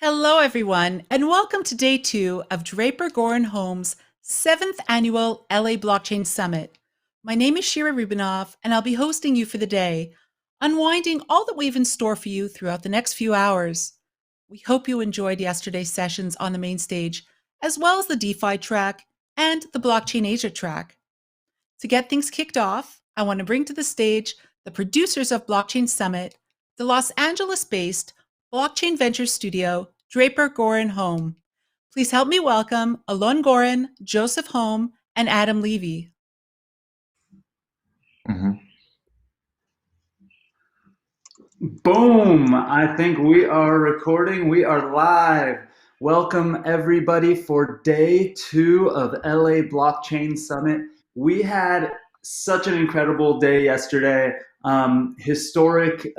Hello, everyone, and welcome to day 2 of Draper Goren Home's 7th annual LA Blockchain Summit. My name is Shira Rubinoff, and I'll be hosting you for the day, unwinding all that we have in store for you throughout the next few hours. We hope you enjoyed yesterday's sessions on the main stage, as well as the DeFi track and the Blockchain Asia track. To get things kicked off, I want to bring to the stage the producers of Blockchain Summit, the Los Angeles-based blockchain venture studio, Draper Goren Home. Please help me welcome Alon Goren, Joseph Home, and Adam Levy. Boom! I think we are recording. We are live. Welcome everybody for day 2 of LA Blockchain Summit. We had such an incredible day yesterday. Historic,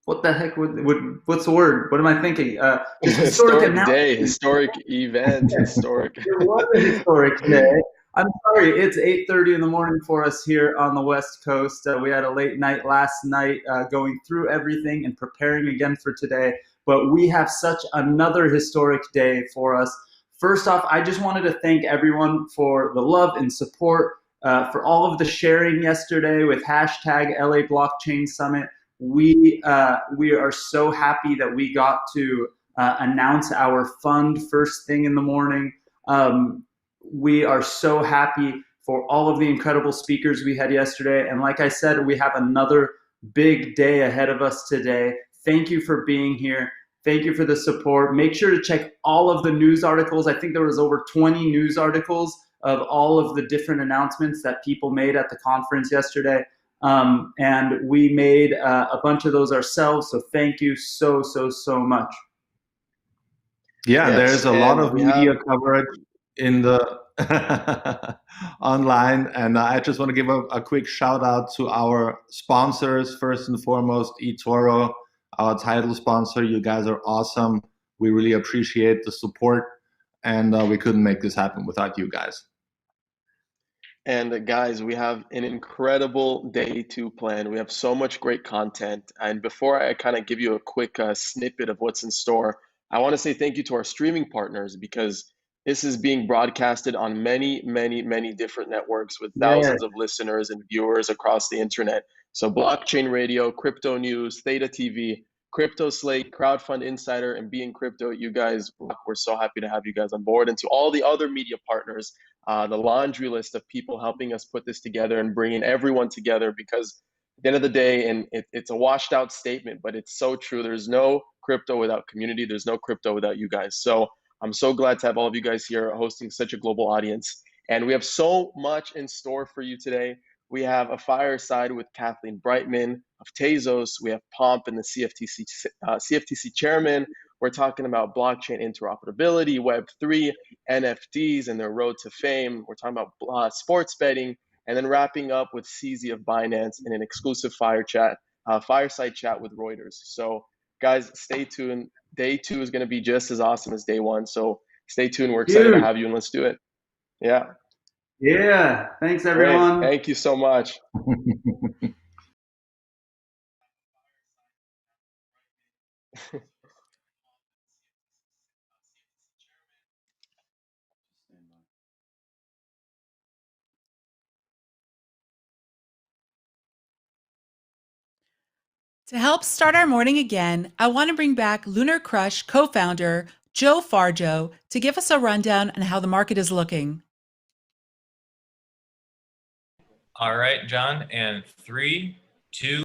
what the heck what's the word? What am I thinking? Historic day, historic event, historic. It was a historic day. I'm sorry, it's 8:30 in the morning for us here on the West Coast. We had a late night last night going through everything and preparing again for today, but we have such another historic day for us. First off, I just wanted to thank everyone for the love and support, for all of the sharing yesterday with hashtag LA Blockchain Summit. We are so happy that we got to announce our fund first thing in the morning. We are so happy for all of the incredible speakers we had yesterday. And like I said, we have another big day ahead of us today. Thank you for being here. Thank you for the support. Make sure to check all of the news articles. I think there was over 20 news articles of all of the different announcements that people made at the conference yesterday. And we made a bunch of those ourselves. So thank you so much. Yeah, yes, there's a lot of media coverage in the online, and I just want to give a quick shout out to our sponsors. First and foremost, eToro, our title sponsor. You guys are awesome. We really appreciate the support, and we couldn't make this happen without you guys. And guys, we have an incredible day 2 plan. We have so much great content. And before I kind of give you a quick snippet of what's in store, I want to say thank you to our streaming partners, because this is being broadcasted on many different networks with thousands of listeners and viewers across the internet. So Blockchain Radio, Crypto News, Theta TV, Crypto Slate, Crowdfund Insider, and Being Crypto. You guys, we're so happy to have you guys on board. And to all the other media partners, the laundry list of people helping us put this together and bringing everyone together, because at the end of the day, and it's a washed out statement, but it's so true. There's no crypto without community. There's no crypto without you guys. So I'm so glad to have all of you guys here hosting such a global audience. And we have so much in store for you today. We have a fireside with Kathleen Brightman of Tezos. We have Pomp and the CFTC chairman. We're talking about blockchain interoperability, Web3, NFTs, and their road to fame. We're talking about sports betting, and then wrapping up with CZ of Binance in an exclusive fireside chat with Reuters. So guys, stay tuned. Day 2 is going to be just as awesome as day 1. So stay tuned. We're excited to have you, and let's do it. Yeah. Yeah. Thanks, everyone. Great. Thank you so much. To help start our morning again, I want to bring back LunarCRUSH co-founder Joe Farjo to give us a rundown on how the market is looking. All right, John, and 3, 2.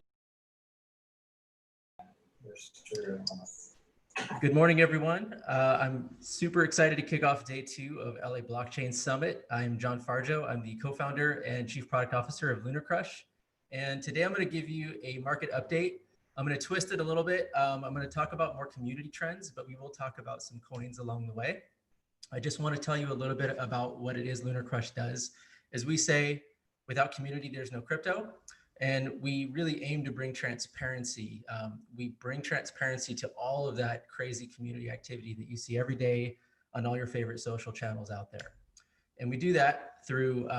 Good morning, everyone. I'm super excited to kick off day 2 of LA Blockchain Summit. I'm John Farjo. I'm the co-founder and chief product officer of LunarCRUSH. And today I'm going to give you a market update. I'm going to twist it a little bit. I'm going to talk about more community trends, but we will talk about some coins along the way. I just want to tell you a little bit about what it is LunarCRUSH does. As we say, without community, there's no crypto. And we really aim to bring transparency. We bring transparency to all of that crazy community activity that you see every day on all your favorite social channels out there. And we do that through,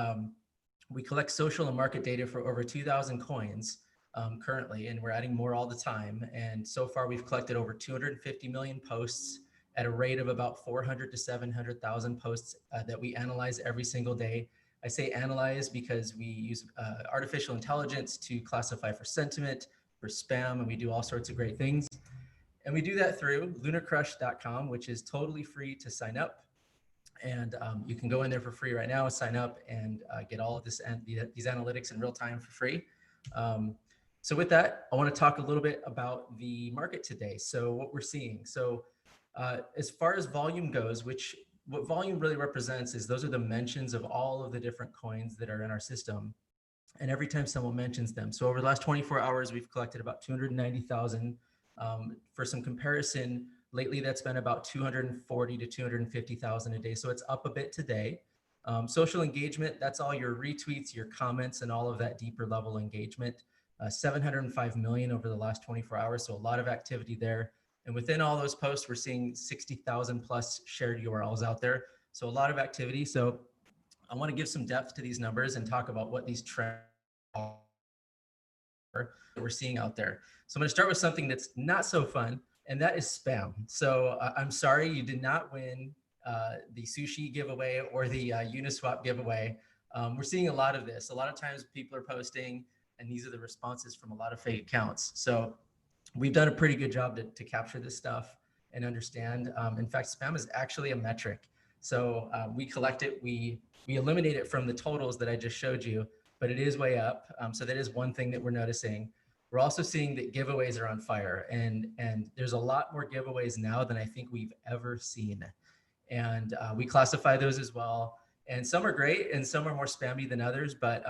we collect social and market data for over 2,000 coins. currently, and we're adding more all the time. And so far, we've collected over 250 million posts at a rate of about 400 to 700,000 posts that we analyze every single day. I say analyze because we use artificial intelligence to classify for sentiment, for spam, and we do all sorts of great things. And we do that through LunarCRUSH.com, which is totally free to sign up. And you can go in there for free right now, sign up, and get all of this and these analytics in real time for free. So with that, I want to talk a little bit about the market today. So what we're seeing. So as far as volume goes, what volume really represents is those are the mentions of all of the different coins that are in our system. And every time someone mentions them. So over the last 24 hours, we've collected about 290,000. For some comparison, lately that's been about 240 to 250,000 a day. So it's up a bit today. Social engagement, that's all your retweets, your comments, and all of that deeper level engagement. 705 million over the last 24 hours. So a lot of activity there. And within all those posts, we're seeing 60,000 plus shared URLs out there. So a lot of activity. So I want to give some depth to these numbers and talk about what these trends are that we're seeing out there. So I'm going to start with something that's not so fun, and that is spam. So I'm sorry you did not win the sushi giveaway or the Uniswap giveaway. We're seeing a lot of this. A lot of times people are posting, and these are the responses from a lot of fake accounts. So we've done a pretty good job to capture this stuff and understand. In fact, spam is actually a metric. So we collect it, we eliminate it from the totals that I just showed you, but it is way up. So that is one thing that we're noticing. We're also seeing that giveaways are on fire, and there's a lot more giveaways now than I think we've ever seen. And we classify those as well. And some are great and some are more spammy than others, but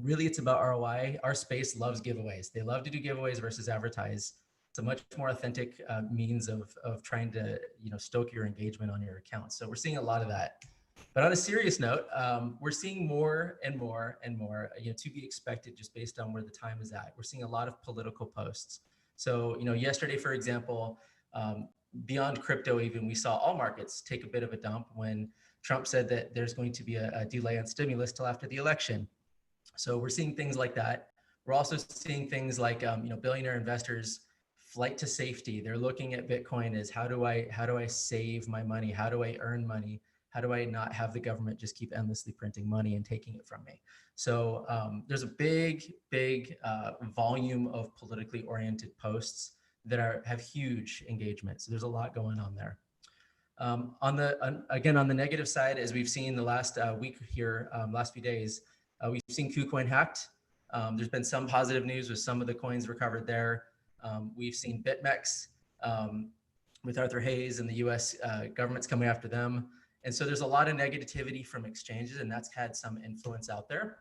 really it's about ROI. Our space loves giveaways. They love to do giveaways versus advertise. It's a much more authentic means of trying to stoke your engagement on your account. So we're seeing a lot of that. But on a serious note, we're seeing more and more and more, to be expected just based on where the time is at. We're seeing a lot of political posts. So, yesterday, for example, beyond crypto even, we saw all markets take a bit of a dump when Trump said that there's going to be a delay on stimulus till after the election. So we're seeing things like that. We're also seeing things like, billionaire investors flight to safety. They're looking at Bitcoin as how do I save my money? How do I earn money? How do I not have the government just keep endlessly printing money and taking it from me? So there's a big volume of politically oriented posts that have huge engagement. So there's a lot going on there. Again, on the negative side, as we've seen the last week here, last few days, we've seen KuCoin hacked. There's been some positive news with some of the coins recovered there. We've seen BitMEX with Arthur Hayes and the US government's coming after them. And so there's a lot of negativity from exchanges, and that's had some influence out there.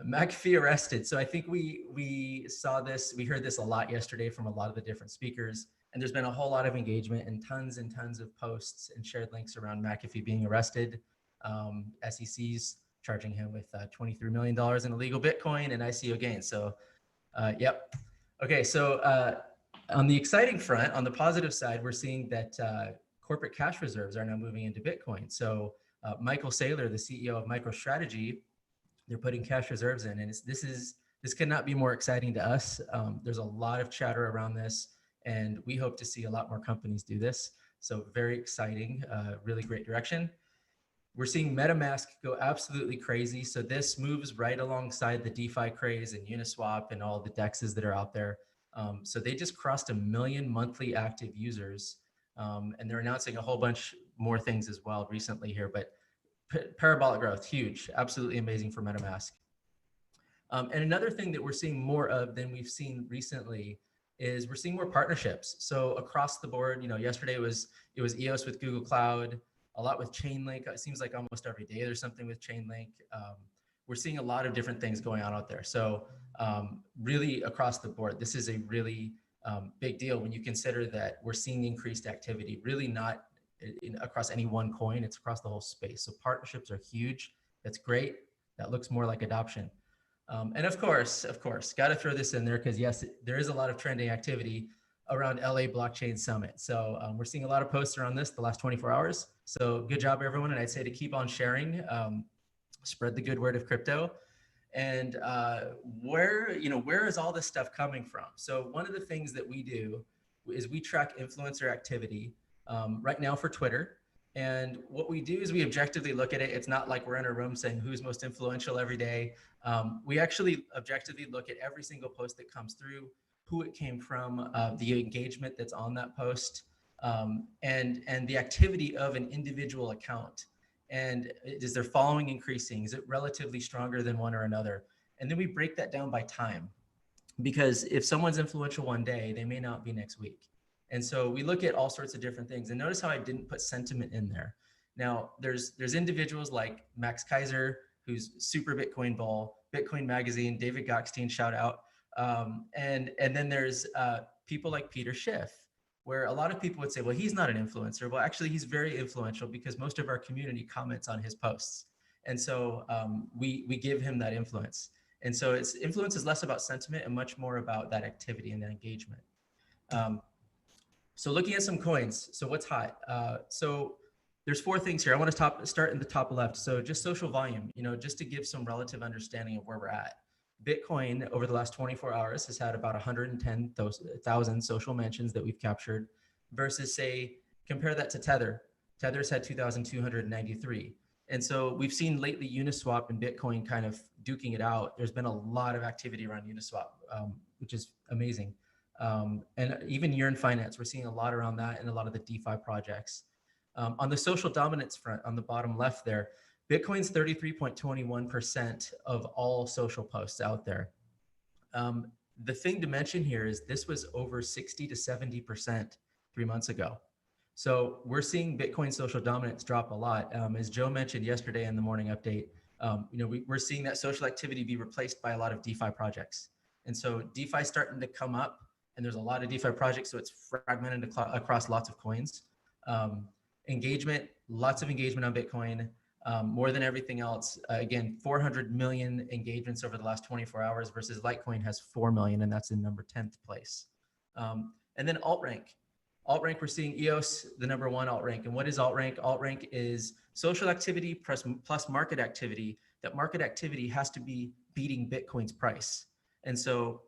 McAfee arrested. So I think we saw this, we heard this a lot yesterday from a lot of the different speakers, and there's been a whole lot of engagement and tons of posts and shared links around McAfee being arrested. SEC's charging him with $23 million in illegal Bitcoin and ICO gains. So, yep. Okay, so on the exciting front, on the positive side, we're seeing that corporate cash reserves are now moving into Bitcoin. So Michael Saylor, the CEO of MicroStrategy, they're putting cash reserves in, and this cannot be more exciting to us. There's a lot of chatter around this, and we hope to see a lot more companies do this. So very exciting, really great direction. We're seeing MetaMask go absolutely crazy. So this moves right alongside the DeFi craze and Uniswap and all the DEXs that are out there. So they just crossed 1 million monthly active users. And they're announcing a whole bunch more things as well recently here, but parabolic growth, huge, absolutely amazing for MetaMask. And another thing that we're seeing more of than we've seen recently is we're seeing more partnerships. So across the board, yesterday it was EOS with Google Cloud, a lot with Chainlink. It seems like almost every day there's something with Chainlink. We're seeing a lot of different things going on out there. So really across the board, this is a really big deal when you consider that we're seeing increased activity, really not across any one coin, it's across the whole space. So partnerships are huge. That's great. That looks more like adoption. And of course, got to throw this in there because yes, there is a lot of trending activity around LA Blockchain Summit. So we're seeing a lot of posts around this the last 24 hours. So good job, everyone. And I'd say to keep on sharing, spread the good word of crypto. And where is all this stuff coming from? So one of the things that we do is we track influencer activity right now for Twitter. And what we do is we objectively look at it. It's not like we're in a room saying who's most influential every day. We actually objectively look at every single post that comes through, who it came from, the engagement that's on that post, and the activity of an individual account. And is their following increasing? Is it relatively stronger than one or another? And then we break that down by time, because if someone's influential one day, they may not be next week. And so we look at all sorts of different things. And notice how I didn't put sentiment in there. Now, there's individuals like Max Kaiser, who's super Bitcoin bull, Bitcoin Magazine, David Gokhshtein, shout out. And then there's people like Peter Schiff, where a lot of people would say, well, he's not an influencer. Well, actually, he's very influential because most of our community comments on his posts. And so we give him that influence. And so influence is less about sentiment and much more about that activity and that engagement. So looking at some coins, so what's hot? So there's 4 things here. I want to start in the top left. So just social volume, just to give some relative understanding of where we're at. Bitcoin over the last 24 hours has had about 110,000 social mentions that we've captured versus, say, compare that to Tether. Tether's had 2,293. And so we've seen lately Uniswap and Bitcoin kind of duking it out. There's been a lot of activity around Uniswap, which is amazing. And even Yearn Finance, we're seeing a lot around that and a lot of the DeFi projects. On the social dominance front, on the bottom left there, Bitcoin's 33.21% of all social posts out there. The thing to mention here is this was over 60 to 70% 3 months ago. So we're seeing Bitcoin social dominance drop a lot. As Joe mentioned yesterday in the morning update, we're seeing that social activity be replaced by a lot of DeFi projects. And so DeFi is starting to come up, and there's a lot of DeFi projects, so it's fragmented across lots of coins. Engagement, lots of engagement on Bitcoin. More than everything else. Again, 400 million engagements over the last 24 hours versus Litecoin has 4 million, and that's in number 10th place. And then AltRank. AltRank, we're seeing EOS, the number 1 AltRank. And what is AltRank? AltRank is social activity plus market activity. That market activity has to be beating Bitcoin's price. And so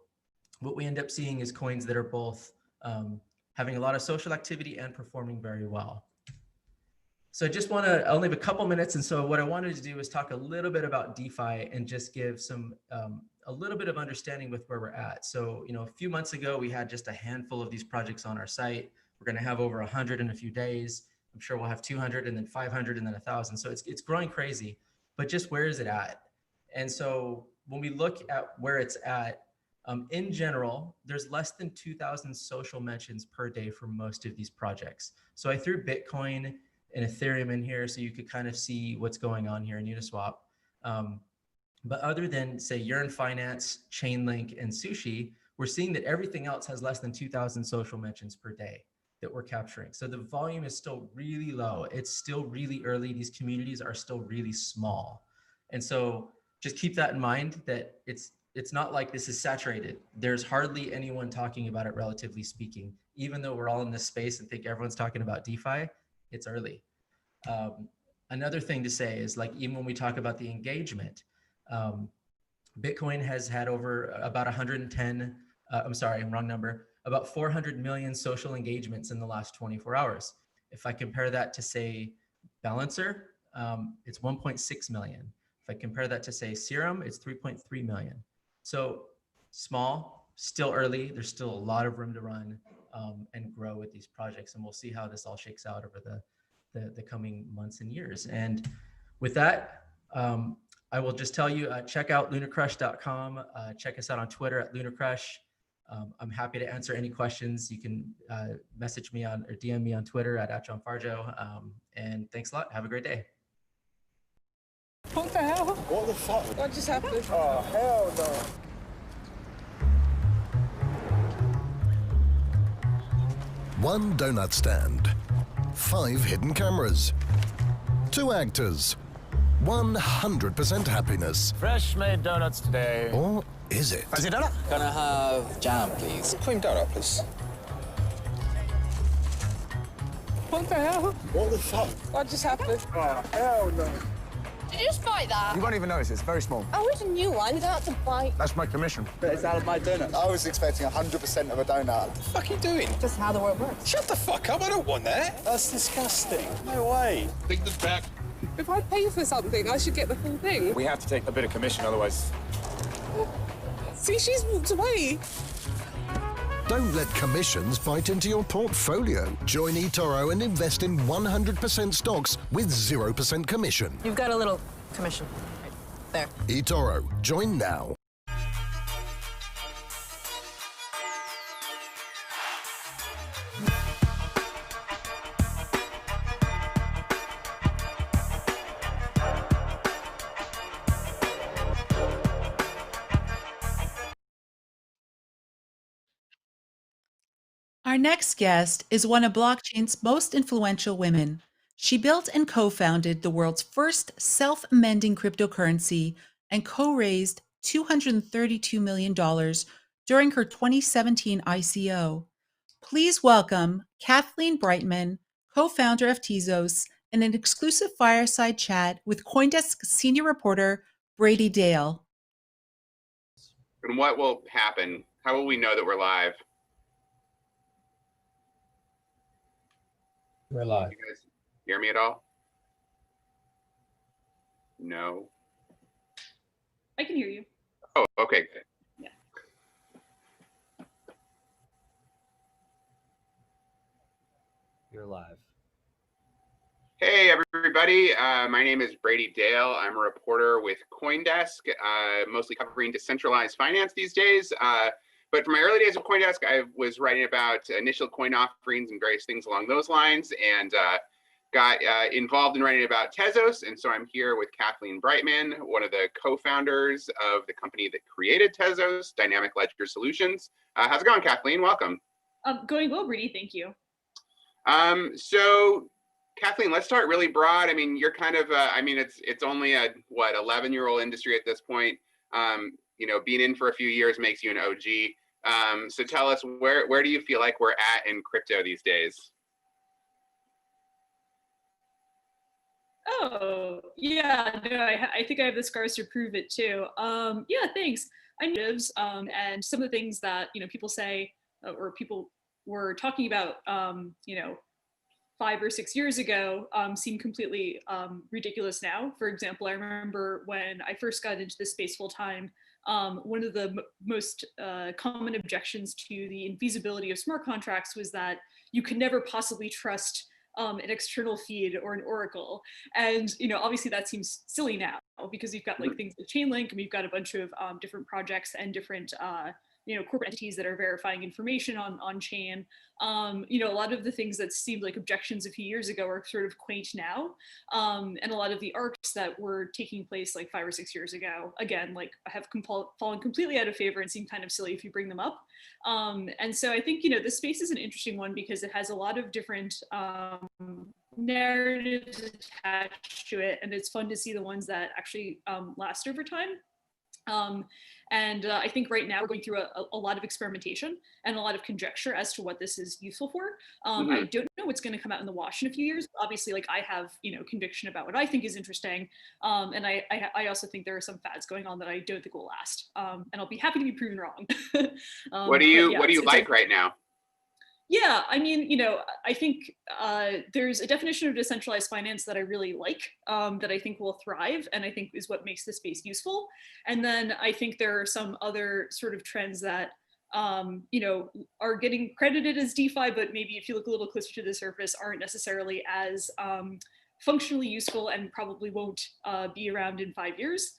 what we end up seeing is coins that are both having a lot of social activity and performing very well. So I only have a couple minutes. And so what I wanted to do is talk a little bit about DeFi and just give a little bit of understanding with where we're at. So, a few months ago, we had just a handful of these projects on our site. We're going to have over 100 in a few days. I'm sure we'll have 200 and then 500 and then 1,000. So it's growing crazy, but just where is it at? And so when we look at where it's at, in general, there's less than 2,000 social mentions per day for most of these projects. So I threw Bitcoin and Ethereum in here so you could kind of see what's going on here in Uniswap. But other than, say, Yearn Finance, Chainlink, and Sushi, we're seeing that everything else has less than 2,000 social mentions per day that we're capturing. So the volume is still really low. It's still really early. These communities are still really small. And so just keep that in mind, that it's not like this is saturated. There's hardly anyone talking about it, relatively speaking. Even though we're all in this space and think everyone's talking about DeFi, it's early. Another thing to say is, like, even when we talk about the engagement, Bitcoin has had over about 110, about 400 million social engagements in the last 24 hours. If I compare that to, say, Balancer, it's 1.6 million. If I compare that to, say, Serum, it's 3.3 million. So small, still early. There's still a lot of room to run and grow with these projects. And we'll see how this all shakes out over the coming months and years. And with that, I will just tell you, check out LunarCRUSH.com. Check us out on Twitter at LunarCRUSH. I'm happy to answer any questions. You can message me on or DM me on Twitter at @JohnFarjo. And thanks a lot. Have a great day. What the hell? What the fuck? What just happened? Oh, hell no. One donut stand, 5 hidden cameras, 2 actors, 100% happiness. Fresh made donuts today. Or is it? Fancy donut? Gonna have jam, please. Cream donut, please. What the hell? What the fuck? What just happened? Oh, hell no. Did you just bite that? You won't even notice, it's very small. Oh, it's a new one. You don't have to bite. That's my commission. But it's out of my donut. I was expecting 100% of a donut. What the fuck are you doing? Just how the world works. Shut the fuck up, I don't want that. That's disgusting. No way. Take this back. If I pay for something, I should get the full thing. We have to take a bit of commission, otherwise... See, she's walked away. Don't let commissions bite into your portfolio. Join eToro and invest in 100% stocks with 0% commission. You've got a little commission. Right there. eToro. Join now. Our next guest is one of blockchain's most influential women. She built and co-founded the world's first self-amending cryptocurrency and co-raised $232 million during her 2017 ICO. Please welcome Kathleen Brightman, co-founder of Tezos, in an exclusive fireside chat with CoinDesk senior reporter Brady Dale. And what will happen? How will we know that we're live? We're live. You guys hear me at all? No. I can hear you. Oh, okay, good. Yeah. You're live. Hey, everybody. My name is Brady Dale. I'm a reporter with CoinDesk, mostly covering decentralized finance these days. But from my early days of CoinDesk, I was writing about initial coin offerings and various things along those lines, and got involved in writing about Tezos. And so I'm here with Kathleen Brightman, one of the co-founders of the company that created Tezos, Dynamic Ledger Solutions. How's it going, Kathleen? Welcome. Going well, Brady. Thank you. So Kathleen, let's start really broad. I mean, you're kind of, I mean, it's only a, what, 11-year-old industry at this point. You know, being in for a few years makes you an OG. So tell us, where do you feel like we're at in crypto these days? Oh, yeah, no, I think I have the scars to prove it too. Yeah, thanks. I know, and some of the things that, you know, people say, or people were talking about, you know, 5 or 6 years ago seem completely ridiculous now. For example, I remember when I first got into this space full time, one of the most common objections to the infeasibility of smart contracts was that you could never possibly trust an external feed or an oracle. And, you know, obviously that seems silly now because you've got like things like Chainlink, and we've got a bunch of different projects and different you know, corporate entities that are verifying information on chain. You know, a lot of the things that seemed like objections a few years ago are sort of quaint now. And a lot of the arcs that were taking place like 5 or 6 years ago, again, like have fallen completely out of favor and seem kind of silly if you bring them up. And so I think, you know, this space is an interesting one because it has a lot of different narratives attached to it. And it's fun to see the ones that actually last over time. And I think right now we're going through a lot of experimentation and a lot of conjecture as to what this is useful for. I don't know what's going to come out in the wash in a few years. Obviously, like I have, you know, conviction about what I think is interesting. And I also think there are some fads going on that I don't think will last. And I'll be happy to be proven wrong. What do you like right now? Yeah, I mean, you know, I think there's a definition of decentralized finance that I really like, that I think will thrive, and I think is what makes the space useful. And then I think there are some other sort of trends that, you know, are getting credited as DeFi, but maybe if you look a little closer to the surface, aren't necessarily as functionally useful and probably won't be around in 5 years.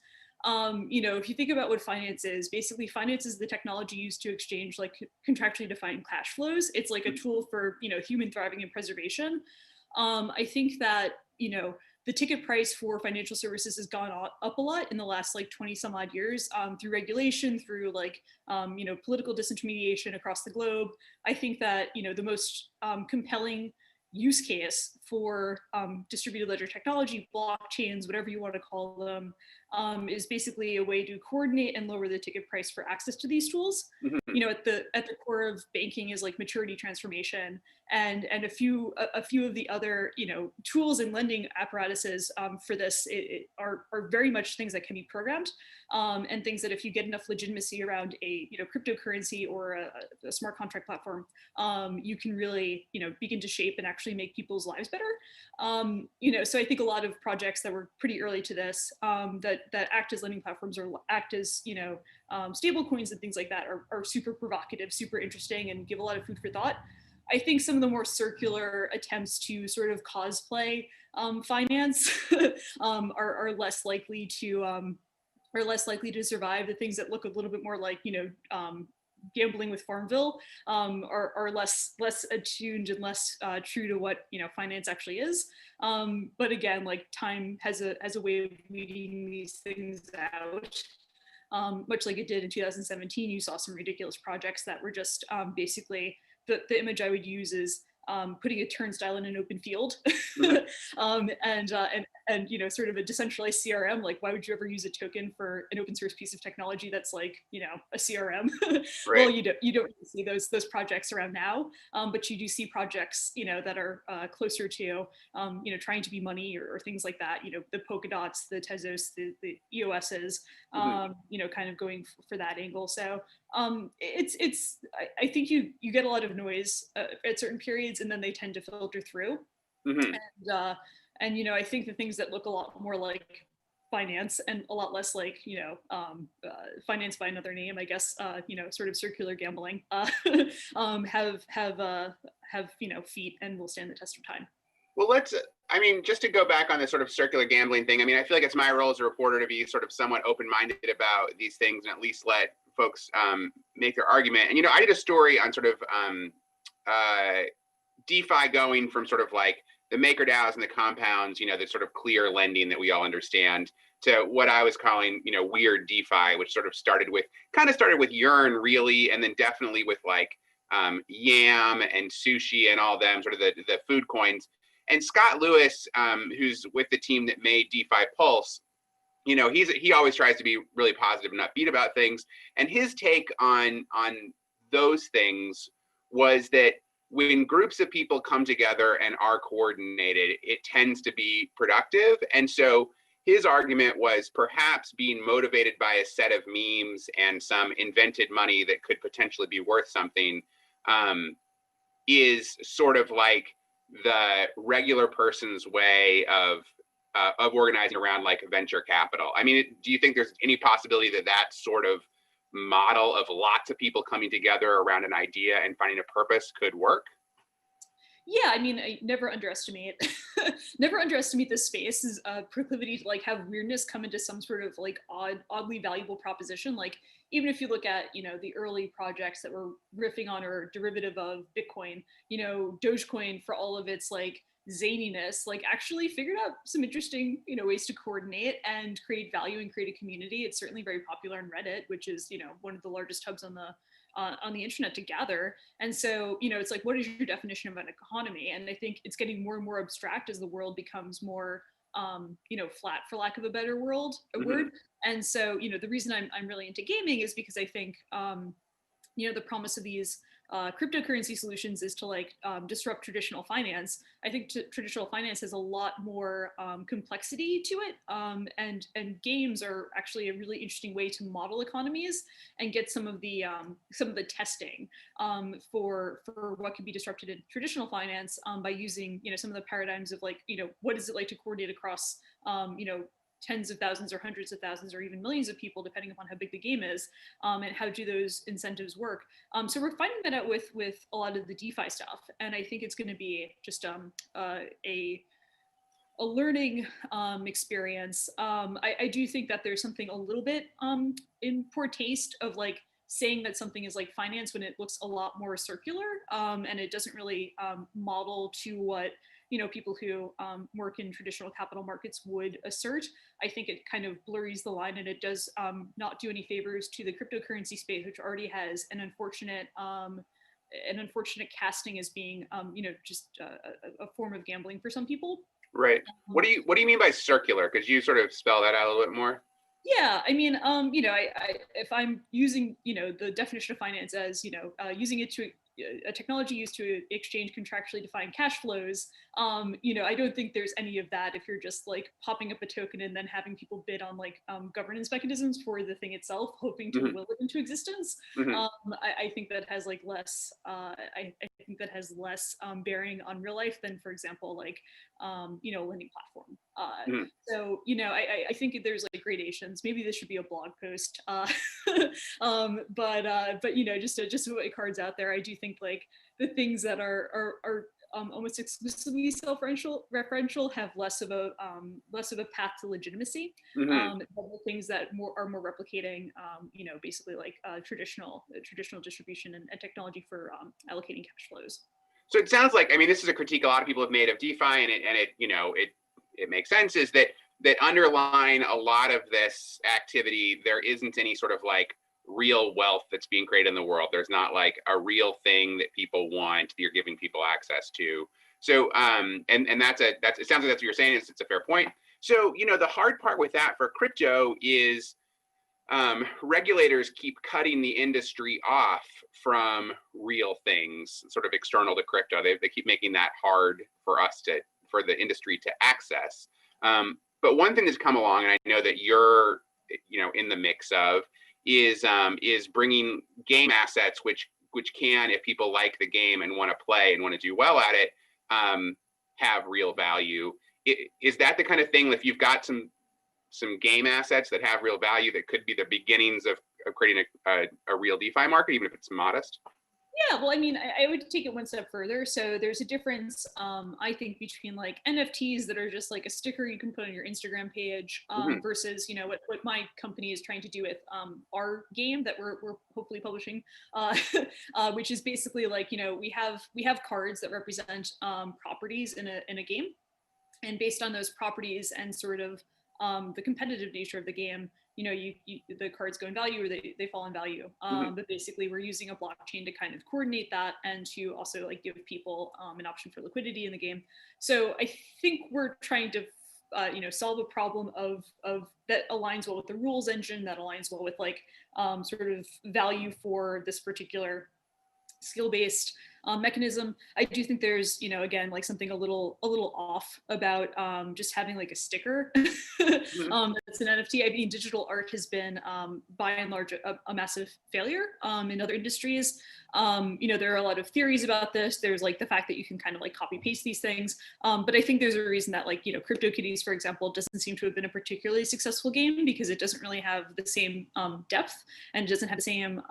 You know, if you think about what finance is, basically finance is the technology used to exchange like contractually defined cash flows. It's like a tool for, you know, human thriving and preservation. I think that, you know, the ticket price for financial services has gone up a lot in the last like 20 some odd years through regulation, through like, you know, political disintermediation across the globe. I think that, you know, the most compelling use case for distributed ledger technology, blockchains, whatever you want to call them, is basically a way to coordinate and lower the ticket price for access to these tools. You know, at the core of banking is like maturity transformation, and a few of the other, you know, tools and lending apparatuses for this are very much things that can be programmed, and things that if you get enough legitimacy around a, you know, cryptocurrency or a smart contract platform, you can really, you know, begin to shape and actually make people's lives better. You know, so I think a lot of projects that were pretty early to this, that act as lending platforms or act as, you know, stable coins and things like that are super provocative, super interesting, and give a lot of food for thought. I think some of the more circular attempts to sort of cosplay finance are less likely to survive. The things that look a little bit more like, you know, gambling with Farmville are less attuned and less true to what, you know, finance actually is. But again, like time has a way of weeding these things out. Much like it did in 2017, you saw some ridiculous projects that were just basically, the image I would use is putting a turnstile in an open field, and you know, sort of a decentralized CRM. Like, why would you ever use a token for an open source piece of technology that's like, you know, a CRM? Right. Well, you don't see those projects around now, but you do see projects, you know, that are closer to, you know, trying to be money or things like that. You know, the Polkadots, the Tezos, the EOSs, you know, kind of going for that angle. So I think you get a lot of noise at certain periods, and then they tend to filter through. And you know, I think the things that look a lot more like finance and a lot less like, you know, finance by another name, I guess, you know, sort of circular gambling, have you know, feet and will stand the test of time. Well, I mean, just to go back on this sort of circular gambling thing, I mean, I feel like it's my role as a reporter to be sort of somewhat open-minded about these things and at least let folks make their argument. And, you know, I did a story on sort of DeFi going from sort of like the MakerDAOs and the compounds, you know, the sort of clear lending that we all understand, to what I was calling, you know, weird DeFi, which sort of started with Yearn really, and then definitely with like Yam and Sushi and all them, sort of the food coins. And Scott Lewis, who's with the team that made DeFi Pulse, you know, he always tries to be really positive and upbeat about things. And his take on those things was that when groups of people come together and are coordinated, it tends to be productive. And so his argument was perhaps being motivated by a set of memes and some invented money that could potentially be worth something is sort of like the regular person's way of organizing around like venture capital. I mean, do you think there's any possibility that that sort of model of lots of people coming together around an idea and finding a purpose could work? Yeah, I mean, I never underestimate the space's proclivity to like have weirdness come into some sort of like oddly valuable proposition. Like, even if you look at, you know, the early projects that were riffing on or derivative of Bitcoin, you know, Dogecoin, for all of its like zaniness, like actually figured out some interesting, you know, ways to coordinate and create value and create a community. It's certainly very popular on Reddit, which is, you know, one of the largest hubs on the internet to gather. And so, you know, it's like, what is your definition of an economy? And I think it's getting more and more abstract as the world becomes more, you know, flat, for lack of a better word. And so, you know, the reason I'm really into gaming is because I think, you know, the promise of these cryptocurrency solutions is to like disrupt traditional finance. I think traditional finance has a lot more complexity to it, and games are actually a really interesting way to model economies and get some of the testing for what can be disrupted in traditional finance by using, you know, some of the paradigms of like, you know, what is it like to coordinate across you know, tens of thousands or hundreds of thousands or even millions of people, depending upon how big the game is, and how do those incentives work. So we're finding that out with a lot of the DeFi stuff, and I think it's going to be just a learning experience. I do think that there's something a little bit in poor taste of like saying that something is like finance when it looks a lot more circular, and it doesn't really model to what, you know, people who work in traditional capital markets would assert. I think it kind of blurs the line, and it does not do any favors to the cryptocurrency space, which already has an unfortunate casting as being, you know, just a form of gambling for some people. Right. What do you mean by circular? Could you sort of spell that out a little bit more? Yeah, I mean, if I'm using, the definition of finance as, using it to a technology used to exchange contractually defined cash flows, I don't think there's any of that if you're just like popping up a token and then having people bid on like governance mechanisms for the thing itself, hoping to will it into existence. I think that has like less, I think that has less bearing on real life than, for example, like, a lending platform. So, I think there's like gradations. Maybe this should be a blog post. But just to put my cards out there, I do think like the things that are almost exclusively self-referential have less of a path to legitimacy. Than the things that are more replicating, basically like traditional distribution and technology for allocating cash flows. So it sounds like, I mean, this is a critique a lot of people have made of DeFi, and it makes sense, is that underlying a lot of this activity, there isn't any sort of like real wealth that's being created in the world. There's not like a real thing that people want that you're giving people access to. So and it sounds like that's what you're saying. It's a fair point. So the hard part with that for crypto is regulators keep cutting the industry off from real things, sort of external to crypto. They keep making that hard for the industry to access. But one thing that's come along, and I know that you're in the mix of, is bringing game assets, which can, if people like the game and want to play and want to do well at it, have real value. Is that the kind of thing, if you've got some game assets that have real value, that could be the beginnings of creating a real DeFi market, even if it's modest? Yeah, well, I mean, I would take it one step further. So there's a difference, I think, between like NFTs that are just like a sticker you can put on your Instagram page, versus what my company is trying to do with our game that we're hopefully publishing, which is basically like, we have cards that represent properties in a game, and based on those properties and sort of the competitive nature of the game, the cards go in value or they fall in value. But basically we're using a blockchain to kind of coordinate that and to also like give people an option for liquidity in the game. So I think we're trying to solve a problem of that aligns well with the rules engine, that aligns well with like sort of value for this particular skill-based mechanism. I do think there's, again, like something a little off about just having like a sticker that's an NFT. I mean, digital art has been by and large a massive failure in other industries. There are a lot of theories about this. There's like the fact that you can kind of like copy paste these things. But I think there's a reason that like, CryptoKitties, for example, doesn't seem to have been a particularly successful game, because it doesn't really have the same depth, and it doesn't have the same,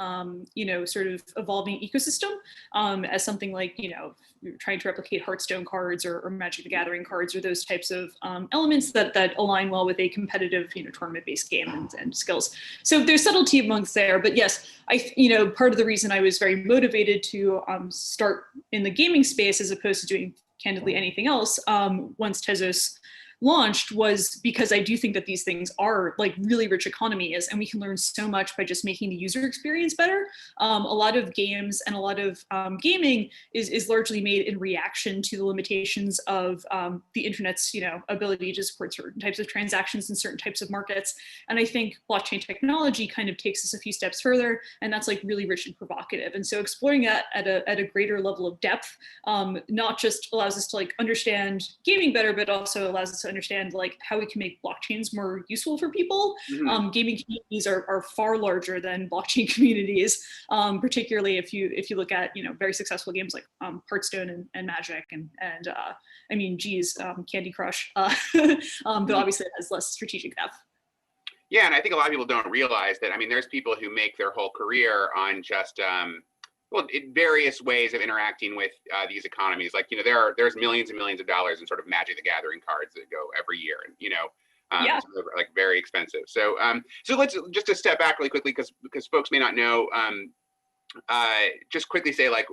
sort of evolving ecosystem as something like, trying to replicate Hearthstone cards or Magic the Gathering cards, or those types of elements that align well with a competitive, tournament-based game and skills. So there's subtlety amongst there, but yes, part of the reason I was very motivated to start in the gaming space as opposed to doing candidly anything else once Tezos launched was because I do think that these things are like really rich economies, and we can learn so much by just making the user experience better. A lot of games and a lot of gaming is largely made in reaction to the limitations of the internet's ability to support certain types of transactions in certain types of markets. And I think blockchain technology kind of takes us a few steps further, and that's like really rich and provocative. And so exploring that at a greater level of depth not just allows us to like understand gaming better, but also allows us to understand like how we can make blockchains more useful for people. Gaming communities are far larger than blockchain communities, particularly if you look at very successful games like Hearthstone and Magic and I mean, geez, Candy Crush, though obviously it has less strategic depth. Yeah, and I think a lot of people don't realize that. I mean, there's people who make their whole career on just various ways of interacting with these economies. Like, there's millions and millions of dollars in sort of Magic the Gathering cards that go every year, and like very expensive. So so let's just to step back really quickly, because folks may not know. Just quickly say like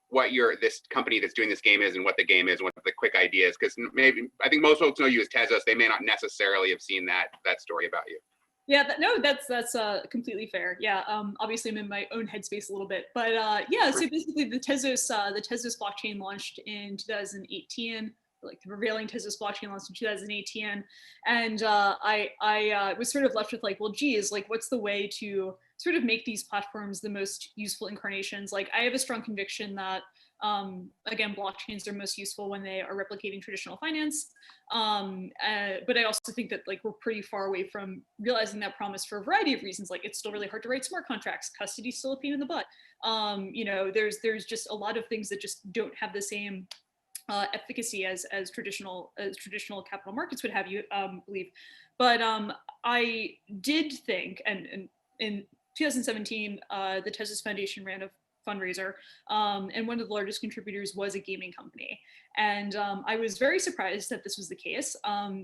what this company that's doing this game is, and what the game is, and what the quick idea is, because maybe I think most folks know you as Tezos. They may not necessarily have seen that story about you. Yeah, that's completely fair. Yeah, obviously I'm in my own headspace a little bit, but yeah. So basically, the Tezos blockchain launched in 2018. like the prevailing Tezos blockchain launched in 2018, and I was sort of left with like, well, geez, like what's the way to sort of make these platforms the most useful incarnations? Like I have a strong conviction that again, blockchains are most useful when they are replicating traditional finance. But I also think that like we're pretty far away from realizing that promise for a variety of reasons. Like it's still really hard to write smart contracts. Custody is still a pain in the butt. You know, there's just a lot of things that just don't have the same efficacy as traditional capital markets would have you believe. But I did think, and in 2017, the Tezos Foundation ran a fundraiser, and one of the largest contributors was a gaming company. And I was very surprised that this was the case,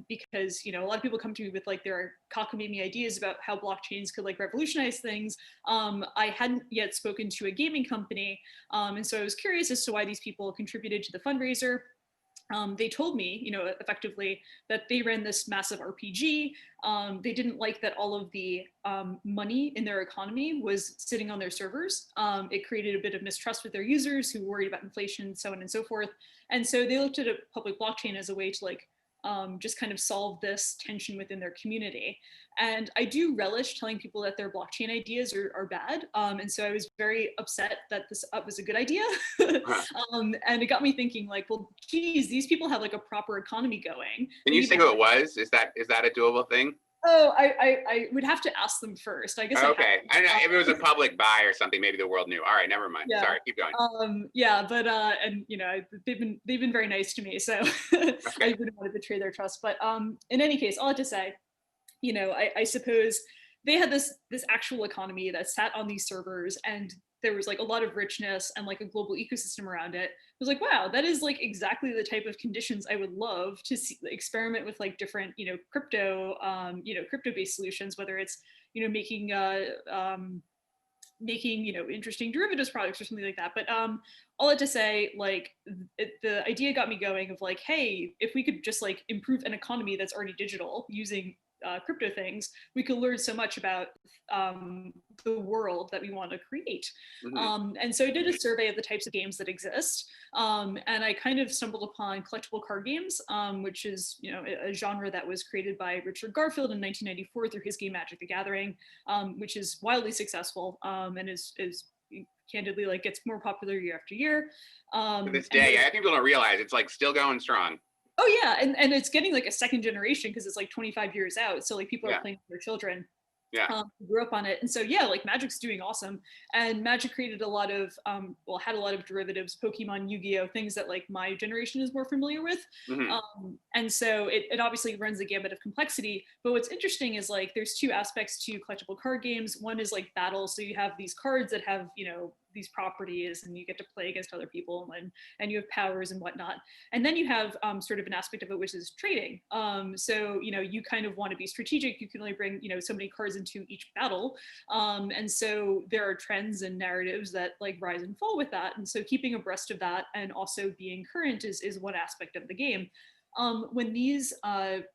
because, you know, a lot of people come to me with like their cockamamie ideas about how blockchains could like revolutionize things. I hadn't yet spoken to a gaming company, and so I was curious as to why these people contributed to the fundraiser. They told me, you know, effectively that they ran this massive RPG. They didn't like that all of the money in their economy was sitting on their servers. It created a bit of mistrust with their users who worried about inflation, so on and so forth. And so they looked at a public blockchain as a way to like just kind of solve this tension within their community. And I do relish telling people that their blockchain ideas are bad. And so I was very upset that this was a good idea. And it got me thinking like, well, geez, these people have like a proper economy going. Can you say who it was? Is that a doable thing? Oh, I would have to ask them first. I guess. Okay. I don't know if it was a public buy or something. Maybe the world knew. All right, never mind. Yeah. Sorry, keep going. Yeah, but and you know they've been very nice to me, so I wouldn't want to betray their trust. But in any case, all I have to say, you know, I suppose they had this actual economy that sat on these servers, and there was like a lot of richness and like a global ecosystem around it. I was like, wow, that is like exactly the type of conditions I would love to see, experiment with like different, you know, crypto-based solutions, whether it's, you know, making you know, interesting derivatives products or something like that. But all that to say, like the idea got me going of like, hey, if we could just like improve an economy that's already digital using crypto things, we could learn so much about the world that we want to create. And so I did a survey of the types of games that exist, and I kind of stumbled upon collectible card games, which is, you know, a genre that was created by Richard Garfield in 1994 through his game Magic the Gathering, which is wildly successful, and is candidly like gets more popular year after year. To this day, I think people don't realize it's like still going strong. Oh yeah, and it's getting like a second generation because it's like 25 years out. So like people are playing with their children. Yeah. Who grew up on it. And so yeah, like Magic's doing awesome. And Magic created a lot of had a lot of derivatives, Pokemon, Yu-Gi-Oh, things that like my generation is more familiar with. And so it obviously runs the gamut of complexity. But what's interesting is like there's two aspects to collectible card games. One is like battle. So you have these cards that have, you know, these properties and you get to play against other people and you have powers and whatnot. And then you have sort of an aspect of it, which is trading. So, you know, you kind of want to be strategic. You can only bring, you know, so many cards into each battle. And so there are trends and narratives that like rise and fall with that. And so keeping abreast of that and also being current is one aspect of the game. When these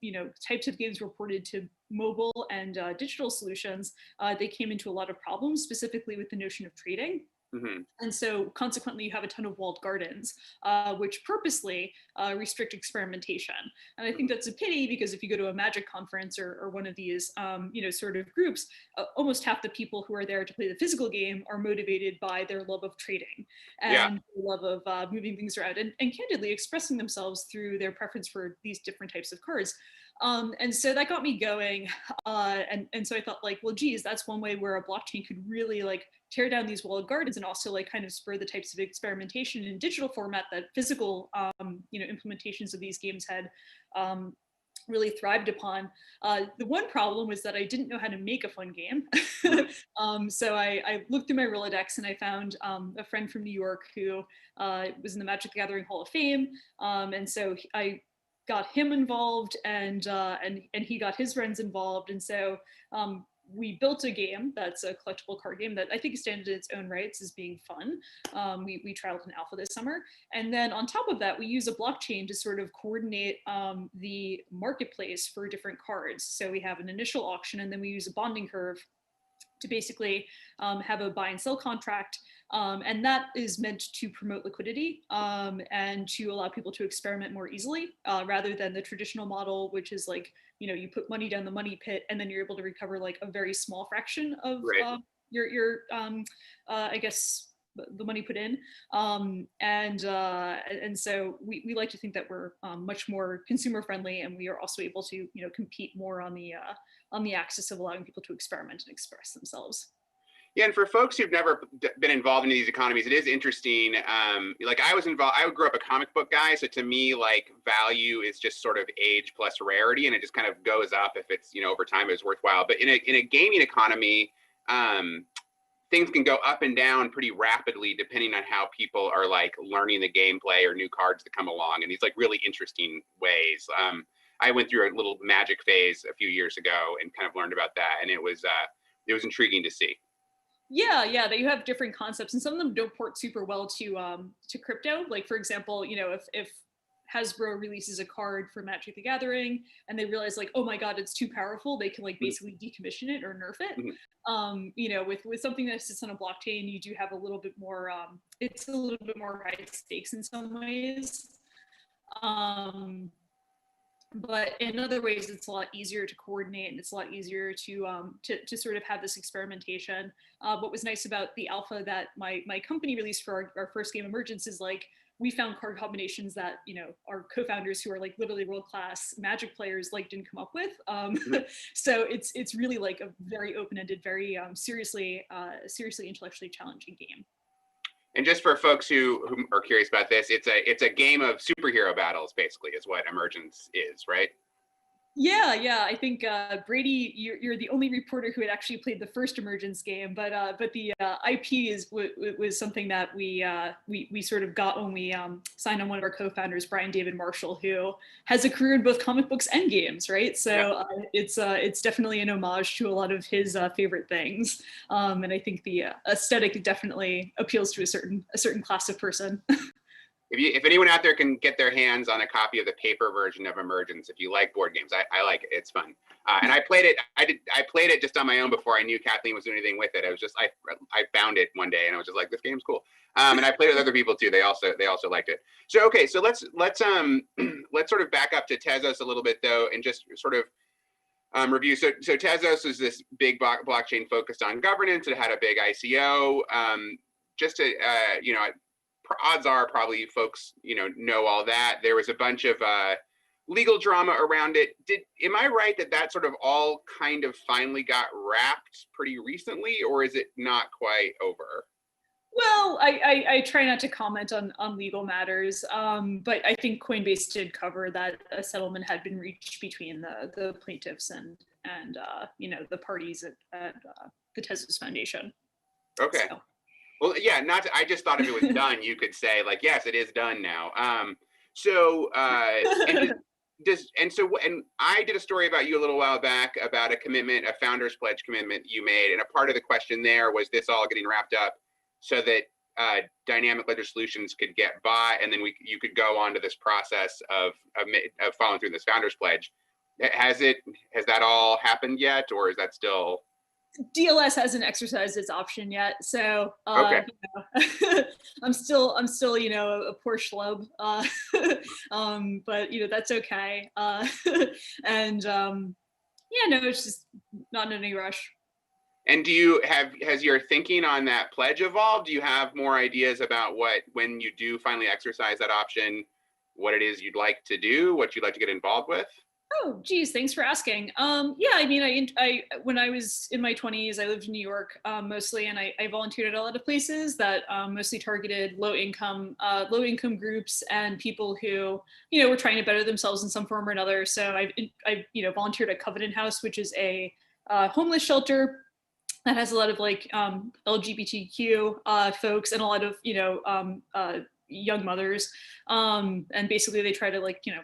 you know, types of games were ported to mobile and digital solutions, they came into a lot of problems, specifically with the notion of trading. And so consequently, you have a ton of walled gardens, which purposely restrict experimentation. And I think that's a pity because if you go to a Magic conference or one of these, you know, sort of groups, almost half the people who are there to play the physical game are motivated by their love of trading and their love of moving things around and candidly expressing themselves through their preference for these different types of cards. And so that got me going. And so I thought like, well, geez, that's one way where a blockchain could really like tear down these walled gardens and also like kind of spur the types of experimentation in digital format that physical, you know, implementations of these games had really thrived upon. The one problem was that I didn't know how to make a fun game. So I looked through my Rolodex and I found a friend from New York who was in the Magic the Gathering Hall of Fame. And so I got him involved and he got his friends involved. And so we built a game that's a collectible card game that I think stands in its own rights as being fun. We trialed an alpha this summer. And then on top of that, we use a blockchain to sort of coordinate the marketplace for different cards. So we have an initial auction and then we use a bonding curve to basically have a buy and sell contract. And that is meant to promote liquidity and to allow people to experiment more easily rather than the traditional model, which is like, you put money down the money pit and then you're able to recover like a very small fraction of your I guess, the money put in. And so we like to think that we're much more consumer friendly, and we are also able to, compete more on the axis of allowing people to experiment and express themselves. Yeah, and for folks who've never been involved in these economies, it is interesting. Like I was involved, I grew up a comic book guy, so to me, like value is just sort of age plus rarity, and it just kind of goes up if it's, over time it's worthwhile. But in a gaming economy, things can go up and down pretty rapidly depending on how people are like learning the gameplay or new cards that come along in these like really interesting ways. I went through a little Magic phase a few years ago and kind of learned about that, and it was intriguing to see. Yeah, that you have different concepts, and some of them don't port super well to crypto. Like for example, if Hasbro releases a card for Magic the Gathering and they realize like, oh my God, it's too powerful, they can like basically decommission it or nerf it. With something that sits on a blockchain, you do have a little bit more, it's a little bit more high stakes in some ways. But in other ways, it's a lot easier to coordinate, and it's a lot easier to sort of have this experimentation. What was nice about the alpha that my company released for our first game, Emergence, is like we found card combinations that our co-founders, who are like literally world-class Magic players, like didn't come up with. So it's really like a very open-ended, very seriously intellectually challenging game. And just for folks who are curious about this, it's a game of superhero battles, basically, is what Emergence is, right? Yeah. I think Brady, you're the only reporter who had actually played the first Emergence game, but the IP was something that we sort of got when we signed on one of our co-founders, Brian David Marshall, who has a career in both comic books and games, right? So it's definitely an homage to a lot of his favorite things, and I think the aesthetic definitely appeals to a certain class of person. If anyone out there can get their hands on a copy of the paper version of Emergence, if you like board games, I like it. It's fun. And I played it. I played it just on my own before I knew Kathleen was doing anything with it. I found it one day and I was just like, this game's cool. And I played with other people too. They also liked it. So okay, so let's sort of back up to Tezos a little bit though, and just sort of review. So Tezos is this big blockchain focused on governance. It had a big ICO. Just to odds are probably folks know all that. There was a bunch of legal drama around it. Am I right that sort of all kind of finally got wrapped pretty recently, or is it not quite over? Well, I try not to comment on legal matters, but I think Coinbase did cover that a settlement had been reached between the plaintiffs and the parties at the Tezos Foundation. Okay. So. Well, yeah, I just thought if it was done, you could say like, yes, it is done now. And I did a story about you a little while back about a founder's pledge commitment you made. And a part of the question there was this all getting wrapped up so that Dynamic Ledger Solutions could get bought, and then you could go on to this process of following through this founder's pledge. Has that all happened yet, or is that still? DLS hasn't exercised its option yet, so okay. I'm still a poor schlub, but that's okay. And it's just not in any rush. And has your thinking on that pledge evolved? Do you have more ideas about when you do finally exercise that option, what it is you'd like to do, what you'd like to get involved with? Oh, geez, thanks for asking. Yeah, I mean, I when I was in my 20s, I lived in New York mostly, and I volunteered at a lot of places that mostly targeted low income groups and people who were trying to better themselves in some form or another. So I've volunteered at Covenant House, which is a homeless shelter that has a lot of like LGBTQ folks and a lot of young mothers, and basically they try to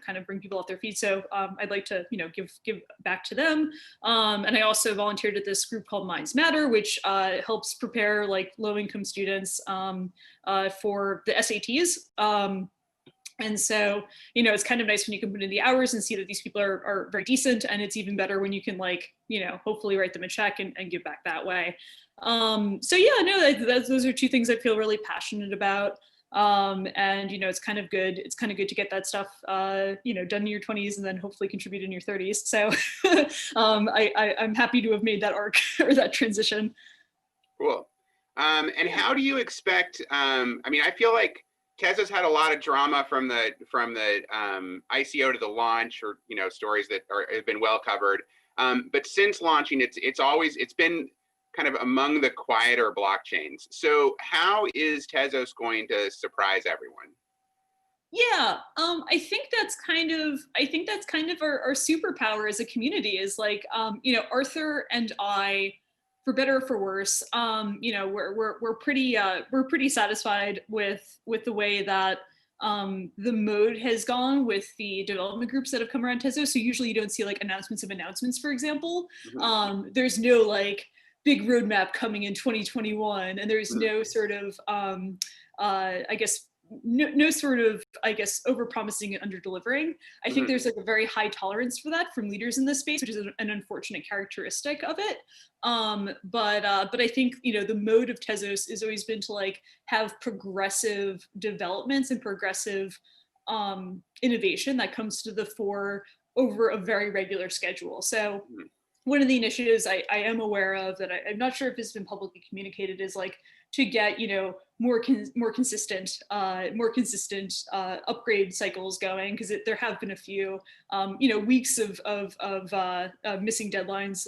kind of bring people off their feet. So I'd like to give back to them, and I also volunteered at this group called Minds Matter, which helps prepare like low-income students for the SATs. And so, you know, it's kind of nice when you can put in the hours and see that these people are very decent. And it's even better when you can, like, you know, hopefully write them a check and give back that way. So yeah, no, those are two things I feel really passionate about. And, you know, it's kind of good. It's kind of good to get that stuff, you know, done in your 20s and then hopefully contribute in your 30s. So I'm happy to have made that arc or that transition. Cool. And how do you expect, I mean, I feel like Tezos had a lot of drama from the ICO to the launch, or, you know, stories that have been well covered. But since launching, it's been kind of among the quieter blockchains. So how is Tezos going to surprise everyone? Yeah, I think that's kind of our superpower as a community is like, you know, Arthur and I, for better or for worse, you know, we're pretty satisfied with the way that the mode has gone with the development groups that have come around Tezos. So usually you don't see like announcements of announcements, for example. There's no like big roadmap coming in 2021, and there's no sort of I guess no sort of, I guess, over promising and under delivering. I think there's like a very high tolerance for that from leaders in this space, which is an unfortunate characteristic of it. But I think, you know, the mode of Tezos has always been to like have progressive developments and progressive innovation that comes to the fore over a very regular schedule. So one of the initiatives I am aware of that I'm not sure if it's been publicly communicated is like to get, you know, more consistent upgrade cycles going, because there have been a few, you know, weeks of missing deadlines,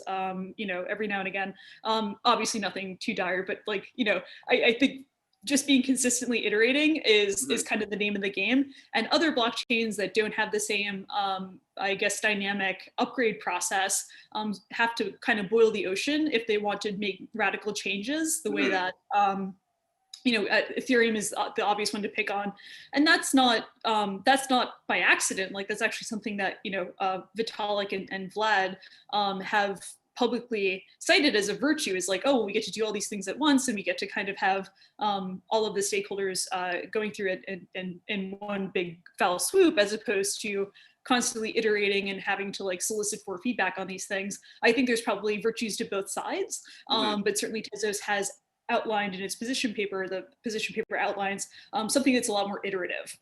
you know, every now and again. Obviously nothing too dire, but like, you know, I think just being consistently iterating is kind of the name of the game. And other blockchains that don't have the same, I guess, dynamic upgrade process have to kind of boil the ocean if they want to make radical changes the way that, you know, Ethereum is the obvious one to pick on. And that's not by accident. Like, that's actually something that, you know, Vitalik and Vlad have publicly cited as a virtue, is like, oh, we get to do all these things at once, and we get to kind of have all of the stakeholders going through it in one big foul swoop, as opposed to constantly iterating and having to like solicit for feedback on these things. I think there's probably virtues to both sides, but certainly Tezos has outlined in its position paper, the position paper outlines something that's a lot more iterative.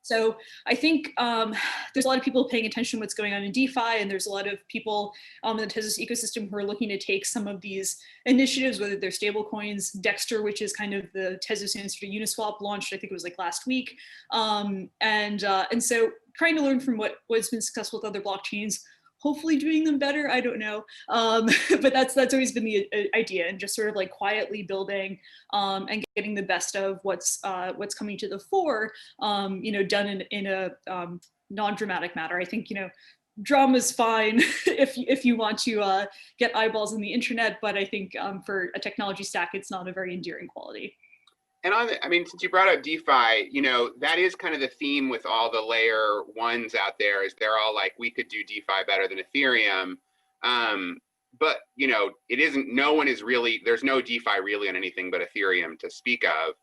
So I think there's a lot of people paying attention to what's going on in DeFi, and there's a lot of people in the Tezos ecosystem who are looking to take some of these initiatives, whether they're stable coins. Dexter, which is kind of the Tezos answer to Uniswap, launched, I think it was like last week. And so trying to learn from what's been successful with other blockchains, hopefully doing them better, I don't know. But that's always been the idea, and just sort of like quietly building and getting the best of what's coming to the fore, you know, done in a non-dramatic manner. I think, you know, drama's fine if you want to get eyeballs on the internet, but I think for a technology stack, it's not a very endearing quality. And I mean, since you brought up DeFi, you know, that is kind of the theme with all the layer ones out there, is they're all like, we could do DeFi better than Ethereum. But, you know, it isn't, no one is really, there's no DeFi really on anything but Ethereum to speak of.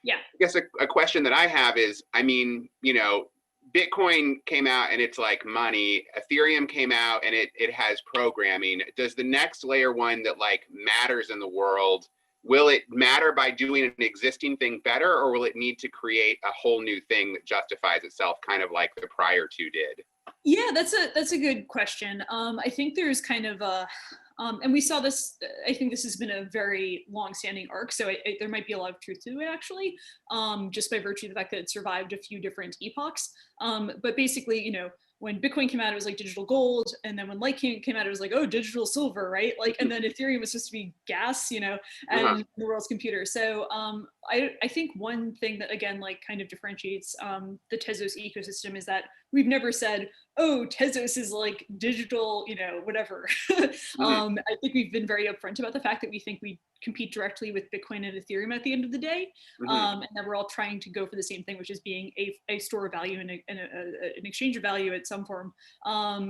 Yeah. I guess a question that I have is, I mean, you know, Bitcoin came out and it's like money. Ethereum came out and it has programming. Does the next layer one that like matters in the world, will it matter by doing an existing thing better, or will it need to create a whole new thing that justifies itself, kind of like the prior two did? Yeah, that's a good question. I think there's kind of a, and we saw this, I think this has been a very long-standing arc, so there might be a lot of truth to it, actually, just by virtue of the fact that it survived a few different epochs. But basically, you know, when Bitcoin came out, it was like digital gold. And then when Litecoin came out, it was like, oh, digital silver, right? Like, and then Ethereum was supposed to be gas, you know, and the world's computer. So I think one thing that, again, like kind of differentiates the Tezos ecosystem is that we've never said, oh, Tezos is like digital, you know, whatever. I think we've been very upfront about the fact that we think we compete directly with Bitcoin and Ethereum at the end of the day, and that we're all trying to go for the same thing, which is being a store of value and an exchange of value at some form.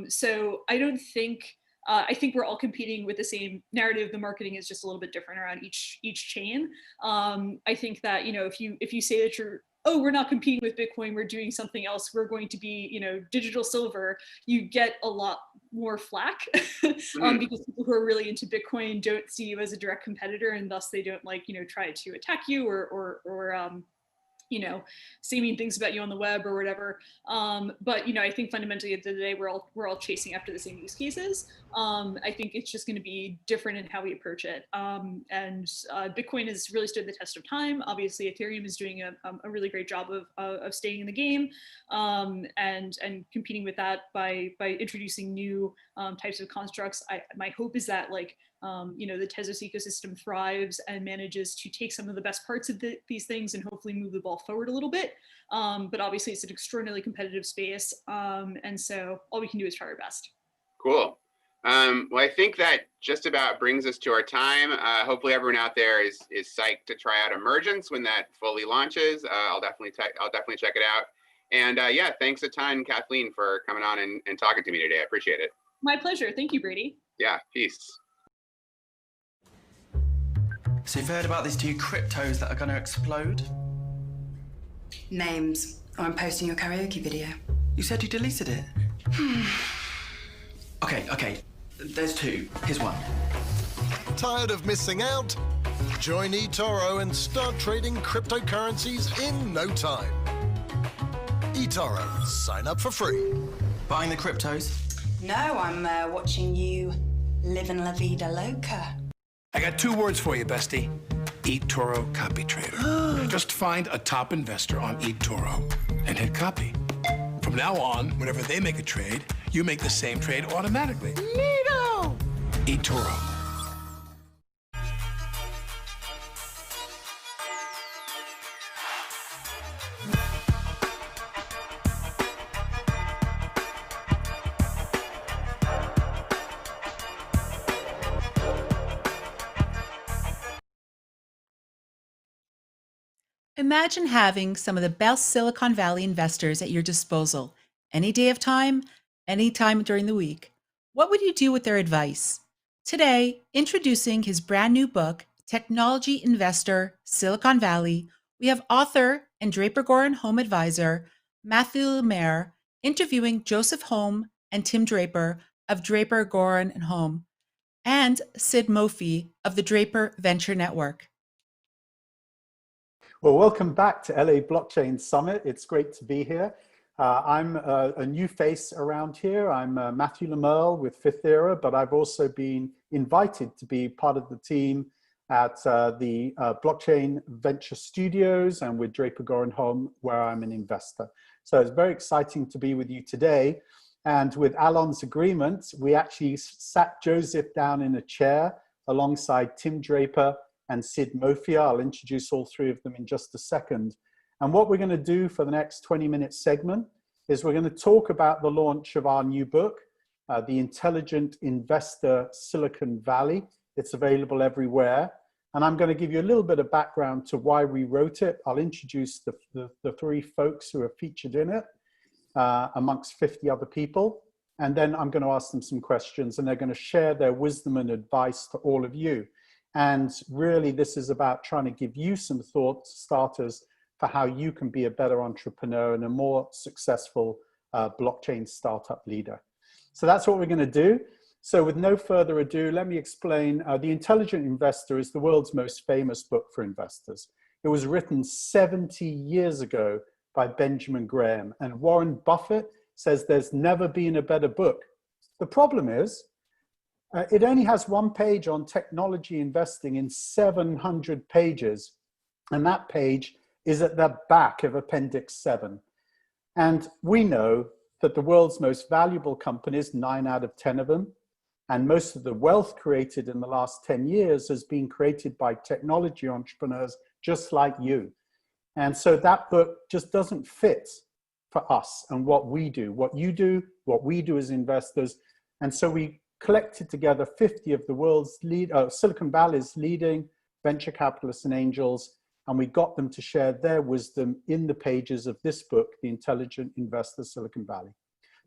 So I don't think, I think we're all competing with the same narrative. The marketing is just a little bit different around each chain. I think that, you know, if you say that you're oh, we're not competing with Bitcoin, we're doing something else, we're going to be, digital silver, you get a lot more flack because people who are really into Bitcoin don't see you as a direct competitor, and thus they don't try to attack you or say mean things about you on the web or whatever. But I think fundamentally at the end of the day, we're all chasing after the same use cases. I think it's just going to be different in how we approach it. And Bitcoin has really stood the test of time. Obviously, Ethereum is doing a really great job of staying in the game and competing with that by introducing new types of constructs. My hope is that the Tezos ecosystem thrives and manages to take some of the best parts of these things and hopefully move the ball forward a little bit. But obviously it's an extraordinarily competitive space. And so all we can do is try our best. Cool. Well, I think that just about brings us to our time. Hopefully everyone out there is psyched to try out Emergence when that fully launches. I'll definitely check it out. And yeah, thanks a ton, Kathleen, for coming on and talking to me today. I appreciate it. My pleasure. Thank you, Brady. Yeah, peace. So you've heard about these two cryptos that are going to explode? Names, or I'm posting your karaoke video. You said you deleted it. Okay. There's two. Here's one. Tired of missing out? Join eToro and start trading cryptocurrencies in no time. eToro, sign up for free. Buying the cryptos? No, I'm watching you live in La Vida Loca. I got 2 words for you, bestie. eToro Copy Trader. Just find a top investor on eToro and hit copy. From now on, whenever they make a trade, you make the same trade automatically. Neato! eToro. Imagine having some of the best Silicon Valley investors at your disposal any day of time, any time during the week. What would you do with their advice? Today, introducing his brand new book, Technology Investor, Silicon Valley, we have author and Draper Goren Home Advisor, Matthew Lemaire, interviewing Joseph Home and Tim Draper of Draper Goren and Home, and Sid Moffi of the Draper Venture Network. Well, welcome back to LA Blockchain Summit. It's great to be here. I'm a new face around here. I'm Matthew Lemaire with Fifth Era, but I've also been invited to be part of the team at the Blockchain Venture Studios and with Draper Goren Home, where I'm an investor. So it's very exciting to be with you today. And with Alon's agreement, we actually sat Joseph down in a chair alongside Tim Draper and Sid Moffi. I'll introduce all three of them in just a second. And what we're going to do for the next 20-minute segment is we're going to talk about the launch of our new book, The Intelligent Investor Silicon Valley. It's available everywhere. And I'm going to give you a little bit of background to why we wrote it. I'll introduce the three folks who are featured in it amongst 50 other people. And then I'm going to ask them some questions, and they're going to share their wisdom and advice to all of you. And really, this is about trying to give you some thought starters for how you can be a better entrepreneur and a more successful blockchain startup leader. So that's what we're going to do. So with no further ado, let me explain. The Intelligent Investor is the world's most famous book for investors. It was written 70 years ago by Benjamin Graham, and Warren Buffett says there's never been a better book. The problem is, it only has one page on technology investing in 700 pages, and that page is at the back of Appendix 7. And we know that the world's most valuable companies, 9 out of 10 of them, and most of the wealth created in the last 10 years has been created by technology entrepreneurs just like you. And so that book just doesn't fit for us and what we do, what you do, what we do as investors. And so we collected together 50 of the world's Silicon Valley's leading venture capitalists and angels, and we got them to share their wisdom in the pages of this book, The Intelligent Investor Silicon Valley.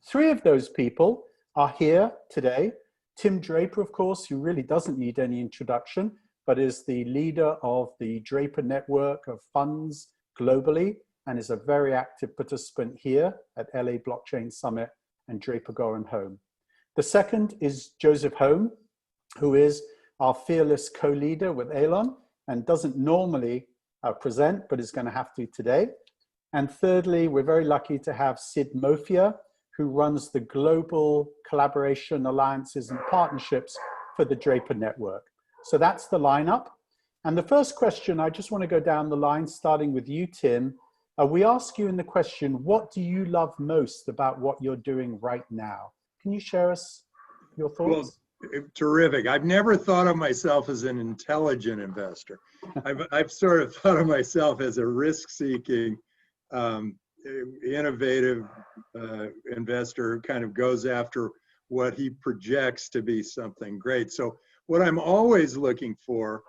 3 of those people are here today. Tim Draper, of course, who really doesn't need any introduction, but is the leader of the Draper network of funds globally. and is a very active participant here at LA Blockchain Summit and Draper Goren Home. The second is Joseph Home, who is our fearless co-leader with Elon and doesn't normally present, but is going to have to today. And thirdly, we're very lucky to have Sid Mofia, who runs the global collaboration alliances and partnerships for the Draper Network. So that's the lineup. And the first question, I just want to go down the line, starting with you, Tim. We ask you in the question, what do you love most about what you're doing right now? Can you share us your thoughts? Well, terrific. I've never thought of myself as an intelligent investor. I've sort of thought of myself as a risk-seeking, innovative investor who kind of goes after what he projects to be something great. So what I'm always looking for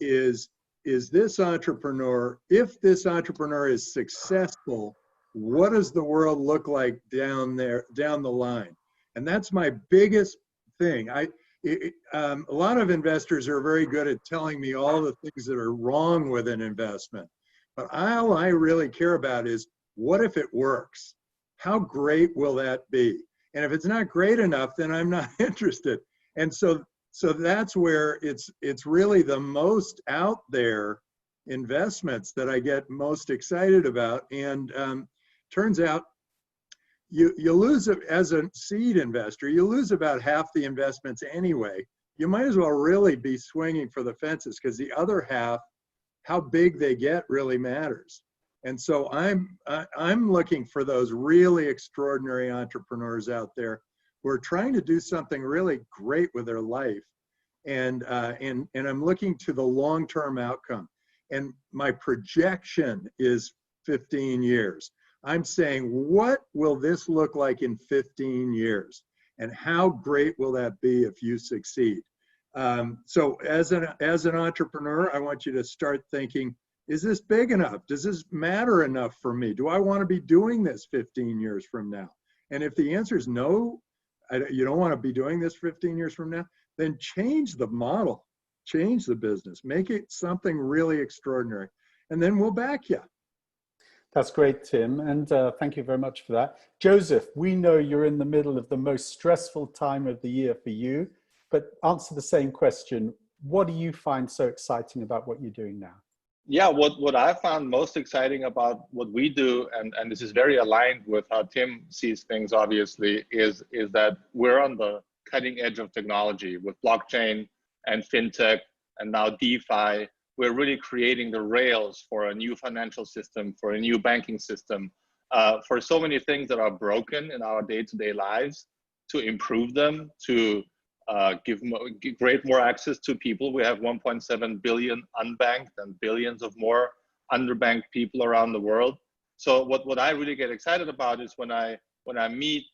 is this entrepreneur, if this entrepreneur is successful, what does the world look like down the line? And that's my biggest thing. A lot of investors are very good at telling me all the things that are wrong with an investment. But all I really care about is, what if it works? How great will that be? And if it's not great enough, then I'm not interested. And so that's where it's really the most out there investments that I get most excited about. And turns out you lose, as a seed investor, you lose about half the investments anyway. You might as well really be swinging for the fences, because the other half, how big they get, really matters. And so I'm looking for those really extraordinary entrepreneurs out there who are trying to do something really great with their life. And I'm looking to the long-term outcome. And my projection is 15 years. I'm saying, what will this look like in 15 years? And how great will that be if you succeed? So as an entrepreneur, I want you to start thinking, is this big enough? Does this matter enough for me? Do I want to be doing this 15 years from now? And if the answer is no, you don't want to be doing this 15 years from now, then change the model, change the business, make it something really extraordinary, and then we'll back you. That's great, Tim, and thank you very much for that. Joseph, we know you're in the middle of the most stressful time of the year for you, but answer the same question. What do you find so exciting about what you're doing now? Yeah, what I found most exciting about what we do, and this is very aligned with how Tim sees things, obviously, is that we're on the cutting edge of technology with blockchain and fintech and now DeFi. We're really creating the rails for a new financial system, for a new banking system, for so many things that are broken in our day-to-day lives, to improve them, to give great more access to people. We have 1.7 billion unbanked and billions of more underbanked people around the world. So what I really get excited about is when I meet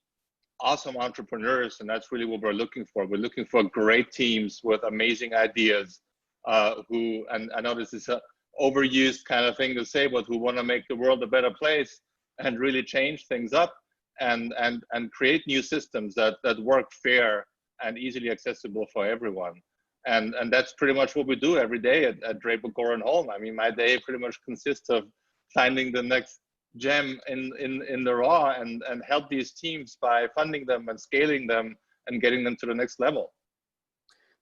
awesome entrepreneurs, and that's really what we're looking for. We're looking for great teams with amazing ideas, who, and I know this is an overused kind of thing to say, but who want to make the world a better place and really change things up and create new systems that work fair and easily accessible for everyone. And that's pretty much what we do every day at Draper Goren Home. I mean, my day pretty much consists of finding the next gem in the raw and help these teams by funding them and scaling them and getting them to the next level.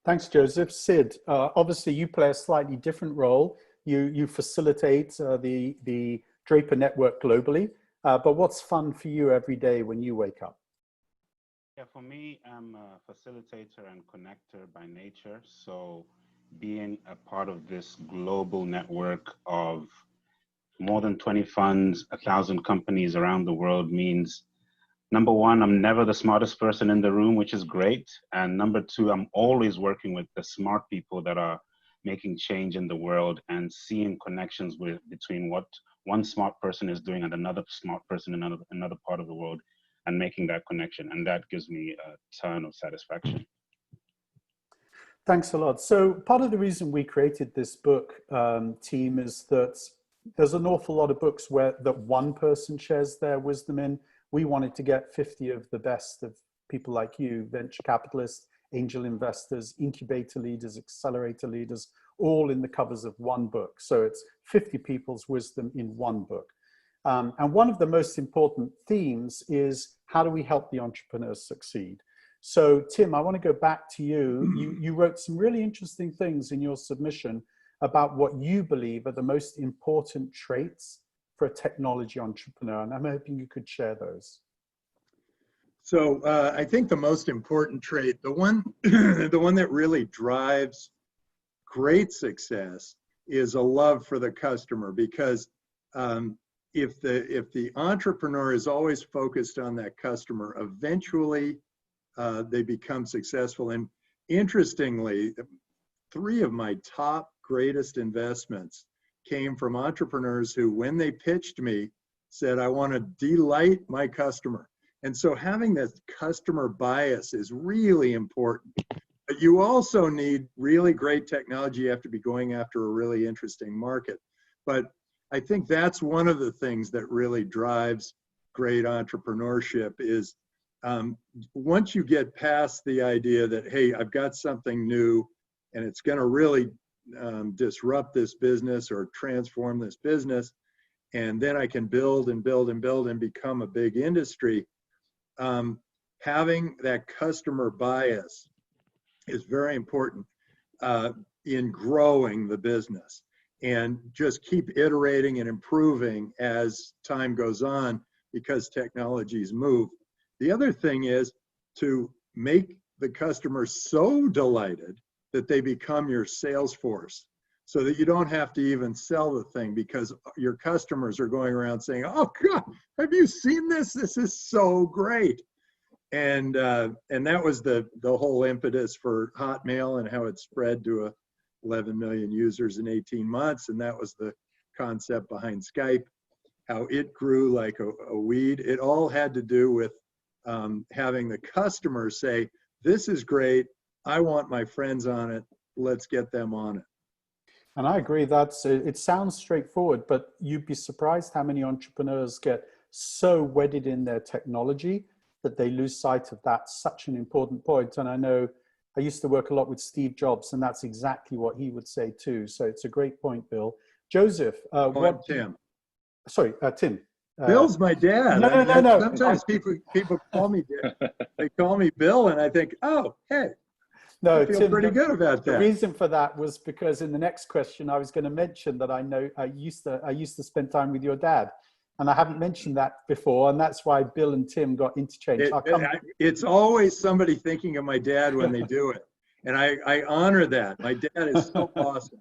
Thanks, Joseph. Sid, obviously you play a slightly different role. You facilitate the Draper network globally, but what's fun for you every day when you wake up? Yeah, for me, I'm a facilitator and connector by nature. So being a part of this global network of more than 20 funds, 1,000 companies around the world means, number one, I'm never the smartest person in the room, which is great. And number two, I'm always working with the smart people that are making change in the world and seeing connections between what one smart person is doing and another smart person in another part of the world, and making that connection. And that gives me a ton of satisfaction. Thanks a lot. So part of the reason we created this book team is that there's an awful lot of books that one person shares their wisdom in. We wanted to get 50 of the best of people like you, venture capitalists, angel investors, incubator leaders, accelerator leaders, all in the covers of one book. So it's 50 people's wisdom in one book. And one of the most important themes is how do we help the entrepreneurs succeed? So Tim, I want to go back to you. You wrote some really interesting things in your submission about what you believe are the most important traits for a technology entrepreneur. And I'm hoping you could share those. So I think the most important trait, the one that really drives great success, is a love for the customer. Because if the entrepreneur is always focused on that customer, eventually they become successful. And interestingly, 3 of my top greatest investments came from entrepreneurs who, when they pitched me, said, I want to delight my customer. And so having that customer bias is really important. But you also need really great technology. You have to be going after a really interesting market. But I think that's one of the things that really drives great entrepreneurship is once you get past the idea that, hey, I've got something new and it's going to really disrupt this business or transform this business, and then I can build and build and build and become a big industry. Having that customer bias is very important in growing the business, and just keep iterating and improving as time goes on because technologies move. The other thing is to make the customer so delighted that they become your sales force, so that you don't have to even sell the thing because your customers are going around saying, oh God, have you seen this? This is so great. And that was the whole impetus for Hotmail and how it spread to 11 million users in 18 months. And that was the concept behind Skype, how it grew like a weed. It all had to do with having the customer say, this is great. I want my friends on it. Let's get them on it. And I agree, it sounds straightforward, but you'd be surprised how many entrepreneurs get so wedded in their technology that they lose sight of that, such an important point. And I know I used to work a lot with Steve Jobs, and that's exactly what he would say too. So it's a great point, Bill. Joseph, Tim. Sorry, Tim. Bill's my dad. No. Sometimes people call me, they call me Bill, and I think, oh, hey. No, I feel Tim, pretty good about that. The reason for that was because in the next question, I was going to mention that I used to spend time with your dad, and I haven't mentioned that before, and that's why Bill and Tim got interchanged. It's always somebody thinking of my dad when they do it, and I honor that. My dad is so awesome.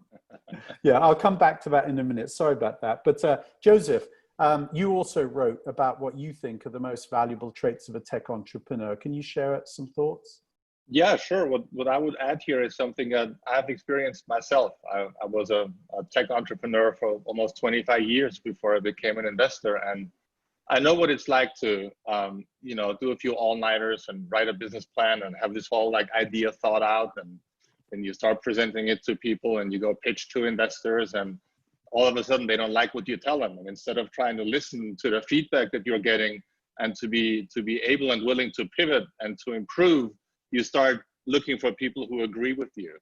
Yeah, I'll come back to that in a minute. Sorry about that. But Joseph, you also wrote about what you think are the most valuable traits of a tech entrepreneur. Can you share some thoughts? Yeah, sure. What I would add here is something that I've experienced myself. I was a tech entrepreneur for almost 25 years before I became an investor, and I know what it's like to do a few all-nighters and write a business plan and have this whole idea thought out, and then you start presenting it to people and you go pitch to investors, and all of a sudden they don't like what you tell them. And instead of trying to listen to the feedback that you're getting and to be able and willing to pivot and to improve, you start looking for people who agree with you.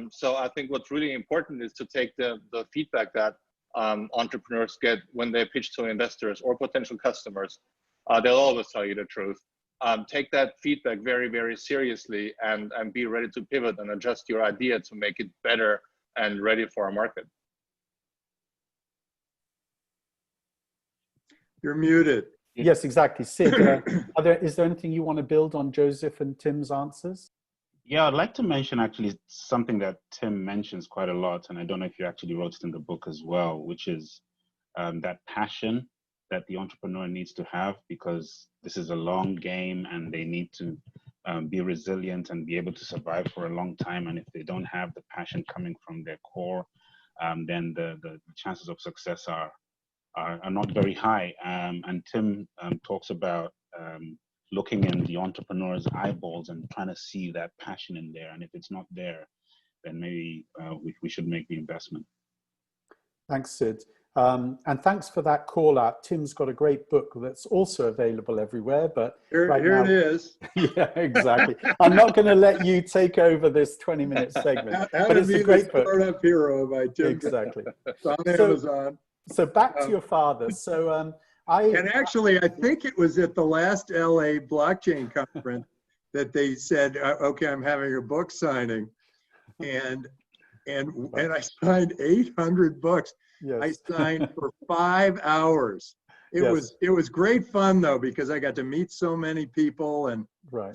So I think what's really important is to take the feedback that entrepreneurs get when they pitch to investors or potential customers. They'll always tell you the truth. Take that feedback very, very seriously and be ready to pivot and adjust your idea to make it better and ready for a market. You're muted. Yes, exactly. Sid, is there anything you want to build on Joseph and Tim's answers? Yeah, I'd like to mention actually something that Tim mentions quite a lot, and I don't know if you actually wrote it in the book as well, which is that passion that the entrepreneur needs to have, because this is a long game and they need to be resilient and be able to survive for a long time. And if they don't have the passion coming from their core, then the chances of success are not very high. And Tim talks about looking in the entrepreneur's eyeballs and trying to see that passion in there. And if it's not there, then maybe we should make the investment. Thanks, Sid. And thanks for that call out. Tim's got a great book that's also available everywhere, but here it is. Yeah, exactly. I'm not going to let you take over this 20-minute segment. How but to it's Be a great the book. Startup Hero by Tim. Exactly. It's on Amazon. So back to your father. So And actually, I think it was at the last LA blockchain conference that they said, okay, I'm having a book signing. And I signed 800 books. Yes. I signed for 5 hours. It was great fun though, because I got to meet so many people and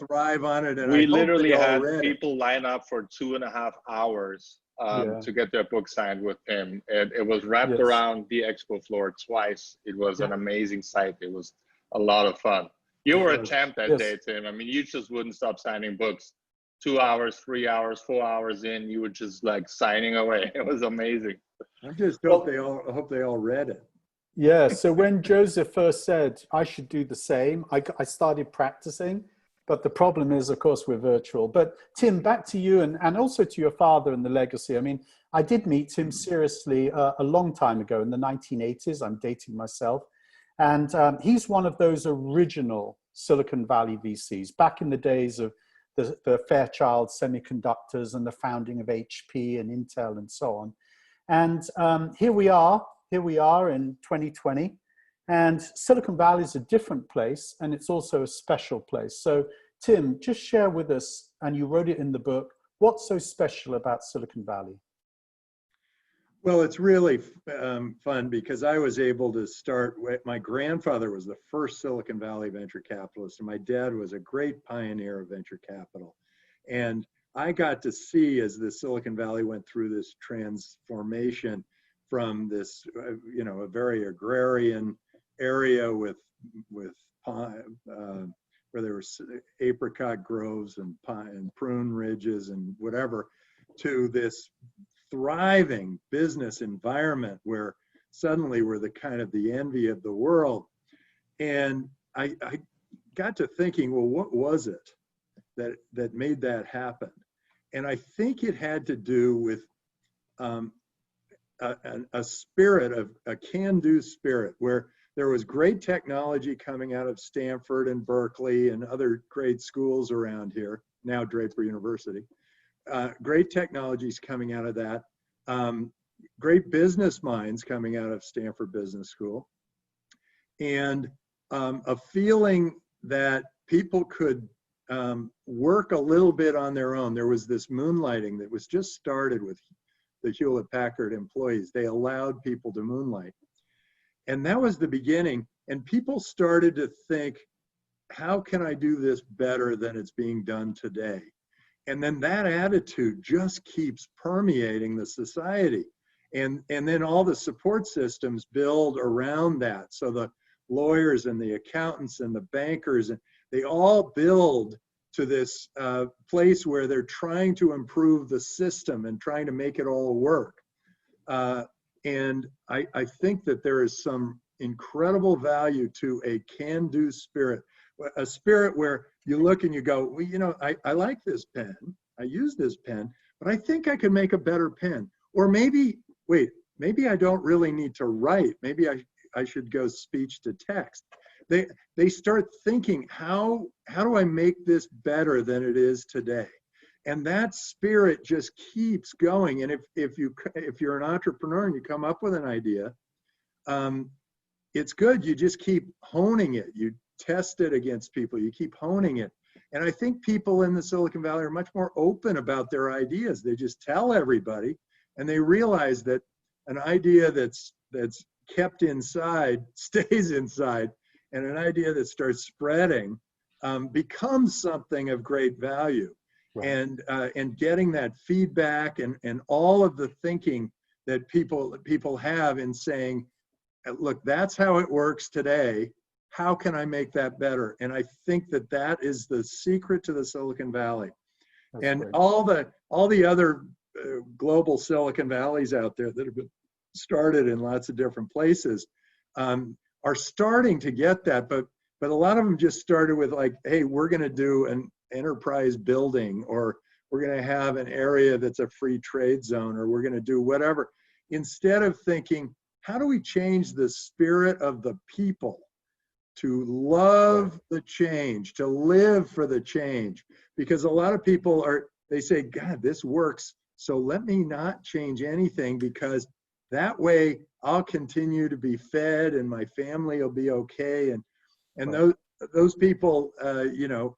thrive on it. And We I hope literally they all had read it. people line up for 2.5 hours Yeah. to get their book signed with him. And it was wrapped around the expo floor twice. It was an amazing sight. It was a lot of fun. You were a champ that day, Tim. I mean, you just wouldn't stop signing books. 2 hours, 3 hours, 4 hours in, you were just like signing away. It was amazing. I just hope they all read it. Yeah, so when Joseph first said I should do the same, I started practicing, but the problem is, of course, we're virtual. But Tim, back to you and also to your father and the legacy. I mean, I did meet him seriously a long time ago in the 1980s. I'm dating myself. And he's one of those original Silicon Valley VCs back in the days of the Fairchild Semiconductors and the founding of HP and Intel and so on. And here we are in 2020, and Silicon Valley is a different place, and it's also a special place. So Tim, just share with us, and you wrote it in the book, what's so special about Silicon Valley? Well, it's really fun because I was able to start, my grandfather was the first Silicon Valley venture capitalist, and my dad was a great pioneer of venture capital. And I got to see as the Silicon Valley went through this transformation from this, a very agrarian area with where there were apricot groves and pine and prune ridges and whatever, to this thriving business environment where suddenly we're the kind of the envy of the world. And I got to thinking, well, what was it that made that happen? And I think it had to do with a spirit of a can-do spirit, where there was great technology coming out of Stanford and Berkeley and other great schools around here, now Draper University. Great technologies coming out of that. Great business minds coming out of Stanford Business School. And a feeling that people could work a little bit on their own. There was this moonlighting that was just started with the Hewlett-Packard employees. They allowed people to moonlight. And that was the beginning. And people started to think, how can I do this better than it's being done today? And then that attitude just keeps permeating the society. And then all the support systems build around that. So the lawyers and the accountants and the bankers, and they all build to this place where they're trying to improve the system and trying to make it all work. And I think that there is some incredible value to a can-do spirit, a spirit where you look and you go, well, I like this pen, I use this pen, but I think I could make a better pen. Or maybe, wait, maybe I don't really need to write. Maybe I should go speech to text. They start thinking, how do I make this better than it is today? And that spirit just keeps going. And if you're an entrepreneur and you come up with an idea, it's good. You just keep honing it. You test it against people. You keep honing it. And I think people in the Silicon Valley are much more open about their ideas. They just tell everybody, and they realize that an idea that's kept inside stays inside, and an idea that starts spreading becomes something of great value. Right. And getting that feedback and all of the thinking that people have in saying, look, that's how it works today. How can I make that better? And I think that is the secret to the Silicon Valley. That's and great. all the other global Silicon Valleys out there that have been started in lots of different places are starting to get that, but a lot of them just started with like, hey, we're going to do an enterprise building, or we're going to have an area that's a free trade zone, or we're going to do whatever, instead of thinking, how do we change the spirit of the people to love the change, to live for the change? Because a lot of people they say, God, this works, so let me not change anything because That way I'll continue to be fed and my family will be okay. And those people, you know,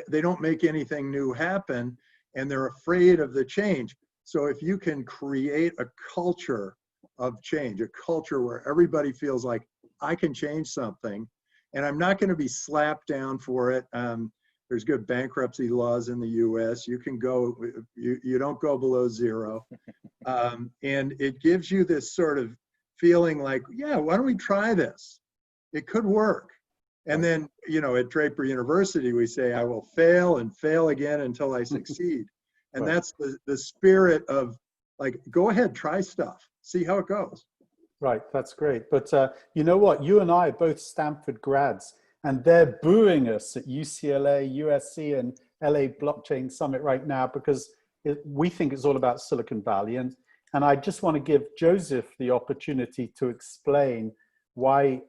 they don't make anything new happen and they're afraid of the change. So if you can create a culture of change, a culture where everybody feels like I can change something and I'm not going to be slapped down for it. There's good bankruptcy laws in the US. You can go, you don't go below zero. And it gives you this sort of feeling like, yeah, why don't we try this? It could work. And then, you know, at Draper University, we say, I will fail and fail again until I succeed. And that's the spirit of like, go ahead, try stuff, see how it goes. Right, that's great. But you know what? You and I are both Stanford grads, and they're booing us at UCLA, USC, and LA Blockchain Summit right now because we think it's all about Silicon Valley. And I just want to give Joseph the opportunity to explain why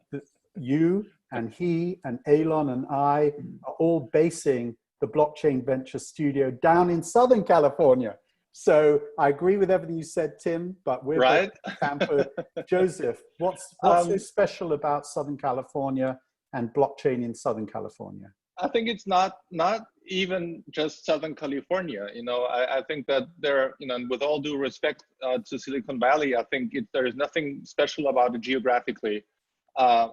you and he and Elon and I are all basing the Blockchain Venture Studio down in Southern California. So I agree with everything you said, Tim, but we're right. Stanford. Joseph, what's so special about Southern California and blockchain in Southern California? I think it's not even just Southern California. You know, I think that there, you know, and with all due respect to Silicon Valley, I think there is nothing special about it geographically.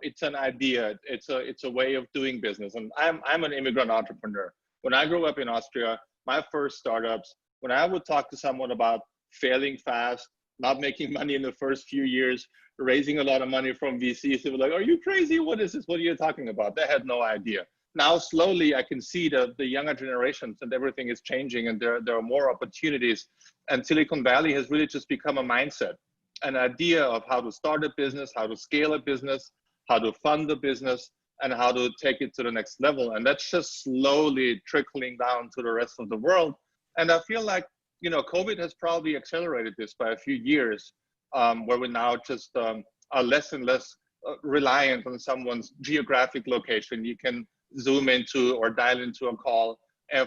It's an idea. It's a way of doing business. And I'm an immigrant entrepreneur. When I grew up in Austria, my first startups, when I would talk to someone about failing fast, not making money in the first few years, raising a lot of money from VCs, they were like, "Are you crazy? What is this? What are you talking about?" They had no idea. Now, slowly, I can see the younger generations and everything is changing and there are more opportunities. And Silicon Valley has really just become a mindset, an idea of how to start a business, how to scale a business, how to fund the business, and how to take it to the next level. And that's just slowly trickling down to the rest of the world. And I feel like, you know, COVID has probably accelerated this by a few years, where we now just are less and less reliant on someone's geographic location. You can Zoom into or dial into a call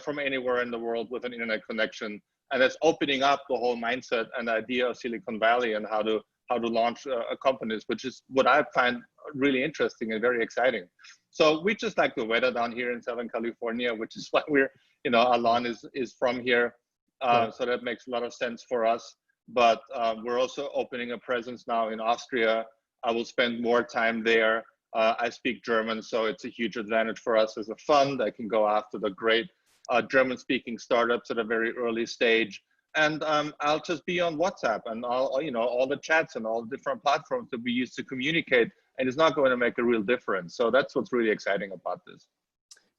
from anywhere in the world with an internet connection. And that's opening up the whole mindset and idea of Silicon Valley and how to launch companies, which is what I find really interesting and very exciting. So we just like the weather down here in Southern California, which is why we're, you know, Alon is from here. So that makes a lot of sense for us. But we're also opening a presence now in Austria. I will spend more time there. I speak German, so it's a huge advantage for us as a fund. I can go after the great German-speaking startups at a very early stage. And I'll just be on WhatsApp and all the chats and all the different platforms that we use to communicate. And it's not going to make a real difference. So that's what's really exciting about this.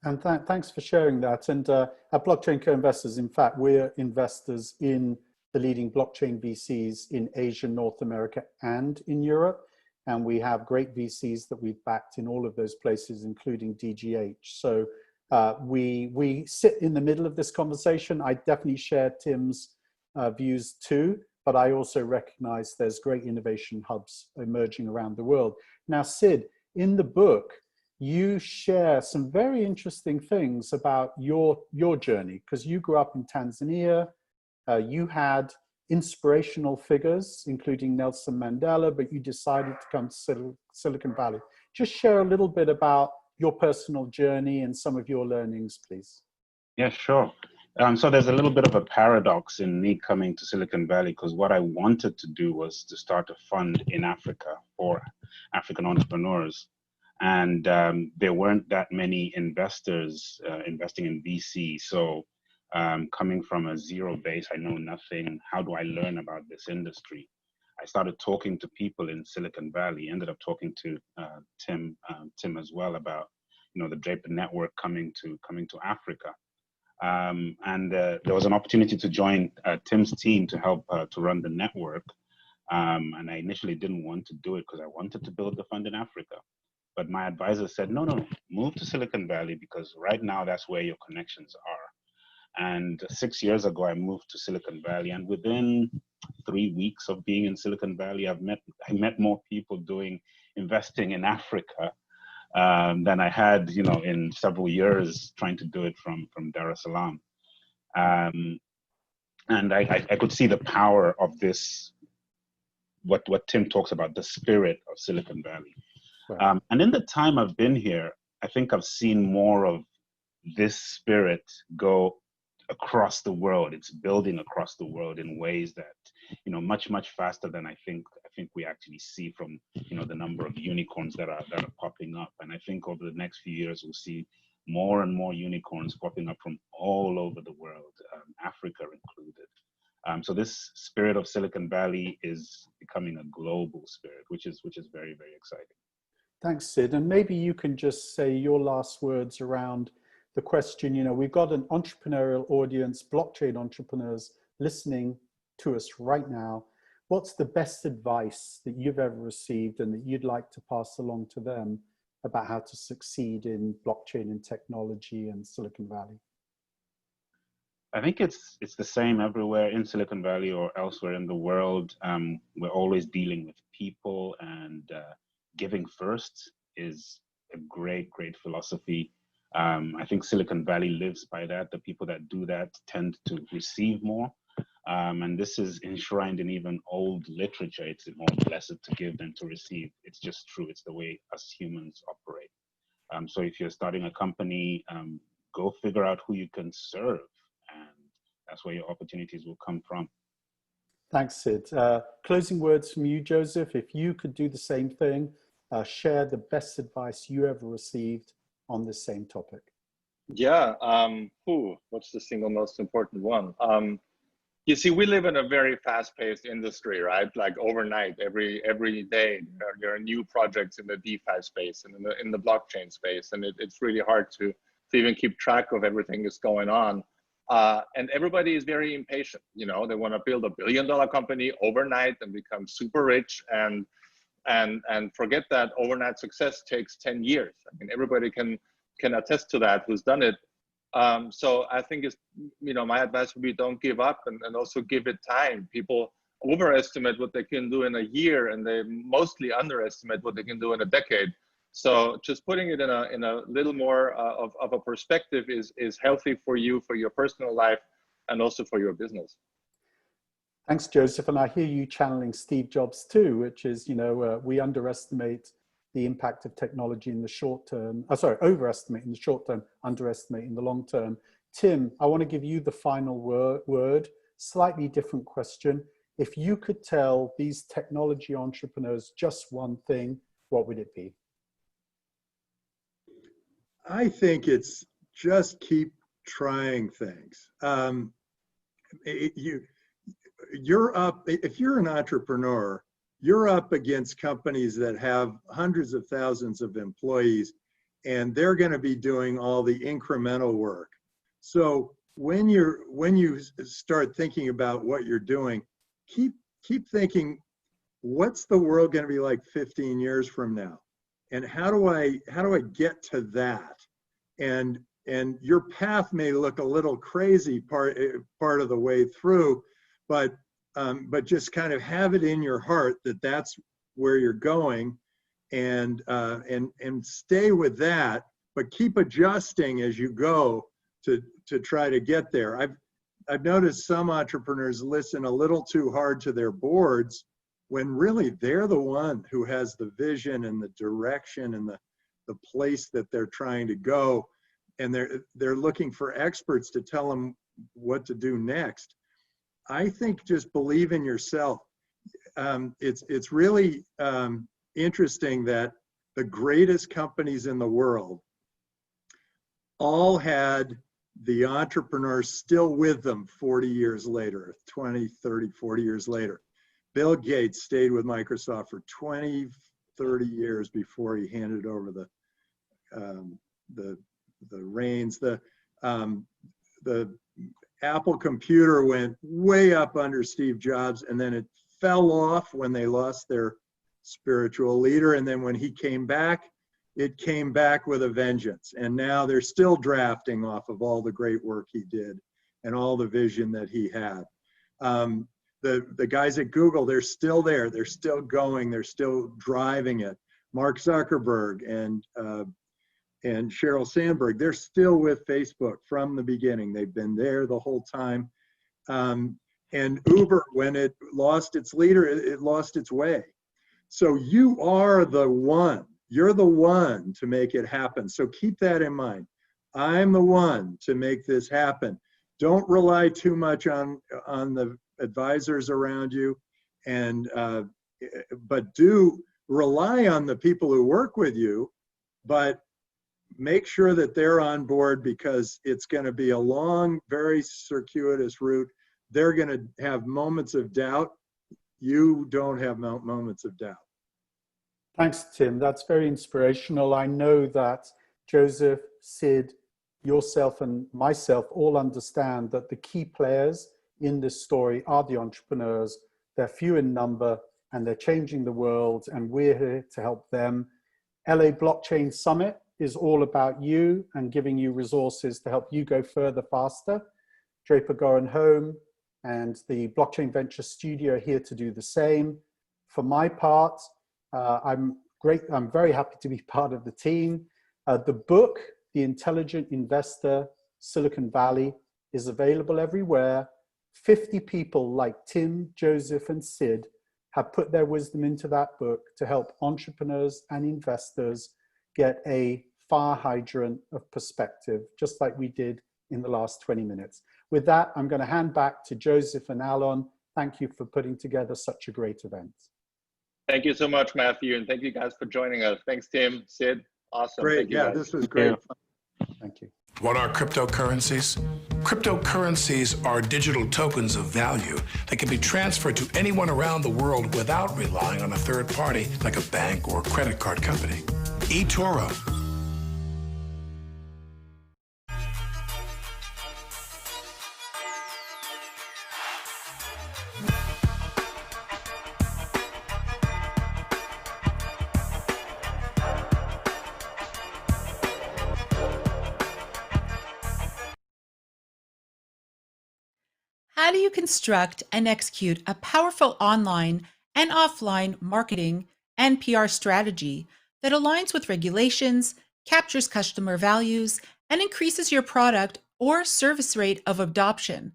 And thanks for sharing that. And at Blockchain Co-Investors, in fact, we're investors in the leading blockchain VCs in Asia, North America, and in Europe. And we have great VCs that we've backed in all of those places, including DGH. So we sit in the middle of this conversation. I definitely share Tim's views too, but I also recognize there's great innovation hubs emerging around the world. Now, Sid, in the book, you share some very interesting things about your journey, because you grew up in Tanzania. You had inspirational figures, including Nelson Mandela, but you decided to come to Silicon Valley. Just share a little bit about your personal journey and some of your learnings, please. Yeah, sure. So there's a little bit of a paradox in me coming to Silicon Valley, because what I wanted to do was to start a fund in Africa for African entrepreneurs. And there weren't that many investors investing in VC. So coming from a zero base, I know nothing. How do I learn about this industry? I started talking to people in Silicon Valley, ended up talking to Tim as well about, you know, the Draper network coming to Africa. And there was an opportunity to join Tim's team to help to run the network. And I initially didn't want to do it because I wanted to build the fund in Africa. But my advisor said, no, move to Silicon Valley, because right now that's where your connections are. And 6 years ago, I moved to Silicon Valley, and within 3 weeks of being in Silicon Valley, I met more people investing in Africa than I had, you know, in several years trying to do it from Dar es Salaam. And I could see the power of this what Tim talks about, the spirit of Silicon Valley. Right. And in the time I've been here, I think I've seen more of this spirit go across the world. It's building across the world in ways that, much faster than I think we actually see from, the number of unicorns that are popping up. And I think over the next few years, we'll see more and more unicorns popping up from all over the world, Africa included. So this spirit of Silicon Valley is becoming a global spirit, which is very, very exciting. Thanks, Sid. And maybe you can just say your last words around the question. We've got an entrepreneurial audience, blockchain entrepreneurs listening to us right now. What's the best advice that you've ever received and that you'd like to pass along to them about how to succeed in blockchain and technology and Silicon Valley? I think it's the same everywhere in Silicon Valley or elsewhere in the world. We're always dealing with people, and giving first is a great philosophy. I think Silicon Valley lives by that. The people that do that tend to receive more. And this is enshrined in even old literature. It's more blessed to give than to receive. It's just true. It's the way us humans operate. So if you're starting a company, go figure out who you can serve. And that's where your opportunities will come from. Thanks, Sid. Closing words from you, Joseph. If you could do the same thing, share the best advice you ever received on this same topic. Yeah. What's the single most important one? You see, we live in a very fast-paced industry, right? Like overnight, every day, there are new projects in the DeFi space and in the blockchain space, and it's really hard to even keep track of everything that's going on. And everybody is very impatient. They want to build $1 billion company overnight and become super rich, and forget that overnight success takes 10 years. I mean, everybody can attest to that who's done it. So I think it's, my advice would be don't give up, and also give it time. People overestimate what they can do in a year, and they mostly underestimate what they can do in a decade. So just putting it in a little more of a perspective is healthy for you, for your personal life, and also for your business. Thanks, Joseph. And I hear you channeling Steve Jobs too, which is, we underestimate the impact of technology in the short term. Overestimate in the short term, underestimate in the long term. Tim, I want to give you the final word, slightly different question. If you could tell these technology entrepreneurs just one thing, what would it be? I think it's just keep trying things. You're up, if you're an entrepreneur, you're up against companies that have hundreds of thousands of employees, and they're going to be doing all the incremental work. So when you start thinking about what you're doing, keep thinking, what's the world going to be like 15 years from now? And how do I get to that? And your path may look a little crazy part of the way through, but just kind of have it in your heart that that's where you're going, and stay with that, but keep adjusting as you go to try to get there. I've noticed some entrepreneurs listen a little too hard to their boards, when really they're the one who has the vision and the direction and the place that they're trying to go, and they're looking for experts to tell them what to do next. I think just believe in yourself. It's really interesting that the greatest companies in the world all had the entrepreneurs still with them 40 years later, 20, 30, 40 years later. Bill Gates stayed with Microsoft for 20, 30 years before he handed over the reins. The Apple computer went way up under Steve Jobs, and then it fell off when they lost their spiritual leader. And then when he came back, it came back with a vengeance. And now they're still drafting off of all the great work he did and all the vision that he had. The guys at Google, they're still there. They're still going. They're still driving it. Mark Zuckerberg and Sheryl Sandberg, they're still with Facebook from the beginning. They've been there the whole time. And Uber, when it lost its leader, it lost its way. So you are the one. You're the one to make it happen. So keep that in mind. I'm the one to make this happen. Don't rely too much on the advisors around you, and but do rely on the people who work with you, but make sure that they're on board, because it's going to be a long, very circuitous route. They're going to have moments of doubt. You don't have moments of doubt. Thanks, Tim. That's very inspirational. I know that Joseph, Sid, yourself and myself all understand that the key players in this story are the entrepreneurs. They're few in number and they're changing the world, and we're here to help them. LA Blockchain Summit is all about you and giving you resources to help you go further faster. Draper Goren Home and the Blockchain Venture Studio are here to do the same. For my part, I'm very happy to be part of the team. The book, The Intelligent Investor, Silicon Valley, is available everywhere. 50 people like Tim, Joseph, and Sid have put their wisdom into that book to help entrepreneurs and investors get a fire hydrant of perspective, just like we did in the last 20 minutes. With that, I'm going to hand back to Joseph and Alon. Thank you for putting together such a great event. Thank you so much, Matthew, and thank you guys for joining us. Thanks, Tim, Sid. Awesome. Great. Thank you, Yeah, guys. this was great. Thank you. What are cryptocurrencies? Cryptocurrencies are digital tokens of value that can be transferred to anyone around the world without relying on a third party like a bank or credit card company. eToro. How do you construct and execute a powerful online and offline marketing and PR strategy that aligns with regulations, captures customer values, and increases your product or service rate of adoption?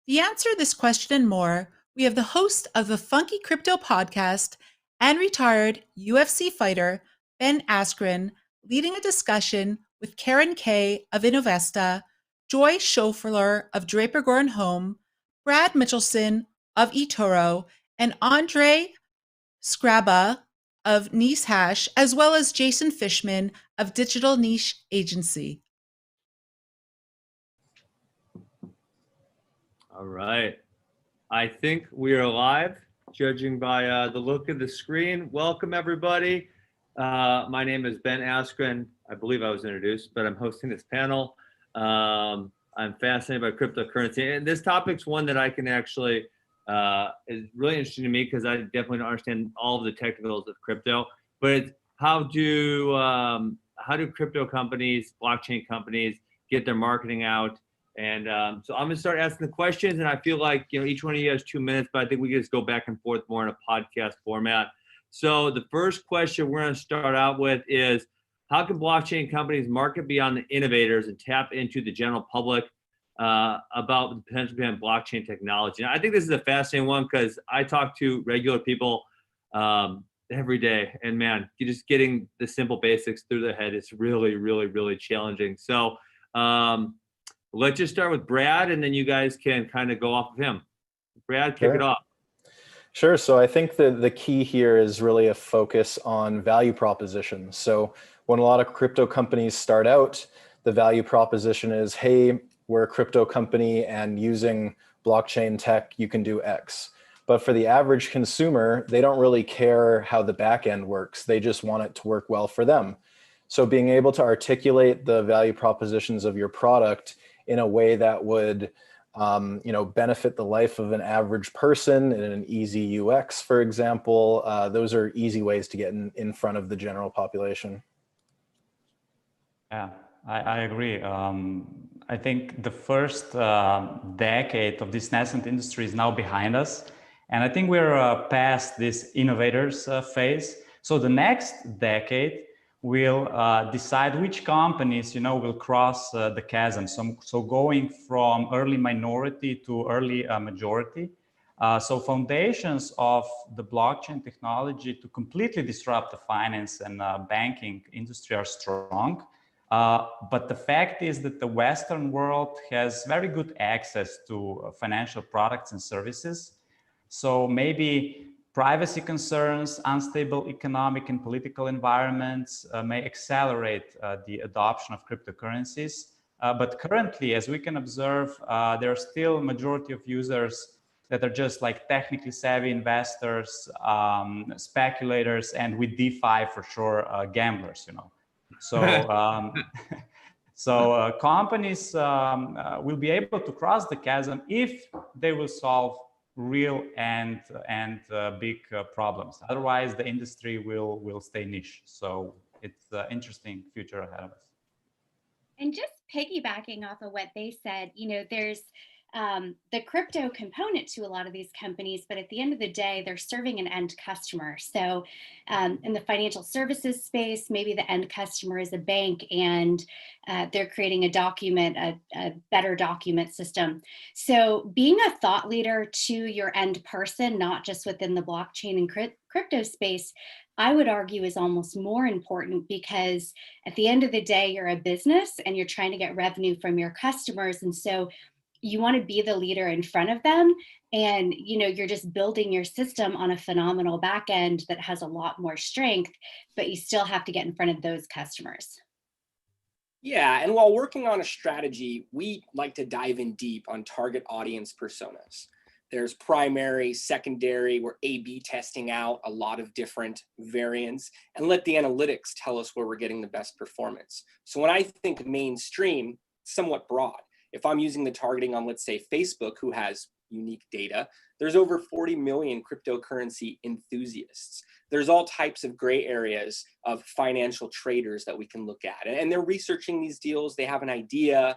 To answer this question and more, we have the host of the Funky Crypto podcast and retired UFC fighter, Ben Askren, leading a discussion with Karen Kay of Innovesta, Joy Schofler of Draper Goren Home, Brad Mitchelson of eToro, and Andre Scraba of Niche Hash, as well as Jason Fishman of Digital Niche Agency. All right. I think we are live, judging by the look of the screen. Welcome, everybody. My name is Ben Askren. I believe I was introduced, but I'm hosting this panel. I'm fascinated by cryptocurrency, and this topic's one that I can actually is really interesting to me because I definitely don't understand all of the technicals of crypto. But it's how do crypto companies, blockchain companies, get their marketing out? And so I'm gonna start asking the questions, and I feel like each one of you has 2 minutes, but I think we can just go back and forth more in a podcast format. So the first question we're gonna start out with is, how can blockchain companies market beyond the innovators and tap into the general public about the potential behind blockchain technology? And I think this is a fascinating one because I talk to regular people every day, and man, just getting the simple basics through their head is really, really, really challenging. So let's just start with Brad, and then you guys can kind of go off of him. Brad, kick it off. Sure. So I think the key here is really a focus on value proposition. So when a lot of crypto companies start out, the value proposition is, hey, we're a crypto company and using blockchain tech, you can do X. But for the average consumer, they don't really care how the back end works. They just want it to work well for them. So being able to articulate the value propositions of your product in a way that would benefit the life of an average person in an easy UX, for example, those are easy ways to get in front of the general population. Yeah, I agree. I think the first decade of this nascent industry is now behind us. And I think we're past this innovators phase. So the next decade will decide which companies, will cross the chasm. So going from early minority to early majority. So foundations of the blockchain technology to completely disrupt the finance and banking industry are strong. But the fact is that the Western world has very good access to financial products and services. So maybe privacy concerns, unstable economic and political environments may accelerate the adoption of cryptocurrencies. But currently, as we can observe, there are still majority of users that are just like technically savvy investors, speculators, and with DeFi for sure, gamblers, you know. So, companies will be able to cross the chasm if they will solve real and big problems. Otherwise, the industry will stay niche. So it's an interesting future ahead of us. And just piggybacking off of what they said, you know, there's the crypto component to a lot of these companies, but at the end of the day, they're serving an end customer. So in the financial services space, maybe the end customer is a bank and they're creating a document, a better document system. So being a thought leader to your end person, not just within the blockchain and crypto space, I would argue is almost more important, because at the end of the day, you're a business and you're trying to get revenue from your customers. And so you want to be the leader in front of them, and you know, you're just building your system on a phenomenal back end that has a lot more strength, but you still have to get in front of those customers. Yeah, and while working on a strategy, we like to dive in deep on target audience personas. There's primary, secondary, we're A/B testing out a lot of different variants and let the analytics tell us where we're getting the best performance. So when I think mainstream, somewhat broad. If I'm using the targeting on, let's say, Facebook, who has unique data, there's over 40 million cryptocurrency enthusiasts. There's all types of gray areas of financial traders that we can look at. And they're researching these deals, they have an idea.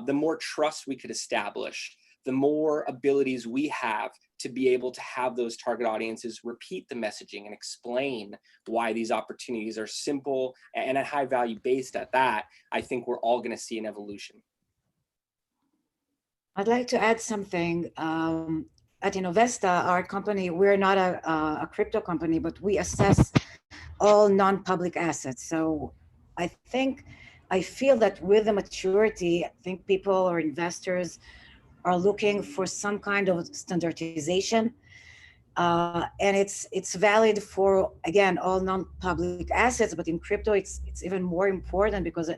The more trust we could establish, the more abilities we have to be able to have those target audiences repeat the messaging and explain why these opportunities are simple and at high value based at that. I think we're all going to see an evolution. I'd like to add something. At Innovesta, our company, we're not a crypto company, but we assess all non-public assets. So I feel that with the maturity, I think people or investors are looking for some kind of standardization. And it's valid for, again, all non-public assets, but in crypto, it's even more important, because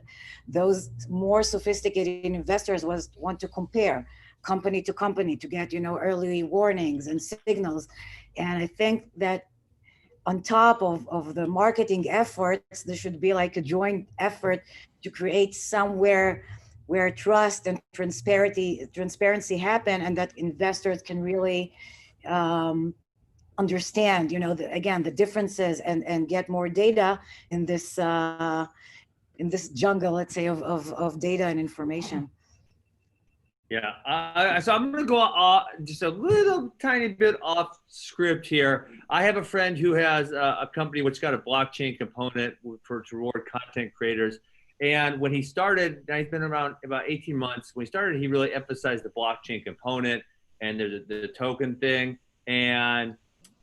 those more sophisticated investors want to compare company to company to get, you know, early warnings and signals. And I think that on top of the marketing efforts, there should be like a joint effort to create somewhere where trust and transparency happen, and that investors can really understand, you know, again, the differences and get more data in this jungle, let's say, of data and information. Yeah, so I'm going to go just a little tiny bit off script here. I have a friend who has a company which got a blockchain component to reward content creators. And when he started, now he's been around about 18 months. When he started, he really emphasized the blockchain component and there's the token thing. And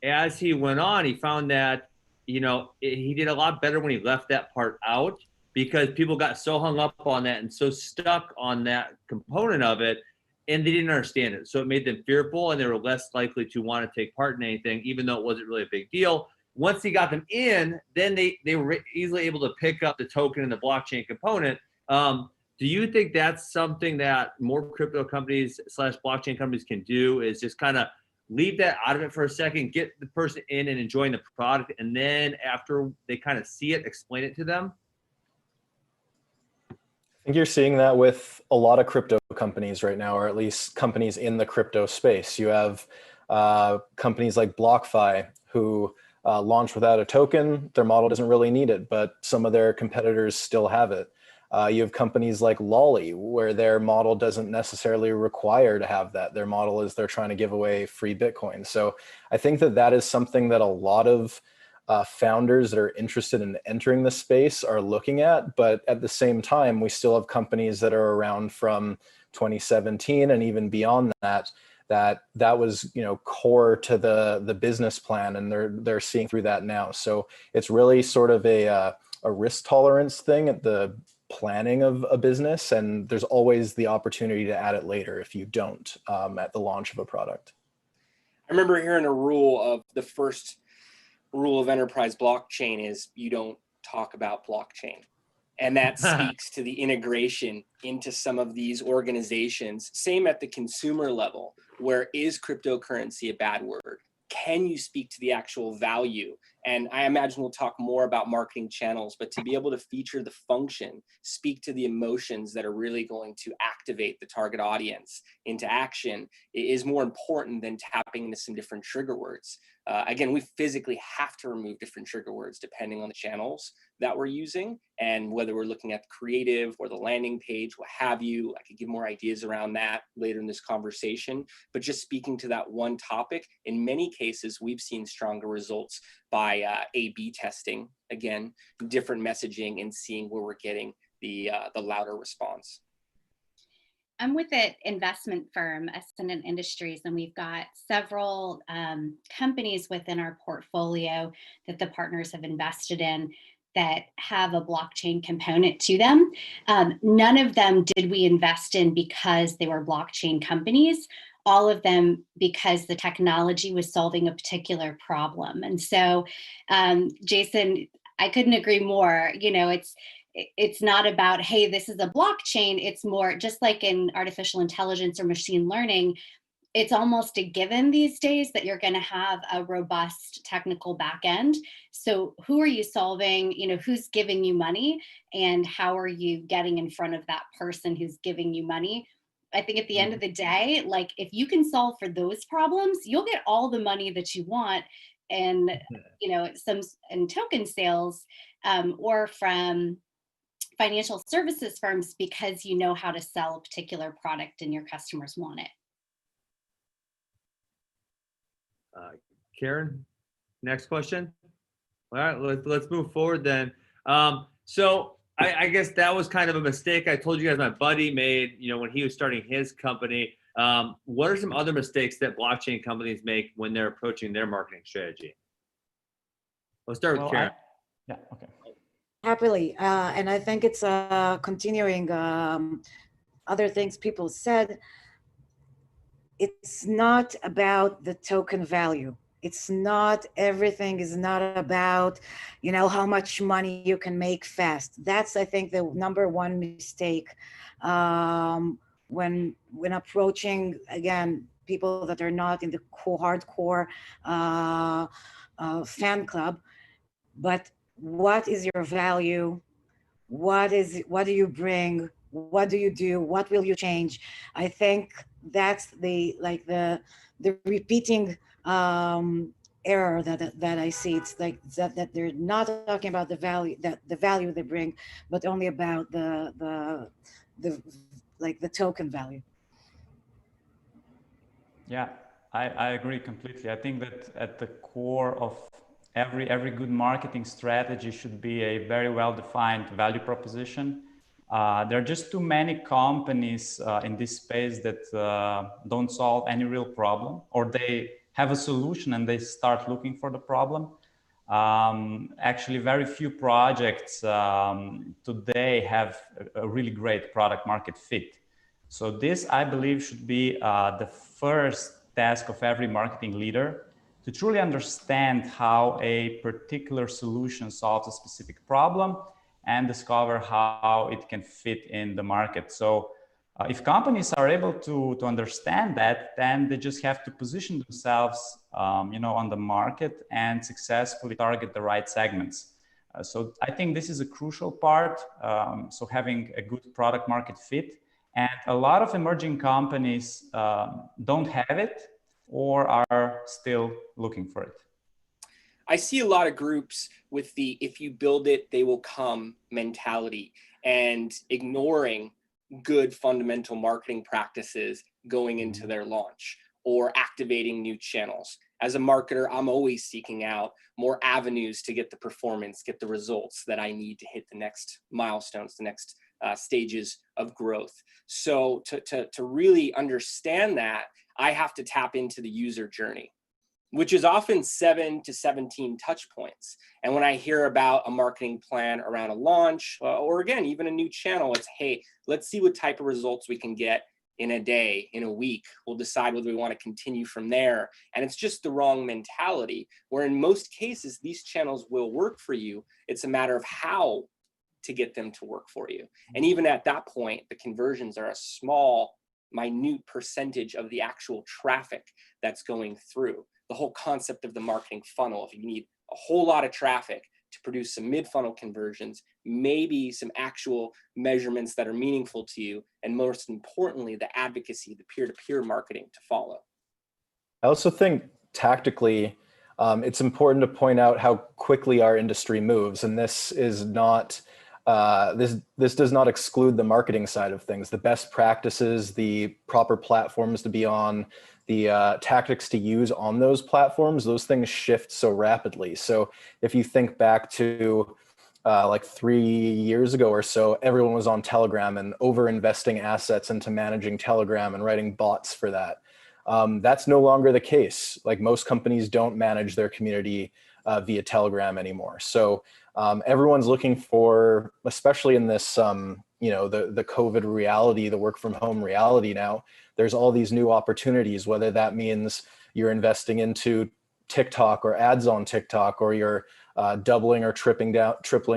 as he went on, he found that, you know, he did a lot better when he left that part out, because people got so hung up on that and so stuck on that component of it, and they didn't understand it. So it made them fearful, and they were less likely to want to take part in anything, even though it wasn't really a big deal. Once he got them in, then they were easily able to pick up the token and the blockchain component. Do you think that's something that more crypto companies / blockchain companies can do, is just kind of leave that out of it for a second, get the person in and enjoying the product, and then after they kind of see it, explain it to them? I think you're seeing that with a lot of crypto companies right now, or at least companies in the crypto space. You have companies like BlockFi who launch without a token. Their model doesn't really need it, but some of their competitors still have it. You have companies like Lolly, where their model doesn't necessarily require to have that. Their model is they're trying to give away free Bitcoin. So I think that that is something that a lot of founders that are interested in entering the space are looking at. But at the same time, we still have companies that are around from 2017 and even beyond that that was, you know, core to the business plan, and they're seeing through that now. So it's really sort of a risk tolerance thing at the planning of a business, and there's always the opportunity to add it later if you don't at the launch of a product. I remember hearing a rule of the first rule of enterprise blockchain is you don't talk about blockchain. And that speaks to the integration into some of these organizations. Same at the consumer level, where is cryptocurrency a bad word? Can you speak to the actual value? And I imagine we'll talk more about marketing channels, but to be able to feature the function, speak to the emotions that are really going to activate the target audience into action is more important than tapping into some different trigger words. Again, we physically have to remove different trigger words depending on the channels that we're using and whether we're looking at the creative or the landing page, what have you. I could give more ideas around that later in this conversation, but just speaking to that one topic, in many cases, we've seen stronger results by A/B testing, again, different messaging and seeing where we're getting the louder response. I'm with an investment firm, Ascendant Industries, and we've got several companies within our portfolio that the partners have invested in that have a blockchain component to them. None of them did we invest in because they were blockchain companies. All of them because the technology was solving a particular problem. And so, Jason, I couldn't agree more. You know, it's not about, hey, this is a blockchain. It's more just like in artificial intelligence or machine learning, it's almost a given these days that you're going to have a robust technical backend. So who are you solving? You know, who's giving you money and how are you getting in front of that person who's giving you money? I think at the end of the day, like if you can solve for those problems, you'll get all the money that you want. And, you know, some in token sales or from financial services firms because you know how to sell a particular product and your customers want it. Karen, next question. All right, let's move forward then. So I guess that was kind of a mistake I told you guys my buddy made, you know, when he was starting his company. What are some other mistakes that blockchain companies make when they're approaching their marketing strategy? Let's start with Karen. Yeah, okay. Happily, and I think it's continuing other things people said. It's not about the token value. It's not, everything is not about, you know, how much money you can make fast. That's, I think, the number one mistake when approaching, again, people that are not in the hardcore fan club. But what is your value? What do you bring? What do you do? What will you change? I think that's the repeating error that I see. It's like that they're not talking about the value, the value they bring, but only about the token value. Yeah, I agree completely. I think that at the core of every good marketing strategy should be a very well-defined value proposition. There are just too many companies in this space that don't solve any real problem, or they have a solution and they start looking for the problem. Actually, very few projects today have a really great product market fit. So this, I believe, should be the first task of every marketing leader, to truly understand how a particular solution solves a specific problem and discover how it can fit in the market. So if companies are able to understand that, then they just have to position themselves you know, on the market and successfully target the right segments. So I think this is a crucial part. So having a good product market fit, and a lot of emerging companies don't have it or are still looking for it. I see a lot of groups with the if you build it, they will come mentality and ignoring good fundamental marketing practices going into their launch or activating new channels. As a marketer, I'm always seeking out more avenues to get the performance, get the results that I need to hit the next milestones, the next stages of growth. So to really understand that, I have to tap into the user journey, which is often 7 to 17 touch points. And when I hear about a marketing plan around a launch, or again, even a new channel, it's, hey, let's see what type of results we can get in a day, in a week. We'll decide whether we want to continue from there. And it's just the wrong mentality, where in most cases, these channels will work for you. It's a matter of how to get them to work for you. And even at that point, the conversions are a small, minute percentage of the actual traffic that's going through. The whole concept of the marketing funnel, if you need a whole lot of traffic to produce some mid-funnel conversions, maybe some actual measurements that are meaningful to you, and most importantly, the advocacy, the peer-to-peer marketing to follow. I also think tactically, it's important to point out how quickly our industry moves, and this is not this does not exclude the marketing side of things. The best practices, the proper platforms to be on, the tactics to use on those platforms, those things shift so rapidly. So if you think back to like 3 years ago or so, everyone was on Telegram and over-investing assets into managing Telegram and writing bots for that. That's no longer the case. Like, most companies don't manage their community via Telegram anymore. So everyone's looking for, especially in this, the COVID reality, the work from home reality now, there's all these new opportunities, whether that means you're investing into TikTok or ads on TikTok, or you're doubling or tripling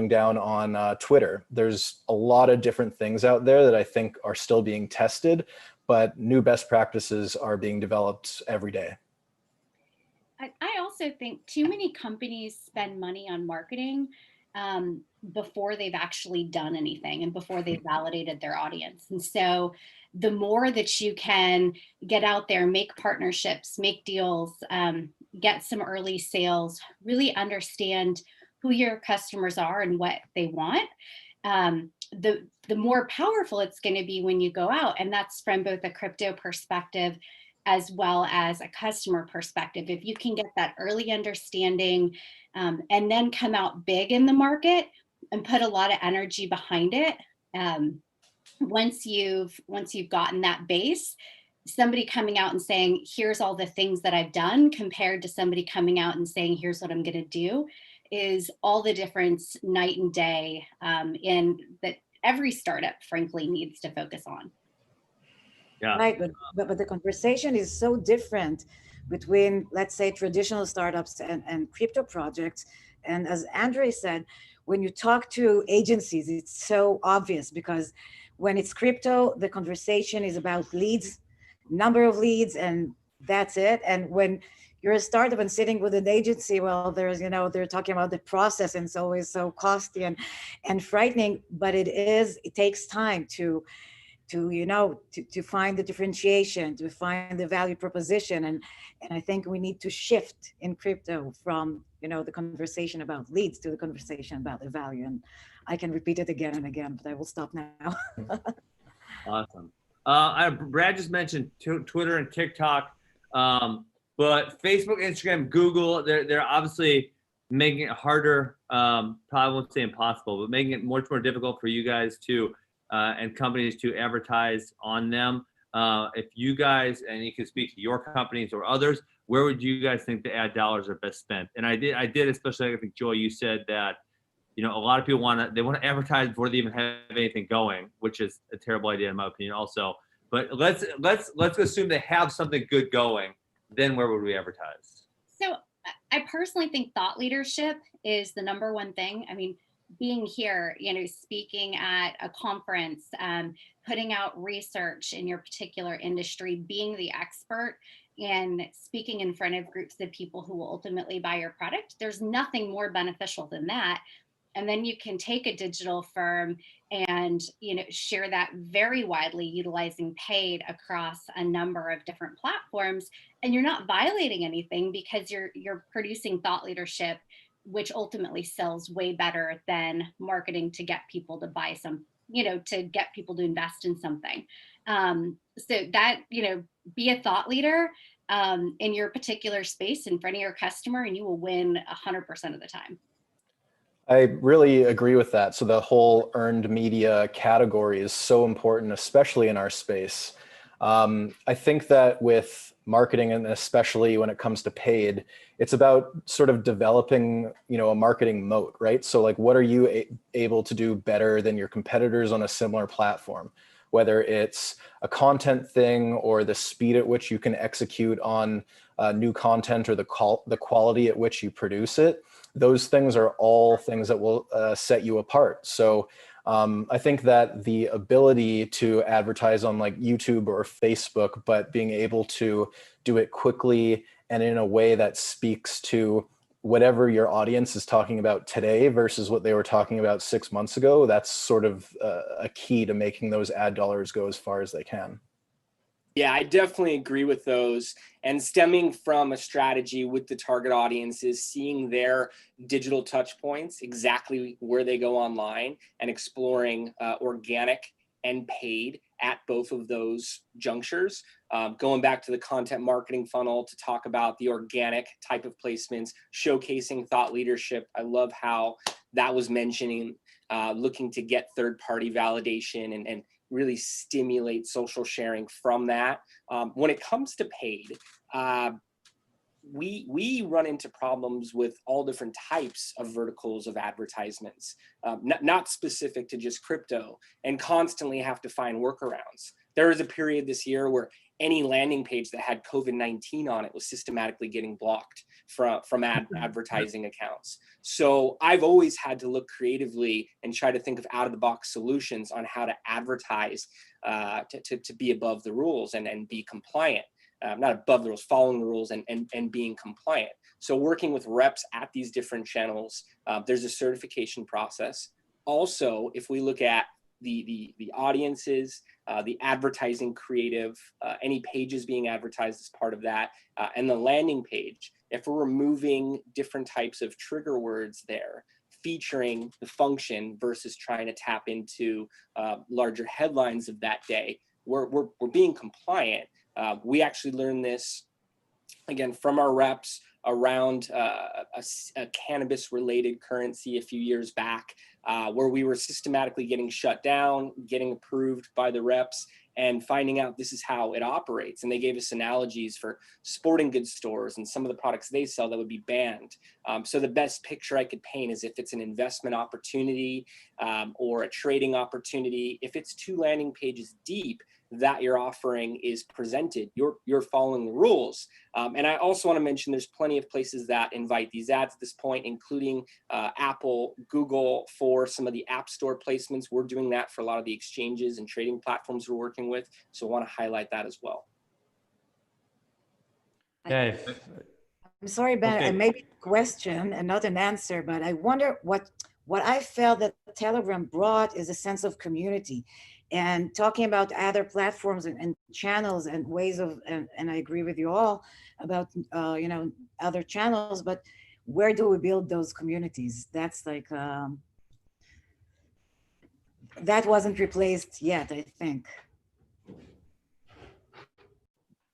down on Twitter. There's a lot of different things out there that I think are still being tested, but new best practices are being developed every day. I also think too many companies spend money on marketing before they've actually done anything and before they've validated their audience. And so the more that you can get out there, make partnerships, make deals, get some early sales, really understand who your customers are and what they want, the more powerful it's going to be when you go out. And that's from both a crypto perspective as well as a customer perspective. If you can get that early understanding and then come out big in the market and put a lot of energy behind it, once you've gotten that base, somebody coming out and saying, here's all the things that I've done, compared to somebody coming out and saying, here's what I'm going to do, is all the difference night and day in that every startup, frankly, needs to focus on. Yeah. Right, but the conversation is so different between, let's say, traditional startups and crypto projects. And as Andre said, when you talk to agencies, it's so obvious, because when it's crypto, the conversation is about leads, number of leads, and that's it. And when you're a startup and sitting with an agency, well, there's, they're talking about the process, and it's always so costly and frightening, but it takes time to find the differentiation, to find the value proposition. And I think we need to shift in crypto from, the conversation about leads to the conversation about the value. And I can repeat it again and again, but I will stop now. Awesome. Brad just mentioned Twitter and TikTok, but Facebook, Instagram, Google, they're obviously making it harder, probably won't say impossible, but making it much more difficult for you guys to and companies to advertise on them. If you guys, and you can speak to your companies or others, where would you guys think the ad dollars are best spent? And I did, especially, I think, Joy, you said that, a lot of people want to advertise before they even have anything going, which is a terrible idea in my opinion also. But let's assume they have something good going. Then where would we advertise? So I personally think thought leadership is the number one thing. I mean, being here, speaking at a conference, putting out research in your particular industry, being the expert, and speaking in front of groups of people who will ultimately buy your product, there's nothing more beneficial than that. And then you can take a digital firm and share that very widely, utilizing paid across a number of different platforms, and you're not violating anything, because you're producing thought leadership, which ultimately sells way better than marketing to get people to buy some, to get people to invest in something. So that, be a thought leader in your particular space in front of your customer, and you will win 100% of the time. I really agree with that. So the whole earned media category is so important, especially in our space. I think that with marketing, and especially when it comes to paid, it's about sort of developing, a marketing moat, right? So like, what are you able to do better than your competitors on a similar platform? Whether it's a content thing or the speed at which you can execute on new content, or the quality at which you produce it. Those things are all things that will set you apart. So I think that the ability to advertise on like YouTube or Facebook, but being able to do it quickly and in a way that speaks to whatever your audience is talking about today versus what they were talking about 6 months ago, that's sort of a key to making those ad dollars go as far as they can. Yeah, I definitely agree with those. And stemming from a strategy with the target audiences, seeing their digital touch points, exactly where they go online, and exploring organic and paid at both of those junctures. Going back to the content marketing funnel to talk about the organic type of placements, showcasing thought leadership. I love how that was mentioning looking to get third-party validation and really stimulate social sharing from that. When it comes to paid, we run into problems with all different types of verticals of advertisements, not specific to just crypto, and constantly have to find workarounds. There was a period this year where any landing page that had COVID-19 on it was systematically getting blocked from advertising accounts. So I've always had to look creatively and try to think of out-of-the-box solutions on how to advertise to be above the rules and be compliant. Not above the rules, following the rules and being compliant. So working with reps at these different channels, there's a certification process. Also, if we look at the audiences, the advertising creative, any pages being advertised as part of that, and the landing page, if we're removing different types of trigger words there, featuring the function versus trying to tap into larger headlines of that day, we're being compliant. We actually learned this, again, from our reps around a cannabis-related currency a few years back, where we were systematically getting shut down, getting approved by the reps, and finding out this is how it operates. And they gave us analogies for sporting goods stores and some of the products they sell that would be banned. So the best picture I could paint is if it's an investment opportunity or a trading opportunity, if it's 2 landing pages deep, that your offering is presented, you're following the rules. And I also want to mention there's plenty of places that invite these ads at this point, including Apple, Google for some of the App Store placements. We're doing that for a lot of the exchanges and trading platforms we're working with. So I want to highlight that as well. Yeah, I'm sorry, Ben, Okay. I made a question and not an answer, but I wonder what I felt that Telegram brought is a sense of community. And talking about other platforms and channels and ways of, and I agree with you all about, other channels, but where do we build those communities? That's like, that wasn't replaced yet, I think.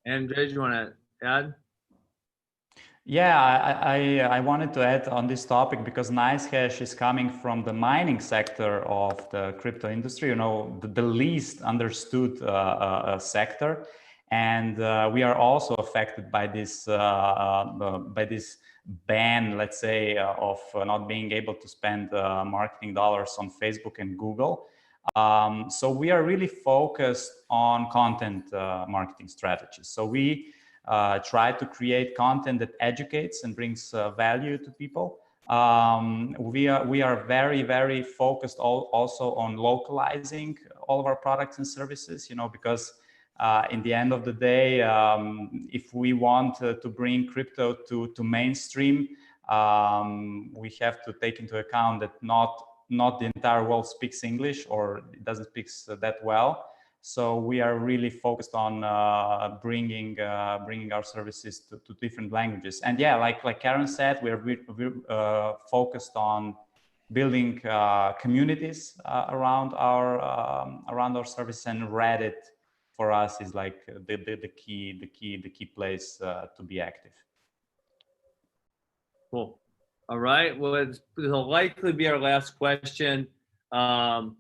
MJ, do you want to add? Yeah, I wanted to add on this topic because NiceHash is coming from the mining sector of the crypto industry, the least understood sector. And we are also affected by this ban, let's say, of not being able to spend marketing dollars on Facebook and Google. So we are really focused on content marketing strategies. So we try to create content that educates and brings value to people. We are very, very focused also on localizing all of our products and services, because in the end of the day, if we want to bring crypto to mainstream, we have to take into account that not the entire world speaks English or it doesn't speak that well. So we are really focused on bringing our services to different languages. And yeah, like Karen said, we're focused on building communities around our service, and Reddit for us is like the key place to be active. Cool. All right. Well, it'll likely be our last question. And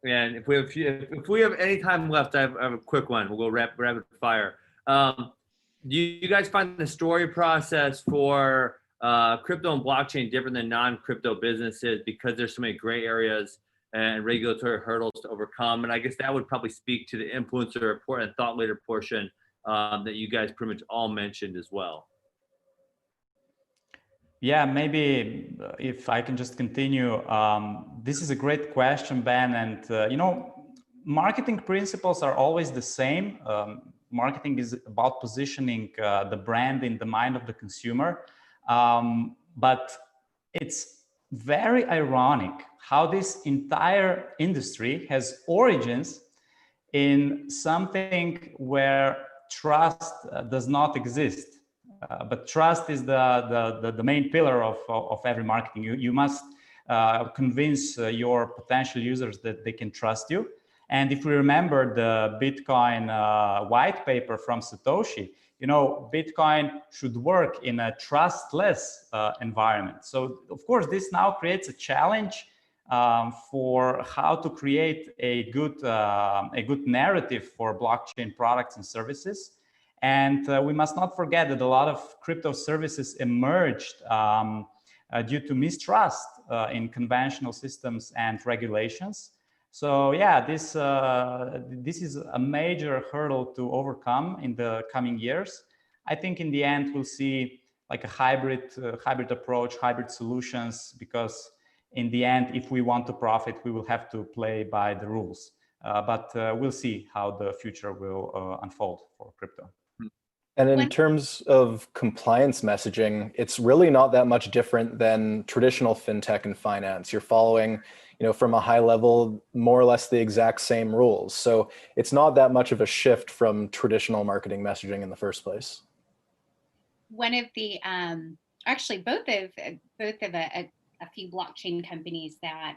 if we have any time left, I have a quick one. We'll go rapid fire. Do you guys find the story process for crypto and blockchain different than non-crypto businesses because there's so many gray areas and regulatory hurdles to overcome? And I guess that would probably speak to the influencer and thought leader portion that you guys pretty much all mentioned as well. Yeah, maybe if I can just continue. This is a great question, Ben. And, marketing principles are always the same. Marketing is about positioning the brand in the mind of the consumer. But it's very ironic how this entire industry has origins in something where trust does not exist. But trust is the main pillar of every marketing. You must convince your potential users that they can trust you. And if we remember the Bitcoin white paper from Satoshi, Bitcoin should work in a trustless environment. So of course, this now creates a challenge for how to create a good narrative for blockchain products and services. And we must not forget that a lot of crypto services emerged due to mistrust in conventional systems and regulations. So yeah, this is a major hurdle to overcome in the coming years. I think in the end we'll see like a hybrid approach, hybrid solutions, because in the end, if we want to profit, we will have to play by the rules. But we'll see how the future will unfold for crypto. And in terms of compliance messaging, it's really not that much different than traditional fintech and finance. You're following, from a high level, more or less the exact same rules. So it's not that much of a shift from traditional marketing messaging in the first place. One of the actually both of a few blockchain companies that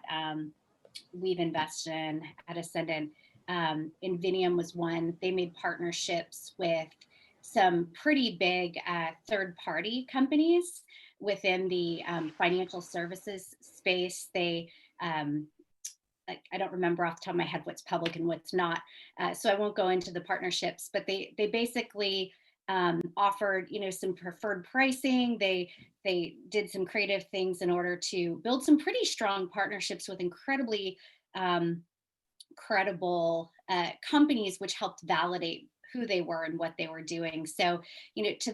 we've invested in at Ascendant, Invenium was one. They made partnerships with some pretty big third-party companies within the financial services space. They, I don't remember off the top of my head what's public and what's not, so I won't go into the partnerships, but they basically offered, some preferred pricing. They did some creative things in order to build some pretty strong partnerships with incredibly credible companies, which helped validate who they were and what they were doing. So, to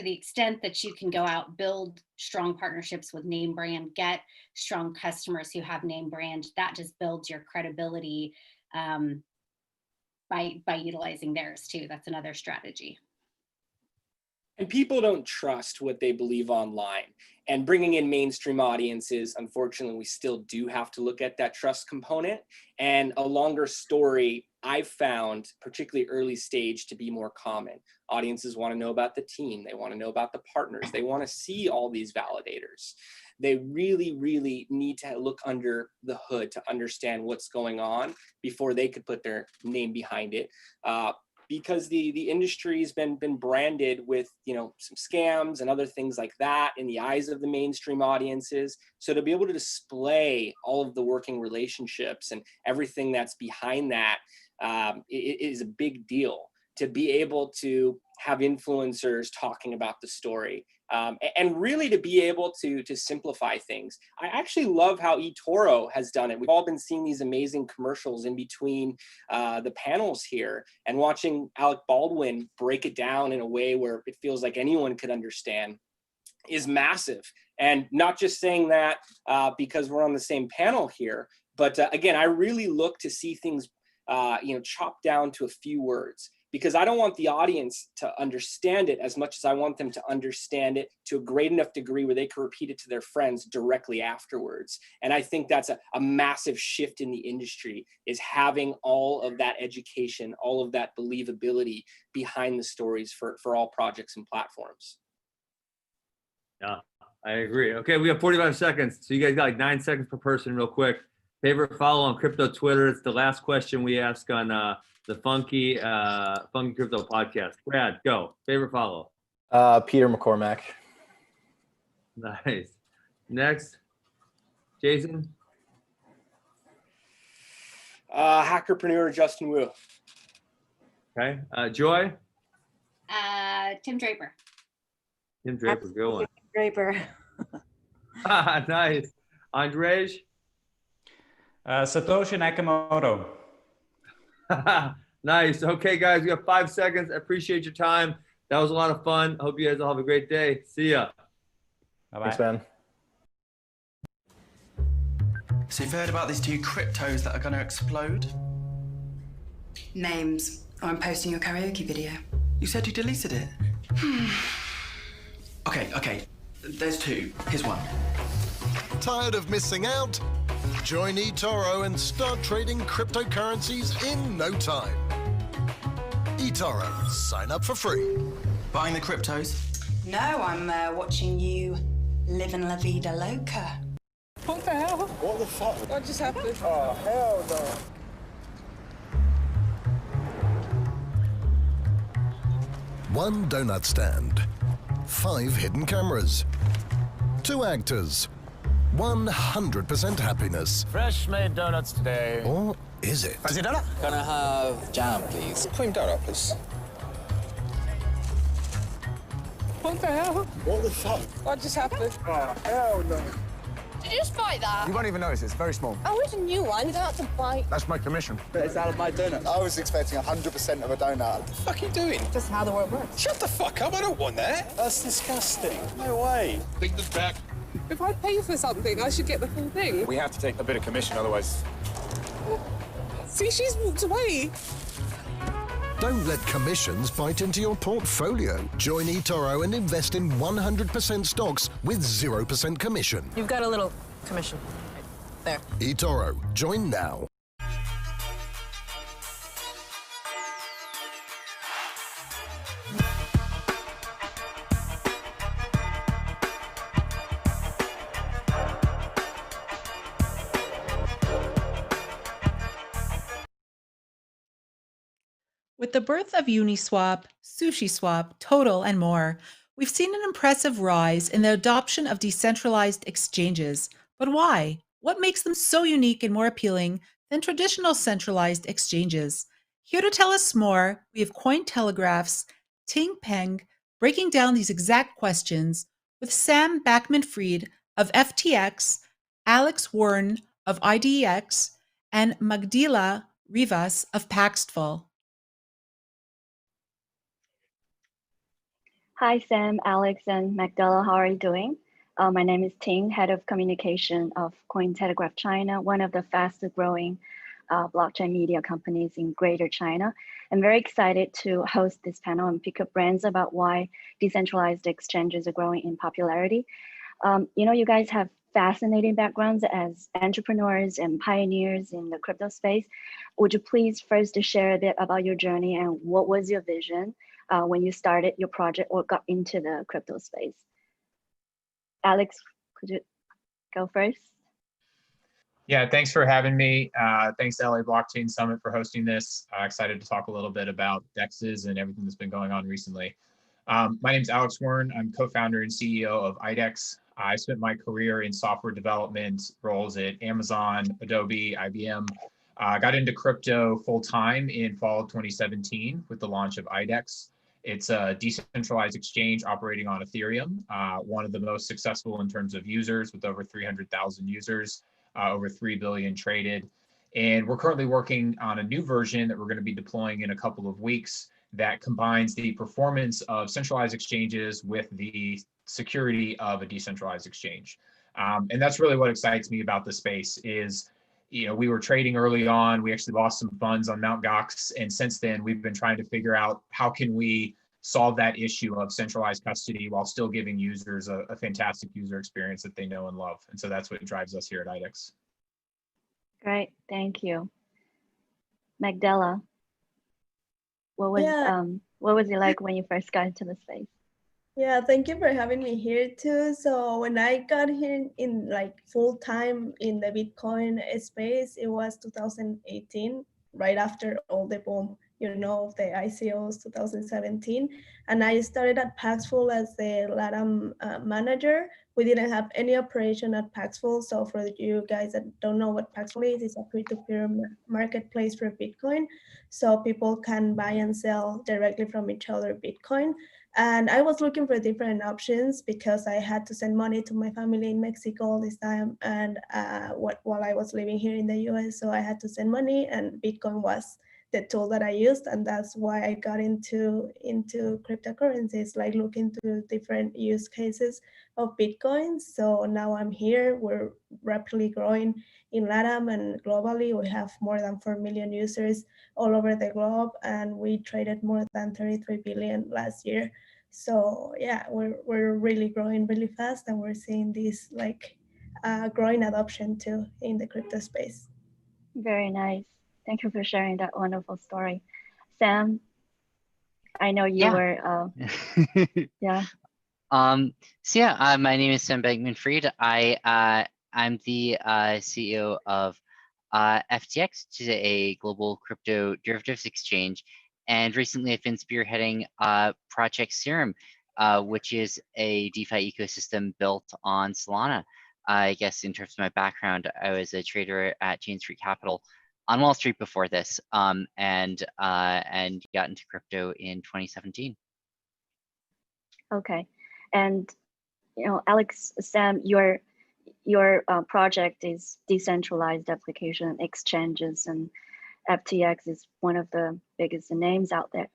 the extent that you can go out, build strong partnerships with name brand, get strong customers who have name brand, that just builds your credibility by utilizing theirs too. That's another strategy. And people don't trust what they believe online. And bringing in mainstream audiences, unfortunately, we still do have to look at that trust component. And a longer story, I've found, particularly early stage, to be more common. Audiences want to know about the team. They want to know about the partners. They want to see all these validators. They really, really need to look under the hood to understand what's going on before they could put their name behind it. Because the industry's been branded with, some scams and other things like that in the eyes of the mainstream audiences. So to be able to display all of the working relationships and everything that's behind that it is a big deal. To be able to have influencers talking about the story and really to be able to simplify things. I actually love how eToro has done it. We've all been seeing these amazing commercials in between the panels here and watching Alec Baldwin break it down in a way where it feels like anyone could understand is massive. And not just saying that because we're on the same panel here, but again, I really look to see things chopped down to a few words, because I don't want the audience to understand it as much as I want them to understand it to a great enough degree where they can repeat it to their friends directly afterwards. And I think that's a massive shift in the industry, is having all of that education, all of that believability behind the stories for all projects and platforms. Yeah, I agree. Okay, we have 45 seconds. So you guys got like 9 seconds per person real quick. Favorite follow on Crypto Twitter. It's the last question we ask on the Funky Crypto podcast. Brad, go. Favorite follow. Peter McCormack. Nice. Next, Jason. Hackerpreneur Justin Wu. Okay. Joy. Tim Draper. Tim Draper, good one. Draper. Nice. Andrej. Satoshi Nakamoto. Nice. Okay, guys, we got 5 seconds. I appreciate your time. That was a lot of fun. I hope you guys all have a great day. See ya. Bye-bye. Thanks, man. So you've heard about these two cryptos that are going to explode? Names. Oh, I'm posting your karaoke video. You said you deleted it. Okay. There's two. Here's one. Tired of missing out? Join eToro and start trading cryptocurrencies in no time. eToro, sign up for free. Buying the cryptos? No, I'm watching you living la vida loca. What the hell? What the fuck? What just happened? Oh, hell no. One donut stand, 5 hidden cameras, 2 actors, 100% happiness. Fresh made donuts today. Or is it? Fancy donut? Can I have jam, please? Cream donut, please. What the hell? What the fuck? What just happened? Oh, hell no. Did you just bite that? You won't even notice, it's very small. Oh, it's a new one. You don't have to bite. That's my commission. It's out of my donut. I was expecting 100% of a donut. What the fuck are you doing? That's how the world works. Shut the fuck up, I don't want that. That's disgusting. No way. Take this back. If I pay for something, I should get the full thing. We have to take a bit of commission, otherwise... See, she's walked away. Don't let commissions bite into your portfolio. Join eToro and invest in 100% stocks with 0% commission. You've got a little commission. Right there. eToro, join now. With the birth of Uniswap, SushiSwap, Total, and more, we've seen an impressive rise in the adoption of decentralized exchanges. But why? What makes them so unique and more appealing than traditional centralized exchanges? Here to tell us more, we have Cointelegraph's Ting Peng breaking down these exact questions with Sam Backman-Fried of FTX, Alex Warren of IDEX, and Magdila Rivas of Paxful. Hi, Sam, Alex, and Magdala. How are you doing? My name is Ting, Head of Communication of Cointelegraph China, one of the fastest growing blockchain media companies in Greater China. I'm very excited to host this panel and pick up brains about why decentralized exchanges are growing in popularity. You guys have fascinating backgrounds as entrepreneurs and pioneers in the crypto space. Would you please first share a bit about your journey and what was your vision when you started your project or got into the crypto space? Alex, could you go first? Yeah, thanks for having me. Thanks to LA Blockchain Summit for hosting this. Excited to talk a little bit about DEXs and everything that's been going on recently. My name's Alex Warren. I'm co-founder and CEO of IDEX. I spent my career in software development roles at Amazon, Adobe, IBM. Got into crypto full-time in fall of 2017 with the launch of IDEX. It's a decentralized exchange operating on Ethereum, one of the most successful in terms of users with over 300,000 users, over 3 billion traded. And we're currently working on a new version that we're going to be deploying in a couple of weeks that combines the performance of centralized exchanges with the security of a decentralized exchange. And that's really what excites me about the space is, we were trading early on. We actually lost some funds on Mt. Gox. And since then, we've been trying to figure out how can we solve that issue of centralized custody while still giving users a fantastic user experience that they know and love. And so that's what drives us here at IDEX. Great, thank you. Magdala, what was it like when you first got into the space? Yeah, thank you for having me here too. So when I got here in like full time in the Bitcoin space, it was 2018, right after all the boom of the ICOs 2017. And I started at Paxful as the LATAM manager. We didn't have any operation at Paxful. So for you guys that don't know what Paxful is, it's a peer-to-peer marketplace for Bitcoin. So people can buy and sell directly from each other Bitcoin. And I was looking for different options because I had to send money to my family in Mexico all this time, and while I was living here in the US, so I had to send money, and Bitcoin was the tool that I used, and that's why I got into cryptocurrencies, like looking to different use cases of Bitcoin. So now I'm here. We're rapidly growing in LATAM and globally. We have more than 4 million users all over the globe, and we traded more than 33 billion last year. So yeah, we're really growing really fast, and we're seeing this like growing adoption too in the crypto space. Very nice. Thank you for sharing that wonderful story. Sam, I know you were, yeah. So yeah, my name is Sam Bankman-Fried. I'm the CEO of FTX, which is a global crypto derivatives exchange. And recently I've been spearheading Project Serum, which is a DeFi ecosystem built on Solana. I guess in terms of my background, I was a trader at Jane Street Capital on Wall Street before this, and got into crypto in 2017. Okay, and Alex, Sam, your project is decentralized application exchanges, and FTX is one of the biggest names out there.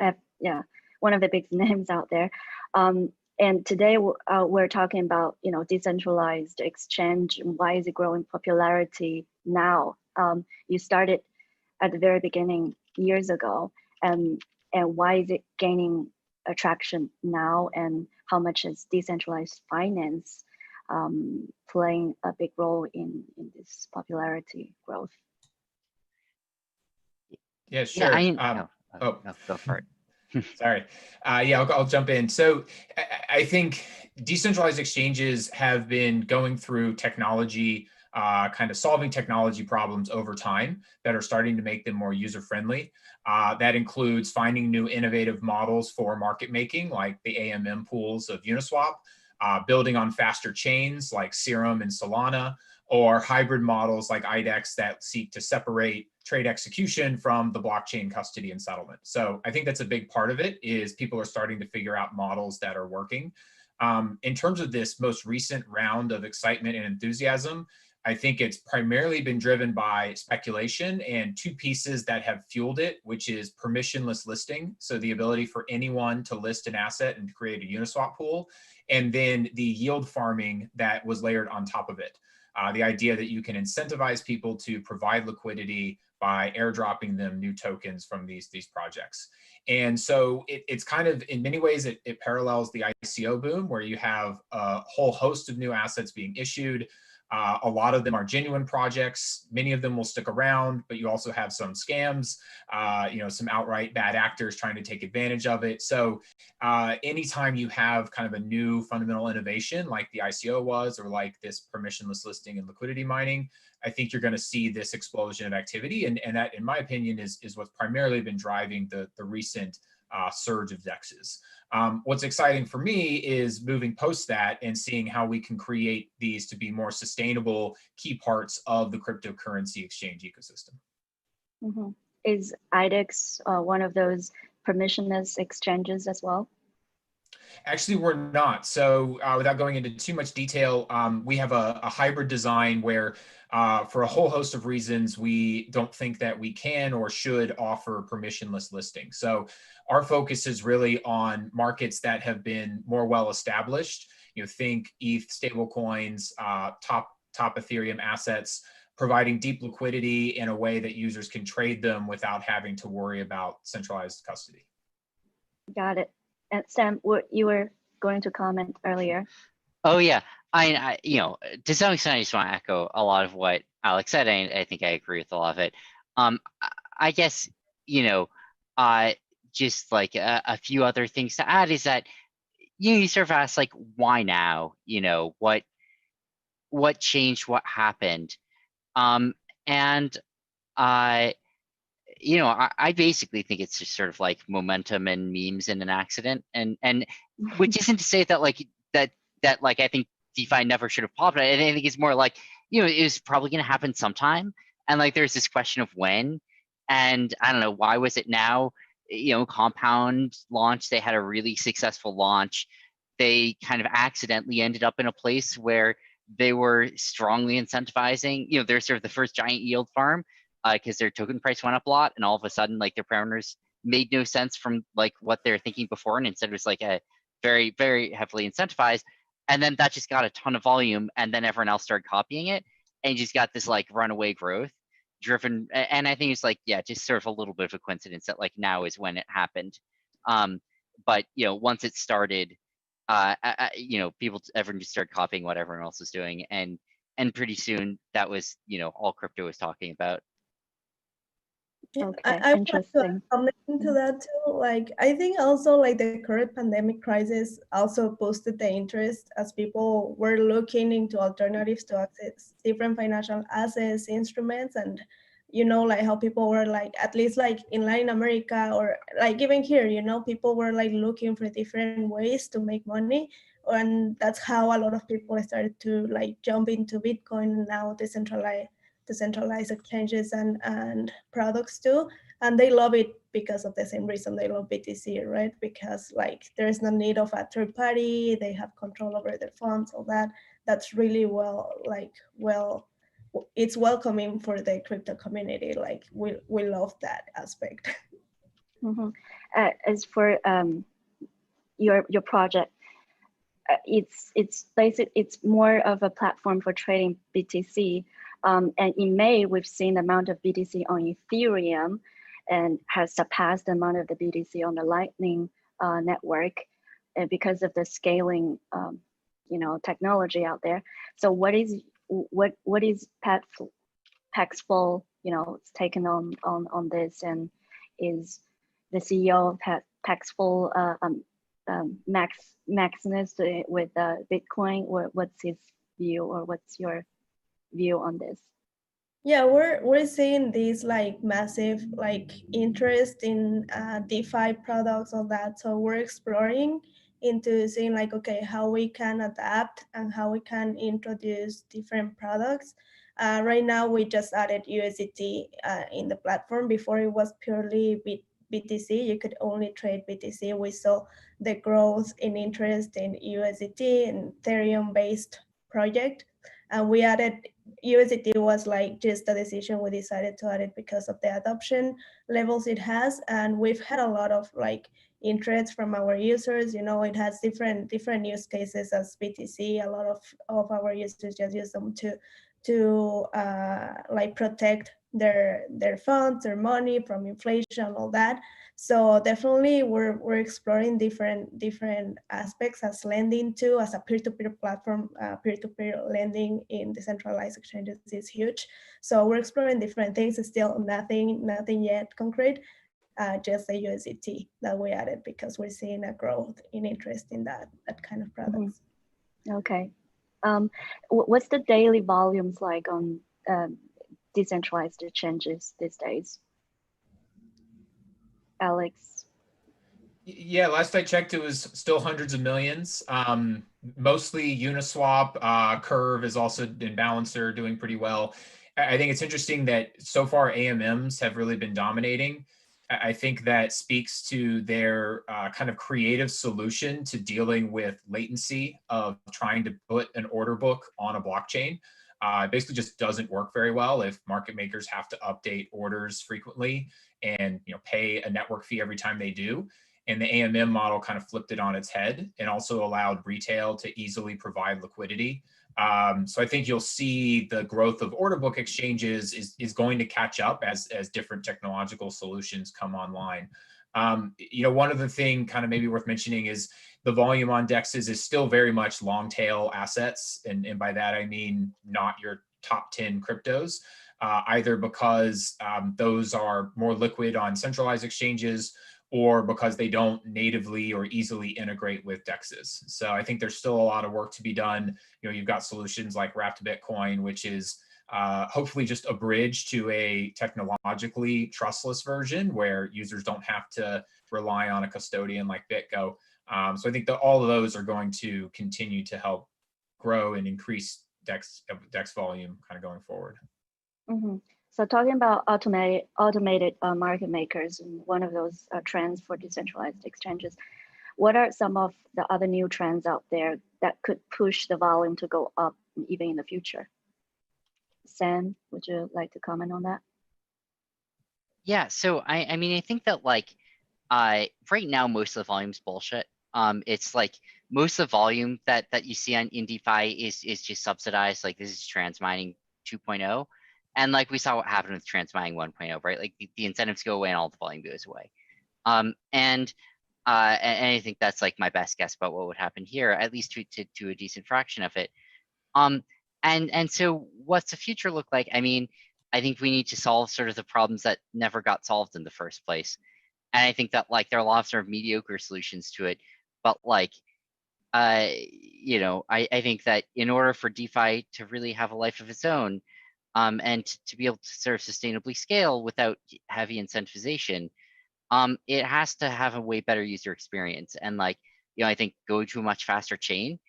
One of the biggest names out there. And today we're talking about decentralized exchange. Why is it growing popularity now? You started at the very beginning years ago, and why is it gaining attraction now? And how much is decentralized finance playing a big role in this popularity growth? Yeah, sure. No, go for it. Sorry. Yeah, I'll jump in. So I think decentralized exchanges have been going through technology, kind of solving technology problems over time that are starting to make them more user-friendly. That includes finding new innovative models for market making, like the AMM pools of Uniswap, building on faster chains like Serum and Solana, or hybrid models like IDEX that seek to separate trade execution from the blockchain custody and settlement. So I think that's a big part of it, is people are starting to figure out models that are working. In terms of this most recent round of excitement and enthusiasm, I think it's primarily been driven by speculation and two pieces that have fueled it, which is permissionless listing, so the ability for anyone to list an asset and create a Uniswap pool, and then the yield farming that was layered on top of it. The idea that you can incentivize people to provide liquidity by airdropping them new tokens from these projects. And so it's kind of, in many ways, it parallels the ICO boom, where you have a whole host of new assets being issued. A lot of them are genuine projects. Many of them will stick around, but you also have some scams, some outright bad actors trying to take advantage of it. So anytime you have kind of a new fundamental innovation like the ICO was, or like this permissionless listing and liquidity mining, I think you're going to see this explosion of activity. And that, in my opinion, is what's primarily been driving the recent surge of DEXs. What's exciting for me is moving post that and seeing how we can create these to be more sustainable key parts of the cryptocurrency exchange ecosystem. Mm-hmm. Is IDEX one of those permissionless exchanges as well? Actually, we're not. So without going into too much detail, we have a hybrid design where for a whole host of reasons, we don't think that we can or should offer permissionless listing. So our focus is really on markets that have been more well established. Think ETH stablecoins, top Ethereum assets, providing deep liquidity in a way that users can trade them without having to worry about centralized custody. Got it. And Sam, what you were going to comment earlier? Oh yeah, I to some extent, I just want to echo a lot of what Alex said. I think I agree with a lot of it. I guess just like a few other things to add is that you sort of ask, like, why now? What changed? What happened? And I basically think it's just sort of like momentum and memes and an accident, and which isn't to say that like that like I think DeFi never should have popped. I think it's more like it was probably going to happen sometime, and like there's this question of when, and I don't know why was it now. Compound launch, they had a really successful launch. They kind of accidentally ended up in a place where they were strongly incentivizing. They're sort of the first giant yield farm because their token price went up a lot, and all of a sudden, like their parameters made no sense from like what they're thinking before, and instead it was like a very, very heavily incentivized. And then that just got a ton of volume, and then everyone else started copying it, and you just got this like runaway growth driven. And I think it's like, yeah, just sort of a little bit of a coincidence that like now is when it happened. But once it started, everyone just started copying what everyone else was doing, and pretty soon that was all crypto was talking about. Okay, I want interesting. to comment into that too. Like, I think also like the current pandemic crisis also boosted the interest as people were looking into alternatives to access different financial assets, instruments, and like how people were like, at least like in Latin America or like even here, people were like looking for different ways to make money. And that's how a lot of people started to like jump into Bitcoin, now decentralized exchanges and products too, and they love it because of the same reason they love BTC, right? Because like there's no need of a third party, they have control over their funds, all that. That's really it's welcoming for the crypto community. Like we love that aspect. Mm-hmm. As for your project, it's basic. It's more of a platform for trading BTC. And in May, we've seen the amount of BTC on Ethereum and has surpassed the amount of the BTC on the Lightning network because of the scaling, technology out there. So what is Paxful, taken on this, and is the CEO of Paxful Maximus with Bitcoin? What's his view, or what's your view on this? Yeah, we're seeing this like massive like interest in DeFi products, all that. So we're exploring into seeing like, okay, how we can adapt and how we can introduce different products. Right now, we just added USDT in the platform. Before it was purely BTC. You could only trade BTC. We saw the growth in interest in USDT and Ethereum-based project, and we added USDT was like just a decision we decided to add it because of the adoption levels it has, and we've had a lot of like interest from our users. It has different use cases as BTC. A lot of our users just use them to like protect their funds, their money from inflation, all that. So definitely we're exploring different aspects as lending too, as a peer-to-peer platform. Peer-to-peer lending in decentralized exchanges is huge. So we're exploring different things. It's still nothing yet concrete, just the USDT that we added because we're seeing a growth in interest in that kind of products. Mm-hmm. Okay. What's the daily volumes like on decentralized exchanges these days? Alex? Yeah, last I checked, it was still hundreds of millions. Mostly Uniswap. Curve is also in Balancer doing pretty well. I think it's interesting that so far AMMs have really been dominating. I think that speaks to their kind of creative solution to dealing with latency of trying to put an order book on a blockchain. It basically just doesn't work very well if market makers have to update orders frequently and pay a network fee every time they do. And the AMM model kind of flipped it on its head and also allowed retail to easily provide liquidity. So I think you'll see the growth of order book exchanges is going to catch up as different technological solutions come online. One other thing kind of maybe worth mentioning is the volume on DEXs is still very much long tail assets. And by that, I mean not your top 10 cryptos, either because those are more liquid on centralized exchanges or because they don't natively or easily integrate with DEXs. So I think there's still a lot of work to be done. You've got solutions like Wrapped Bitcoin, which is hopefully just a bridge to a technologically trustless version where users don't have to rely on a custodian like BitGo. So I think that all of those are going to continue to help grow and increase DEX volume kind of going forward. Mm-hmm. So talking about automated market makers, and one of those trends for decentralized exchanges, what are some of the other new trends out there that could push the volume to go up even in the future? Sam, would you like to comment on that? Yeah, so I mean, I think that like right now most of the volume's bullshit. It's like most of the volume that you see in DeFi is just subsidized. Like this is transmining 2.0. And like we saw what happened with transmining 1.0, right? Like the incentives go away and all the volume goes away. And I think that's like my best guess about what would happen here, at least to a decent fraction of it. And so what's the future look like? I mean, I think we need to solve sort of the problems that never got solved in the first place. And I think that like there are a lot of sort of mediocre solutions to it, but like, you know, I think that in order for DeFi to really have a life of its own, and to be able to sort of sustainably scale without heavy incentivization, it has to have a way better user experience. And like, you know, I think going to a much faster chain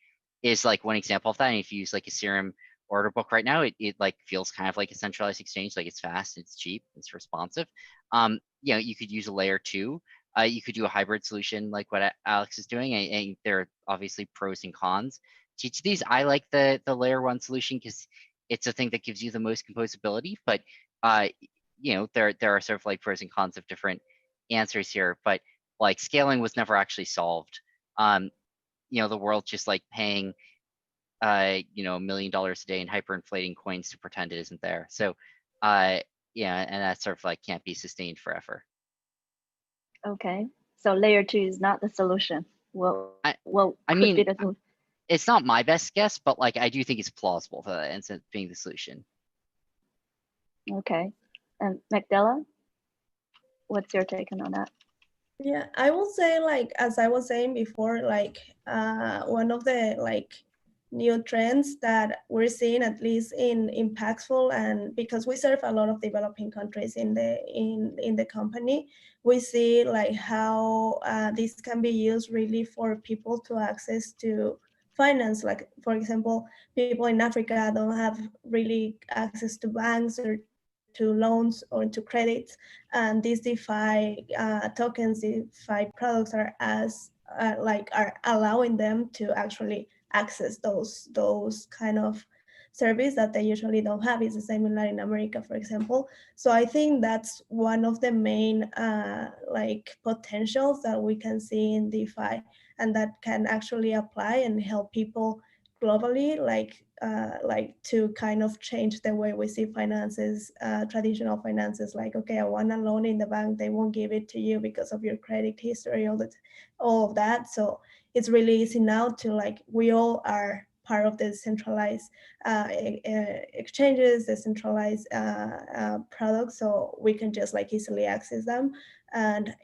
is like one example of that. And if you use like Ethereum order book right now, it like feels kind of like a centralized exchange. Like it's fast, it's cheap, it's responsive. You know, you could use a layer 2. You could do a hybrid solution like what Alex is doing. And there are obviously pros and cons to each of these. I like the layer 1 solution because it's a thing that gives you the most composability. But you know, there are sort of like pros and cons of different answers here. But like scaling was never actually solved. You know, the world just like paying you know, $1 million a day in hyperinflating coins to pretend it isn't there. So yeah, and that sort of like can't be sustained forever. Okay, so layer 2 is not the solution. Well, I could mean, be the solution? It's not my best guess, but like I do think it's plausible for that ends up being the solution. Okay, and Magdala, what's your take on that? Yeah, I will say, like, as I was saying before, like one of the like new trends that we're seeing, at least in Paxful, and because we serve a lot of developing countries in the company, we see like how this can be used really for people to access to finance. Like, for example, people in Africa don't have really access to banks or to loans or to credits, and these DeFi tokens, DeFi products are are allowing them to actually access those kind of service that they usually don't have. It's the same in Latin America, for example. So I think that's one of the main like potentials that we can see in DeFi, and that can actually apply and help people globally, like to kind of change the way we see finances, traditional finances. Like, okay, I want a loan in the bank, they won't give it to you because of your credit history, all of that. So it's really easy now to, like, we all are part of the centralized exchanges, the centralized products, so we can just like easily access them. And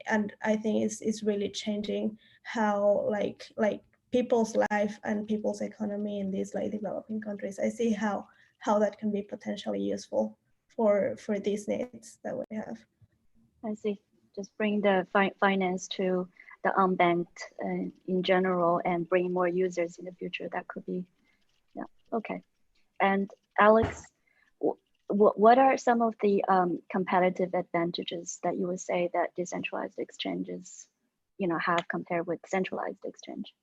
I think it's really changing how like people's life and people's economy in these like developing countries. I see how that can be potentially useful for these needs that we have. I see. Just bring the finance to the unbanked in general and bring more users in the future. That could be, yeah, okay. And Alex, what are some of the competitive advantages that you would say that decentralized exchanges, you know, have compared with centralized exchange?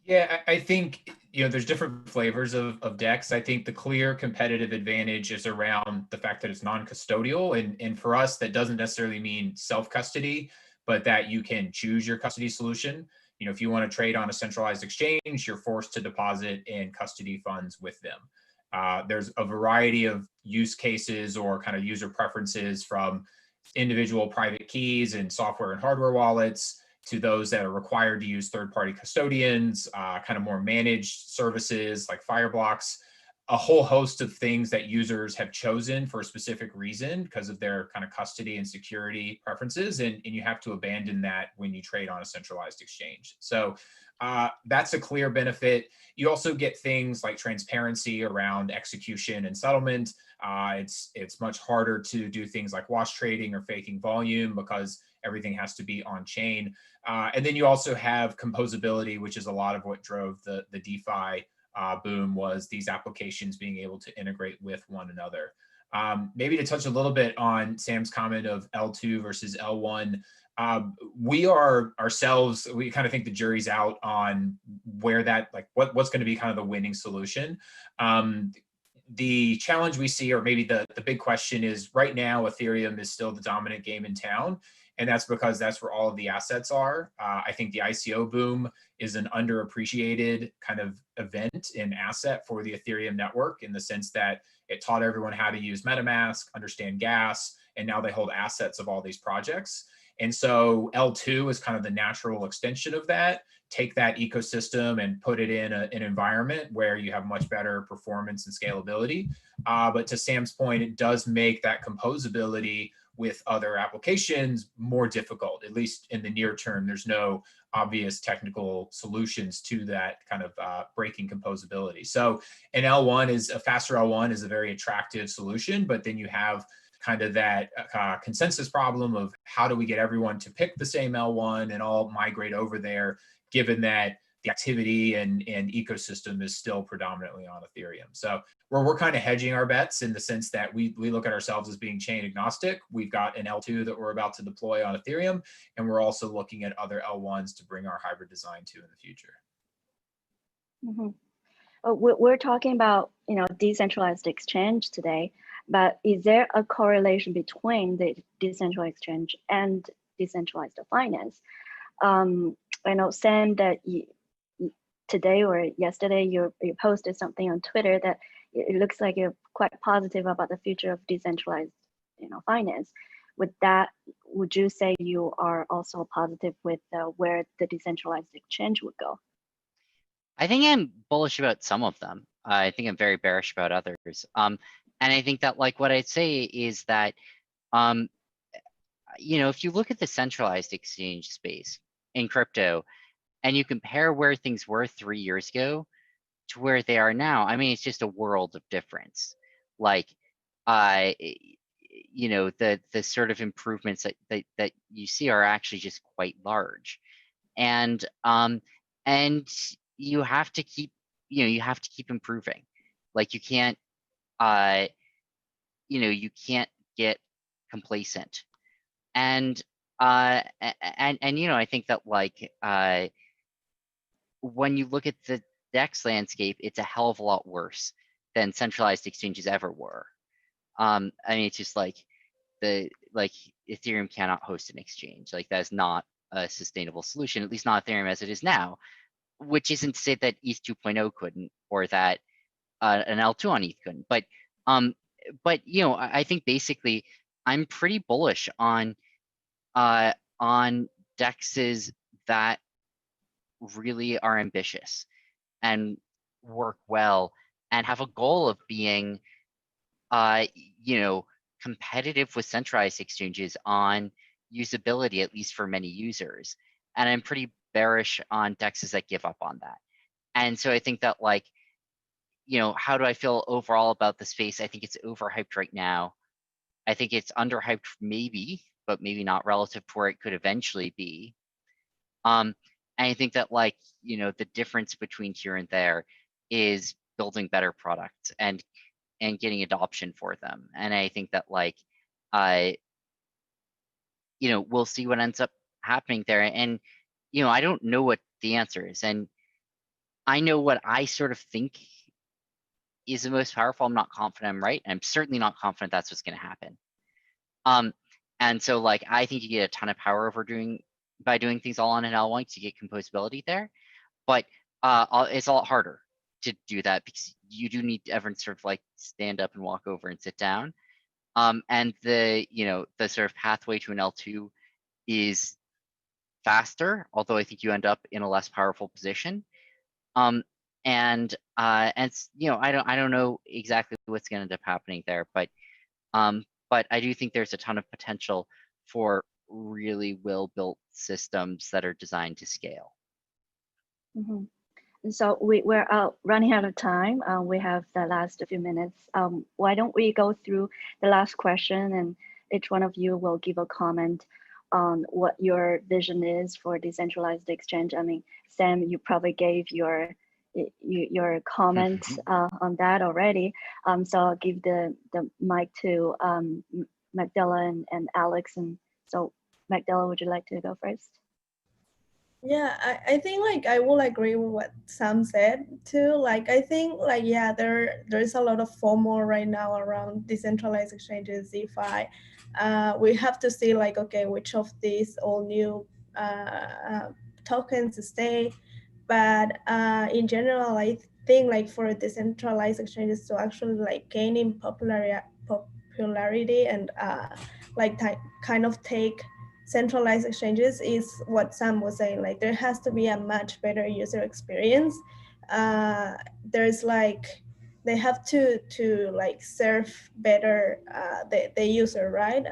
Yeah, I think, you know, there's different flavors of DEX. I think the clear competitive advantage is around the fact that it's non-custodial. And for us, that doesn't necessarily mean self-custody, but that you can choose your custody solution. You know, if you want to trade on a centralized exchange, you're forced to deposit in custody funds with them. There's a variety of use cases or kind of user preferences, from individual private keys and software and hardware wallets to those that are required to use third-party custodians, kind of more managed services like Fireblocks. a whole host of things that users have chosen for a specific reason because of their kind of custody and security preferences. And you have to abandon that when you trade on a centralized exchange. So that's a clear benefit. You also get things like transparency around execution and settlement. It's much harder to do things like wash trading or faking volume because everything has to be on chain. And then you also have composability, which is a lot of what drove the DeFi boom, was these applications being able to integrate with one another. Maybe to touch a little bit on Sam's comment of L2 versus L1, we are ourselves, we kind of think the jury's out on where that, like what's going to be kind of the winning solution. The challenge we see, or maybe the big question is, right now, Ethereum is still the dominant game in town. And that's because that's where all of the assets are. I think the ICO boom is an underappreciated kind of event and asset for the Ethereum network, in the sense that it taught everyone how to use MetaMask, understand gas, and now they hold assets of all these projects. And so L2 is kind of the natural extension of that. Take that ecosystem and put it in an environment where you have much better performance and scalability. But to Sam's point, it does make that composability with other applications more difficult, at least in the near term. There's no obvious technical solutions to that kind of breaking composability. So an L1 is a faster L1 is a very attractive solution, but then you have kind of that consensus problem of how do we get everyone to pick the same L1 and all migrate over there, given that the activity and ecosystem is still predominantly on Ethereum. So we're kind of hedging our bets in the sense that we look at ourselves as being chain agnostic. We've got an L2 that we're about to deploy on Ethereum, and we're also looking at other L1s to bring our hybrid design to in the future. Mm-hmm. We're talking about, decentralized exchange today, but is there a correlation between the decentralized exchange and decentralized finance? I know, Sam, that today or yesterday you posted something on Twitter that it looks like you're quite positive about the future of decentralized finance. Would you say you are also positive with where the decentralized exchange would go? I think I'm bullish about some of them. I think I'm very bearish about others. And I think that, like, what I'd say is that, if you look at the centralized exchange space in crypto and you compare where things were 3 years ago to where they are now, I mean, it's just a world of difference. Like, the sort of improvements that you see are actually just quite large. And you have to keep, you have to keep improving. Like, you can't, you can't get complacent. And I think that, like, when you look at the DEX landscape, it's a hell of a lot worse than centralized exchanges ever were. I mean, it's just like Ethereum cannot host an exchange. Like, that's not a sustainable solution, at least not Ethereum as it is now, which isn't to say that ETH 2.0 couldn't, or that an L2 on ETH couldn't. But I think basically I'm pretty bullish on DEXs that really are ambitious and work well and have a goal of being competitive with centralized exchanges on usability, at least for many users. And I'm pretty bearish on DEXs that give up on that. And so I think that, like, how do I feel overall about the space? I think it's overhyped right now. I think it's underhyped maybe, but maybe not relative to where it could eventually be. And I think that, like, the difference between here and there is building better products and getting adoption for them. And I think that, like, we'll see what ends up happening there. And, I don't know what the answer is. And I know what I sort of think is the most powerful. I'm not confident I'm right. And I'm certainly not confident that's what's going to happen. And so, like, I think you get a ton of power by doing things all on an L1 to get composability there. But it's a lot harder to do that because you do need everyone sort of like stand up and walk over and sit down. And the sort of pathway to an L2 is faster, although I think you end up in a less powerful position. and you know, I don't know exactly what's going to end up happening there, but I do think there's a ton of potential for really well-built systems that are designed to scale. Mm-hmm. So we're running out of time. We have the last few minutes. Why don't we go through the last question, and each one of you will give a comment on what your vision is for decentralized exchange. I mean, Sam, you probably gave your comment on that already. So I'll give the mic to Magdala and Alex. And so Magdala, would you like to go first? Yeah, I think like I will agree with what Sam said too. Like I think like yeah, there's a lot of FOMO right now around decentralized exchanges, DeFi. We have to see like okay, which of these all new tokens stay. But in general, I think like for decentralized exchanges to actually like gaining popularity and like kind of take centralized exchanges is what Sam was saying. Like there has to be a much better user experience. There's like they have to like serve better the user, right?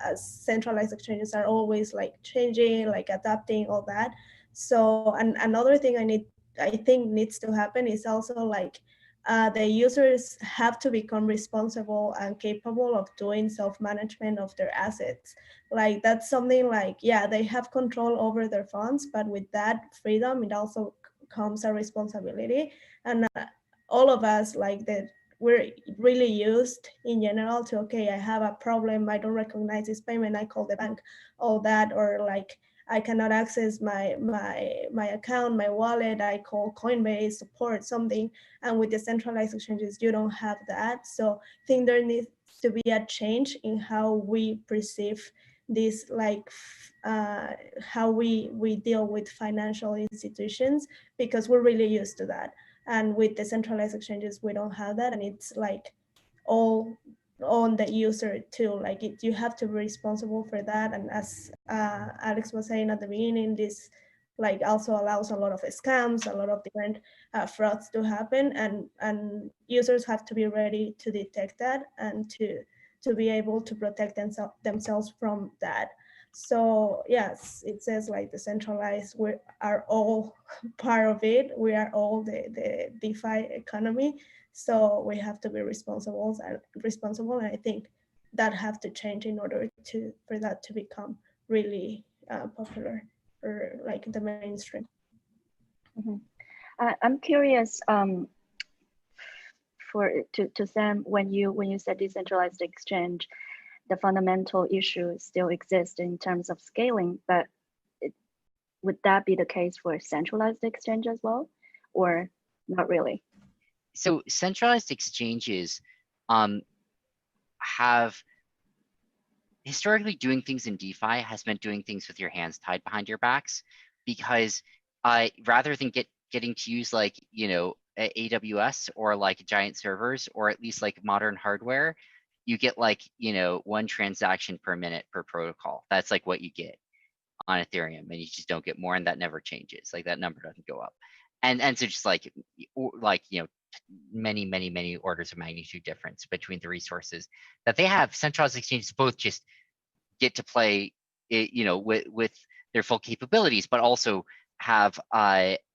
As centralized exchanges are always like changing, like adapting, all that. So and another thing I think needs to happen is also like the users have to become responsible and capable of doing self-management of their assets. Like that's something like, yeah, they have control over their funds, but with that freedom, it also comes a responsibility. And all of us like that, we're really used in general to, okay, I have a problem, I don't recognize this payment, I call the bank, all that, or like, I cannot access my account, my wallet, I call Coinbase support something. And with the centralized exchanges, you don't have that. So I think there needs to be a change in how we perceive this, like how we deal with financial institutions, because we're really used to that. And with the centralized exchanges, we don't have that. And it's like all on the user too. Like you have to be responsible for that. And as Alex was saying at the beginning, this like also allows a lot of scams, a lot of different frauds to happen, and users have to be ready to detect that and to be able to protect themselves from that. So yes, it says like decentralized, we are all part of it. We are all the DeFi economy. So we have to be responsible, and I think that have to change in order for that to become really popular or like the mainstream. Mm-hmm. I'm curious to Sam, when you said decentralized exchange, the fundamental issue still exists in terms of scaling, but would that be the case for centralized exchange as well, or not really? So centralized exchanges have historically, doing things in DeFi has meant doing things with your hands tied behind your backs, because rather than getting to use like, you know, AWS or like giant servers, or at least like modern hardware, you get like, you know, 1 transaction per minute per protocol. That's like what you get on Ethereum, and you just don't get more, and that never changes. Like that number doesn't go up. And so just like you know, many orders of magnitude difference between the resources that they have. Centralized exchanges both just get to play it, you know, with their full capabilities, but also have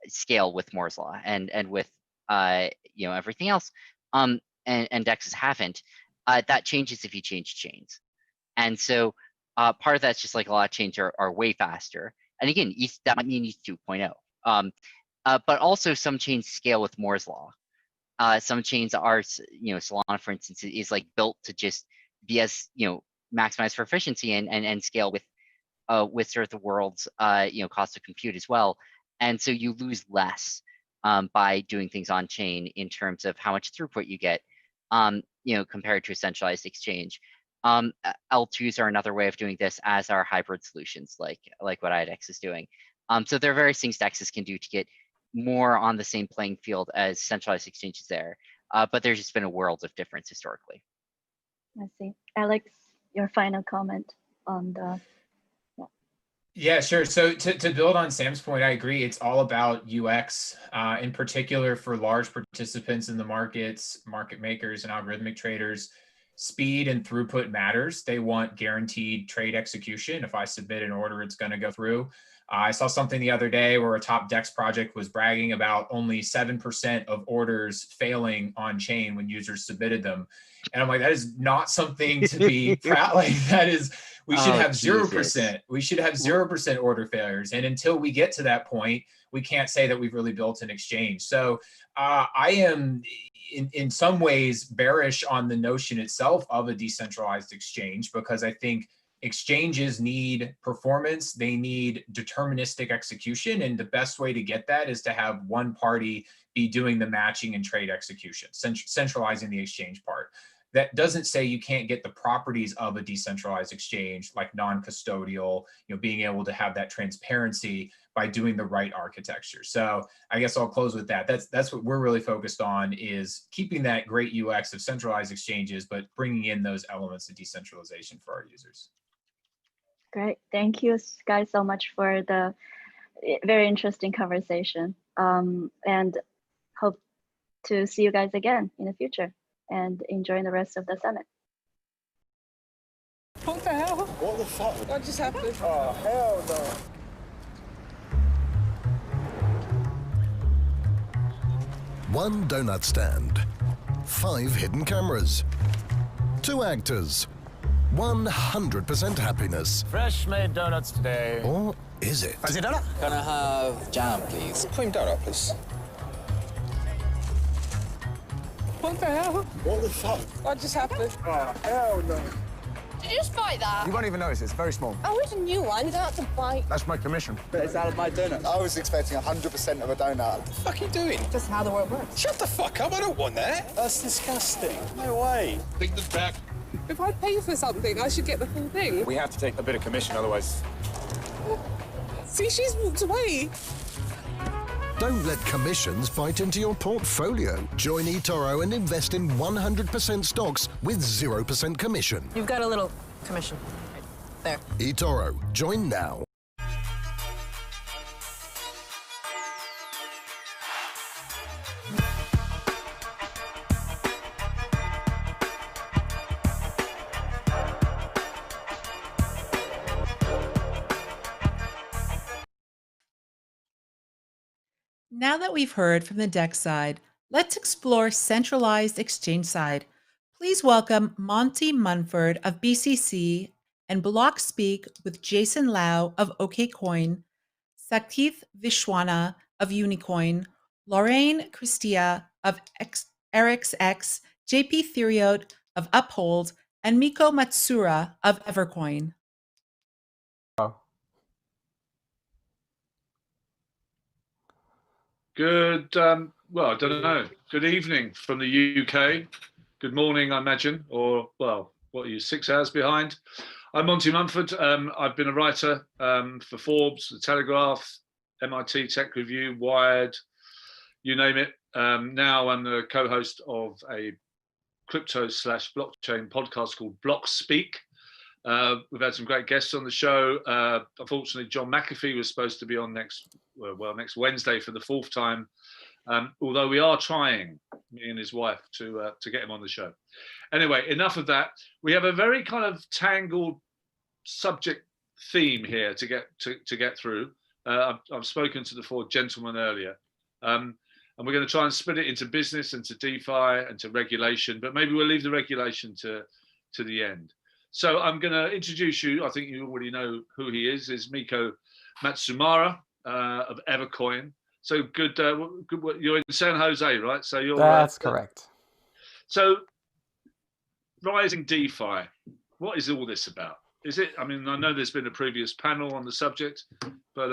scale with Moore's law and with you know, everything else. And DEXs haven't. That changes if you change chains. And so part of that's just like a lot of chains are way faster. And again, that might mean ETH 2.0. But also some chains scale with Moore's law. Some chains are, you know, Solana, for instance, is like built to just be as, you know, maximized for efficiency and scale with sort of the world's, you know, cost of compute as well. And so you lose less by doing things on chain in terms of how much throughput you get, you know, compared to a centralized exchange. L2s are another way of doing this, as are hybrid solutions like what IDEX is doing. So there are various things DEXs can do to get more on the same playing field as centralized exchanges there. But there's just been a world of difference historically. I see. Alex, your final comment on the... Yeah, sure. So to build on Sam's point, I agree. It's all about UX, in particular for large participants in the markets, market makers and algorithmic traders. Speed and throughput matters. They want guaranteed trade execution. If I submit an order, it's going to go through. I saw something the other day where a top DEX project was bragging about only 7% of orders failing on chain when users submitted them. And I'm like, that is not something to be proud. Like that is, we should have 0%. We should have 0% order failures. And until we get to that point, we can't say that we've really built an exchange. So I am in some ways bearish on the notion itself of a decentralized exchange, because I think exchanges need performance, they need deterministic execution, and the best way to get that is to have one party be doing the matching and trade execution, centralizing the exchange part. That doesn't say you can't get the properties of a decentralized exchange, like non-custodial, being able to have that transparency by doing the right architecture. So I guess I'll close with that. That's what we're really focused on, is keeping that great UX of centralized exchanges, but bringing in those elements of decentralization for our users. Great. Thank you guys so much for the very interesting conversation. And hope to see you guys again in the future, and enjoying the rest of the summit. What the hell? What the fuck? What just happened? Oh, hell no. One donut stand, 5 hidden cameras, 2 actors, 100% happiness. Fresh made donuts today. Or is it? Fancy donut? Can I have jam, please? Cream donut, please. What the hell? What the fuck? What just happened? Oh, hell no. Did you just buy that? You won't even notice, it's very small. Oh, it's a new one. You don't have to buy. That's my commission. But it's out of my donut. I was expecting 100% of a donut. What the fuck are you doing? Just how the world works. Shut the fuck up, I don't want that. That's disgusting. No way. Take this back. If I pay for something, I should get the full thing. We have to take a bit of commission, otherwise... See, she's walked away. Don't let commissions bite into your portfolio. Join eToro and invest in 100% stocks with 0% commission. You've got a little commission. Right there. eToro. Join now. Now that we've heard from the DEX side, let's explore centralized exchange side. Please welcome Monty Munford of BCC and Block Speak with Jason Lau of OKCoin, Sakith Vishwana of Unicoin, Lorraine Christia of RXX, JP Theriot of Uphold, and Miko Matsura of Evercoin. Good, well, I don't know. Good evening from the UK. Good morning, I imagine, or, well, what are you, 6 hours behind? I'm Monty Munford. I've been a writer for Forbes, The Telegraph, MIT Tech Review, Wired, you name it. Now I'm the co-host of a crypto/blockchain podcast called Block Speak. We've had some great guests on the show. Unfortunately, John McAfee was supposed to be on next Wednesday for the 4th time. Although we are trying, me and his wife, to get him on the show. Anyway, enough of that. We have a very kind of tangled subject theme here to get through. I've spoken to the 4 gentlemen earlier, and we're going to try and split it into business and to DeFi and to regulation, but maybe we'll leave the regulation to the end. So I'm going to introduce you. I think you already know who he is Miko Matsumara of Evercoin. So good, you're in San Jose, right? So you're That's correct. So rising DeFi, what is all this about? Is it, I mean, I know there's been a previous panel on the subject, but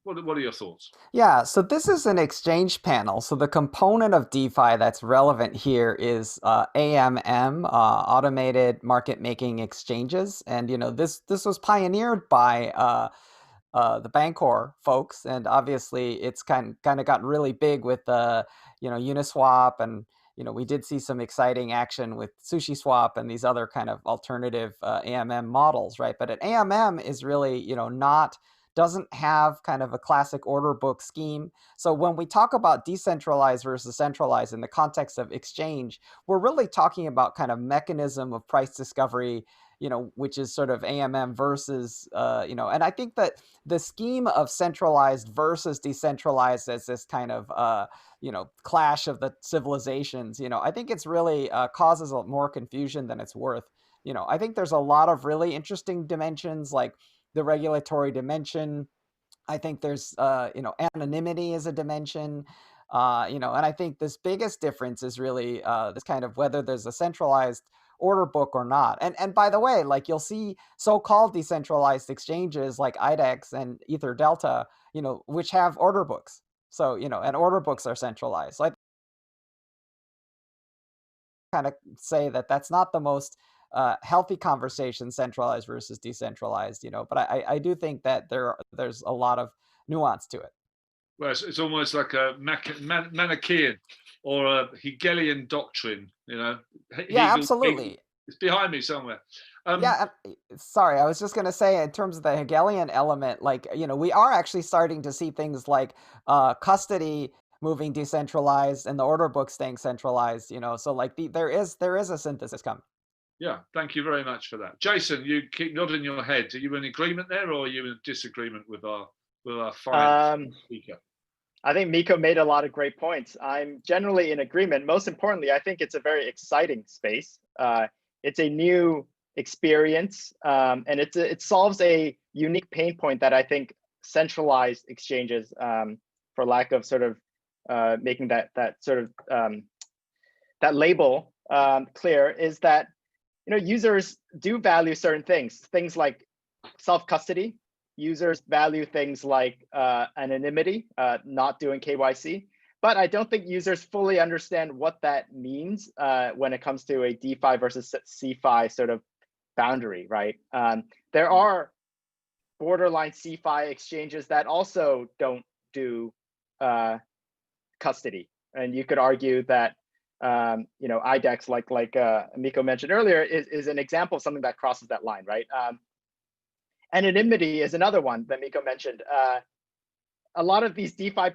what are your thoughts? Yeah, so this is an exchange panel. So the component of DeFi that's relevant here is AMM, automated market making exchanges. And, you know, this was pioneered by the Bancor folks, and obviously it's kind of gotten really big with Uniswap we did see some exciting action with SushiSwap and these other kind of alternative AMM models, right? But an AMM is really, doesn't have kind of a classic order book scheme. So when we talk about decentralized versus centralized in the context of exchange, we're really talking about kind of mechanism of price discovery, which is sort of AMM versus, and I think that the scheme of centralized versus decentralized as this kind of, clash of the civilizations, I think it's really causes more confusion than it's worth. I think there's a lot of really interesting dimensions like the regulatory dimension. I think there's, anonymity is a dimension, and I think this biggest difference is really this kind of whether there's a centralized order book or not. And by the way, like you'll see so-called decentralized exchanges like IDEX and Ether Delta, which have order books. So, and order books are centralized. So I kind of say that that's not the most healthy conversation, centralized versus decentralized, but I do think that there's a lot of nuance to it. Well, it's almost like a Manichaean or a Hegelian doctrine, Yeah, Hegel, absolutely. It's behind me somewhere. Yeah, sorry, I was just going to say in terms of the Hegelian element, like, we are actually starting to see things like custody moving decentralized and the order book staying centralized, so like there is a synthesis coming. Yeah, thank you very much for that. Jason, you keep nodding your head. Are you in agreement there or are you in disagreement with our fine speaker? I think Miko made a lot of great points. I'm generally in agreement. Most importantly, I think it's a very exciting space. It's a new experience, and it solves a unique pain point that I think centralized exchanges, for lack of sort of making that sort of that label clear, is that users do value certain things like self-custody. Users value things like anonymity, not doing KYC. But I don't think users fully understand what that means when it comes to a DeFi versus CeFi sort of boundary, right? There are borderline CeFi exchanges that also don't do custody. And you could argue that IDEX, like Miko mentioned earlier, is an example of something that crosses that line, right? Anonymity is another one that Miko mentioned. A lot of these DeFi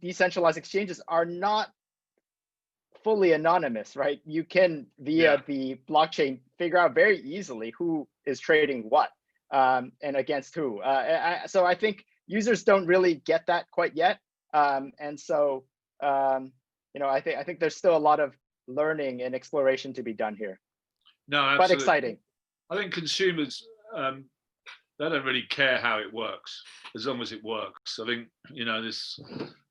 decentralized exchanges are not fully anonymous, right? You can, via the blockchain, figure out very easily who is trading what and against who. So I think users don't really get that quite yet. And so, I think there's still a lot of learning and exploration to be done here. No, absolutely. But exciting. I think consumers, they don't really care how it works, as long as it works. I think, this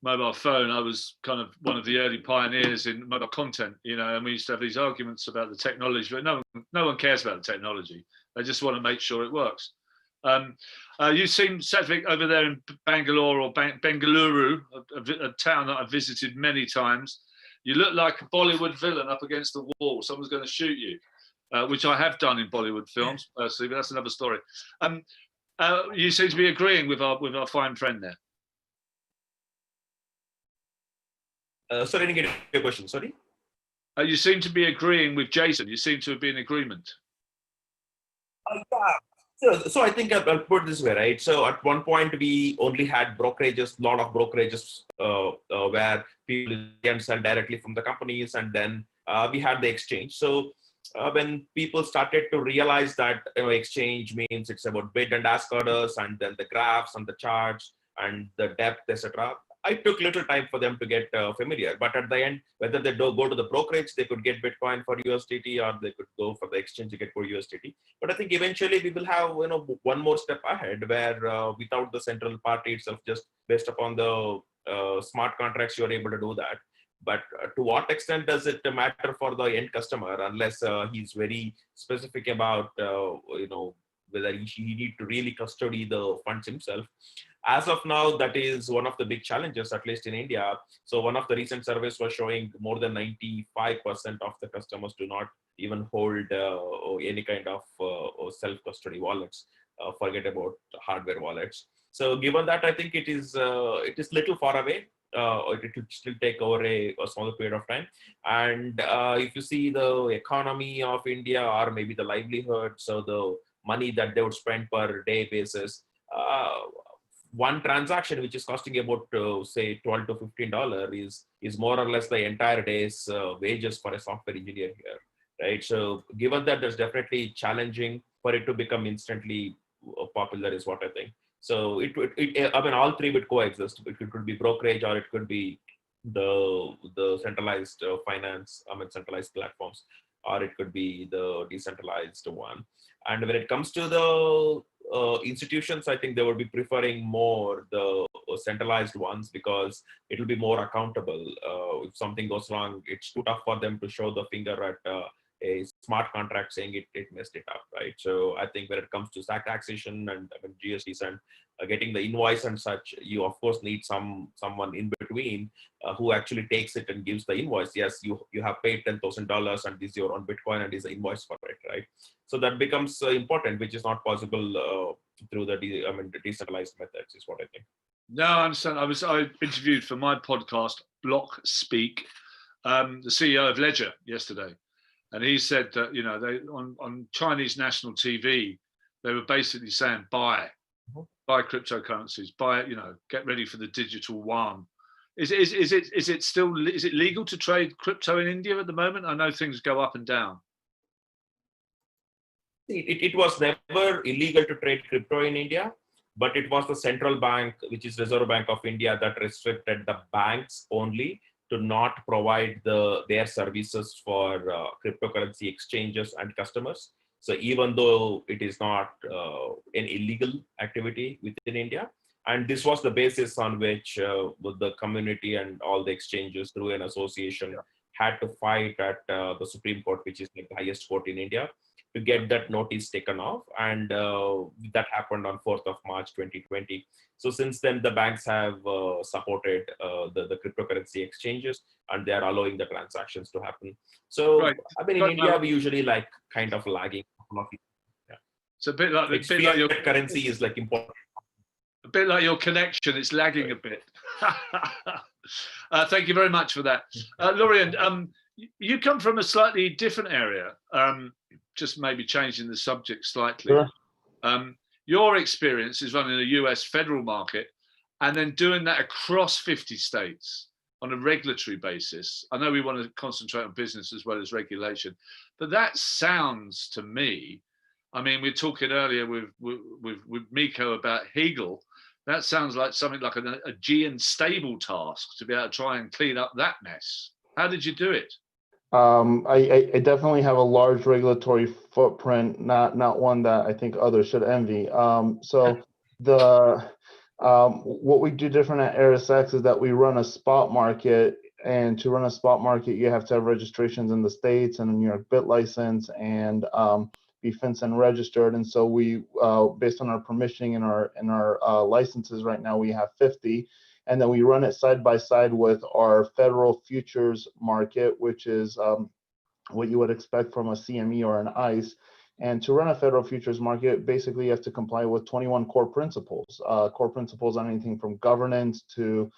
mobile phone, I was kind of one of the early pioneers in mobile content, and we used to have these arguments about the technology, but no one cares about the technology. They just want to make sure it works. You seem, Satvik, over there in Bangalore or Bengaluru, a town that I've visited many times. You look like a Bollywood villain up against the wall. Someone's going to shoot you. Which I have done in Bollywood films, personally, but that's another story. You seem to be agreeing with our fine friend there. Sorry, I didn't get your question. Sorry. You seem to be agreeing with Jason. You seem to be in agreement. So I think I'll put it this way, right? So at one point we only had brokerages, a lot of brokerages where people can sell directly from the companies, and then we had the exchange. So when people started to realize that exchange means it's about bid and ask orders, and then the graphs and the charts and the depth, etc., I took little time for them to get familiar. But at the end, whether they go to the brokerage, they could get Bitcoin for USDT, or they could go for the exchange to get for USDT. But I think eventually we will have one more step ahead, where without the central party itself, just based upon the smart contracts, you're able to do that. But to what extent does it matter for the end customer, unless he's very specific about whether he need to really custody the funds himself? As of now, that is one of the big challenges, at least in India. So one of the recent surveys was showing more than 95% of the customers do not even hold any kind of self-custody wallets. Forget about hardware wallets. So given that, I think it is little far away. it would still take over a smaller period of time. And if you see the economy of India, or maybe the livelihood, so the money that they would spend per day basis, one transaction which is costing about say $12 to $15 is more or less the entire day's wages for a software engineer here, right? So given that, there's definitely challenging for it to become instantly popular is what I think. So I mean, all three would coexist. It could be brokerage, or it could be the centralized finance, I mean, centralized platforms, or it could be the decentralized one. And when it comes to the institutions, I think they would be preferring more the centralized ones, because it will be more accountable. If something goes wrong, it's too tough for them to show the finger at a smart contract saying it messed it up, right? So I think when it comes to taxation and I mean, GSTs and getting the invoice and such, you of course need someone in between who actually takes it and gives the invoice. Yes, you have paid $10,000 and this is your own Bitcoin and is the invoice for it, right? So that becomes important, which is not possible through the decentralized methods, is what I think. No, I understand. I interviewed for my podcast, Block Speak, the CEO of Ledger yesterday. And he said that, they on Chinese national TV, they were basically saying buy cryptocurrencies, get ready for the digital yuan. Is it legal to trade crypto in India at the moment? I know things go up and down. It was never illegal to trade crypto in India, but it was the central bank, which is Reserve Bank of India, that restricted the banks only to not provide their services for cryptocurrency exchanges and customers. So even though it is not an illegal activity within India, and this was the basis on which the community and all the exchanges through an association had to fight at the Supreme Court, which is like the highest court in India, to get that notice taken off. And that happened on 4th of March 2020. So since then, the banks have supported the cryptocurrency exchanges, and they are allowing the transactions to happen. So, right. I mean, in India, we usually like kind of lagging. Yeah. It's a bit like, your currency is like important. A bit like your connection, it's lagging a bit. Thank you very much for that. Lurian, you come from a slightly different area, just maybe changing the subject slightly. Sure. Your experience is running a US federal market and then doing that across 50 states on a regulatory basis. I know we want to concentrate on business as well as regulation, but that sounds to me, I mean, we were talking earlier with Miko about Hegel. That sounds like something like an Aegean stable task to be able to try and clean up that mess. How did you do it? I definitely have a large regulatory footprint, not one that I think others should envy. So what we do different at ErisX is that we run a spot market, and to run a spot market, you have to have registrations in the States and a New York bit license and be FinCEN registered. And so we, based on our permissioning and our licenses right now, we have 50. And then we run it side by side with our federal futures market, which is what you would expect from a CME or an ICE. And to run a federal futures market, basically you have to comply with 21 core principles. Core principles on anything from governance to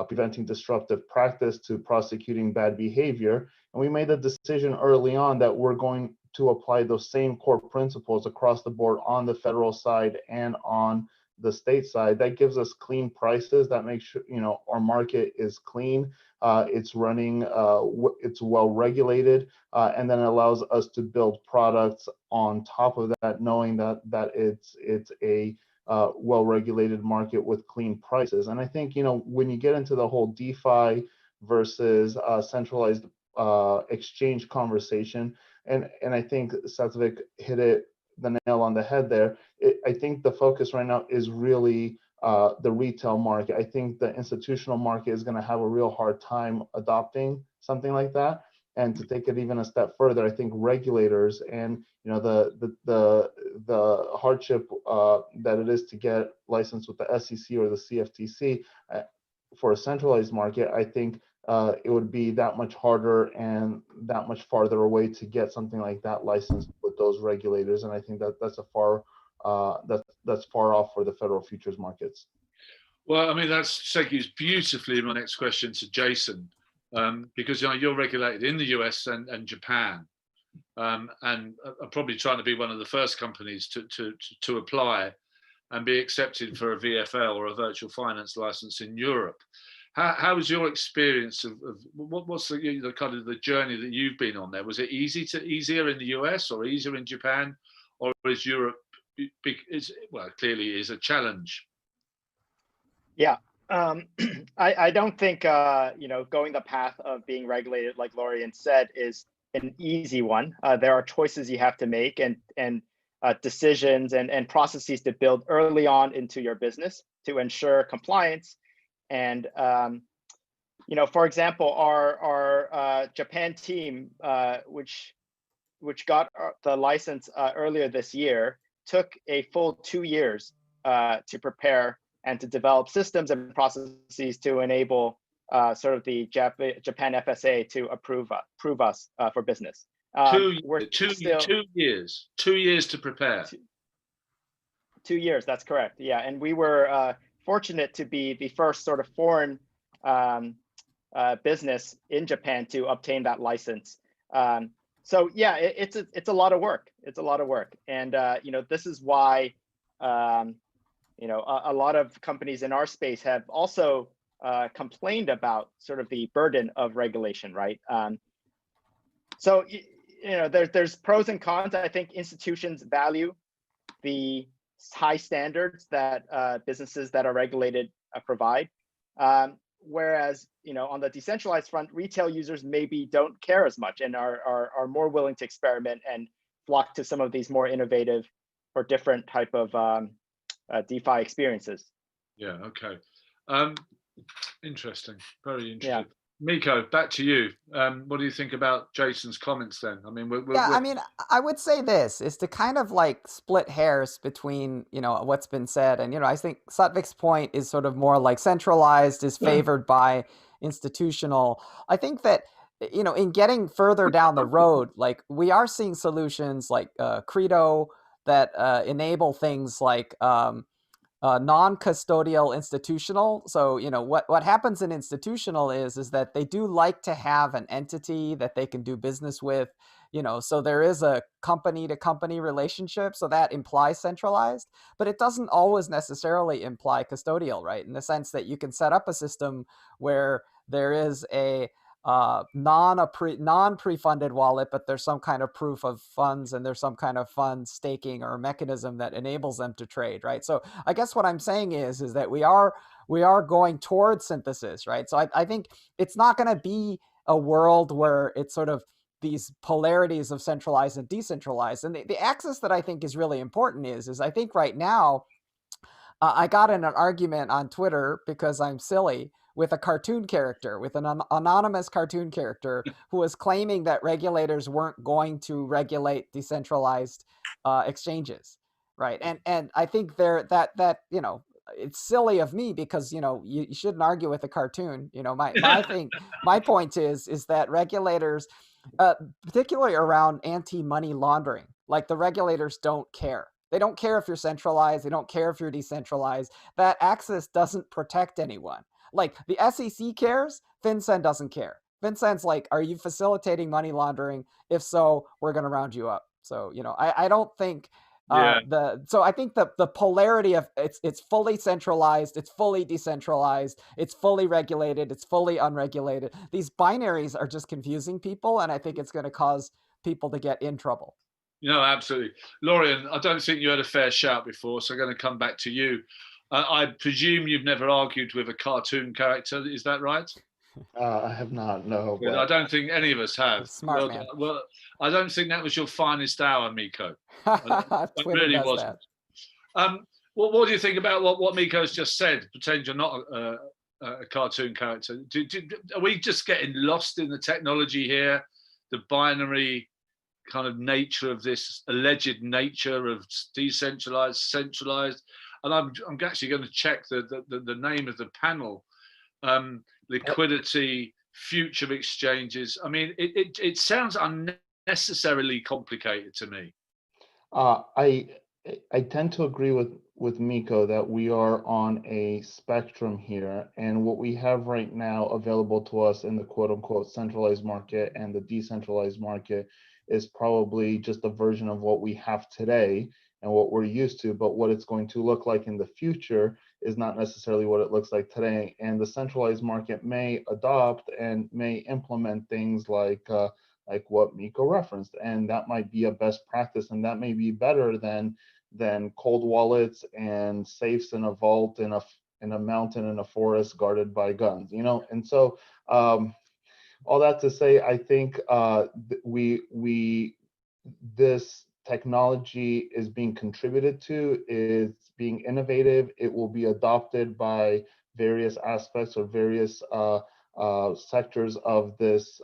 preventing disruptive practice to prosecuting bad behavior. And we made a decision early on that we're going to apply those same core principles across the board on the federal side and on the state side. That gives us clean prices. That makes sure our market is clean, it's running, it's well regulated, and then it allows us to build products on top of that, knowing that it's a well regulated market with clean prices. And I think when you get into the whole DeFi versus centralized exchange conversation, and I think Satvik hit the nail on the head there. I think the focus right now is really the retail market. I think the institutional market is going to have a real hard time adopting something like that. And to take it even a step further, I think regulators and the hardship that it is to get licensed with the SEC or the CFTC for a centralized market, I think it would be that much harder and that much farther away to get something like that licensed with those regulators. And I think that's far off for the federal futures markets. Well, I mean, that segues beautifully in my next question to Jason, because you're regulated in the US and Japan, and are probably trying to be one of the first companies to apply and be accepted for a VFL or a virtual finance license in Europe. How was your experience of what's the kind of the journey that you've been on there? Was it easier in the US or easier in Japan, or is Europe clearly is a challenge? Yeah, I don't think going the path of being regulated, like Lorian said, is an easy one. There are choices you have to make and decisions and processes to build early on into your business to ensure compliance. And for example, our Japan team, which got the license earlier this year, took a full 2 years to prepare and to develop systems and processes to enable sort of the Japan FSA to approve us for business. 2 years. 2 years to prepare. 2 years, that's correct. Yeah, and we were fortunate to be the first sort of foreign business in Japan to obtain that license. So yeah, it's a lot of work. It's a lot of work, and this is why a lot of companies in our space have also complained about sort of the burden of regulation, right? So there's pros and cons. I think institutions value the high standards that businesses that are regulated provide. Whereas, on the decentralized front, retail users maybe don't care as much and are more willing to experiment and flock to some of these more innovative or different type of DeFi experiences. Yeah. Okay. Interesting. Very interesting. Yeah. Miko, back to you. What do you think about Jason's comments then? I mean, I would say this is to kind of like split hairs between, what's been said. And, I think Satvik's point is sort of more like centralized is favored by institutional. I think that, in getting further down the road, like we are seeing solutions like Credo that enable things like non-custodial institutional. So, what happens in institutional is that they do like to have an entity that they can do business with, so there is a company to company relationship. So that implies centralized, but it doesn't always necessarily imply custodial, right? In the sense that you can set up a system where there is a non-pre-funded wallet, but there's some kind of proof of funds and there's some kind of fund staking or mechanism that enables them to trade, right? So I guess what I'm saying is that we are going towards synthesis, right? So I think it's not going to be a world where it's sort of these polarities of centralized and decentralized. And the axis that I think is really important is I think right now, I got in an argument on Twitter because I'm silly with a cartoon character, with an anonymous cartoon character who was claiming that regulators weren't going to regulate decentralized exchanges, right? And I think it's silly of me because you shouldn't argue with a cartoon. My point is that regulators, particularly around anti-money laundering, like the regulators don't care. They don't care if you're centralized. They don't care if you're decentralized. That access doesn't protect anyone. Like the SEC cares, FinCEN doesn't care. FinCEN's like, are you facilitating money laundering? If so, we're going to round you up. So, I don't think so I think the polarity of it's fully centralized, it's fully decentralized, it's fully regulated, it's fully unregulated. These binaries are just confusing people, and I think it's going to cause people to get in trouble. Absolutely. Lorian, I don't think you had a fair shout before, so I'm going to come back to you. I presume you've never argued with a cartoon character, is that right? I have not, no. But I don't think any of us have. Smart man. Well, I don't think that was your finest hour, Miko. It really wasn't. What do you think about what Miko's just said? Pretend you're not a cartoon character. Are we just getting lost in the technology here? The binary kind of nature of this alleged nature of decentralized, centralized? And I'm actually going to check the name of the panel. Liquidity, future exchanges. I mean, it sounds unnecessarily complicated to me. I tend to agree with Miko that we are on a spectrum here, and what we have right now available to us in the quote unquote centralized market and the decentralized market is probably just a version of what we have today and what we're used to, but what it's going to look like in the future is not necessarily what it looks like today. And the centralized market may adopt and may implement things like what Miko referenced, and that might be a best practice, and that may be better than cold wallets and safes in a vault in a mountain in a forest guarded by guns, you know. And so all that to say, I think this technology is being contributed to, is being innovative. It will be adopted by various aspects or various sectors of this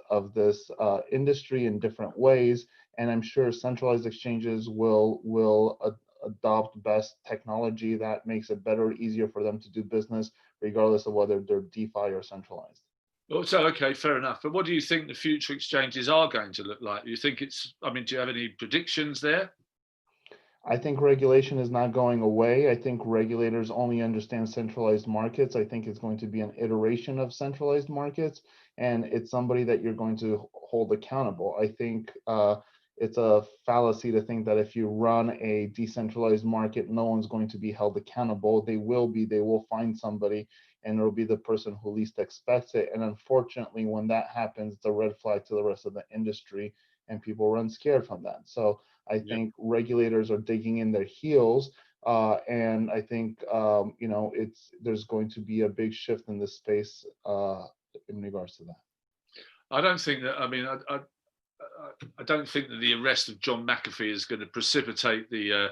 industry in different ways, and I'm sure centralized exchanges will adopt best technology that makes it better or easier for them to do business, regardless of whether they're DeFi or centralized. Well, so, okay, fair enough. But what do you think the future exchanges are going to look like? Do you think it's, I mean, do you have any predictions there? I think regulation is not going away. I think regulators only understand centralized markets. I think it's going to be an iteration of centralized markets, and it's somebody that you're going to hold accountable. I think it's a fallacy to think that if you run a decentralized market, no one's going to be held accountable. They will be. They will find somebody, and it'll be the person who least expects it. And unfortunately, when that happens, it's a red flag to the rest of the industry, and people run scared from that. So I think regulators are digging in their heels, and I think there's going to be a big shift in this space in regards to that. I don't think that. I mean, I don't think that the arrest of John McAfee is going to precipitate the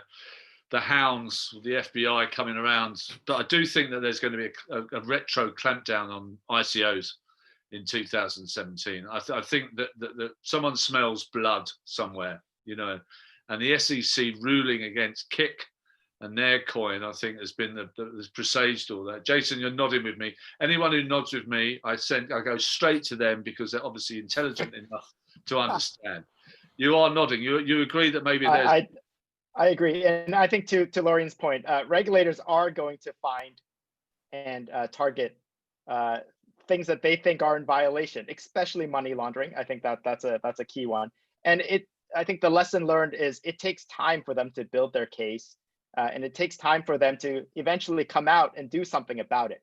hounds, the FBI coming around. But I do think that there's going to be a retro clampdown on ICOs in 2017. I think that someone smells blood somewhere, you know. And the SEC ruling against Kik and their coin, I think, has been has presaged all that. Jason, you're nodding with me. Anyone who nods with me, I go straight to them because they're obviously intelligent enough to understand. You are nodding. You agree that maybe there's. I agree, and I think to Laurian's point, regulators are going to find and target things that they think are in violation, especially money laundering. I think that's a key one, and I think the lesson learned is it takes time for them to build their case, and it takes time for them to eventually come out and do something about it.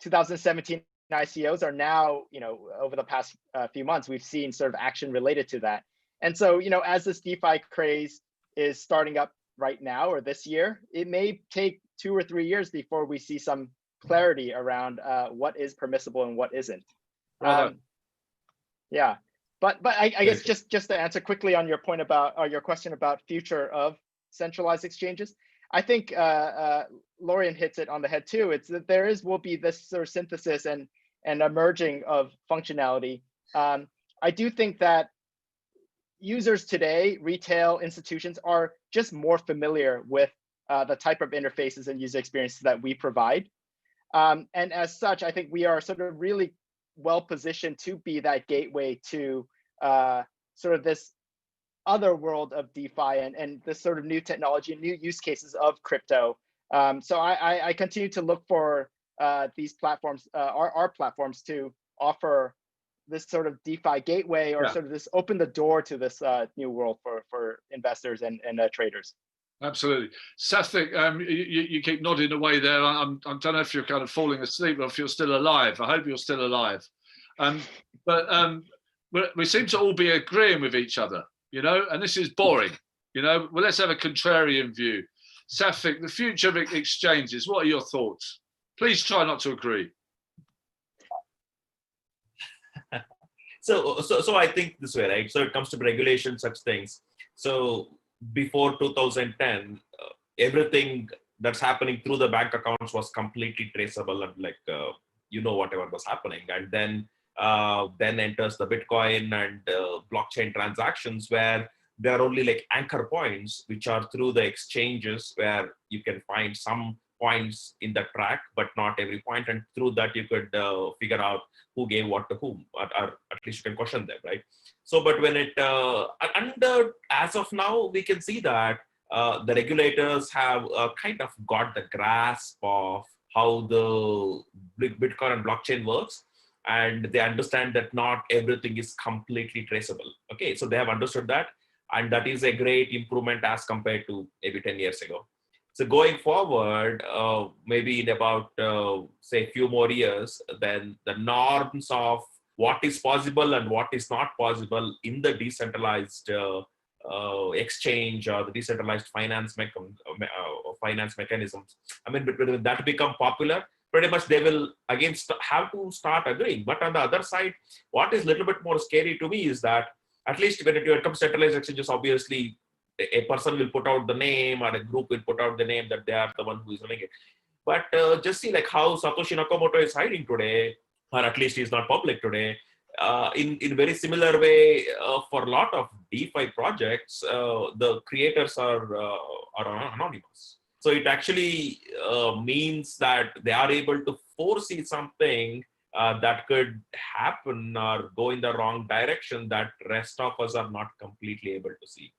2017 ICOs are now, over the past few months, we've seen sort of action related to that. And so, as this DeFi craze is starting up right now or this year, it may take 2 or 3 years before we see some clarity around what is permissible and what isn't. Yeah. But I guess just to answer quickly on your point about, or your question about future of centralized exchanges, I think Laurian hits it on the head too. It's that will be this sort of synthesis and emerging of functionality. I do think that users today, retail institutions, are just more familiar with the type of interfaces and user experiences that we provide. And as such, I think we are sort of really well positioned to be that gateway to sort of this other world of DeFi and this sort of new technology and new use cases of crypto. So I continue to look for these platforms, our platforms, to offer this sort of DeFi gateway, or sort of this open the door to this new world for investors and traders. Absolutely. Sathik, you keep nodding away there. I don't know if you're kind of falling asleep or if you're still alive. I hope you're still alive. But we seem to all be agreeing with each other, and this is boring. Well, let's have a contrarian view. Sathik, the future of exchanges, what are your thoughts? Please try not to agree. So I think this way, right? So it comes to regulation, such things. So before 2010, everything that's happening through the bank accounts was completely traceable and whatever was happening. And then enters the Bitcoin and blockchain transactions, where there are only anchor points, which are through the exchanges, where you can find some points in the track, but not every point. And through that, you could figure out who gave what to whom, or at least you can question them, right? So, but when as of now, we can see that the regulators have kind of got the grasp of how the Bitcoin and blockchain works, and they understand that not everything is completely traceable. Okay, so they have understood that, and that is a great improvement as compared to maybe 10 years ago. So going forward, maybe in about, say, a few more years, then the norms of what is possible and what is not possible in the decentralized exchange or the decentralized finance mechanisms. I mean, when that become popular, pretty much they will again have to start agreeing. But on the other side, what is a little bit more scary to me is that at least when it comes to centralized exchanges, obviously a person will put out the name or a group will put out the name that they are the one who is running it. But just see like how Satoshi Nakamoto is hiding today, or at least he's not public today. In very similar way, for a lot of DeFi projects, the creators are anonymous. So it actually means that they are able to foresee something that could happen or go in the wrong direction that rest of us are not completely able to see.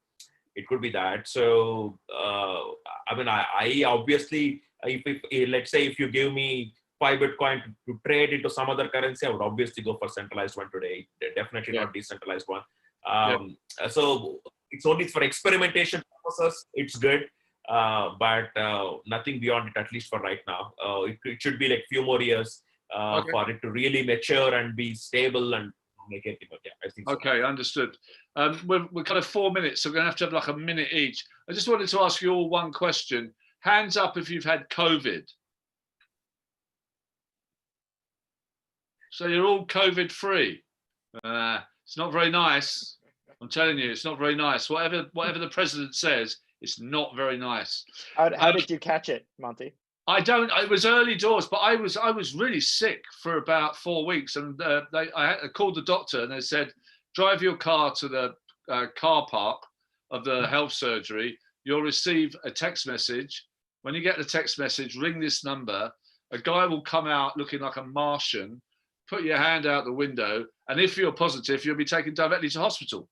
It could be that. So I mean, I obviously, if let's say if you give me 5 Bitcoin to trade into some other currency, I would obviously go for centralized one today. Definitely not decentralized one. So it's only for experimentation purposes. It's good, but nothing beyond it, at least for right now. It should be like few more years for it to really mature and be stable and make it. Yeah, I think so. Okay, understood. We're kind of 4 minutes, so we're going to have like a minute each. I just wanted to ask you all one question. Hands up if you've had COVID. So you're all COVID free. It's not very nice. I'm telling you, it's not very nice. Whatever the president says, it's not very nice. How did you catch it, Monty? I don't. It was early doors, but I was really sick for about 4 weeks, and I called the doctor, and they said, drive your car to the car park of the health surgery. You'll receive a text message. When you get the text message, ring this number. A guy will come out looking like a Martian, put your hand out the window, and if you're positive, you'll be taken directly to hospital.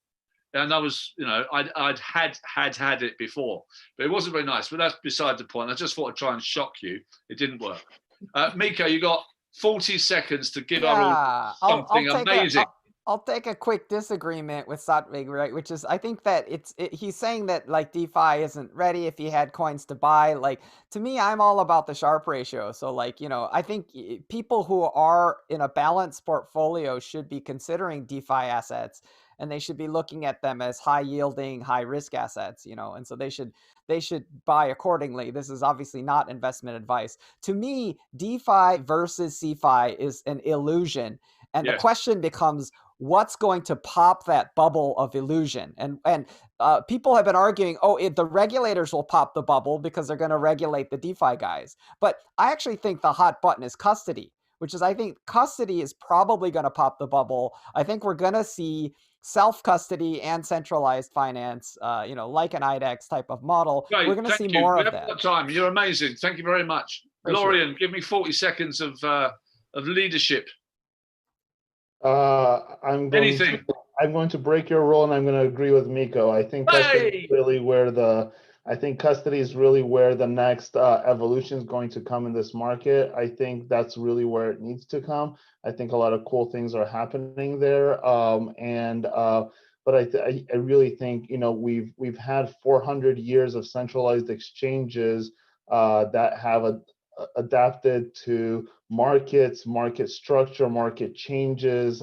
And I was, I'd had it before, but it wasn't very nice. But that's beside the point. I just thought I'd try and shock you. It didn't work. Miko, you got 40 seconds to give our something amazing. I'll take a quick disagreement with Satvik, right? Which is, I think that he's saying that like DeFi isn't ready if he had coins to buy. Like, to me, I'm all about the Sharpe ratio. So like, I think people who are in a balanced portfolio should be considering DeFi assets, and they should be looking at them as high yielding, high risk assets, and so they should buy accordingly. This is obviously not investment advice. To me, DeFi versus CeFi is an illusion. And the question becomes, what's going to pop that bubble of illusion? And people have been arguing, the regulators will pop the bubble because they're going to regulate the DeFi guys. But I actually think the hot button is custody, which is, I think custody is probably going to pop the bubble. I think we're going to see self-custody and centralized finance, like an IDEX type of model. Great, we're going to see more of that. Time. You're amazing. Thank you very much. Lorian, give me 40 seconds of leadership. I'm going to break your rule, and I'm going to agree with Miko. I think custody is really where the next evolution is going to come in this market. I think that's really where it needs to come. I think a lot of cool things are happening there, but I really think we've had 400 years of centralized exchanges that have adapted to markets, market structure, market changes,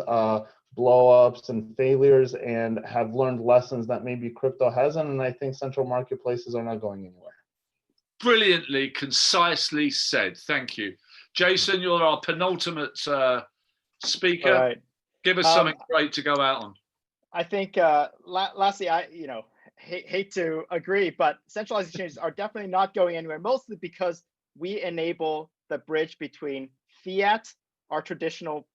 blow-ups and failures, and have learned lessons that maybe crypto hasn't. And I think central marketplaces are not going anywhere. Brilliantly, concisely said. Thank you. Jason, you're our penultimate speaker. Right. Give us something great to go out on. I think, lastly, I hate to agree, but centralized exchanges are definitely not going anywhere, mostly because we enable the bridge between fiat, our traditional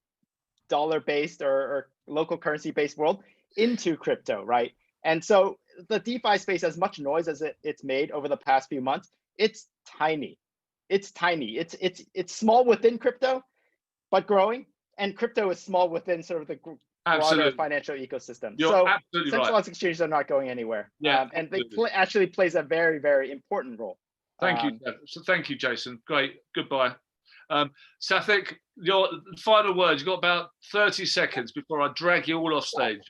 dollar-based or local currency-based world, into crypto, right? And so the DeFi space, as much noise as it's made over the past few months, it's tiny. It's tiny. It's small within crypto, but growing. And crypto is small within sort of broader financial ecosystem. You're so absolutely centralized right. exchanges are not going anywhere. Yeah, and they actually plays a very, very important role. Thank you. So thank you, Jason. Great. Goodbye. Safik, your final words. You've got about 30 seconds before I drag you all off stage.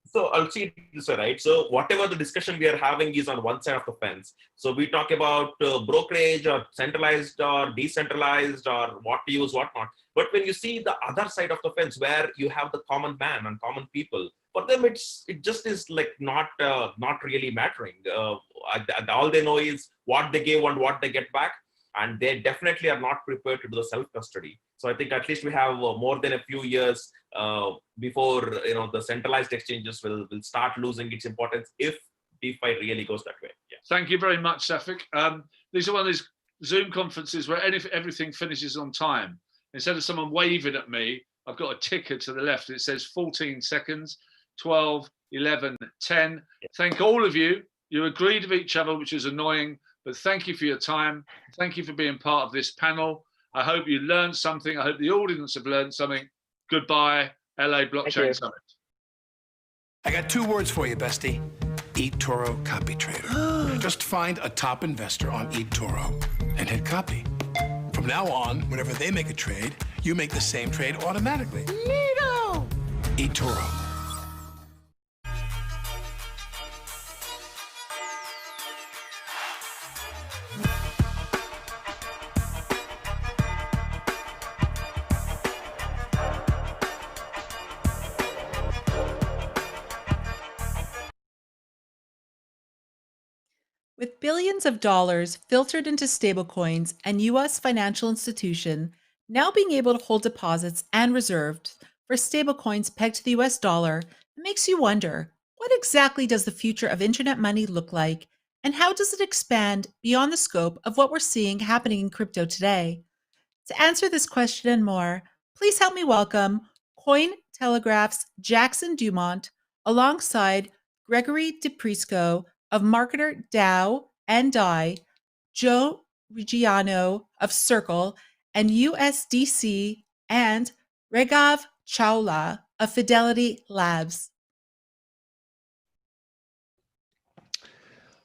So I'll see it this way, right? So whatever the discussion we are having is on one side of the fence. So we talk about brokerage or centralized or decentralized or what to use, what not. But when you see the other side of the fence where you have the common man and common people, for them it just is like not really mattering. All they know is what they give and what they get back. And they definitely are not prepared to do the self-custody. So I think at least we have more than a few years before the centralized exchanges will start losing its importance if DeFi really goes that way. Yeah. Thank you very much, Safik. These are one of these Zoom conferences where everything finishes on time. Instead of someone waving at me, I've got a ticker to the left. It says 14 seconds, 12, 11, 10. Thank all of you. You agreed with each other, which is annoying. But thank you for your time. Thank you for being part of this panel. I hope you learned something. I hope the audience have learned something. Goodbye, LA Blockchain Summit. I got 2 words for you, bestie. eToro Copy Trader. Just find a top investor on eToro and hit copy. From now on, whenever they make a trade, you make the same trade automatically. Neato! eToro. With billions of dollars filtered into stablecoins and U.S. financial institution now being able to hold deposits and reserves for stablecoins pegged to the U.S. dollar, it makes you wonder, what exactly does the future of internet money look like, and how does it expand beyond the scope of what we're seeing happening in crypto today? To answer this question and more, please help me welcome Cointelegraph's Jackson Dumont alongside Gregory DePrisco of Marketer DAO and DAI, Joe Reggiano of Circle and USDC, and Raghav Chawla of Fidelity Labs.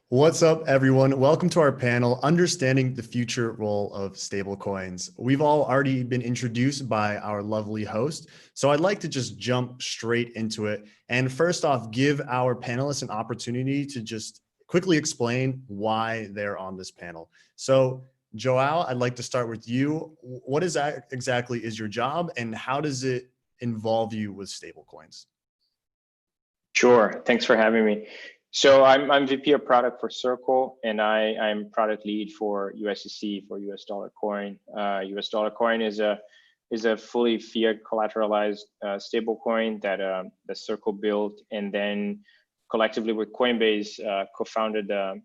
What's up, everyone? Welcome to our panel, Understanding the Future Role of Stablecoins. We've all already been introduced by our lovely host, so I'd like to just jump straight into it. And first off, give our panelists an opportunity to just quickly explain why they're on this panel. So, Joao, I'd like to start with you. What exactly is your job, and how does it involve you with stablecoins? Sure, thanks for having me. So I'm VP of product for Circle, and I'm product lead for USDC, for US dollar coin. US dollar coin is a fully fiat collateralized stable coin that the Circle built, and then collectively with Coinbase co-founded a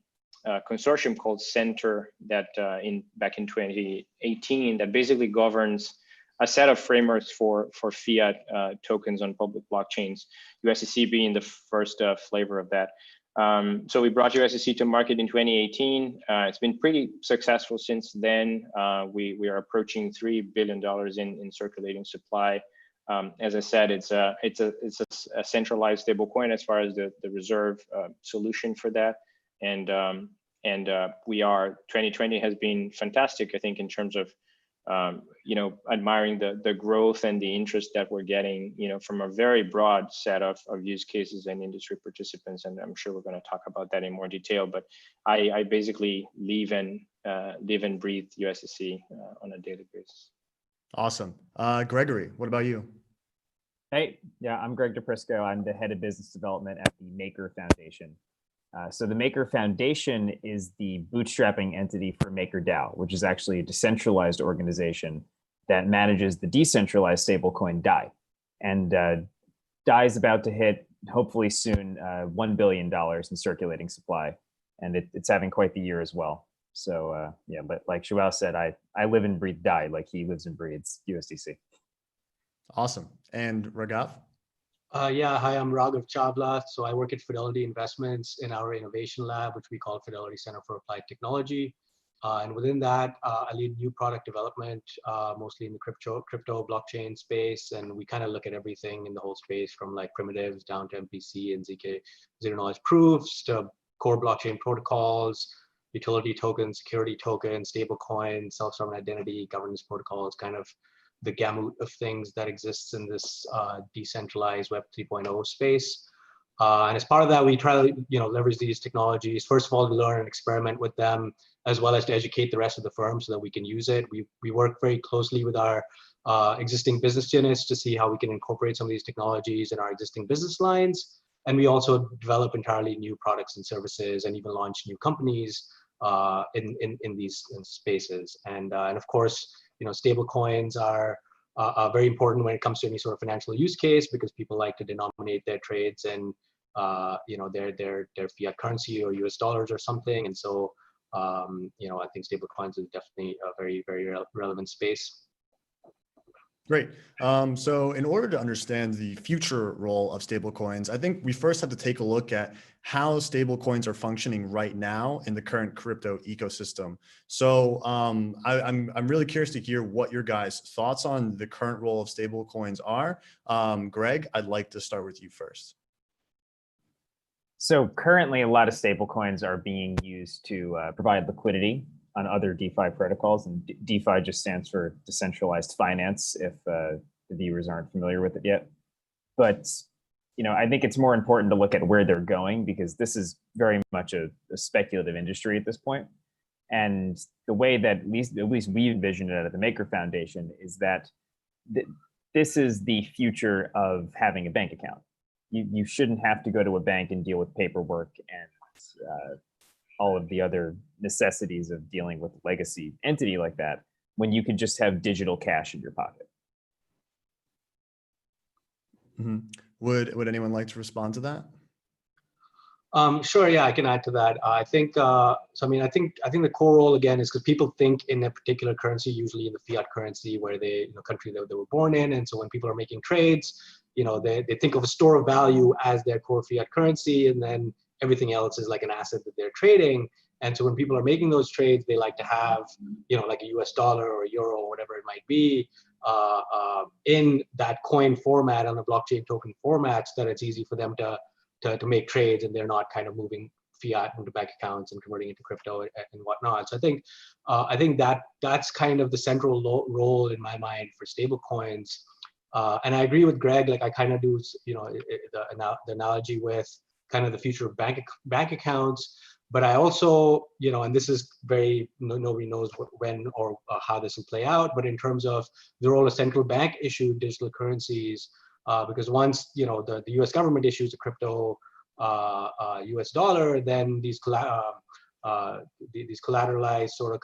consortium called Center that back in 2018 that basically governs a set of frameworks for fiat tokens on public blockchains, USDC being the first flavor of that. So we brought USDC to market in 2018. It's been pretty successful since then. We are approaching $3 billion in circulating supply. As I said, it's a centralized stablecoin as far as the reserve solution for that. And 2020 has been fantastic, I think, in terms of admiring the growth and the interest that we're getting, from a very broad set of use cases and industry participants. And I'm sure we're going to talk about that in more detail, but I basically live and breathe USDC on a daily basis. Awesome. Gregory, what about you? Hey, yeah, I'm Greg DePrisco. I'm the head of business development at the Maker Foundation. So the Maker Foundation is the bootstrapping entity for MakerDAO, which is actually a decentralized organization that manages the decentralized stablecoin DAI. And DAI is about to hit, hopefully soon, $1 billion in circulating supply. And it's having quite the year as well. So yeah, but like Joao said, I live and breathe DAI like he lives and breathes USDC. Awesome. And Raghav? Yeah, hi, I'm Raghav Chawla. So I work at Fidelity Investments in our innovation lab, which we call Fidelity Center for Applied Technology. And within that, I lead new product development, mostly in the crypto blockchain space. And we kind of look at everything in the whole space, from like primitives down to MPC and ZK, zero knowledge proofs, to core blockchain protocols, utility tokens, security tokens, stable coins, self-sovereign identity, governance protocols, kind of the gamut of things that exists in this decentralized Web 3.0 space. And as part of that, we try to leverage these technologies, first of all, to learn and experiment with them, as well as to educate the rest of the firm so that we can use it. We work very closely with our existing business units to see how we can incorporate some of these technologies in our existing business lines. And we also develop entirely new products and services, and even launch new companies in these spaces. And of course, stable coins are very important when it comes to any sort of financial use case, because people like to denominate their trades in their fiat currency or US dollars or something. And so I think stable coins is definitely a very, very relevant space. Great. So in order to understand the future role of stablecoins, I think we first have to take a look at how stablecoins are functioning right now in the current crypto ecosystem. So I'm really curious to hear what your guys' thoughts on the current role of stablecoins are. Greg, I'd like to start with you first. So currently, a lot of stablecoins are being used to provide liquidity on other DeFi protocols, and DeFi just stands for decentralized finance, if the viewers aren't familiar with it yet. But I think it's more important to look at where they're going, because this is very much a speculative industry at this point. And the way that at least we envision it at the Maker Foundation is that this is the future of having a bank account. You shouldn't have to go to a bank and deal with paperwork and all of the other necessities of dealing with a legacy entity like that, when you can just have digital cash in your pocket. Mm-hmm. Would anyone like to respond to that? Sure. Yeah, I can add to that. I think I think the core role again is because people think in a particular currency, usually in the fiat currency where country that they were born in, and so when people are making trades, they think of a store of value as their core fiat currency, and then everything else is like an asset that they're trading. And so when people are making those trades, they like to have, like a US dollar or a euro or whatever it might be, in that coin format, on the blockchain token format, so that it's easy for them to make trades, and they're not kind of moving fiat into bank accounts and converting into crypto and whatnot. So I think that's kind of the central role in my mind for stable coins. And I agree with Greg. Like I kind of do, the analogy with kind of the future of bank accounts. But I also, and this is very, nobody knows when or how this will play out, but in terms of the role of central bank issued digital currencies, because once, the US government issues a crypto US dollar, then these collateralized sort of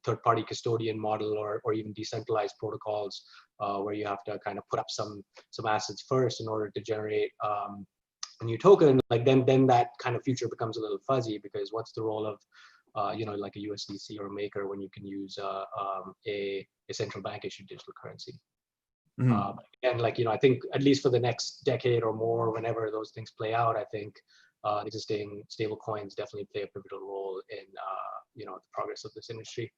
third-party custodian model or even decentralized protocols where you have to kind of put up some assets first in order to generate a new token, like then that kind of future becomes a little fuzzy, because what's the role of like a USDC or a Maker when you can use a central bank issued digital currency? Mm-hmm. And I think at least for the next decade or more, whenever those things play out, I think existing stable coins definitely play a pivotal role in the progress of this industry.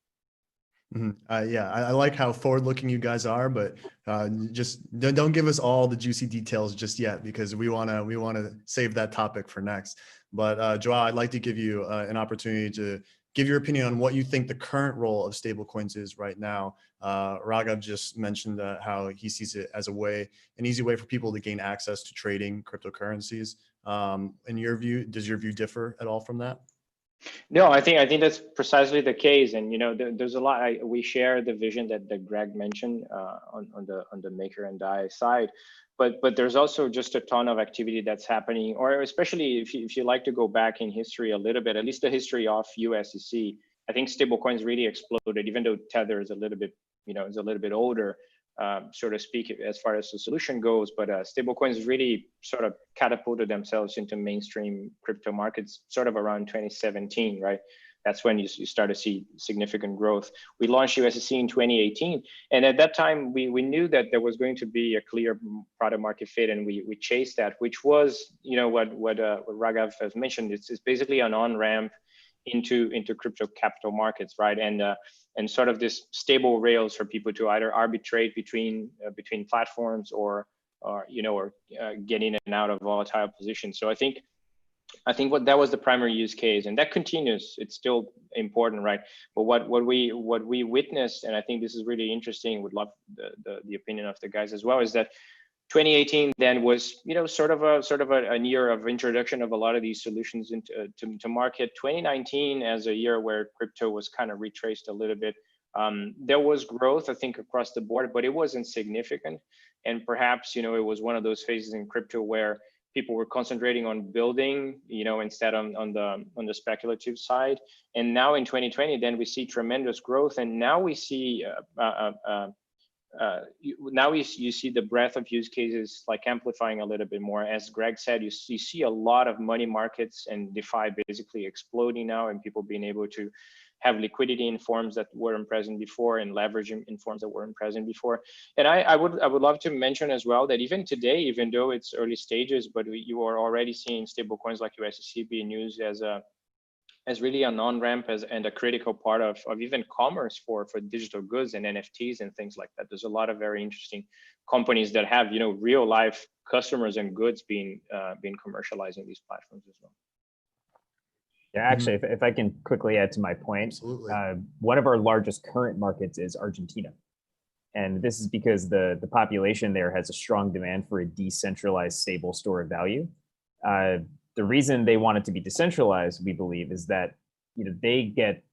Mm-hmm. Yeah, I like how forward-looking you guys are, but just don't give us all the juicy details just yet, because we wanna save that topic for next. But Joao, I'd like to give you an opportunity to give your opinion on what you think the current role of stablecoins is right now. Raghav just mentioned how he sees it as an easy way for people to gain access to trading cryptocurrencies. In your view, does your view differ at all from that? No, I think that's precisely the case, and there's a lot. We share the vision that Greg mentioned on the Maker and DAI side, but there's also just a ton of activity that's happening, or especially if you like to go back in history a little bit, at least the history of USDC. I think stablecoins really exploded, even though Tether is a little bit older, so to speak, as far as the solution goes. But stablecoins really sort of catapulted themselves into mainstream crypto markets sort of around 2017, right? That's when you start to see significant growth. We launched USDC in 2018. And at that time, we knew that there was going to be a clear product market fit, and we chased that, which was, what Raghav has mentioned. It's basically an on-ramp into crypto capital markets, right? And sort of this stable rails for people to either arbitrate between platforms or get in and out of volatile positions. So I think that was the primary use case, and that continues. It's still important, right? But what we witnessed, and I think this is really interesting, would love the opinion of the guys as well, is that 2018 then was sort of a year of introduction of a lot of these solutions to market. 2019 as a year where crypto was kind of retraced a little bit. There was growth, I think, across the board, but it wasn't significant. And perhaps it was one of those phases in crypto where people were concentrating on building, instead on the speculative side. And now in 2020, then we see tremendous growth, and now we see you see the breadth of use cases like amplifying a little bit more. As Greg said, you see a lot of money markets and DeFi basically exploding now, and people being able to have liquidity in forms that weren't present before and leverage in forms that weren't present before. And I would love to mention as well that even today, even though it's early stages, but you are already seeing stable coins like USDC being used as really an on-ramp and a critical part of even commerce for digital goods and NFTs and things like that. There's a lot of very interesting companies that have real life customers and goods being commercializing these platforms as well. Yeah, actually, if I can quickly add to my point, one of our largest current markets is Argentina. And this is because the population there has a strong demand for a decentralized, stable store of value. The reason they want it to be decentralized, we believe, is that they get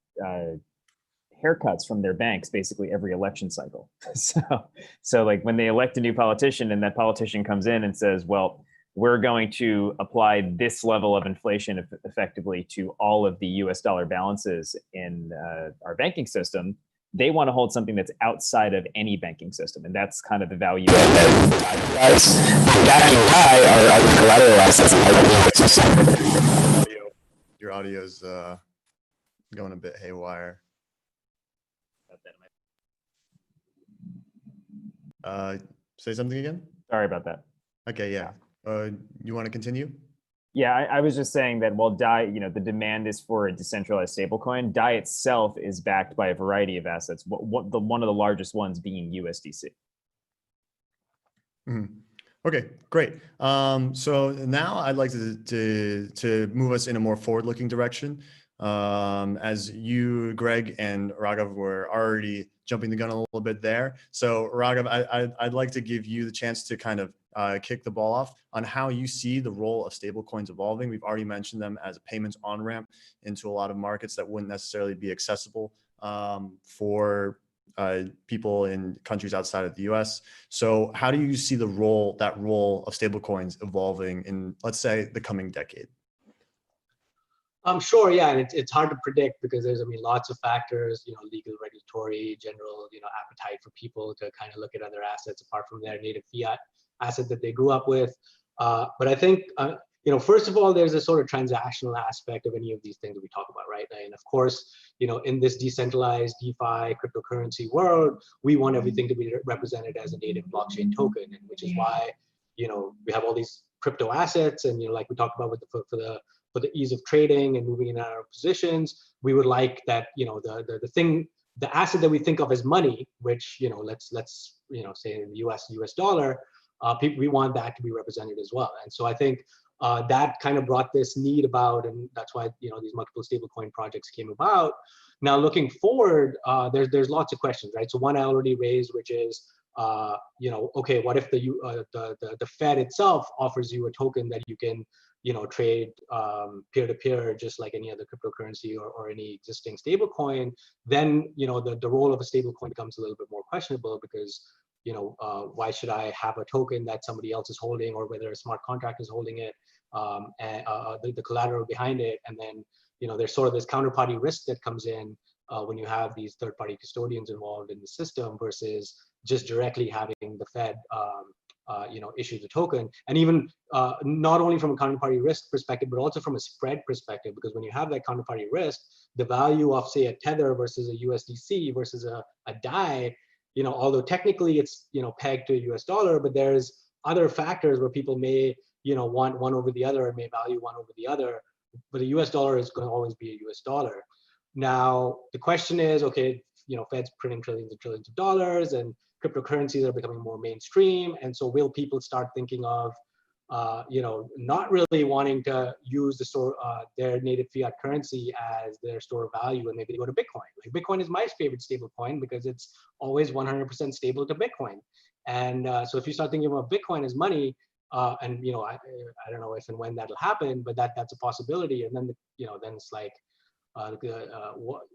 haircuts from their banks basically every election cycle. So like when they elect a new politician and that politician comes in and says, well, we're going to apply this level of inflation effectively to all of the US dollar balances in our banking system, they want to hold something that's outside of any banking system. And that's kind of the value. Your audio's going a bit haywire. Say something again? Sorry about that. Okay, yeah. You want to continue? Yeah, I was just saying that while DAI, the demand is for a decentralized stablecoin, DAI itself is backed by a variety of assets. One of the largest ones being USDC. Okay, great. So now I'd like to move us in a more forward-looking direction. As you, Greg, and Raghav were already jumping the gun a little bit there. So Raghav, I'd like to give you the chance to kind of kick the ball off on how you see the role of stablecoins evolving. We've already mentioned them as a payments on-ramp into a lot of markets that wouldn't necessarily be accessible for people in countries outside of the US. So how do you see that role of stablecoins evolving in, let's say, the coming decade? Sure, yeah, and it's hard to predict because there's, lots of factors, legal, regulatory, general, appetite for people to kind of look at other assets apart from their native fiat asset that they grew up with. But I think, first of all, there's a sort of transactional aspect of any of these things that we talk about, right? And of course, in this decentralized DeFi cryptocurrency world, we want everything to be represented as a native blockchain token, and which is why, we have all these crypto assets, and like we talked about with for the ease of trading and moving in and out of positions, we would like that, the asset that we think of as money, which, let's say in the US dollar, we want that to be represented as well. And so I think that kind of brought this need about, and that's why, these multiple stablecoin projects came about. Now, looking forward, there's lots of questions, right? So one I already raised, which is, okay, what if the Fed itself offers you a token that you can, trade peer-to-peer, just like any other cryptocurrency or any existing stablecoin? Then, the role of a stablecoin becomes a little bit more questionable because, why should I have a token that somebody else is holding, or whether a smart contract is holding it, and the collateral behind it? And then, there's sort of this counterparty risk that comes in when you have these third-party custodians involved in the system versus just directly having the Fed issue the token. And even not only from a counterparty risk perspective, but also from a spread perspective, because when you have that counterparty risk, the value of, say, a Tether versus a USDC versus a DAI, although technically it's, pegged to a US dollar, but there's other factors where people may, want one over the other, and may value one over the other. but the US dollar is going to always be a US dollar. Now, the question is, okay, Fed's printing trillions and trillions of dollars and cryptocurrencies are becoming more mainstream. And so will people start thinking of, not really wanting to use their native fiat currency as their store of value, and maybe they go to Bitcoin. Like Bitcoin is my favorite stable coin because it's always 100% stable to Bitcoin. And so if you start thinking about Bitcoin as money, and I don't know if and when that'll happen, but that's a possibility. And then then it's like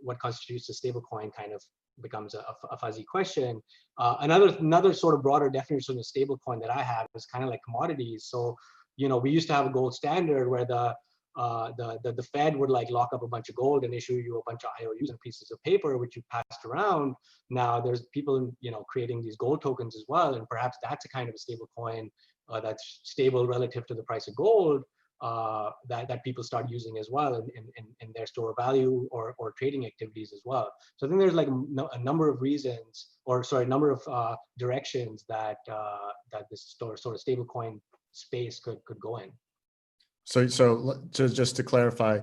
what constitutes a stable coin kind of becomes a fuzzy question. Another sort of broader definition of stable coin that I have is kind of like commodities. So we used to have a gold standard where the Fed would like lock up a bunch of gold and issue you a bunch of IOUs and pieces of paper which you passed around. Now there's people creating these gold tokens as well, and perhaps that's a kind of a stable coin that's stable relative to the price of gold, that people start using as well in their store of value or trading activities as well. So I think there's like a number of reasons, or sorry, a number of directions that this sort of stable coin space could go in. So just to clarify,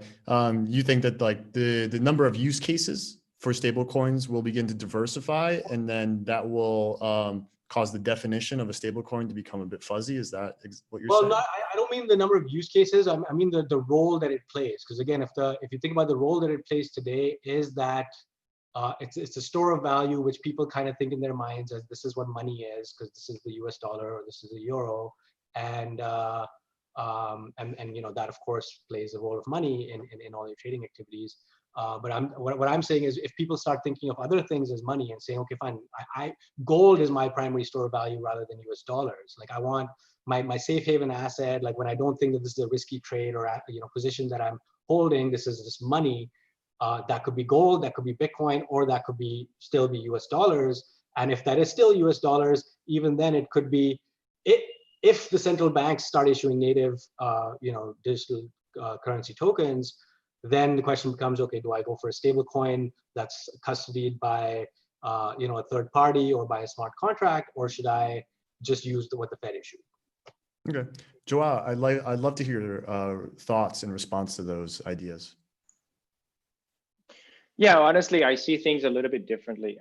you think that like the number of use cases for stable coins will begin to diversify, and then that will cause the definition of a stable coin to become a bit fuzzy? Is that what you're saying? Well, I don't mean the number of use cases. I mean the role that it plays. Because again, if you think about the role that it plays today, is that it's a store of value which people kind of think in their minds as this is what money is, because this is the US dollar or this is the euro, and that of course plays a role of money in all your trading activities. But what I'm saying is, if people start thinking of other things as money and saying, okay, fine, gold is my primary store of value rather than US dollars. Like I want my safe haven asset, like when I don't think that this is a risky trade or position that I'm holding, this is just money. That could be gold, that could be Bitcoin, or that could still be US dollars. And if that is still US dollars, even then it could be if the central banks start issuing native digital currency tokens, then the question becomes, okay, do I go for a stable coin that's custodied by a third party or by a smart contract, or should I just use what the Fed issued? Okay, Joao, I'd love to hear your thoughts in response to those ideas. Yeah, honestly, I see things a little bit differently.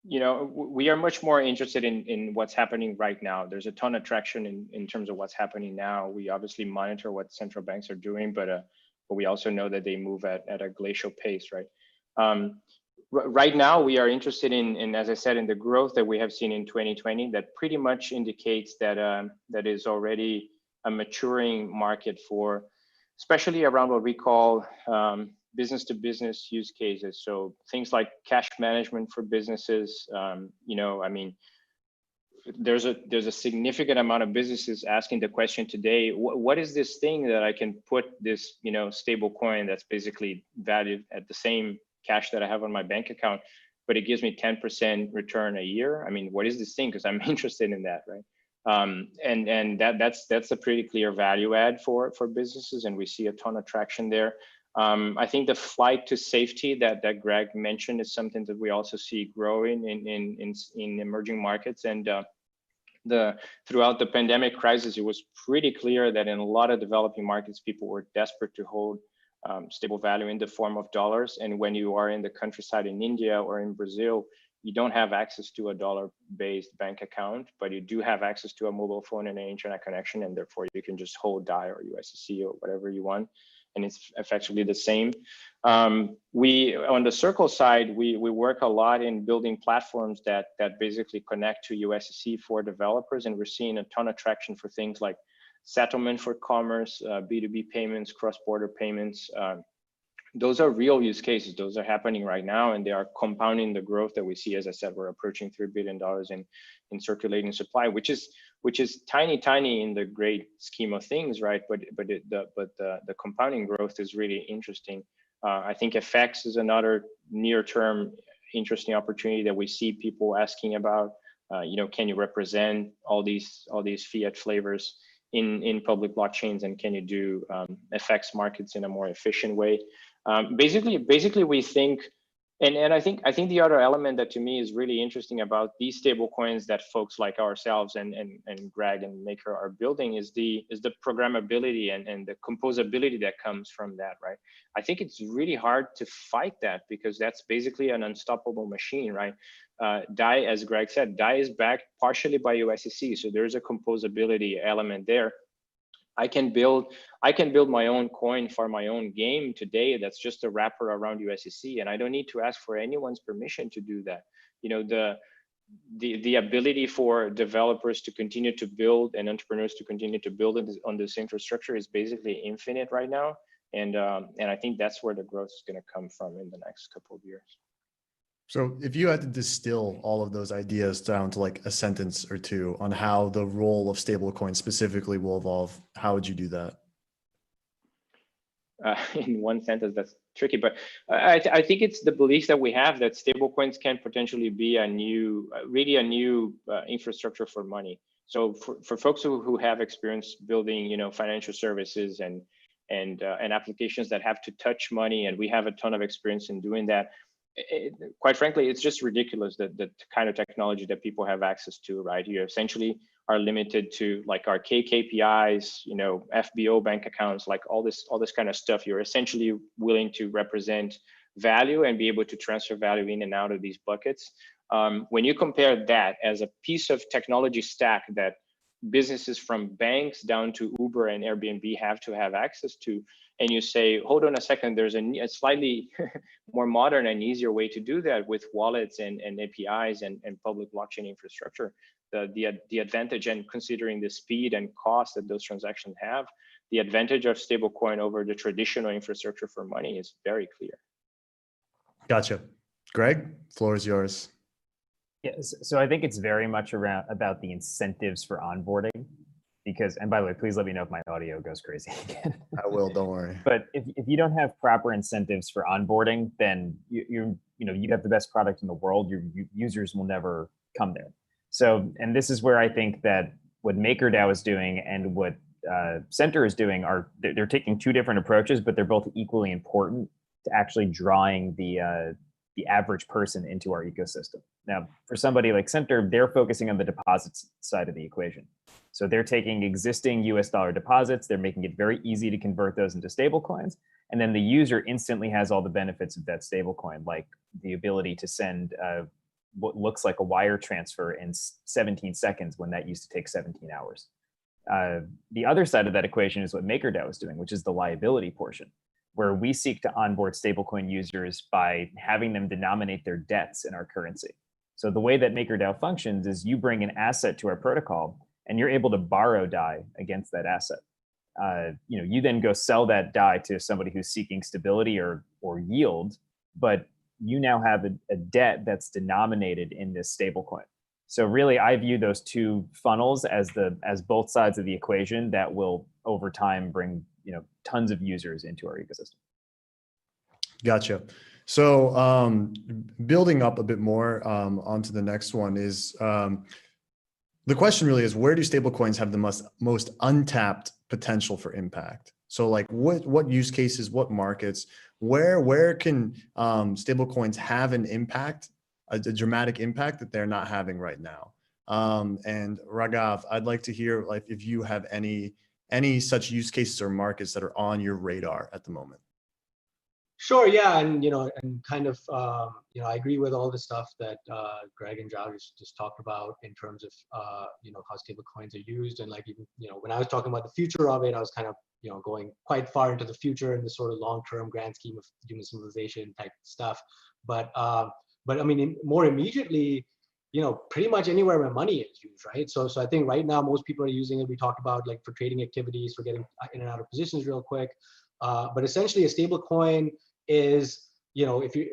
We are much more interested in what's happening right now. There's a ton of traction in terms of what's happening now. We obviously monitor what central banks are doing, but we also know that they move at a glacial pace, right? Right now, we are interested in, as I said, in the growth that we have seen in 2020. That pretty much indicates that that is already a maturing market for, especially around what we call business-to-business use cases. So things like cash management for businesses. I mean, there's a significant amount of businesses asking the question today: what is this thing that I can put this stable coin that's basically valued at the same cash that I have on my bank account, but it gives me 10% return a year? I mean, what is this thing? Because I'm interested in that, right? And that's a pretty clear value add for businesses, and we see a ton of traction there. I think the flight to safety that Greg mentioned is something that we also see growing in emerging markets. And throughout the pandemic crisis, it was pretty clear that in a lot of developing markets, people were desperate to hold stable value in the form of dollars. And when you are in the countryside in India or in Brazil, you don't have access to a dollar-based bank account, but you do have access to a mobile phone and an internet connection, and therefore you can just hold DAI or USDC or whatever you want, and it's effectively the same. We, on the Circle side, we work a lot in building platforms that basically connect to USDC for developers, and we're seeing a ton of traction for things like settlement for commerce, B2B payments, cross-border payments. Those are real use cases. Those are happening right now, and they are compounding the growth that we see. As I said, we're approaching $3 billion in circulating supply, which is tiny in the great scheme of things, right? But the compounding growth is really interesting. I think FX is another near-term interesting opportunity that we see people asking about. Can you represent all these fiat flavors in public blockchains, and can you do FX markets in a more efficient way? Basically, we think And I think the other element that to me is really interesting about these stable coins that folks like ourselves and Greg and Maker are building is the programmability and the composability that comes from that, right? I think it's really hard to fight that because that's basically an unstoppable machine, right? DAI, as Greg said, DAI is backed partially by USDC, so there's a composability element there. I can build my own coin for my own game today that's just a wrapper around USDC, and I don't need to ask for anyone's permission to do that. You know, the ability for developers to continue to build and entrepreneurs to continue to build on this infrastructure is basically infinite right now, and I think that's where the growth is going to come from in the next couple of years. So if you had to distill all of those ideas down to like a sentence or two on how the role of stablecoin specifically will evolve, how would you do that? In one sentence, that's tricky, but I think it's the belief that we have that stablecoins can potentially be really a new infrastructure for money. So for folks who have experience building, you know, financial services and applications that have to touch money, and we have a ton of experience in doing that. Quite frankly, it's just ridiculous that the kind of technology that people have access to, right? You essentially are limited to like our KPIs, you know, FBO bank accounts, like all this kind of stuff. You're essentially willing to represent value and be able to transfer value in and out of these buckets. When you compare that as a piece of technology stack that businesses from banks down to Uber and Airbnb have to have access to, and you say, hold on a second, there's a slightly more modern and easier way to do that with wallets and APIs and public blockchain infrastructure. The advantage, and considering the speed and cost that those transactions have, the advantage of stablecoin over the traditional infrastructure for money is very clear. Gotcha. Greg, floor is yours. Yes, so I think it's very much about the incentives for onboarding. Because, and by the way, please let me know if my audio goes crazy again. I will, don't worry. But if you don't have proper incentives for onboarding, then you have the best product in the world. Your users will never come there. So, and this is where I think that what MakerDAO is doing and what Center is doing they're taking two different approaches, but they're both equally important to actually drawing the average person into our ecosystem. Now, for somebody like Center, they're focusing on the deposits side of the equation. So they're taking existing US dollar deposits, they're making it very easy to convert those into stable coins. And then the user instantly has all the benefits of that stable coin, like the ability to send what looks like a wire transfer in 17 seconds when that used to take 17 hours. The other side of that equation is what MakerDAO is doing, which is the liability portion, where we seek to onboard stablecoin users by having them denominate their debts in our currency. So the way that MakerDAO functions is you bring an asset to our protocol, and you're able to borrow DAI against that asset. You then go sell that DAI to somebody who's seeking stability or yield, but you now have a debt that's denominated in this stablecoin. So really, I view those two funnels as both sides of the equation that will over time bring tons of users into our ecosystem. Gotcha. So building up a bit more onto the next one is. The question really is, where do stablecoins have the most untapped potential for impact? So like what use cases, what markets, where can stablecoins have an impact, a dramatic impact that they're not having right now? And Raghav, I'd like to hear like if you have any such use cases or markets that are on your radar at the moment. Sure, yeah, and and kind of I agree with all the stuff that Greg and Zhao just talked about in terms of how stable coins are used, and like even when I was talking about the future of it, I was kind of going quite far into the future in the sort of long-term grand scheme of human civilization type stuff. But I mean, more immediately, pretty much anywhere where money is used, right? So I think right now most people are using it. We talked about like for trading activities, for getting in and out of positions real quick. But essentially, a stable coin is, if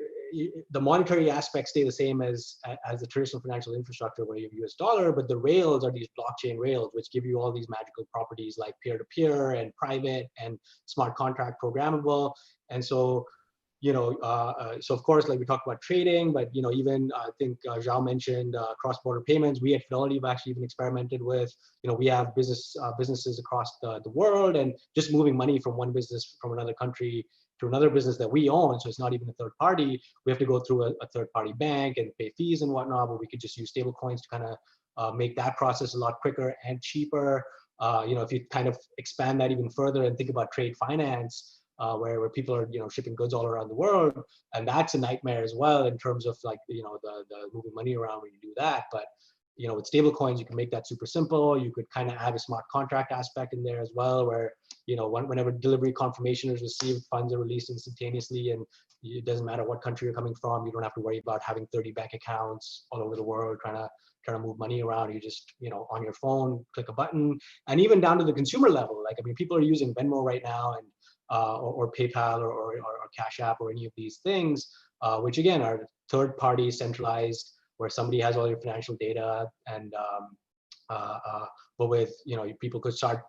the monetary aspects stay the same as the traditional financial infrastructure where you have US dollar, but the rails are these blockchain rails, which give you all these magical properties like peer-to-peer and private and smart contract programmable. And so, so of course, like we talked about trading, but even I think Zhao mentioned cross-border payments. We at Fidelity have actually even experimented with, we have businesses across the world, and just moving money from one business from another country to another business that we own, so it's not even a third party, we have to go through a third party bank and pay fees and whatnot, but we could just use stable coins to kind of make that process a lot quicker and cheaper. If you kind of expand that even further and think about trade finance, where people are shipping goods all around the world, and that's a nightmare as well in terms of like the moving money around when you do that. But with stable coins, you can make that super simple. You could kind of add a smart contract aspect in there as well, where whenever delivery confirmation is received, funds are released instantaneously, and it doesn't matter what country you're coming from. You don't have to worry about having 30 bank accounts all over the world trying to move money around. You just on your phone click a button, and even down to the consumer level. Like, I mean, people are using Venmo right now, and or PayPal or Cash App or any of these things, which again are third party centralized, where somebody has all your financial data, and but with people could start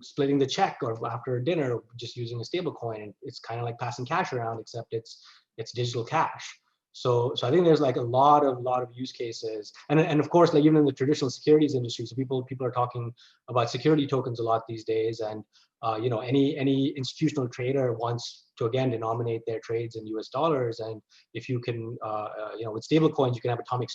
splitting the check or after dinner just using a stable coin. It's kind of like passing cash around, except it's digital cash. So I think there's like a lot of use cases, and of course, like even in the traditional securities industry, so people are talking about security tokens a lot these days, and any institutional trader wants to again denominate their trades in US dollars, and if you can with stable coins, you can have atomic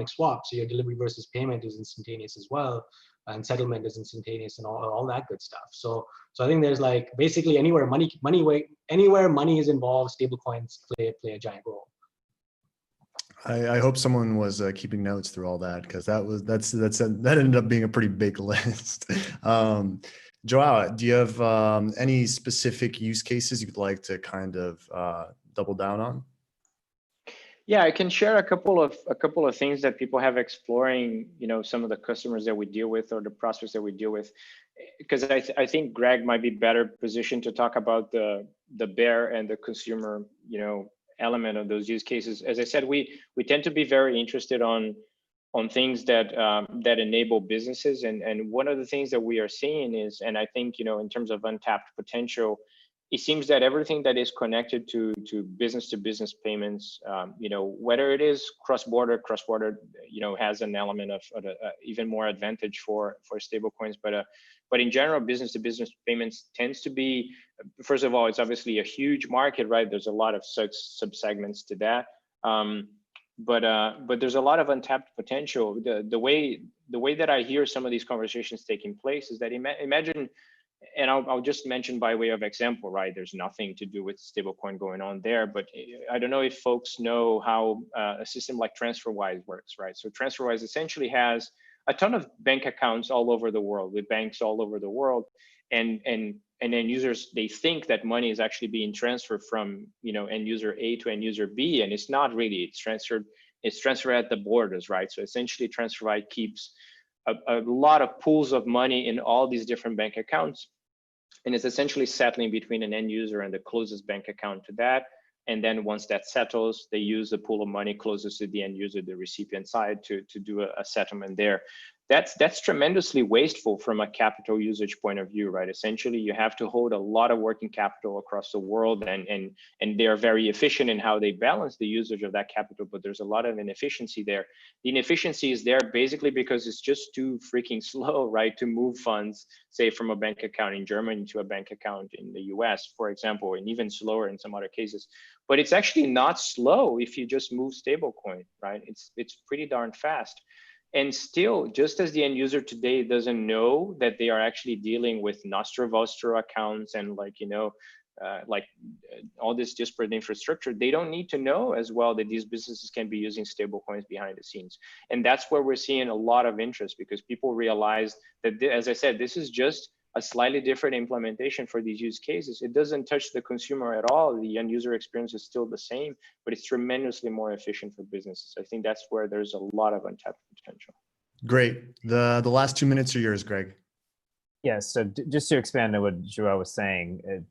swap, so your delivery versus payment is instantaneous as well, and settlement is instantaneous, and all that good stuff. So I think there's like basically anywhere money is involved, stable coins play a giant role. I hope someone was keeping notes through all that, because that ended up being a pretty big list. Joao, do you have any specific use cases you'd like to kind of double down on? Yeah, I can share a couple of things that people have exploring, some of the customers that we deal with or the prospects that we deal with, because I think Greg might be better positioned to talk about the bear and the consumer, element of those use cases. As I said, we tend to be very interested on things that enable businesses, and one of the things that we are seeing is, and I think in terms of untapped potential, it seems that everything that is connected to business payments, whether it is cross-border, has an element of even more advantage for stable coins, but in general, business to business payments tends to be, first of all, it's obviously a huge market, right? There's a lot of subsegments to that, but there's a lot of untapped potential. The way that I hear some of these conversations taking place is that imagine. And I'll just mention by way of example, right? There's nothing to do with stablecoin going on there, but I don't know if folks know how a system like TransferWise works, right? So TransferWise essentially has a ton of bank accounts all over the world, with banks all over the world, and then users, they think that money is actually being transferred from end user A to end user B, and it's not really. It's transferred at the borders, right? So essentially, TransferWise keeps a lot of pools of money in all these different bank accounts, and it's essentially settling between an end user and the closest bank account to that. And then once that settles, they use the pool of money closest to the end user, the recipient side, to do a settlement there. That's tremendously wasteful from a capital usage point of view, right? Essentially, you have to hold a lot of working capital across the world, and they are very efficient in how they balance the usage of that capital, but there's a lot of inefficiency there. The inefficiency is there basically because it's just too freaking slow, right, to move funds, say, from a bank account in Germany to a bank account in the US, for example, and even slower in some other cases. But it's actually not slow if you just move stablecoin, right? It's pretty darn fast. And still, just as the end user today doesn't know that they are actually dealing with Nostro-Vostro accounts and all this disparate infrastructure, they don't need to know as well that these businesses can be using stable coins behind the scenes. And that's where we're seeing a lot of interest, because people realize that, as I said, this is just a slightly different implementation for these use cases. It doesn't touch the consumer at all. The end user experience is still the same, but it's tremendously more efficient for businesses. I think that's where there's a lot of untapped potential. Great. The last 2 minutes are yours, Greg. Yeah, so just to expand on what Joao was saying,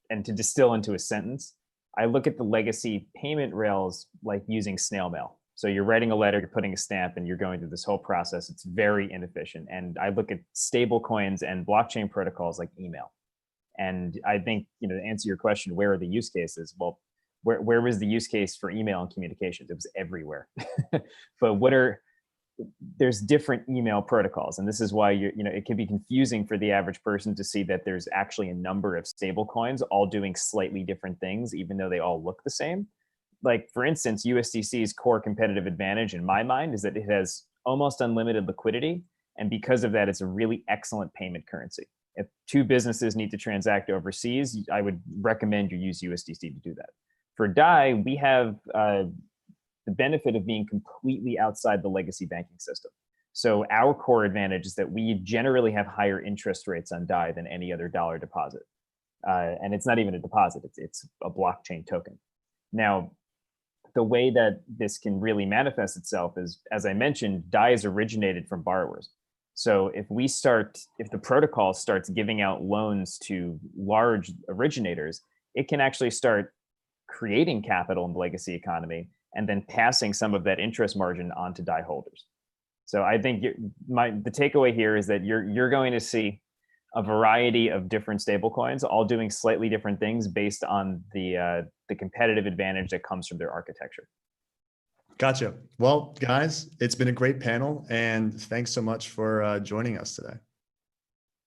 and to distill into a sentence, I look at the legacy payment rails like using snail mail. So you're writing a letter, you're putting a stamp, and you're going through this whole process. It's very inefficient. And I look at stable coins and blockchain protocols like email. And I think, to answer your question, where are the use cases? Well, where was the use case for email and communications? It was everywhere. But what are there's different email protocols, and this is why it can be confusing for the average person to see that there's actually a number of stable coins all doing slightly different things, even though they all look the same. Like, for instance, USDC's core competitive advantage in my mind is that it has almost unlimited liquidity, and because of that, it's a really excellent payment currency. If two businesses need to transact overseas, I would recommend you use USDC to do that. For DAI, we have the benefit of being completely outside the legacy banking system. So our core advantage is that we generally have higher interest rates on DAI than any other dollar deposit. And it's not even a deposit, it's a blockchain token. Now, the way that this can really manifest itself is, as I mentioned, DAI is originated from borrowers. So if the protocol starts giving out loans to large originators, it can actually start creating capital in the legacy economy and then passing some of that interest margin on to DAI holders. So I think the takeaway here is that you're going to see a variety of different stablecoins, all doing slightly different things based on the competitive advantage that comes from their architecture. Gotcha. Well, guys, it's been a great panel, and thanks so much for joining us today.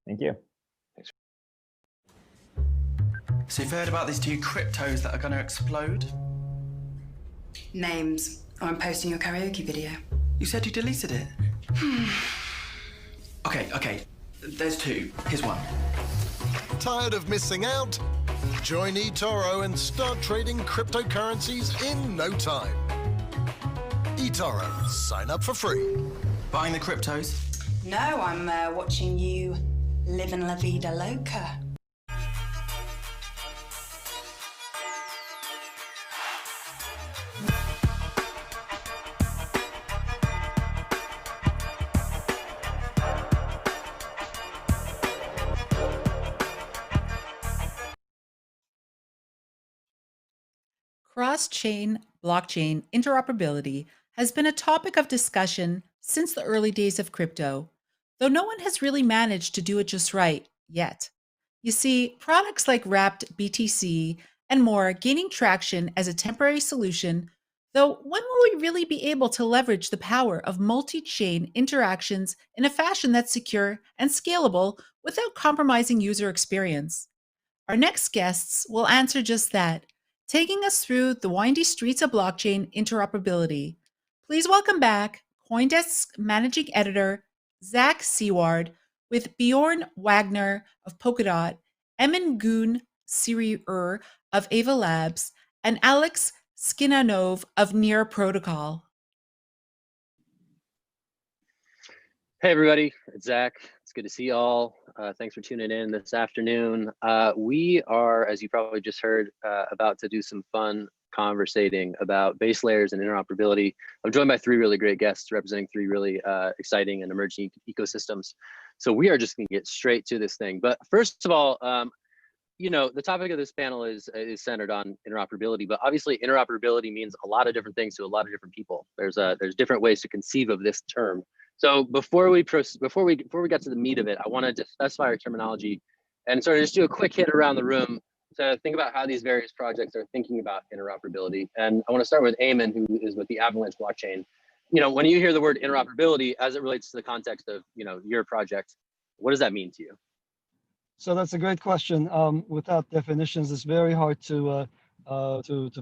Thank you. Thanks. So you've heard about these two cryptos that are going to explode? Names. I'm posting your karaoke video. You said you deleted it. Okay. There's two. Here's one. Tired of missing out? Join eToro and start trading cryptocurrencies in no time. eToro, sign up for free. Buying the cryptos? No, I'm watching you living la vida loca. Cross-chain blockchain interoperability has been a topic of discussion since the early days of crypto, though no one has really managed to do it just right yet. You see, products like wrapped BTC and more gaining traction as a temporary solution, though when will we really be able to leverage the power of multi-chain interactions in a fashion that's secure and scalable without compromising user experience? Our next guests will answer just that, taking us through the windy streets of blockchain interoperability. Please welcome back CoinDesk's managing editor, Zach Seward, with Bjorn Wagner of Polkadot, Emin Siriur of Ava Labs, and Alex Skinanov of Near Protocol. Hey everybody, it's Zach. It's good to see you all. Thanks for tuning in this afternoon. We are, as you probably just heard, about to do some fun conversating about base layers and interoperability. I'm joined by three really great guests representing three really exciting and emerging ecosystems. So we are just gonna get straight to this thing. But first of all, the topic of this panel is centered on interoperability, but obviously interoperability means a lot of different things to a lot of different people. There's different ways to conceive of this term. So before we get to the meat of it, I wanted to specify our terminology and sort of just do a quick hit around the room to think about how these various projects are thinking about interoperability. And I want to start with Eamon, who is with the Avalanche blockchain. When you hear the word interoperability as it relates to the context of your project, what does that mean to you? So that's a great question. Without definitions, it's very hard to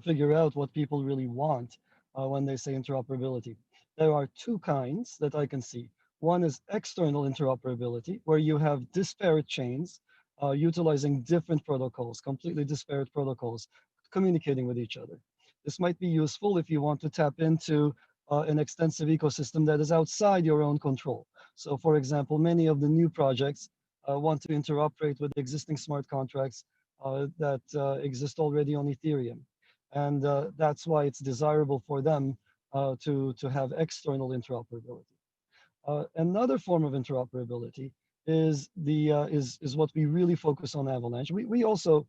figure out what people really want when they say interoperability. There are two kinds that I can see. One is external interoperability, where you have disparate chains utilizing different protocols, completely disparate protocols, communicating with each other. This might be useful if you want to tap into an extensive ecosystem that is outside your own control. So for example, many of the new projects want to interoperate with existing smart contracts that exist already on Ethereum. And that's why it's desirable for them to have external interoperability. Another form of interoperability is what we really focus on Avalanche. We also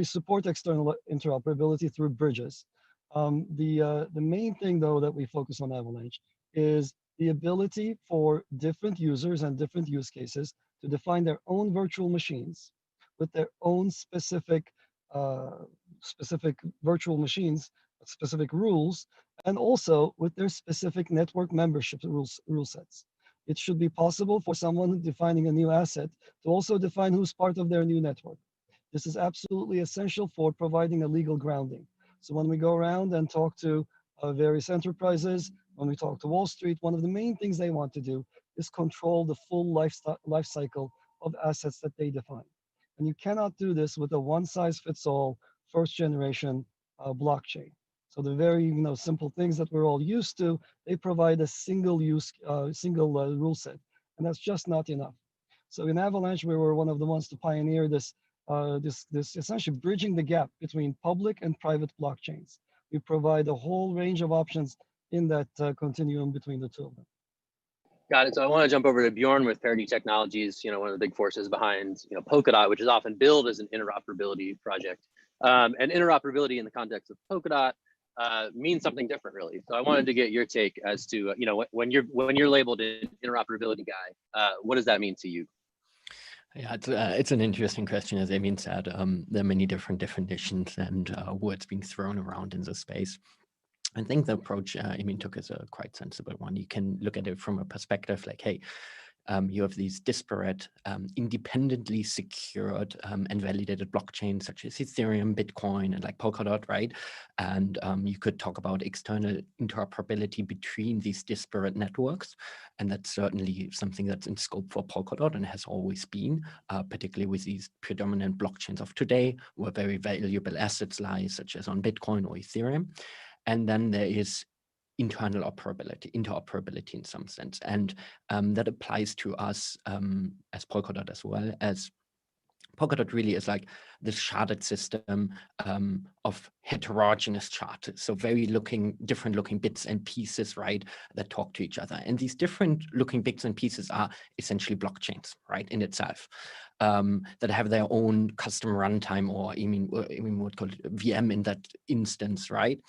support external interoperability through bridges. The main thing though that we focus on Avalanche is the ability for different users and different use cases to define their own virtual machines with their own specific virtual machines specific rules, and also with their specific network membership rule sets. It should be possible for someone defining a new asset to also define who's part of their new network. This is absolutely essential for providing a legal grounding. So when we go around and talk to various enterprises, when we talk to Wall Street, one of the main things they want to do is control the full life cycle of assets that they define. And you cannot do this with a one-size-fits-all first-generation blockchain. So the very simple things that we're all used to, they provide a single rule set, and that's just not enough. So in Avalanche, we were one of the ones to pioneer this essentially bridging the gap between public and private blockchains. We provide a whole range of options in that continuum between the two of them. Got it. So I want to jump over to Bjorn with Parity Technologies, one of the big forces behind, Polkadot, which is often billed as an interoperability project. And interoperability in the context of Polkadot means something different, really. So I wanted to get your take as to, when you're labeled an interoperability guy, what does that mean to you? Yeah, it's an interesting question. As Emin said, there are many different definitions and words being thrown around in this space. I think the approach Emin took is a quite sensible one. You can look at it from a perspective like, hey, you have these disparate, independently secured and validated blockchains such as Ethereum, Bitcoin, and like Polkadot, right? And you could talk about external interoperability between these disparate networks. And that's certainly something that's in scope for Polkadot and has always been, particularly with these predominant blockchains of today, where very valuable assets lie, such as on Bitcoin or Ethereum. And then there is interoperability in some sense. And that applies to us as Polkadot as well, as Polkadot really is like this sharded system of heterogeneous charts. So different looking bits and pieces, right, that talk to each other. And these different looking bits and pieces are essentially blockchains, right, in itself, that have their own custom runtime, or Emin would call it VM in that instance, right?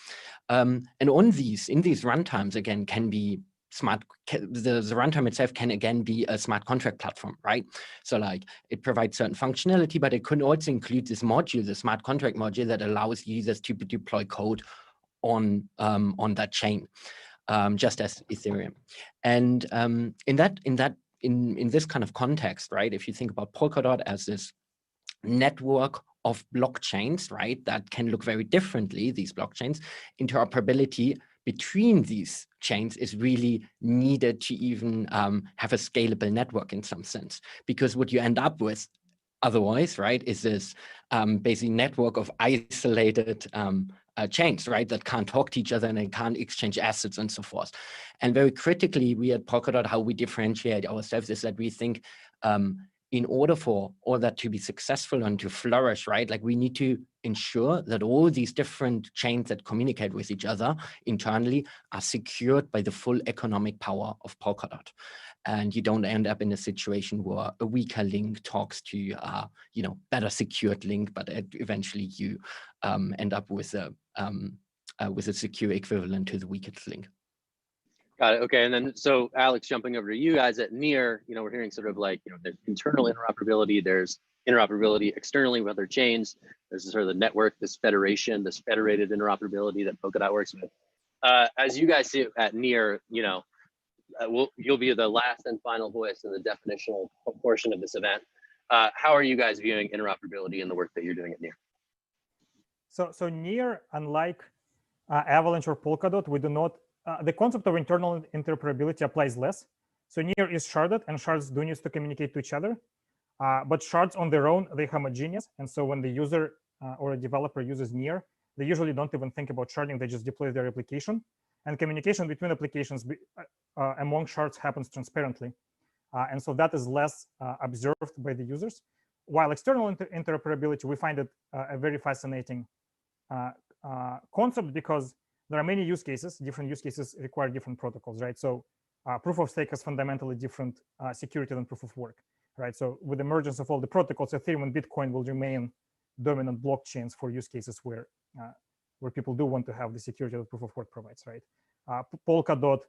And in these runtimes, again, can be the runtime itself can again be a smart contract platform, right? So like it provides certain functionality, but it could also include this module, the smart contract module, that allows users to deploy code on that chain, just as Ethereum. And in this kind of context, right, if you think about Polkadot as this network of blockchains, right, that can look very differently, these blockchains, interoperability between these chains is really needed to even have a scalable network in some sense. Because what you end up with otherwise, right, is this basically network of isolated chains, right, that can't talk to each other and they can't exchange assets and so forth. And very critically, we at Polkadot, how we differentiate ourselves is that we think in order for all that to be successful and to flourish, right, like we need to ensure that all these different chains that communicate with each other internally are secured by the full economic power of Polkadot. And you don't end up in a situation where a weaker link talks to better secured link, but eventually you end up with a secure equivalent to the weakest link. Got it. Okay. And then, so Alex, jumping over to you guys at Near, we're hearing sort of like, there's internal interoperability, there's interoperability externally with other chains. There's sort of the network, this federation, this federated interoperability that Polkadot works with. As you guys see it at Near, you'll be the last and final voice in the definitional portion of this event. How are you guys viewing interoperability in the work that you're doing at Near? So Near, unlike Avalanche or Polkadot, we do not, the concept of internal interoperability applies less. So Near is sharded, and shards do need to communicate to each other. But shards on their own, they're homogeneous. And so when the user or a developer uses Near, they usually don't even think about sharding, they just deploy their application. And communication between applications among shards happens transparently. And so that is less observed by the users. While external interoperability, we find it a very fascinating concept, because there are many use cases. Different use cases require different protocols, right? So proof of stake has fundamentally different security than proof of work, right? So with the emergence of all the protocols, Ethereum and Bitcoin will remain dominant blockchains for use cases where people do want to have the security that proof of work provides, right? Polkadot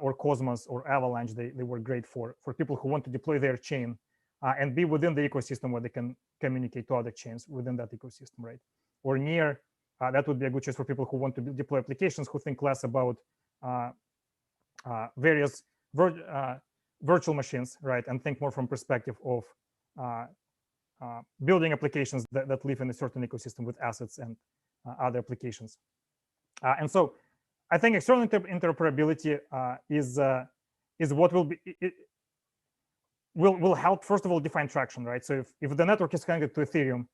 or Cosmos or Avalanche, they work great for people who want to deploy their chain and be within the ecosystem where they can communicate to other chains within that ecosystem, right? Or Near that would be a good choice for people who want to deploy applications, who think less about various virtual machines, right, and think more from perspective of building applications that live in a certain ecosystem with assets and other applications. And so I think external interoperability is what will help, first of all, define traction, right? So if the network is connected to Ethereum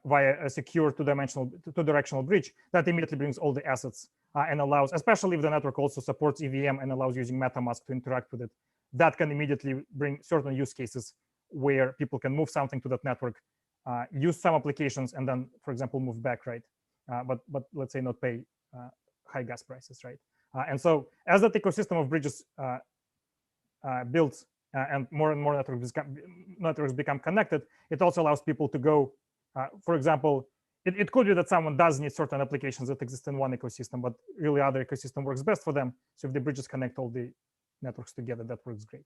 via a secure two-directional bridge, that immediately brings all the assets and allows, especially if the network also supports EVM and allows using MetaMask to interact with it, that can immediately bring certain use cases where people can move something to that network, use some applications, and then, for example, move back, right? But let's say not pay high gas prices, right? And so as that ecosystem of bridges builds and more networks become connected, it also allows people to go, for example, it could be that someone does need certain applications that exist in one ecosystem, but really other ecosystem works best for them. So if the bridges connect all the networks together, that works great,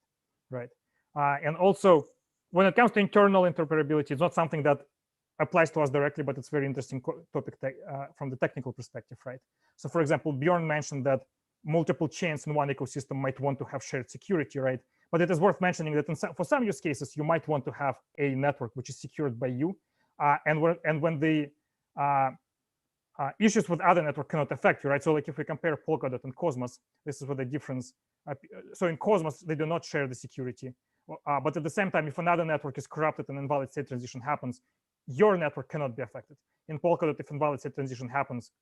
right? And also, when it comes to internal interoperability, it's not something that applies to us directly, but it's very interesting topic from the technical perspective, right? So for example, Bjorn mentioned that multiple chains in one ecosystem might want to have shared security, right? But it is worth mentioning that for some use cases, you might want to have a network which is secured by you. And when the issues with other network cannot affect you, right? So like if we compare Polkadot and Cosmos, this is what the difference. So in Cosmos, they do not share the security. But at the same time, if another network is corrupted and invalid state transition happens, your network cannot be affected. In Polkadot, if invalid state transition happens,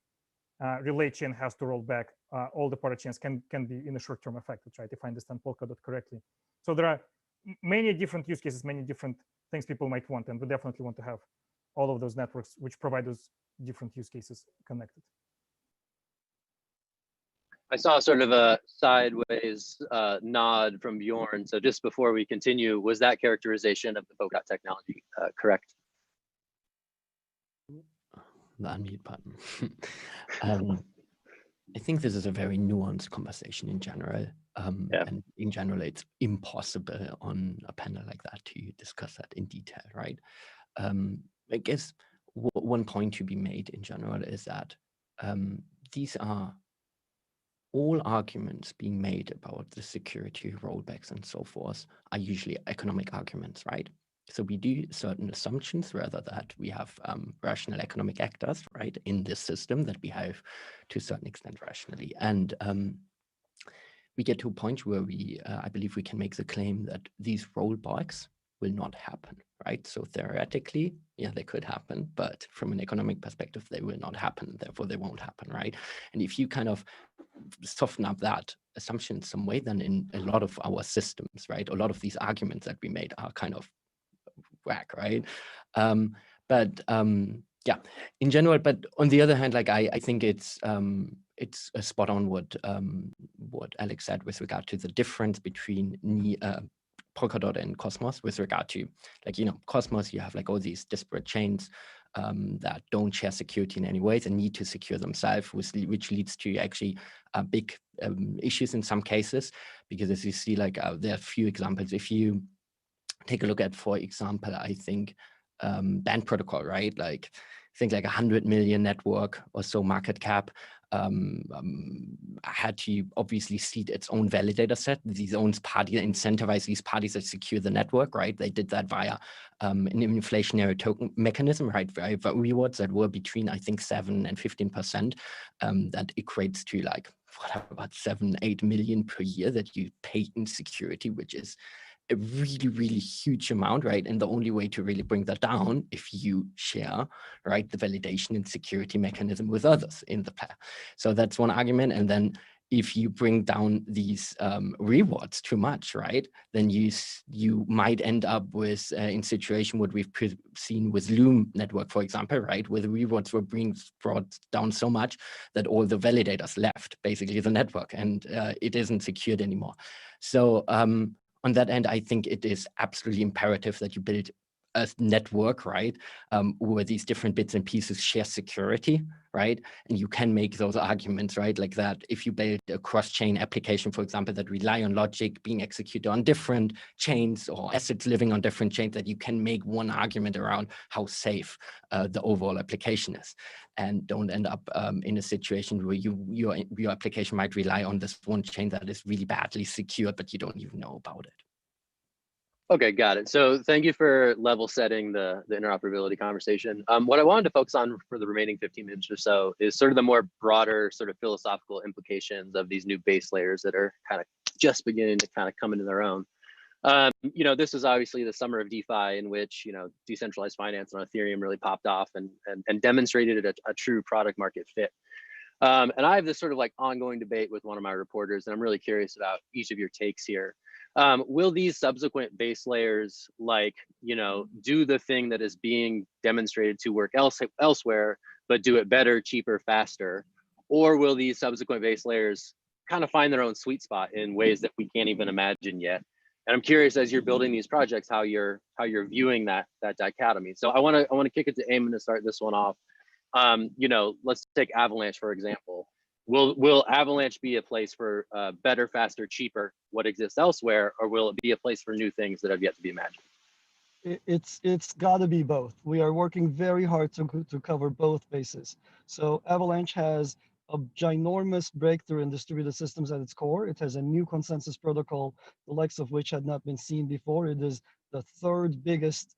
relay chain has to roll back. All the party chains can be in the short term affected, right? If I understand Polkadot correctly. So there are many different use cases, many different things people might want, and we definitely want to have all of those networks which provide those different use cases connected. I saw sort of a sideways nod from Bjorn. So just before we continue, was that characterization of the Polkadot technology correct? The unmute button. I think this is a very nuanced conversation in general. And in general, it's impossible on a panel like that to discuss that in detail, right? I guess one point to be made in general is that these are all arguments being made about the security rollbacks and so forth are usually economic arguments, right? So we do certain assumptions, rather that we have rational economic actors, right, in this system that behave to a certain extent rationally. And we get to a point where I believe we can make the claim that these rollbacks will not happen, right? So theoretically, yeah, they could happen, but from an economic perspective, they will not happen. Therefore, they won't happen, right? And if you kind of soften up that assumption in some way, then in a lot of our systems, right, a lot of these arguments that we made are kind of whack, right? Yeah, in general. But on the other hand, like I think it's spot on what Alex said with regard to the difference between Polkadot and Cosmos with regard to, like, you know, Cosmos, you have like all these disparate chains that don't share security in any ways and need to secure themselves, which leads to actually big issues in some cases, because as you see, like there are a few examples. If you take a look at, for example, I think Band Protocol, right? Like I think like 100 million network or so market cap, had to obviously seed its own validator set. These own parties incentivize these parties that secure the network, right? They did that via an inflationary token mechanism, right? Via rewards that were between, I think, 7 and 15%. That equates to like, what, about 7-8 million per year that you pay in security, which is a really, really huge amount, right? And the only way to really bring that down, if you share, right, the validation and security mechanism with others in the pair. So that's one argument. And then if you bring down these rewards too much, right, then you might end up with in situation what we've seen with Loom network, for example, right, where the rewards were being brought down so much that all the validators left basically the network, and it isn't secured anymore. So on that end, I think it is absolutely imperative that you build a network, right, where these different bits and pieces share security, right? And you can make those arguments, right? Like that if you build a cross-chain application, for example, that rely on logic being executed on different chains or assets living on different chains, that you can make one argument around how safe the overall application is, and don't end up in a situation where your application might rely on this one chain that is really badly secured, but you don't even know about it. Okay, got it. So thank you for level setting the interoperability conversation. What I wanted to focus on for the remaining 15 minutes or so is sort of the more broader sort of philosophical implications of these new base layers that are kind of just beginning to kind of come into their own. You know, this was obviously the summer of DeFi in which, you know, decentralized finance on Ethereum really popped off and demonstrated a true product market fit. And I have this sort of like ongoing debate with one of my reporters, and I'm really curious about each of your takes here. Will these subsequent base layers, like, you know, do the thing that is being demonstrated to work elsewhere, but do it better, cheaper, faster? Or will these subsequent base layers kind of find their own sweet spot in ways that we can't even imagine yet? And I'm curious, as you're building these projects, how you're viewing that dichotomy. So I want to kick it to Eamon to start this one off. You know, let's take Avalanche, for example. Will Avalanche be a place for better, faster, cheaper, what exists elsewhere, or will it be a place for new things that have yet to be imagined? It's got to be both. We are working very hard to cover both bases. So Avalanche has a ginormous breakthrough in distributed systems at its core. It has a new consensus protocol, the likes of which had not been seen before. It is the third biggest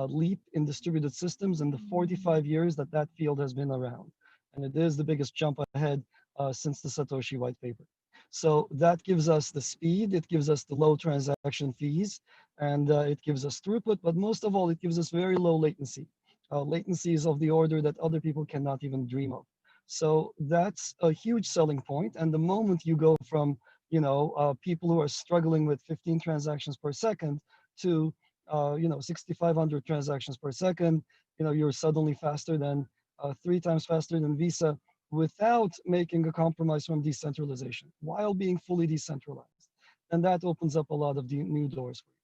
leap in distributed systems in the 45 years that that field has been around. And it is the biggest jump ahead since the Satoshi white paper. So that gives us the speed, it gives us the low transaction fees, and it gives us throughput, but most of all, it gives us very low latency. Latency is of the order that other people cannot even dream of. So that's a huge selling point. And the moment you go from, you know, people who are struggling with 15 transactions per second to, you know, 6,500 transactions per second, you know, you're suddenly faster than 3 times faster than Visa without making a compromise from decentralization while being fully decentralized. And that opens up a lot of new doors for you.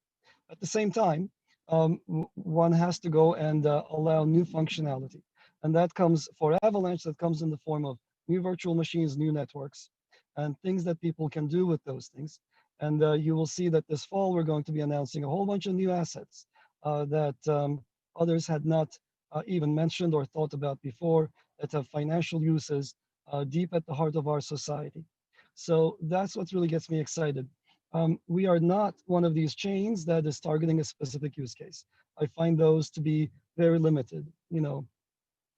At the same time, one has to go and allow new functionality. And that comes for Avalanche, that comes in the form of new virtual machines, new networks, and things that people can do with those things. And you will see that this fall, we're going to be announcing a whole bunch of new assets that others had not even mentioned or thought about before, that have financial uses deep at the heart of our society. So that's what really gets me excited. We are not one of these chains that is targeting a specific use case. I find those to be very limited. You know,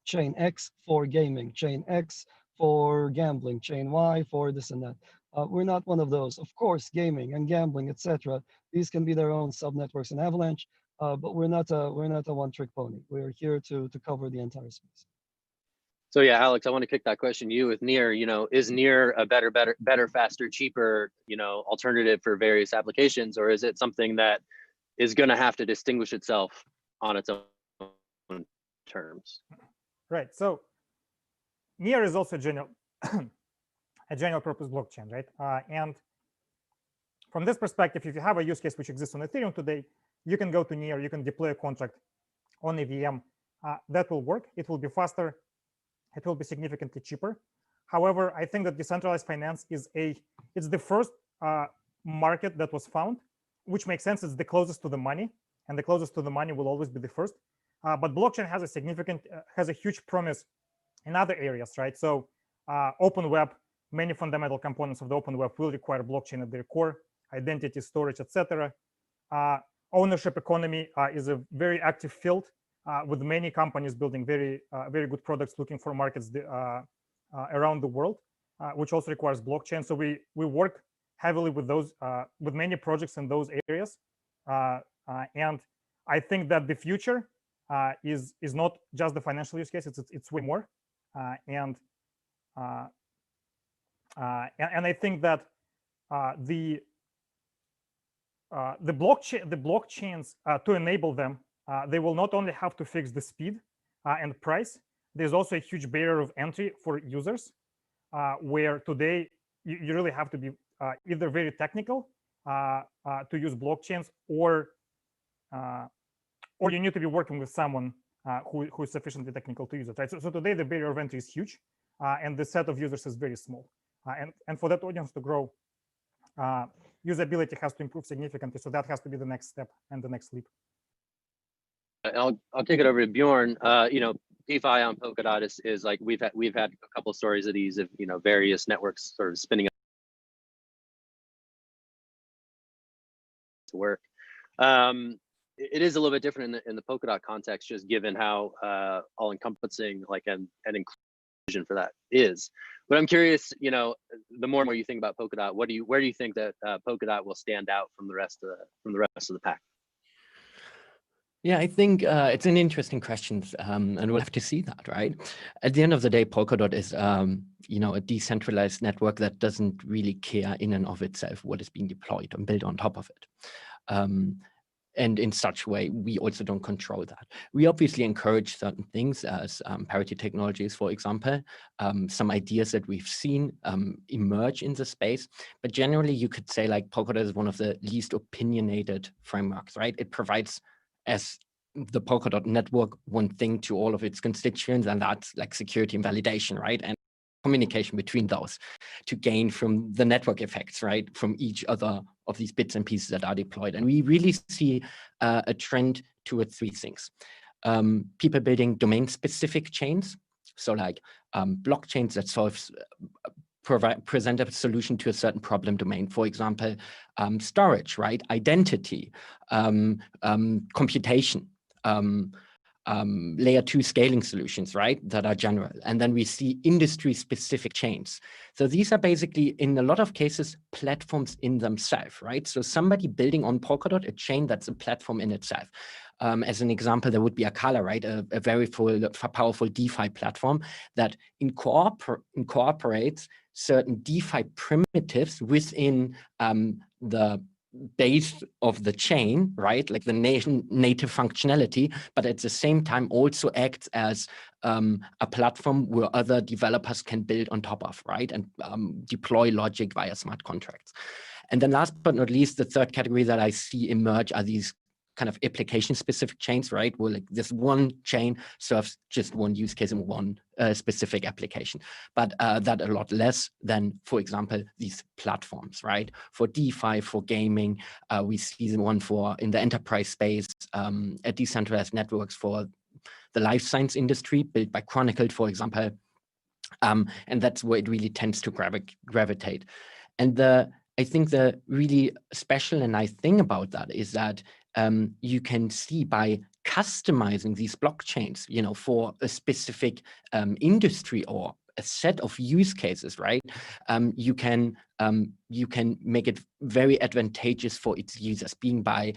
chain X for gaming, chain X for gambling, chain Y for this and that. We're not one of those. Of course, gaming and gambling, etc. These can be their own subnetworks in Avalanche, but we're not a one-trick pony. We're here to cover the entire space. So yeah, Alex, I want to kick that question to you with Near. You know, is Near a better, faster, cheaper, you know, alternative for various applications, or is it something that is going to have to distinguish itself on its own terms? Right. So Near is also a general purpose blockchain, right? And from this perspective, if you have a use case which exists on Ethereum today, you can go to Near, you can deploy a contract on a VM. That will work. It will be faster. It will be significantly cheaper. However, I think that decentralized finance is it's the first market that was found, which makes sense. It's the closest to the money, and the closest to the money will always be the first. But blockchain has a huge promise in other areas, right? So open web, many fundamental components of the open web will require blockchain at their core, identity, storage, etc. Ownership economy is a very active field. With many companies building very good products, looking for markets around the world, which also requires blockchain. So we work heavily with those with many projects in those areas, and I think that the future is not just the financial use case; it's way more, and I think that the blockchains to enable them. They will not only have to fix the speed and price, there's also a huge barrier of entry for users, where today you really have to be either very technical to use blockchains, or you need to be working with someone who is sufficiently technical to use it, right? So today the barrier of entry is huge, and the set of users is very small. And for that audience to grow, usability has to improve significantly. So that has to be the next step and the next leap. I'll take it over to Bjorn. DeFi on Polkadot is like we've had a couple stories of these of various networks sort of spinning up to work. It is a little bit different in the Polkadot context, just given how all-encompassing and inclusion for that is. But I'm curious, the more and more you think about Polkadot, where do you think that Polkadot will stand out from the rest of the pack? Yeah, I think it's an interesting question, and we'll have to see that, right? At the end of the day, Polkadot is, a decentralized network that doesn't really care in and of itself what is being deployed and built on top of it. And in such a way, we also don't control that. We obviously encourage certain things as parity technologies, for example, some ideas that we've seen emerge in the space. But generally, you could say Polkadot is one of the least opinionated frameworks, right? It provides as the Polkadot network one thing to all of its constituents, and that's security and validation, right? And communication between those to gain from the network effects, right? From each other of these bits and pieces that are deployed. And we really see a trend towards three things. People building domain-specific chains. So blockchains that present a solution to a certain problem domain. For example, storage, right? Identity, computation, layer 2 scaling solutions, right? That are general. And then we see industry-specific chains. So these are basically, in a lot of cases, platforms in themselves, right? So somebody building on Polkadot, a chain that's a platform in itself. As an example, there would be Akala, right? A very powerful DeFi platform that incorporates certain DeFi primitives within the base of the chain, right? Like the native functionality, but at the same time also acts as a platform where other developers can build on top of, right? And deploy logic via smart contracts. And then last but not least, the third category that I see emerge are these kind of application-specific chains, right? Where this one chain serves just one use case in one specific application, but that a lot less than, for example, these platforms, right? For DeFi, for gaming, we see the one in the enterprise space, at decentralized networks for the life science industry, built by Chronicle, for example, and that's where it really tends to gravitate. And I think the really special and nice thing about that is that you can see by customizing these blockchains, for a specific industry or a set of use cases, right? You can make it very advantageous for its users, being by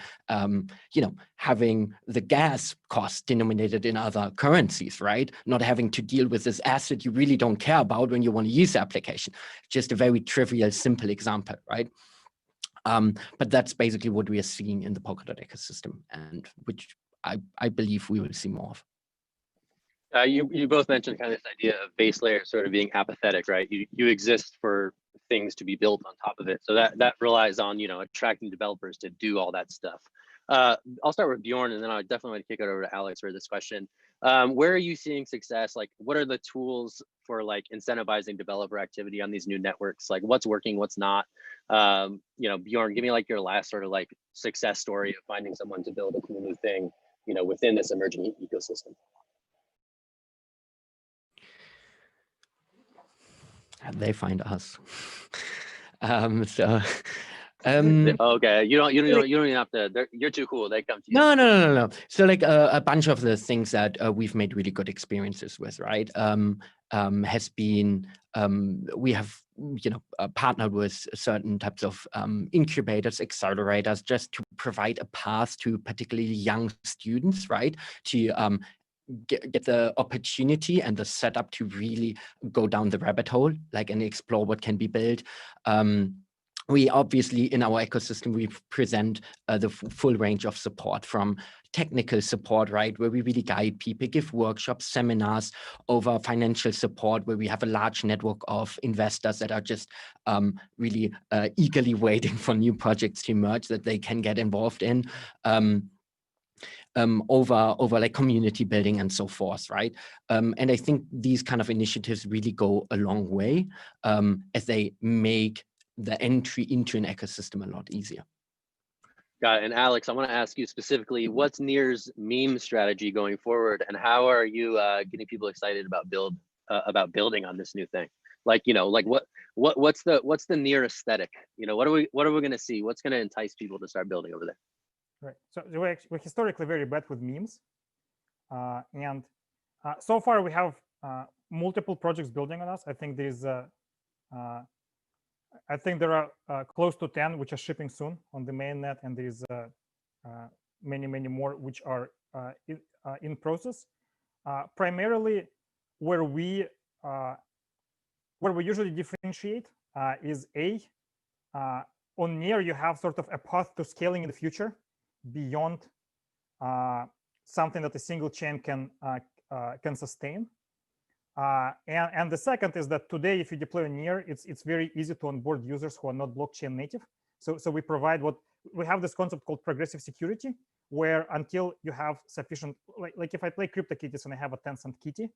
having the gas cost denominated in other currencies, right? Not having to deal with this asset you really don't care about when you want to use the application. Just a very trivial, simple example, right? But that's basically what we are seeing in the Polkadot ecosystem, and which I believe we will see more of. You both mentioned kind of this idea of base layer sort of being apathetic, right? You exist for things to be built on top of it. So that relies on, attracting developers to do all that stuff. I'll start with Bjorn, and then I definitely want to kick it over to Alex for this question. Where are you seeing success? What are the tools for incentivizing developer activity on these new networks? What's working, what's not? Bjorn, give me your last sort of success story of finding someone to build a cool new thing, within this emerging ecosystem. They find us. Okay, you don't even have to. You're too cool. They come to you. No. So a bunch of the things that we've made really good experiences with, right? Has been we have partnered with certain types of incubators, accelerators, just to provide a path to particularly young students, right? To get the opportunity and the setup to really go down the rabbit hole, and explore what can be built. We obviously, in our ecosystem, we present the full range of support, from technical support, right, where we really guide people, give workshops, seminars, over financial support, where we have a large network of investors that are just really eagerly waiting for new projects to emerge that they can get involved in. over like community building and so forth, right? And I think these kind of initiatives really go a long way as they make the entry into an ecosystem a lot easier. Got it. And Alex, I want to ask you specifically, what's Near's meme strategy going forward, and how are you getting people excited about building on this new thing? Like, you know, like what's the Near aesthetic? You know, what are we going to see? What's going to entice people to start building over there? Right. So we're historically very bad with memes, and so far we have multiple projects building on us. I think there's I think there are close to 10 which are shipping soon on the mainnet, and there's many more which are in process. Primarily, where we usually differentiate is on Near you have sort of a path to scaling in the future beyond something that a single chain can sustain. And the second is that today, if you deploy Near, it's very easy to onboard users who are not blockchain native. So we provide we have this concept called progressive security, where until you have sufficient, like if I play CryptoKitties and I have a 10-cent kitty,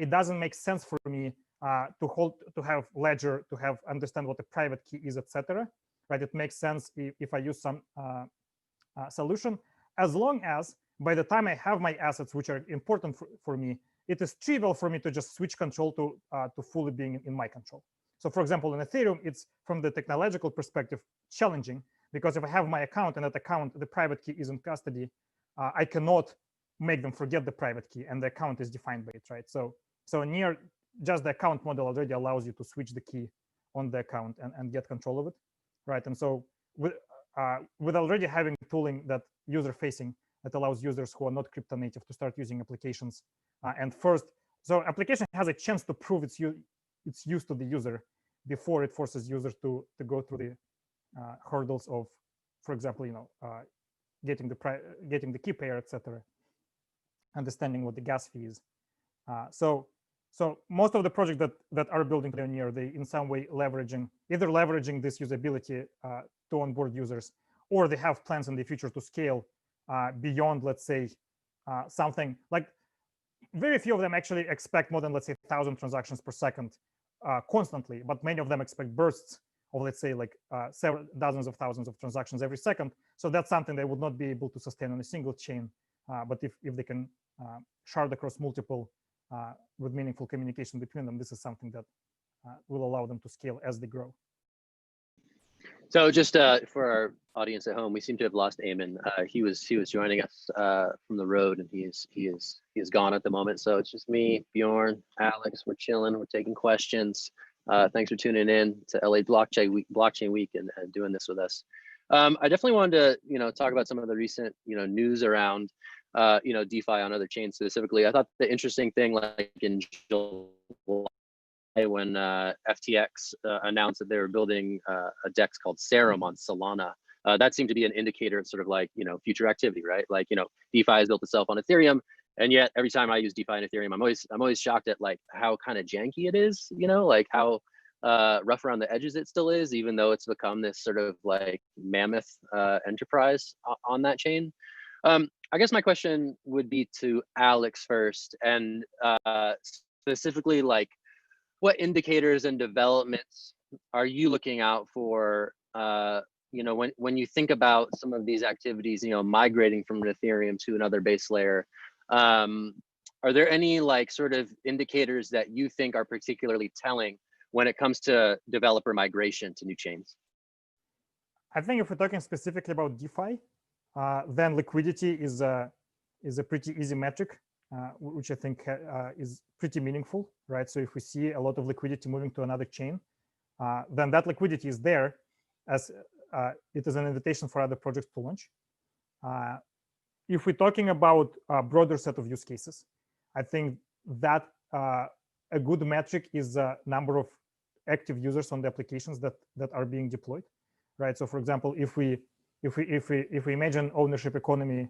it doesn't make sense for me to have ledger, to understand what the private key is, etc. Right? It makes sense if I use some solution, as long as by the time I have my assets, which are important for me, it is trivial for me to just switch control to fully being in my control. So for example, in Ethereum, it's from the technological perspective challenging, because if I have my account and that account, the private key is in custody, I cannot make them forget the private key, and the account is defined by it, right? So Near, just the account model already allows you to switch the key on the account and get control of it, right? And so with already having tooling that user-facing that allows users who are not crypto native to start using applications, and first, so application has a chance to prove its use to the user before it forces users to go through the hurdles of, for example, getting the key pair, etc., understanding what the gas fee is. So most of the projects that are building Near, they in some way either leveraging this usability to onboard users, or they have plans in the future to scale beyond, let's say, something like, very few of them actually expect more than, let's say, 1,000 transactions per second constantly, but many of them expect bursts of, let's say, like several dozens of thousands of transactions every second. So that's something they would not be able to sustain on a single chain. But if they can shard across multiple with meaningful communication between them, this is something that will allow them to scale as they grow. So just for our audience at home, we seem to have lost Eamon. He was joining us from the road, and he is gone at the moment. So it's just me, Bjorn, Alex. We're chilling. We're taking questions. Thanks for tuning in to LA Blockchain Week and doing this with us. I definitely wanted to talk about some of the recent news around DeFi on other chains specifically. I thought the interesting thing, like in July, when FTX announced that they were building a DEX called Serum on Solana. That seemed to be an indicator of sort of like, future activity, right? Like, DeFi has built itself on Ethereum, and yet every time I use DeFi and Ethereum, I'm always shocked at like how kind of janky it is, like how rough around the edges it still is, even though it's become this sort of like mammoth enterprise on that chain. I guess my question would be to Alex first, and specifically like, what indicators and developments are you looking out for, when you think about some of these activities, migrating from an Ethereum to another base layer? Are there any like sort of indicators that you think are particularly telling when it comes to developer migration to new chains? I think if we're talking specifically about DeFi, then liquidity is a pretty easy metric, which I think is pretty meaningful, right? So if we see a lot of liquidity moving to another chain, then that liquidity is there as it is an invitation for other projects to launch. If we're talking about a broader set of use cases, I think that a good metric is the number of active users on the applications that are being deployed, right? So for example, if we imagine ownership economy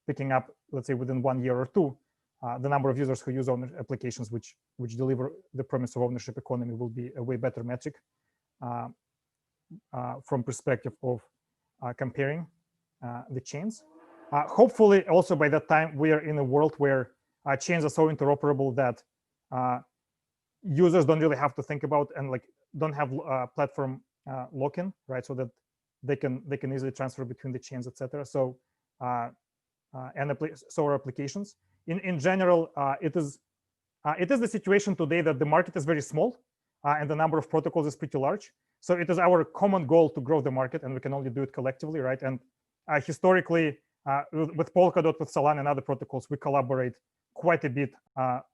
picking up, let's say within 1 year or two, the number of users who use owner applications which deliver the promise of ownership economy will be a way better metric from perspective of comparing the chains. hopefully, also by that time, we are in a world where chains are so interoperable that users don't really have to think about and like don't have platform lock-in, right? So that they can easily transfer between the chains, etc. So so are applications. In general, it is the situation today that the market is very small and the number of protocols is pretty large. So it is our common goal to grow the market, and we can only do it collectively, right? And historically, with Polkadot, with Solana, and other protocols, we collaborate quite a bit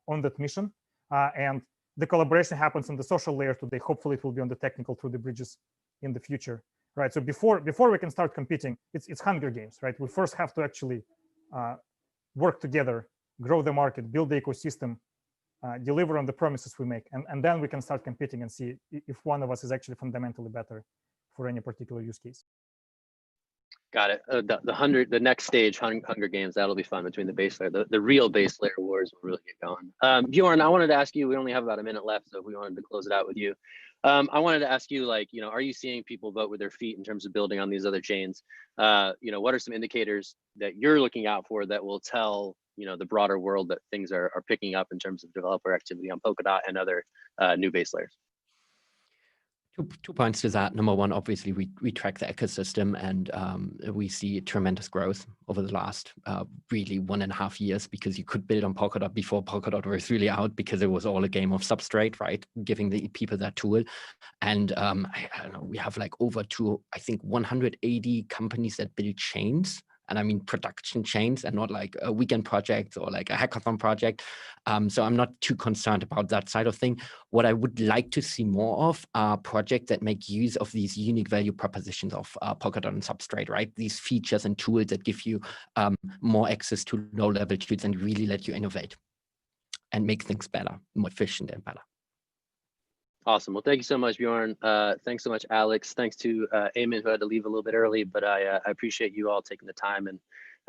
on that mission. And the collaboration happens on the social layer today. Hopefully, it will be on the technical through the bridges in the future, right? So before we can start competing, it's Hunger Games, right? We first have to actually work together, grow the market, build the ecosystem, deliver on the promises we make, and then we can start competing and see if one of us is actually fundamentally better for any particular use case. Got it. The next stage, Hunger Games, that'll be fun between the base layer. The real base layer wars will really get going. Bjorn, I wanted to ask you, we only have about a minute left, so if we wanted to close it out with you. I wanted to ask you, like, are you seeing people vote with their feet in terms of building on these other chains? What are some indicators that you're looking out for that will tell, the broader world that things are picking up in terms of developer activity on Polkadot and other new base layers? Two points to that. Number one, obviously, we track the ecosystem, and we see tremendous growth over the last really 1.5 years, because you could build on Polkadot before Polkadot was really out, because it was all a game of substrate, right? Giving the people that tool. And I don't know, we have like over 180 companies that build chains. And I mean production chains, and not like a weekend project or like a hackathon project. So I'm not too concerned about that side of thing. What I would like to see more of are projects that make use of these unique value propositions of Polkadot and Substrate, right? These features and tools that give you more access to low-level tools and really let you innovate and make things better, more efficient and better. Awesome. Well, thank you so much, Bjorn. Thanks so much, Alex. Thanks to Eamon, who had to leave a little bit early, but I appreciate you all taking the time and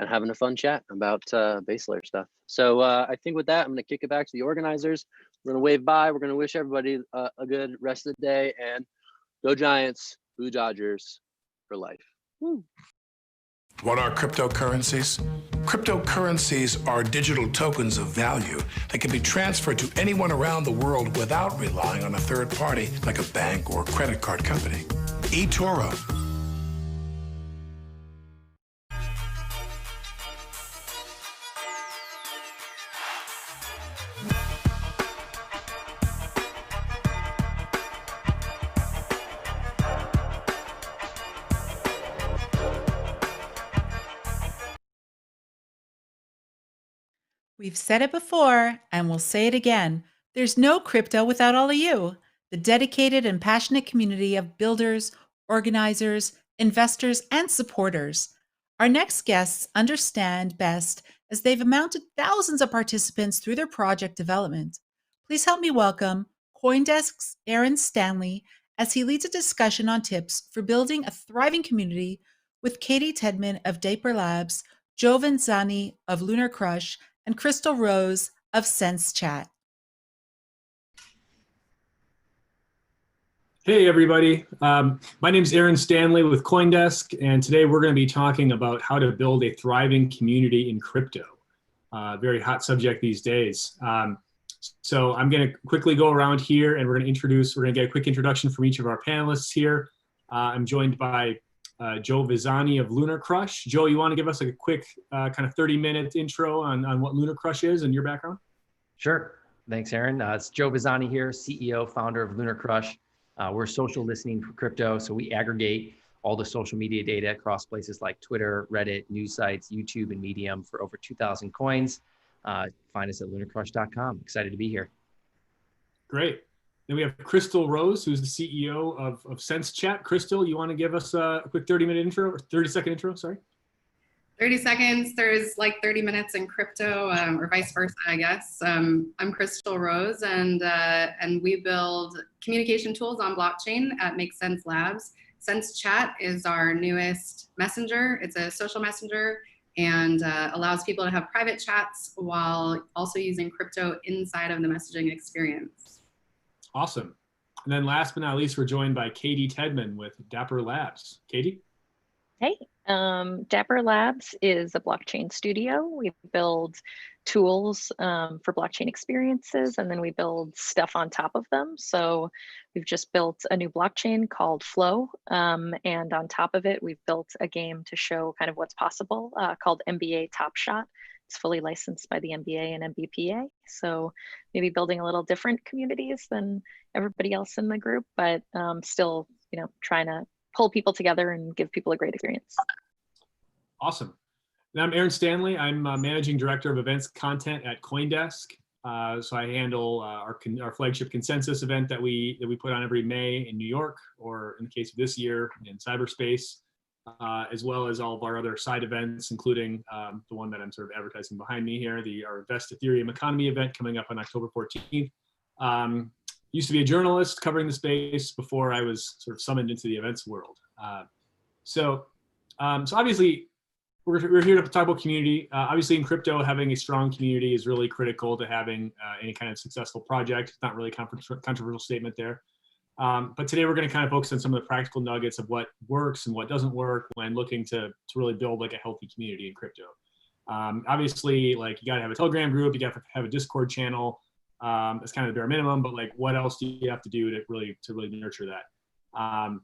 having a fun chat about base layer stuff. So I think with that, I'm going to kick it back to the organizers. We're going to wave bye. We're going to wish everybody a good rest of the day, and go Giants, boo Dodgers for life. Woo. What are cryptocurrencies? Cryptocurrencies are digital tokens of value that can be transferred to anyone around the world without relying on a third party like a bank or credit card company. eToro. We've said it before, and we'll say it again. There's no crypto without all of you, the dedicated and passionate community of builders, organizers, investors, and supporters. Our next guests understand best, as they've amounted thousands of participants through their project development. Please help me welcome CoinDesk's Aaron Stanley, as he leads a discussion on tips for building a thriving community with Katie Tedman of Daper Labs, Joe Venzani of LunarCRUSH, and Crystal Rose of SenseChat. Hey, everybody. My name is Aaron Stanley with CoinDesk, and today we're going to be talking about how to build a thriving community in crypto. Very hot subject these days. So I'm going to quickly go around here, and we're going to get a quick introduction from each of our panelists here. I'm joined by Joe Venzani of LunarCRUSH. Joe, you want to give us a quick kind of 30-minute intro on what LunarCRUSH is and your background? Sure. Thanks, Aaron. It's Joe Venzani here, CEO, founder of LunarCRUSH. We're social listening for crypto, so we aggregate all the social media data across places like Twitter, Reddit, news sites, YouTube, and Medium for over 2,000 coins. Find us at lunarcrush.com. Excited to be here. Great. Then we have Crystal Rose, who's the CEO of SenseChat. Crystal, you want to give us a quick 30-minute intro, or 30-second intro, sorry? 30 seconds, there's like 30 minutes in crypto, or vice versa, I guess. I'm Crystal Rose, and we build communication tools on blockchain at Make Sense Labs. SenseChat is our newest messenger. It's a social messenger, and allows people to have private chats while also using crypto inside of the messaging experience. Awesome. And then last but not least, we're joined by Katie Tedman with Daper Labs. Katie? Hey, Dapper Labs is a blockchain studio. We build tools for blockchain experiences, and then we build stuff on top of them. So we've just built a new blockchain called Flow, and on top of it, we've built a game to show kind of what's possible called NBA Top Shot. It's fully licensed by the NBA and NBPA. So maybe building a little different communities than everybody else in the group, but still, trying to pull people together and give people a great experience. Awesome. And I'm Aaron Stanley. I'm Managing Director of Events Content at CoinDesk. So I handle our flagship consensus event that we put on every May in New York, or in the case of this year in cyberspace, as well as all of our other side events, including the one that I'm sort of advertising behind me here, our Invest Ethereum Economy event coming up on October 14th. Used to be a journalist covering the space before I was sort of summoned into the events world. So obviously we're here to talk about community. Obviously in crypto, having a strong community is really critical to having any kind of successful project. It's not really a controversial statement there. But today we're going to kind of focus on some of the practical nuggets of what works and what doesn't work when looking to really build like a healthy community in crypto. Obviously, like you got to have a Telegram group, you got to have a Discord channel. That's kind of the bare minimum, but like what else do you have to do to really nurture that?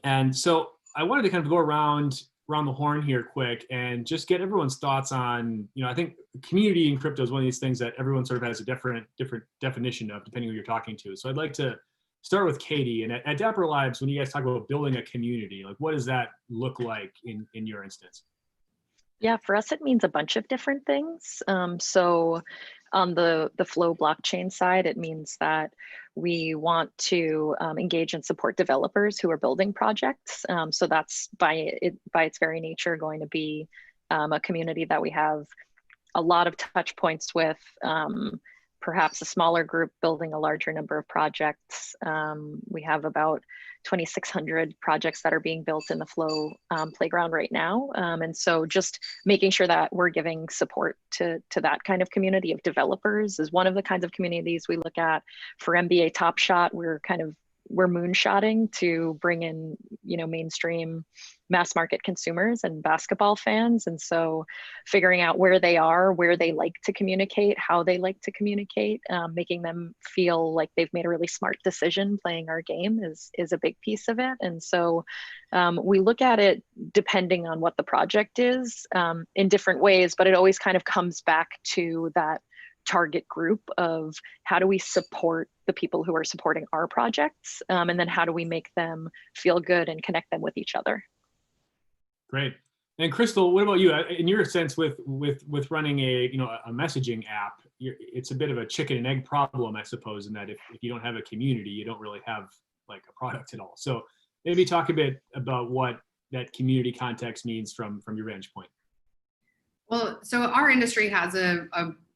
And so I wanted to kind of go around the horn here quick and just get everyone's thoughts on, I think community in crypto is one of these things that everyone sort of has a different definition of depending who you're talking to. So I'd like to start with Katie. And at Dapper Labs, when you guys talk about building a community, like what does that look like in your instance? Yeah, for us, it means a bunch of different things. So on the Flow blockchain side, it means that we want to engage and support developers who are building projects. So that's by its very nature going to be a community that we have a lot of touch points with, perhaps a smaller group building a larger number of projects. We have about 2,600 projects that are being built in the Flow playground right now. And so just making sure that we're giving support to that kind of community of developers is one of the kinds of communities we look at. For NBA Top Shot, we're moonshotting to bring in, mainstream mass market consumers and basketball fans. And so figuring out where they are, where they like to communicate, how they like to communicate, making them feel like they've made a really smart decision playing our game is a big piece of it. And so we look at it depending on what the project is in different ways, but it always kind of comes back to that target group of how do we support the people who are supporting our projects, and then how do we make them feel good and connect them with each other. Great. And Crystal, what about you? In your sense, with running a messaging app, it's a bit of a chicken and egg problem, I suppose, in that if you don't have a community, you don't really have like a product at all. So maybe talk a bit about what that community context means from your vantage point. Well, so our industry has a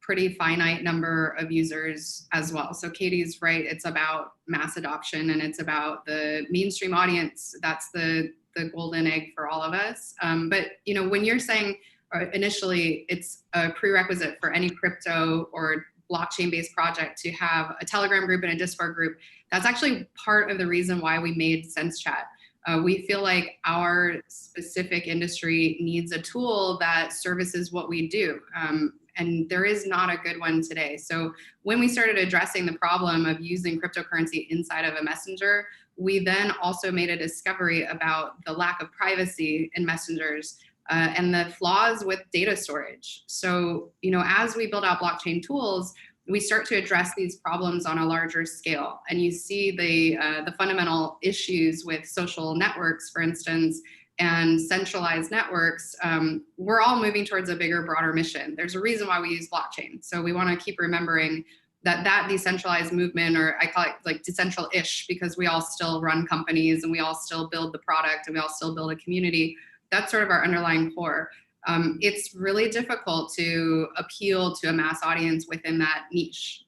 pretty finite number of users as well. So Katie's right, it's about mass adoption and it's about the mainstream audience. That's the golden egg for all of us. But when you're saying initially it's a prerequisite for any crypto or blockchain-based project to have a Telegram group and a Discord group, that's actually part of the reason why we made SenseChat. We feel like our specific industry needs a tool that services what we do. And there is not a good one today. So when we started addressing the problem of using cryptocurrency inside of a messenger, we then also made a discovery about the lack of privacy in messengers and the flaws with data storage. So, as we build out blockchain tools, we start to address these problems on a larger scale. And you see the fundamental issues with social networks, for instance, and centralized networks. We're all moving towards a bigger, broader mission. There's a reason why we use blockchain. So we want to keep remembering that decentralized movement, or I call it like decentral-ish, because we all still run companies and we all still build the product and we all still build a community. That's sort of our underlying core. It's really difficult to appeal to a mass audience within that niche,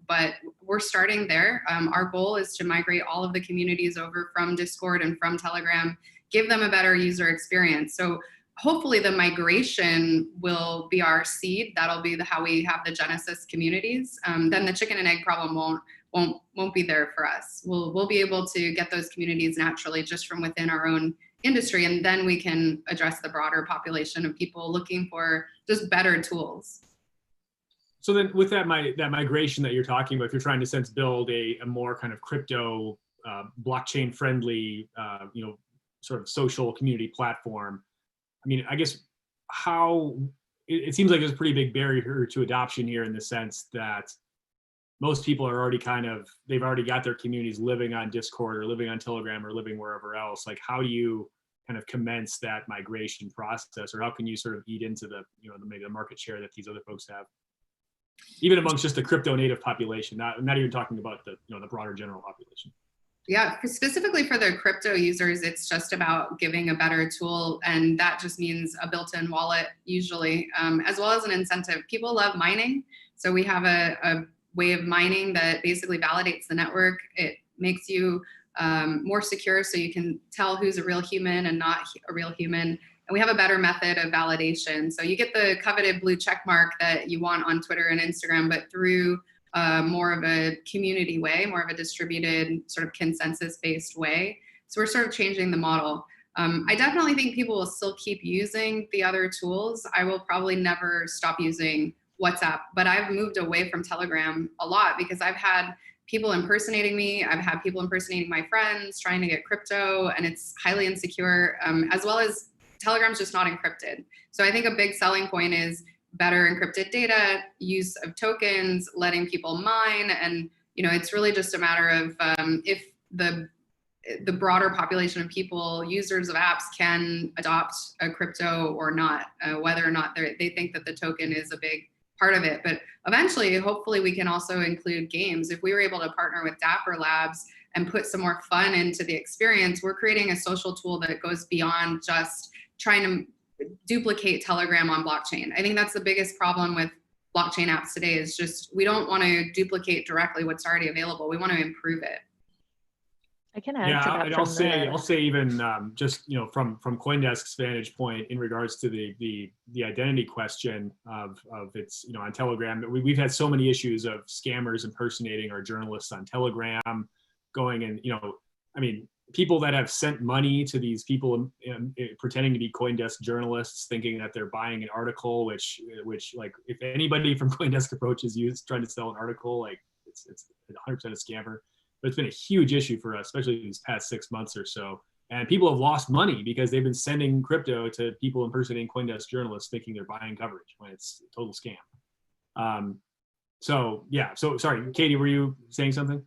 but we're starting there. Our goal is to migrate all of the communities over from Discord and from Telegram, give them a better user experience. So hopefully the migration will be our seed. That'll be how we have the Genesis communities. Then the chicken and egg problem won't be there for us. We'll be able to get those communities naturally just from within our own industry, and then we can address the broader population of people looking for just better tools. So then with that migration that you're talking about, if you're trying to build a more kind of crypto blockchain friendly, sort of social community platform, I mean, I guess it seems like there's a pretty big barrier to adoption here, in the sense that most people are already they've already got their communities living on Discord or living on Telegram or living wherever else. Like, how do you kind of commence that migration process, or how can you sort of eat into maybe the market share that these other folks have, even amongst just the crypto native population, not even talking about the broader general population? Yeah, specifically for the crypto users, it's just about giving a better tool, and that just means a built-in wallet usually, as well as an incentive. People love mining, so we have a way of mining that basically validates the network. It makes you more secure, so you can tell who's a real human and not a real human. And we have a better method of validation. So you get the coveted blue check mark that you want on Twitter and Instagram, but through more of a community way, more of a distributed sort of consensus-based way. So we're sort of changing the model. I definitely think people will still keep using the other tools. I will probably never stop using WhatsApp, but I've moved away from Telegram a lot because I've had people impersonating me. I've had people impersonating my friends, trying to get crypto, and it's highly insecure, as well as Telegram's just not encrypted. So I think a big selling point is better encrypted data, use of tokens, letting people mine, and it's really just a matter of if the broader population of people, users of apps, can adopt a crypto or not, whether or not they think that the token is a big part of it. But eventually, hopefully, we can also include games. If we were able to partner with Dapper Labs and put some more fun into the experience, we're creating a social tool that goes beyond just trying to duplicate Telegram on blockchain. I think that's the biggest problem with blockchain apps today, is just we don't want to duplicate directly what's already available. We want to improve it. I can add to that. And I'll say even just from CoinDesk's vantage point in regards to the identity question of it's on Telegram, we've had so many issues of scammers impersonating our journalists on Telegram, going and I mean, people that have sent money to these people pretending to be CoinDesk journalists, thinking that they're buying an article, which like if anybody from CoinDesk approaches you trying to sell an article, like it's 100% a scammer. But it's been a huge issue for us, especially these past 6 months or so. And people have lost money because they've been sending crypto to people impersonating CoinDesk journalists, thinking they're buying coverage when it's a total scam. So sorry, Katie, were you saying something?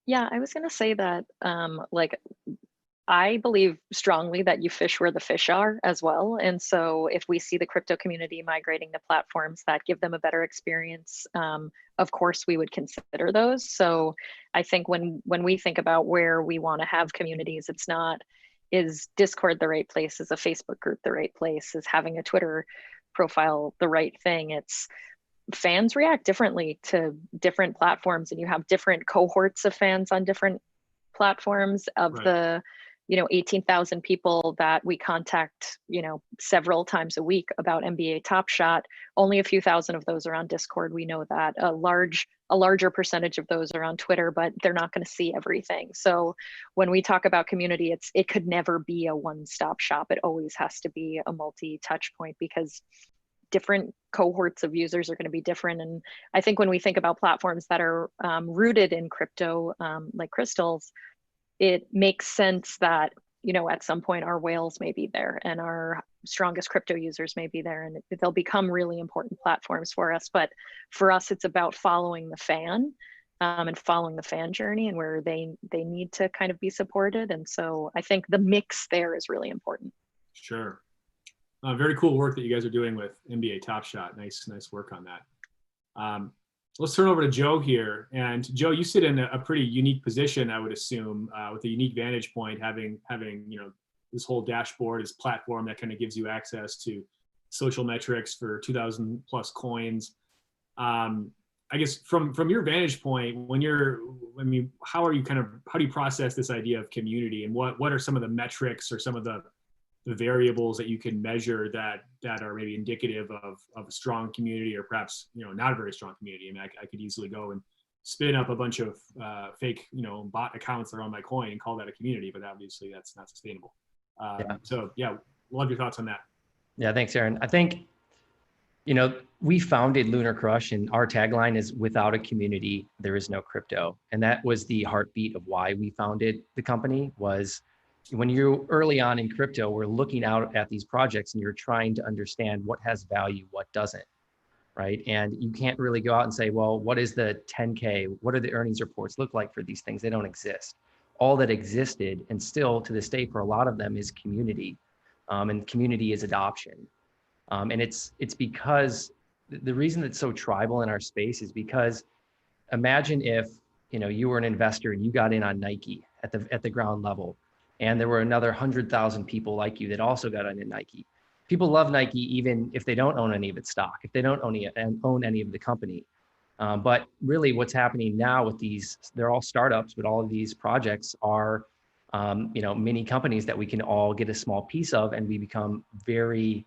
Yeah, I was going to say that, I believe strongly that you fish where the fish are as well. And so if we see the crypto community migrating to platforms that give them a better experience, of course, we would consider those. So I think when we think about where we want to have communities, it's not, is Discord the right place? Is a Facebook group the right place? Is having a Twitter profile the right thing? It's fans react differently to different platforms, and you have different cohorts of fans on different platforms. Of right. The 18,000 people that we contact several times a week about NBA Top Shot, only a few thousand of those are on Discord. We know that a larger percentage of those are on Twitter, but they're not going to see everything. So when we talk about community, it could never be a one-stop shop. It always has to be a multi-touch point, because different cohorts of users are going to be different. And I think when we think about platforms that are rooted in crypto, like Crystal's, it makes sense that, at some point our whales may be there and our strongest crypto users may be there, and they'll become really important platforms for us. But for us, it's about following the fan and following the fan journey and where they need to kind of be supported. And so I think the mix there is really important. Sure. Very cool work that you guys are doing with NBA Top Shot. Nice work on that. Let's turn over to Joe here. And Joe, you sit in a pretty unique position, I would assume, with a unique vantage point, having this whole dashboard, this platform that kind of gives you access to social metrics for 2,000 plus coins. I guess from your vantage point, how do you process this idea of community, and what are some of the metrics or some of the variables that you can measure that are maybe indicative of a strong community, or perhaps not a very strong community? I mean, I could easily go and spin up a bunch of fake bot accounts that are on my coin and call that a community, but obviously that's not sustainable. So yeah, love your thoughts on that. Yeah, thanks, Aaron. I think, we founded LunarCRUSH, and our tagline is "Without a community, there is no crypto." And that was the heartbeat of why we founded the company. Was when you're early on in crypto, we're looking out at these projects and you're trying to understand what has value, what doesn't, right? And you can't really go out and say, well, what is the 10K? What are the earnings reports look like for these things? They don't exist. All that existed, and still to this day for a lot of them, is community, and community is adoption. And it's because the reason it's so tribal in our space is because imagine if you were an investor and you got in on Nike at the ground level, and there were another 100,000 people like you that also got in Nike. People love Nike even if they don't own any of its stock, if they don't own any of the company. But really, what's happening now with these, they're all startups, but all of these projects are mini companies that we can all get a small piece of, and we become very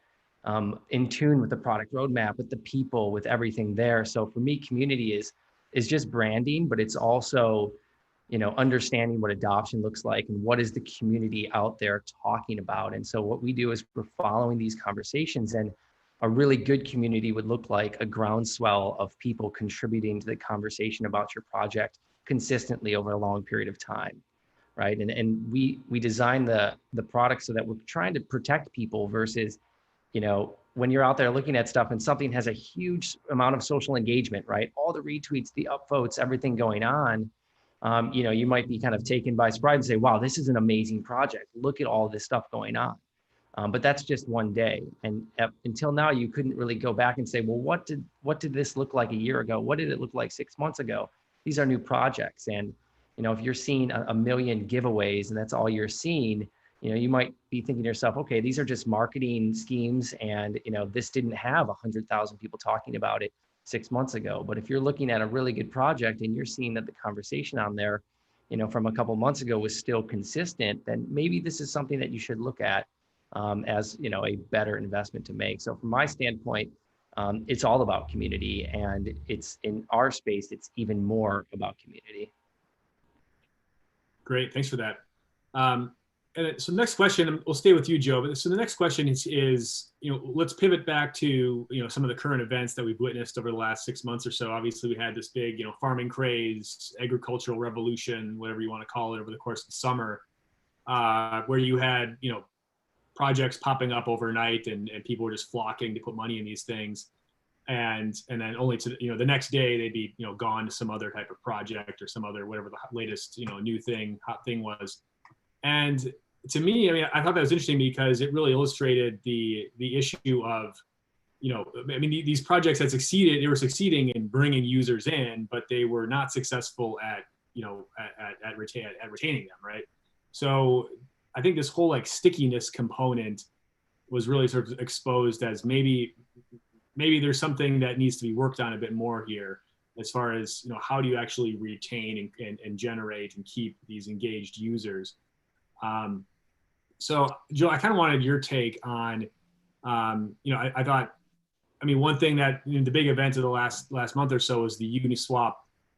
in tune with the product roadmap, with the people, with everything there. So for me, community is just branding, but it's also understanding what adoption looks like and what is the community out there talking about. And so what we do is we're following these conversations, and a really good community would look like a groundswell of people contributing to the conversation about your project consistently over a long period of time, right? And we design the product so that we're trying to protect people versus, when you're out there looking at stuff and something has a huge amount of social engagement, right? All the retweets, the upvotes, everything going on, you might be kind of taken by surprise and say, wow, this is an amazing project. Look at all this stuff going on. But that's just one day. And until now, you couldn't really go back and say, well, what did this look like a year ago? What did it look like 6 months ago? These are new projects. And, if you're seeing a million giveaways and that's all you're seeing, you might be thinking to yourself, okay, these are just marketing schemes. And, this didn't have 100,000 people talking about it 6 months ago. But if you're looking at a really good project and you're seeing that the conversation on there, from a couple months ago was still consistent, then maybe this is something that you should look at as a better investment to make. So from my standpoint, it's all about community, and it's in our space, it's even more about community. Great, thanks for that. And so the next question, we'll stay with you, Joe. But so the next question is let's pivot back to some of the current events that we've witnessed over the last 6 months or so. Obviously, we had this big farming craze, agricultural revolution, whatever you want to call it, over the course of the summer, where you had projects popping up overnight, and people were just flocking to put money in these things, and then only to the next day they'd be gone to some other type of project or some other whatever the latest new thing, hot thing was. And to me, I thought that was interesting because it really illustrated the issue of these projects had succeeded. They were succeeding in bringing users in, but they were not successful at retaining them, right? So I think this whole stickiness component was really sort of exposed as maybe there's something that needs to be worked on a bit more here, as far as how do you actually retain and generate and keep these engaged users. So Joe, I kind of wanted your take on, I thought, one thing that the big event of the last month or so was the Uniswap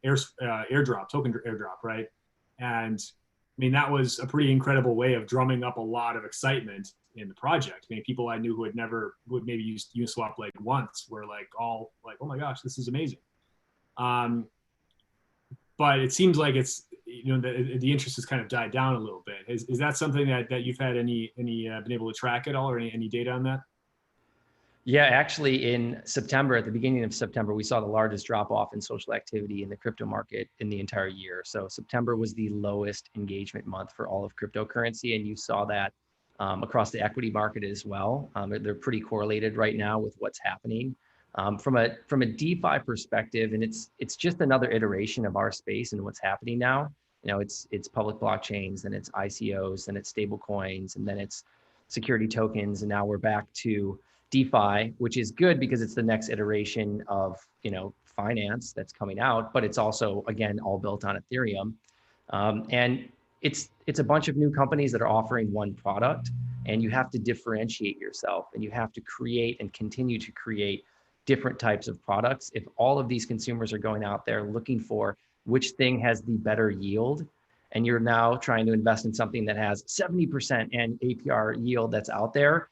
airdrop, token airdrop, right? And that was a pretty incredible way of drumming up a lot of excitement in the project. People I knew who had maybe used Uniswap once were all like, oh my gosh, this is amazing. But it seems like it's, the interest has kind of died down a little bit. Is that something that you've had any been able to track at all, or any data on that? Yeah, actually in September, at the beginning of September, we saw the largest drop off in social activity in the crypto market in the entire year. So September was the lowest engagement month for all of cryptocurrency. And you saw that across the equity market as well. They're pretty correlated right now with what's happening. From a DeFi perspective, and it's just another iteration of our space and what's happening now. It's public blockchains, and it's ICOs, and it's stable coins, and then it's security tokens, and now we're back to DeFi, which is good because it's the next iteration of finance that's coming out, but it's also, again, all built on Ethereum. And it's a bunch of new companies that are offering one product, and you have to differentiate yourself, and you have to create and continue to create different types of products. If all of these consumers are going out there looking for which thing has the better yield and you're now trying to invest in something that has 70% and APR yield that's out there,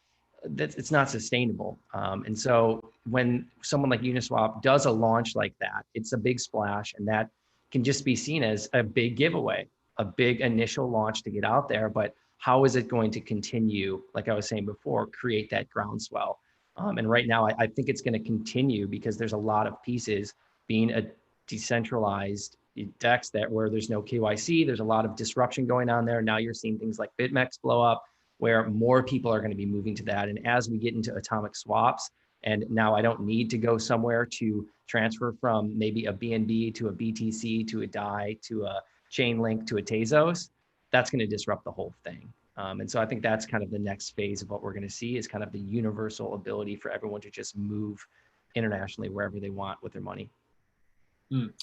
it's not sustainable. And so when someone like Uniswap does a launch like that, it's a big splash, and that can just be seen as a big giveaway, a big initial launch to get out there. But how is it going to continue, like I was saying before, create that groundswell? And right now, I think it's going to continue because there's a lot of pieces being a decentralized DEX that where there's no KYC, there's a lot of disruption going on there. Now you're seeing things like BitMEX blow up, where more people are going to be moving to that. And as we get into atomic swaps, and now I don't need to go somewhere to transfer from maybe a BNB to a BTC to a DAI to a Chainlink to a Tezos, that's going to disrupt the whole thing. And so I think that's kind of the next phase of what we're going to see is kind of the universal ability for everyone to just move internationally wherever they want with their money.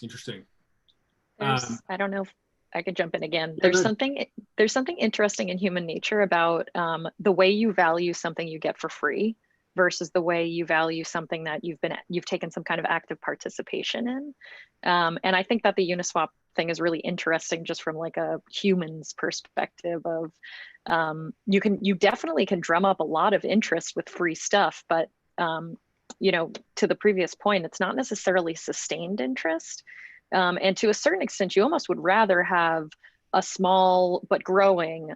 Interesting. I don't know if I could jump in again. There's something interesting in human nature about the way you value something you get for free versus the way you value something that you've taken some kind of active participation in. And I think that the Uniswap thing is really interesting just from like a human's perspective of you definitely can drum up a lot of interest with free stuff, but you know, to the previous point, it's not necessarily sustained interest. And to a certain extent, you almost would rather have a small but growing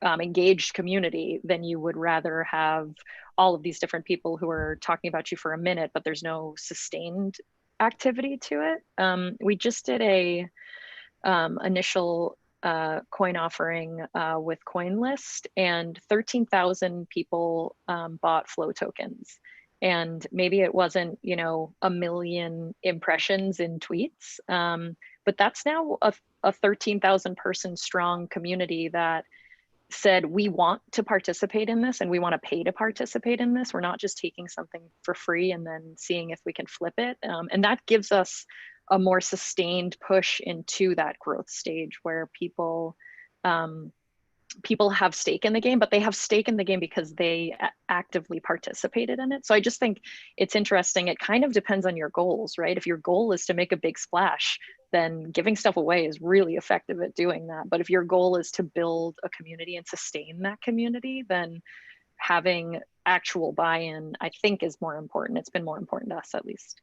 engaged community than you would rather have all of these different people who are talking about you for a minute, but there's no sustained activity to it. We just did a initial coin offering with CoinList, and 13,000 people bought flow tokens. And maybe it wasn't, you know, 1 million impressions in tweets, but that's now a 13,000 person strong community that said, we want to participate in this and we want to pay to participate in this. We're not just taking something for free and then seeing if we can flip it. And that gives us a more sustained push into that growth stage where people have stake in the game, but they have stake in the game because they actively participated in it. So I just think it's interesting. It kind of depends on your goals, right? If your goal is to make a big splash, then giving stuff away is really effective at doing that. But if your goal is to build a community and sustain that community, then having actual buy-in, I think, is more important. It's been more important to us, at least.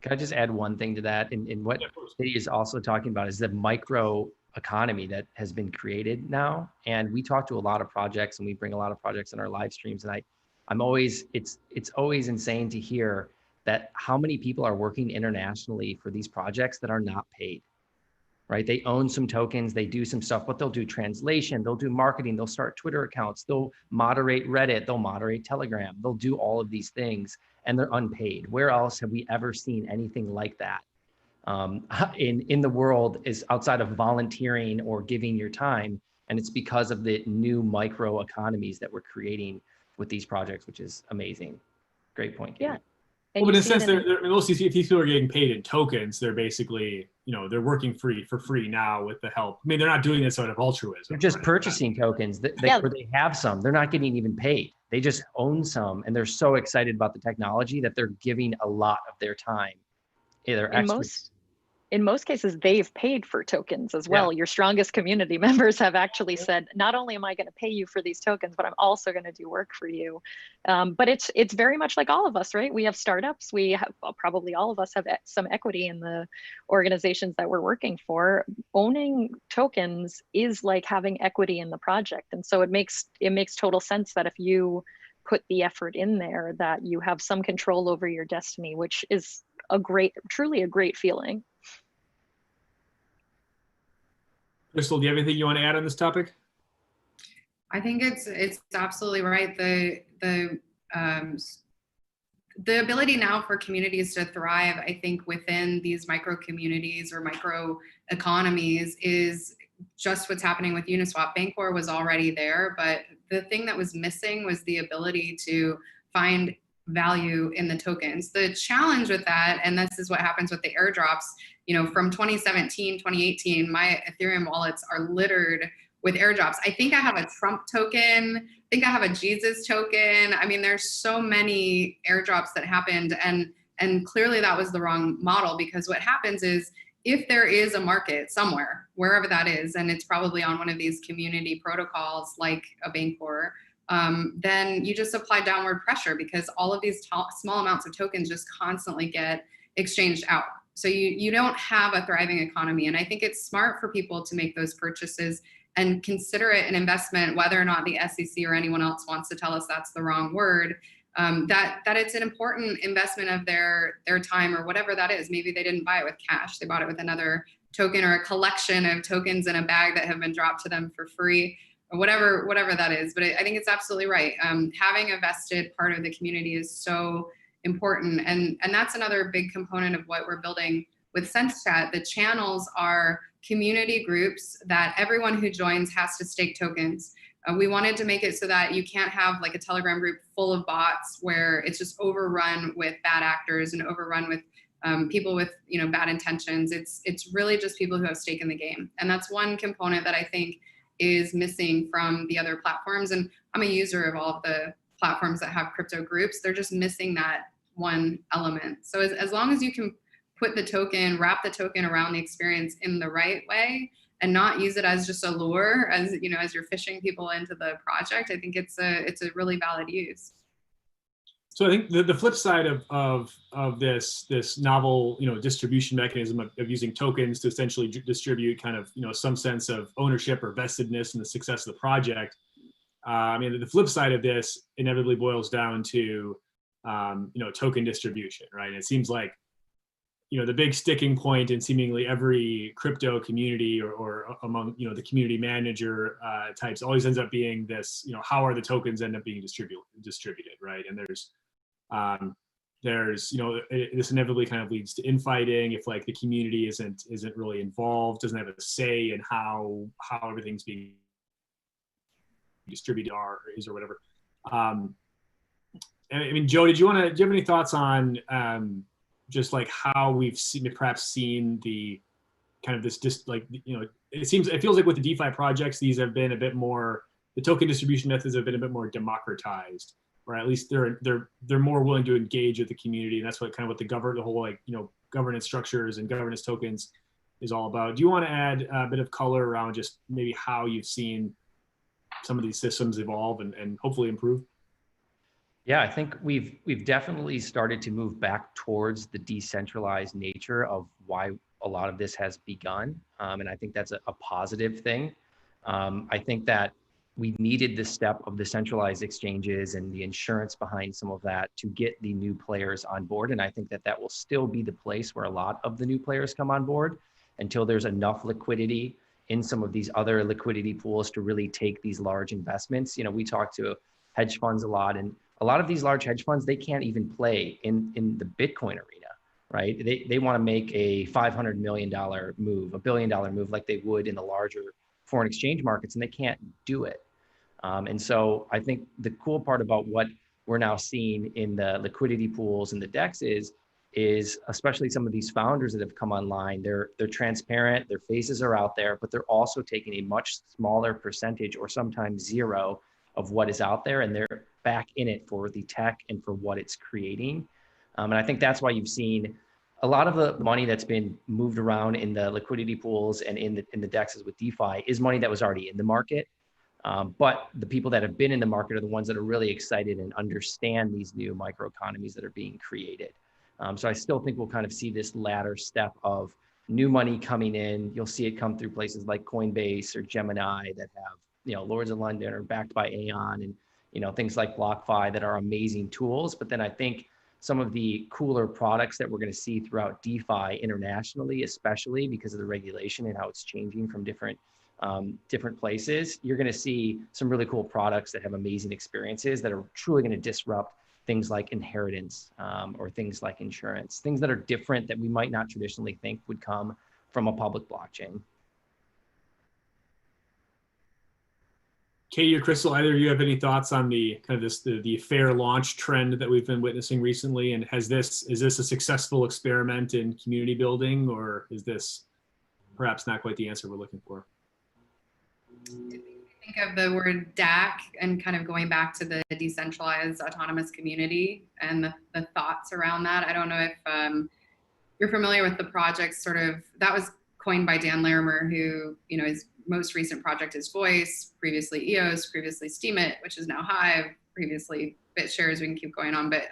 Can I just add one thing to that? And what Katie is also talking about is the micro economy that has been created now. And we talk to a lot of projects and we bring a lot of projects in our live streams. And it's always insane to hear that how many people are working internationally for these projects that are not paid, right? They own some tokens, they do some stuff, but they'll do translation, they'll do marketing, they'll start Twitter accounts, they'll moderate Reddit, they'll moderate Telegram, they'll do all of these things and they're unpaid. Where else have we ever seen anything like that in the world is outside of volunteering or giving your time? And it's because of the new micro economies that we're creating with these projects, which is amazing. Great point, Katie. Yeah. Well, but in a sense, most of these people are getting paid in tokens. They're basically, you know, they're working for free now with the help. I mean, they're not doing this out of altruism. They're just purchasing tokens where they have some. They're not getting even paid. They just own some, and they're so excited about the technology that they're giving a lot of their time. In most cases, they've paid for tokens as well. Yeah. Your strongest community members have actually said, not only am I going to pay you for these tokens, but I'm also going to do work for you. But it's very much like all of us, right? We have startups. We have, probably all of us have some equity in the organizations that we're working for. Owning tokens is like having equity in the project. And so it makes total sense that if you put the effort in there, that you have some control over your destiny, which is truly a great feeling. Crystal, do you have anything you want to add on this topic? I think it's absolutely right. The ability now for communities to thrive, I think, within these micro communities or micro economies is just what's happening with Uniswap. Bancor was already there, but the thing that was missing was the ability to find value in the tokens. The challenge with that, and this is what happens with the airdrops, you know, from 2017, 2018, my Ethereum wallets are littered with airdrops. I think I have a Trump token. I think I have a Jesus token. I mean, there's so many airdrops that happened, and clearly that was the wrong model, because what happens is if there is a market somewhere wherever that is, and it's probably on one of these community protocols like a Bancor, then you just apply downward pressure because all of these small amounts of tokens just constantly get exchanged out. So you don't have a thriving economy. And I think it's smart for people to make those purchases and consider it an investment, whether or not the SEC or anyone else wants to tell us that's the wrong word, that it's an important investment of their time or whatever that is. Maybe they didn't buy it with cash. They bought it with another token or a collection of tokens in a bag that have been dropped to them for free, or whatever that is. But I think it's absolutely right. Having a vested part of the community is so important. And that's another big component of what we're building with SenseChat. The channels are community groups that everyone who joins has to stake tokens. We wanted to make it so that you can't have like a Telegram group full of bots where it's just overrun with bad actors and overrun with people with bad intentions. It's really just people who have stake in the game. And that's one component that I think is missing from the other platforms. And I'm a user of all of the platforms that have crypto groups. They're just missing that one element. So as long as you can put the token, wrap the token around the experience in the right way and not use it as just a lure, as you're fishing people into the project, I think it's a really valid use. So I think the flip side of this novel distribution mechanism of using tokens to essentially distribute kind of some sense of ownership or vestedness in the success of the project. I mean, the flip side of this inevitably boils down to token distribution, right? And it seems like the big sticking point in seemingly every crypto community or among the community manager types always ends up being this how are the tokens end up being distributed, right? And there's this inevitably kind of leads to infighting if like the community isn't really involved, doesn't have a say in how everything's being distributed or whatever. I mean, Joe, do you have any thoughts on just like how we've seen the kind of this it feels like with the DeFi projects, these have been a bit more, the token distribution methods have been a bit more democratized, or at least they're more willing to engage with the community, and that's what kind of what the whole governance structures and governance tokens is all about. Do you want to add a bit of color around just maybe how you've seen some of these systems evolve and hopefully improve? Yeah, I think we've definitely started to move back towards the decentralized nature of why a lot of this has begun. And I think that's a positive thing. I think that we needed the step of the centralized exchanges and the insurance behind some of that to get the new players on board. And I think that will still be the place where a lot of the new players come on board until there's enough liquidity in some of these other liquidity pools to really take these large investments. We talk to hedge funds a lot, and a lot of these large hedge funds, they can't even play in the Bitcoin arena, right? They want to make a $500 million move, $1 billion move like they would in the larger foreign exchange markets, and they can't do it. And so I think the cool part about what we're now seeing in the liquidity pools and the DEX is especially some of these founders that have come online, they're transparent, their faces are out there, but they're also taking a much smaller percentage or sometimes zero of what is out there, and they're back in it for the tech and for what it's creating. And I think that's why you've seen a lot of the money that's been moved around in the liquidity pools and in the DEXs with DeFi is money that was already in the market. But the people that have been in the market are the ones that are really excited and understand these new microeconomies that are being created. So I still think we'll kind of see this latter step of new money coming in. You'll see it come through places like Coinbase or Gemini that have, Lords of London or backed by Aeon and, things like BlockFi that are amazing tools. But then I think some of the cooler products that we're going to see throughout DeFi internationally, especially because of the regulation and how it's changing from different places, you're going to see some really cool products that have amazing experiences that are truly going to disrupt things like inheritance or things like insurance, things that are different that we might not traditionally think would come from a public blockchain. Katie or Crystal, either of you have any thoughts on the kind of the fair launch trend that we've been witnessing recently? And is this a successful experiment in community building, or is this perhaps not quite the answer we're looking for? Think of the word DAC and kind of going back to the decentralized autonomous community and the thoughts around that. I don't know if you're familiar with the project, that was coined by Dan Larimer, who, his most recent project is Voice, previously EOS, previously Steemit, which is now Hive, previously BitShares. We can keep going on, but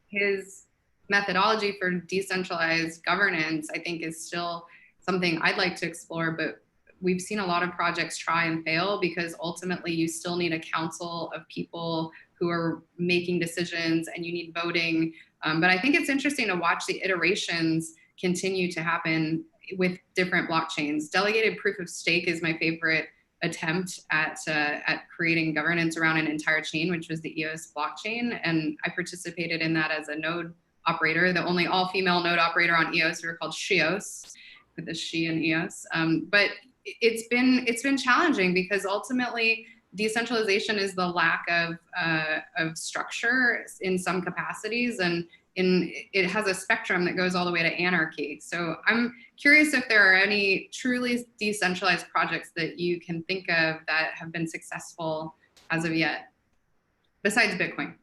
his methodology for decentralized governance, I think, is still something I'd like to explore, but we've seen a lot of projects try and fail because ultimately you still need a council of people who are making decisions and you need voting. But I think it's interesting to watch the iterations continue to happen with different blockchains. Delegated proof of stake is my favorite attempt at creating governance around an entire chain, which was the EOS blockchain. And I participated in that as a node operator, the only all-female node operator on EOS. We were called SHIOS, with the she in EOS. But it's been challenging because ultimately decentralization is the lack of structure in some capacities, and it has a spectrum that goes all the way to anarchy. So I'm curious if there are any truly decentralized projects that you can think of that have been successful as of yet, besides Bitcoin,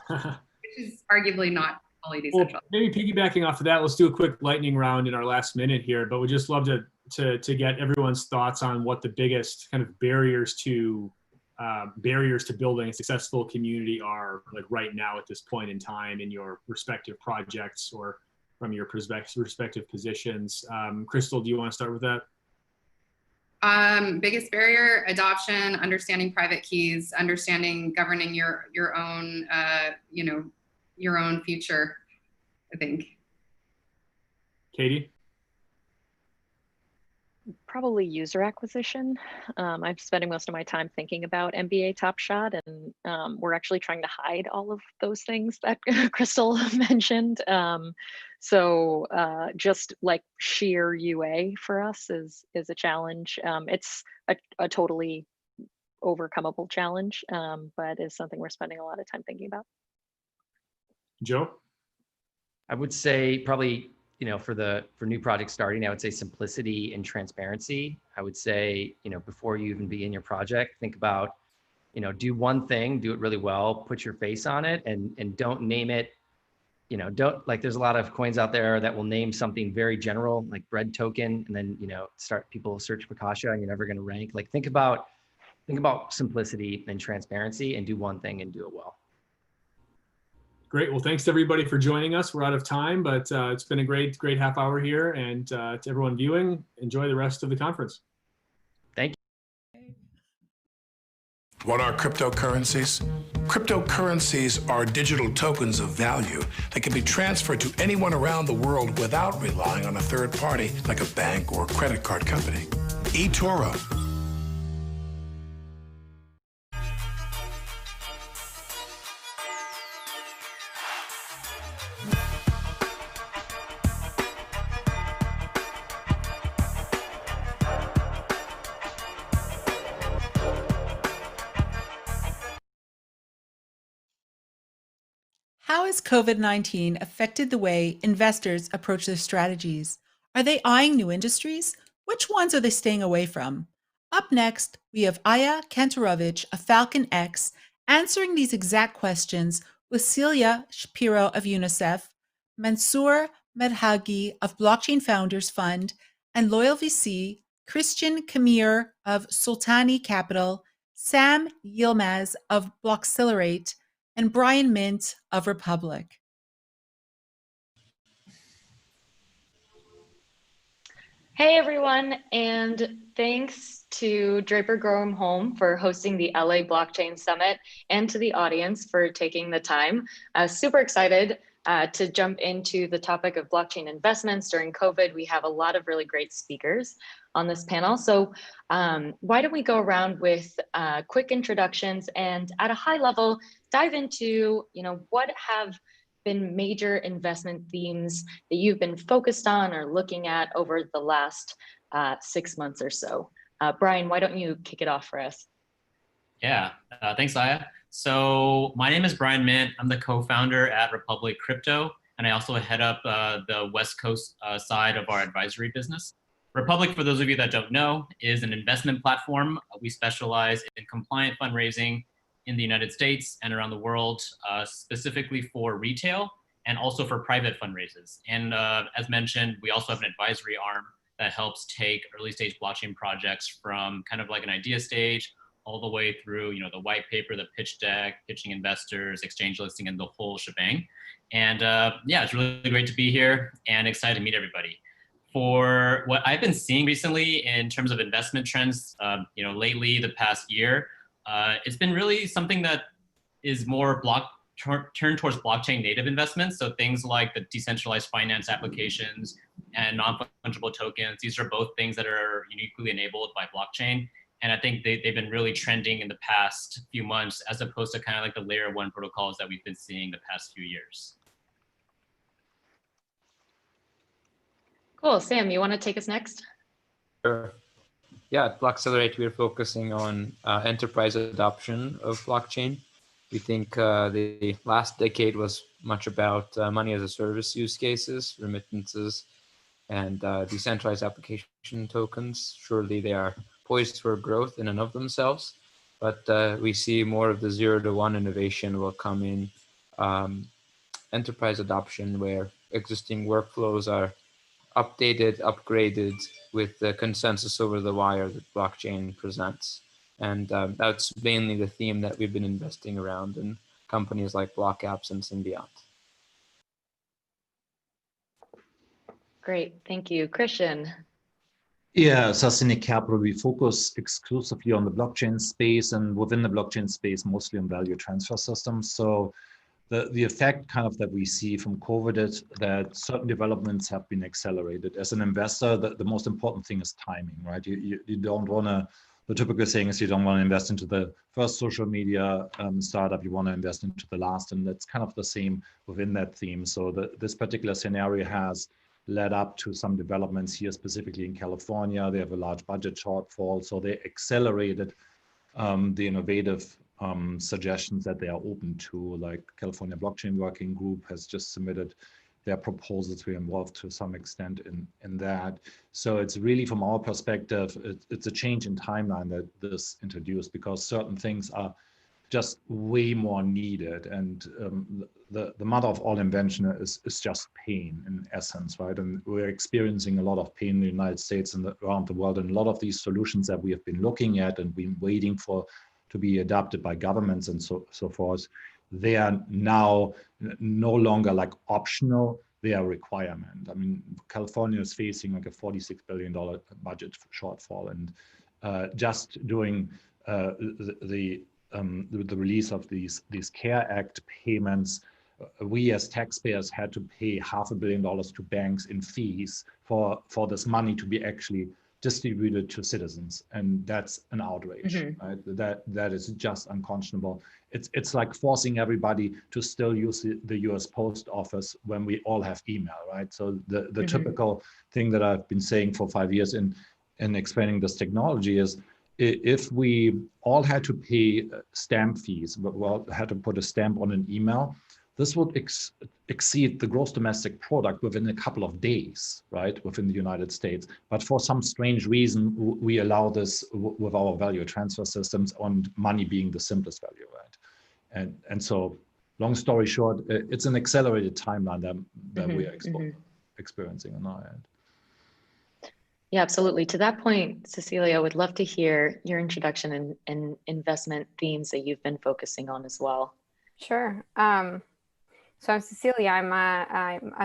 which is arguably not fully decentralized. Well, maybe piggybacking off of that, let's do a quick lightning round in our last minute here, but we'd just love to get everyone's thoughts on what the biggest kind of barriers to building a successful community are, like right now at this point in time in your respective projects or from your respective positions. Crystal, do you want to start with that? Biggest barrier: adoption, understanding private keys, understanding governing your own your own future, I think. Katie? Probably user acquisition. I'm spending most of my time thinking about NBA Top Shot, and we're actually trying to hide all of those things that Crystal mentioned. So just like sheer UA for us is a challenge. It's a totally overcomable challenge, but is something we're spending a lot of time thinking about. Joe? I would say probably, for new projects starting, I would say simplicity and transparency. I would say, before you even begin your project, think about, do one thing, do it really well, put your face on it, and don't name it, there's a lot of coins out there that will name something very general, like bread token, and then, people search for Kasha and you're never going to rank. Like think about simplicity and transparency and do one thing and do it well. Great. Well, thanks to everybody for joining us. We're out of time, but it's been a great half hour here. And to everyone viewing, enjoy the rest of the conference. Thank you. What are cryptocurrencies? Cryptocurrencies are digital tokens of value that can be transferred to anyone around the world without relying on a third party like a bank or credit card company. eToro. How has COVID-19 affected the way investors approach their strategies? Are they eyeing new industries? Which ones are they staying away from? Up next, we have Aya Kantarovich of Falcon X answering these exact questions with Celia Shapiro of UNICEF, Mansour Medhagi of Blockchain Founders Fund, and Loyal VC, Christian Kamir of Sultani Capital, Sam Yilmaz of Blockcelerate, and Brian Mint of Republic. Hey everyone, and thanks to Draper Gorham Home for hosting the LA Blockchain Summit and to the audience for taking the time. Super excited to jump into the topic of blockchain investments during COVID. We have a lot of really great speakers on this panel. So why don't we go around with quick introductions and at a high level, dive into, what have been major investment themes that you've been focused on or looking at over the last 6 months or so. Brian, why don't you kick it off for us? Yeah, thanks, Aya. So my name is Brian Mint. I'm the co-founder at Republic Crypto, and I also head up the West Coast side of our advisory business. Republic, for those of you that don't know, is an investment platform. We specialize in compliant fundraising in the United States and around the world, specifically for retail and also for private fundraisers. And as mentioned, we also have an advisory arm that helps take early stage blockchain projects from kind of like an idea stage all the way through, you know, the white paper, the pitch deck, pitching investors, exchange listing, and the whole shebang. And yeah, it's really great to be here and excited to meet everybody. For what I've been seeing recently in terms of investment trends, you know, lately, the past year, it's been really something that is more turned towards blockchain native investments. So things like the decentralized finance applications and non-fungible tokens, these are both things that are uniquely enabled by blockchain. And I think they've been really trending in the past few months, as opposed to kind of like the layer one protocols that we've been seeing the past few years. Cool. Sam, you want to take us next? Sure. Yeah, at Blockcelerate, we're focusing on enterprise adoption of blockchain. We think the last decade was much about money as a service use cases, remittances, and decentralized application tokens. Surely they are poised for growth in and of themselves, but we see more of the 0 to 1 innovation will come in enterprise adoption, where existing workflows are updated, upgraded with the consensus over the wire that blockchain presents. And that's mainly the theme that we've been investing around in companies like Block Apps and Symbiont. Great, thank you. Christian. Yeah, Sasinic Capital, we focus exclusively on the blockchain space, and within the blockchain space, mostly on value transfer systems. So the effect kind of that we see from COVID is that certain developments have been accelerated. As an investor, the most important thing is timing, right? You don't want to, the typical saying is you don't want to invest into the first social media startup, you want to invest into the last, and that's kind of the same within that theme. So this particular scenario has led up to some developments here, specifically in California. They have a large budget shortfall, so they accelerated the innovative suggestions that they are open to, like California Blockchain Working Group has just submitted their proposals. We're involved to some extent in that. So it's really, from our perspective, it's a change in timeline that this introduced, because certain things are just way more needed. And the mother of all invention is just pain in essence, right? And we're experiencing a lot of pain in the United States and around the world. And a lot of these solutions that we have been looking at and been waiting for to be adopted by governments and so forth, they are now no longer like optional, they are requirement. I mean, California is facing like a $46 billion budget shortfall, and just doing the release of these CARE Act payments, we as taxpayers had to pay $500 million to banks in fees for this money to be actually distributed to citizens, and that's an outrage. Right? That is just unconscionable. It's like forcing everybody to still use the U.S. Post Office when we all have email, right? So the typical thing that I've been saying for 5 years in explaining this technology is, if we all had to pay stamp fees, but we all had to put a stamp on an email, this would exceed the gross domestic product within a couple of days, right, within the United States. But for some strange reason, we allow this with our value transfer systems, on money being the simplest value, right? And so, long story short, it's an accelerated timeline that we are experiencing on our end. Yeah, absolutely. To that point, Cecilia, I would love to hear your introduction and investment themes that you've been focusing on as well. Sure. So I'm Cecilia. I'm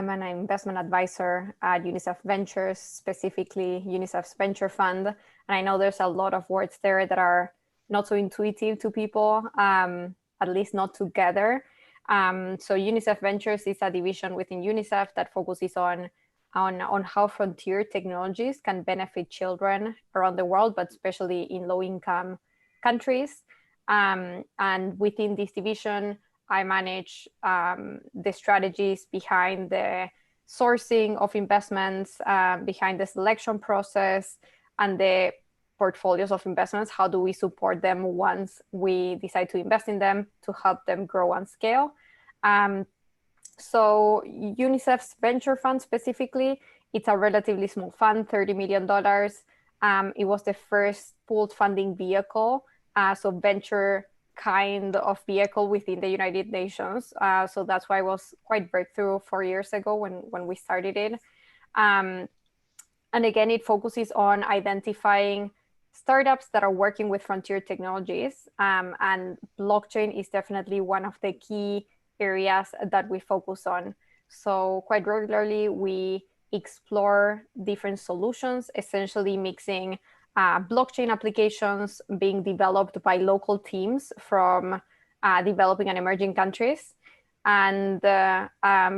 an investment advisor at UNICEF Ventures, specifically UNICEF's Venture Fund. And I know there's a lot of words there that are not so intuitive to people, at least not together. So UNICEF Ventures is a division within UNICEF that focuses on how frontier technologies can benefit children around the world, but especially in low-income countries. And within this division, I manage the strategies behind the sourcing of investments, behind the selection process, and the portfolios of investments. How do we support them once we decide to invest in them to help them grow and scale? So UNICEF's Venture Fund specifically, it's a relatively small fund, $30 million. It was the first pooled funding vehicle. So venture kind of vehicle within the United Nations. So that's why it was quite breakthrough 4 years ago when we started it. And again, it focuses on identifying startups that are working with frontier technologies. And blockchain is definitely one of the key areas that we focus on. So quite regularly, we explore different solutions, essentially mixing blockchain applications being developed by local teams from developing and emerging countries. And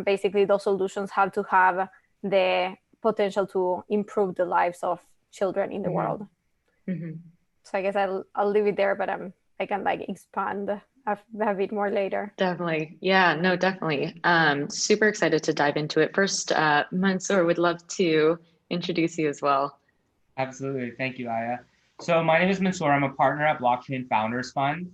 basically those solutions have to have the potential to improve the lives of children in the world. So I guess I'll leave it there, but I can like expand a bit more later. Definitely. Yeah, no, definitely. Super excited to dive into it. First, Mansoor, would love to introduce you as well. Absolutely. Thank you, Aya. So my name is Mansoor. I'm a partner at Blockchain Founders Fund.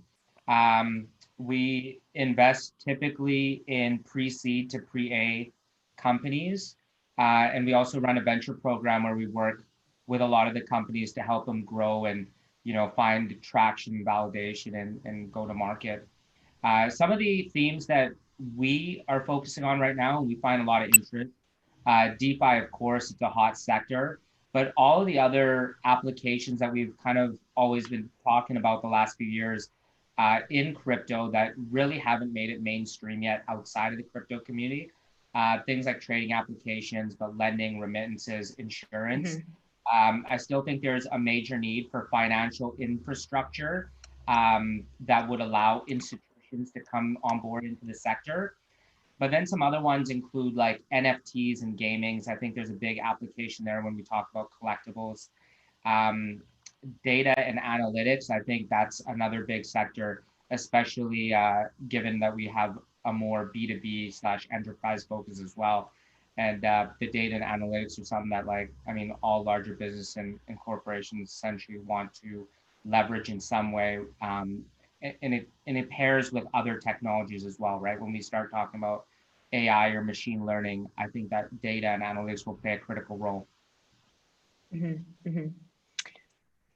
We invest typically in pre-seed to pre-A companies. And we also run a venture program where we work with a lot of the companies to help them grow and, you know, find traction, validation, and go to market. Some of the themes that we are focusing on right now, we find a lot of interest. DeFi, of course, it's a hot sector, but all of the other applications that we've kind of always been talking about the last few years in crypto that really haven't made it mainstream yet outside of the crypto community, things like trading applications, but lending, remittances, insurance. I still think there's a major need for financial infrastructure that would allow institutions to come on board into the sector. But then some other ones include like NFTs and gamings. I think there's a big application there when we talk about collectibles. Data and analytics, I think that's another big sector, especially given that we have a more B2B / enterprise focus as well. And the data and analytics are something that, like, I mean, all larger business and corporations essentially want to leverage in some way. And it pairs with other technologies as well, right? When we start talking about AI or machine learning, I think that data and analytics will play a critical role.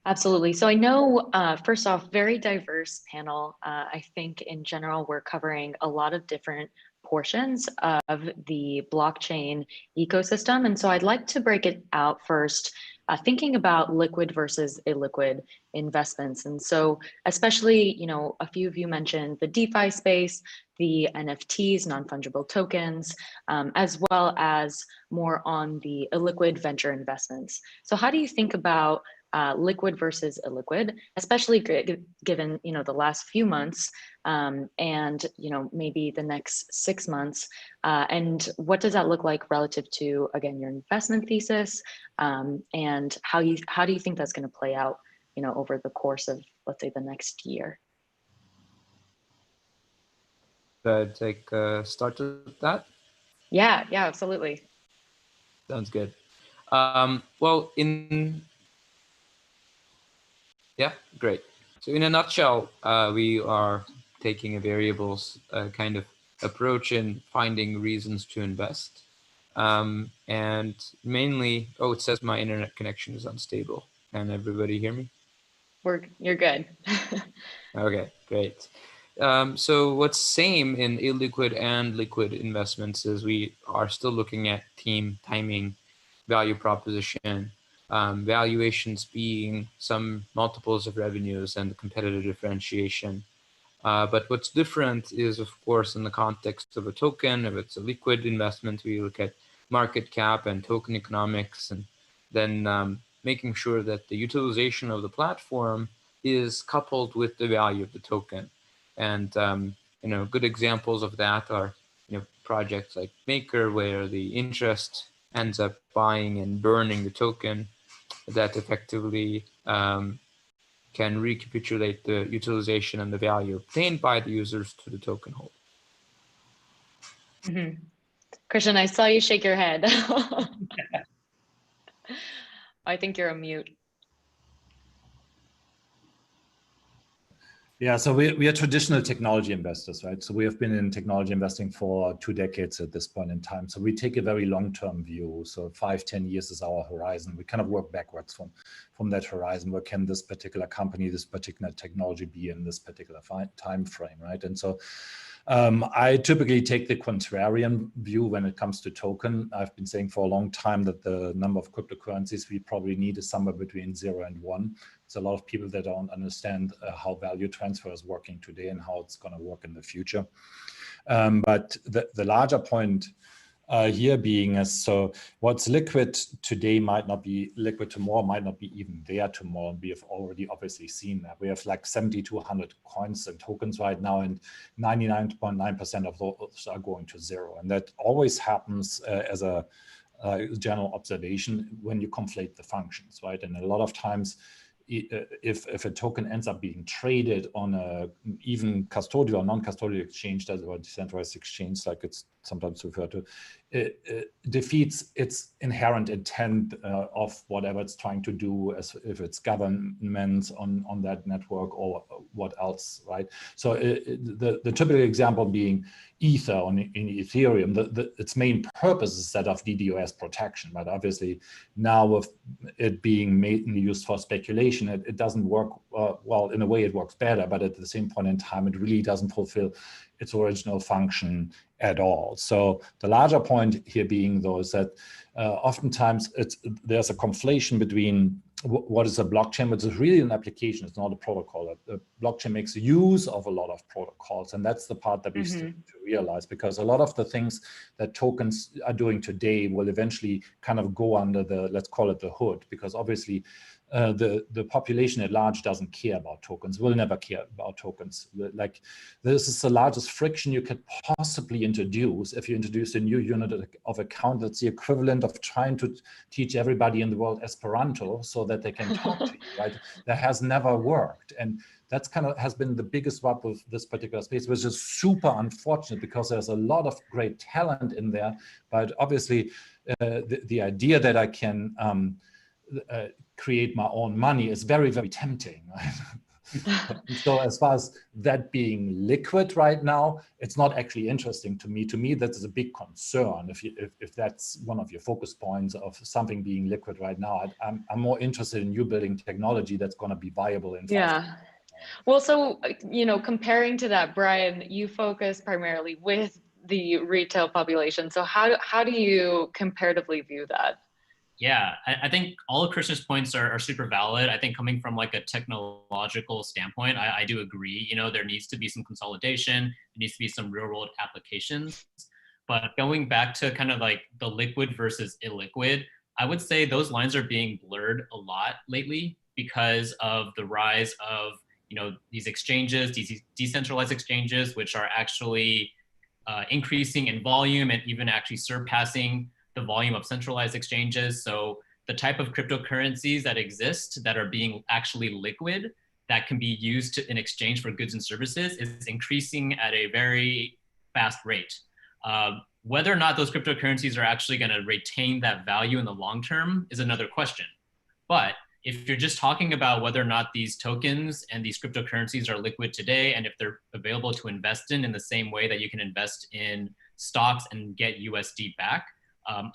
Absolutely. So I know, first off, very diverse panel. I think in general, we're covering a lot of different portions of the blockchain ecosystem. And so I'd like to break it out first, thinking about liquid versus illiquid investments. And so especially, you know, a few of you mentioned the DeFi space, the NFTs, non-fungible tokens, as well as more on the illiquid venture investments. So how do you think about liquid versus illiquid, especially given, you know, the last few months and, you know, maybe the next 6 months, and what does that look like relative to, again, your investment thesis, and how do you think that's going to play out, you know, over the course of, let's say, the next year? Take start with that. Yeah, absolutely. Sounds good. Well, yeah, great. So in a nutshell, we are taking a variables kind of approach in finding reasons to invest. And mainly, oh, it says my internet connection is unstable. Can everybody hear me? You're good. Okay, great. So what's same in illiquid and liquid investments is we are still looking at team, timing, value proposition, valuations being some multiples of revenues and competitive differentiation. But what's different is, of course, in the context of a token. If it's a liquid investment, we look at market cap and token economics, and then making sure that the utilization of the platform is coupled with the value of the token. And you know, good examples of that are, you know, projects like Maker, where the interest ends up buying and burning the token that effectively can recapitulate the utilization and the value obtained by the users to the token holder. Christian, I saw you shake your head. I think you're on mute. Yeah, so we are traditional technology investors, right? So we have been in technology investing for 2 decades at this point in time. So we take a very long-term view. So 5-10 years is our horizon. We kind of work backwards from that horizon. Where can this particular company, this particular technology be in this particular time frame, right? And so I typically take the contrarian view when it comes to token. I've been saying for a long time that the number of cryptocurrencies we probably need is somewhere between 0 and 1. There's a lot of people that don't understand how value transfer is working today and how it's going to work in the future. But the larger point here being is, so what's liquid today might not be liquid tomorrow, might not be even there tomorrow. And we have already obviously seen that. We have like 70 to 100 coins and tokens right now, and 99.9% of those are going to zero. And that always happens as a general observation when you conflate the functions, right? And a lot of times, if a token ends up being traded on a even custodial or non-custodial exchange, or decentralized exchange, like it's sometimes referred to, it defeats its inherent intent of whatever it's trying to do, as if it's governments on that network or what else, right? So the typical example being Ether in Ethereum, its main purpose is that of DDoS protection, but obviously now with it being mainly used for speculation, it doesn't work, well, in a way it works better, but at the same point in time, it really doesn't fulfill its original function at all. So the larger point here being, though, is that oftentimes there's a conflation between what is a blockchain, which is really an application. It's not a protocol. A blockchain makes use of a lot of protocols, and that's the part that we still need to realize, because a lot of the things that tokens are doing today will eventually kind of go under the, let's call it the hood, because obviously the population at large doesn't care about tokens, will never care about tokens. Like, this is the largest friction you could possibly introduce if you introduce a new unit of account. That's the equivalent of trying to teach everybody in the world Esperanto so that they can talk to you, right? That has never worked. And that's kind of has been the biggest rub with this particular space, which is super unfortunate because there's a lot of great talent in there. But obviously, the idea that I can create my own money is very, very tempting. So as far as that being liquid right now, it's not actually interesting to me. To me, that is a big concern if that's one of your focus points of something being liquid right now. I'm more interested in you building technology that's going to be viable in 5 years. Well, so, comparing to that, Brian, you focus primarily with the retail population. So how do you comparatively view that? Yeah, I think all of Christian's points are super valid. I think coming from like a technological standpoint, I do agree. There needs to be some consolidation. There needs to be some real world applications. But going back to kind of like the liquid versus illiquid, I would say those lines are being blurred a lot lately because of the rise of these exchanges, these decentralized exchanges, which are actually increasing in volume and even actually surpassing the volume of centralized exchanges. So the type of cryptocurrencies that exist that are being actually liquid, that can be used in exchange for goods and services, is increasing at a very fast rate. Whether or not those cryptocurrencies are actually going to retain that value in the long term is another question. But if you're just talking about whether or not these tokens and these cryptocurrencies are liquid today, and if they're available to invest in the same way that you can invest in stocks and get USD back,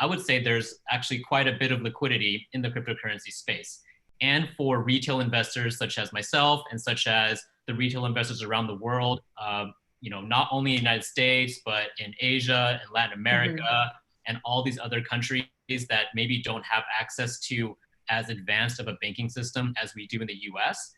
I would say there's actually quite a bit of liquidity in the cryptocurrency space. And for retail investors such as myself and such as the retail investors around the world, not only in the United States, but in Asia and Latin America and all these other countries that maybe don't have access to as advanced of a banking system as we do in the US,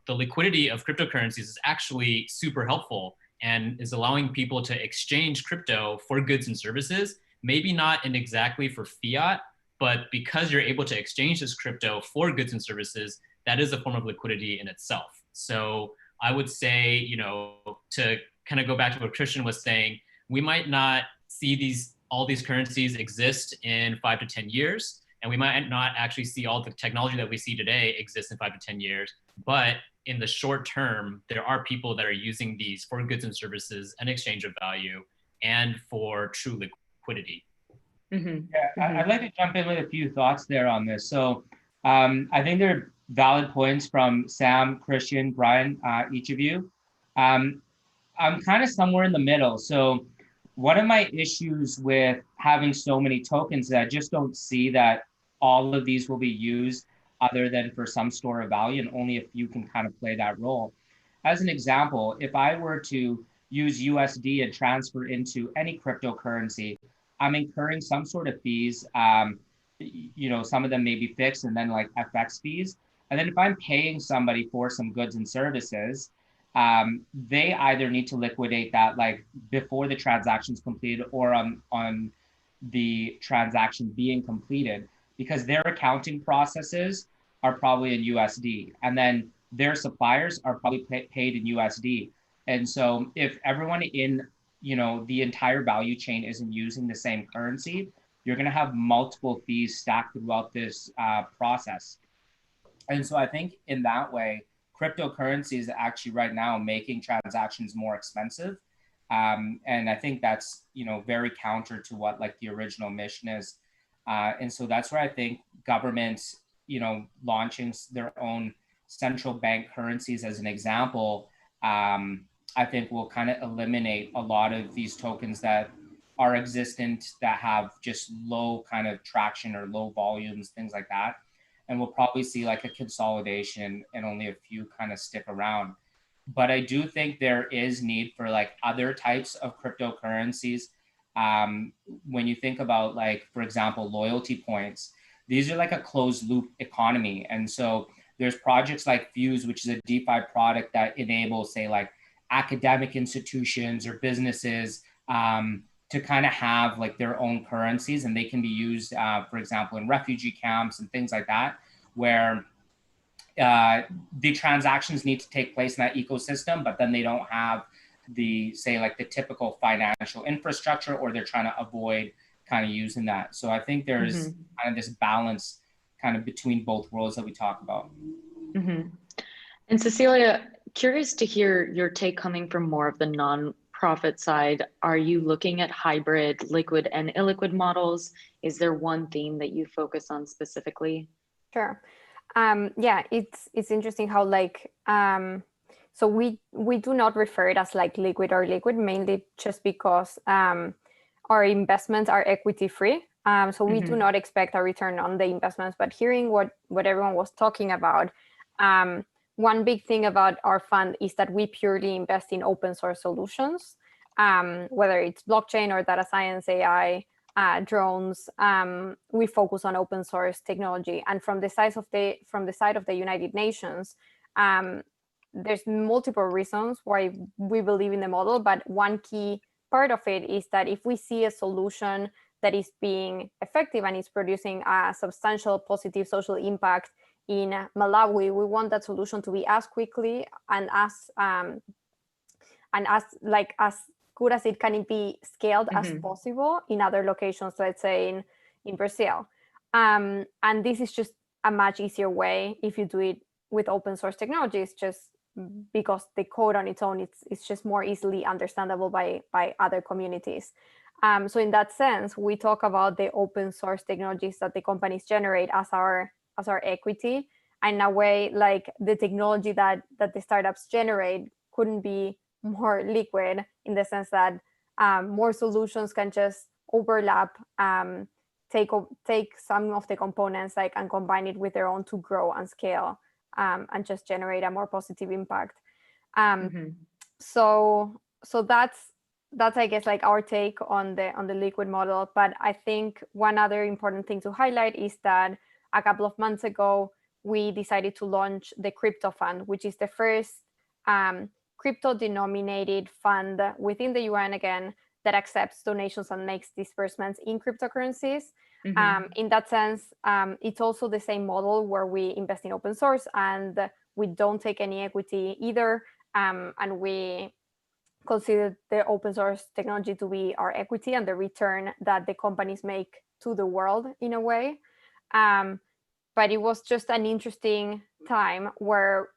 the liquidity of cryptocurrencies is actually super helpful and is allowing people to exchange crypto for goods and services. Maybe not in exactly for fiat, but because you're able to exchange this crypto for goods and services, that is a form of liquidity in itself. So I would say, to kind of go back to what Christian was saying, we might not see all these currencies exist in 5 to 10 years, and we might not actually see all the technology that we see today exist in 5 to 10 years. But in the short term, there are people that are using these for goods and services and exchange of value and for true liquidity. Yeah, I'd like to jump in with a few thoughts there on this. So I think there valid points from Sam, Christian, Brian, each of you. I'm kind of somewhere in the middle. So one of my issues with having so many tokens is I just don't see that all of these will be used other than for some store of value, and only a few can kind of play that role. As an example, if I were to use USD and transfer into any cryptocurrency, I'm incurring some sort of fees. Some of them may be fixed, and then like FX fees. And then if I'm paying somebody for some goods and services, they either need to liquidate that like before the transaction's completed or on the transaction being completed, because their accounting processes are probably in USD, and then their suppliers are probably paid in USD. And so if everyone in the entire value chain isn't using the same currency, you're going to have multiple fees stacked throughout this process. And so I think in that way, cryptocurrency is actually right now making transactions more expensive. And I think that's, very counter to what like the original mission is. And so that's where I think governments, launching their own central bank currencies as an example, I think will kind of eliminate a lot of these tokens that are existent that have just low kind of traction or low volumes, things like that. And we'll probably see like a consolidation and only a few kind of stick around. But I do think there is need for like other types of cryptocurrencies. When you think about like, for example, loyalty points, these are like a closed loop economy. And so there's projects like Fuse, which is a DeFi product that enables, say, like academic institutions or businesses to kind of have like their own currencies, and they can be used, for example, in refugee camps and things like that, where the transactions need to take place in that ecosystem, but then they don't have the, say, like the typical financial infrastructure, or they're trying to avoid kind of using that. So I think there's kind of this balance kind of between both worlds that we talk about. And Cecilia, curious to hear your take coming from more of the non-profit side. Are you looking at hybrid, liquid and illiquid models? Is there one theme that you focus on specifically? Sure. Yeah, it's interesting how like so we do not refer it as like liquid or liquid, mainly just because our investments are equity free. So we do not expect a return on the investments. But hearing what everyone was talking about, one big thing about our fund is that we purely invest in open source solutions, whether it's blockchain or data science, AI, drones. We focus on open source technology. And from the side of the United Nations, there's multiple reasons why we believe in the model, but one key part of it is that if we see a solution that is being effective and is producing a substantial positive social impact in Malawi, we want that solution to be as quickly and as good as it can be scaled as possible in other locations, let's say in Brazil. And this is just a much easier way if you do it with open source technologies, just because the code on its own, it's just more easily understandable by other communities. So in that sense, we talk about the open source technologies that the companies generate as our equity. And in a way, like the technology that the startups generate couldn't be more liquid, in the sense that more solutions can just overlap, take some of the components like and combine it with their own to grow and scale, and just generate a more positive impact. So that's I guess like our take on the liquid model. But I think one other important thing to highlight is that a couple of months ago we decided to launch the crypto fund, which is the first crypto denominated fund within the UN, again, that accepts donations and makes disbursements in cryptocurrencies. In that sense, it's also the same model where we invest in open source and we don't take any equity either, and we consider the open source technology to be our equity and the return that the companies make to the world in a way. But it was just an interesting time where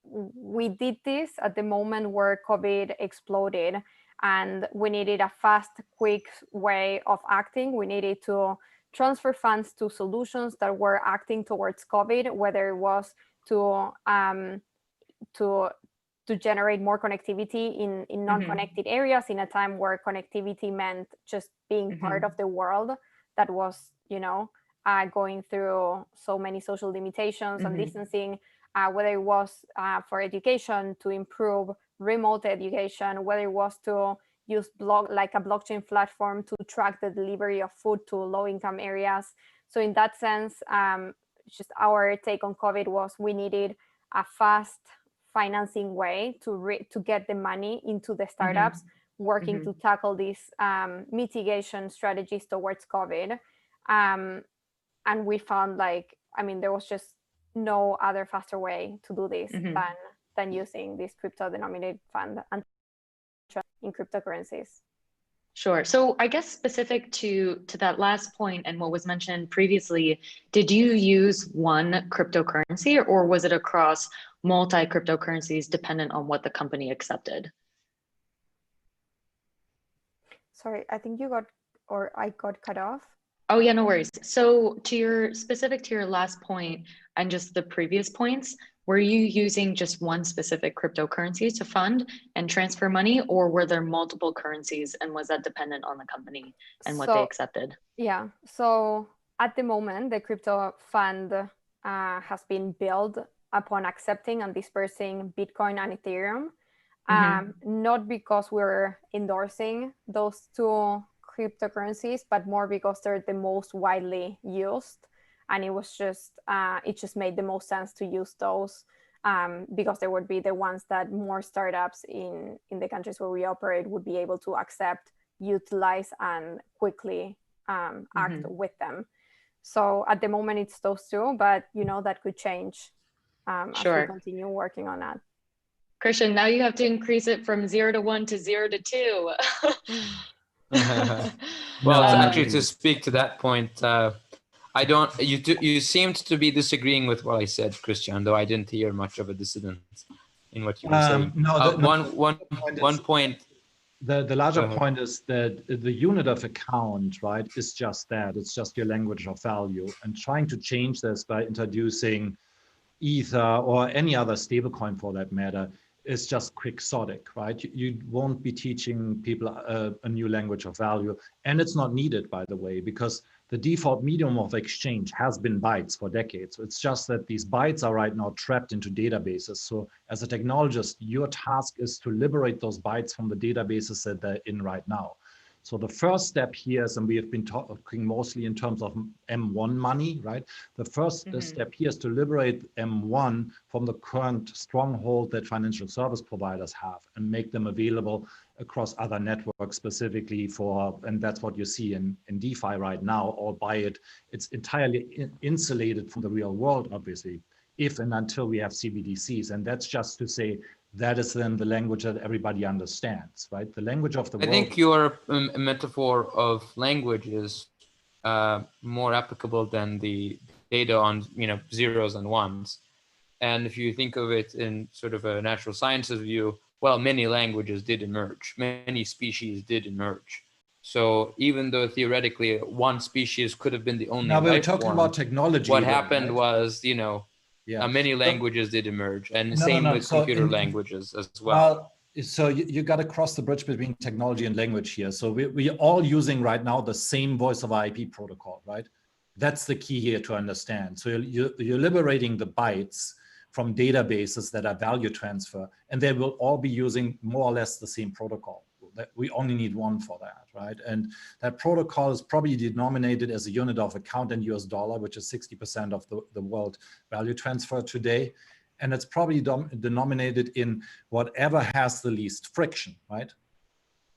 we did this at the moment where COVID exploded, and we needed a fast, quick way of acting. We needed to transfer funds to solutions that were acting towards COVID, whether it was to generate more connectivity in non-connected areas in a time where connectivity meant just being part of the world that was, going through so many social limitations and distancing, whether it was for education to improve remote education, whether it was to use like a blockchain platform to track the delivery of food to low-income areas. So in that sense, just our take on COVID was we needed a fast financing way to get the money into the startups working to tackle these mitigation strategies towards COVID. And we found there was just no other faster way to do this than using this crypto denominated fund and in cryptocurrencies. Sure. So I guess specific to that last point and what was mentioned previously, did you use one cryptocurrency or was it across multi cryptocurrencies dependent on what the company accepted? Sorry, I think I got cut off. Oh yeah, no worries. So specific to your last point and just the previous points, were you using just one specific cryptocurrency to fund and transfer money, or were there multiple currencies and was that dependent on the company and what they accepted? Yeah, so at the moment, the crypto fund has been built upon accepting and dispersing Bitcoin and Ethereum, not because we're endorsing those two cryptocurrencies, but more because they're the most widely used. And it was just, it just made the most sense to use those because they would be the ones that more startups in the countries where we operate would be able to accept, utilize, and quickly act with them. So at the moment it's those two, but that could change as we continue working on that. Christian, now you have to increase it from 0 to 1 to 0 to 2. Well, actually, to speak to that point, you seemed to be disagreeing with what I said, Christian, though I didn't hear much of a dissidence in what you were saying. One point. The larger point is that the unit of account, right, is just that. It's just your language of value. And trying to change this by introducing Ether or any other stablecoin for that matter is just quixotic, right? You won't be teaching people a new language of value. And it's not needed, by the way, because the default medium of exchange has been bytes for decades. It's just that these bytes are right now trapped into databases. So as a technologist, your task is to liberate those bytes from the databases that they're in right now. So the first step here is, and we have been talking mostly in terms of M1 money, right? The first step here is to liberate M1 from the current stronghold that financial service providers have and make them available across other networks specifically for, and that's what you see in DeFi right now, albeit it's entirely insulated from the real world, obviously, if and until we have CBDCs. And that's just to say, that is then the language that everybody understands, right? The language of the world. I think your metaphor of language is more applicable than the data on zeros and ones. And if you think of it in sort of a natural sciences view, well, many languages did emerge, many species did emerge. So even though theoretically one species could have been the only now, we were life talking form, about technology. what happened right? was, many languages did emerge, and same with So computer languages as well. So you got to cross the bridge between technology and language here. So we're all using right now the same voice over IP protocol, right? That's the key here to understand. So you're liberating the bytes from databases that are value transfer, and they will all be using more or less the same protocol. We only need one for that, right? And that protocol is probably denominated as a unit of account in US dollar, which is 60% of the world value transfer today. And it's probably denominated in whatever has the least friction, right?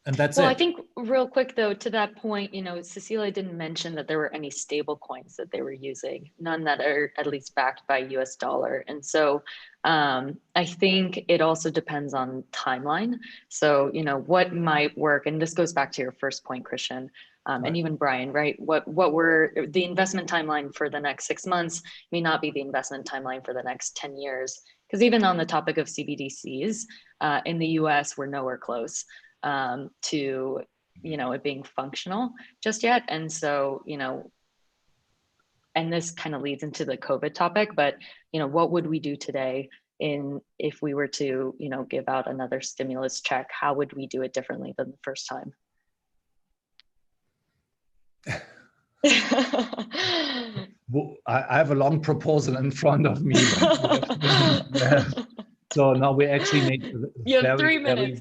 And that's Well, it. I think real quick though, to that point, Cecilia didn't mention that there were any stable coins that they were using, none that are at least backed by US dollar. And so I think it also depends on timeline. So, what might work, and this goes back to your first point, Christian, and even Brian, right? What were the investment timeline for the next 6 months may not be the investment timeline for the next 10 years. Because even on the topic of CBDCs in the US, we're nowhere close to it being functional just yet. And so and this kind of leads into the COVID topic, but what would we do today if we were to give out another stimulus check? How would we do it differently than the first time? Well, I have a long proposal in front of me. So now we actually made you have 3 minutes.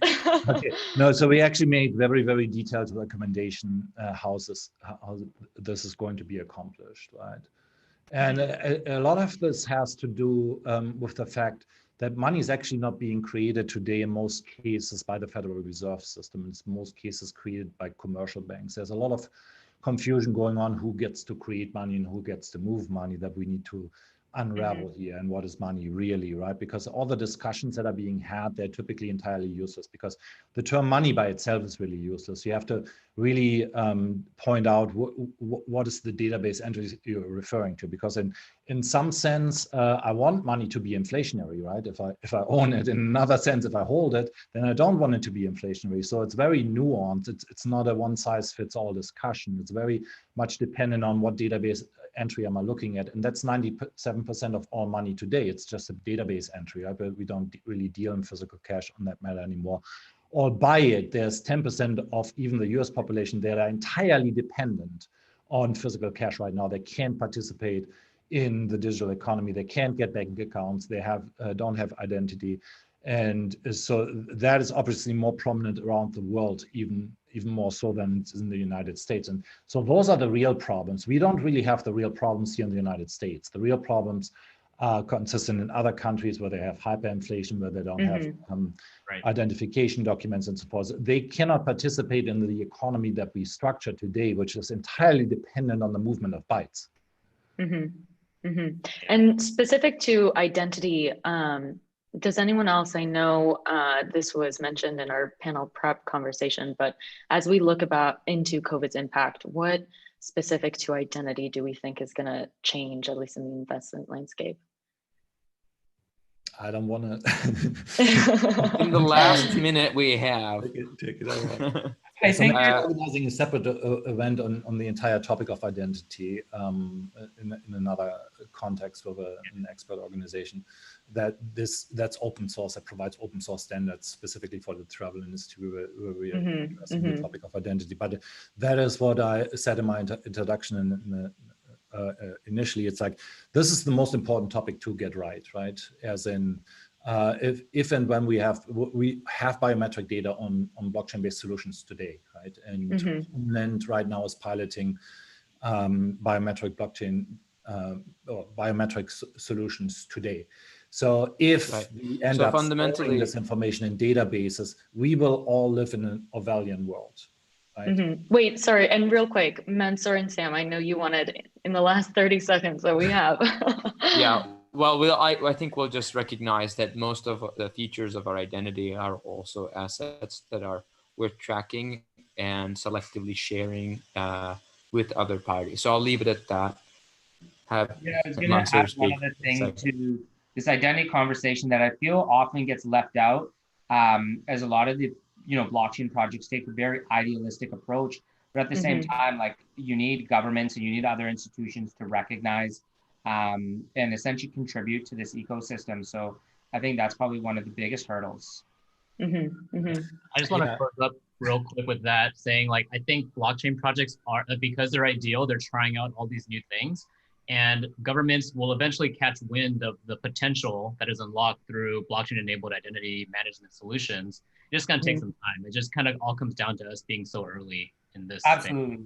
Okay. No, so we actually made very, very detailed recommendation how this is going to be accomplished, right? And a lot of this has to do with the fact that money is actually not being created today in most cases by the Federal Reserve System. It's in most cases created by commercial banks. There's a lot of confusion going on who gets to create money and who gets to move money that we need to unravel here, and what is money really, right? Because all the discussions that are being had, they're typically entirely useless, because the term money by itself is really useless. You have to really point out what is the database entry you're referring to, because in some sense, I want money to be inflationary, right? If I own it. In another sense, if I hold it, then I don't want it to be inflationary. So it's very nuanced. It's not a one size fits all discussion. It's very much dependent on what database entry am I looking at, and that's 97% of all money today. It's just a database entry, right? But we don't really deal in physical cash on that matter anymore. Or by it, there's 10% of even the US population that are entirely dependent on physical cash right now. They can't participate in the digital economy. They can't get bank accounts. They don't have identity. And so that is obviously more prominent around the world, even more so than it's in the United States. And so those are the real problems. We don't really have the real problems here in the United States. The real problems are consistent in other countries where they have hyperinflation, where they don't have identification documents and so forth. They cannot participate in the economy that we structure today, which is entirely dependent on the movement of bytes. And specific to identity, does anyone else, I know this was mentioned in our panel prep conversation, but as we look into COVID's impact, what specific to identity do we think is going to change, at least in the investment landscape? I don't want to. In the last minute we have. Take it over. I think organizing a separate event on the entire topic of identity in another context with an expert organization that's open source, that provides open source standards specifically for the travel industry where we are addressing the topic of identity. But that is what I said in my introduction initially. It's like, this is the most important topic to get right? As in, if and when we have biometric data on blockchain-based solutions today, right? And Finland right now is piloting biometric blockchain or biometric solutions today. So if we end up storing this information in databases, we will all live in an Orwellian world. Right? Wait, sorry, and real quick, Mansoor and Sam, I know you wanted in the last 30 seconds that we have. Yeah, well, I think we'll just recognize that most of the features of our identity are also assets that are worth tracking and selectively sharing with other parties. So I'll leave it at that. I was going to add one other thing to this identity conversation that I feel often gets left out, as a lot of the blockchain projects take a very idealistic approach, but at the same time, like, you need governments and you need other institutions to recognize and essentially contribute to this ecosystem. So I think that's probably one of the biggest hurdles. I just want to close up real quick with that, saying, like, I think blockchain projects are, because they're ideal, they're trying out all these new things, and governments will eventually catch wind of the potential that is unlocked through blockchain-enabled identity management solutions. It's just going to take some time. It just kind of all comes down to us being so early in this. Absolutely.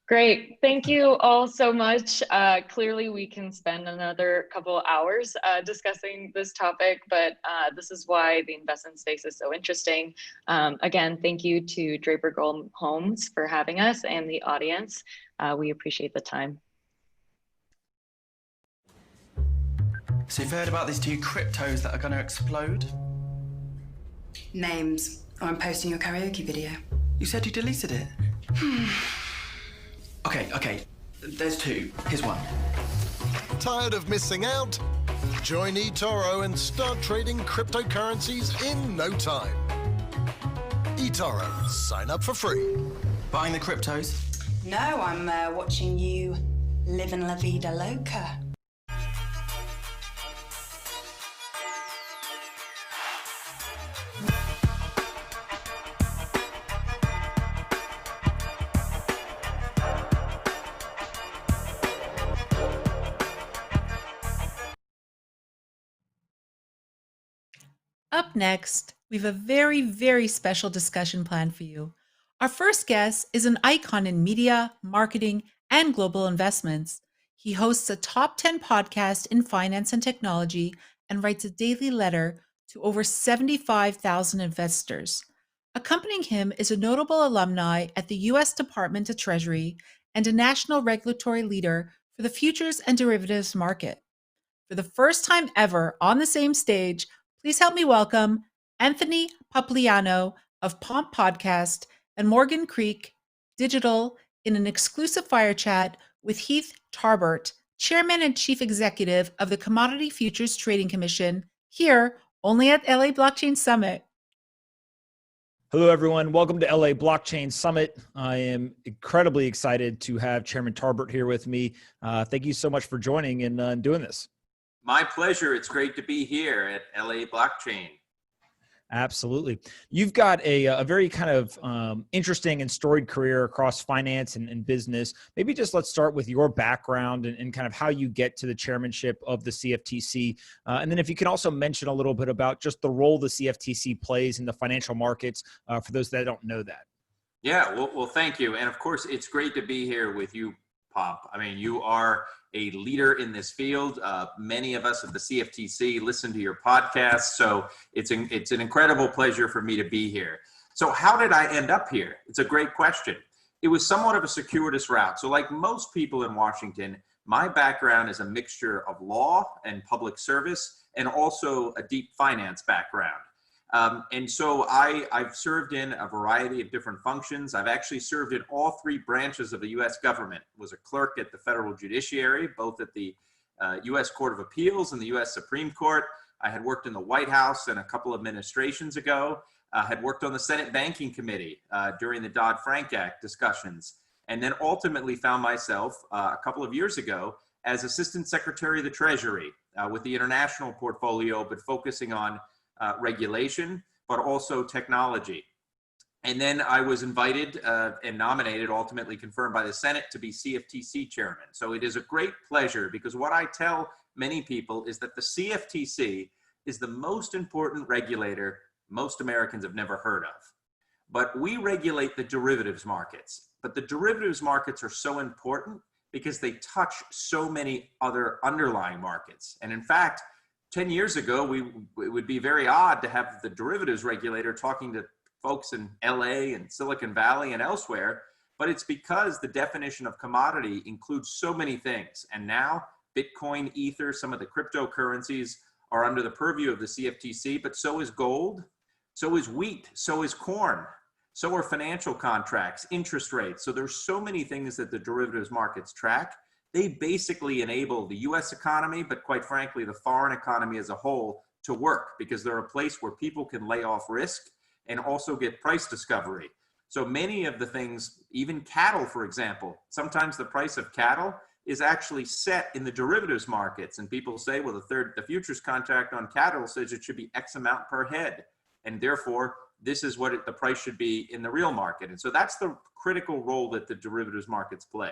Great. Thank you all so much. Clearly, we can spend another couple of hours discussing this topic, but this is why the investment space is so interesting. Again, thank you to Draper Goren Homes for having us and the audience. We appreciate the time. So you've heard about these two cryptos that are going to explode? Names, or I'm posting your karaoke video. You said you deleted it. Okay, there's two. Here's one. Tired of missing out? Join eToro and start trading cryptocurrencies in no time. eToro, sign up for free. Buying the cryptos? No, I'm watching you living La Vida Loca. Up next, we have a very, very special discussion planned for you. Our first guest is an icon in media, marketing, and global investments. He hosts a top 10 podcast in finance and technology and writes a daily letter to over 75,000 investors. Accompanying him is a notable alumni at the U.S. Department of Treasury and a national regulatory leader for the futures and derivatives market. For the first time ever on the same stage, please help me welcome Anthony Papliano of Pomp Podcast and Morgan Creek Digital in an exclusive fire chat with Heath Tarbert, Chairman and Chief Executive of the Commodity Futures Trading Commission, here only at LA Blockchain Summit. Hello, everyone. Welcome to LA Blockchain Summit. I am incredibly excited to have Chairman Tarbert here with me. Thank you so much for joining and doing this. My pleasure. It's great to be here at LA Blockchain. Absolutely. You've got a very kind of interesting and storied career across finance and business. Maybe just let's start with your background and kind of how you get to the chairmanship of the CFTC. And then if you can also mention a little bit about just the role the CFTC plays in the financial markets for those that don't know that. Yeah, well, thank you. And of course, it's great to be here with you, Pomp. I mean, you are a leader in this field. Many of us at the CFTC listen to your podcast, so it's an incredible pleasure for me to be here. So how did I end up here? It's a great question. It was somewhat of a circuitous route. So like most people in Washington, my background is a mixture of law and public service and also a deep finance background. And so I've served in a variety of different functions. I've actually served in all three branches of the U.S. government. Was a clerk at the federal judiciary, both at the U.S. Court of Appeals and the U.S. Supreme Court. I had worked in the White House and a couple administrations ago. Had worked on the Senate Banking Committee during the Dodd-Frank Act discussions. And then ultimately found myself a couple of years ago as Assistant Secretary of the Treasury with the international portfolio, but focusing on regulation, but also technology. And then I was invited and nominated, ultimately confirmed by the Senate, to be CFTC chairman. So it is a great pleasure, because what I tell many people is that the CFTC is the most important regulator most Americans have never heard of. But we regulate the derivatives markets. But the derivatives markets are so important because they touch so many other underlying markets. And in fact, 10 years ago, it would be very odd to have the derivatives regulator talking to folks in LA and Silicon Valley and elsewhere, but it's because the definition of commodity includes so many things. And now Bitcoin, Ether, some of the cryptocurrencies are under the purview of the CFTC, but so is gold, so is wheat, so is corn, so are financial contracts, interest rates. So there's so many things that the derivatives markets track. They basically enable the US economy, but quite frankly, the foreign economy as a whole to work, because they're a place where people can lay off risk and also get price discovery. So many of the things, even cattle, for example, sometimes the price of cattle is actually set in the derivatives markets. And people say, well, the futures contract on cattle says it should be X amount per head. And therefore, this is what the price should be in the real market. And so that's the critical role that the derivatives markets play.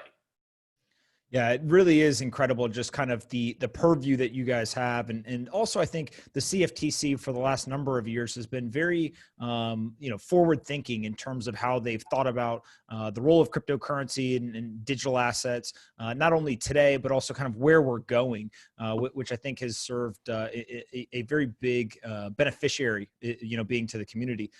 Yeah, it really is incredible, just kind of the purview that you guys have. And also, I think the CFTC for the last number of years has been very, forward thinking in terms of how they've thought about the role of cryptocurrency and digital assets, not only today, but also kind of where we're going, which I think has served a very big beneficiary, being to the community.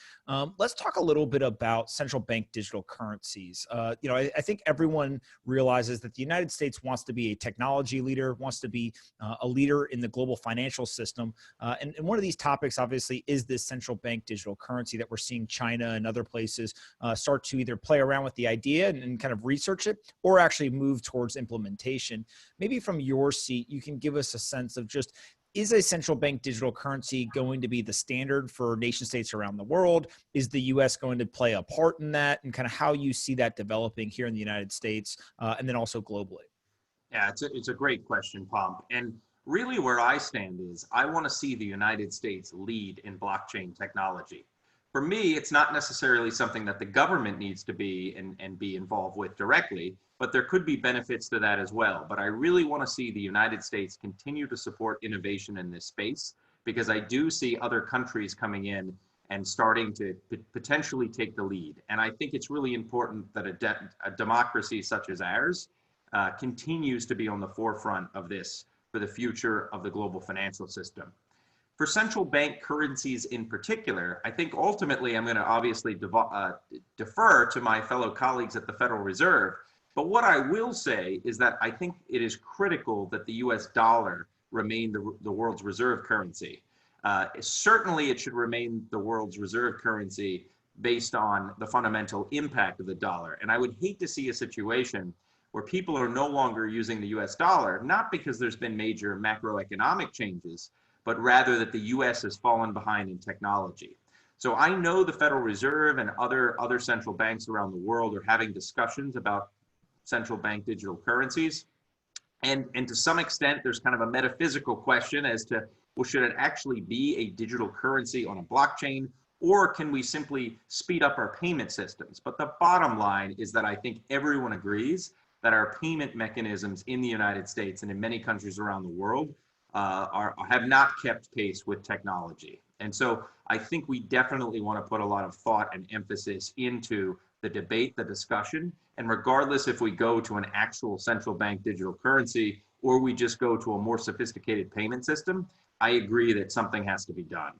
Let's talk a little bit about central bank digital currencies. I think everyone realizes that the United States wants to be a technology leader, wants to be a leader in the global financial system. And one of these topics, obviously, is this central bank digital currency that we're seeing China and other places start to either play around with the idea and kind of research it, or actually move towards implementation. Maybe from your seat, you can give us a sense of just, is a central bank digital currency going to be the standard for nation states around the world? Is the US going to play a part in that, and kind of how you see that developing here in the United States and then also globally? Yeah, it's a great question, Pomp. And really where I stand is I want to see the United States lead in blockchain technology. For me, it's not necessarily something that the government needs to be and be involved with directly, but there could be benefits to that as well. But I really want to see the United States continue to support innovation in this space, because I do see other countries coming in and starting to potentially take the lead. And I think it's really important that a democracy such as ours continues to be on the forefront of this for the future of the global financial system. For central bank currencies in particular, I think ultimately I'm going to obviously defer to my fellow colleagues at the Federal Reserve. But what I will say is that I think it is critical that the US dollar remain the world's reserve currency. Certainly it should remain the world's reserve currency based on the fundamental impact of the dollar. And I would hate to see a situation where people are no longer using the US dollar, not because there's been major macroeconomic changes, but rather that the US has fallen behind in technology. So I know the Federal Reserve and other central banks around the world are having discussions about central bank digital currencies. And to some extent, there's kind of a metaphysical question as to, well, should it actually be a digital currency on a blockchain, or can we simply speed up our payment systems? But the bottom line is that I think everyone agrees that our payment mechanisms in the United States and in many countries around the world have not kept pace with technology. And so I think we definitely want to put a lot of thought and emphasis into the debate, the discussion, and regardless if we go to an actual central bank digital currency or we just go to a more sophisticated payment system, I agree that something has to be done.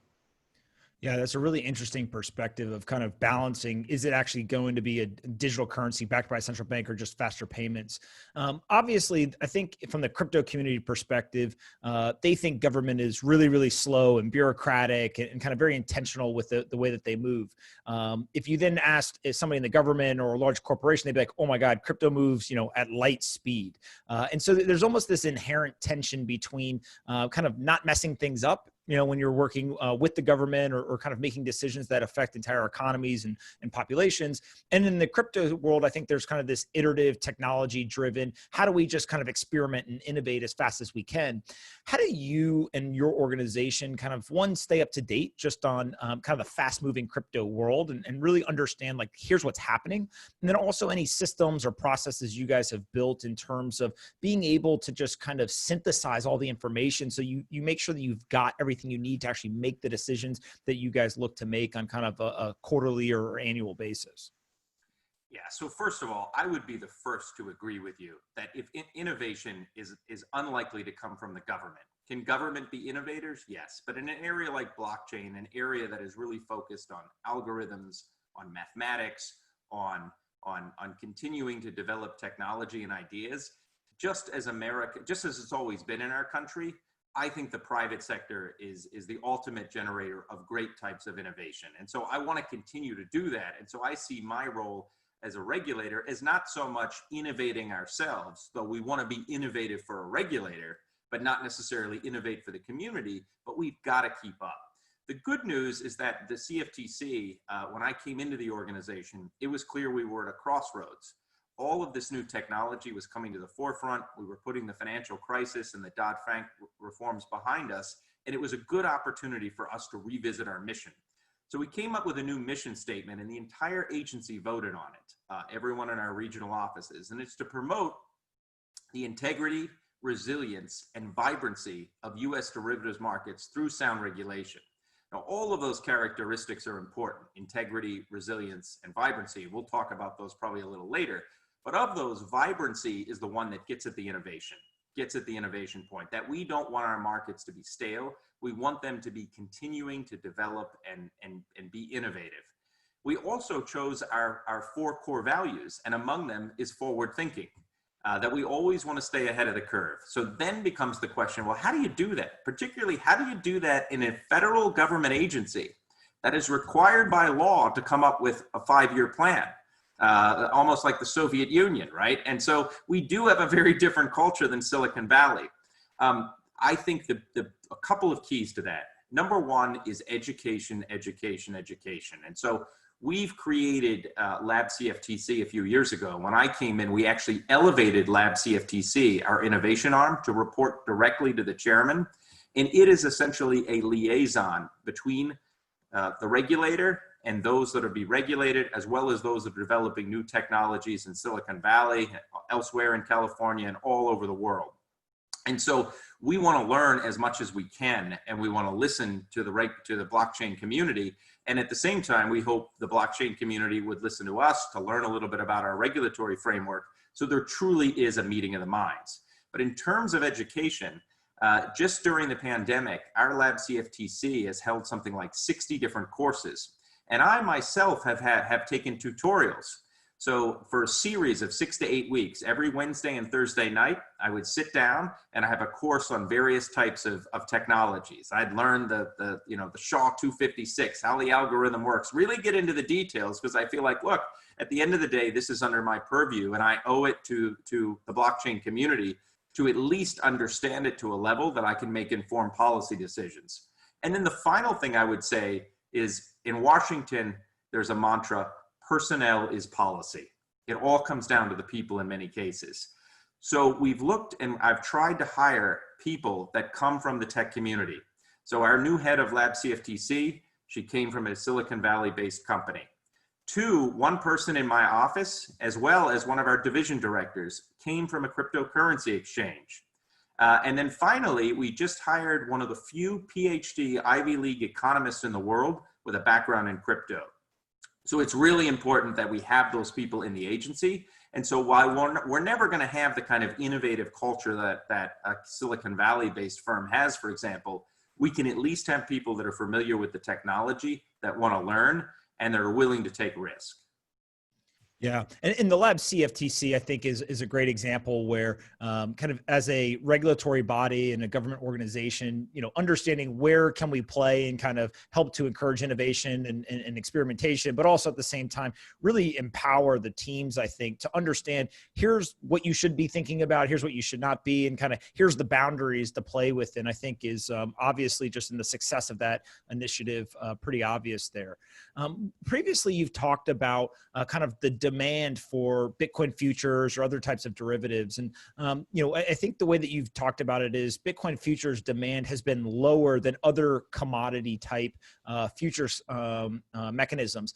Yeah, that's a really interesting perspective of kind of balancing, is it actually going to be a digital currency backed by a central bank or just faster payments? Obviously, I think from the crypto community perspective, they think government is really, really slow and bureaucratic and kind of very intentional with the way that they move. If you then asked if somebody in the government or a large corporation, they'd be like, oh my God, crypto moves, at light speed. And so there's almost this inherent tension between kind of not messing things up, when you're working with the government or kind of making decisions that affect entire economies and populations. And in the crypto world, I think there's kind of this iterative technology driven, how do we just kind of experiment and innovate as fast as we can? How do you and your organization kind of, one, stay up to date just on kind of the fast moving crypto world and really understand, like, here's what's happening. And then also any systems or processes you guys have built in terms of being able to just kind of synthesize all the information so you make sure that you've got everything you need to actually make the decisions that you guys look to make on kind of a quarterly or annual basis? Yeah, so first of all, I would be the first to agree with you that if innovation is unlikely to come from the government. Can government be innovators? Yes, but in an area like blockchain, an area that is really focused on algorithms, on mathematics, on continuing to develop technology and ideas, just as it's always been in our country, I think the private sector is the ultimate generator of great types of innovation. And so I want to continue to do that. And so I see my role as a regulator as not so much innovating ourselves, though we want to be innovative for a regulator, but not necessarily innovate for the community, but we've got to keep up. The good news is that the CFTC, when I came into the organization, it was clear we were at a crossroads. All of this new technology was coming to the forefront. We were putting the financial crisis and the Dodd-Frank reforms behind us, and it was a good opportunity for us to revisit our mission. So we came up with a new mission statement, and the entire agency voted on it, everyone in our regional offices, and it's to promote the integrity, resilience, and vibrancy of U.S. derivatives markets through sound regulation. Now, all of those characteristics are important: integrity, resilience, and vibrancy. We'll talk about those probably a little later. But of those, vibrancy is the one that gets at the innovation point, that we don't want our markets to be stale. We want them to be continuing to develop and be innovative. We also chose our 4 core values, and among them is forward thinking, that we always want to stay ahead of the curve. So then becomes the question, well, how do you do that? Particularly, how do you do that in a federal government agency that is required by law to come up with a 5-year plan? Almost like the Soviet Union, right? And so we do have a very different culture than Silicon Valley. I think a couple of keys to that. Number one is education, education, education. And so we've created Lab CFTC a few years ago. When I came in, we actually elevated Lab CFTC, our innovation arm, to report directly to the chairman. And it is essentially a liaison between the regulator and those that are be regulated, as well as those that are developing new technologies in Silicon Valley, elsewhere in California, and all over the world. And so we want to learn as much as we can, and we want to listen to the blockchain community. And at the same time, we hope the blockchain community would listen to us to learn a little bit about our regulatory framework. So there truly is a meeting of the minds. But in terms of education, just during the pandemic, our Lab CFTC has held something like 60 different courses. And I myself have taken tutorials. So for a series of 6 to 8 weeks, every Wednesday and Thursday night, I would sit down and I have a course on various types of technologies. I'd learn the SHA-256, how the algorithm works, really get into the details, because I feel like, look, at the end of the day, this is under my purview, and I owe it to the blockchain community to at least understand it to a level that I can make informed policy decisions. And then the final thing I would say is, in Washington, there's a mantra: personnel is policy. It all comes down to the people in many cases. So we've looked, and I've tried to hire people that come from the tech community. So our new head of Lab CFTC, she came from a Silicon Valley-based company. One person in my office, as well as one of our division directors, came from a cryptocurrency exchange. And then finally, we just hired one of the few PhD Ivy League economists in the world with a background in crypto. So it's really important that we have those people in the agency. And so while we're never going to have the kind of innovative culture that a Silicon Valley-based firm has, for example, we can at least have people that are familiar with the technology, that want to learn, and that are willing to take risk. Yeah, and the Lab CFTC, I think, is a great example where kind of as a regulatory body and a government organization, understanding where can we play and kind of help to encourage innovation and experimentation, but also at the same time, really empower the teams, I think, to understand here's what you should be thinking about, here's what you should not be, and kind of here's the boundaries to play within, I think is obviously just in the success of that initiative, pretty obvious there. Previously, you've talked about kind of the demand for Bitcoin futures or other types of derivatives. And, I think the way that you've talked about it is Bitcoin futures demand has been lower than other commodity type futures mechanisms.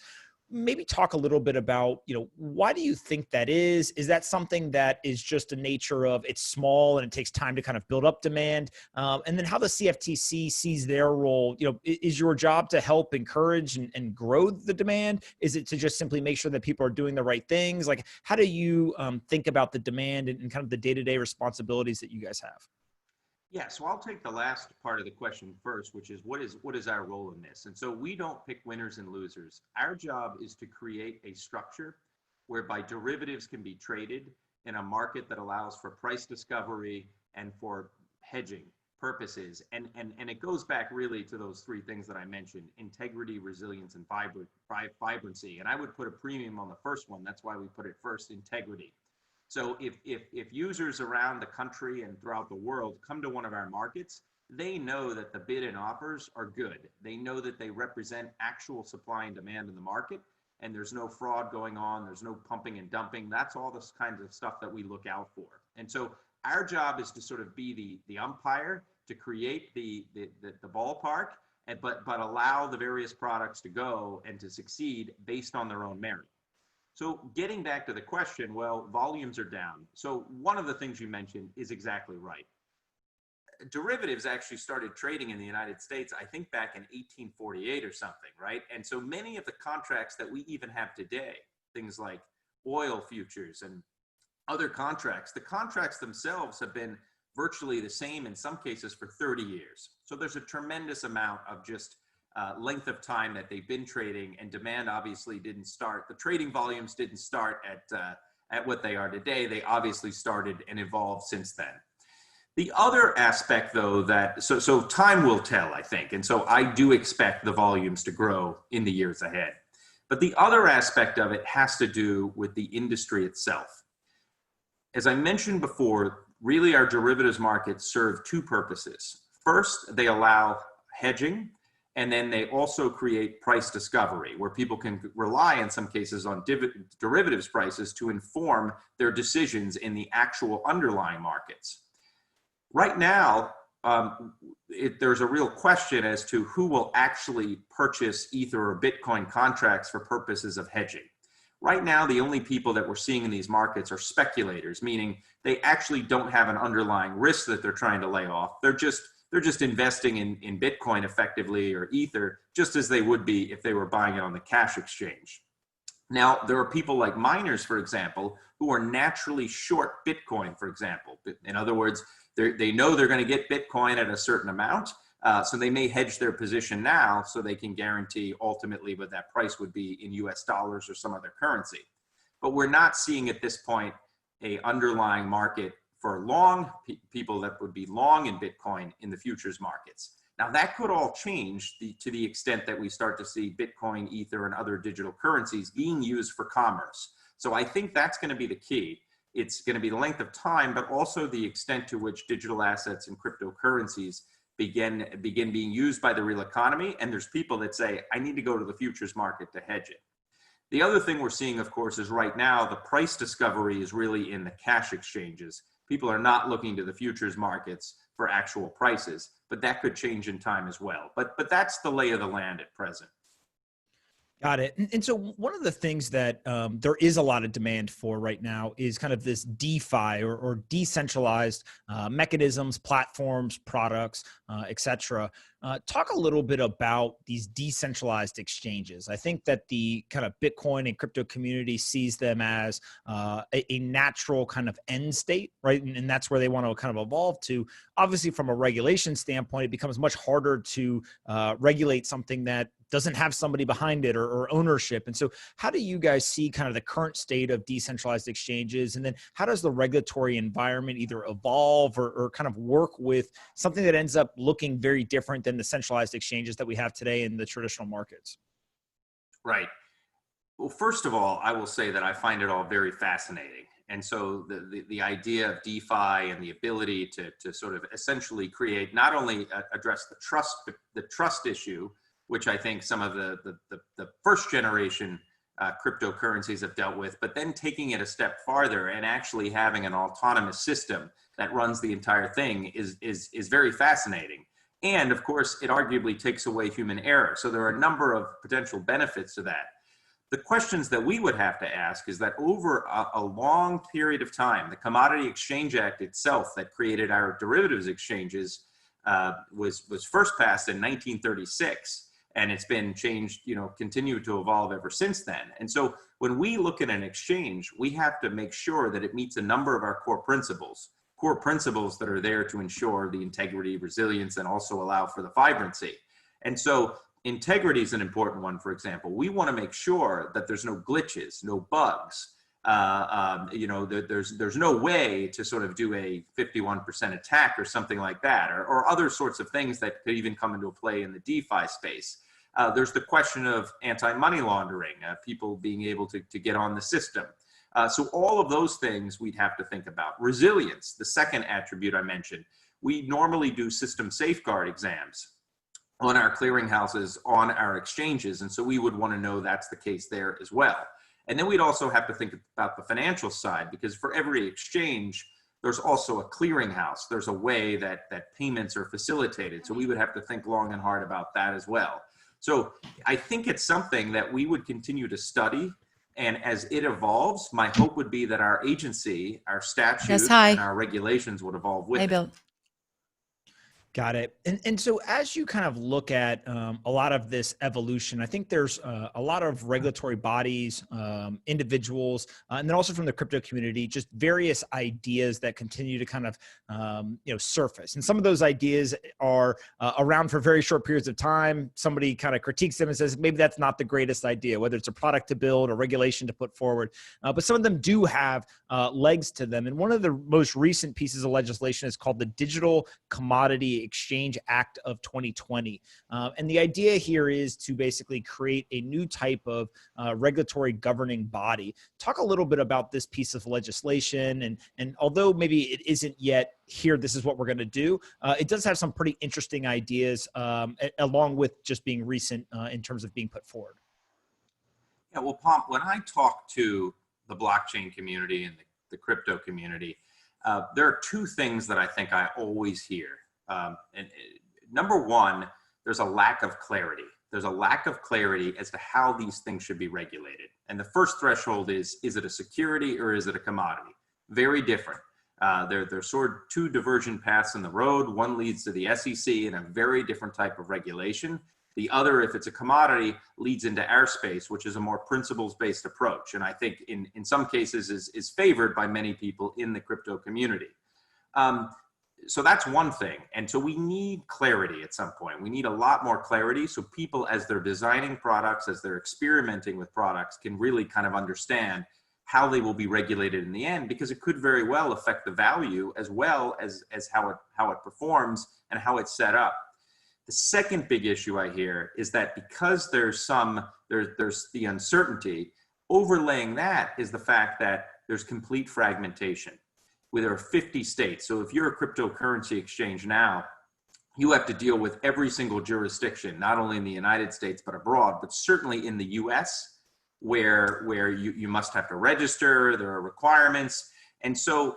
Maybe talk a little bit about, why do you think that is? Is that something that is just a nature of it's small and it takes time to kind of build up demand? And then how the CFTC sees their role, is your job to help encourage and grow the demand? Is it to just simply make sure that people are doing the right things? Like, how do you think about the demand and kind of the day-to-day responsibilities that you guys have? Yeah, so I'll take the last part of the question first, which is what is our role in this? And so we don't pick winners and losers. Our job is to create a structure whereby derivatives can be traded in a market that allows for price discovery and for hedging purposes. And it goes back really to those three things that I mentioned: integrity, resilience, and vibrancy. And I would put a premium on the first one. That's why we put it first: integrity. So if users around the country and throughout the world come to one of our markets, they know that the bid and offers are good. They know that they represent actual supply and demand in the market, and there's no fraud going on. There's no pumping and dumping. That's all this kinds of stuff that we look out for. And so our job is to sort of be the umpire, to create the ballpark, but allow the various products to go and to succeed based on their own merit. So getting back to the question, well, volumes are down. So one of the things you mentioned is exactly right. Derivatives actually started trading in the United States, I think back in 1848 or something, right? And so many of the contracts that we even have today, things like oil futures and other contracts, the contracts themselves have been virtually the same in some cases for 30 years. So there's a tremendous amount of just length of time that they've been trading, and demand obviously didn't start. The trading volumes didn't start at what they are today. They obviously started and evolved since then. The other aspect, though, so time will tell, I think, and so I do expect the volumes to grow in the years ahead. But the other aspect of it has to do with the industry itself. As I mentioned before, really our derivatives markets serve two purposes. First, they allow hedging, and then they also create price discovery, where people can rely in some cases on derivatives prices to inform their decisions in the actual underlying markets. Right now, there's a real question as to who will actually purchase Ether or Bitcoin contracts for purposes of hedging. Right now, the only people that we're seeing in these markets are speculators, meaning they actually don't have an underlying risk that they're trying to lay off. They're just investing in Bitcoin effectively, or Ether, just as they would be if they were buying it on the cash exchange. Now, there are people like miners, for example, who are naturally short Bitcoin, for example. In other words, they know they're going to get Bitcoin at a certain amount, so they may hedge their position now so they can guarantee ultimately what that price would be in US dollars or some other currency. But we're not seeing at this point a underlying market for long people that would be long in Bitcoin in the futures markets. Now that could all change to the extent that we start to see Bitcoin, Ether, and other digital currencies being used for commerce. So I think that's going to be the key. It's going to be the length of time, but also the extent to which digital assets and cryptocurrencies begin being used by the real economy. And there's people that say, I need to go to the futures market to hedge it. The other thing we're seeing, of course, is right now the price discovery is really in the cash exchanges. People are not looking to the futures markets for actual prices, but that could change in time as well. But that's the lay of the land at present. Got it. And so one of the things that there is a lot of demand for right now is kind of this DeFi or decentralized mechanisms, platforms, products, et cetera. Talk a little bit about these decentralized exchanges. I think that the kind of Bitcoin and crypto community sees them as a natural kind of end state, right? And that's where they want to kind of evolve to. Obviously, from a regulation standpoint, it becomes much harder to regulate something that doesn't have somebody behind it or ownership. And so how do you guys see kind of the current state of decentralized exchanges? And then how does the regulatory environment either evolve or kind of work with something that ends up looking very different than the centralized exchanges that we have today in the traditional markets? Right. Well, first of all, I will say that I find it all very fascinating. And so the idea of DeFi and the ability to sort of essentially create, not only address the trust issue, which I think some of the first generation cryptocurrencies have dealt with, but then taking it a step farther and actually having an autonomous system that runs the entire thing is very fascinating. And of course, it arguably takes away human error. So there are a number of potential benefits to that. The questions that we would have to ask is that over a long period of time, the Commodity Exchange Act itself that created our derivatives exchanges was first passed in 1936. And it's been changed, continued to evolve ever since then. And so when we look at an exchange, we have to make sure that it meets a number of our core principles that are there to ensure the integrity, resilience, and also allow for the vibrancy. And so integrity is an important one, for example. We want to make sure that there's no glitches, no bugs. There's no way to sort of do a 51% attack or something like that, or other sorts of things that could even come into play in the DeFi space. There's the question of anti-money laundering, people being able to get on the system. So all of those things we'd have to think about. Resilience, the second attribute I mentioned. We normally do system safeguard exams on our clearinghouses, on our exchanges, and so we would want to know that's the case there as well. And then we'd also have to think about the financial side, because for every exchange, there's also a clearinghouse. There's a way that payments are facilitated. So we would have to think long and hard about that as well. So I think it's something that we would continue to study. And as it evolves, my hope would be that our agency, our statutes, and our regulations would evolve with it. Got it. And so as you kind of look at a lot of this evolution, I think there's a lot of regulatory bodies, individuals, and then also from the crypto community, just various ideas that continue to kind of, surface. And some of those ideas are around for very short periods of time. Somebody kind of critiques them and says, maybe that's not the greatest idea, whether it's a product to build or regulation to put forward. But some of them do have legs to them. And one of the most recent pieces of legislation is called the Digital Commodity Exchange Act of 2020. And the idea here is to basically create a new type of regulatory governing body. Talk a little bit about this piece of legislation. And although maybe it isn't yet here, this is what we're going to do, it does have some pretty interesting ideas along with just being recent in terms of being put forward. Yeah, well, Pomp, when I talk to the blockchain community and the crypto community, there are two things that I think I always hear. Number one, there's a lack of clarity. There's a lack of clarity as to how these things should be regulated. And the first threshold is it a security or is it a commodity? Very different. They're sort of two diversion paths in the road. One leads to the SEC and a very different type of regulation. The other, if it's a commodity, leads into our space, which is a more principles-based approach. And I think in some cases is favored by many people in the crypto community. So that's one thing. And so we need clarity at some point. We need a lot more clarity so people, as they're designing products, as they're experimenting with products, can really kind of understand how they will be regulated in the end, because it could very well affect the value as well as how it performs and how it's set up. The second big issue I hear is that because there's the uncertainty, overlaying that is the fact that there's complete fragmentation. Where there are 50 states. So if you're a cryptocurrency exchange now, you have to deal with every single jurisdiction, not only in the United States, but abroad, but certainly in the US, where you must have to register, there are requirements. And so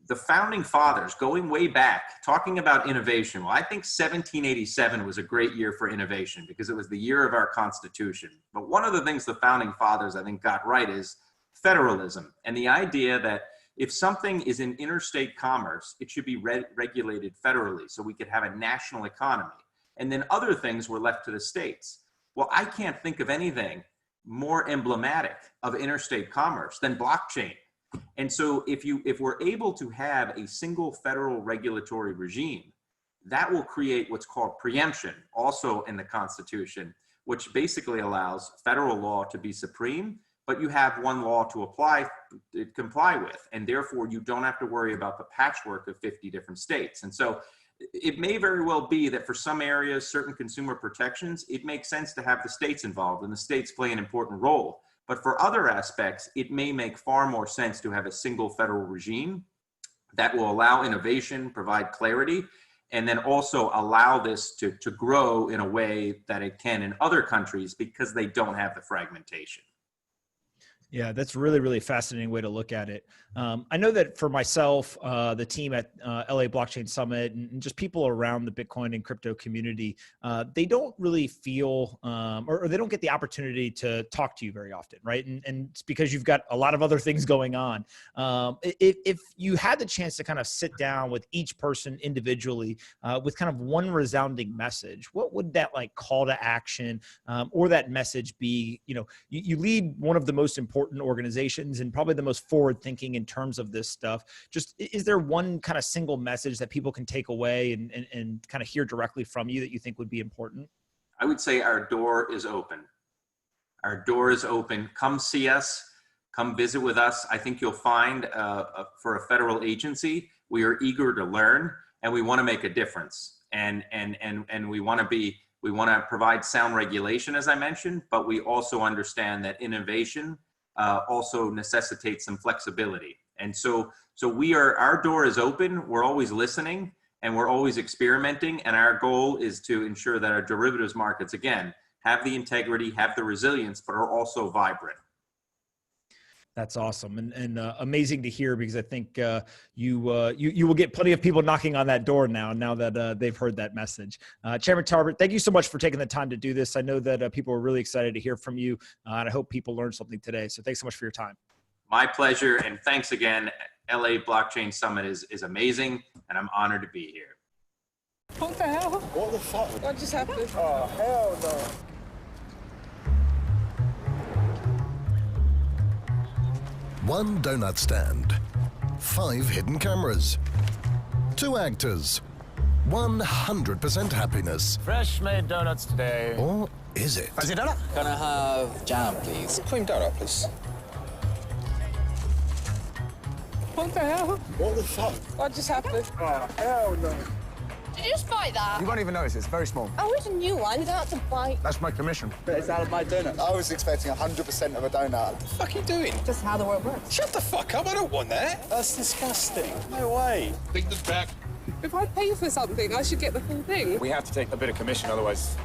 the founding fathers, going way back, talking about innovation. Well, I think 1787 was a great year for innovation because it was the year of our Constitution. But one of the things the founding fathers, I think, got right is federalism, and the idea that if something is in interstate commerce, it should be regulated federally so we could have a national economy. And then other things were left to the states. Well, I can't think of anything more emblematic of interstate commerce than blockchain. And so if we're able to have a single federal regulatory regime, that will create what's called preemption, also in the Constitution, which basically allows federal law to be supreme, but you have one law to comply with, and therefore you don't have to worry about the patchwork of 50 different states. And so it may very well be that for some areas, certain consumer protections, it makes sense to have the states involved, and the states play an important role. But for other aspects, it may make far more sense to have a single federal regime that will allow innovation, provide clarity, and then also allow this to grow in a way that it can in other countries because they don't have the fragmentation. Yeah, that's really, really fascinating way to look at it. I know that for myself, the team at LA Blockchain Summit and just people around the Bitcoin and crypto community, they don't really feel or they don't get the opportunity to talk to you very often, right? And it's because you've got a lot of other things going on. If you had the chance to kind of sit down with each person individually with kind of one resounding message, what would that like call to action or that message be? You know, you lead one of the most important organizations and probably the most forward thinking in terms of this stuff. Just, is there one kind of single message that people can take away and kind of hear directly from you that you think would be important? I would say our door is open. Our door is open. Come see us. Come visit with us. I think you'll find for a federal agency, we are eager to learn and we want to make a difference. And we want to provide sound regulation, as I mentioned, but we also understand that innovation also necessitates some flexibility. And so our door is open. We're always listening and we're always experimenting. And our goal is to ensure that our derivatives markets, again, have the integrity, have the resilience, but are also vibrant. That's awesome and amazing to hear, because I think you will get plenty of people knocking on that door now that they've heard that message. Chairman Tarbert, thank you so much for taking the time to do this. I know that people are really excited to hear from you, and I hope people learned something today. So thanks so much for your time. My pleasure, and thanks again. LA Blockchain Summit is amazing, and I'm honored to be here. What the hell? What the fuck? What just happened? Oh, hell no. One donut stand, 5 hidden cameras, 2 actors, 100% happiness. Fresh made donuts today. Or is it? Fancy donut? Can I have jam, please? Cream donut, please. What the hell? What the fuck? What just happened? Oh, hell no. Did you just buy that? You won't even notice, it's very small. Oh, it's a new one. You don't have to buy. That's my commission. But it's out of my donut. I was expecting 100% of a donut. What the fuck are you doing? Just how the world works. Shut the fuck up, I don't want that. That's disgusting. No way. Take this back. If I pay for something, I should get the full thing. We have to take a bit of commission, otherwise...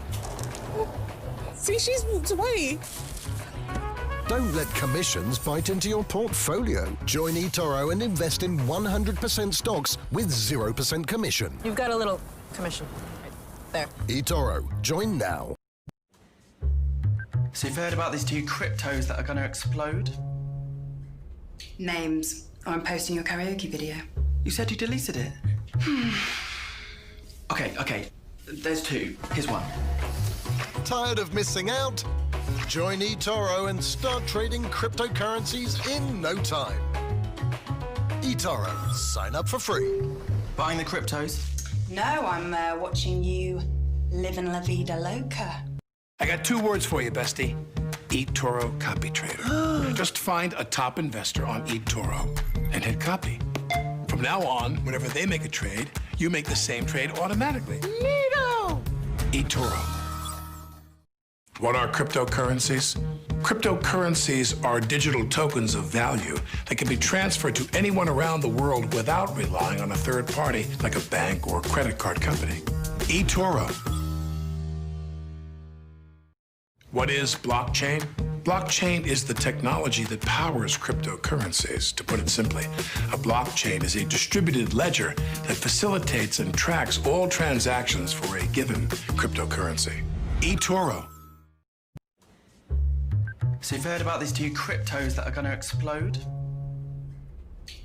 See, she's walked away. Don't let commissions bite into your portfolio. Join eToro and invest in 100% stocks with 0% commission. You've got a little commission. Right there. eToro. Join now. So you've heard about these two cryptos that are going to explode? Names. I'm posting your karaoke video. You said you deleted it. Okay. There's two. Here's one. Tired of missing out? Join eToro and start trading cryptocurrencies in no time. eToro. Sign up for free. Buying the cryptos? No, I'm watching you living la vida loca. I got 2 words for you, bestie. eToro copy trader. Just find a top investor on eToro and hit copy. From now on, whenever they make a trade, you make the same trade automatically. Neato! eToro. What are cryptocurrencies? Cryptocurrencies are digital tokens of value that can be transferred to anyone around the world without relying on a third party like a bank or credit card company. eToro. What is blockchain? Blockchain is the technology that powers cryptocurrencies. To put it simply, a blockchain is a distributed ledger that facilitates and tracks all transactions for a given cryptocurrency. eToro. So you've heard about these two cryptos that are going to explode?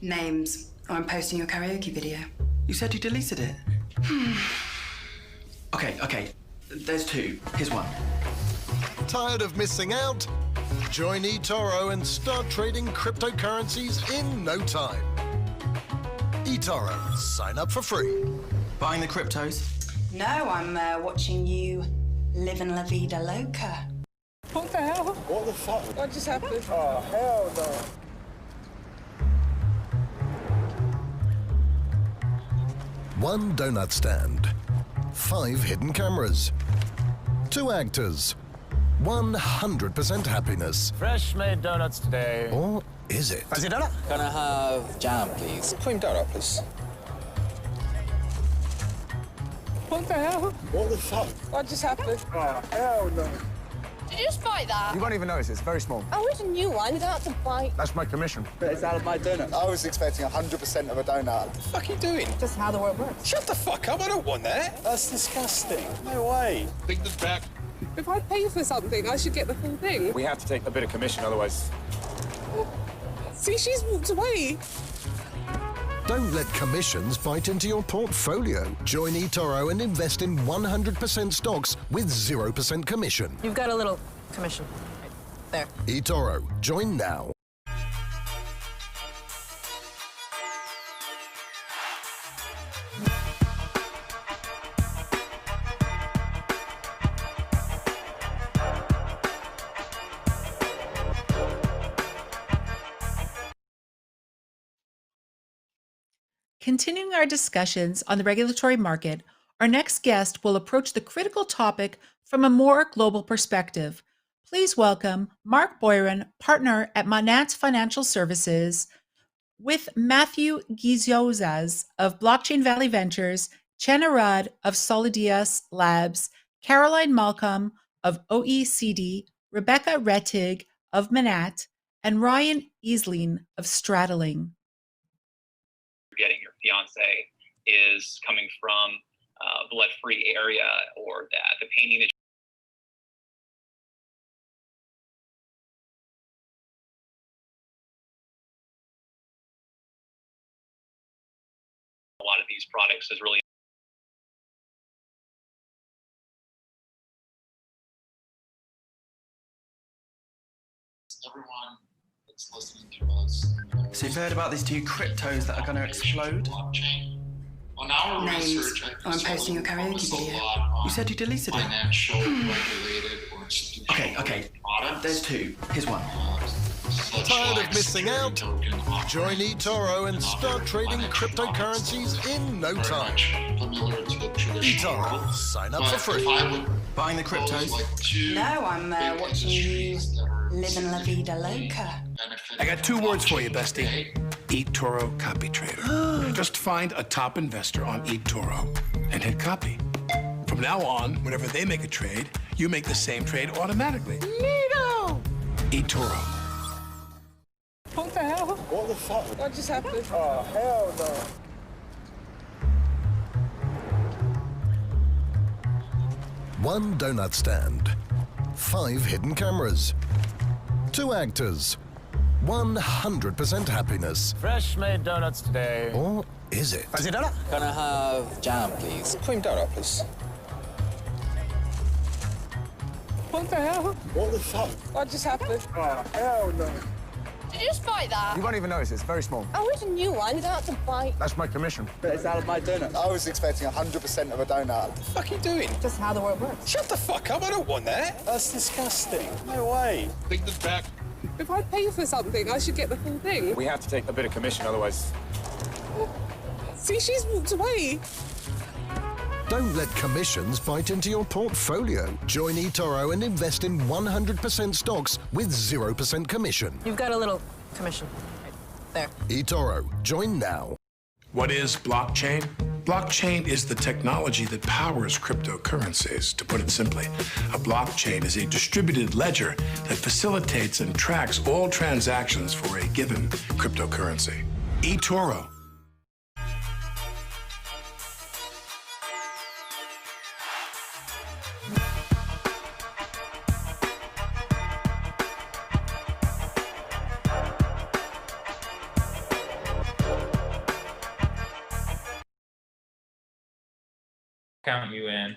Names. I'm posting your karaoke video. You said you deleted it. Okay. There's two. Here's one. Tired of missing out? Join eToro and start trading cryptocurrencies in no time. eToro. Sign up for free. Buying the cryptos? No, I'm watching you living la vida loca. What the hell? What the fuck? What just happened? Oh, hell no. One donut stand. 5 hidden cameras. 2 actors. 100% happiness. Fresh made donuts today. Or is it? Fancy a donut? Can I have jam, please? Cream donut, please. What the hell? What the fuck? What just happened? Oh, hell no. Did you just buy that? You won't even notice, it's very small. Oh, it's a new one. You don't have to buy. That's my commission. But it's out of my donut. I was expecting 100% of a donut. What the fuck are you doing? Just how the world works. Shut the fuck up, I don't want that. That's disgusting. No way. Take this back. If I pay for something, I should get the full thing. We have to take a bit of commission, otherwise... See, she's walked away. Don't let commissions bite into your portfolio. Join eToro and invest in 100% stocks with 0% commission. You've got a little commission. Right there. eToro. Join now. Continuing our discussions on the regulatory market, our next guest will approach the critical topic from a more global perspective. Please welcome Mark Boyron, partner at Manat Financial Services, with Matthew Giziozas of Blockchain Valley Ventures, Chen Arad of Solidias Labs, Caroline Malcolm of OECD, Rebecca Rettig of Manat, and Ryan Easling of Straddling. Getting your fiance is coming from the lead-free area, or that the painting that a lot of these products is really everyone that's listening to us. So you've heard about these two cryptos that are going to explode? On our Names. research, I'm posting your karaoke video. You said you deleted it. Financial, regulated, or institutional Okay. products. There's two. Here's one. Tired of missing out? Join eToro and start trading cryptocurrencies in no time. Familiar to the traditional eToro, model. sign up But for free. if I would Buying the propose, cryptos. like two No, I'm big watching you industries that are living la vida significantly loca. benefiting I got two from words for you, blockchain bestie. today. eToro Copy Trader. Just find a top investor on eToro and hit copy. From now on, whenever they make a trade, you make the same trade automatically. Neato! eToro. What the hell? What the fuck? What just happened? Oh, hell no. One donut stand, 5 hidden cameras, 2 actors, 100% happiness. Fresh made donuts today. Or is it? Fancy a donut? Can I have jam, please? Cream donut, please. What the hell? What the fuck? What just happened? Oh, hell no. Did you just bite that? You won't even notice, it's very small. Oh, it's a new one. You don't have to bite. That's my commission. But it's out of my donut. I was expecting 100% of a donut. What the fuck are you doing? Just how the world works. Shut the fuck up, I don't want that. That's disgusting. No way. Take this back. If I pay for something, I should get the full thing. We have to take a bit of commission, otherwise... See, she's walked away. Don't let commissions bite into your portfolio. Join eToro and invest in 100% stocks with 0% commission. You've got a little commission. Right there. eToro. Join now. What is blockchain? Blockchain is the technology that powers cryptocurrencies. To put it simply, a blockchain is a distributed ledger that facilitates and tracks all transactions for a given cryptocurrency. eToro. Count you in.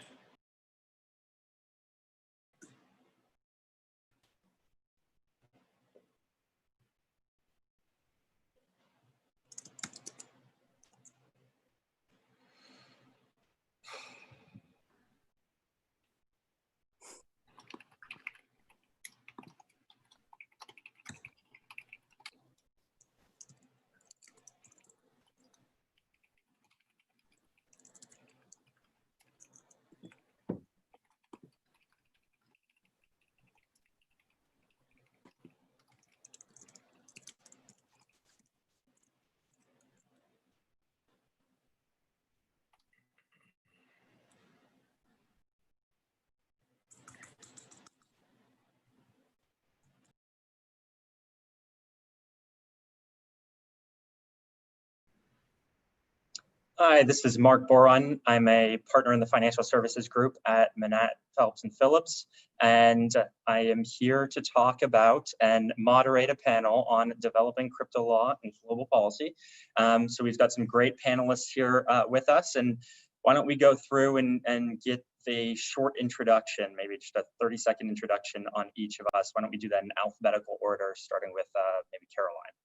Hi, this is Mark Boron. I'm a partner in the financial services group at Manat, Phelps & Phillips, and I am here to talk about and moderate a panel on developing crypto law and global policy. So we've got some great panelists here with us, and why don't we go through and get the short introduction, maybe just a 30-second introduction on each of us. Why don't we do that in alphabetical order, starting with maybe Caroline.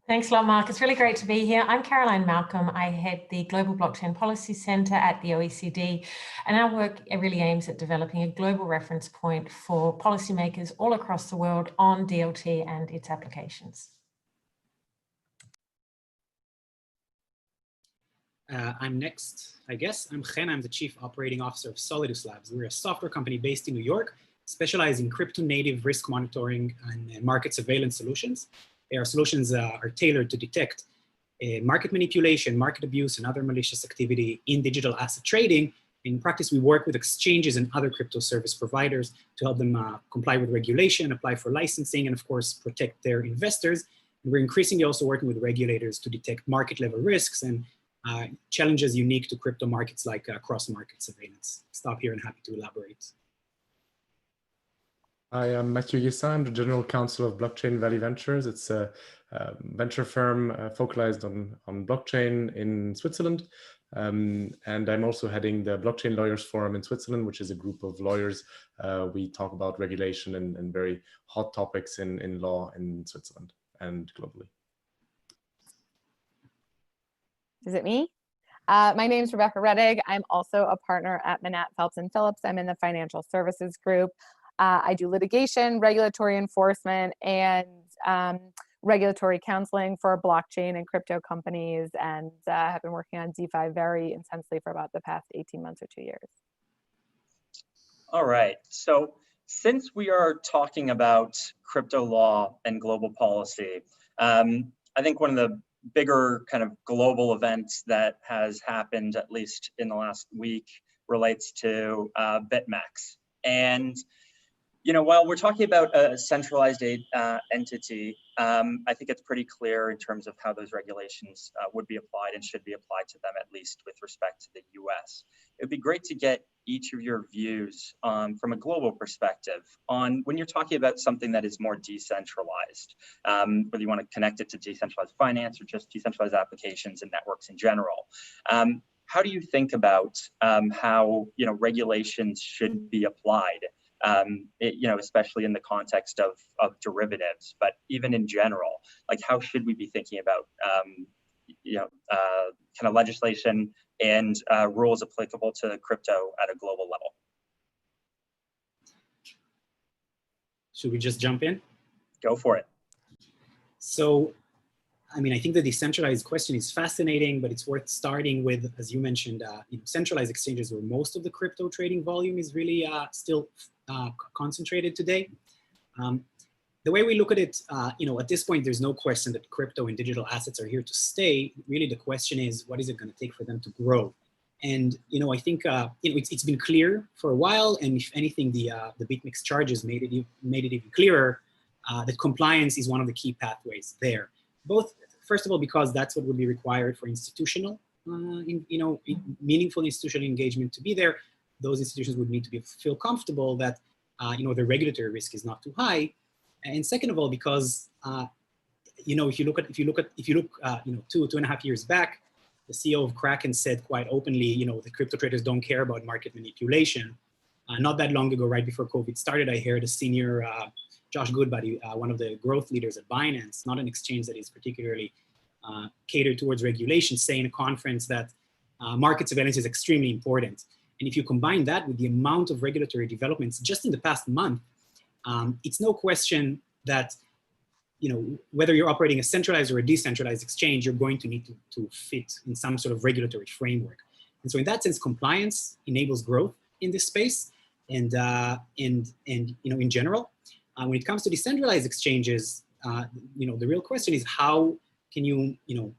Thanks a lot, Mark. It's really great to be here. I'm Caroline Malcolm. I head the Global Blockchain Policy Center at the OECD, and our work really aims at developing a global reference point for policymakers all across the world on DLT and its applications. I'm next, I guess. I'm Chen. I'm the Chief Operating Officer of Solidus Labs. We're a software company based in New York, specializing in crypto-native risk monitoring and market surveillance solutions. Our solutions are tailored to detect market manipulation, market abuse, and other malicious activity in digital asset trading. In practice, we work with exchanges and other crypto service providers to help them comply with regulation, apply for licensing, and of course, protect their investors. And we're increasingly also working with regulators to detect market-level risks and challenges unique to crypto markets like cross-market surveillance. Stop here and happy to elaborate. I am Mathieu Guessin. I'm the General Counsel of Blockchain Valley Ventures. It's a venture firm focused on blockchain in Switzerland. And I'm also heading the Blockchain Lawyers Forum in Switzerland, which is a group of lawyers. We talk about regulation and very hot topics in law in Switzerland and globally. Is it me? My name is Rebecca Rettig. I'm also a partner at Manat, Phelps & Phillips. I'm in the financial services group. I do litigation, regulatory enforcement, and regulatory counseling for blockchain and crypto companies, and have been working on DeFi very intensely for about the past 18 months or 2 years. All right, so since we are talking about crypto law and global policy, I think one of the bigger kind of global events that has happened, at least in the last week, relates to BitMEX. And you know, while we're talking about a centralized entity, I think it's pretty clear in terms of how those regulations would be applied and should be applied to them, at least with respect to the US. It'd be great to get each of your views from a global perspective on when you're talking about something that is more decentralized, whether you want to connect it to decentralized finance or just decentralized applications and networks in general. How do you think about how, you know, regulations should be applied? You know, especially in the context of derivatives, but even in general, like how should we be thinking about, you know, kind of legislation and rules applicable to crypto at a global level? Should we just jump in? Go for it. So, I mean, I think the decentralized question is fascinating, but it's worth starting with, as you mentioned, you know, centralized exchanges where most of the crypto trading volume is really still concentrated today. The way we look at it, you know, at this point, there's no question that crypto and digital assets are here to stay. Really, the question is, what is it going to take for them to grow? And, you know, I think, you know, it's been clear for a while, and if anything, the BitMEX charges made it even clearer that compliance is one of the key pathways there. Both, first of all, because that's what would be required for institutional, meaningful institutional engagement to be there. Those institutions would need to feel comfortable that, you know, the regulatory risk is not too high. And second of all, because, you know, if you look, you know, 2.5 years back, the CEO of Kraken said quite openly, you know, the crypto traders don't care about market manipulation. Not that long ago, right before COVID started, I heard a senior, Josh Goodbody, one of the growth leaders at Binance, not an exchange that is particularly catered towards regulation, say in a conference that market surveillance is extremely important. And if you combine that with the amount of regulatory developments just in the past month, it's no question that, you know, whether you're operating a centralized or a decentralized exchange, you're going to need to fit in some sort of regulatory framework. And so in that sense, compliance enables growth in this space and you know, in general. When it comes to decentralized exchanges, you know, the real question is how can you, you know,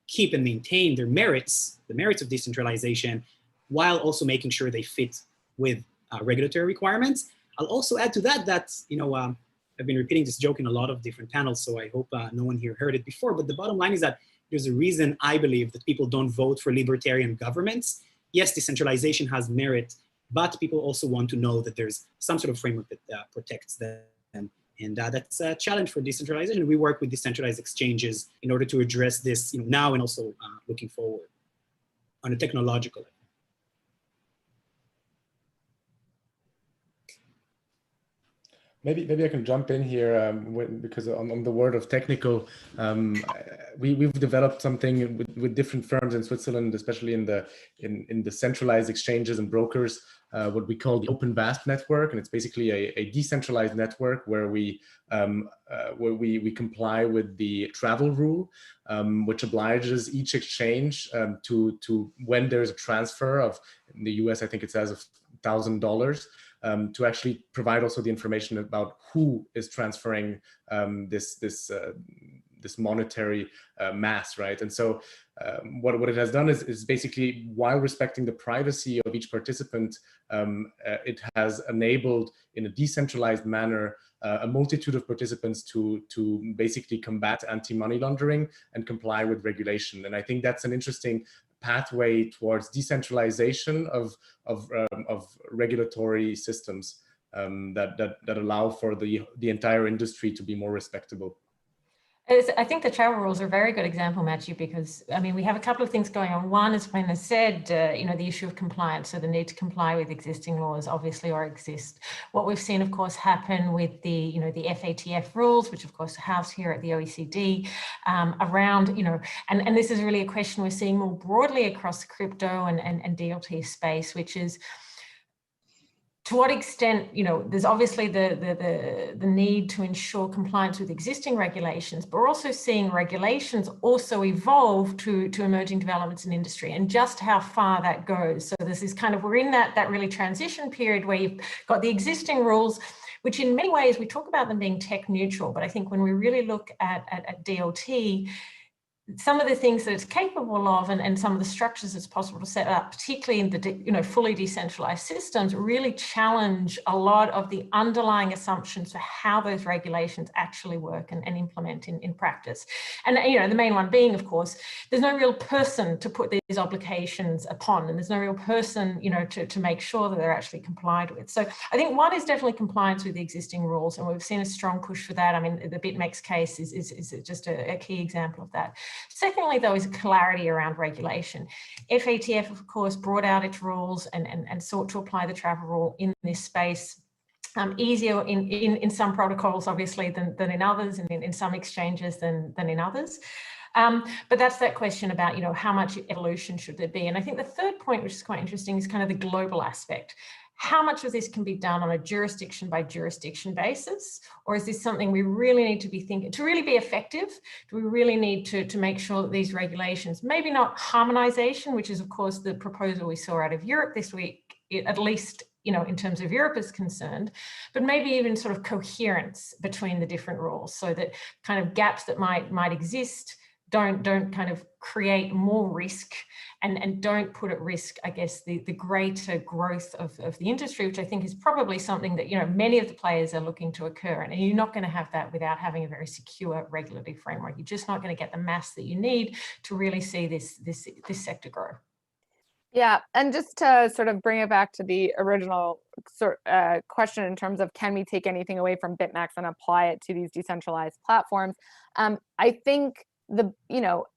keep and maintain their merits, the merits of decentralization, while also making sure they fit with regulatory requirements. I'll also add to that that, you know, I've been repeating this joke in a lot of different panels, so I hope no one here heard it before, but the bottom line is that there's a reason I believe that people don't vote for libertarian governments. Yes, decentralization has merit, but people also want to know that there's some sort of framework that protects them. And that's a challenge for decentralization. We work with decentralized exchanges in order to address this, you know, now and also looking forward on a technological level. Maybe I can jump in here because on the word of technical, we've developed something with different firms in Switzerland, especially in the centralized exchanges and brokers, what we call the Open VASP network, and it's basically a decentralized network where we comply with the travel rule, which obliges each exchange to when there's a transfer of, in the US, I think it's as of $1,000. To actually provide also the information about who is transferring this monetary mass, right? And so what it has done is basically, while respecting the privacy of each participant, it has enabled in a decentralized manner a multitude of participants to basically combat anti-money laundering and comply with regulation. And I think that's an interesting pathway towards decentralization of regulatory systems that allow for the entire industry to be more respectable. I think the travel rules are a very good example, Matthew, because, I mean, we have a couple of things going on. One, as Brenna said, you know, the issue of compliance, so the need to comply with existing laws, obviously, or exist. What we've seen, of course, happen with the, you know, the FATF rules, which, of course, are housed here at the OECD, around, you know, and this is really a question we're seeing more broadly across the crypto and DLT space, which is, to what extent, you know, there's obviously the need to ensure compliance with existing regulations, but we're also seeing regulations also evolve to emerging developments in industry, and just how far that goes. So there's this kind of, we're in that really transition period where you've got the existing rules, which in many ways we talk about them being tech neutral, but I think when we really look at DLT, some of the things that it's capable of and some of the structures it's possible to set up, particularly in the fully decentralized systems, really challenge a lot of the underlying assumptions for how those regulations actually work and implement in practice. And the main one being, of course, there's no real person to put these obligations upon, and there's no real person to make sure that they're actually complied with. So I think one is definitely compliance with the existing rules, and we've seen a strong push for that. I mean, the BitMEX case is just a key example of that. Secondly, though, is clarity around regulation. FATF, of course, brought out its rules and sought to apply the travel rule in this space. Easier in some protocols, obviously, than in others, and in some exchanges than in others. But that's that question about, how much evolution should there be? And I think the third point, which is quite interesting, is kind of the global aspect. How much of this can be done on a jurisdiction by jurisdiction basis? Or is this something we really need to be thinking, to really be effective? Do we really need to make sure that these regulations, maybe not harmonization, which is of course the proposal we saw out of Europe this week, at least in terms of Europe is concerned, but maybe even sort of coherence between the different rules, so that kind of gaps that might exist don't kind of create more risk and don't put at risk, I guess, the greater growth of the industry, which I think is probably something that, many of the players are looking to occur. And you're not going to have that without having a very secure regulatory framework. You're just not going to get the mass that you need to really see this sector grow. Yeah, and just to sort of bring it back to the original question in terms of, can we take anything away from BitMEX and apply it to these decentralized platforms? I think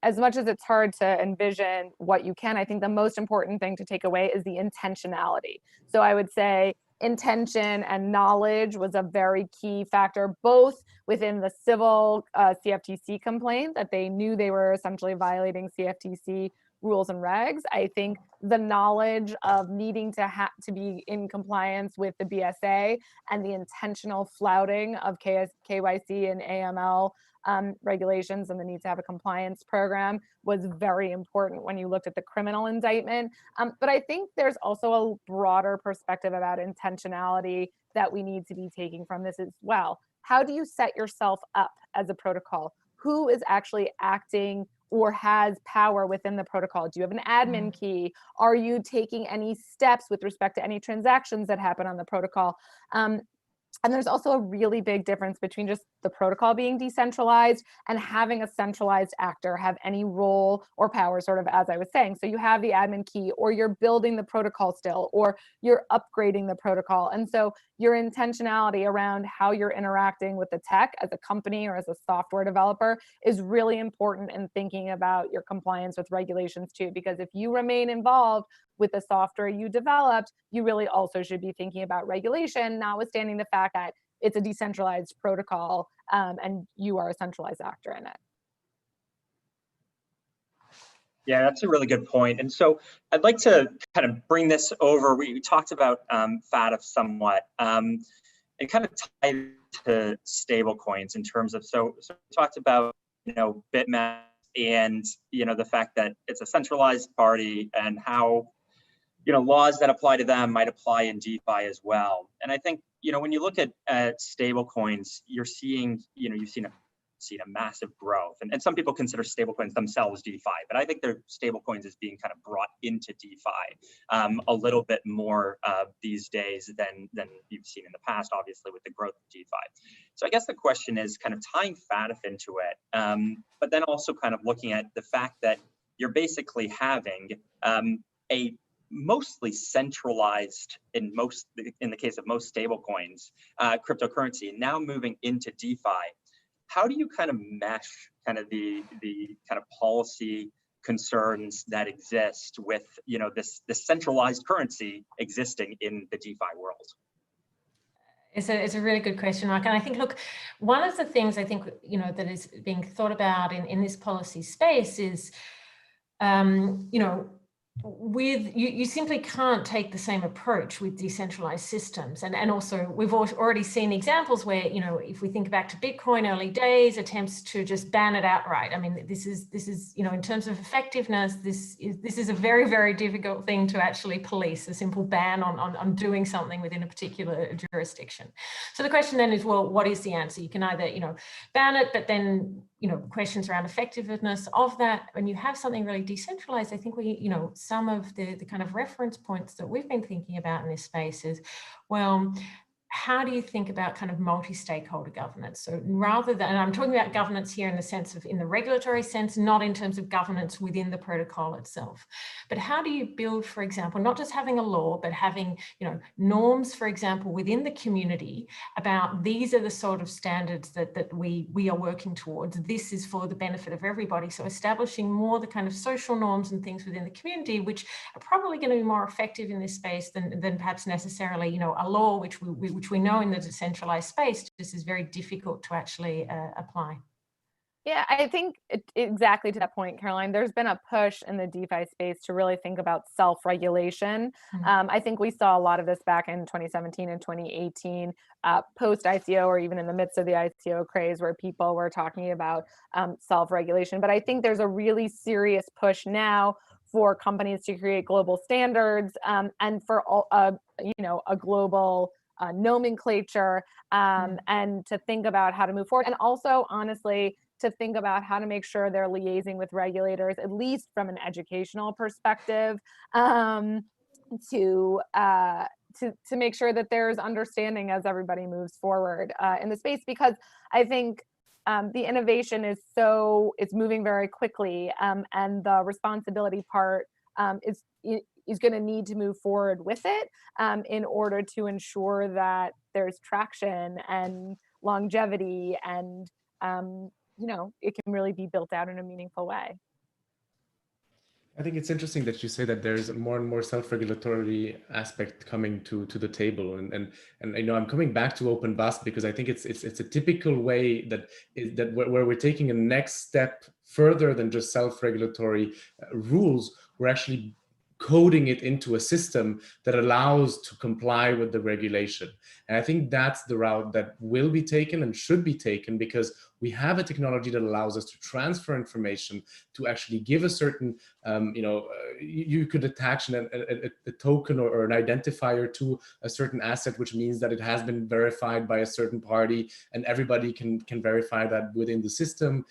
as much as it's hard to envision what you can, I think the most important thing to take away is the intentionality. So I would say intention and knowledge was a very key factor, both within the civil CFTC complaint, that they knew they were essentially violating CFTC rules and regs. I think the knowledge of needing to be in compliance with the BSA and the intentional flouting of KYC and AML regulations and the need to have a compliance program was very important when you looked at the criminal indictment. But I think there's also a broader perspective about intentionality that we need to be taking from this as well. How do you set yourself up as a protocol? Who is actually acting or has power within the protocol? Do you have an admin key? Are you taking any steps with respect to any transactions that happen on the protocol? And there's also a really big difference between just the protocol being decentralized and having a centralized actor have any role or power, sort of as I was saying. So you have the admin key, or you're building the protocol still, or you're upgrading the protocol. And so your intentionality around how you're interacting with the tech as a company or as a software developer is really important in thinking about your compliance with regulations too, because if you remain involved with the software you developed, you really also should be thinking about regulation, notwithstanding the fact that it's a decentralized protocol and you are a centralized actor in it. Yeah, that's a really good point. And so I'd like to kind of bring this over. We talked about FATF somewhat and kind of tied to stable coins in terms of, so we talked about, BitMEX and, the fact that it's a centralized party and how, laws that apply to them might apply in DeFi as well. And I think, when you look at stable coins, you're seeing, you've seen a massive growth. And some people consider stable coins themselves DeFi, but I think they're stable coins as being kind of brought into DeFi a little bit more these days than you've seen in the past, obviously, with the growth of DeFi. So I guess the question is kind of tying FATF into it, but then also kind of looking at the fact that you're basically having a mostly centralized, in the case of most stable coins, cryptocurrency, and now moving into DeFi. How do you kind of mesh kind of the kind of policy concerns that exist with this centralized currency existing in the DeFi world? It's a really good question, Mark. And I think, look, one of the things I think that is being thought about in this policy space is you simply can't take the same approach with decentralized systems. And also we've already seen examples where, if we think back to Bitcoin early days, attempts to just ban it outright. I mean, this is in terms of effectiveness, this is a very, very difficult thing to actually police, a simple ban on doing something within a particular jurisdiction. So the question then is, well, what is the answer? You can either, ban it, but then, questions around effectiveness of that. When you have something really decentralized, I think some of the kind of reference points that we've been thinking about in this space is, well, how do you think about kind of multi-stakeholder governance? So rather than, and I'm talking about governance here in the sense of, in the regulatory sense, not in terms of governance within the protocol itself, but how do you build, for example, not just having a law, but having, norms, for example, within the community about these are the sort of standards that we are working towards. This is for the benefit of everybody. So establishing more the kind of social norms and things within the community, which are probably going to be more effective in this space than perhaps necessarily, a law, which we know in the decentralized space, this is very difficult to actually apply. Yeah, I think exactly to that point, Caroline, there's been a push in the DeFi space to really think about self-regulation. I think we saw a lot of this back in 2017 and 2018, post-ICO, or even in the midst of the ICO craze, where people were talking about self-regulation. But I think there's a really serious push now for companies to create global standards and for a global nomenclature, and to think about how to move forward. And also, honestly, to think about how to make sure they're liaising with regulators, at least from an educational perspective, to make sure that there's understanding as everybody moves forward in the space. Because I think the innovation is moving very quickly, and the responsibility part is going to need to move forward with it in order to ensure that there's traction and longevity, and it can really be built out in a meaningful way. I think it's interesting that you say that there's more and more self-regulatory aspect coming to the table, and I'm coming back to open bus because I think it's a typical way where we're taking a next step further than just self-regulatory rules. We're actually coding it into a system that allows to comply with the regulation. And I think that's the route that will be taken and should be taken, because we have a technology that allows us to transfer information, to actually give a certain, you could attach a token or an identifier to a certain asset, which means that it has been verified by a certain party, and everybody can verify that within the system.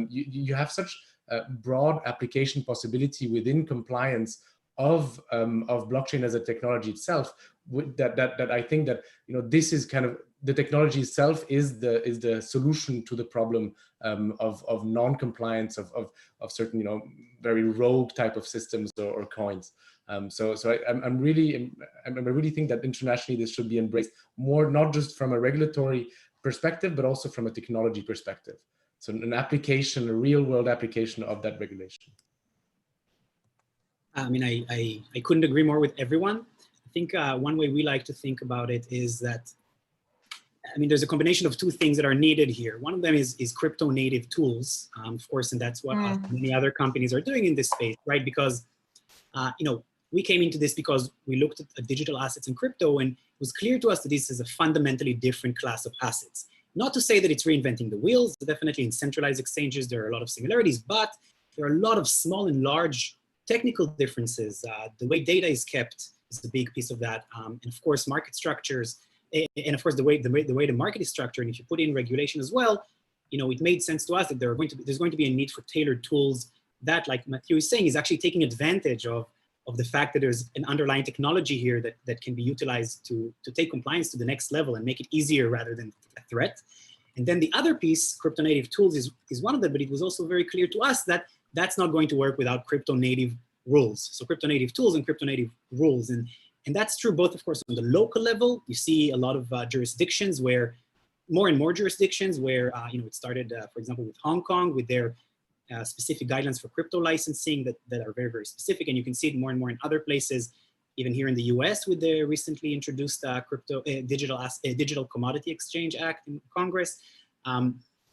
You have such a broad application possibility within compliance of blockchain as a technology itself, that I think that this is kind of the technology itself is the solution to the problem of non-compliance of certain very rogue type of systems or coins. So I really think that internationally this should be embraced more, not just from a regulatory perspective, but also from a technology perspective. So an application, a real world application of that regulation. I mean, I couldn't agree more with everyone. I think one way we like to think about it is that, I mean, there's a combination of two things that are needed here. One of them is crypto native tools, of course, and that's what many other companies are doing in this space, right? Because, we came into this because we looked at digital assets and crypto, and it was clear to us that this is a fundamentally different class of assets. Not to say that it's reinventing the wheels. Definitely in centralized exchanges, there are a lot of similarities, but there are a lot of small and large technical differences. The way data is kept is a big piece of that. And of course, market structures, and of course, the way the market is structured. And if you put in regulation as well, it made sense to us that there's going to be a need for tailored tools that, like Matthew is saying, is actually taking advantage of the fact that there's an underlying technology here that can be utilized to take compliance to the next level and make it easier rather than a threat. And then the other piece, crypto native tools, is one of them, but it was also very clear to us that that's not going to work without crypto native rules. So crypto native tools and crypto native rules. And that's true both, of course, on the local level. You see a lot of jurisdictions where, more and more jurisdictions where, it started, for example, with Hong Kong with their specific guidelines for crypto licensing that are very, very specific. And you can see it more and more in other places, even here in the US with the recently introduced Digital Commodity Exchange Act in Congress.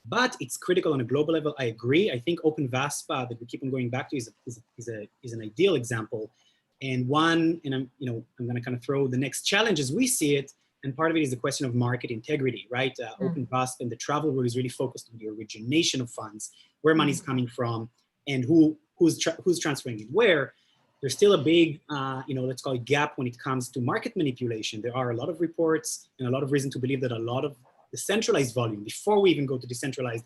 But it's critical on a global level. I agree. I think OpenVASPA that we keep on going back to is an ideal example. And one, and I'm going to kind of throw the next challenge as we see it. And part of it is the question of market integrity, right? OpenVASPA and the travel rule is really focused on the origination of funds, where money is coming from, and who's transferring it where. There's still a big, let's call it gap when it comes to market manipulation. There are a lot of reports and a lot of reason to believe that a lot of the centralized volume, before we even go to decentralized,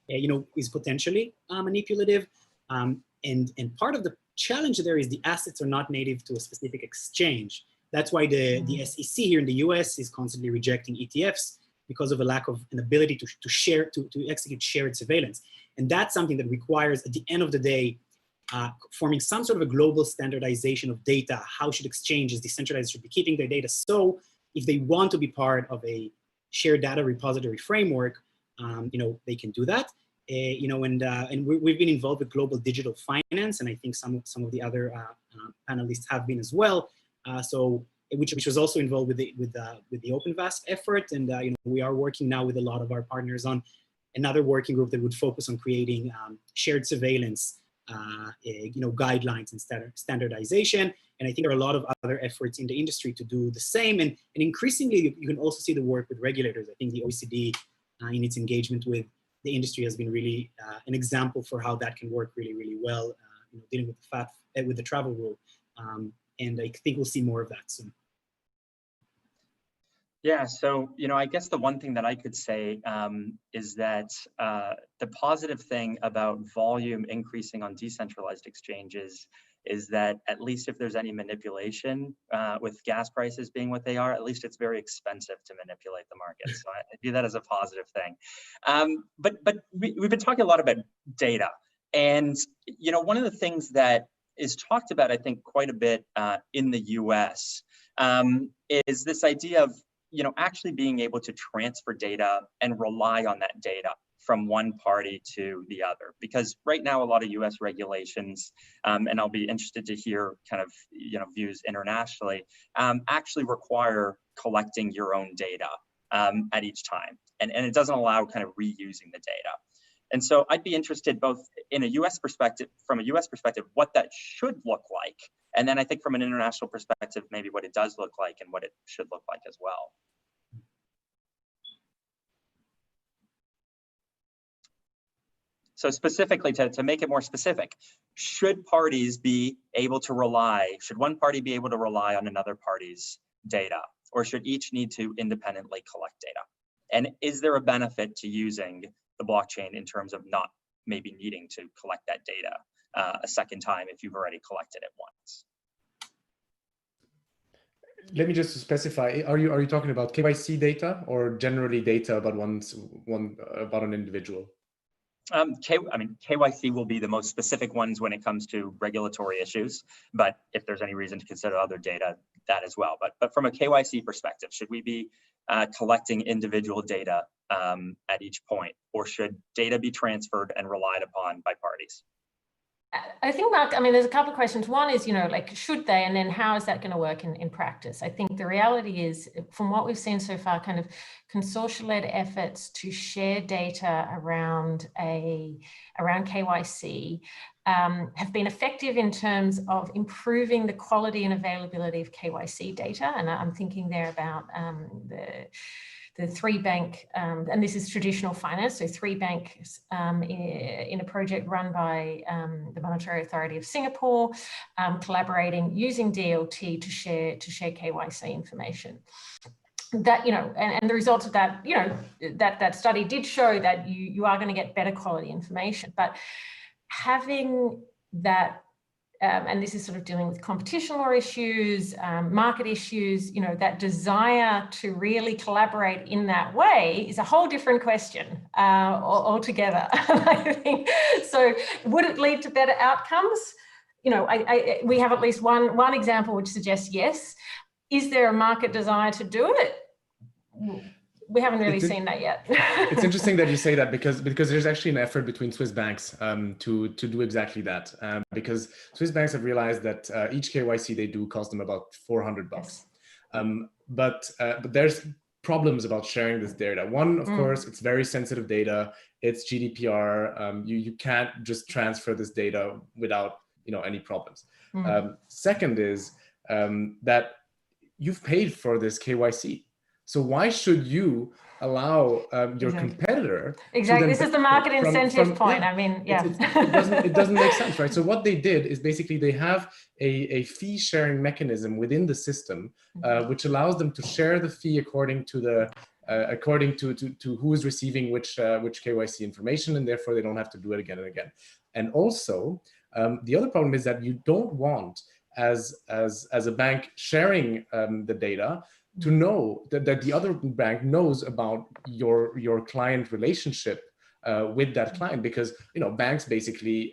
is potentially manipulative. And part of the challenge there is the assets are not native to a specific exchange. That's why the SEC here in the US is constantly rejecting ETFs because of a lack of an ability to execute shared surveillance. And that's something that requires, at the end of the day, forming some sort of a global standardization of data. How should exchanges, decentralized, should be keeping their data? So if they want to be part of a shared data repository framework, they can do that. And we've been involved with global digital finance, and I think some of the other panelists have been as well. Which was also involved with the OpenVASP effort, and we are working now with a lot of our partners on another working group that would focus on creating shared surveillance guidelines and standardization. And I think there are a lot of other efforts in the industry to do the same. And increasingly, you can also see the work with regulators. I think the OECD, in its engagement with the industry, has been really an example for how that can work really, really well, dealing with the travel rule. And I think we'll see more of that soon. Yeah, so, I guess the one thing that I could say is that the positive thing about volume increasing on decentralized exchanges is that at least if there's any manipulation with gas prices being what they are, at least it's very expensive to manipulate the market. So I view that as a positive thing. But we've been talking a lot about data. And, one of the things that is talked about, I think, quite a bit in the US is this idea of actually being able to transfer data and rely on that data from one party to the other. Because right now, a lot of US regulations, and I'll be interested to hear kind of, views internationally, actually require collecting your own data at each time. And it doesn't allow kind of reusing the data. And so I'd be interested both in a US perspective, from a US perspective, what that should look like. And then I think from an international perspective, maybe what it does look like and what it should look like as well. So specifically, to make it more specific, should one party be able to rely on another party's data, or should each need to independently collect data? And is there a benefit to using the blockchain in terms of not maybe needing to collect that data a second time if you've already collected it once? Let me just specify, are you talking about KYC data or generally data about about an individual? KYC will be the most specific ones when it comes to regulatory issues, but if there's any reason to consider other data, that as well. But from a KYC perspective, should we be collecting individual data at each point, or should data be transferred and relied upon by parties? I think, Mark, there's a couple of questions. One is, should they, and then how is that going to work in practice? I think the reality is, from what we've seen so far, kind of consortium-led efforts to share data around KYC have been effective in terms of improving the quality and availability of KYC data. And I'm thinking there about the three bank, and this is traditional finance, so three banks in a project run by the Monetary Authority of Singapore, collaborating using DLT to share KYC information. That, and the results of that, that study did show that you are going to get better quality information, but having that, and this is sort of dealing with competition law issues, market issues, that desire to really collaborate in that way is a whole different question altogether. I think so. Would it lead to better outcomes? We have at least one example which suggests yes. Is there a market desire to do it? We haven't really seen that yet. It's interesting that you say that because there's actually an effort between Swiss banks to do exactly that. Because Swiss banks have realized that each KYC they do costs them about $400. Yes. But there's problems about sharing this data. One, of course, it's very sensitive data. It's GDPR. You can't just transfer this data without any problems. Second is that you've paid for this KYC. So why should you allow your competitor? Exactly. This is the market incentive point. I mean, yeah. It doesn't make sense, right? So what they did is basically they have a fee sharing mechanism within the system, which allows them to share the fee according to the according to who is receiving which KYC information, and therefore they don't have to do it again and again. And also, the other problem is that you don't want as a bank sharing the data to know that the other bank knows about your client relationship with that client, because banks basically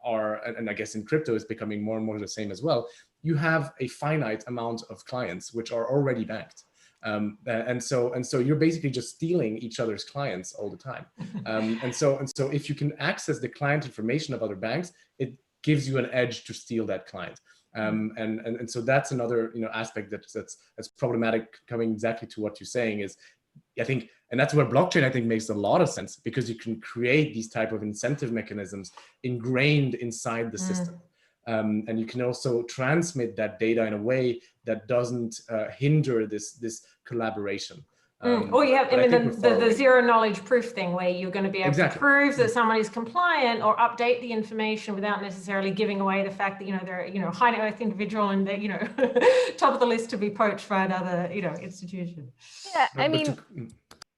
are, and I guess in crypto is becoming more and more the same as well. You have a finite amount of clients which are already banked. And so you're basically just stealing each other's clients all the time. And so if you can access the client information of other banks, it gives you an edge to steal that client. And so that's another aspect that's problematic, coming exactly to what you're saying is, I think, and that's where blockchain I think makes a lot of sense, because you can create these type of incentive mechanisms ingrained inside the system. And you can also transmit that data in a way that doesn't hinder this collaboration. Or you have, I mean, the zero knowledge proof thing, where you're going to be able to prove that someone is compliant or update the information without necessarily giving away the fact that they're a high net worth individual and they're top of the list to be poached by another institution. Yeah, I mean,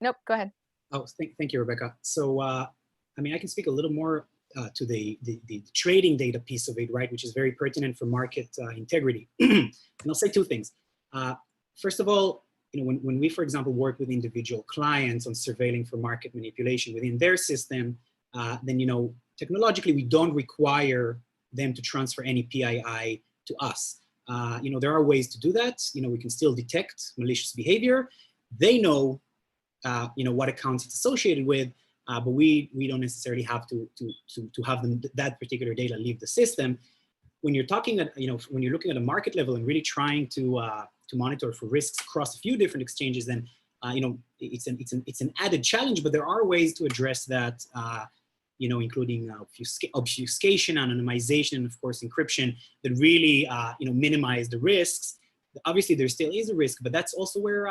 nope. Go ahead. Oh, thank you, Rebecca. So, I mean, I can speak a little more to the trading data piece of it, right, which is very pertinent for market integrity. And I'll say two things. First of all, when we, for example, work with individual clients on surveilling for market manipulation within their system, then, technologically, we don't require them to transfer any PII to us. There are ways to do that. We can still detect malicious behavior. They know, what accounts it's associated with, but we don't necessarily have to have that particular data leave the system. When you're talking at, when you're looking at a market level and really trying to monitor for risks across a few different exchanges, then it's an added challenge. But there are ways to address that, including obfuscation, anonymization, and of course encryption that really minimize the risks. Obviously, there still is a risk, but that's also where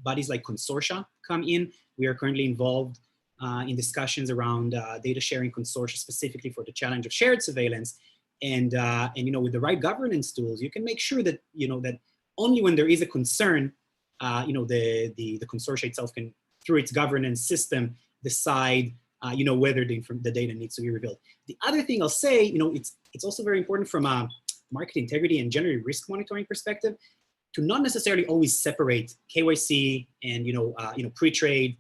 bodies like consortia come in. We are currently involved in discussions around data sharing consortia, specifically for the challenge of shared surveillance. And with the right governance tools, you can make sure that that only when there is a concern, the consortia itself can, through its governance system, decide whether the data needs to be revealed. The other thing I'll say, it's also very important from a market integrity and generally risk monitoring perspective to not necessarily always separate KYC and pre-trade,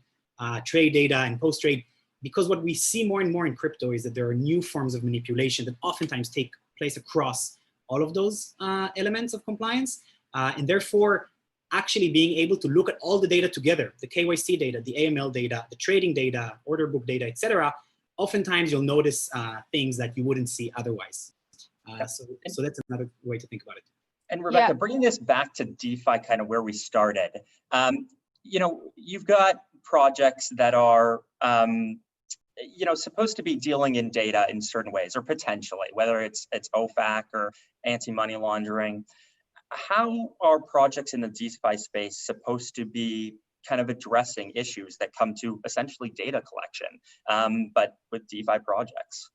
trade data and post-trade, because what we see more and more in crypto is that there are new forms of manipulation that oftentimes take place across all of those elements of compliance. And therefore, actually being able to look at all the data together, the KYC data, the AML data, the trading data, order book data, etc., oftentimes you'll notice things that you wouldn't see otherwise. So that's another way to think about it. And Rebecca, bringing this back to DeFi, kind of where we started, you've got projects that are, supposed to be dealing in data in certain ways, or potentially, whether it's OFAC or anti-money laundering. How are projects in the DeFi space supposed to be kind of addressing issues that come to essentially data collection, but with DeFi projects?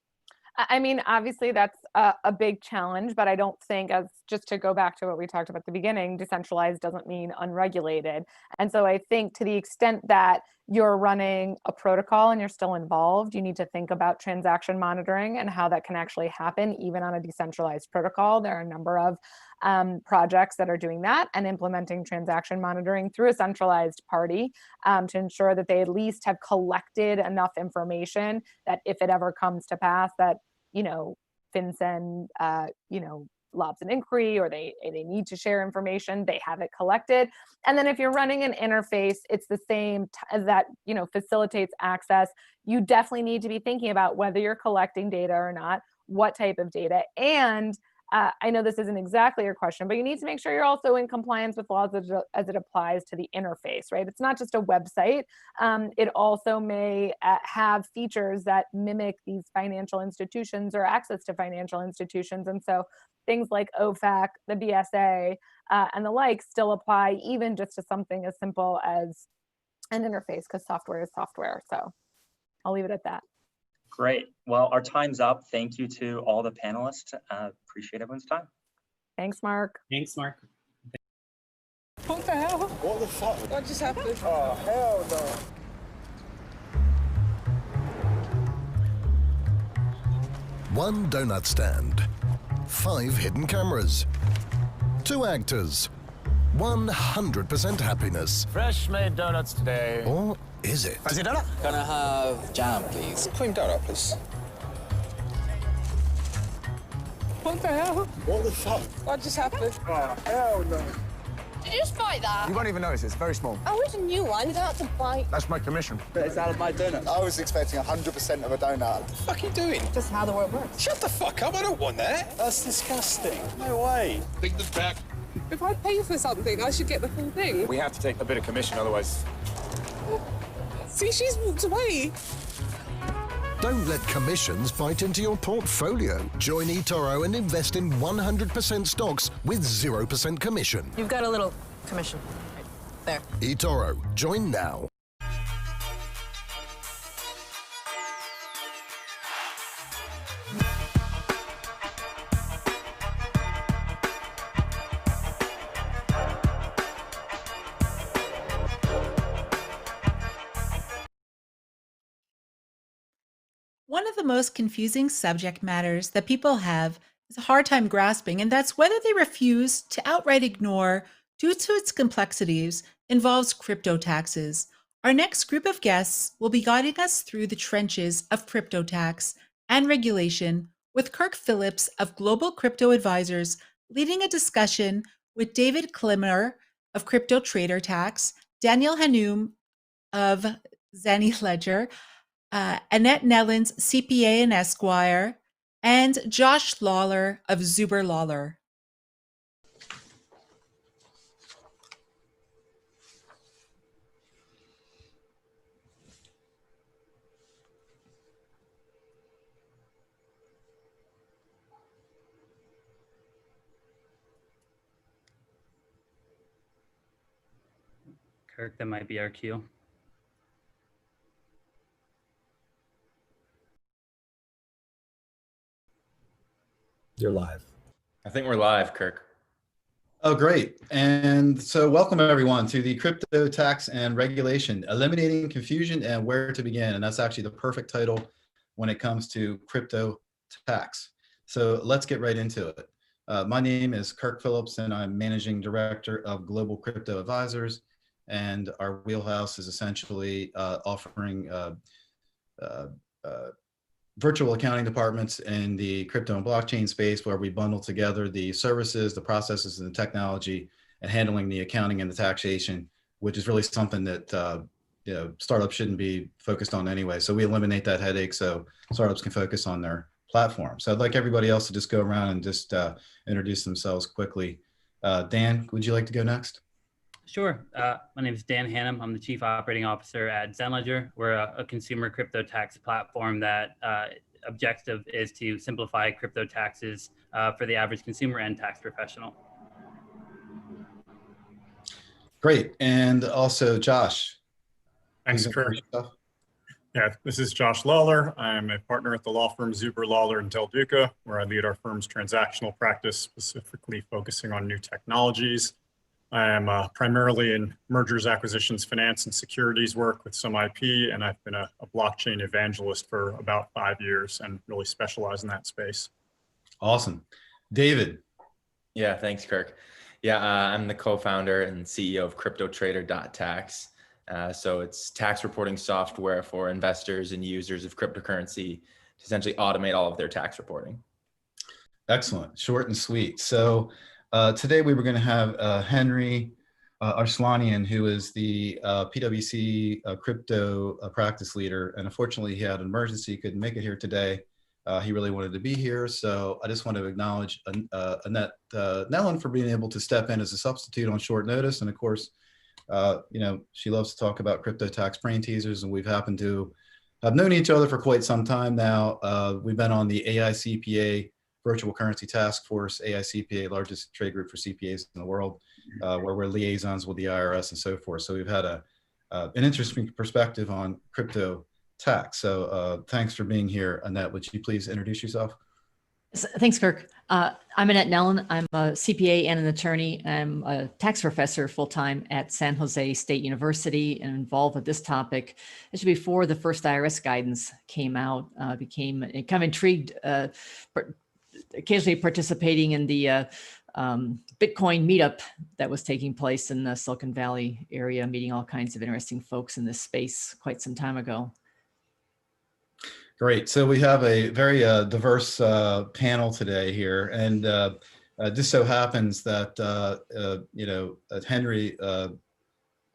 I mean, obviously that's a big challenge, but I don't think, as just to go back to what we talked about at the beginning, decentralized doesn't mean unregulated. And so I think to the extent that you're running a protocol and you're still involved, you need to think about transaction monitoring and how that can actually happen even on a decentralized protocol. There are a number of projects that are doing that and implementing transaction monitoring through a centralized party to ensure that they at least have collected enough information that if it ever comes to pass that, FinCEN, lobs an inquiry or they need to share information, they have it collected. And then if you're running an interface, it's the same that, facilitates access. You definitely need to be thinking about whether you're collecting data or not, what type of data, and I know this isn't exactly your question, but you need to make sure you're also in compliance with laws as it applies to the interface, right? It's not just a website. It also may have features that mimic these financial institutions or access to financial institutions. And so things like OFAC, the BSA, and the like still apply even just to something as simple as an interface, because software is software. So I'll leave it at that. Great. Well, our time's up. Thank you to all the panelists. Appreciate everyone's time. Thanks, Mark. Thanks, Mark. What the hell? What the fuck? What just happened? Oh, hell no. One donut stand, 5 hidden cameras, 2 actors, 100% happiness. Fresh made donuts today. Or is it? Fancy donut? Can I have jam, please? Cream donut, please. What the hell? What the fuck? What just happened? Oh, hell no. Did you just bite that? You won't even notice, it's very small. Oh, it's a new one. You don't have to bite. That's my commission. But it's out of my donut. I was expecting 100% of a donut. What the fuck are you doing? Just how the world works. Shut the fuck up, I don't want that. That's disgusting. No way. Take this back. If I pay for something, I should get the full thing. We have to take a bit of commission, otherwise. See, she's walked away. Don't let commissions bite into your portfolio. Join eToro and invest in 100% stocks with 0% commission. You've got a little commission. Right there. eToro. Join now. One of the most confusing subject matters that people have is a hard time grasping, and that's whether they refuse to outright ignore due to its complexities involves crypto taxes. Our next group of guests will be guiding us through the trenches of crypto tax and regulation, with Kirk Phillips of Global Crypto Advisors leading a discussion with David Klimmer of Crypto Trader Tax, Daniel Hanoum of Zany Ledger, Annette Nellens, CPA and Esquire, and Josh Lawler of Zuber Lawler. Kirk, that might be our cue. You're live. I think we're live, Kirk. Oh, great. And so welcome everyone to the Crypto Tax and Regulation, Eliminating Confusion and Where to Begin. And that's actually the perfect title when it comes to crypto tax. So let's get right into it. My name is Kirk Phillips and I'm Managing Director of Global Crypto Advisors. And our wheelhouse is essentially offering virtual accounting departments in the crypto and blockchain space, where we bundle together the services, the processes, and the technology, and handling the accounting and the taxation, which is really something that startups shouldn't be focused on anyway. So we eliminate that headache so startups can focus on their platform. So I'd like everybody else to just go around and just introduce themselves quickly. Dan, would you like to go next? Sure. My name is Dan Hannum. I'm the Chief Operating Officer at ZenLedger. We're a consumer crypto tax platform that objective is to simplify crypto taxes for the average consumer and tax professional. Great. And also Josh. Thanks, Kirk. Yeah, this is Josh Lawler. I'm a partner at the law firm Zuber Lawler in Del Duca, where I lead our firm's transactional practice, specifically focusing on new technologies. I am primarily in mergers, acquisitions, finance, and securities work with some IP, and I've been a blockchain evangelist for about 5 years and really specialize in that space. Awesome. David. Yeah, thanks, Kirk. Yeah, I'm the co-founder and CEO of CryptoTrader.tax. So it's tax reporting software for investors and users of cryptocurrency to essentially automate all of their tax reporting. Excellent, short and sweet. So today we were going to have Henry Arslanian, who is the PwC crypto practice leader, and unfortunately he had an emergency, couldn't make it here today. He really wanted to be here. So I just want to acknowledge Annette Nellen for being able to step in as a substitute on short notice. And of course, she loves to talk about crypto tax brain teasers, and we've happened to have known each other for quite some time now. We've been on the AICPA Virtual Currency Task Force, AICPA, largest trade group for CPAs in the world, where we're liaisons with the IRS and so forth. So we've had an interesting perspective on crypto tax. So thanks for being here, Annette. Would you please introduce yourself? Thanks, Kirk. I'm Annette Nellen. I'm a CPA and an attorney. I'm a tax professor full-time at San Jose State University and involved with this topic. Actually, before the first IRS guidance came out, became kind of intrigued, occasionally participating in the Bitcoin meetup that was taking place in the Silicon Valley area, meeting all kinds of interesting folks in this space quite some time ago. Great. So we have a very diverse panel today here, and just so happens that Henry,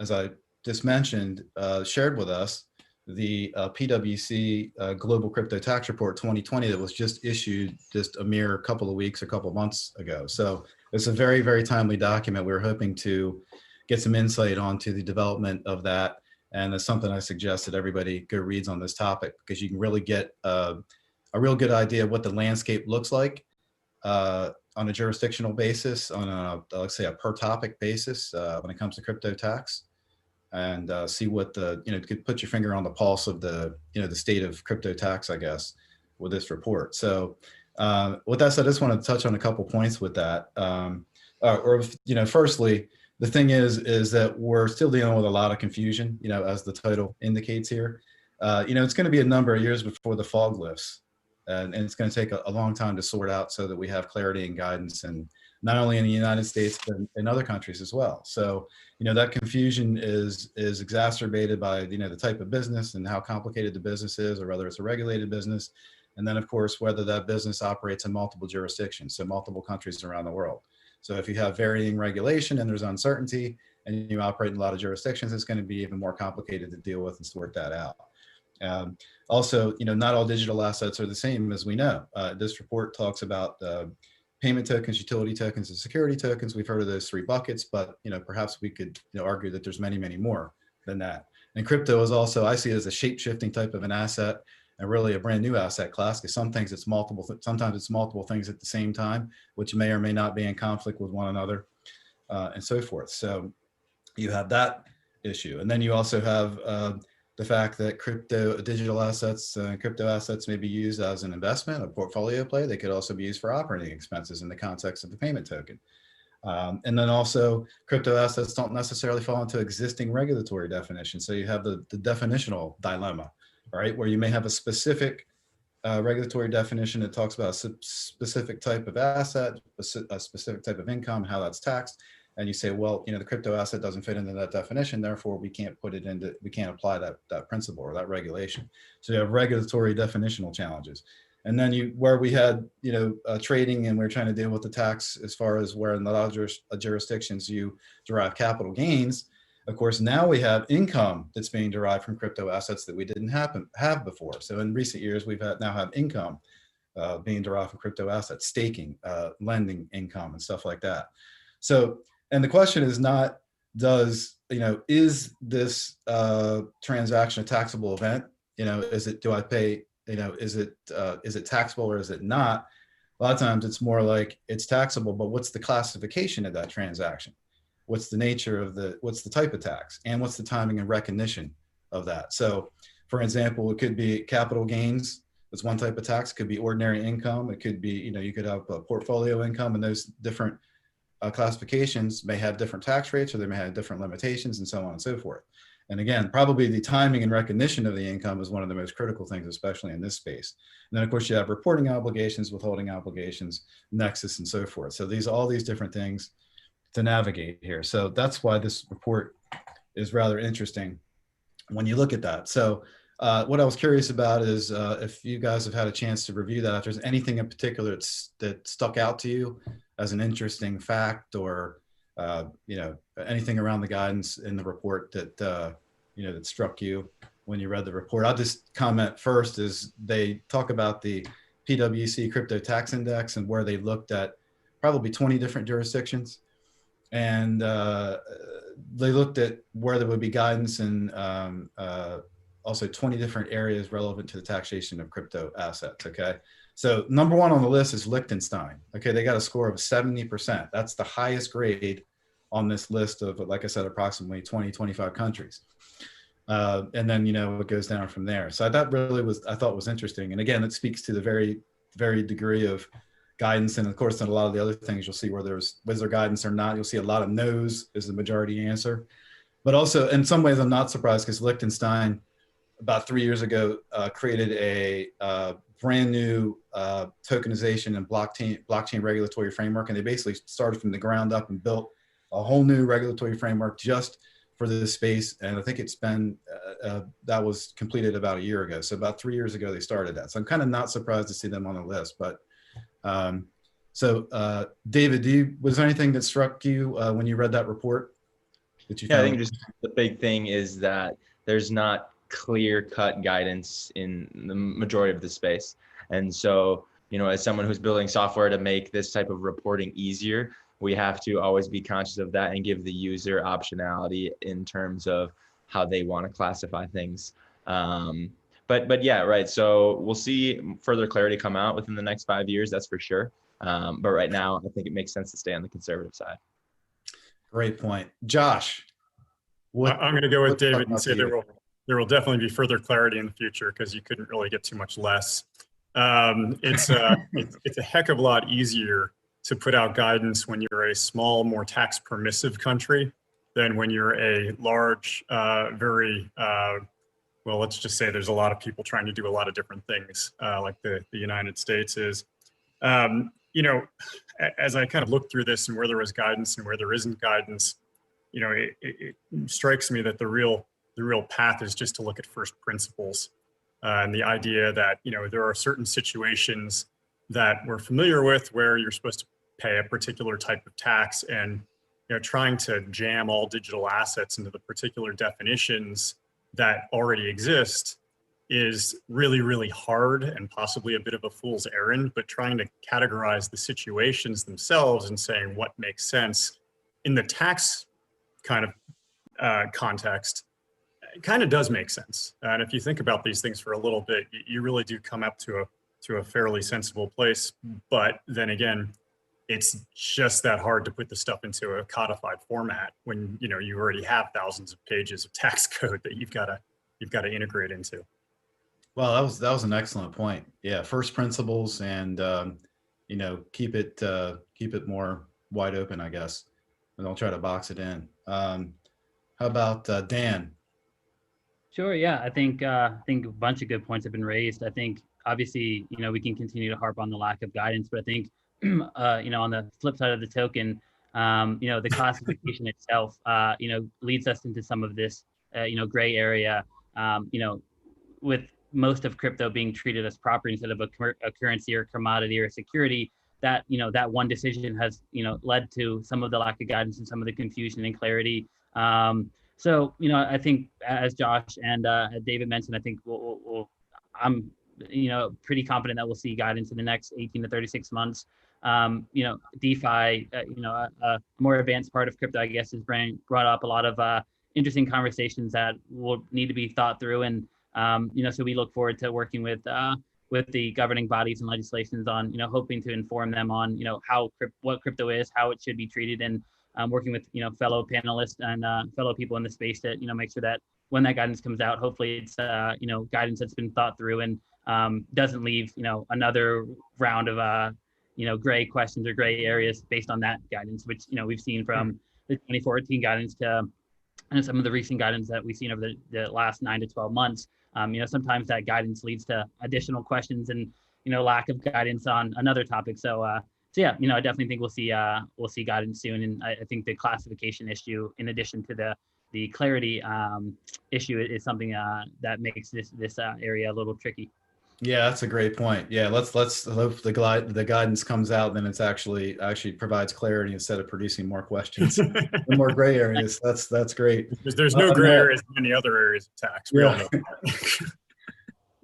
as I just mentioned, shared with us the PwC Global Crypto Tax Report 2020 that was just issued just a mere couple of months ago. So it's a very, very timely document. We're hoping to get some insight onto the development of that. And it's something I suggest that everybody go reads on this topic, because you can really get a real good idea of what the landscape looks like on a jurisdictional basis, on a, let's say, a per topic basis when it comes to crypto tax, and see what could put your finger on the pulse of the state of crypto tax, I guess, with this report. So with that said, I just want to touch on a couple points with that. Firstly, the thing is that we're still dealing with a lot of confusion, as the title indicates here. It's going to be a number of years before the fog lifts, and it's going to take a long time to sort out so that we have clarity and guidance, and not only in the United States, but in other countries as well. So, that confusion is exacerbated by, the type of business and how complicated the business is, or whether it's a regulated business. And then, of course, whether that business operates in multiple jurisdictions, so multiple countries around the world. So if you have varying regulation and there's uncertainty and you operate in a lot of jurisdictions, it's going to be even more complicated to deal with and sort that out. Also, not all digital assets are the same, as we know. This report talks about payment tokens, utility tokens, and security tokens. We've heard of those three buckets, but perhaps we could argue that there's many, many more than that. And crypto is also, I see it as a shape-shifting type of an asset, and really a brand new asset class, because sometimes it's multiple things at the same time, which may or may not be in conflict with one another, and so forth. So you have that issue. And then you also have the fact that digital assets may be used as an investment, a portfolio play. They could also be used for operating expenses in the context of the payment token. And then also, crypto assets don't necessarily fall into existing regulatory definitions. So you have the definitional dilemma, right? Where you may have a specific regulatory definition that talks about a specific type of asset, a specific type of income, how that's taxed. And you say, well, the crypto asset doesn't fit into that definition, therefore we can't apply that principle or that regulation. So you have regulatory definitional challenges. And then where we had, trading, and we're trying to deal with the tax as far as where in the larger jurisdictions you derive capital gains. Of course, now we have income that's being derived from crypto assets that we didn't have before. So in recent years, now have income being derived from crypto assets, staking, lending income, and stuff like that. So, and the question is not, is this transaction a taxable event? Is it taxable or is it not? A lot of times it's more like it's taxable, but what's the classification of that transaction? What's the nature of what's the type of tax, and what's the timing and recognition of that? So for example, it could be capital gains. That's one type of tax. It could be ordinary income. It could be, you could have a portfolio income, and those different classifications may have different tax rates, or they may have different limitations, and so on and so forth. And again, probably the timing and recognition of the income is one of the most critical things, especially in this space. And then of course you have reporting obligations, withholding obligations, nexus, and so forth. So all these different things to navigate here. So that's why this report is rather interesting when you look at that. So what I was curious about is if you guys have had a chance to review that, if there's anything in particular that stuck out to you as an interesting fact, or anything around the guidance in the report that that struck you when you read the report. I'll just comment first is they talk about the PwC Crypto Tax Index, and where they looked at probably 20 different jurisdictions. And they looked at where there would be guidance in also 20 different areas relevant to the taxation of crypto assets, okay? So number one on the list is Liechtenstein. Okay, they got a score of 70%. That's the highest grade on this list of, like I said, approximately 20, 25 countries. And then, it goes down from there. So that really I thought was interesting. And again, it speaks to the very degree of guidance. And of course, in a lot of the other things, you'll see where was there guidance or not. You'll see a lot of no's is the majority answer. But also, in some ways, I'm not surprised because Liechtenstein, about 3 years ago, created a brand new tokenization and blockchain regulatory framework. And they basically started from the ground up and built a whole new regulatory framework just for this space. And I think it's been, that was completed about a year ago. So about 3 years ago, they started that. So I'm kind of not surprised to see them on the list. But David, was there anything that struck you when you read that report? I think just the big thing is that there's not clear-cut guidance in the majority of the space. And so, as someone who's building software to make this type of reporting easier, we have to always be conscious of that and give the user optionality in terms of how they want to classify things. But yeah, right. So we'll see further clarity come out within the next 5 years, that's for sure. But right now, I think it makes sense to stay on the conservative side. Great point. Josh. I'm going to go with David and say there will definitely be further clarity in the future because you couldn't really get too much less. It's a heck of a lot easier to put out guidance when you're a small, more tax permissive country than when you're a large, well, let's just say there's a lot of people trying to do a lot of different things like the United States is. As I kind of look through this and where there was guidance and where there isn't guidance, it strikes me that the real path is just to look at first principles and the idea that, there are certain situations that we're familiar with where you're supposed to pay a particular type of tax, and trying to jam all digital assets into the particular definitions that already exist is really, really hard and possibly a bit of a fool's errand. But trying to categorize the situations themselves and saying what makes sense in the tax kind of context kind of does make sense. And if you think about these things for a little bit, you really do come up to a fairly sensible place. But then again, it's just that hard to put the stuff into a codified format when you already have thousands of pages of tax code that you've got to integrate into. Well, that was an excellent point. Yeah, first principles, and keep it more wide open, I guess, and don't try to box it in. How about Dan? Sure. Yeah, I think a bunch of good points have been raised. I think obviously we can continue to harp on the lack of guidance, but I think on the flip side of the token, the classification itself leads us into some of this gray area. With most of crypto being treated as property instead of a currency or commodity or a security, that that one decision has led to some of the lack of guidance and some of the confusion and clarity. So I think, as Josh and David mentioned, I think I'm pretty confident that we'll see guidance in the next 18 to 36 months. DeFi, a more advanced part of crypto, I guess, has brought up a lot of interesting conversations that will need to be thought through. And so we look forward to working with the governing bodies and legislations on hoping to inform them on what crypto is, how it should be treated, and working with fellow panelists and fellow people in the space to make sure that when that guidance comes out, hopefully it's guidance that's been thought through and doesn't leave another round of gray questions or gray areas based on that guidance, which we've seen from the 2014 guidance to some of the recent guidance that we've seen over the last 9 to 12 months. Sometimes that guidance leads to additional questions and lack of guidance on another topic. So yeah, I definitely think we'll see guidance soon, and I think the classification issue, in addition to the clarity issue, is something that makes this area a little tricky. Yeah, that's a great point. Yeah, let's hope the guidance comes out, then it's actually provides clarity instead of producing more questions and more gray areas. That's great. There's no gray areas in any other areas of tax. We all know that.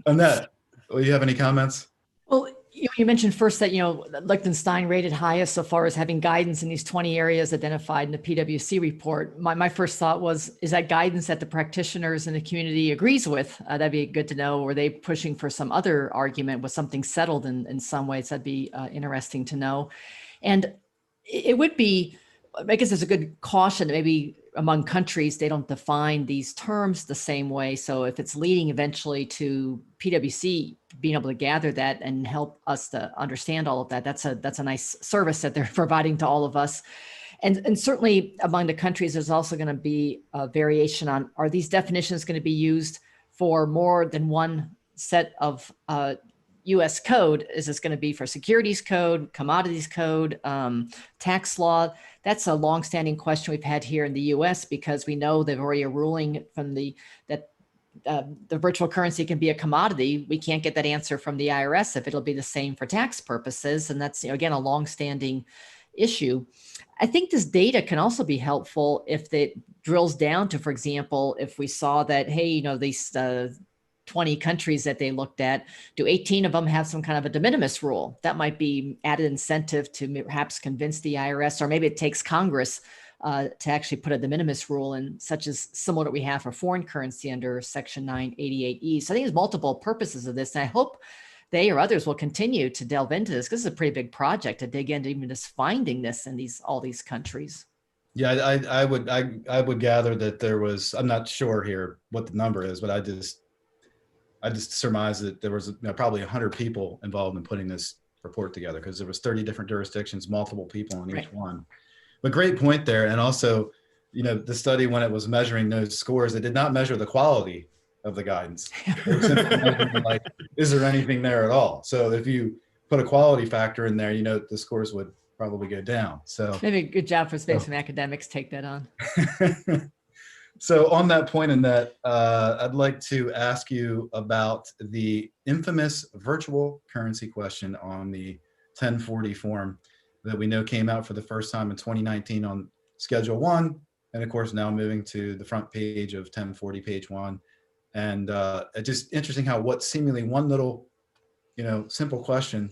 Annette, will you have any comments? Well, You mentioned first that, Liechtenstein rated highest so far as having guidance in these 20 areas identified in the PwC report. My first thought was, is that guidance that the practitioners in the community agrees with? That'd be good to know. Were they pushing for some other argument? Was something settled in some ways? That'd be interesting to know. And it would be, I guess there's a good caution that maybe among countries, they don't define these terms the same way. So if it's leading eventually to PwC being able to gather that and help us to understand all of that, that's a nice service that they're providing to all of us. And certainly among the countries, there's also going to be a variation on, are these definitions going to be used for more than one set of US code? Is this going to be for securities code, commodities code, tax law? That's a longstanding question we've had here in the US, because we know they've already a ruling from that the virtual currency can be a commodity. We can't get that answer from the IRS if it'll be the same for tax purposes. And that's, again, a longstanding issue. I think this data can also be helpful if it drills down to, for example, if we saw that, hey, these 20 countries that they looked at, do 18 of them have some kind of a de minimis rule? That might be added incentive to perhaps convince the IRS, or maybe it takes Congress to actually put a de minimis rule in, such as similar to what we have for foreign currency under Section 988E. So I think there's multiple purposes of this. And I hope they or others will continue to delve into this, because it's a pretty big project to dig into even just finding this in all these countries. Yeah, I would gather that there was, I'm not sure here what the number is, but I just surmise that there was probably 100 people involved in putting this report together, because there was 30 different jurisdictions, multiple people in each one. But great point there. And also, the study, when it was measuring those scores, it did not measure the quality of the guidance. It was simply measuring, like, is there anything there at all? So if you put a quality factor in there, the scores would probably go down. So maybe a good job for some academics take that on. So on that point, in that, I'd like to ask you about the infamous virtual currency question on the 1040 form that we know came out for the first time in 2019 on Schedule 1, and of course now moving to the front page of 1040, page 1. And it's just interesting how what seemingly one little, simple question,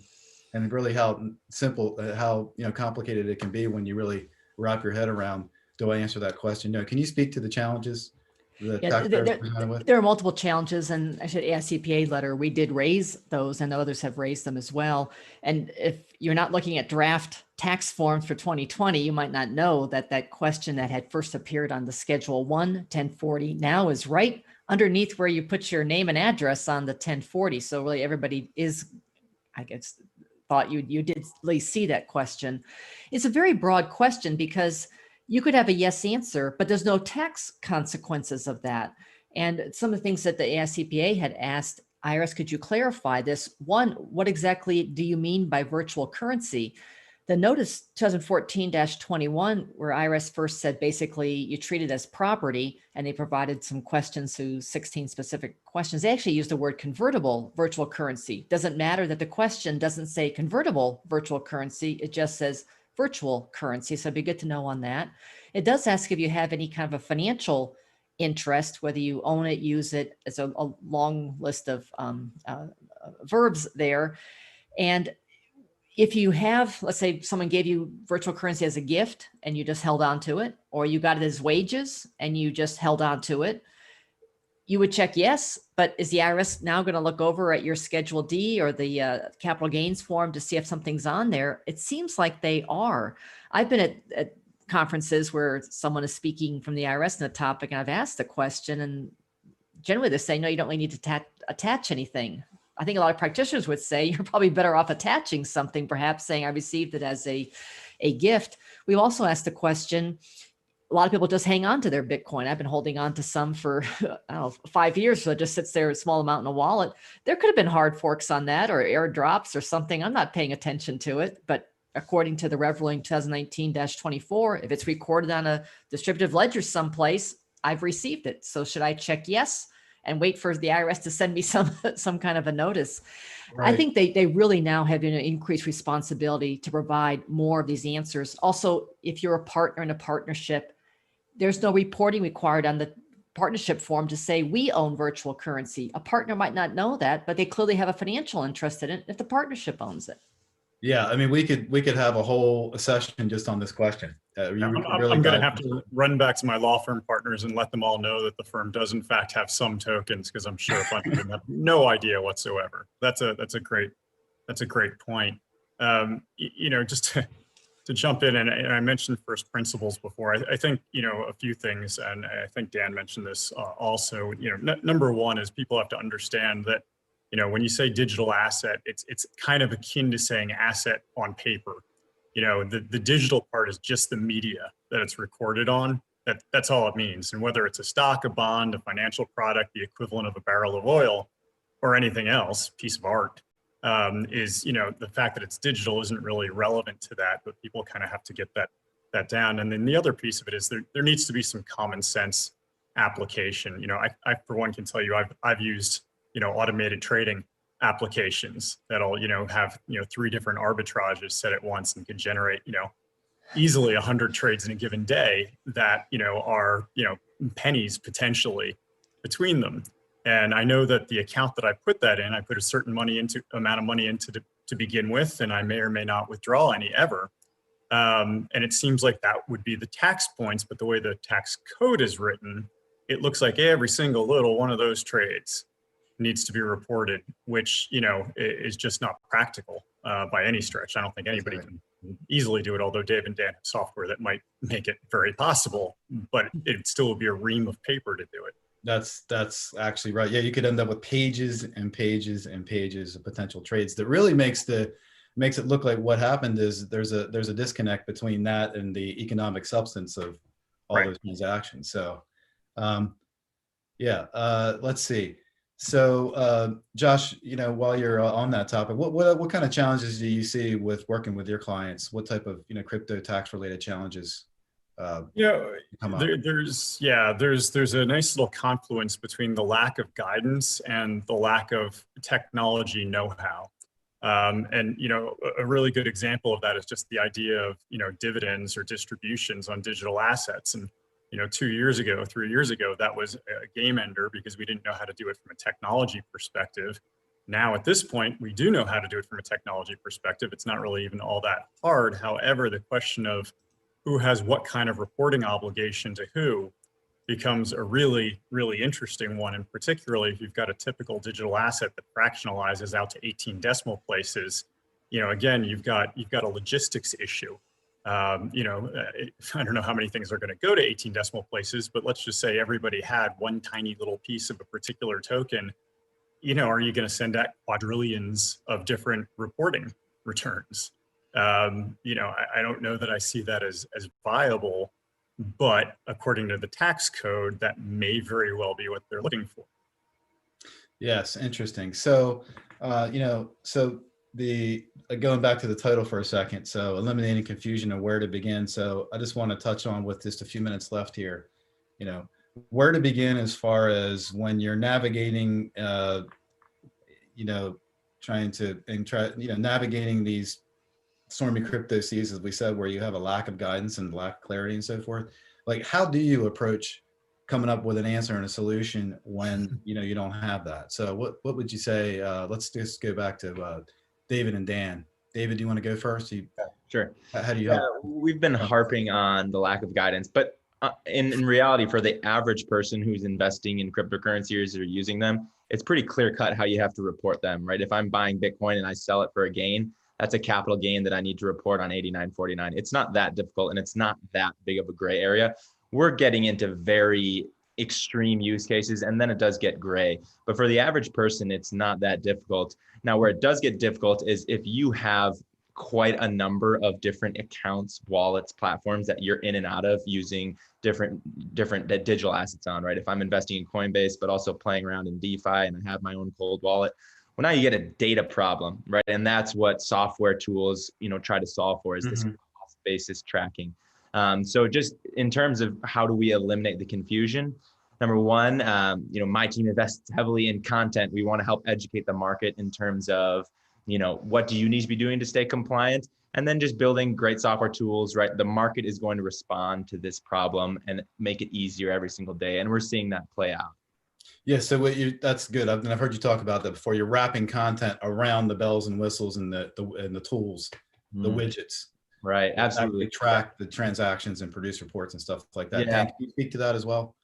and really how simple, how complicated it can be when you really wrap your head around, do I answer that question? No. Can you speak to the challenges that taxpayers are presented with? There are multiple challenges, and actually, the ASCPA letter, we did raise those, and others have raised them as well. And if you're not looking at draft tax forms for 2020, you might not know that question that had first appeared on the Schedule 1 1040 now is right underneath where you put your name and address on the 1040. So really, everybody is, I guess, thought you did at least see that question. It's a very broad question, because you could have a yes answer, but there's no tax consequences of that. And some of the things that the ASCPA had asked IRS, could you clarify this? One, what exactly do you mean by virtual currency? The notice 2014-21, where IRS first said basically you treat it as property, and they provided some questions to 16 specific questions. They actually used the word convertible virtual currency. Doesn't matter that the question doesn't say convertible virtual currency, it just says virtual currency. So it'd be good to know on that. It does ask if you have any kind of a financial interest, whether you own it, use it. It's a long list of verbs there. And if you have, let's say someone gave you virtual currency as a gift and you just held on to it, or you got it as wages and you just held on to it, you would check yes. But is the IRS now going to look over at your Schedule D or the capital gains form to see if something's on there? It seems like they are. I've been at conferences where someone is speaking from the IRS on the topic, and I've asked the question, and generally they say, no, you don't really need to attach anything. I think a lot of practitioners would say you're probably better off attaching something, perhaps saying I received it as a gift. We've also asked the question, a lot of people just hang on to their Bitcoin. I've been holding on to some for 5 years, so it just sits there, a small amount in a wallet. There could have been hard forks on that, or airdrops or something. I'm not paying attention to it, but according to the Rev Ruling 2019-24, if it's recorded on a distributive ledger someplace, I've received it. So should I check yes and wait for the IRS to send me some kind of a notice? Right. I think they really now have an increased responsibility to provide more of these answers. Also, if you're a partner in a partnership, there's no reporting required on the partnership form to say we own virtual currency. A partner might not know that, but they clearly have a financial interest in it if the partnership owns it. Yeah, I mean, we could have a whole session just on this question. I'm going to have to run back to my law firm partners and let them all know that the firm does in fact have some tokens, because I'm sure a bunch of them have no idea whatsoever. That's a great point. Just to jump in, and I mentioned first principles before. I think a few things, and I think Dan mentioned this also. Number one is people have to understand that when you say digital asset, it's kind of akin to saying asset on paper. The digital part is just the media that it's recorded on. That's all it means. And whether it's a stock, a bond, a financial product, the equivalent of a barrel of oil, or anything else, piece of art, is the fact that it's digital isn't really relevant to that, but people kind of have to get that down. And then the other piece of it is there needs to be some common sense application. I for one can tell you I've used automated trading applications that'll have 3 different arbitrages set at once and can generate easily 100 trades in a given day that are pennies potentially between them. And I know that the account that I put that in, I put a certain amount of money into to begin with, and I may or may not withdraw any ever. And it seems like that would be the tax points, but the way the tax code is written, it looks like every single little one of those trades needs to be reported, which is just not practical by any stretch. I don't think anybody can easily do it, although Dave and Dan have software that might make it very possible, but it still would be a ream of paper to do it. That's actually right. Yeah, you could end up with pages and pages and pages of potential trades. That really makes it look like what happened is there's a disconnect between that and the economic substance of all those transactions. So let's see. So Josh, while you're on that topic, what kind of challenges do you see with working with your clients? What type of crypto tax related challenges come up? There's a nice little confluence between the lack of guidance and the lack of technology know-how. And a really good example of that is just the idea of dividends or distributions on digital assets. And 2 years ago, 3 years ago, that was a game ender because we didn't know how to do it from a technology perspective. Now, at this point, we do know how to do it from a technology perspective. It's not really even all that hard. However, the question of who has what kind of reporting obligation to who becomes a really, really interesting one. And particularly if you've got a typical digital asset that fractionalizes out to 18 decimal places, again, you've got a logistics issue. I don't know how many things are going to go to 18 decimal places, but let's just say everybody had one tiny little piece of a particular token. Are you going to send out quadrillions of different reporting returns? I don't know that I see that as viable, but according to the tax code, that may very well be what they're looking for. Yes, interesting. So, going back to the title for a second, so eliminating confusion and where to begin. So I just want to touch on with just a few minutes left here, where to begin as far as when you're navigating, navigating these stormy crypto seas, as we said, where you have a lack of guidance and lack of clarity and so forth. Like, how do you approach coming up with an answer and a solution when you don't have that? So what would you say? Let's just go back to David and Dan. David, do you want to go first? Sure. How do you help? We've been harping on the lack of guidance, but in reality, for the average person who's investing in cryptocurrencies or using them, it's pretty clear cut how you have to report them, right? If I'm buying Bitcoin and I sell it for a gain, that's a capital gain that I need to report on 8949. It's not that difficult, and it's not that big of a gray area. We're getting into very extreme use cases, and then it does get gray. But for the average person, it's not that difficult. Now, where it does get difficult is if you have quite a number of different accounts, wallets, platforms that you're in and out of using different digital assets on, right? If I'm investing in Coinbase, but also playing around in DeFi and I have my own cold wallet, well, now you get a data problem, right? And that's what software tools, try to solve for, is this cost basis tracking. So just in terms of how do we eliminate the confusion, number one, my team invests heavily in content. We want to help educate the market in terms of, what do you need to be doing to stay compliant? And then just building great software tools, right? The market is going to respond to this problem and make it easier every single day. And we're seeing that play out. Yeah, so that's good. I've heard you talk about that before. You're wrapping content around the bells and whistles and the tools, the widgets. Right, absolutely. Track the transactions and produce reports and stuff like that. Dan, can you speak to that as well?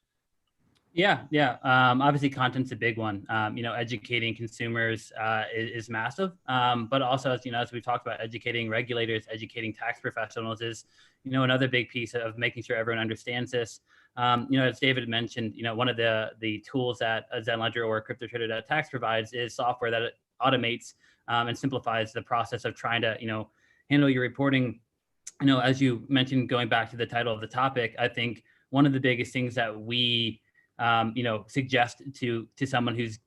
Yeah. Obviously, content's a big one. Educating consumers is massive, but also, as we've talked about, educating regulators, educating tax professionals is, another big piece of making sure everyone understands this. As David mentioned, one of the tools that Zenledger or CryptoTrader.tax provides is software that automates and simplifies the process of trying to, handle your reporting. As you mentioned, going back to the title of the topic, I think one of the biggest things that we suggest to someone who's,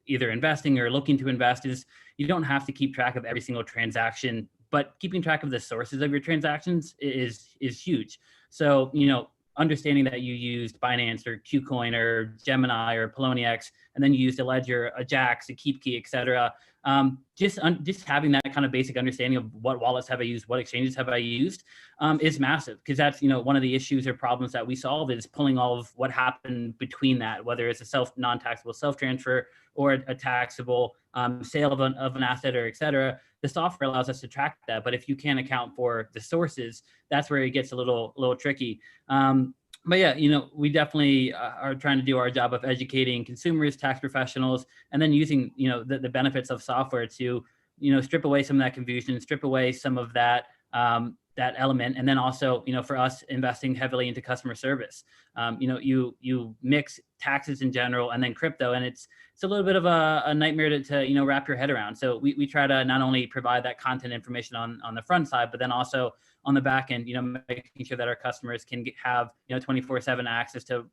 either investing or looking to invest is you don't have to keep track of every single transaction, but keeping track of the sources of your transactions is huge. So, understanding that you used Binance or KuCoin or Gemini or Poloniex, and then you used a Ledger, a Jax, a KeepKey, et cetera. Just having that kind of basic understanding of what wallets have I used, what exchanges have I used, is massive, because that's, one of the issues or problems that we solve is pulling all of what happened between that, whether it's a non-taxable self-transfer or a taxable sale of an asset, or et cetera. The software allows us to track that, but if you can't account for the sources, that's where it gets a little tricky. But yeah, we definitely are trying to do our job of educating consumers, tax professionals, and then using, the benefits of software to, strip away some of that confusion, strip away some of that element. And then also, for us, investing heavily into customer service. You mix taxes in general and then crypto, and it's a little bit of a nightmare to wrap your head around. So we try to not only provide that content information on the front side, but then also on the back end, making sure that our customers can have 24/7 access to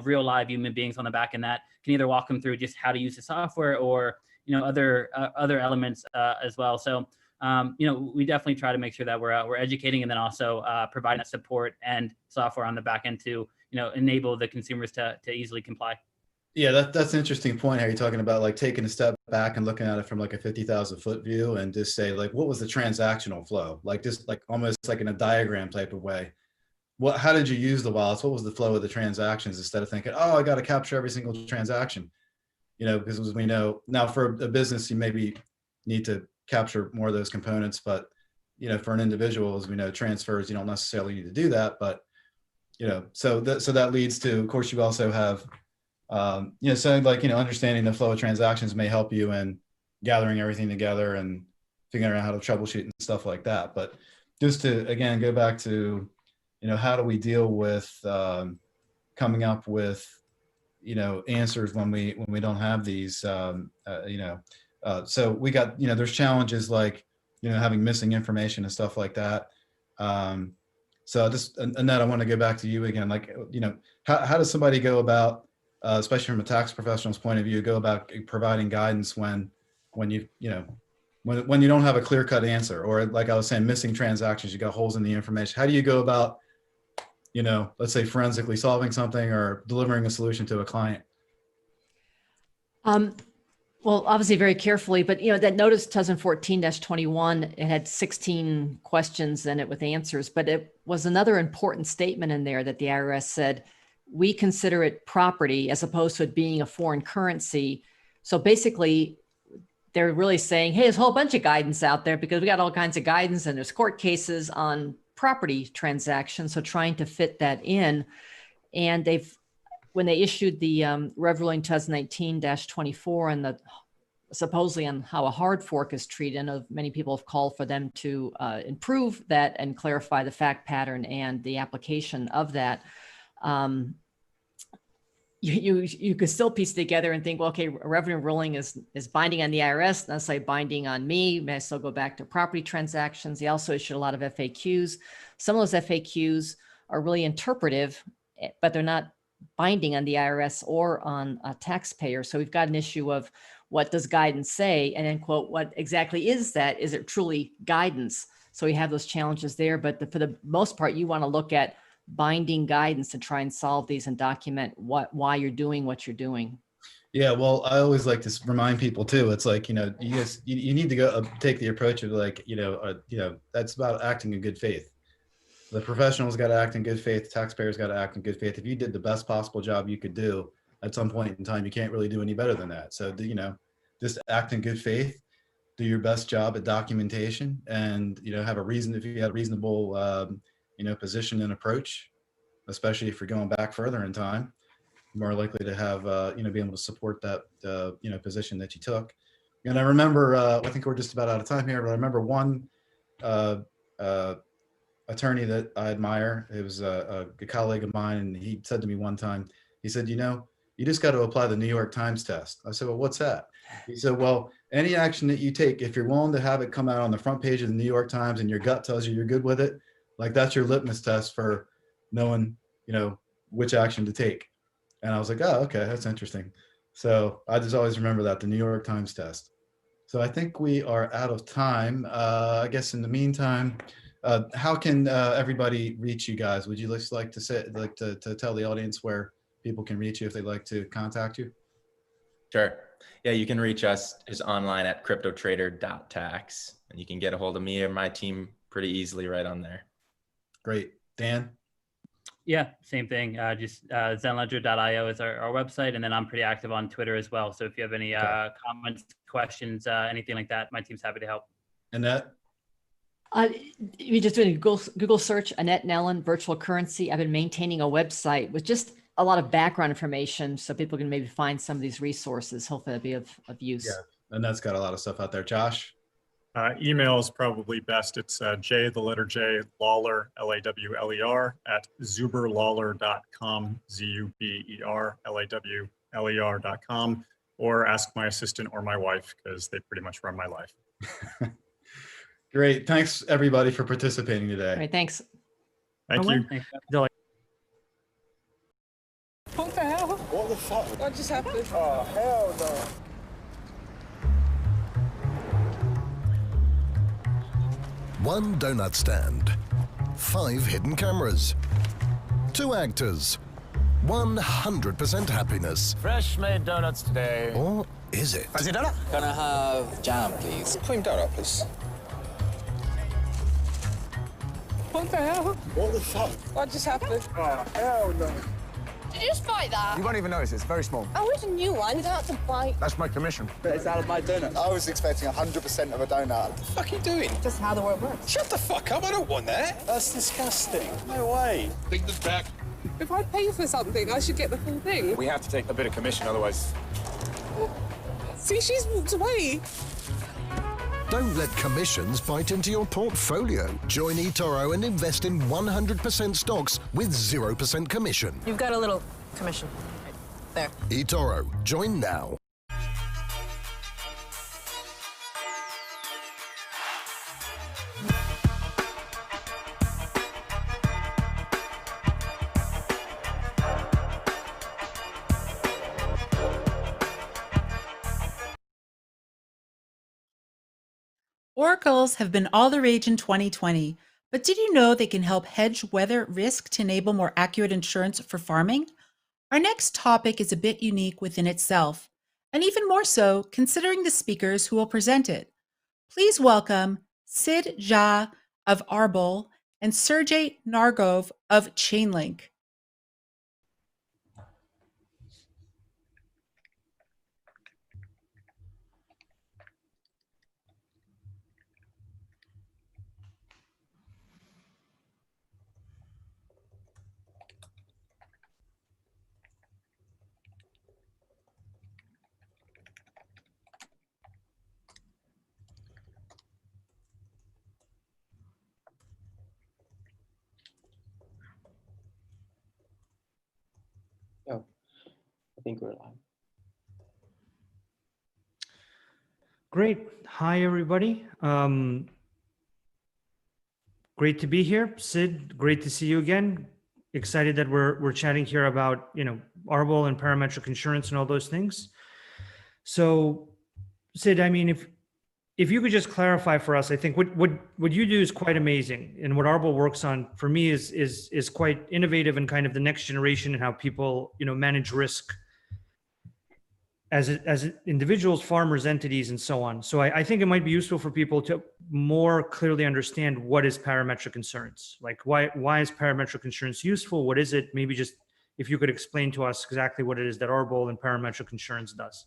real live human beings on the back end that can either walk them through just how to use the software or other elements as well. So we definitely try to make sure that we're educating, and then also providing that support and software on the back end to enable the consumers to easily comply. Yeah, that's an interesting point. How you're talking about like taking a step back and looking at it from like a 50,000 foot view and just say like, what was the transactional flow? Like just like almost like in a diagram type of way. How did you use the wallets? What was the flow of the transactions, instead of thinking, oh, I got to capture every single transaction, because as we know now, for a business, you maybe need to capture more of those components, but for an individual, as we know, transfers, you don't necessarily need to do that. But so that leads to, of course, you also have so like, understanding the flow of transactions may help you in gathering everything together and figuring out how to troubleshoot and stuff like that. But just to, again, go back to, how do we deal with coming up with, answers when we don't have these, so we got, there's challenges like, having missing information and stuff like that. So just, Annette, I want to go back to you again. Like, how does somebody go about, especially from a tax professional's point of view, go about providing guidance when you don't have a clear-cut answer, or like I was saying, missing transactions, you got holes in the information. How do you go about, let's say forensically solving something or delivering a solution to a client? Well, obviously very carefully, but that notice 2014-21, it had 16 questions in it with answers, but it was another important statement in there that the IRS said, we consider it property as opposed to it being a foreign currency. So basically, they're really saying, hey, there's a whole bunch of guidance out there because we got all kinds of guidance and there's court cases on property transactions. So trying to fit that in. And when they issued the Rev Ruling 2019-24 and supposedly on how a hard fork is treated, and many people have called for them to improve that and clarify the fact pattern and the application of that. You could still piece together and think, well, okay, a revenue ruling is binding on the IRS, not say binding on me. May I still go back to property transactions? They also issued a lot of FAQs. Some of those FAQs are really interpretive, but they're not binding on the IRS or on a taxpayer. So we've got an issue of what does guidance say, and then quote, what exactly is that? Is it truly guidance? So we have those challenges there, but for the most part, you want to look at binding guidance to try and solve these and document why you're doing what you're doing. Yeah, well, I always like to remind people too. It's like, you need to go take the approach of like, that's about acting in good faith. The professionals got to act in good faith. Taxpayers got to act in good faith. If you did the best possible job you could do at some point in time, you can't really do any better than that. So, just act in good faith, do your best job at documentation, and, have a reason, if you have a reasonable, position and approach, especially if you're going back further in time, more likely to have, be able to support that, position that you took. And I remember, I think we're just about out of time here, but I remember one attorney that I admire. It was a colleague of mine, and he said to me one time, he said, you just got to apply the New York Times test. I said, well, what's that? He said, well, any action that you take, if you're willing to have it come out on the front page of the New York Times and your gut tells you you're good with it, like that's your litmus test for knowing, which action to take. And I was like, oh, okay, that's interesting. So I just always remember that, the New York Times test. So I think we are out of time. I guess in the meantime, how can everybody reach you guys? Would you just like to say, to tell the audience where people can reach you if they'd like to contact you? Sure. Yeah, you can reach us just online at cryptotrader.tax, and you can get a hold of me or my team pretty easily right on there. Great. Dan? Yeah, same thing. Just zenledger.io is our website. And then I'm pretty active on Twitter as well. So if you have any comments, questions, anything like that, my team's happy to help. Annette? You just doing a Google search, Annette Nellen, virtual currency. I've been maintaining a website with just a lot of background information so people can maybe find some of these resources. Hopefully that'll be of use. Yeah, and that's got a lot of stuff out there. Josh? Email is probably best. It's J, the letter J, Lawler, Lawler, at zuberlawler.com, ZUBER, or ask my assistant or my wife, because they pretty much run my life. Great. Thanks, everybody, for participating today. All right, thanks. Thank you. What the hell? What the fuck? What just happened? Oh, hell no. One donut stand, 5 hidden cameras, 2 actors, 100% happiness. Fresh made donuts today. Or is it? Can I have jam, please? Cream donut, please. What the hell? What the fuck? What just happened? Oh, hell no. Did you just bite that? You won't even notice, it's very small. Oh, it's a new one. You don't have to bite. That's my commission. But it's out of my donut. I was expecting 100% of a donut. What the fuck are you doing? Just how the world works. Shut the fuck up, I don't want that. That's disgusting. No way. Take this back. If I pay for something, I should get the full thing. We have to take a bit of commission, otherwise. See, she's walked away. Don't let commissions bite into your portfolio. Join eToro and invest in 100% stocks with 0% commission. You've got a little commission. Right there. eToro. Join now. Oracles have been all the rage in 2020, but did you know they can help hedge weather risk to enable more accurate insurance for farming? Our next topic is a bit unique within itself, and even more so considering the speakers who will present it. Please welcome Sid Jha of Arbol and Sergey Nargov of Chainlink. Oh, I think we're live. Great. Hi, everybody. Great to be here. Sid, great to see you again. Excited that we're chatting here about, Arbol and parametric insurance and all those things. So, Sid, I mean, if you could just clarify for us, I think what you do is quite amazing, and what Arbol works on for me is quite innovative and kind of the next generation and how people manage risk. as individuals, farmers, entities, and so on. So I think it might be useful for people to more clearly understand what is parametric insurance. Like why is parametric insurance useful? What is it? Maybe just if you could explain to us exactly what it is that Arbol and parametric insurance does.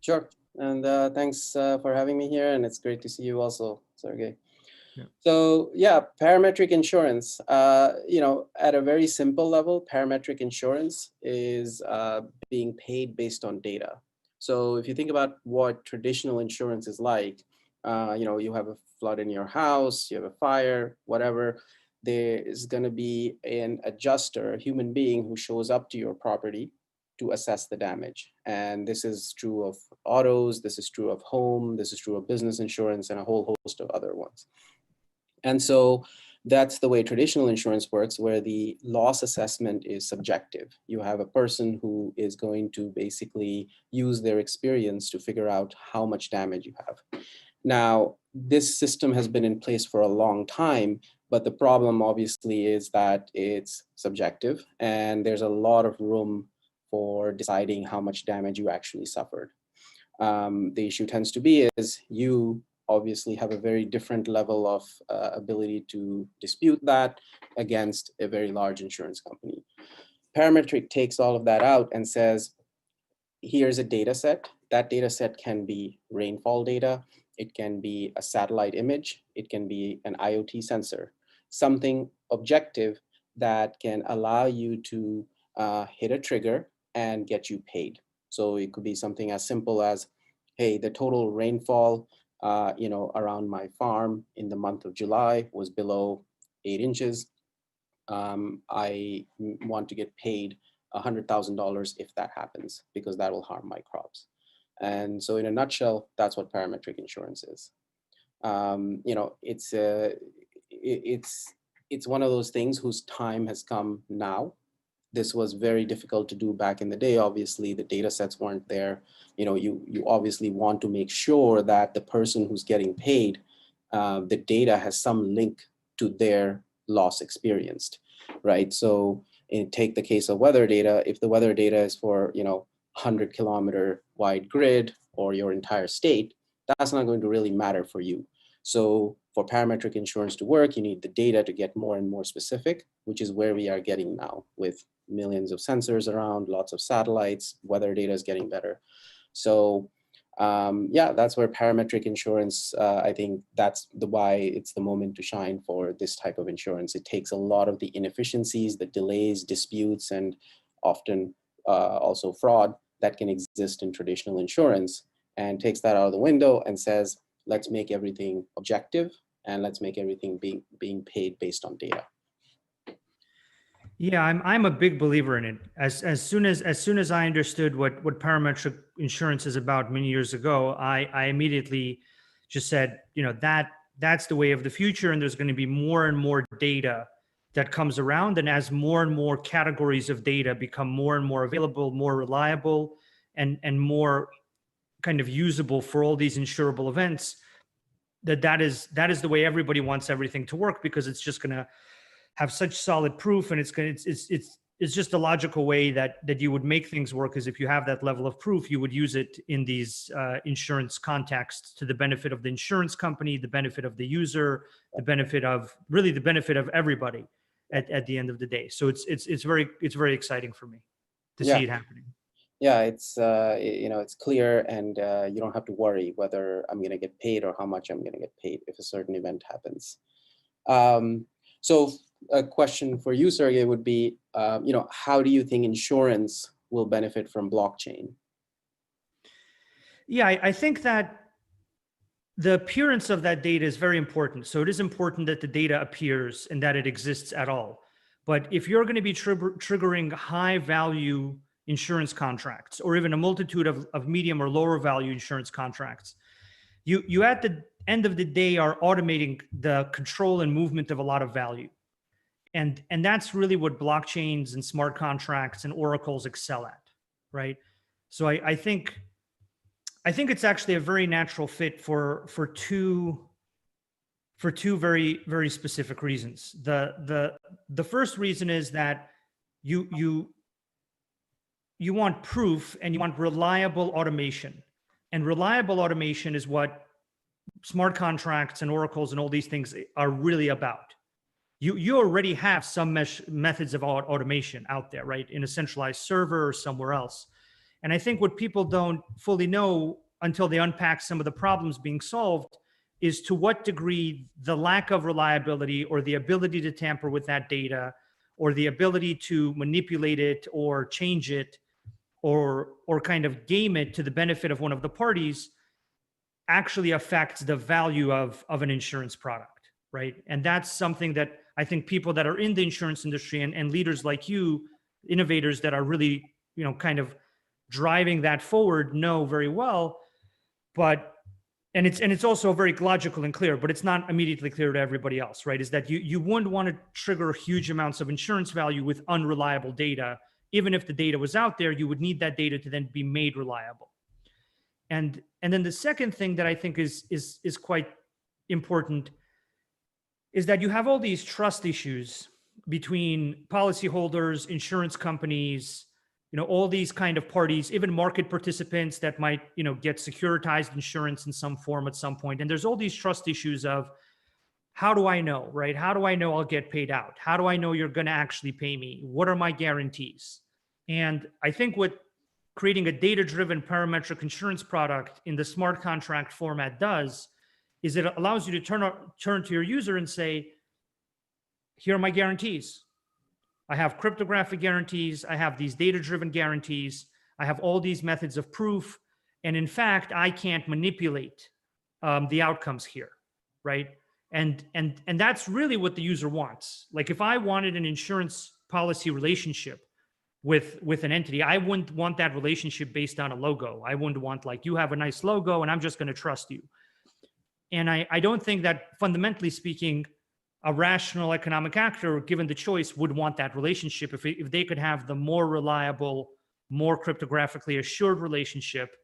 Sure. And thanks for having me here. And it's great to see you also, Sergey. Yeah. So yeah, parametric insurance, at a very simple level, parametric insurance is being paid based on data. So if you think about what traditional insurance is like, you have a flood in your house, you have a fire, whatever, there is going to be an adjuster, a human being who shows up to your property to assess the damage. And this is true of autos, this is true of home, this is true of business insurance, and a whole host of other ones. And so that's the way traditional insurance works, where the loss assessment is subjective. You have a person who is going to basically use their experience to figure out how much damage you have. Now, this system has been in place for a long time, but the problem obviously is that it's subjective and there's a lot of room for deciding how much damage you actually suffered. The issue tends to be is you obviously have a very different level of ability to dispute that against a very large insurance company. Parametric takes all of that out and says, here's a data set. That data set can be rainfall data. It can be a satellite image. It can be an IoT sensor, something objective that can allow you to hit a trigger and get you paid. So it could be something as simple as, hey, the total rainfall around my farm in the month of July was below 8 inches. I want to get paid $100,000 if that happens, because that will harm my crops. And so in a nutshell, that's what parametric insurance is. It's one of those things whose time has come now. This was very difficult to do back in the day. Obviously, the data sets weren't there. You obviously want to make sure that the person who's getting paid, the data has some link to their loss experienced, right? So take the case of weather data. If the weather data is for 100-kilometer wide grid or your entire state, that's not going to really matter for you. So for parametric insurance to work, you need the data to get more and more specific, which is where we are getting now with millions of sensors around, lots of satellites, weather data is getting better. So yeah, that's where parametric insurance, I think that's why it's the moment to shine for this type of insurance. It takes a lot of the inefficiencies, the delays, disputes, and often also fraud that can exist in traditional insurance, and takes that out of the window and says, let's make everything objective and let's make everything being paid based on data. Yeah, I'm a big believer in it. As soon as I understood what parametric insurance is about many years ago, I immediately just said, that's the way of the future, and there's going to be more and more data that comes around, and as more and more categories of data become more and more available, more reliable, and more kind of usable for all these insurable events, that is the way everybody wants everything to work, because it's just going to have such solid proof, and it's just a logical way that you would make things work. Is if you have that level of proof, you would use it in these insurance contexts to the benefit of the insurance company, the benefit of the user, the benefit of everybody at the end of the day. So it's very exciting for me to see it happening. Yeah, it's clear, and you don't have to worry whether I'm going to get paid or how much I'm going to get paid if a certain event happens. So a question for you, Sergey, would be, how do you think insurance will benefit from blockchain? Yeah, I think that the appearance of that data is very important. So it is important that the data appears and that it exists at all. But if you're going to be triggering high value insurance contracts, or even a multitude of medium or lower value insurance contracts, you at the end of the day are automating the control and movement of a lot of value. And that's really what blockchains and smart contracts and oracles excel at, right? So I think it's actually a very natural fit for two very, very specific reasons. The first reason is that you you want proof and you want reliable automation. And reliable automation is what smart contracts and oracles and all these things are really about. You already have some methods of automation out there, right? In a centralized server or somewhere else. And I think what people don't fully know until they unpack some of the problems being solved is to what degree the lack of reliability or the ability to tamper with that data or the ability to manipulate it or change it or kind of game it to the benefit of one of the parties actually affects the value of an insurance product, right? And that's something that I think people that are in the insurance industry and leaders like you, innovators that are really, kind of driving that forward know very well. But and it's also very logical and clear, but it's not immediately clear to everybody else, right? Is that you wouldn't want to trigger huge amounts of insurance value with unreliable data. Even if the data was out there, you would need that data to then be made reliable. And then the second thing that I think is quite important is that you have all these trust issues between policyholders, insurance companies, all these kind of parties, even market participants that might, get securitized insurance in some form at some point. And there's all these trust issues of how do I know, right? How do I know I'll get paid out? How do I know you're going to actually pay me? What are my guarantees? And I think what creating a data-driven parametric insurance product in the smart contract format does is it allows you to turn to your user and say, here are my guarantees. I have cryptographic guarantees. I have these data-driven guarantees. I have all these methods of proof. And in fact, I can't manipulate the outcomes here, right? And that's really what the user wants. Like if I wanted an insurance policy relationship with an entity, I wouldn't want that relationship based on a logo. I wouldn't want like, you have a nice logo and I'm just going to trust you. And I don't think that fundamentally speaking, a rational economic actor, given the choice, would want that relationship if they could have the more reliable, more cryptographically assured relationship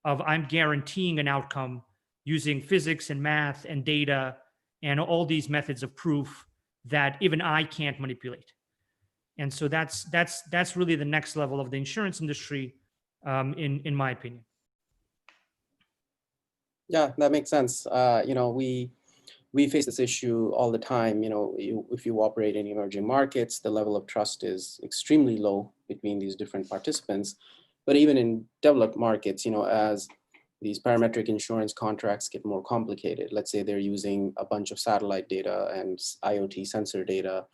of I'm guaranteeing an outcome using physics and math and data and all these methods of proof that even I can't manipulate. And so that's really the next level of the insurance industry, in my opinion. Yeah, that makes sense. We face this issue all the time. If you operate in emerging markets, the level of trust is extremely low between these different participants. But even in developed markets, as these parametric insurance contracts get more complicated, let's say they're using a bunch of satellite data and IoT sensor data,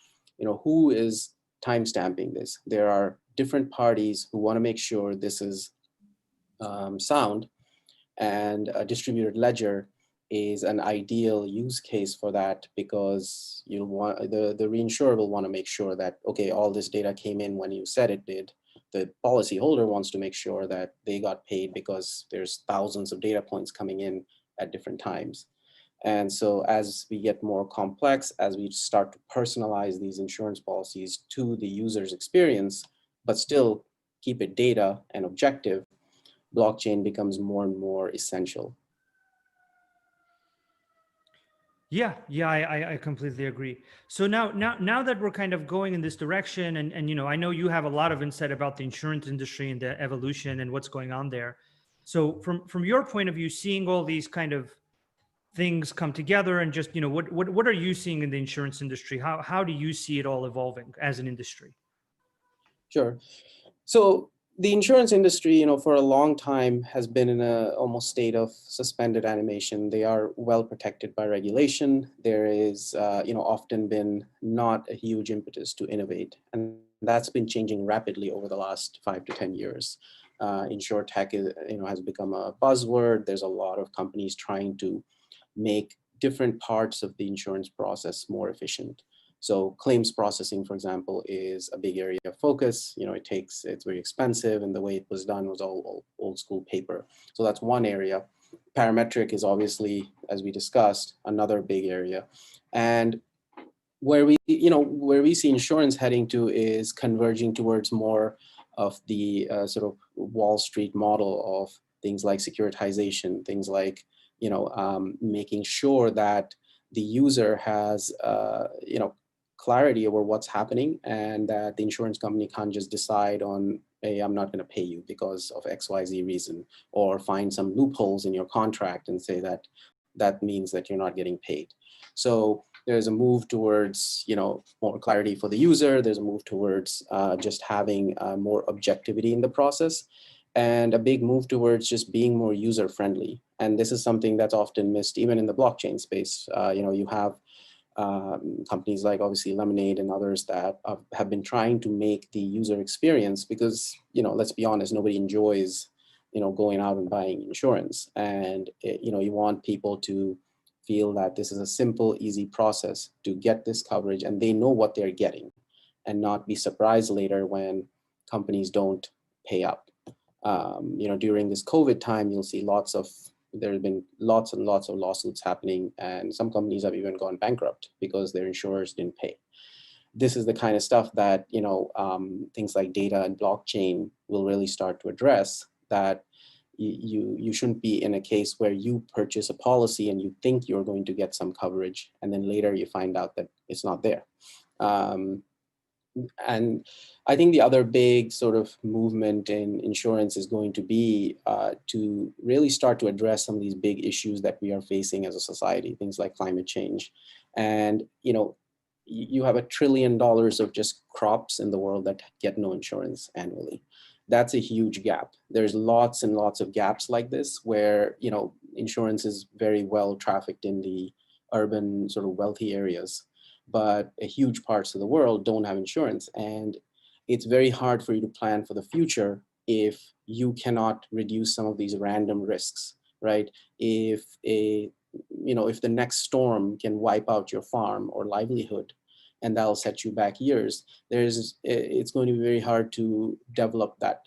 who is timestamping this? There are different parties who want to make sure this is sound, and a distributed ledger is an ideal use case for that, because you'll want the reinsurer will want to make sure that, okay, all this data came in when you said it did. The policyholder wants to make sure that they got paid because there's thousands of data points coming in at different times. And so as we get more complex, as we start to personalize these insurance policies to the user's experience, but still keep it data and objective, blockchain becomes more and more essential. Yeah, I completely agree. So now that we're kind of going in this direction, and I know you have a lot of insight about the insurance industry and the evolution and what's going on there. So from your point of view, seeing all these kind of things come together, and just what are you seeing in the insurance industry? How do you see it all evolving as an industry? Sure. So the insurance industry, for a long time has been in a almost state of suspended animation. They are well protected by regulation. There is, often been not a huge impetus to innovate, and that's been changing rapidly over the last 5 to 10 years. Insurtech is, has become a buzzword. There's a lot of companies trying to make different parts of the insurance process more efficient. So claims processing, for example, is a big area of focus. It's very expensive, and the way it was done was all old school paper. So that's one area. Parametric is obviously, as we discussed, another big area. And where we see insurance heading to is converging towards more of the sort of Wall Street model of things like securitization, things like, making sure that the user has, clarity over what's happening, and that the insurance company can't just decide on hey, I'm not going to pay you because of XYZ reason, or find some loopholes in your contract and say that that means that you're not getting paid. So there's a move towards, more clarity for the user. There's a move towards just having more objectivity in the process, and a big move towards just being more user friendly. And this is something that's often missed even in the blockchain space. You have companies like obviously Lemonade and others that have been trying to make the user experience, because, let's be honest, nobody enjoys, going out and buying insurance. And, you want people to feel that this is a simple, easy process to get this coverage, and they know what they're getting, and not be surprised later when companies don't pay up. During this COVID time, you'll see there have been lots and lots of lawsuits happening, and some companies have even gone bankrupt because their insurers didn't pay. This is the kind of stuff that, things like data and blockchain will really start to address, that you shouldn't be in a case where you purchase a policy and you think you're going to get some coverage, and then later you find out that it's not there. And I think the other big sort of movement in insurance is going to be to really start to address some of these big issues that we are facing as a society, things like climate change. And, you have $1 trillion of just crops in the world that get no insurance annually. That's a huge gap. There's lots and lots of gaps like this where, insurance is very well trafficked in the urban sort of wealthy areas, but huge parts of the world don't have insurance. And it's very hard for you to plan for the future if you cannot reduce some of these random risks, right? If the next storm can wipe out your farm or livelihood, and that'll set you back years, it's going to be very hard to develop that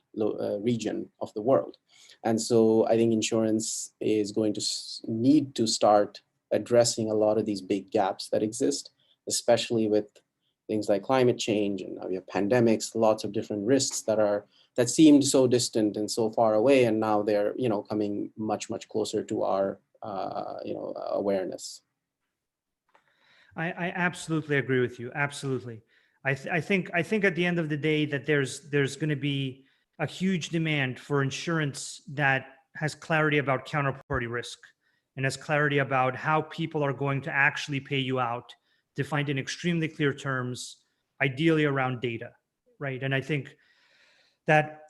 region of the world. And so I think insurance is going to need to start addressing a lot of these big gaps that exist, especially with things like climate change, and now we have pandemics, lots of different risks that seemed so distant and so far away, and now they're coming much, much closer to our awareness. I absolutely agree with you. Absolutely. I think at the end of the day that there's going to be a huge demand for insurance that has clarity about counterparty risk, and has clarity about how people are going to actually pay you out, defined in extremely clear terms, ideally around data, right? And I think that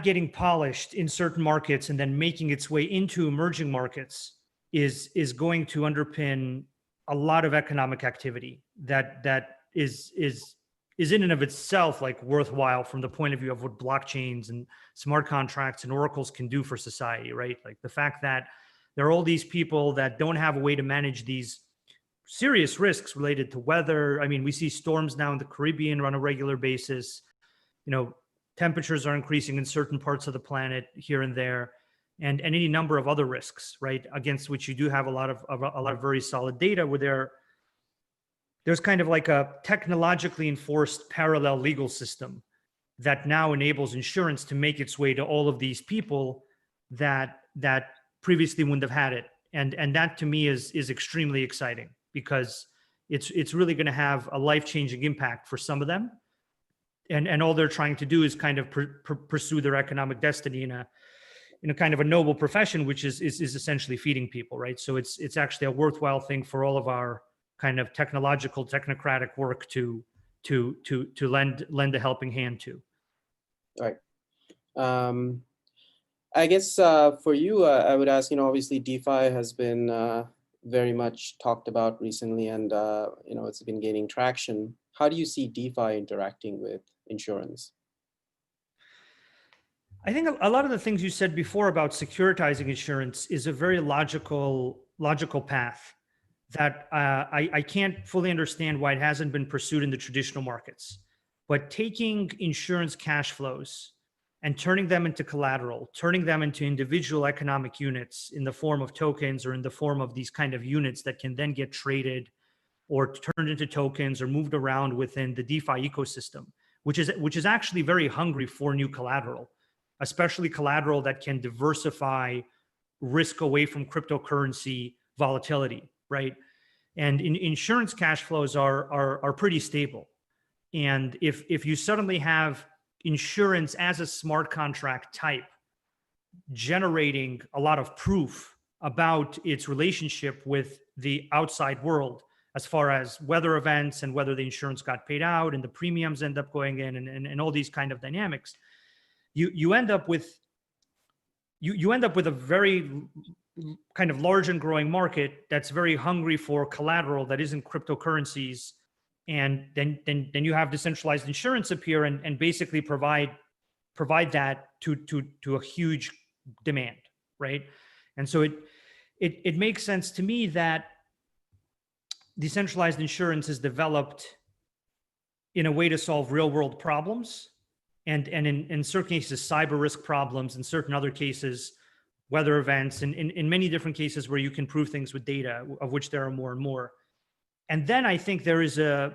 getting polished in certain markets and then making its way into emerging markets is going to underpin a lot of economic activity that is in and of itself like worthwhile from the point of view of what blockchains and smart contracts and oracles can do for society, right? Like the fact that there are all these people that don't have a way to manage these serious risks related to weather. I mean, we see storms now in the Caribbean on a regular basis. Temperatures are increasing in certain parts of the planet here and there, and any number of other risks, right, against which you do have a lot of very solid data, where there's kind of like a technologically enforced parallel legal system that now enables insurance to make its way to all of these people that previously wouldn't have had it. And that to me is extremely exciting, because it's really going to have a life-changing impact for some of them. And all they're trying to do is kind of pursue their economic destiny in a kind of a noble profession, which is essentially feeding people, right? So it's actually a worthwhile thing for all of our kind of technological, technocratic work to lend a helping hand to. Right. I guess for you, I would ask, obviously DeFi has been very much talked about recently, and it's been gaining traction. How do you see DeFi interacting with insurance? I think a lot of the things you said before about securitizing insurance is a very logical path that I can't fully understand why it hasn't been pursued in the traditional markets. But taking insurance cash flows and turning them into collateral, turning them into individual economic units in the form of tokens or in the form of these kind of units that can then get traded or turned into tokens or moved around within the DeFi ecosystem, which is actually very hungry for new collateral, especially collateral that can diversify risk away from cryptocurrency volatility, right? And insurance cash flows are pretty stable. And if you suddenly have insurance as a smart contract type generating a lot of proof about its relationship with the outside world, as far as weather events and whether the insurance got paid out and the premiums end up going in, and all these kind of dynamics, you end up with a very kind of large and growing market that's very hungry for collateral that isn't cryptocurrencies. And then you have decentralized insurance appear and basically provide that to a huge demand, right? And so it makes sense to me that decentralized insurance is developed in a way to solve real world problems, and in certain cases cyber risk problems, in certain other cases weather events, and in many different cases where you can prove things with data, of which there are more and more. And then I think there is a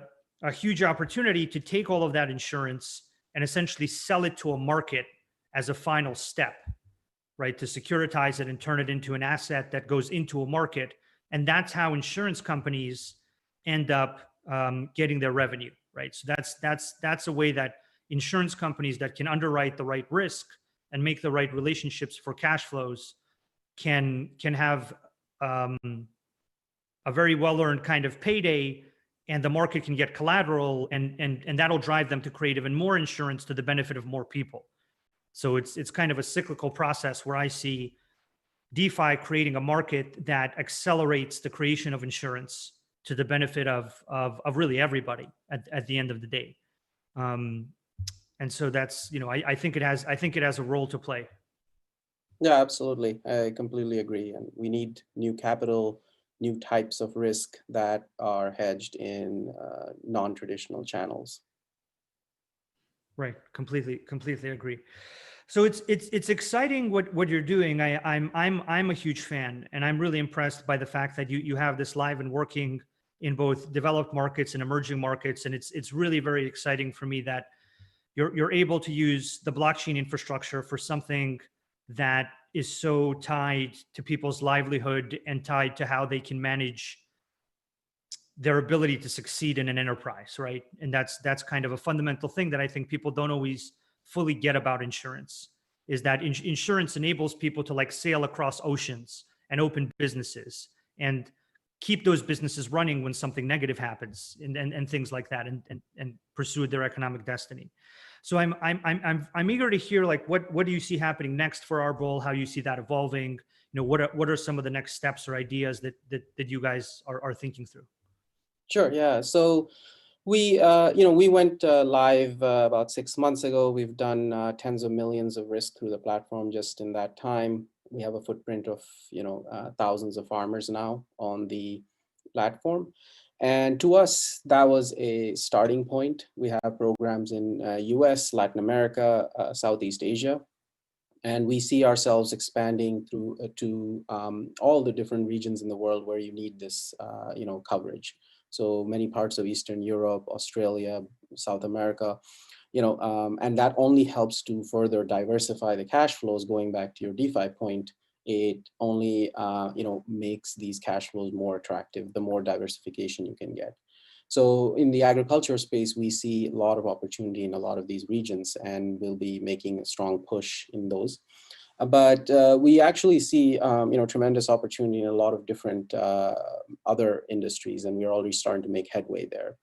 huge opportunity to take all of that insurance and essentially sell it to a market as a final step, right? To securitize it and turn it into an asset that goes into a market. And that's how insurance companies end up getting their revenue, right? So that's a way that insurance companies that can underwrite the right risk and make the right relationships for cash flows can have a very well-earned kind of payday, and the market can get collateral, and that'll drive them to create even more insurance to the benefit of more people. So it's kind of a cyclical process where I see DeFi creating a market that accelerates the creation of insurance to the benefit of really everybody at the end of the day. And so that's, I think it has a role to play. Yeah, absolutely. I completely agree. And we need new capital, new types of risk that are hedged in non-traditional channels. Right. Completely agree. So it's exciting what you're doing. I'm a huge fan, and I'm really impressed by the fact that you have this live and working in both developed markets and emerging markets. And it's really very exciting for me that you're able to use the blockchain infrastructure for something that is so tied to people's livelihood and tied to how they can manage their ability to succeed in an enterprise, right? And that's kind of a fundamental thing that I think people don't always fully get about insurance, is that insurance enables people to like sail across oceans and open businesses and keep those businesses running when something negative happens, and things like that, and pursue their economic destiny. So I'm eager to hear, like, what do you see happening next for Arbol? How you see that evolving? What are some of the next steps or ideas that you guys are thinking through? Sure. Yeah. So we went live about 6 months ago. We've done tens of millions of risk through the platform just in that time. We have a footprint of thousands of farmers now on the platform. And to us, that was a starting point. We have programs in US, Latin America, Southeast Asia, and we see ourselves expanding through to all the different regions in the world where you need this coverage. So many parts of Eastern Europe, Australia, South America, and that only helps to further diversify the cash flows. Going back to your DeFi point, it only makes these cash flows more attractive the more diversification you can get. So in the agriculture space, we see a lot of opportunity in a lot of these regions, and we'll be making a strong push in those. But we actually see tremendous opportunity in a lot of different other industries, and we're already starting to make headway there.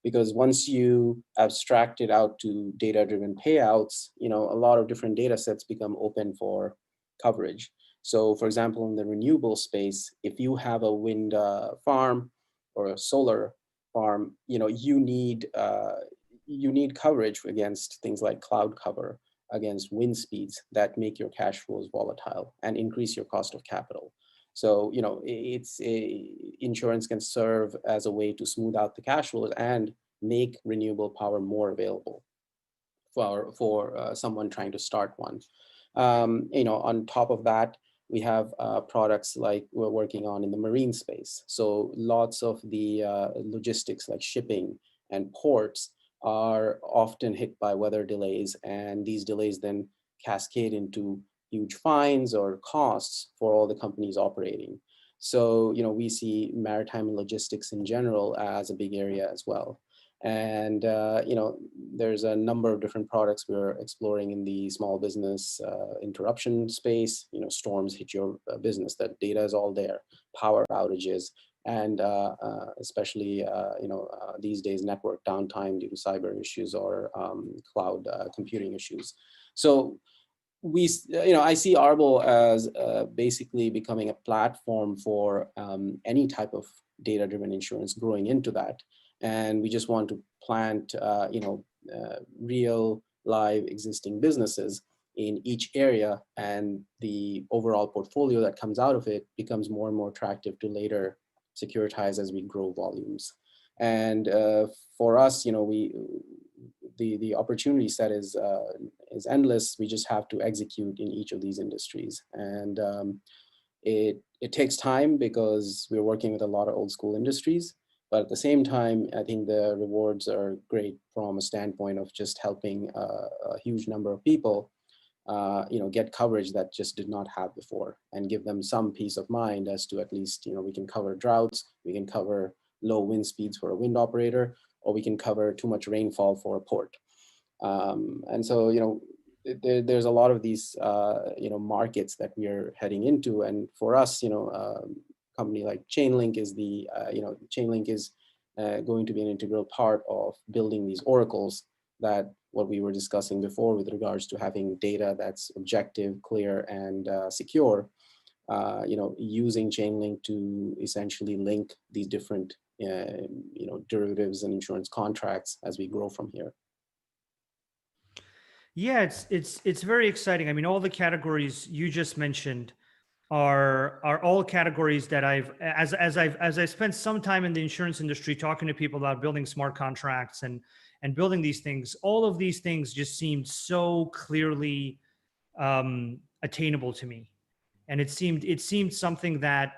Because once you abstract it out to data-driven payouts, a lot of different data sets become open for coverage. So for example, in the renewable space, if you have a wind farm or a solar farm, you need coverage against things like cloud cover, against wind speeds that make your cash flows volatile and increase your cost of capital. So, insurance can serve as a way to smooth out the cash flows and make renewable power more available for someone trying to start one. On top of that, we have products like we're working on in the marine space. So lots of the logistics like shipping and ports are often hit by weather delays, and these delays then cascade into huge fines or costs for all the companies operating. So, we see maritime and logistics in general as a big area as well. And there's a number of different products we're exploring in the small business interruption space. Storms hit your business, that data is all there, power outages, and especially these days network downtime due to cyber issues or cloud computing issues. So I see Arbol as basically becoming a platform for any type of data-driven insurance growing into that. And we just want to plant, real live existing businesses in each area, and the overall portfolio that comes out of it becomes more and more attractive to later securitize as we grow volumes. And for us, the opportunity set is endless. We just have to execute in each of these industries, and it takes time because we're working with a lot of old school industries. But at the same time, I think the rewards are great from a standpoint of just helping a huge number of people, get coverage that just did not have before, and give them some peace of mind as to at least, we can cover droughts, we can cover low wind speeds for a wind operator, or we can cover too much rainfall for a port. And so, there's a lot of these, markets that we are heading into. And for us, company like Chainlink is going to be an integral part of building these oracles, that what we were discussing before with regards to having data that's objective, clear, and secure, using Chainlink to essentially link these different, derivatives and insurance contracts as we grow from here. Yeah, it's very exciting. I mean, all the categories you just mentioned are all categories that as I spent some time in the insurance industry talking to people about building smart contracts and building these things, all of these things just seemed so clearly attainable to me. And it seemed something that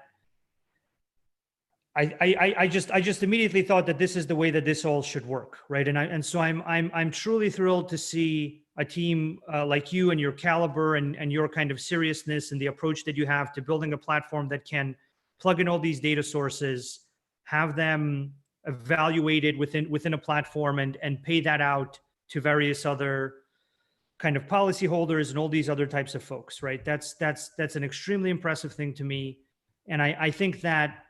I just immediately thought that this is the way that this all should work, right? And so I'm truly thrilled to see a team like you and your caliber and your kind of seriousness and the approach that you have to building a platform that can plug in all these data sources, have them evaluated within a platform, and pay that out to various other kind of policyholders and all these other types of folks, right? That's an extremely impressive thing to me, and I think that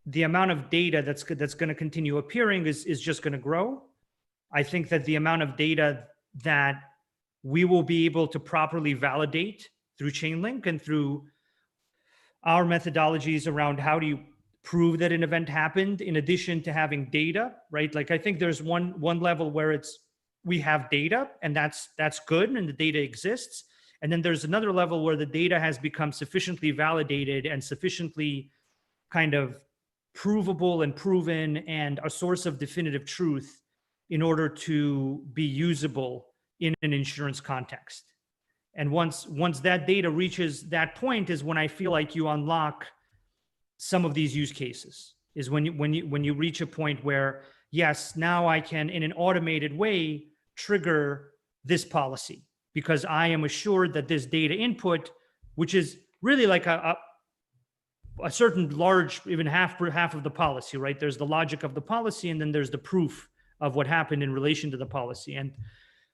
the amount of data that's going to continue appearing is just going to grow. I think that the amount of data that we will be able to properly validate through Chainlink and through our methodologies around how do you prove that an event happened, in addition to having data, right? Like, I think there's one level where we have data, and that's good, and the data exists. And then there's another level where the data has become sufficiently validated and sufficiently kind of provable and proven and a source of definitive truth in order to be usable in an insurance context. And once that data reaches that point is when I feel like you unlock some of these use cases, is when you reach a point where, yes, now I can, in an automated way, trigger this policy because I am assured that this data input, which is really like a certain large, even half of the policy, right? There's the logic of the policy, and then there's the proof of what happened in relation to the policy. And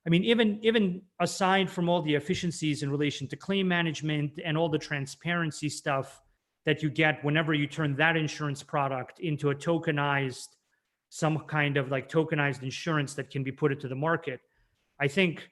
I mean, even aside from all the efficiencies in relation to claim management and all the transparency stuff that you get whenever you turn that insurance product into a tokenized, some kind of like tokenized insurance that can be put into the market, I think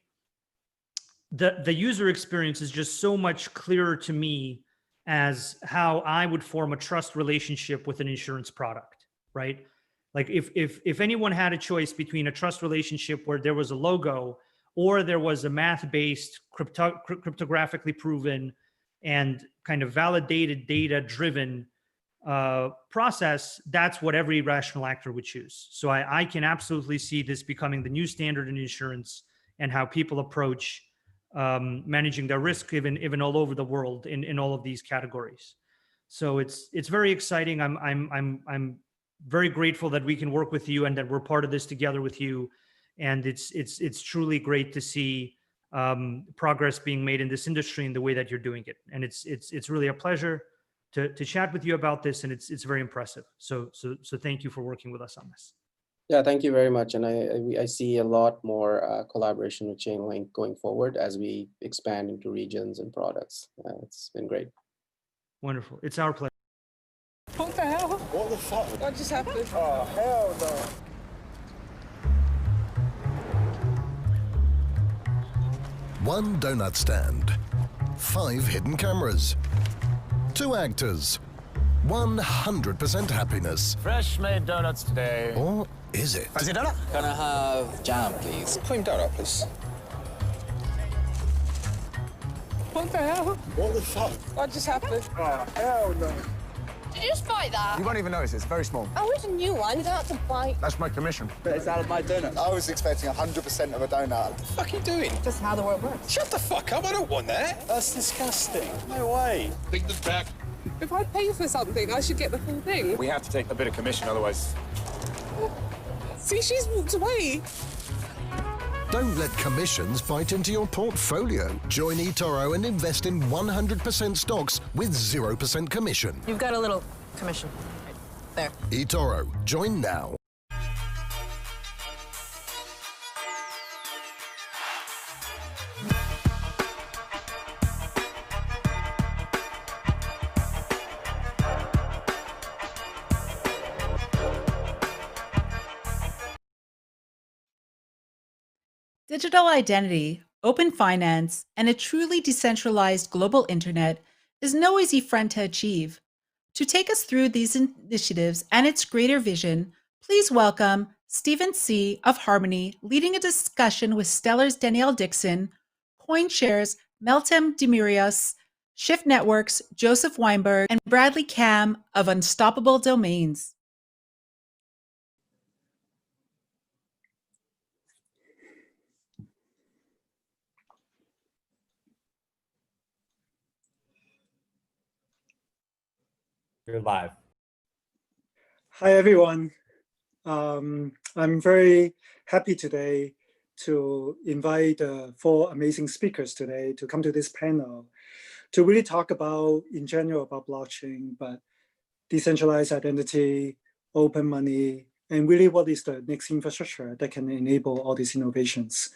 the user experience is just so much clearer to me as how I would form a trust relationship with an insurance product, right? Like if anyone had a choice between a trust relationship where there was a logo or there was a math-based, cryptographically proven and kind of validated data-driven process, that's what every rational actor would choose. So I can absolutely see this becoming the new standard in insurance and how people approach managing their risk, even all over the world in all of these categories. So it's very exciting. I'm very grateful that we can work with you and that we're part of this together with you. And it's truly great to see progress being made in this industry in the way that you're doing it. And it's really a pleasure to chat with you about this, and it's very impressive. So thank you for working with us on this. Yeah, thank you very much. And I see a lot more collaboration with Chainlink going forward as we expand into regions and products. It's been great. Wonderful. It's our pleasure. What the hell? What the fuck? What just happened? Oh, hell no. One donut stand, 5 hidden cameras, 2 actors, 100% happiness. Fresh made donuts today. Or is it? Fancy donut? Can I have jam, please? Cream donut, please. What the hell? What the fuck? What just happened? Oh, hell no. Did you just bite that? You won't even notice, it's very small. Oh, it's a new one. You don't have to bite. That's my commission. It's out of my donut. I was expecting 100% of a donut. What the fuck are you doing? Just how the world works. Shut the fuck up, I don't want that. That's disgusting. No way. Take this back. If I pay for something, I should get the full thing. We have to take a bit of commission, otherwise. See, she's walked away. Don't let commissions bite into your portfolio. Join eToro and invest in 100% stocks with 0% commission. You've got a little commission. Right there. eToro, join now. Digital identity, open finance, and a truly decentralized global internet is no easy front to achieve. To take us through these initiatives and its greater vision, please welcome Stephen C. of Harmony, leading a discussion with Stellar's Danielle Dixon, CoinShares, Meltem Demirios, Shift Networks, Joseph Weinberg, and Bradley Cam of Unstoppable Domains. You're live. Hi, everyone. I'm very happy today to invite 4 amazing speakers today to come to this panel to really talk about, in general, about blockchain, but decentralized identity, open money, and really what is the next infrastructure that can enable all these innovations.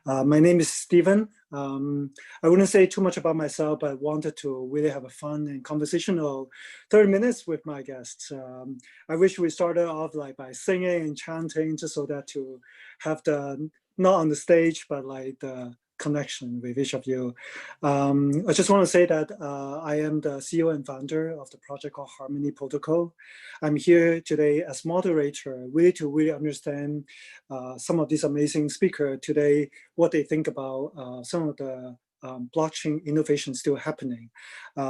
My name is Stephen. I wouldn't say too much about myself, but wanted to really have a fun and conversational 30 minutes with my guests. I wish we started off like by singing and chanting just so that to have the, not on the stage, but like the connection with each of you. I just want to say that I am the CEO and founder of the project called Harmony Protocol. I'm here today as moderator, really to really understand some of these amazing speakers today, what they think about some of the blockchain innovation still happening.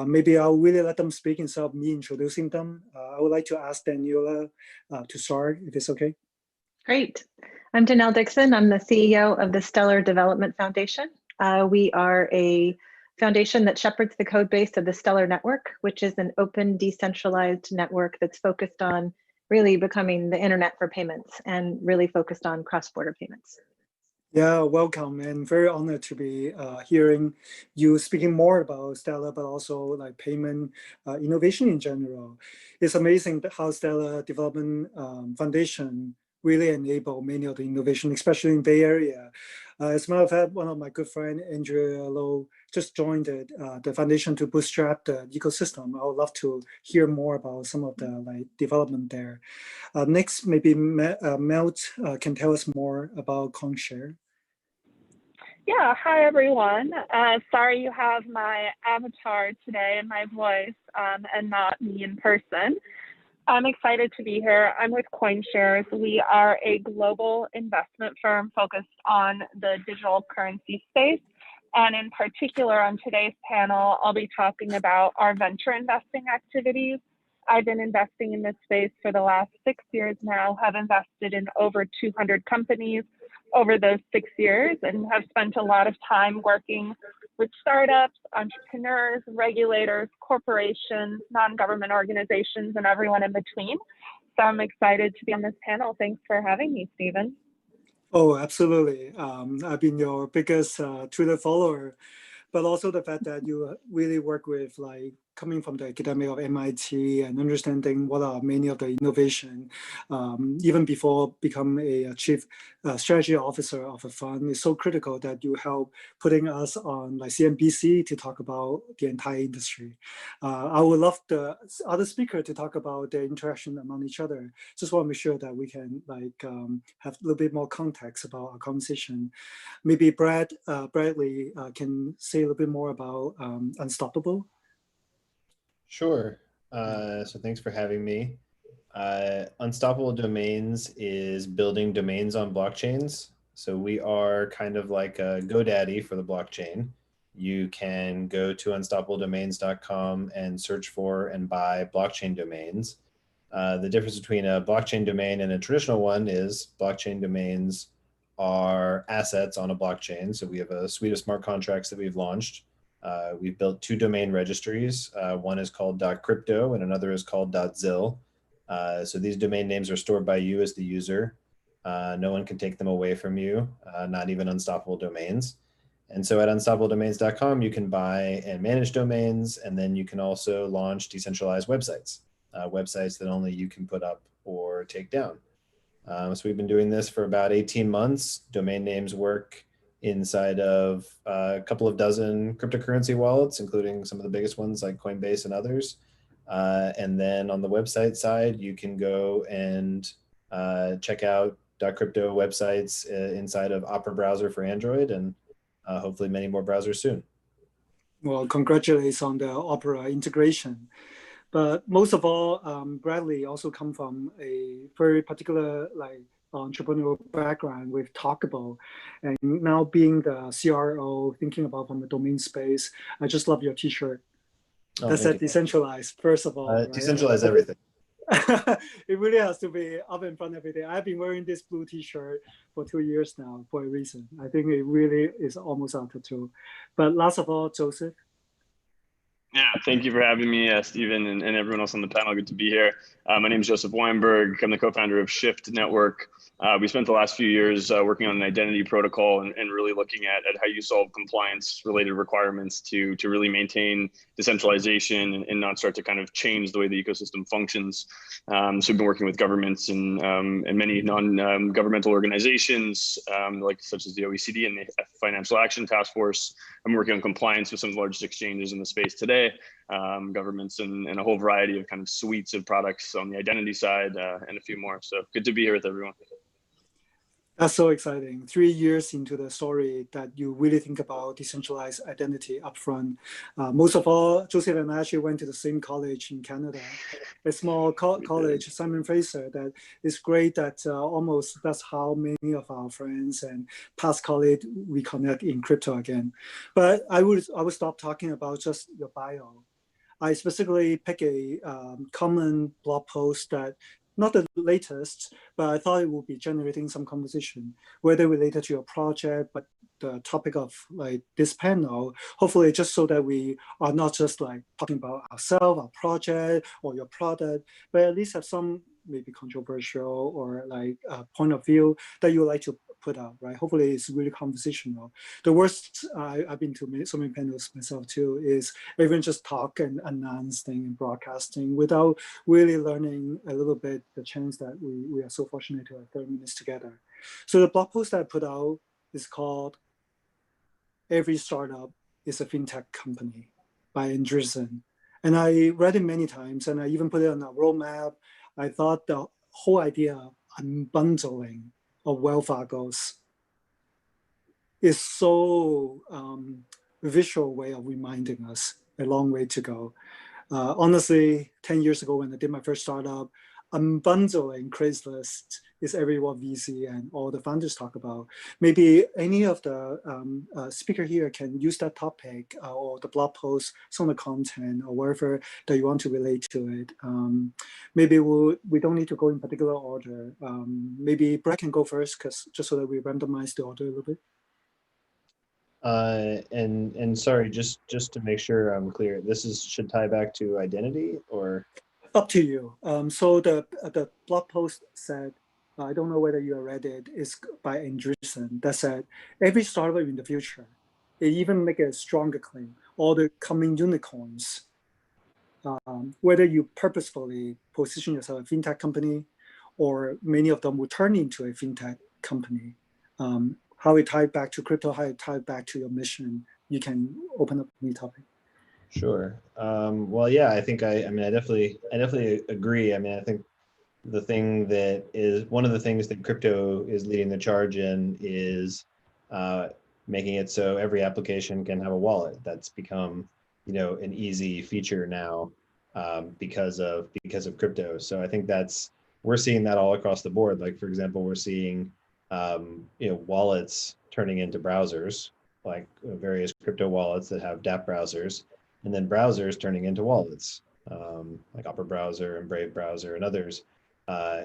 Maybe I'll really let them speak instead of me introducing them. I would like to ask Daniela to start, if it's okay. Great. I'm Danielle Dixon. I'm the CEO of the Stellar Development Foundation. We are a foundation that shepherds the code base of the Stellar Network, which is an open, decentralized network that's focused on really becoming the internet for payments and really focused on cross-border payments. Yeah, welcome, and very honored to be hearing you speaking more about Stellar, but also like payment innovation in general. It's amazing how Stellar Development Foundation really enable many of the innovation, especially in Bay Area. As a matter of fact, one of my good friend, Andrea Lowe, just joined the foundation to bootstrap the ecosystem. I would love to hear more about some of the like development there. Next, maybe Melt can tell us more about CoinShare. Yeah, hi everyone. Sorry you have my avatar today and my voice and not me in person. I'm excited to be here. I'm with CoinShares. We are a global investment firm focused on the digital currency space. And in particular, on today's panel, I'll be talking about our venture investing activities. I've been investing in this space for the last 6 years now, have invested in over 200 companies over those 6 years, and have spent a lot of time working with startups, entrepreneurs, regulators, corporations, non-government organizations, and everyone in between. So I'm excited to be on this panel. Thanks for having me, Stephen. Oh, absolutely. I've been your biggest Twitter follower, but also the fact that you really work with like coming from the academic of MIT and understanding what are many of the innovation, even before become a chief strategy officer of a fund, is so critical that you help putting us on like CNBC to talk about the entire industry. I would love the other speaker to talk about the interaction among each other. Just want to make sure that we can like have a little bit more context about our conversation. Maybe Bradley can say a little bit more about Unstoppable. Sure. So thanks for having me. Unstoppable Domains is building domains on blockchains. So we are kind of like a GoDaddy for the blockchain. You can go to unstoppabledomains.com and search for and buy blockchain domains. The difference between a blockchain domain and a traditional one is blockchain domains are assets on a blockchain. So we have a suite of smart contracts that we've launched. We've built 2 domain registries. One is called .crypto and another is called .zil. So these domain names are stored by you as the user. No one can take them away from you, not even Unstoppable Domains. And so at unstoppabledomains.com, you can buy and manage domains, and then you can also launch decentralized websites, websites that only you can put up or take down. So we've been doing this for about 18 months. Domain names work inside of a couple of dozen cryptocurrency wallets, including some of the biggest ones like Coinbase and others. And then on the website side, you can go and check out .crypto websites inside of Opera browser for Android, and hopefully many more browsers soon. Well, congratulations on the Opera integration. But most of all, Bradley also come from a very particular like entrepreneurial background with Talkable, and now being the CRO, thinking about from the domain space. I just love your T-shirt. That said decentralized, first of all. Right? Decentralize everything. It really has to be up in front every day. I've been wearing this blue T-shirt for 2 years now for a reason. I think it really is almost out of two. But last of all, Joseph. Yeah, thank you for having me, Stephen, and everyone else on the panel. Good to be here. My name is Joseph Weinberg. I'm the co-founder of Shift Network. We spent the last few years working on an identity protocol and really looking at how you solve compliance-related requirements to really maintain decentralization and not start to kind of change the way the ecosystem functions. So we've been working with governments and many non-governmental organizations, like such as the OECD and the Financial Action Task Force. I'm working on compliance with some of the largest exchanges in the space today, governments and a whole variety of kind of suites of products on the identity side and a few more. So good to be here with everyone. That's so exciting. 3 years into the story that you really think about decentralized identity upfront. Most of all, Joseph and I actually went to the same college in Canada, a small college, Simon Fraser, that is great that almost that's how many of our friends and past colleagues we connect in crypto again. But I would stop talking about just your bio. I specifically pick a common blog post that not the latest, but I thought it would be generating some conversation, whether related to your project, but the topic of like this panel, hopefully just so that we are not just like talking about ourselves, our project or your product, but at least have some maybe controversial or like point of view that you would like to put out, right? Hopefully it's really conversational. The worst, I've been to so many panels myself too, is everyone just talk and announcing and broadcasting without really learning a little bit the chance that we are so fortunate to have 30 minutes together. So the blog post that I put out is called Every Startup is a FinTech Company by Andreessen. And I read it many times and I even put it on a roadmap. I thought the whole idea of unbundling of Wells Fargo's is so visual way of reminding us a long way to go. Honestly, 10 years ago when I did my first startup, unbundling Craigslist is everyone VC and all the founders talk about. Maybe any of the speaker here can use that topic or the blog post, some of the content or wherever that you want to relate to it. Maybe we don't need to go in particular order. Maybe Brett can go first, because just so that we randomize the order a little bit. And sorry, just to make sure I'm clear, this should tie back to identity or? Up to you. So the blog post said, I don't know whether you read it, it's by Andreessen, that said, every startup in the future, they even make a stronger claim, all the coming unicorns whether you purposefully position yourself as a fintech company, or many of them will turn into a fintech company. How it tied back to crypto, how it tied back to your mission. You can open up a new topic. Sure. Well, yeah, I think I definitely agree. I mean, I think the thing that is one of the things that crypto is leading the charge in is making it so every application can have a wallet. That's become, an easy feature now because of crypto. So I think we're seeing that all across the board. Like, for example, we're seeing wallets turning into browsers, like various crypto wallets that have dApp browsers, and then browsers turning into wallets, like Opera Browser and Brave Browser and others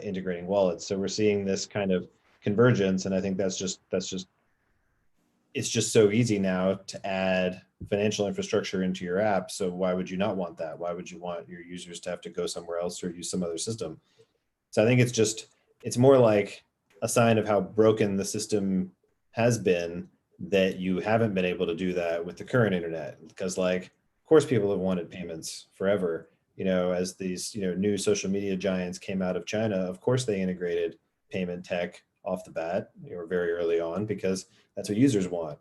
integrating wallets. So we're seeing this kind of convergence, and I think it's just so easy now to add financial infrastructure into your app. So why would you not want that? Why would you want your users to have to go somewhere else or use some other system? So I think it's more like a sign of how broken the system has been that you haven't been able to do that with the current internet. Because, like, of course people have wanted payments forever. As these, new social media giants came out of China, of course they integrated payment tech off the bat, or very early on, because that's what users want.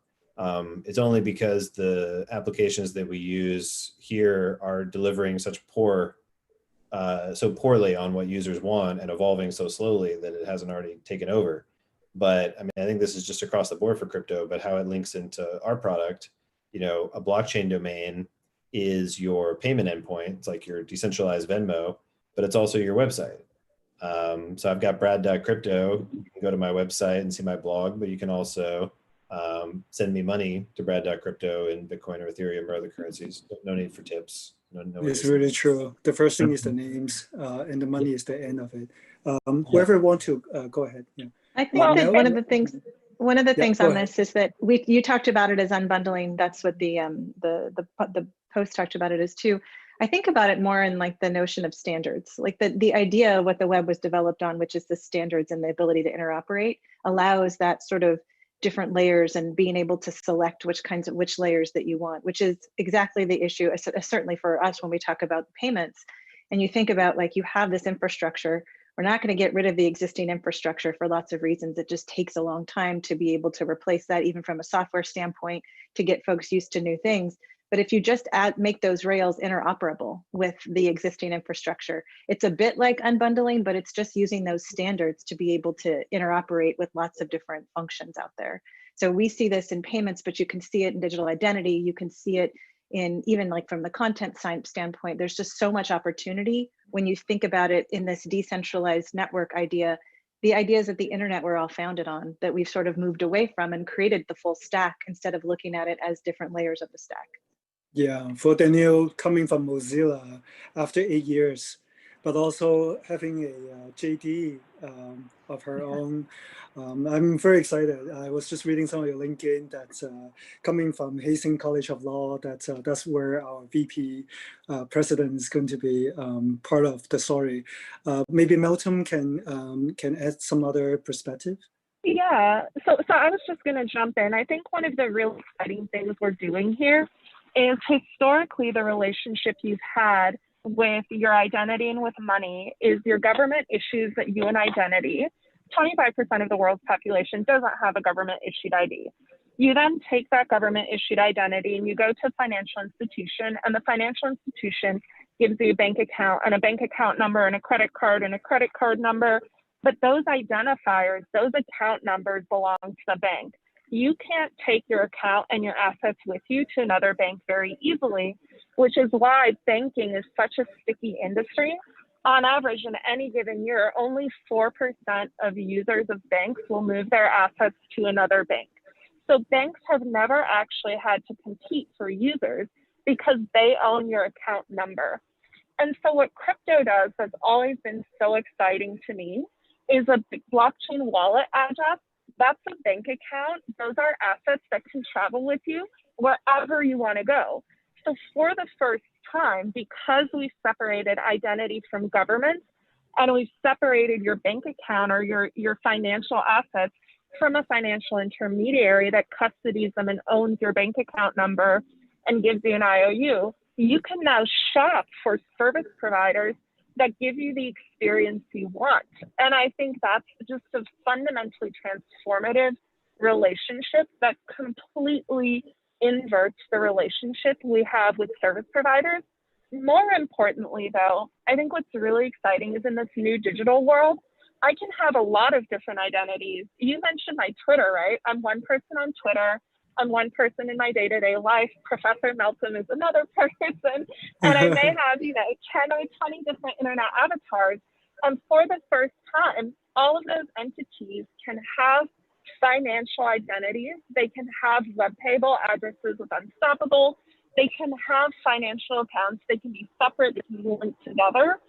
It's only because the applications that we use here are delivering so poorly on what users want and evolving so slowly that it hasn't already taken over. But I mean, I think this is just across the board for crypto, but how it links into our product, a blockchain domain is your payment endpoint. It's like your decentralized Venmo, but it's also your website. So I've got brad.crypto. You can go to my website and see my blog, but you can also send me money to brad.crypto in Bitcoin or Ethereum or other currencies. No need for tips. No It's really true. The first thing is the names, and the money is the end of it. Whoever want to go ahead. Yeah. I think that one of the things on ahead. this is that you talked about it as unbundling. That's what the post talked about it as too. I think about it more in like the notion of standards, like the idea of what the web was developed on, which is the standards and the ability to interoperate, allows that sort of different layers and being able to select which layers that you want, which is exactly the issue, certainly for us when we talk about payments. And you think about, like, you have this infrastructure. We're not going to get rid of the existing infrastructure for lots of reasons. It just takes a long time to be able to replace that, even from a software standpoint, to get folks used to new things. But if you just make those rails interoperable with the existing infrastructure, it's a bit like unbundling, but it's just using those standards to be able to interoperate with lots of different functions out there. So we see this in payments, but you can see it in digital identity. You can see it in even like from the content standpoint. There's just so much opportunity when you think about it in this decentralized network idea. The ideas that the internet were all founded on, that we've sort of moved away from and created the full stack instead of looking at it as different layers of the stack. Yeah, for Danielle coming from Mozilla after 8 years, but also having a JD of her own. I'm very excited. I was just reading some of your LinkedIn that's coming from Hastings College of Law. That's where our VP president is going to be part of the story. Maybe Melton can add some other perspective. Yeah, so I was just going to jump in. I think one of the real exciting things we're doing here is historically the relationship you've had with your identity and with money is your government issues you an identity. 25% of the world's population doesn't have a government issued ID. You then take that government issued identity and you go to a financial institution, and the financial institution gives you a bank account and a bank account number and a credit card number. But those identifiers, those account numbers belong to the bank. You can't take your account and your assets with you to another bank very easily, which is why banking is such a sticky industry. On average, in any given year, only 4% of users of banks will move their assets to another bank. So banks have never actually had to compete for users because they own your account number. And so what crypto does that's always been so exciting to me is a blockchain wallet address. That's a bank account. Those are assets that can travel with you wherever you want to go. So for the first time, because we've separated identity from government, and we've separated your bank account or your financial assets from a financial intermediary that custodies them and owns your bank account number and gives you an IOU, you can now shop for service providers that give you the experience you want. And I think that's just a fundamentally transformative relationship that completely inverts the relationship we have with service providers. More importantly, though, I think what's really exciting is in this new digital world, I can have a lot of different identities. You mentioned my Twitter, right? I'm one person on Twitter. I'm one person in my day-to-day life. Professor Melton is another person. And I may have, 10 or 20 different internet avatars. And for the first time, all of those entities can have financial identities. They can have web table addresses with Unstoppable. They can have financial accounts. They can be separate. They can be linked together.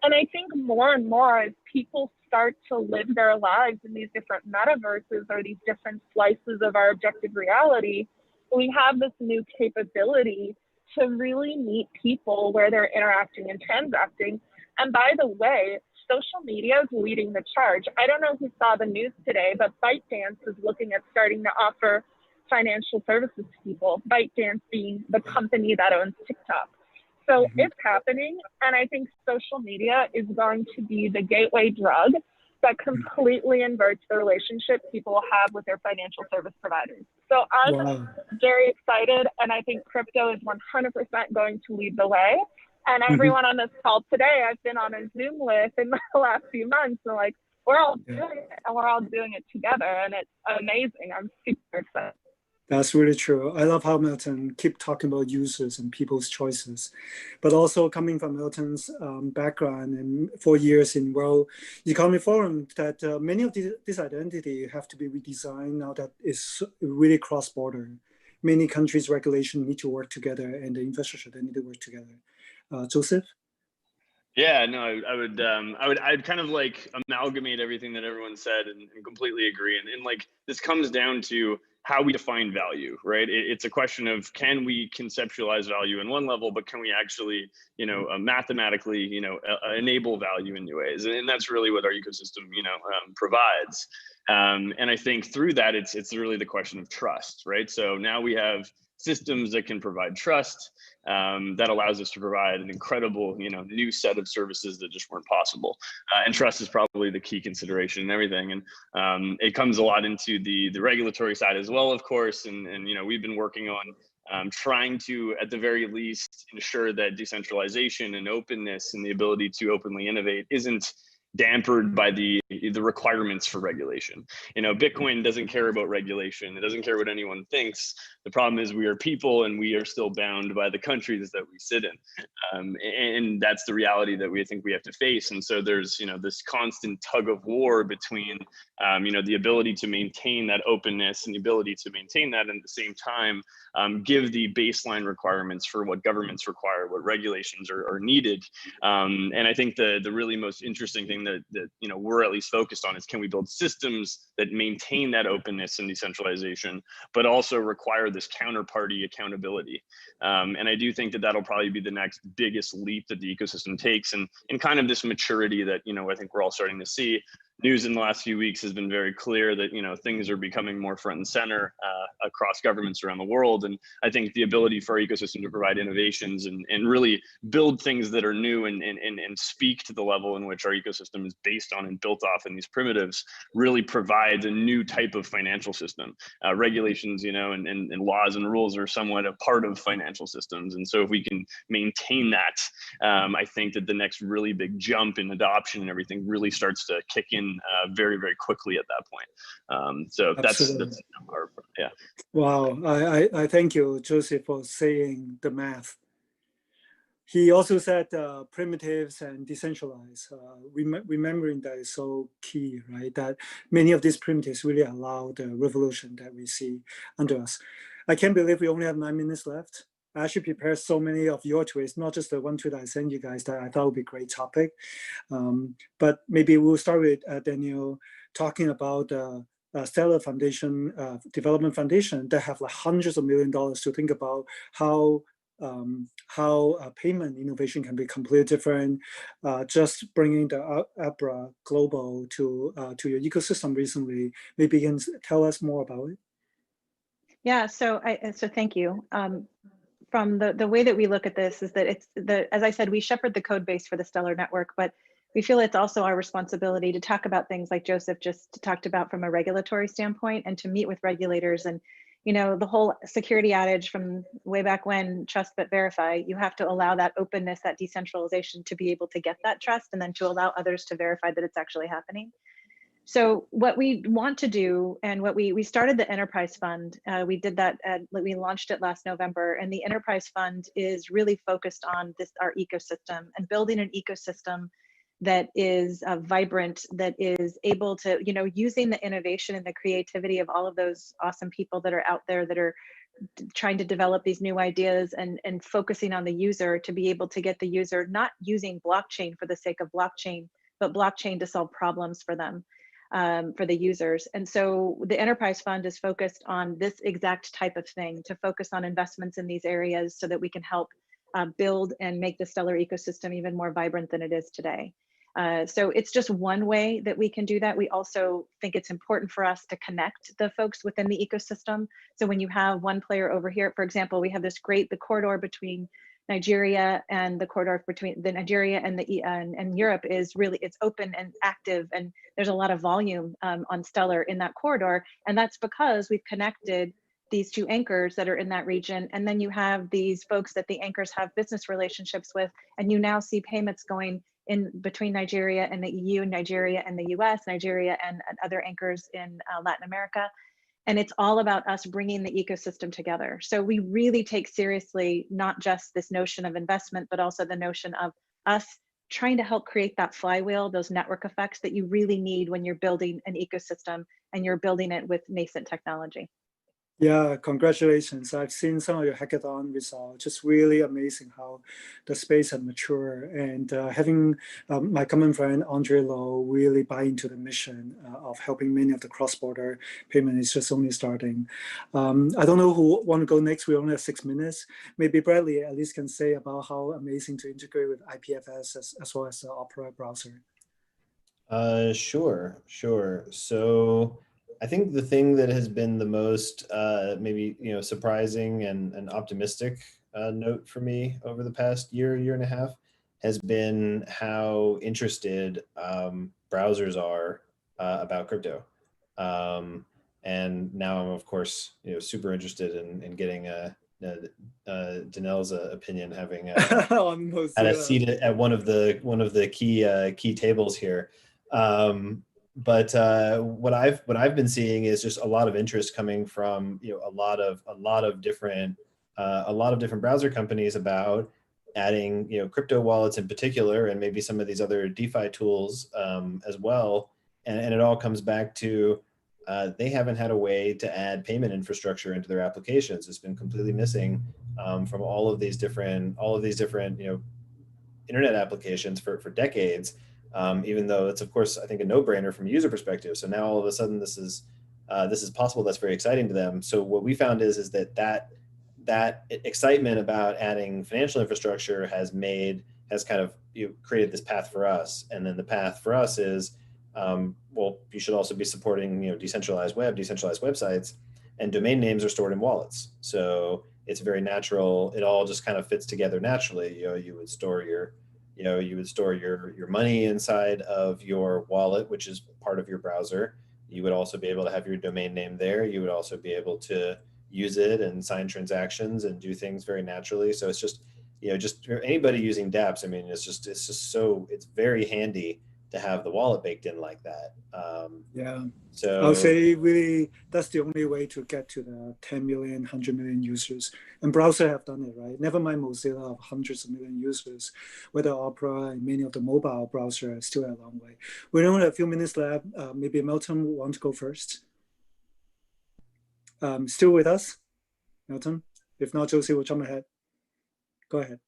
And I think more and more as people start to live their lives in these different metaverses or these different slices of our objective reality, we have this new capability to really meet people where they're interacting and transacting. And by the way, social media is leading the charge. I don't know who saw the news today, but ByteDance is looking at starting to offer financial services to people, ByteDance being the company that owns TikTok. So it's happening, and I think social media is going to be the gateway drug that completely inverts the relationship people have with their financial service providers. So I'm very excited, and I think crypto is 100% going to lead the way. And everyone on this call today, I've been on a Zoom with in the last few months, so like we're all doing it, and we're all doing it together, and it's amazing. I'm super excited. That's really true. I love how Milton keep talking about users and people's choices, but also coming from Milton's background and 4 years in World Economic Forum, that many of this identity have to be redesigned now that is really cross-border. Many countries' regulation need to work together, and the infrastructure they need to work together. Joseph? Yeah, no, I'd kind of like amalgamate everything that everyone said and completely agree. And like this comes down to how we define value, right? It's a question of, can we conceptualize value in one level, but can we actually, mathematically, enable value in new ways? And that's really what our ecosystem, provides. And I think through that, it's really the question of trust, right? So now we have systems that can provide trust, that allows us to provide an incredible, new set of services that just weren't possible. And trust is probably the key consideration in everything. And it comes a lot into the regulatory side as well, of course. And we've been working on trying to, at the very least, ensure that decentralization and openness and the ability to openly innovate isn't dampened by the requirements for regulation. Bitcoin doesn't care about regulation. It doesn't care what anyone thinks. The problem is we are people, and we are still bound by the countries that we sit in. And that's the reality that we think we have to face. And so there's, this constant tug of war between, the ability to maintain that openness and the ability to maintain that, and at the same time, give the baseline requirements for what governments require, what regulations are needed. And I think the really most interesting thing that we're at least focused on is, can we build systems that maintain that openness and decentralization, but also require this counterparty accountability. And I do think that that'll probably be the next biggest leap that the ecosystem takes, and kind of this maturity that I think we're all starting to see. News in the last few weeks has been very clear that things are becoming more front and center across governments around the world. And I think the ability for our ecosystem to provide innovations and really build things that are new and speak to the level in which our ecosystem is based on and built off in these primitives really provides a new type of financial system. Regulations, and laws and rules are somewhat a part of financial systems. And so if we can maintain that, I think that the next really big jump in adoption and everything really starts to kick in very, very quickly at that point. So that's our, yeah. Wow, I thank you, Joseph, for saying the math. He also said primitives and decentralized. Remembering that is so key, right? That many of these primitives really allow the revolution that we see under us. I can't believe we only have 9 minutes left. I actually prepared so many of your tweets, not just the one tweet I sent you guys that I thought would be a great topic. But maybe we'll start with Daniel talking about Stellar Foundation, Development Foundation that have like hundreds of $millions to think about how payment innovation can be completely different. Just bringing the Abra Global to your ecosystem recently. Maybe you can tell us more about it. Yeah, so thank you. from the way that we look at this is that as I said, we shepherd the code base for the Stellar network, but we feel it's also our responsibility to talk about things like Joseph just talked about from a regulatory standpoint, and to meet with regulators. And the whole security adage from way back when, trust but verify, you have to allow that openness, that decentralization, to be able to get that trust, and then to allow others to verify that it's actually happening. So what we want to do, and what we started the Enterprise Fund, we did that, we launched it last November, and the Enterprise Fund is really focused on our ecosystem, and building an ecosystem that is vibrant, that is able to, using the innovation and the creativity of all of those awesome people that are out there that are trying to develop these new ideas, and focusing on the user, to be able to get the user not using blockchain for the sake of blockchain, but blockchain to solve problems for them, for the users. And so the Enterprise Fund is focused on this exact type of thing, to focus on investments in these areas so that we can help build and make the Stellar ecosystem even more vibrant than it is today. So it's just one way that we can do that. We also think it's important for us to connect the folks within the ecosystem. So when you have one player over here, for example, we have the corridor between Nigeria, and the corridor between the Nigeria and and Europe is really, it's open and active, and there's a lot of volume on Stellar in that corridor. And that's because we've connected these two anchors that are in that region. And then you have these folks that the anchors have business relationships with, and you now see payments going in between Nigeria and the EU, Nigeria and the US, Nigeria and other anchors in Latin America. And it's all about us bringing the ecosystem together. So we really take seriously not just this notion of investment, but also the notion of us trying to help create that flywheel, those network effects that you really need when you're building an ecosystem and you're building it with nascent technology. Yeah, congratulations. I've seen some of your hackathon results, just really amazing how the space has matured. And having my common friend, Andre Lowe, really buy into the mission of helping many of the cross-border payment is just only starting. I don't know who want to go next. We only have 6 minutes. Maybe Bradley at least can say about how amazing to integrate with IPFS as well as the Opera browser. Sure. So I think the thing that has been the most maybe surprising and optimistic note for me over the past year and a half has been how interested browsers are about crypto. And now I'm of course super interested in getting Danelle's opinion, having had a seat at one of the key tables here. But what I've been seeing is just a lot of interest coming from a lot of different browser companies about adding crypto wallets in particular, and maybe some of these other DeFi tools as well. And it all comes back to they haven't had a way to add payment infrastructure into their applications. It's been completely missing from all of these different internet applications for decades. Even though it's of course I think a no-brainer from a user perspective. So now all of a sudden this is possible. That's very exciting to them. So what we found is that excitement about adding financial infrastructure has kind of created this path for us. And then the path for us is well, you should also be supporting decentralized websites, and domain names are stored in wallets. So it's very natural. It all just kind of fits together naturally. You would store your money inside of your wallet, which is part of your browser. You would also be able to have your domain name there. You would also be able to use it and sign transactions and do things very naturally. So it's just, just for anybody using dApps, I mean, it's very handy to have the wallet baked in like that. Yeah. So I'll say really that's the only way to get to the 10 million, 100 million users. And browser have done it, right? Never mind Mozilla of hundreds of million users, whether Opera and many of the mobile browsers are still a long way. We only have a few minutes left. Maybe Melton will want to go first. Still with us, Melton? If not, Josie will jump ahead. Go ahead.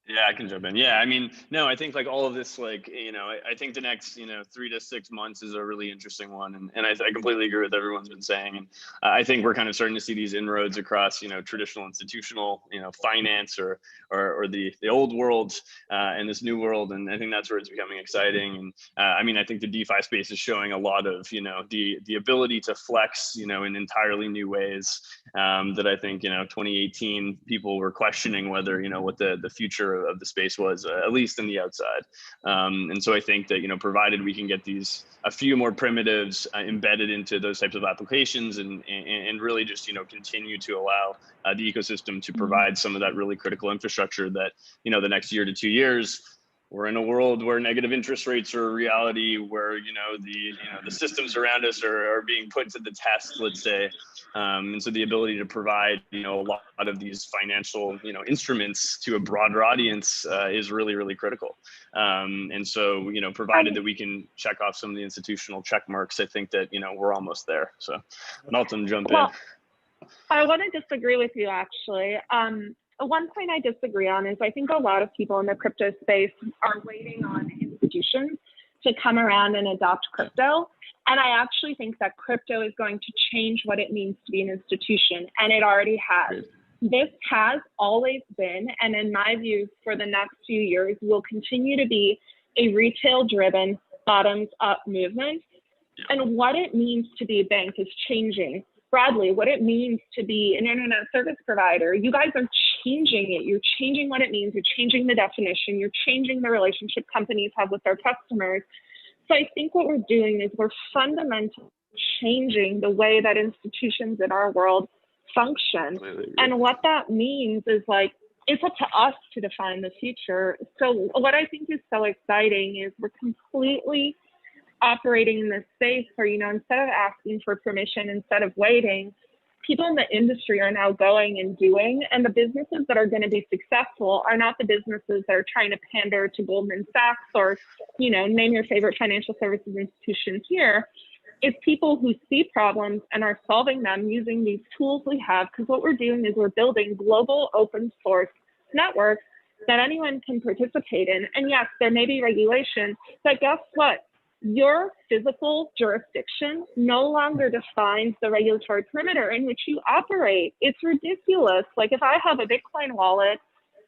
Yeah, I can jump in. Yeah, I mean, no, I think like all of this, like, I think the next, 3 to 6 months is a really interesting one. And I completely agree with everyone's been saying. And I think we're kind of starting to see these inroads across, traditional institutional, finance or the old world and this new world. And I think that's where it's becoming exciting. And I mean, I think the DeFi space is showing a lot of, the ability to flex, in entirely new ways that I think, 2018 people were questioning whether, what the future of the space was, at least in the outside. And so I think that, provided we can get a few more primitives embedded into those types of applications and really just, continue to allow the ecosystem to provide some of that really critical infrastructure that, the next year to 2 years, we're in a world where negative interest rates are a reality, where the systems around us are being put to the test, let's say, and so the ability to provide a lot of these financial instruments to a broader audience is really, really critical. And so provided that we can check off some of the institutional check marks, I think that we're almost there. So Malcolm, jump in. I want to disagree with you, actually. One point I disagree on is I think a lot of people in the crypto space are waiting on institutions to come around and adopt crypto. And I actually think that crypto is going to change what it means to be an institution, and it already has. This has always been, and in my view, for the next few years, will continue to be a retail-driven, bottoms-up movement. And what it means to be a bank is changing. Bradley, what it means to be an internet service provider, you guys are changing it. You're changing what it means. You're changing the definition. You're changing the relationship companies have with their customers. So I think what we're doing is we're fundamentally changing the way that institutions in our world function. And what that means is like, it's up to us to define the future. So what I think is so exciting is we're completely operating in this space where, instead of asking for permission, instead of waiting, people in the industry are now going and doing, and the businesses that are going to be successful are not the businesses that are trying to pander to Goldman Sachs or, name your favorite financial services institution here. It's people who see problems and are solving them using these tools we have, because what we're doing is we're building global open source networks that anyone can participate in. And yes, there may be regulation, but guess what? Your physical jurisdiction no longer defines the regulatory perimeter in which you operate. It's ridiculous. Like if I have a Bitcoin wallet,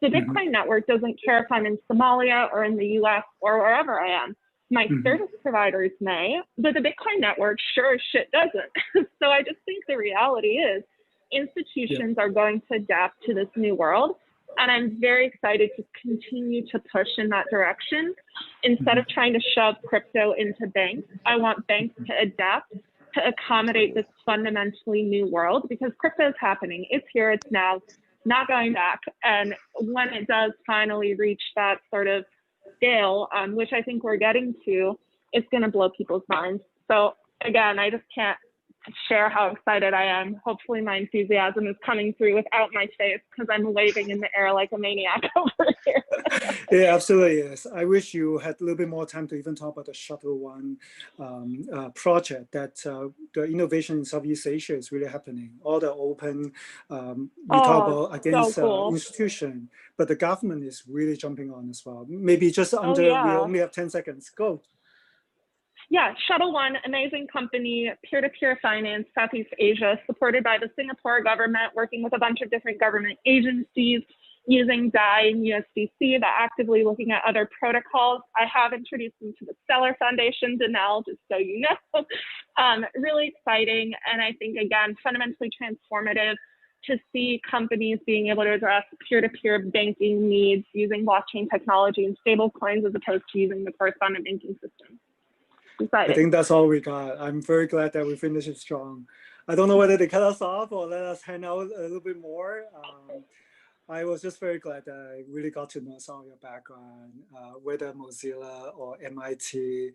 the Bitcoin network doesn't care if I'm in Somalia or in the US or wherever I am. My service providers may, but the Bitcoin network sure as shit doesn't. So I just think the reality is institutions are going to adapt to this new world. And I'm very excited to continue to push in that direction. Instead of trying to shove crypto into banks, I want banks to adapt to accommodate this fundamentally new world, because crypto is happening. It's here, it's now, not going back. And when it does finally reach that sort of scale, which I think we're getting to, it's going to blow people's minds. So again, I just can't share how excited I am. Hopefully my enthusiasm is coming through without my face, because I'm waving in the air like a maniac over here. Yeah, absolutely is. I wish you had a little bit more time to even talk about the Shuttle One project. That the innovation in Southeast Asia is really happening. All the open, you talk about against so cool. institution, but the government is really jumping on as well. Maybe just under, we only have 10 seconds. Go. Yeah, Shuttle One, amazing company, peer-to-peer finance, Southeast Asia, supported by the Singapore government, working with a bunch of different government agencies, using DAI and USDC, but actively looking at other protocols. I have introduced them to the Stellar Foundation, Danelle, just so you know. Really exciting, and I think, again, fundamentally transformative to see companies being able to address peer-to-peer banking needs using blockchain technology and stable coins as opposed to using the correspondent banking system. I think that's all we got. I'm very glad that we finished it strong. I don't know whether they cut us off or let us hang out a little bit more. I was just very glad that I really got to know some of your background, whether Mozilla or MIT.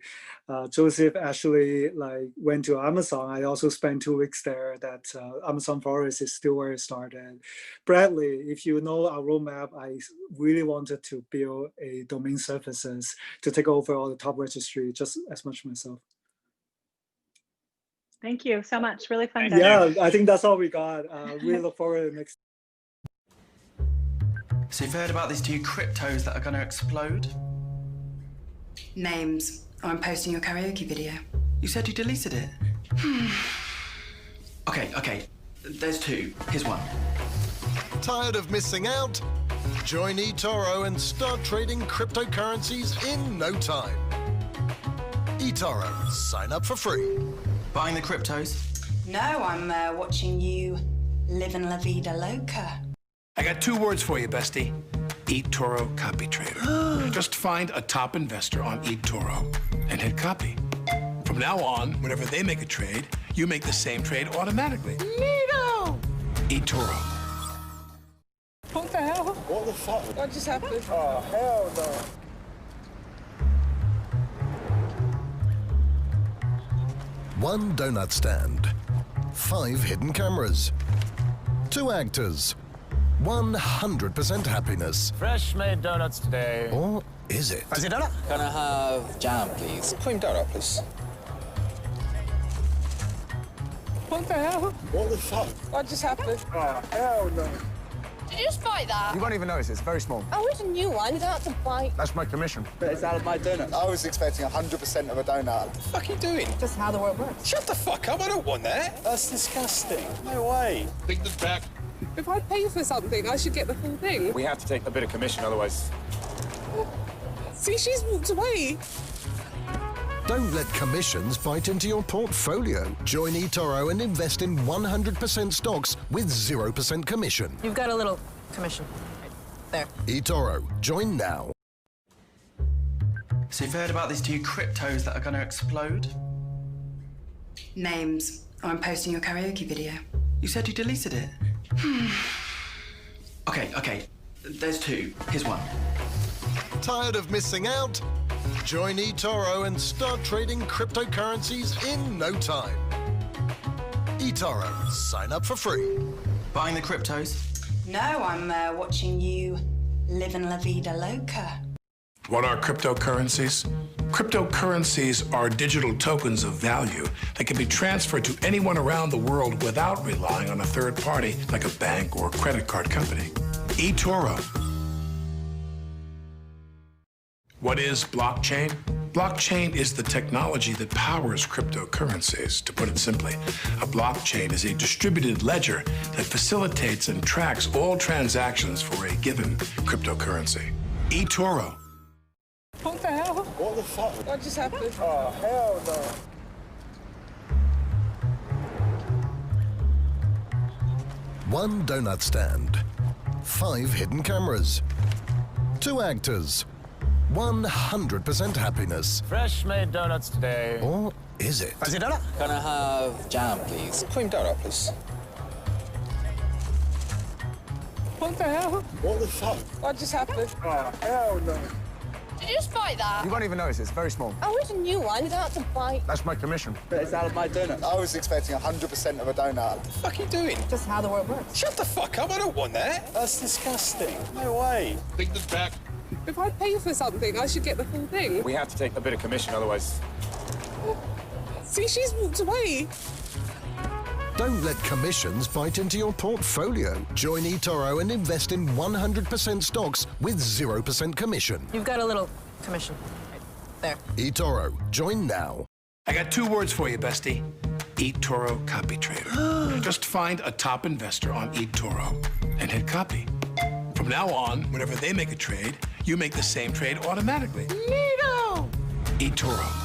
Joseph actually went to Amazon. I also spent 2 weeks there. That Amazon Forest is still where it started. Bradley, if you know our roadmap, I really wanted to build a domain services to take over all the top registry, just as much myself. Thank you so much. Really fun. Yeah, I think that's all we got. Really look forward to the next. So you've heard about these two cryptos that are going to explode? Names. Oh, I'm posting your karaoke video. You said you deleted it. Okay. There's two. Here's one. Tired of missing out? Join eToro and start trading cryptocurrencies in no time. eToro, sign up for free. Buying the cryptos? No, I'm watching you live in La Vida Loca. I got 2 words for you, bestie. eToro copy trader. Just find a top investor on eToro and hit copy. From now on, whenever they make a trade, you make the same trade automatically. Neato! eToro. What the hell? What the fuck? What just happened? Oh, hell no. One donut stand, 5 hidden cameras, 2 actors, 100% happiness. Fresh made donuts today. Or is it? Can I have jam, please? Cream donut, please. What the hell? What the fuck? What just happened? Oh, hell no. Did you just buy that? You won't even notice, it's very small. Oh, it's a new one. You don't have to buy. That's my commission. But it's out of my donut. I was expecting 100% of a donut. What the fuck are you doing? Just how the world works. Shut the fuck up, I don't want that. That's disgusting. No way. Take this back. If I pay for something, I should get the full thing. We have to take a bit of commission, otherwise... See, she's walked away. Don't let commissions bite into your portfolio. Join eToro and invest in 100% stocks with 0% commission. You've got a little commission. Right there. eToro, join now. So you've heard about these two cryptos that are going to explode? Names. Oh, I'm posting your karaoke video. You said you deleted it. Okay. There's two. Here's one. Tired of missing out? Join eToro and start trading cryptocurrencies in no time. eToro, sign up for free. Buying the cryptos? No, I'm watching you live in La Vida Loca. What are cryptocurrencies? Cryptocurrencies are digital tokens of value that can be transferred to anyone around the world without relying on a third party like a bank or credit card company. eToro. What is blockchain? Blockchain is the technology that powers cryptocurrencies. To put it simply, a blockchain is a distributed ledger that facilitates and tracks all transactions for a given cryptocurrency. eToro. What the hell? What the fuck? What just happened? Oh, hell no. One donut stand, 5 hidden cameras, 2 actors, 100% happiness. Fresh made donuts today. Or is it? Can I have jam, please? Cream donut, please. What the hell? What the fuck? What just happened? Oh, hell no. Did you just buy that? You won't even notice, it's very small. Oh, it's a new one. You don't have to buy. That's my commission. But it's out of my donut. I was expecting 100% of a donut. What the fuck are you doing? Just how the world works. Shut the fuck up, I don't want that. That's disgusting. No way. Take this back. If I pay for something, I should get the full thing. We have to take a bit of commission, otherwise... See, she's walked away. Don't let commissions bite into your portfolio. Join eToro and invest in 100% stocks with 0% commission. You've got a little commission. Right there. eToro, join now. I got 2 words for you, bestie. eToro copy trader. Just find a top investor on eToro and hit copy. From now on, whenever they make a trade, you make the same trade automatically. Neato! eToro.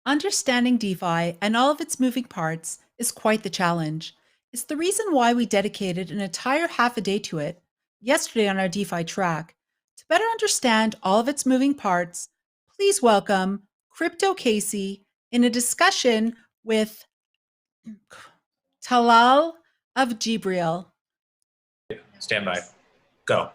Understanding DeFi and all of its moving parts is quite the challenge. It's the reason why we dedicated an entire half a day to it yesterday on our DeFi track. To better understand all of its moving parts, please welcome Crypto Casey in a discussion with Talal of Jibril. Stand by. Go.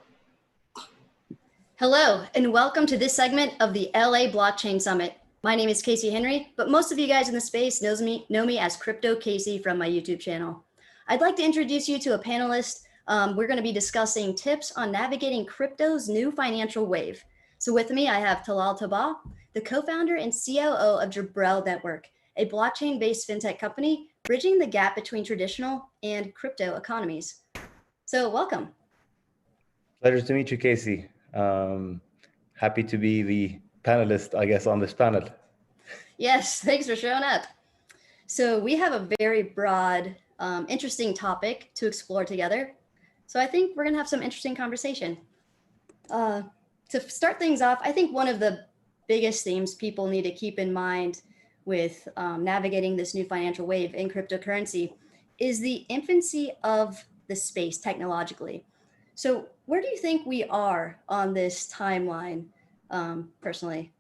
Hello, and welcome to this segment of the LA Blockchain Summit. My name is Casey Henry, but most of you guys in the space know me as Crypto Casey from my YouTube channel. I'd like to introduce you to a panelist. We're going to be discussing tips on navigating crypto's new financial wave. So with me, I have Talal Tabah, the co-founder and COO of Jabrel Network, a blockchain-based fintech company bridging the gap between traditional and crypto economies. So welcome. Pleasure to meet you, Casey. Happy to be the panelist, I guess, on this panel. Yes, thanks for showing up. So we have a very broad, interesting topic to explore together. So I think we're gonna have some interesting conversation. To start things off, I think one of the biggest themes people need to keep in mind with navigating this new financial wave in cryptocurrency is the infancy of the space technologically. So where do you think we are on this timeline, personally?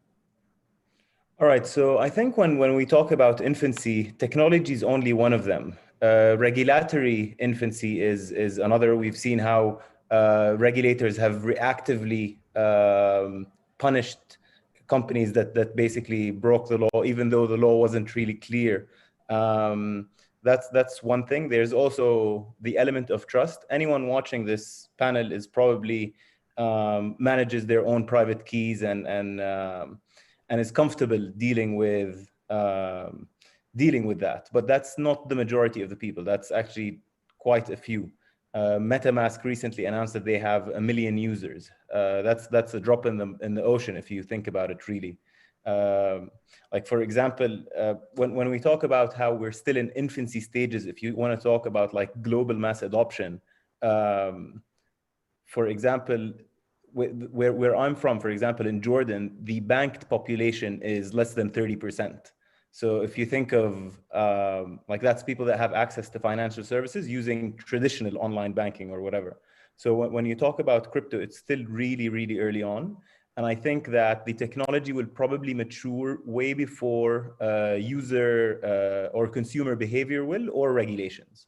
All right, so I think when we talk about infancy, technology is only one of them. Regulatory infancy is another. We've seen how regulators have reactively punished companies that basically broke the law, even though the law wasn't really clear. That's one thing. There's also the element of trust. Anyone watching this panel is probably manages their own private keys and is comfortable dealing with that. But that's not the majority of the people. That's actually quite a few. MetaMask recently announced that they have 1 million users. That's a drop in the ocean if you think about it really. Like for example, when we talk about how we're still in infancy stages, if you want to talk about like global mass adoption, for example, where I'm from, for example, in Jordan, the banked population is less than 30%. So if you think of like that's people that have access to financial services using traditional online banking or whatever. So when you talk about crypto, it's still really, really early on. And I think that the technology will probably mature way before user or consumer behavior will or regulations.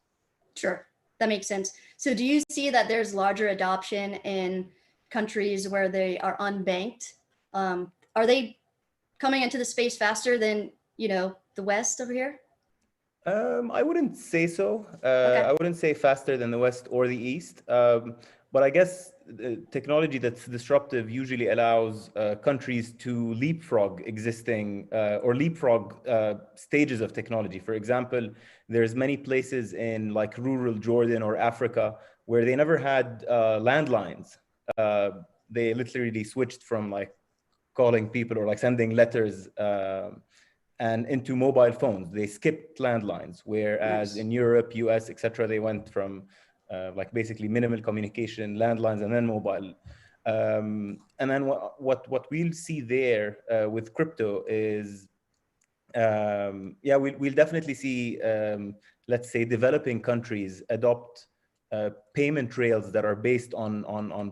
Sure, that makes sense. So do you see that there's larger adoption in countries where they are unbanked? Are they coming into the space faster than, the West over here? I wouldn't say so. Okay. I wouldn't say faster than the West or the East. But I guess technology that's disruptive usually allows countries to leapfrog existing or leapfrog stages of technology. For example, there's many places in like rural Jordan or Africa where they never had landlines. They literally switched from like calling people or like sending letters and into mobile phones. They skipped landlines, whereas in Europe, US, etc., they went from like basically minimal communication, landlines, and then mobile. And then what we'll see there with crypto is, we'll definitely see, let's say, developing countries adopt payment rails that are based on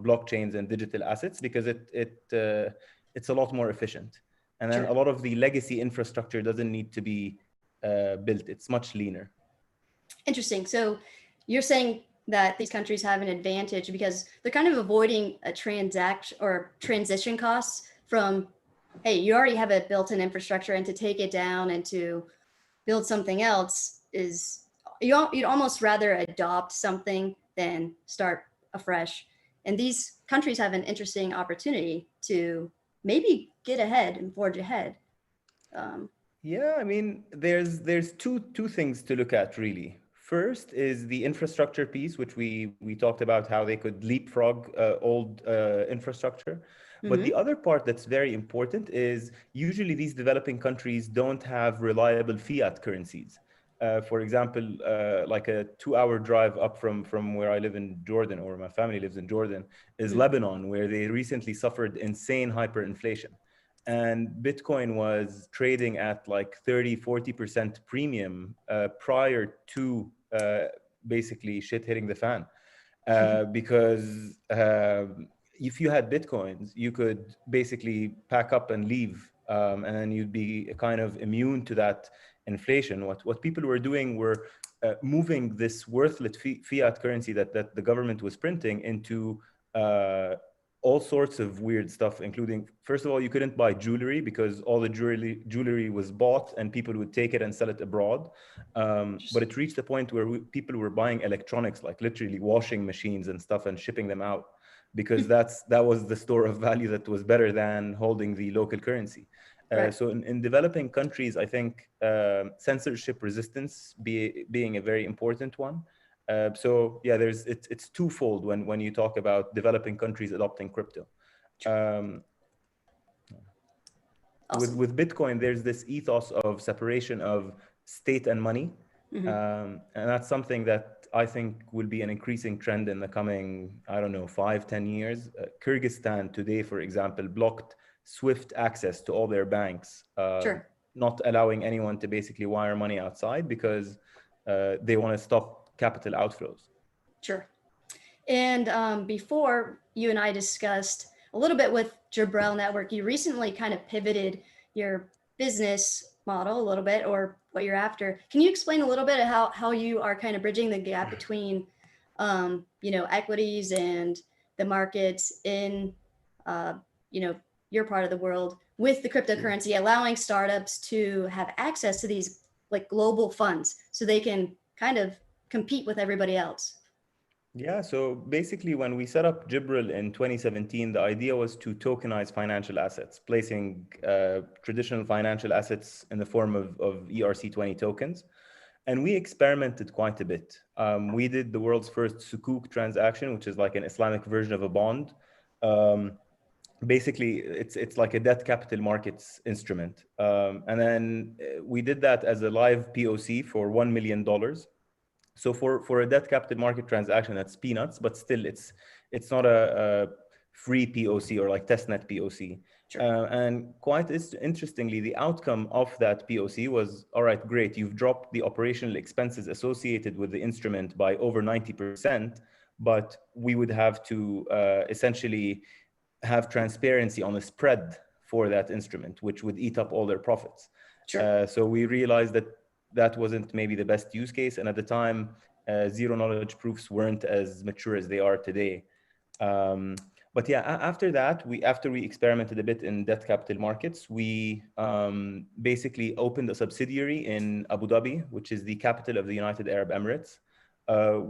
blockchains and digital assets because it's a lot more efficient. And then a lot of the legacy infrastructure doesn't need to be built. It's much leaner. Interesting. So you're saying that these countries have an advantage because they're kind of avoiding a transition costs from, hey, you already have a built-in infrastructure, and to take it down and to build something else is, you'd almost rather adopt something than start afresh. And these countries have an interesting opportunity to maybe get ahead and forge ahead. Yeah, I mean, there's two things to look at really. First is the infrastructure piece, which we talked about how they could leapfrog old infrastructure. But the other part that's very important is usually these developing countries don't have reliable fiat currencies. For example, like a 2-hour drive up from where I live in Jordan, or my family lives in Jordan, is Lebanon, where they recently suffered insane hyperinflation. And Bitcoin was trading at like 30-40% premium prior to basically shit hitting the fan. Because if you had Bitcoins, you could basically pack up and leave, and then you'd be kind of immune to that inflation. What people were doing were moving this worthless fiat currency that the government was printing into all sorts of weird stuff, including, first of all, you couldn't buy jewelry because all the jewelry was bought and people would take it and sell it abroad. But it reached a point where people were buying electronics, like literally washing machines and stuff, and shipping them out because that was the store of value that was better than holding the local currency. Right. So in developing countries, I think censorship resistance being a very important one. So yeah, it's twofold when you talk about developing countries adopting crypto. Awesome. With Bitcoin, there's this ethos of separation of state and money. And that's something that I think will be an increasing trend in the coming, I don't know, 5-10 years. Kyrgyzstan today, for example, blocked SWIFT access to all their banks, not allowing anyone to basically wire money outside because they want to stop capital outflows. Sure. And before you and I discussed a little bit with Jabril Network, you recently kind of pivoted your business model a little bit, or what you're after. Can you explain a little bit of how you are kind of bridging the gap between, equities and the markets in, your part of the world with the cryptocurrency, allowing startups to have access to these like global funds so they can kind of compete with everybody else? Yeah, so basically when we set up Jibril in 2017, the idea was to tokenize financial assets, placing traditional financial assets in the form of ERC20 tokens. And we experimented quite a bit. We did the world's first Sukuk transaction, which is like an Islamic version of a bond. Basically, it's like a debt capital markets instrument. And then we did that as a live POC for $1 million. So for a debt capital market transaction, that's peanuts, but still it's not a free POC or like testnet POC. And quite interestingly, the outcome of that POC was, all right, great, you've dropped the operational expenses associated with the instrument by over 90%, but we would have to essentially have transparency on the spread for that instrument, which would eat up all their profits. So we realized that wasn't maybe the best use case. And at the time, zero knowledge proofs weren't as mature as they are today. But yeah, after that, after we experimented a bit in debt capital markets, we basically opened a subsidiary in Abu Dhabi, which is the capital of the United Arab Emirates,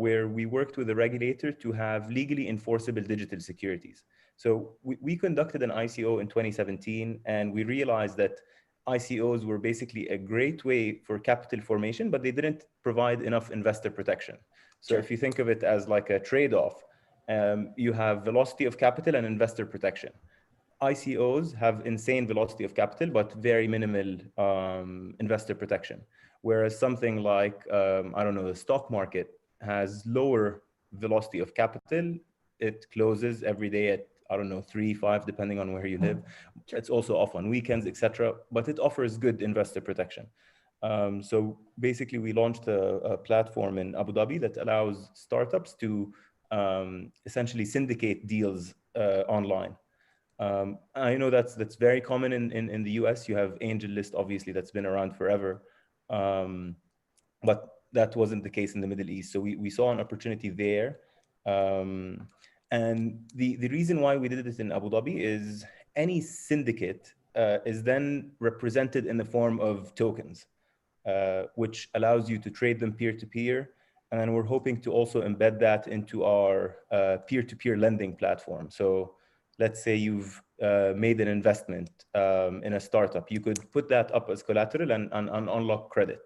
where we worked with the regulator to have legally enforceable digital securities. So we conducted an ICO in 2017, and we realized that ICOs were basically a great way for capital formation, but they didn't provide enough investor protection. So if you think of it as like a trade-off, you have velocity of capital and investor protection. ICOs have insane velocity of capital, but very minimal investor protection. Whereas something like, I don't know, the stock market has lower velocity of capital. It closes every day at, I don't know, 3, 5, depending on where you live. It's also off on weekends, etc. But it offers good investor protection. So basically, we launched a platform in Abu Dhabi that allows startups to essentially syndicate deals online. I know that's very common in the US. You have AngelList, obviously, that's been around forever. But that wasn't the case in the Middle East. So we saw an opportunity there. And the reason why we did this in Abu Dhabi is any syndicate is then represented in the form of tokens, which allows you to trade them peer-to-peer. And then we're hoping to also embed that into our peer-to-peer lending platform. So let's say you've made an investment in a startup. You could put that up as collateral and unlock credit.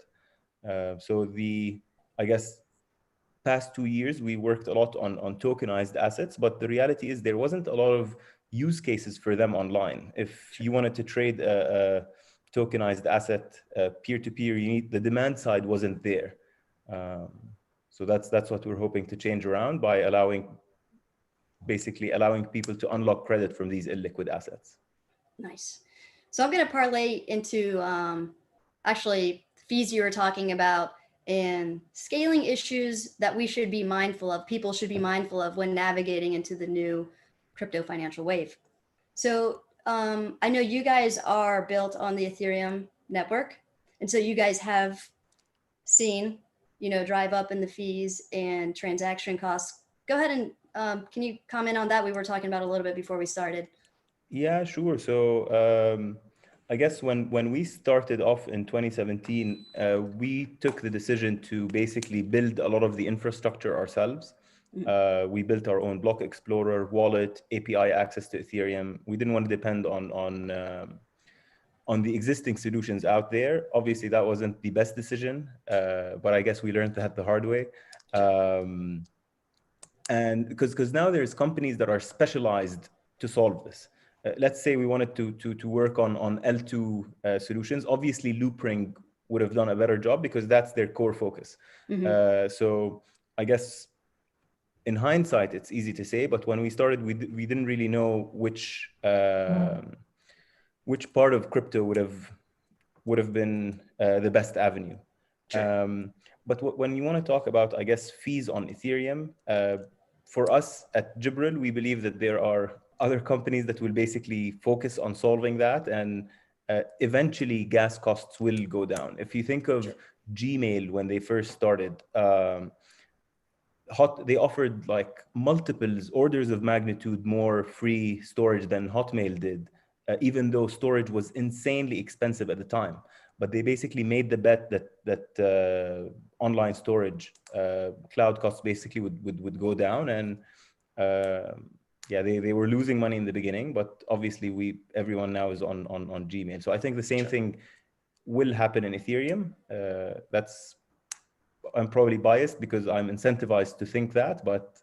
So I guess, past 2 years, we worked a lot on tokenized assets, but the reality is there wasn't a lot of use cases for them online. If you wanted to trade a tokenized asset peer-to-peer, the demand side wasn't there. So that's what we're hoping to change around by basically allowing people to unlock credit from these illiquid assets. Nice. So I'm going to parlay into actually fees you were talking about and scaling issues that we should be mindful of, people should be mindful of when navigating into the new crypto financial wave. So I know you guys are built on the Ethereum network. And so you guys have seen, drive up in the fees and transaction costs. Go ahead and Can you comment on that? We were talking about a little bit before we started. Yeah, sure. So I guess when we started off in 2017, we took the decision to basically build a lot of the infrastructure ourselves. We built our own block explorer, wallet, API access to Ethereum. We didn't want to depend on the existing solutions out there. Obviously, that wasn't the best decision, but I guess we learned that the hard way. And because now there's companies that are specialized to solve this. Let's say we wanted to work on L2 solutions. Obviously, Loopring would have done a better job because that's their core focus. So I guess in hindsight, it's easy to say, but when we started, we didn't really know which part of crypto would have been the best avenue. But when you want to talk about, I guess, fees on Ethereum, for us at Jibril, we believe that there are other companies that will basically focus on solving that, and eventually gas costs will go down. If you think of Gmail when they first started, they offered like multiples, orders of magnitude more free storage than Hotmail did, even though storage was insanely expensive at the time. But they basically made the bet that online storage, cloud costs basically would go down. And yeah, they were losing money in the beginning, but obviously everyone now is on Gmail. So I think the same thing will happen in Ethereum. I'm probably biased because I'm incentivized to think that, but.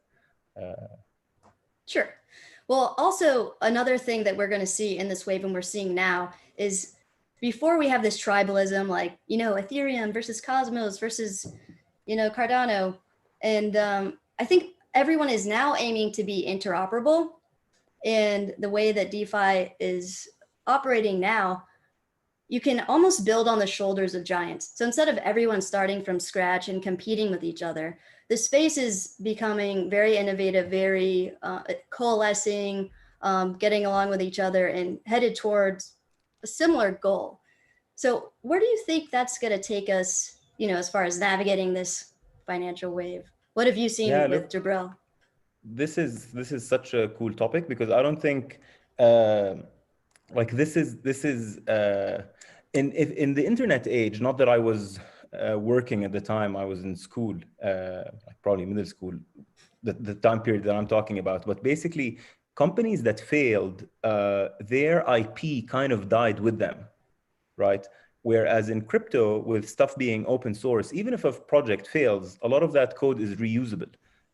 Sure. Well, also another thing that we're going to see in this wave, and we're seeing now, is before we have this tribalism, like, Ethereum versus Cosmos versus, Cardano. And I think everyone is now aiming to be interoperable. And the way that DeFi is operating now, you can almost build on the shoulders of giants. So instead of everyone starting from scratch and competing with each other, the space is becoming very innovative, very coalescing, getting along with each other and headed towards a similar goal. So where do you think that's going to take us, as far as navigating this financial wave? What have you seen with Jibril? This is such a cool topic because I don't think this is in the internet age. Not that I was working at the time. I was in school, probably middle school, the time period that I'm talking about. But basically, companies that failed, their IP kind of died with them, right? Whereas in crypto, with stuff being open source, even if a project fails, a lot of that code is reusable.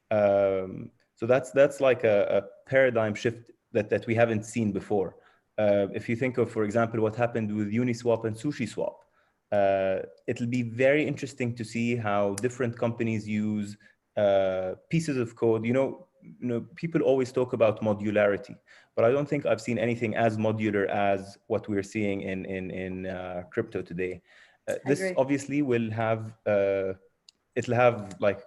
So that's like a paradigm shift that we haven't seen before. If you think of, for example, what happened with Uniswap and SushiSwap, it'll be very interesting to see how different companies use pieces of code. People always talk about modularity, but I don't think I've seen anything as modular as what we're seeing in crypto today. This obviously will have it'll have like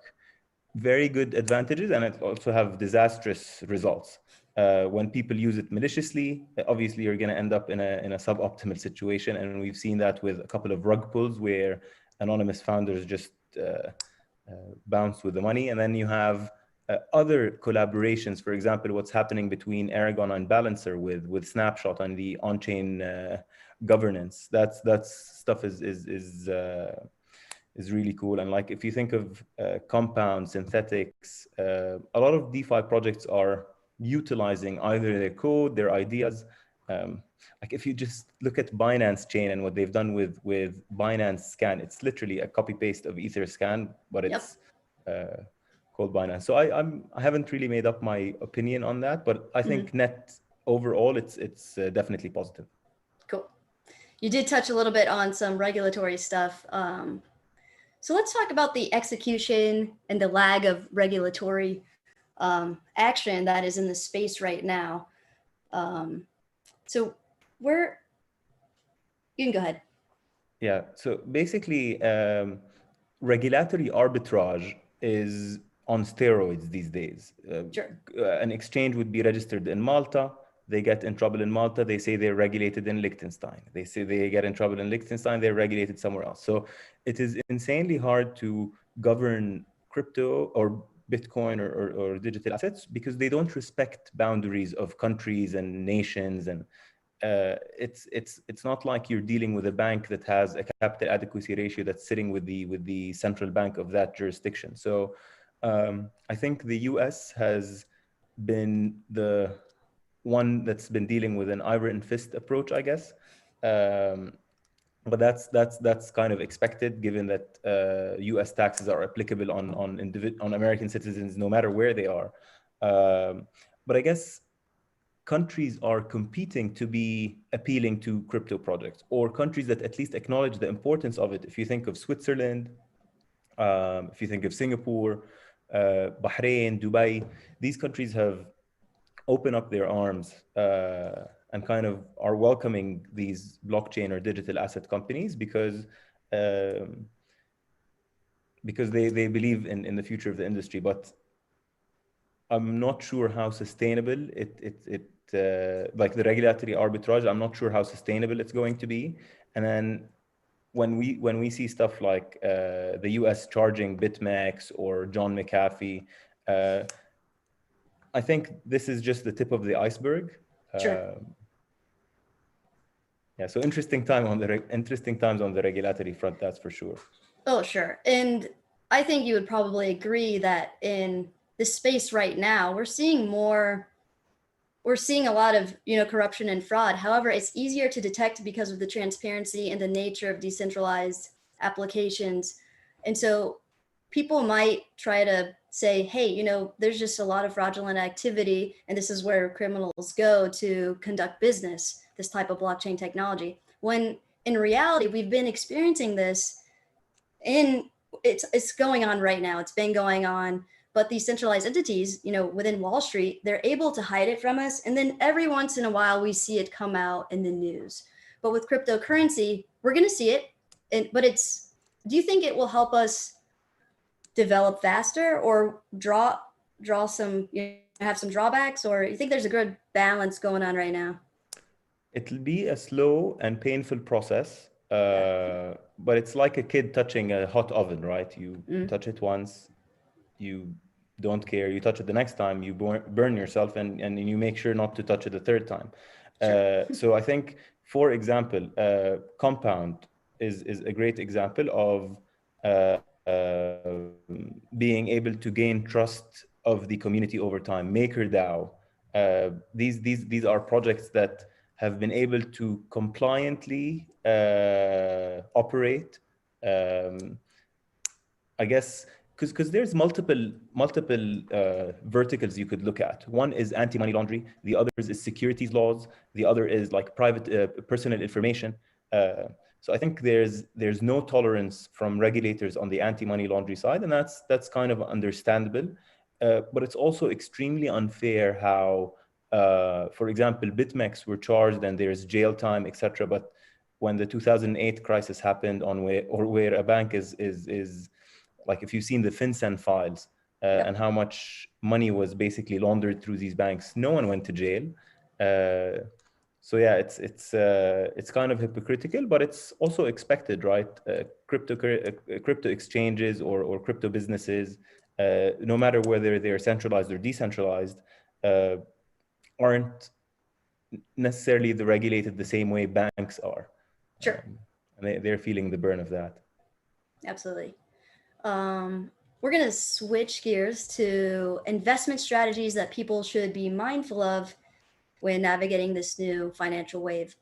very good advantages, and it also have disastrous results. When people use it maliciously, obviously you're going to end up in a suboptimal situation, and we've seen that with a couple of rug pulls where anonymous founders just bounce with the money. And then you have other collaborations, for example, what's happening between Aragon and Balancer with Snapshot and the on-chain governance. That's stuff is really cool. And like if you think of compound synthetics, a lot of DeFi projects are utilizing either their code, their ideas. Like if you just look at Binance Chain and what they've done with Binance Scan, it's literally a copy paste of Etherscan, but it's called Binance. So I haven't really made up my opinion on that, but I think net overall it's definitely positive. Cool. You did touch a little bit on some regulatory stuff. So let's talk about the execution and the lag of regulatory action that is in the space right now. So you can go ahead. Yeah, so basically regulatory arbitrage is on steroids these days. Sure. An exchange would be registered in Malta. They get in trouble in Malta. They say they're regulated in Liechtenstein. They say they get in trouble in Liechtenstein. They're regulated somewhere else. So it is insanely hard to govern crypto or Bitcoin or digital assets because they don't respect boundaries of countries and nations, and it's not like you're dealing with a bank that has a capital adequacy ratio that's sitting with the central bank of that jurisdiction. So I think the US has been the one that's been dealing with an iron fist approach, I guess. But that's kind of expected, given that U.S. taxes are applicable on American citizens no matter where they are. But I guess countries are competing to be appealing to crypto projects, or countries that at least acknowledge the importance of it. If you think of Switzerland, if you think of Singapore, Bahrain, Dubai, these countries have opened up their arms and kind of are welcoming these blockchain or digital asset companies because they believe in the future of the industry. But I'm not sure how sustainable it like the regulatory arbitrage. I'm not sure how sustainable it's going to be. And then when we see stuff like the US charging BitMEX or John McAfee, I think this is just the tip of the iceberg. Sure. Yeah, so interesting times on the regulatory front, that's for sure. Oh, sure. And I think you would probably agree that in this space right now, we're seeing a lot of, corruption and fraud. However, it's easier to detect because of the transparency and the nature of decentralized applications. And so people might try to say, hey, there's just a lot of fraudulent activity, and this is where criminals go to conduct business, this type of blockchain technology. When in reality, we've been experiencing this it's going on right now. It's been going on, but these centralized entities, within Wall Street, they're able to hide it from us. And then every once in a while, we see it come out in the news. But with cryptocurrency, we're going to see it. Do you think it will help us develop faster or draw some, have some drawbacks, or you think there's a good balance going on right now? It'll be a slow and painful process. But it's like a kid touching a hot oven, right? You touch it once, you don't care. You touch it the next time, you burn yourself, and you make sure not to touch it the third time. Sure. So I think, for example, Compound is a great example of being able to gain trust of the community over time. MakerDAO, these are projects that have been able to compliantly operate. I guess because there's multiple verticals you could look at. One is anti-money laundering, the other is securities laws, the other is like private personal information. So I think there's no tolerance from regulators on the anti-money laundering side, and that's kind of understandable. But it's also extremely unfair how, for example, BitMEX were charged and there's jail time, etc. But when the 2008 crisis happened where a bank is like, if you've seen the FinCEN files and how much money was basically laundered through these banks, no one went to jail. So yeah, it's kind of hypocritical, but it's also expected, right? Crypto exchanges or crypto businesses, no matter whether they're centralized or decentralized, aren't necessarily regulated the same way banks are. Sure. And they're feeling the burn of that. Absolutely. We're going to switch gears to investment strategies that people should be mindful of when navigating this new financial wave.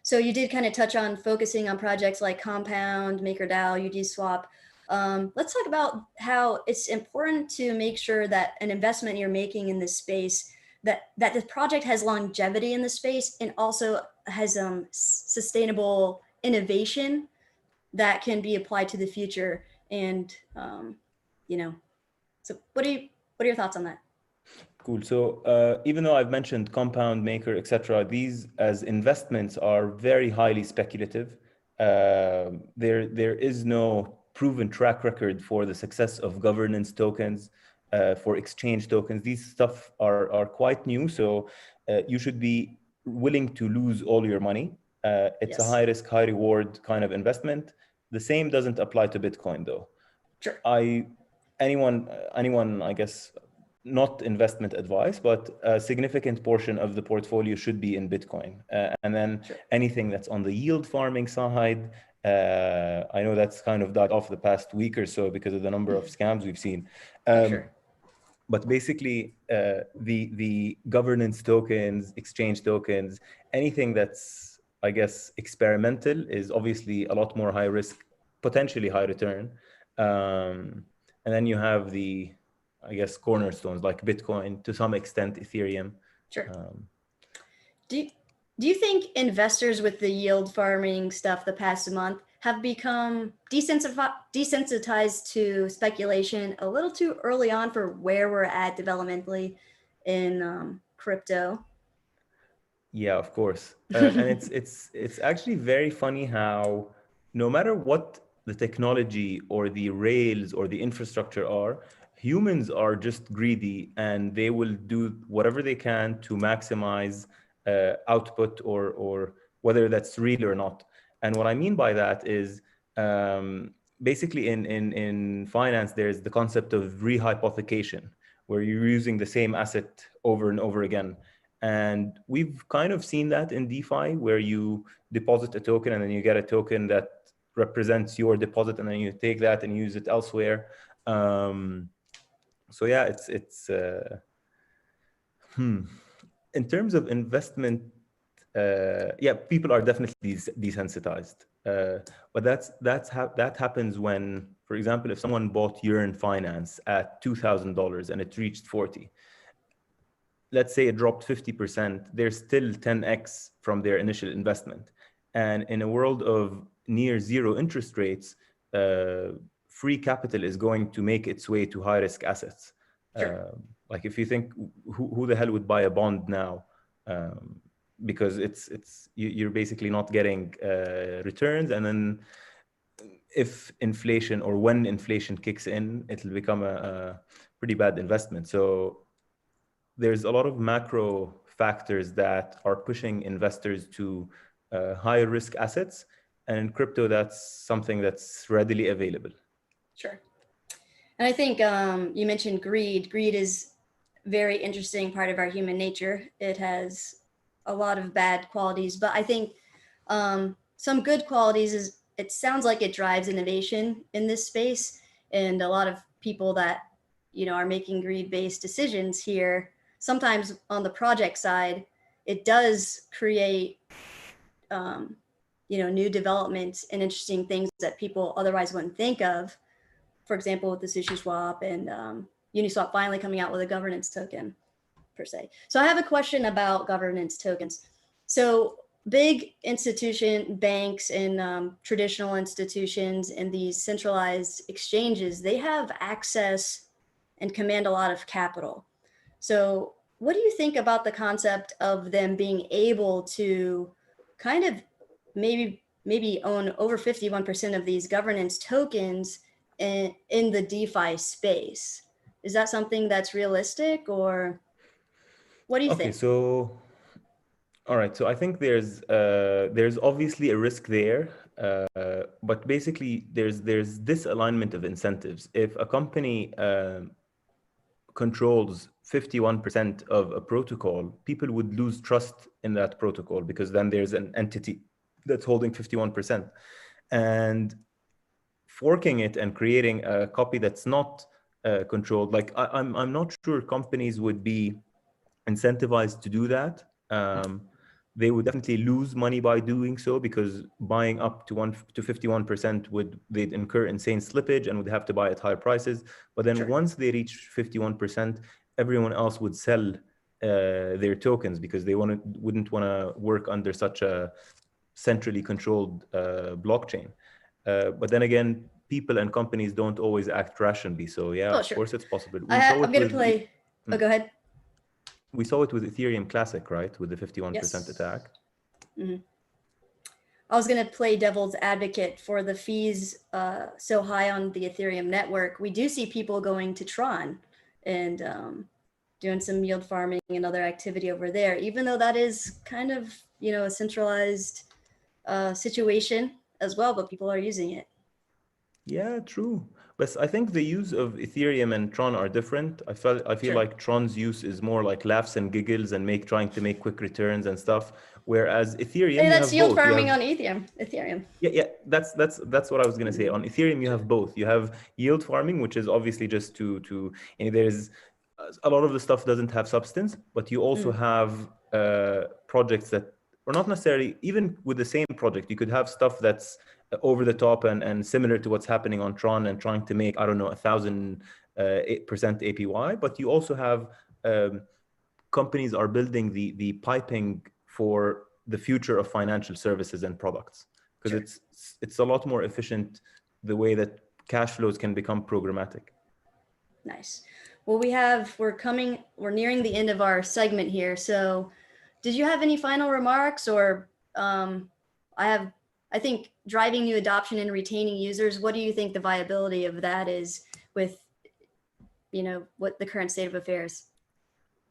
So you did kind of touch on focusing on projects like Compound, MakerDAO, UDSwap. Let's talk about how it's important to make sure that an investment you're making in this space, that the project has longevity in the space and also has sustainable innovation that can be applied to the future. And so what are your thoughts on that? Cool. So even though I've mentioned Compound, Maker, etc., these as investments are very highly speculative. There is no proven track record for the success of governance tokens, for exchange tokens. These stuff are quite new, so you should be willing to lose all your money. It's a high risk, high reward kind of investment. The same doesn't apply to Bitcoin, though. Sure. anyone, I guess, not investment advice, but a significant portion of the portfolio should be in Bitcoin. And then anything that's on the yield farming side, I know that's kind of died off the past week or so because of the number of scams we've seen. But basically, the governance tokens, exchange tokens, anything that's, I guess, experimental is obviously a lot more high risk, potentially high return. And then you have the, I guess, cornerstones like Bitcoin, to some extent, Ethereum. Sure. Do you think investors with the yield farming stuff the past month have become desensitized to speculation a little too early on for where we're at developmentally in crypto? Yeah, of course. And it's actually very funny how no matter what the technology or the rails or the infrastructure are, humans are just greedy and they will do whatever they can to maximize output or whether that's real or not. And what I mean by that is basically in finance, there's the concept of rehypothecation, where you're using the same asset over and over again. And we've kind of seen that in DeFi, where you deposit a token and then you get a token that represents your deposit, and then you take that and use it elsewhere. So yeah, it's in terms of investment, yeah, people are definitely desensitized. But that happens when, for example, if someone bought Yearn Finance at $2,000 and it reached 40. Let's say it dropped 50%, they're still 10x from their initial investment. And in a world of near zero interest rates, free capital is going to make its way to high risk assets. Sure. Like if you think who the hell would buy a bond now? Because you're basically not getting returns. And then if inflation, or when inflation kicks in, it'll become a pretty bad investment. So there's a lot of macro factors that are pushing investors to higher risk assets. And in crypto, that's something that's readily available. Sure. And I think you mentioned greed. Greed is a very interesting part of our human nature. It has a lot of bad qualities, but I think some good qualities is it sounds like it drives innovation in this space. And a lot of people that, are making greed-based decisions here, sometimes on the project side, it does create, new developments and interesting things that people otherwise wouldn't think of. For example, with the Sushi Swap and Uniswap finally coming out with a governance token, per se. So I have a question about governance tokens. So big banks and traditional institutions and these centralized exchanges, they have access and command a lot of capital. So what do you think about the concept of them being able to kind of maybe own over 51% of these governance tokens in the DeFi space? Is that something that's realistic, or what do you think? Okay, so all right, so I think there's obviously a risk there, but basically there's this alignment of incentives. If a company controls 51% of a protocol, people would lose trust in that protocol, because then there's an entity that's holding 51%. And forking it and creating a copy that's not controlled, like I'm not sure companies would be incentivized to do that. They would definitely lose money by doing so, because buying up to 51% they'd incur insane slippage and would have to buy at higher prices. But then once they reach 51%, everyone else would sell their tokens, because they wouldn't want to work under such a centrally controlled blockchain. But then again, people and companies don't always act rationally. So yeah, of course it's possible. I'm going to play. Oh, go ahead. We saw it with Ethereum Classic, right? With the 51% attack. Mm-hmm. I was going to play devil's advocate for the fees so high on the Ethereum network. We do see people going to Tron and doing some yield farming and other activity over there, even though that is kind of, a centralized situation as well, but people are using it. Yeah, true. But I think the use of Ethereum and Tron are different. I feel Sure. like Tron's use is more like laughs and giggles and trying to make quick returns and stuff. Whereas Ethereum, Hey, you that's have yield both. You farming have, on Ethereum. yeah, that's what I was gonna say. On Ethereum, you have both. You have yield farming, which is obviously just there's a lot of the stuff doesn't have substance, but you also have projects that, or not necessarily, even with the same project, you could have stuff that's over the top and similar to what's happening on Tron and trying to make, I don't know, 1,000% APY. But you also have companies are building the piping for the future of financial services and products, because it's a lot more efficient the way that cash flows can become programmatic. Nice. Well, we're nearing the end of our segment here. So did you have any final remarks, or I think driving new adoption and retaining users, what do you think the viability of that is with, what the current state of affairs?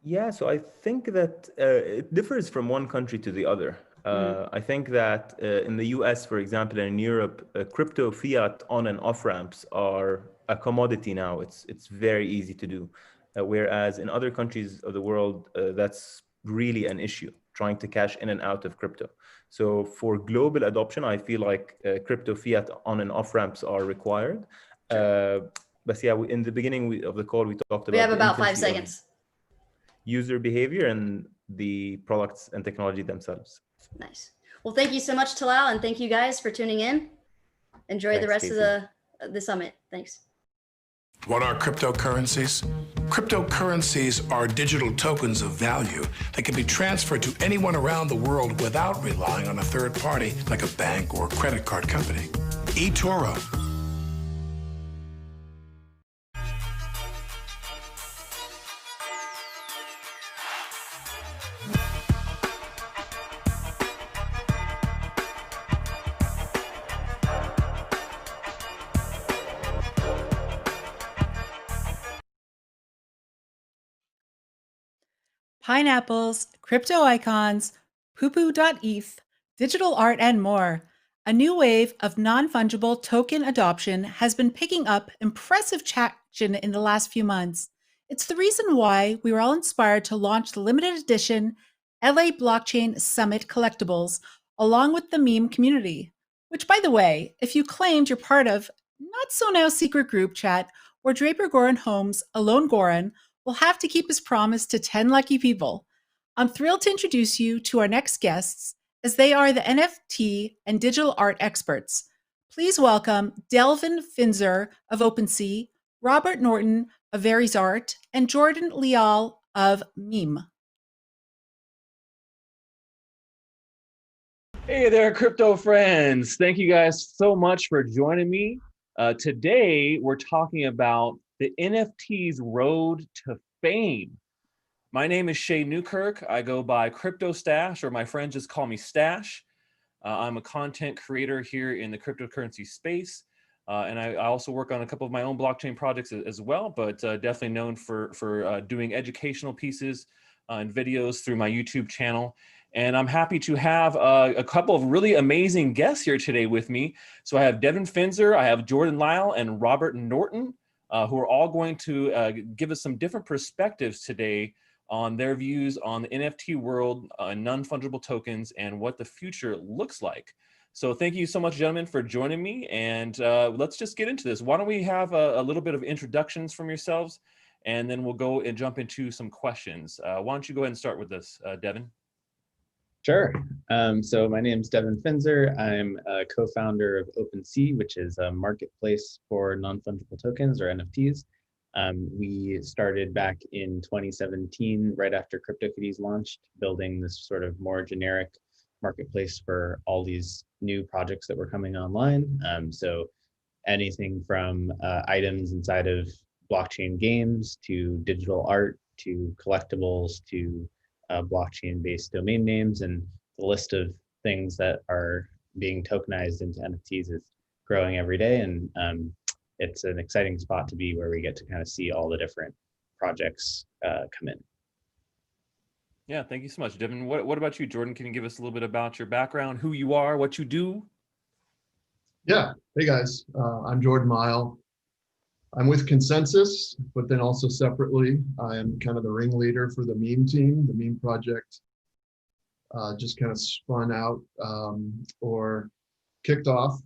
Yeah, so I think that it differs from one country to the other. I think that in the US, for example, and in Europe, crypto fiat on and off ramps are a commodity now. It's very easy to do. Whereas in other countries of the world, that's really an issue, trying to cash in and out of crypto. So for global adoption, I feel like crypto fiat on and off ramps are required. But yeah, in the beginning of the call, we talked about We have about 5 infancy of seconds. user behavior and the products and technology themselves. Nice. Well, thank you so much, Talal, and thank you guys for tuning in. Enjoy the rest of the summit. Thanks. What are cryptocurrencies? Cryptocurrencies are digital tokens of value that can be transferred to anyone around the world without relying on a third party like a bank or credit card company. eToro. Pineapples, crypto icons, poo-poo.eth, digital art, and more. A new wave of non-fungible token adoption has been picking up impressive traction in the last few months. It's the reason why we were all inspired to launch the limited edition LA Blockchain Summit collectibles along with the meme community. Which, by the way, if you claimed you're part of not so now secret group chat or Draper Goran Holmes, Alone Goran, will have to keep his promise to 10 lucky people. I'm thrilled to introduce you to our next guests, as they are the NFT and digital art experts. Please welcome Delvin Finzer of OpenSea, Robert Norton of Very's Art, and Jordan Leal of Meme. Hey there, crypto friends. Thank you guys so much for joining me. Today, we're talking about the NFT's road to fame. My name is Shay Newkirk. I go by Crypto Stash, or my friends just call me Stash. I'm a content creator here in the cryptocurrency space. And I also work on a couple of my own blockchain projects as well, but definitely known for doing educational pieces and videos through my YouTube channel. And I'm happy to have a couple of really amazing guests here today with me. So I have Devin Finzer, I have Jordan Lyle, and Robert Norton, who are all going to give us some different perspectives today on their views on the NFT world, non-fungible tokens, and what the future looks like. So thank you so much, gentlemen, for joining me. And let's just get into this. Why don't we have a little bit of introductions from yourselves, and then we'll go and jump into some questions. Why don't you go ahead and start with this, Devin? Sure. So my name is Devin Finzer. I'm a co-founder of OpenSea, which is a marketplace for non-fungible tokens, or NFTs. We started back in 2017, right after CryptoKitties launched, building this sort of more generic marketplace for all these new projects that were coming online. So anything from items inside of blockchain games to digital art to collectibles to blockchain-based domain names, and the list of things that are being tokenized into NFTs is growing every day. And it's an exciting spot to be, where we get to kind of see all the different projects come in. Yeah, thank you so much, Devin. What about you, Jordan? Can you give us a little bit about your background, who you are, what you do? Yeah. Hey guys, I'm Jordan Lyle. I'm with Consensus, but then also separately, I am kind of the ringleader for the meme team. The meme project just kind of spun out or kicked off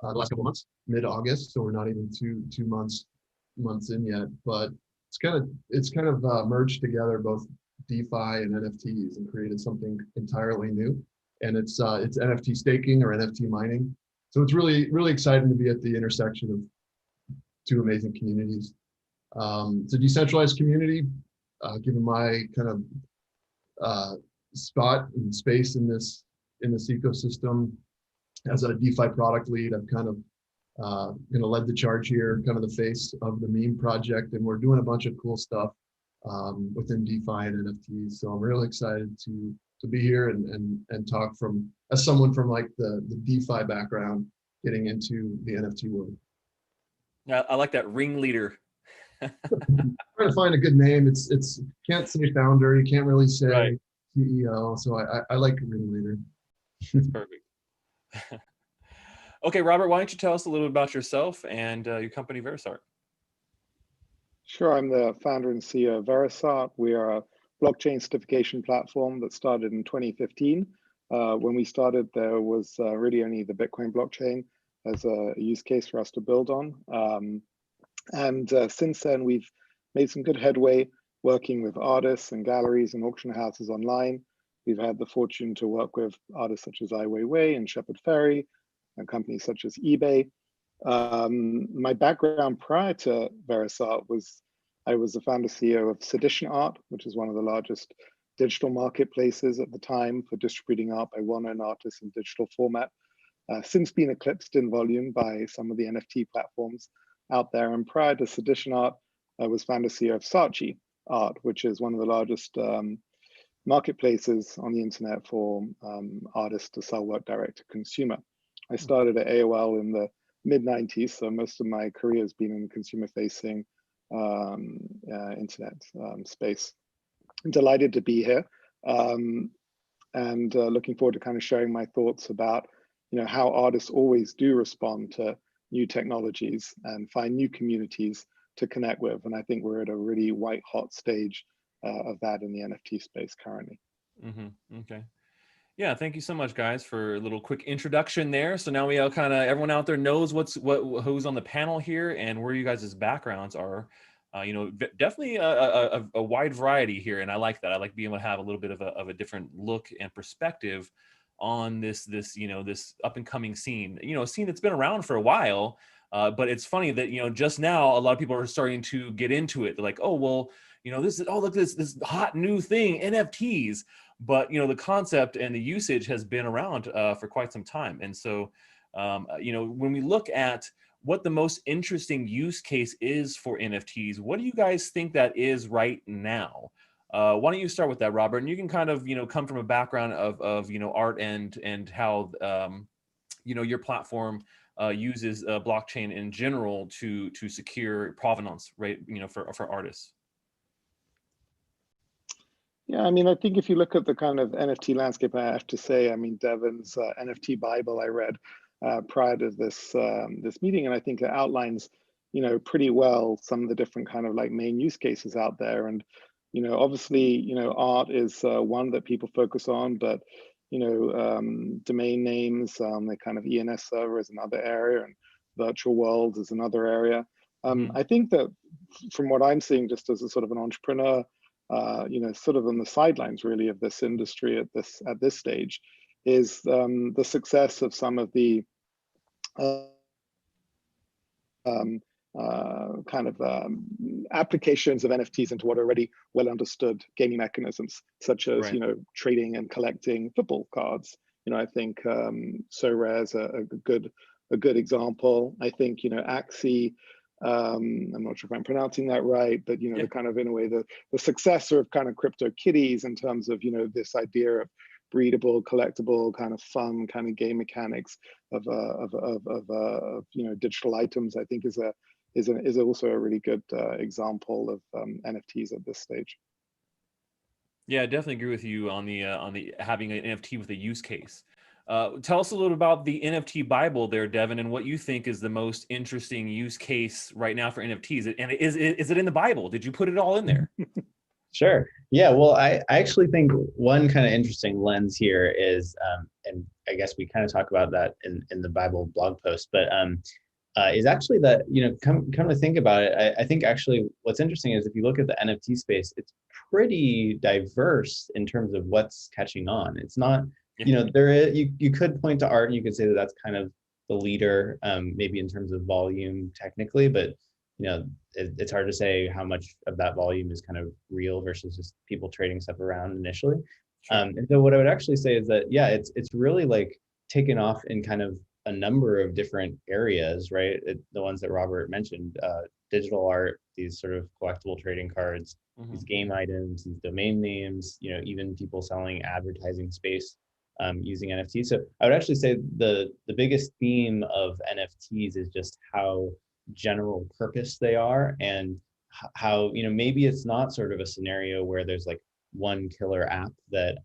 the last couple of months, mid-August. So we're not even two months in yet, but it's kind of merged together both DeFi and NFTs and created something entirely new. And it's NFT staking or NFT mining. So it's really exciting to be at the intersection of two amazing communities. It's a decentralized community, given my kind of spot and space in this ecosystem. As a DeFi product lead, I've kind of led the charge here, kind of the face of the meme project, and we're doing a bunch of cool stuff within DeFi and NFTs. So I'm really excited to be here and talk as someone from like the DeFi background, getting into the NFT world. Yeah, I like that ringleader. Trying to find a good name. It's can't say founder. You can't really say CEO. So I like ringleader. That's perfect. Okay, Robert, why don't you tell us a little bit about yourself and your company, Verisart? Sure, I'm the founder and CEO of Verisart. We are a blockchain certification platform that started in 2015. When we started, there was really only the Bitcoin blockchain as a use case for us to build on. Since then, we've made some good headway working with artists and galleries and auction houses online. We've had the fortune to work with artists such as Ai Weiwei and Shepard Fairey and companies such as eBay. My background prior to Verisart was I was the founder CEO of Sedition Art, which is one of the largest digital marketplaces at the time for distributing art by well-known artists in digital format. Since been eclipsed in volume by some of the NFT platforms out there. And prior to Sedition Art, I was founder CEO of Saatchi Art, which is one of the largest marketplaces on the internet for artists to sell work direct to consumer. I started at AOL in the mid-90s, so most of my career has been in consumer-facing internet space. I'm delighted to be here and looking forward to kind of sharing my thoughts about how artists always do respond to new technologies and find new communities to connect with. And I think we're at a really white hot stage of that in the NFT space currently. Okay. Yeah, thank you so much, guys, for a little quick introduction there. So now we all kind of, everyone out there knows who's on the panel here and where you guys' backgrounds are. Definitely a wide variety here, and I like that. I like being able to have a little bit of a different look and perspective on this up and coming scene. A scene that's been around for a while, but it's funny that just now a lot of people are starting to get into it. They're like, oh well, this is look at this hot new thing, NFTs. But the concept and the usage has been around for quite some time, and so when we look at what the most interesting use case is for NFTs, what do you guys think that is right now? Why don't you start with that, Robert? And you can kind of come from a background of art and how your platform uses blockchain in general to secure provenance, right? For artists. Yeah, I mean, I think if you look at the kind of NFT landscape, I have to say, I mean, Devin's NFT Bible I read prior to this meeting, and I think it outlines, pretty well some of the different kind of like main use cases out there. And obviously, art is one that people focus on, but domain names, the kind of ENS server is another area, and virtual worlds is another area. I think that from what I'm seeing, just as a sort of an entrepreneur, sort of on the sidelines really of this industry at this stage, is the success of some of the applications of NFTs into what are already well understood gaming mechanisms, such as trading and collecting football cards. I think SoRare is a good example. I think Axie. I'm not sure if I'm pronouncing that right, but the kind of, in a way, the successor of kind of CryptoKitties in terms of this idea of breedable, collectible, kind of fun, kind of game mechanics of digital items. I think is also a really good example of NFTs at this stage. Yeah, I definitely agree with you on the having an NFT with a use case. Tell us a little about the NFT Bible there, Devin, and what you think is the most interesting use case right now for NFTs. And is it in the Bible? Did you put it all in there? Sure. Yeah. Well, I actually think one kind of interesting lens here is, and I guess we kind of talk about that in the Bible blog post, but is actually that, come to think about it, I think actually what's interesting is if you look at the NFT space, it's pretty diverse in terms of what's catching on. It's not, there is, you could point to art and you could say that that's kind of the leader, maybe in terms of volume technically, but it's hard to say how much of that volume is kind of real versus just people trading stuff around initially. Sure. And so what I would actually say is that, yeah, it's really like taken off in kind of a number of different areas, right? The ones that Robert mentioned, digital art, these sort of collectible trading cards, these game items, these domain names, even people selling advertising space using NFTs. So I would actually say the biggest theme of NFTs is just how general purpose they are, and how maybe it's not sort of a scenario where there's like one killer app that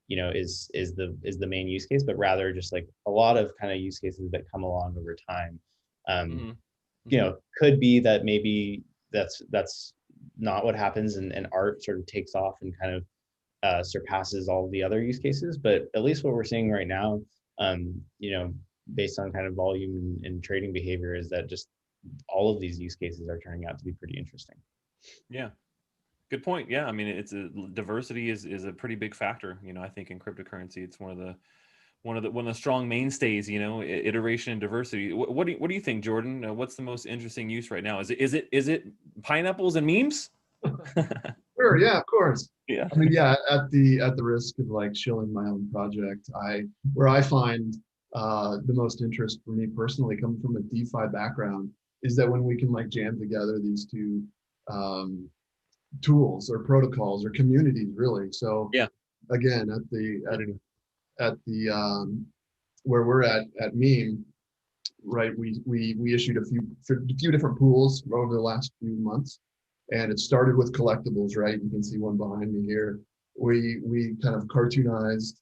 is the main use case, but rather just like a lot of kind of use cases that come along over time. Could be that maybe that's not what happens, and art sort of takes off and kind of surpasses all the other use cases. But at least what we're seeing right now, based on kind of volume and trading behavior, is that just all of these use cases are turning out to be pretty interesting. Yeah, good point. Yeah, I mean, diversity is a pretty big factor. I think in cryptocurrency, it's one of the strong mainstays. Iteration and diversity. What do you think, Jordan? What's the most interesting use right now? Is it pineapples and memes? Sure. Yeah, of course. Yeah. I mean, yeah. At the risk of like shilling my own project, where I find the most interest for me personally, coming from a DeFi background, is that when we can like jam together these two tools or protocols or communities, really. So yeah, again, at the where we're at Meme, right? We issued a few different pools over the last few months, and it started with collectibles, right? You can see one behind me here. We kind of cartoonized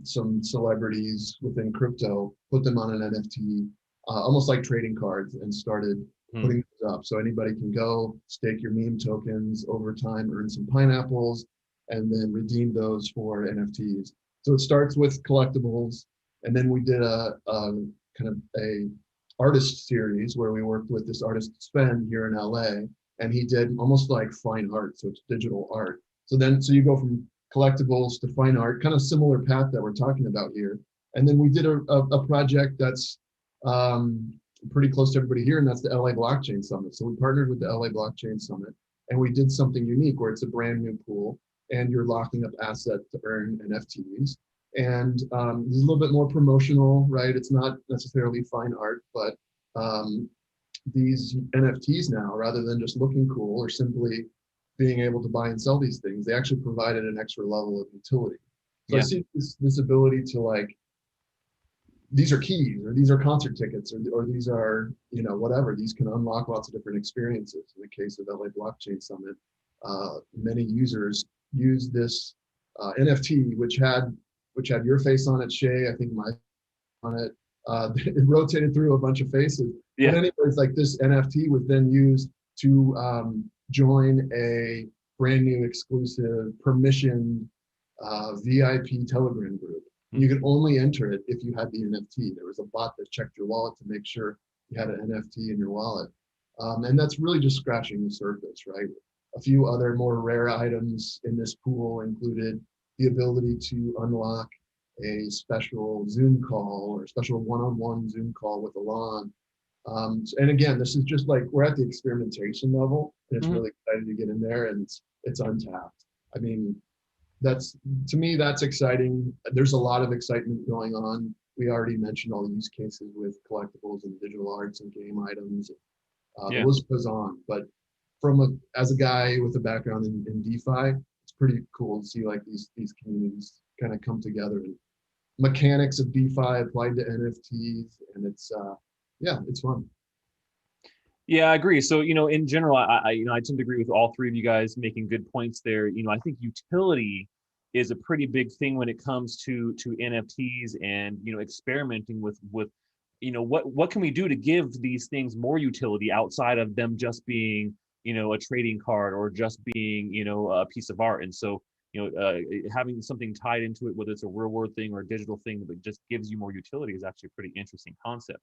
some celebrities within crypto, put them on an NFT, almost like trading cards, and started putting those up. So anybody can go stake your meme tokens over time, earn some pineapples, and then redeem those for NFTs. So it starts with collectibles, and then we did a kind of a artist series where we worked with this artist Sven here in LA, and he did almost like fine art, so it's digital art. So you go from collectibles to fine art, kind of similar path that we're talking about here. And then we did a project that's pretty close to everybody here, and that's the LA Blockchain Summit. So we partnered with the LA Blockchain Summit, and we did something unique where it's a brand new pool, and you're locking up assets to earn NFTs. And it's a little bit more promotional, right? It's not necessarily fine art, but these NFTs now, rather than just looking cool or simply being able to buy and sell these things, they actually provided an extra level of utility. So I see this ability to like, these are keys, or these are concert tickets, or these are, whatever. These can unlock lots of different experiences. In the case of LA Blockchain Summit, many users used this NFT, which had your face on it, Shay, I think my on it. It rotated through a bunch of faces. Yeah. But anyways, like this NFT was then used to join a brand new exclusive permissioned VIP Telegram group. You could only enter it if you had the NFT. There was a bot that checked your wallet to make sure you had an NFT in your wallet. And that's really just scratching the surface, right? A few other more rare items in this pool included the ability to unlock a special Zoom call or a special one-on-one Zoom call with Alon. And again, this is just like, we're at the experimentation level, and it's really exciting to get in there, and it's untapped. I mean, to me, that's exciting. There's a lot of excitement going on. We already mentioned all the use cases with collectibles and digital arts and game items. The list goes on, but as a guy with a background in DeFi, it's pretty cool to see like these communities kind of come together, and mechanics of DeFi applied to NFTs, and it's fun. Yeah, I agree. So, in general, I tend to agree with all three of you guys making good points there. I think utility is a pretty big thing when it comes to NFTs and, you know, experimenting with you know, what can we do to give these things more utility outside of them just being, you know, a trading card or just being, you know, a piece of art. And so, you know, having something tied into it, whether it's a real world thing or a digital thing that just gives you more utility, is actually a pretty interesting concept.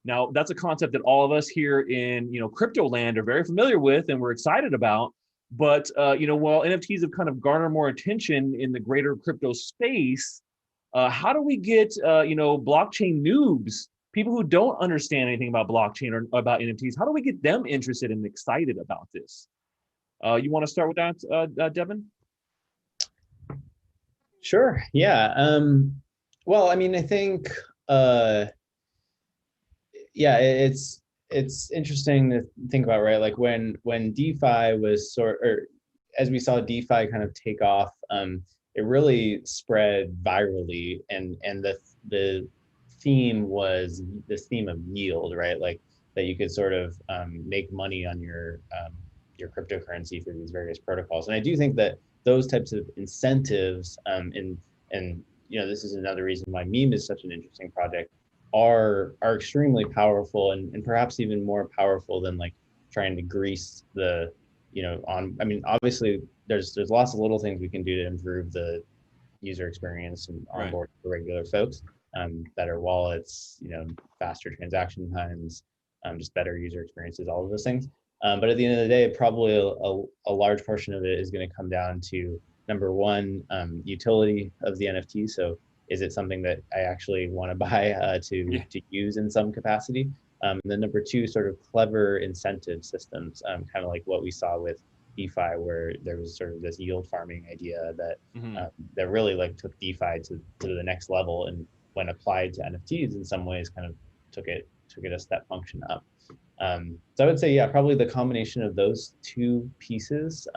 Now, that's a concept that all of us here in, you know, crypto land are very familiar with and we're excited about. But, you know, while NFTs have kind of garnered more attention in the greater crypto space, how do we get, you know, blockchain noobs, people who don't understand anything about blockchain or about NFTs, how do we get them interested and excited about this? You want to start with that, Devin? Sure. Yeah. Well, I mean, I think, yeah, it's interesting to think about, right? Like when DeFi was or as we saw DeFi kind of take off, it really spread virally, and the theme was this theme of yield, right? Like that you could sort of make money on your cryptocurrency through these various protocols. And I do think that those types of incentives, and you know, this is another reason why meme is such an interesting project, are extremely powerful, and perhaps even more powerful than like trying to grease the, you know, I mean, obviously there's lots of little things we can do to improve the user experience and onboard for regular folks, better wallets, you know, faster transaction times, just better user experiences, all of those things. But at the end of the day, probably a large portion of it is going to come down to, number one, utility of the NFT. So is it something that I actually want to buy to use in some capacity? And then number two, sort of clever incentive systems, kind of like what we saw with DeFi, where there was sort of this yield farming idea that that really like took DeFi to the next level, and when applied to NFTs in some ways kind of took it a step function up. So I would say, yeah, probably the combination of those two pieces,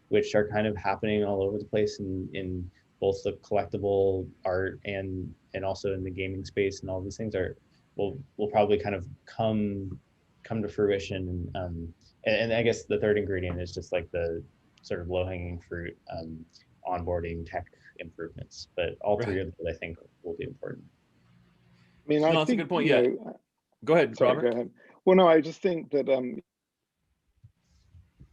which are kind of happening all over the place in both the collectible art and also in the gaming space, and all these things will probably kind of come to fruition. And I guess the third ingredient is just like the sort of low-hanging fruit, onboarding tech improvements. But all three of those, I think, will be important. I mean, that's a good point. Yeah. Go ahead, sorry, Robert. go ahead. Well, no, I just think that,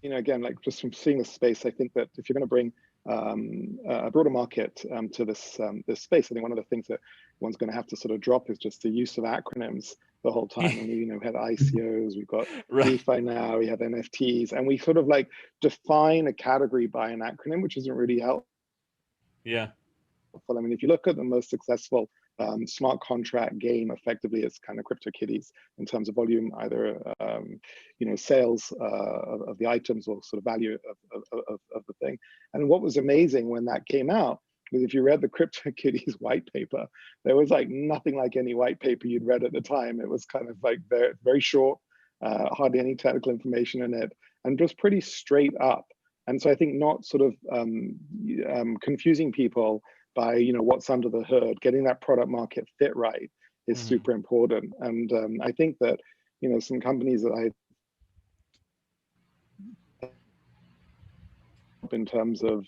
you know, again, like just from seeing the space, I think that if you're going to bring a broader market to this space, I think one of the things that one's going to have to sort of drop is just the use of acronyms the whole time. And you know, we had ICOs, we've got DeFi now, we have NFTs, and we sort of like define a category by an acronym, which isn't really helpful. Yeah. I mean, if you look at the most successful smart contract game, effectively it's kind of CryptoKitties in terms of volume, either you know, sales of the items or sort of value of the thing. And what was amazing when that came out was, if you read the CryptoKitties white paper, there was like nothing like any white paper you'd read at the time. It was kind of like very, very short, hardly any technical information in it, and just pretty straight up. And so I think not sort of confusing people by, you know, what's under the hood, getting that product market fit right is super important. And I think that, you know, some companies that in terms of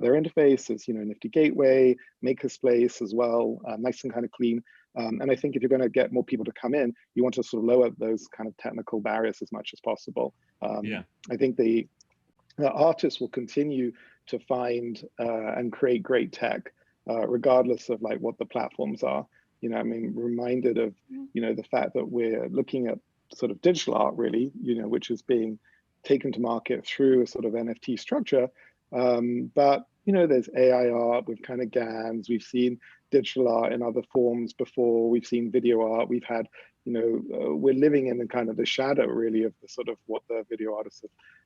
their interface is, you know, Nifty Gateway, Makerspace as well, nice and kind of clean. And I think if you're going to get more people to come in, you want to sort of lower those kind of technical barriers as much as possible. I think the artists will continue to find and create great tech, regardless of like what the platforms are. You know, I mean, reminded of, you know, the fact that we're looking at sort of digital art, really, you know, which is being taken to market through a sort of NFT structure. But, you know, there's AI art with kind of GANs. We've seen digital art in other forms before. We've seen video art. We've had, you know, we're living in the kind of the shadow, really, of the sort of what the video artists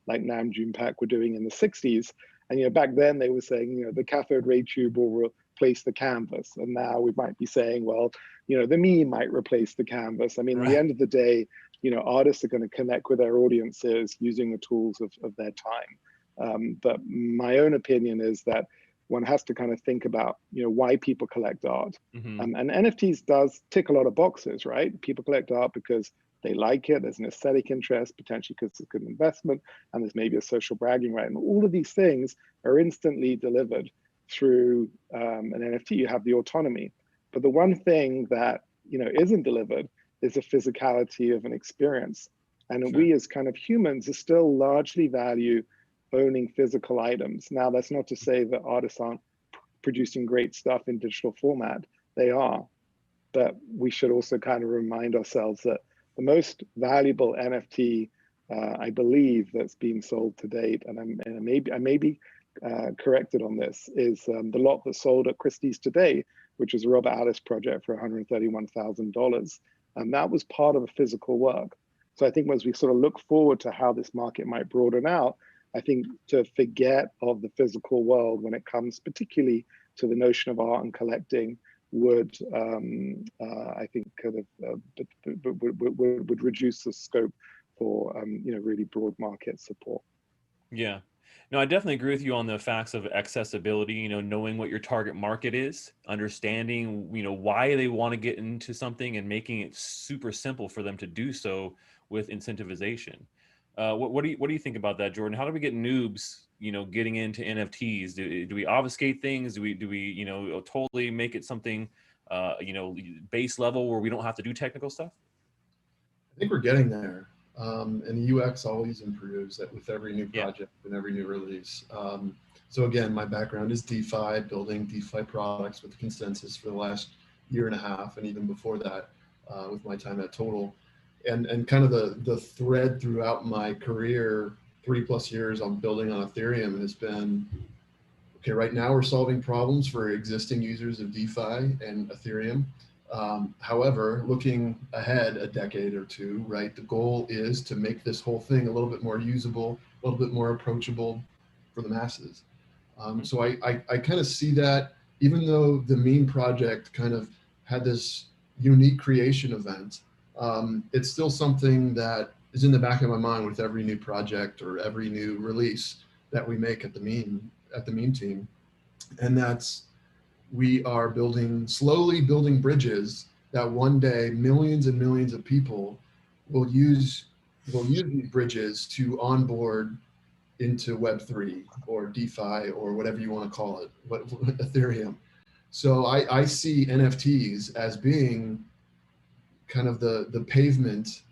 like Nam June Pak were doing in the 60s. And, you know, back then they were saying, you know, the cathode ray tube will replace the canvas. And now we might be saying, well, you know, the meme might replace the canvas. I mean, at the end of the day, you know, artists are going to connect with their audiences using the tools of their time. But my own opinion is that one has to kind of think about, you know, why people collect art. And NFTs does tick a lot of boxes, right? People collect art because they like it. There's an aesthetic interest, potentially because it's a good investment, and there's maybe a social bragging right. And all of these things are instantly delivered through an NFT, you have the autonomy. But the one thing that isn't delivered is the physicality of an experience. And we as kind of humans are still largely value owning physical items. Now, that's not to say that artists aren't producing great stuff in digital format. They are. But we should also kind of remind ourselves that the most valuable NFT, I believe, that's being sold to date, and I may be corrected on this, is the lot that sold at Christie's today, which is a Robert Alice project for $131,000. And that was part of a physical work. So I think as we sort of look forward to how this market might broaden out, I think to forget of the physical world when it comes particularly to the notion of art and collecting would, I think, kind of would reduce the scope for really broad market support. Yeah. No, I definitely agree with you on the facts of accessibility, knowing what your target market is, understanding, why they want to get into something and making it super simple for them to do so with incentivization. What do you think about that, Jordan? How do we get noobs, getting into NFTs? Do we obfuscate things? Do we totally make it something, base level where we don't have to do technical stuff? I think we're getting there. And the UX always improves with every new project and every new release. So again, my background is DeFi, building DeFi products with Consensus for the last year and a half, and even before that, with my time at Total. And kind of the thread throughout my career, 3+ years on building on Ethereum, has been, okay, right now we're solving problems for existing users of DeFi and Ethereum. However, looking ahead a decade or two, right, the goal is to make this whole thing a little bit more usable, a little bit more approachable for the masses. So I kind of see that, even though the meme project kind of had this unique creation event, it's still something that is in the back of my mind with every new project or every new release that we make at the meme team. And that's, we are slowly building bridges that one day millions and millions of people will use these bridges to onboard into Web3 or DeFi or whatever you want to call it, Ethereum. So I see NFTs as being kind of the pavement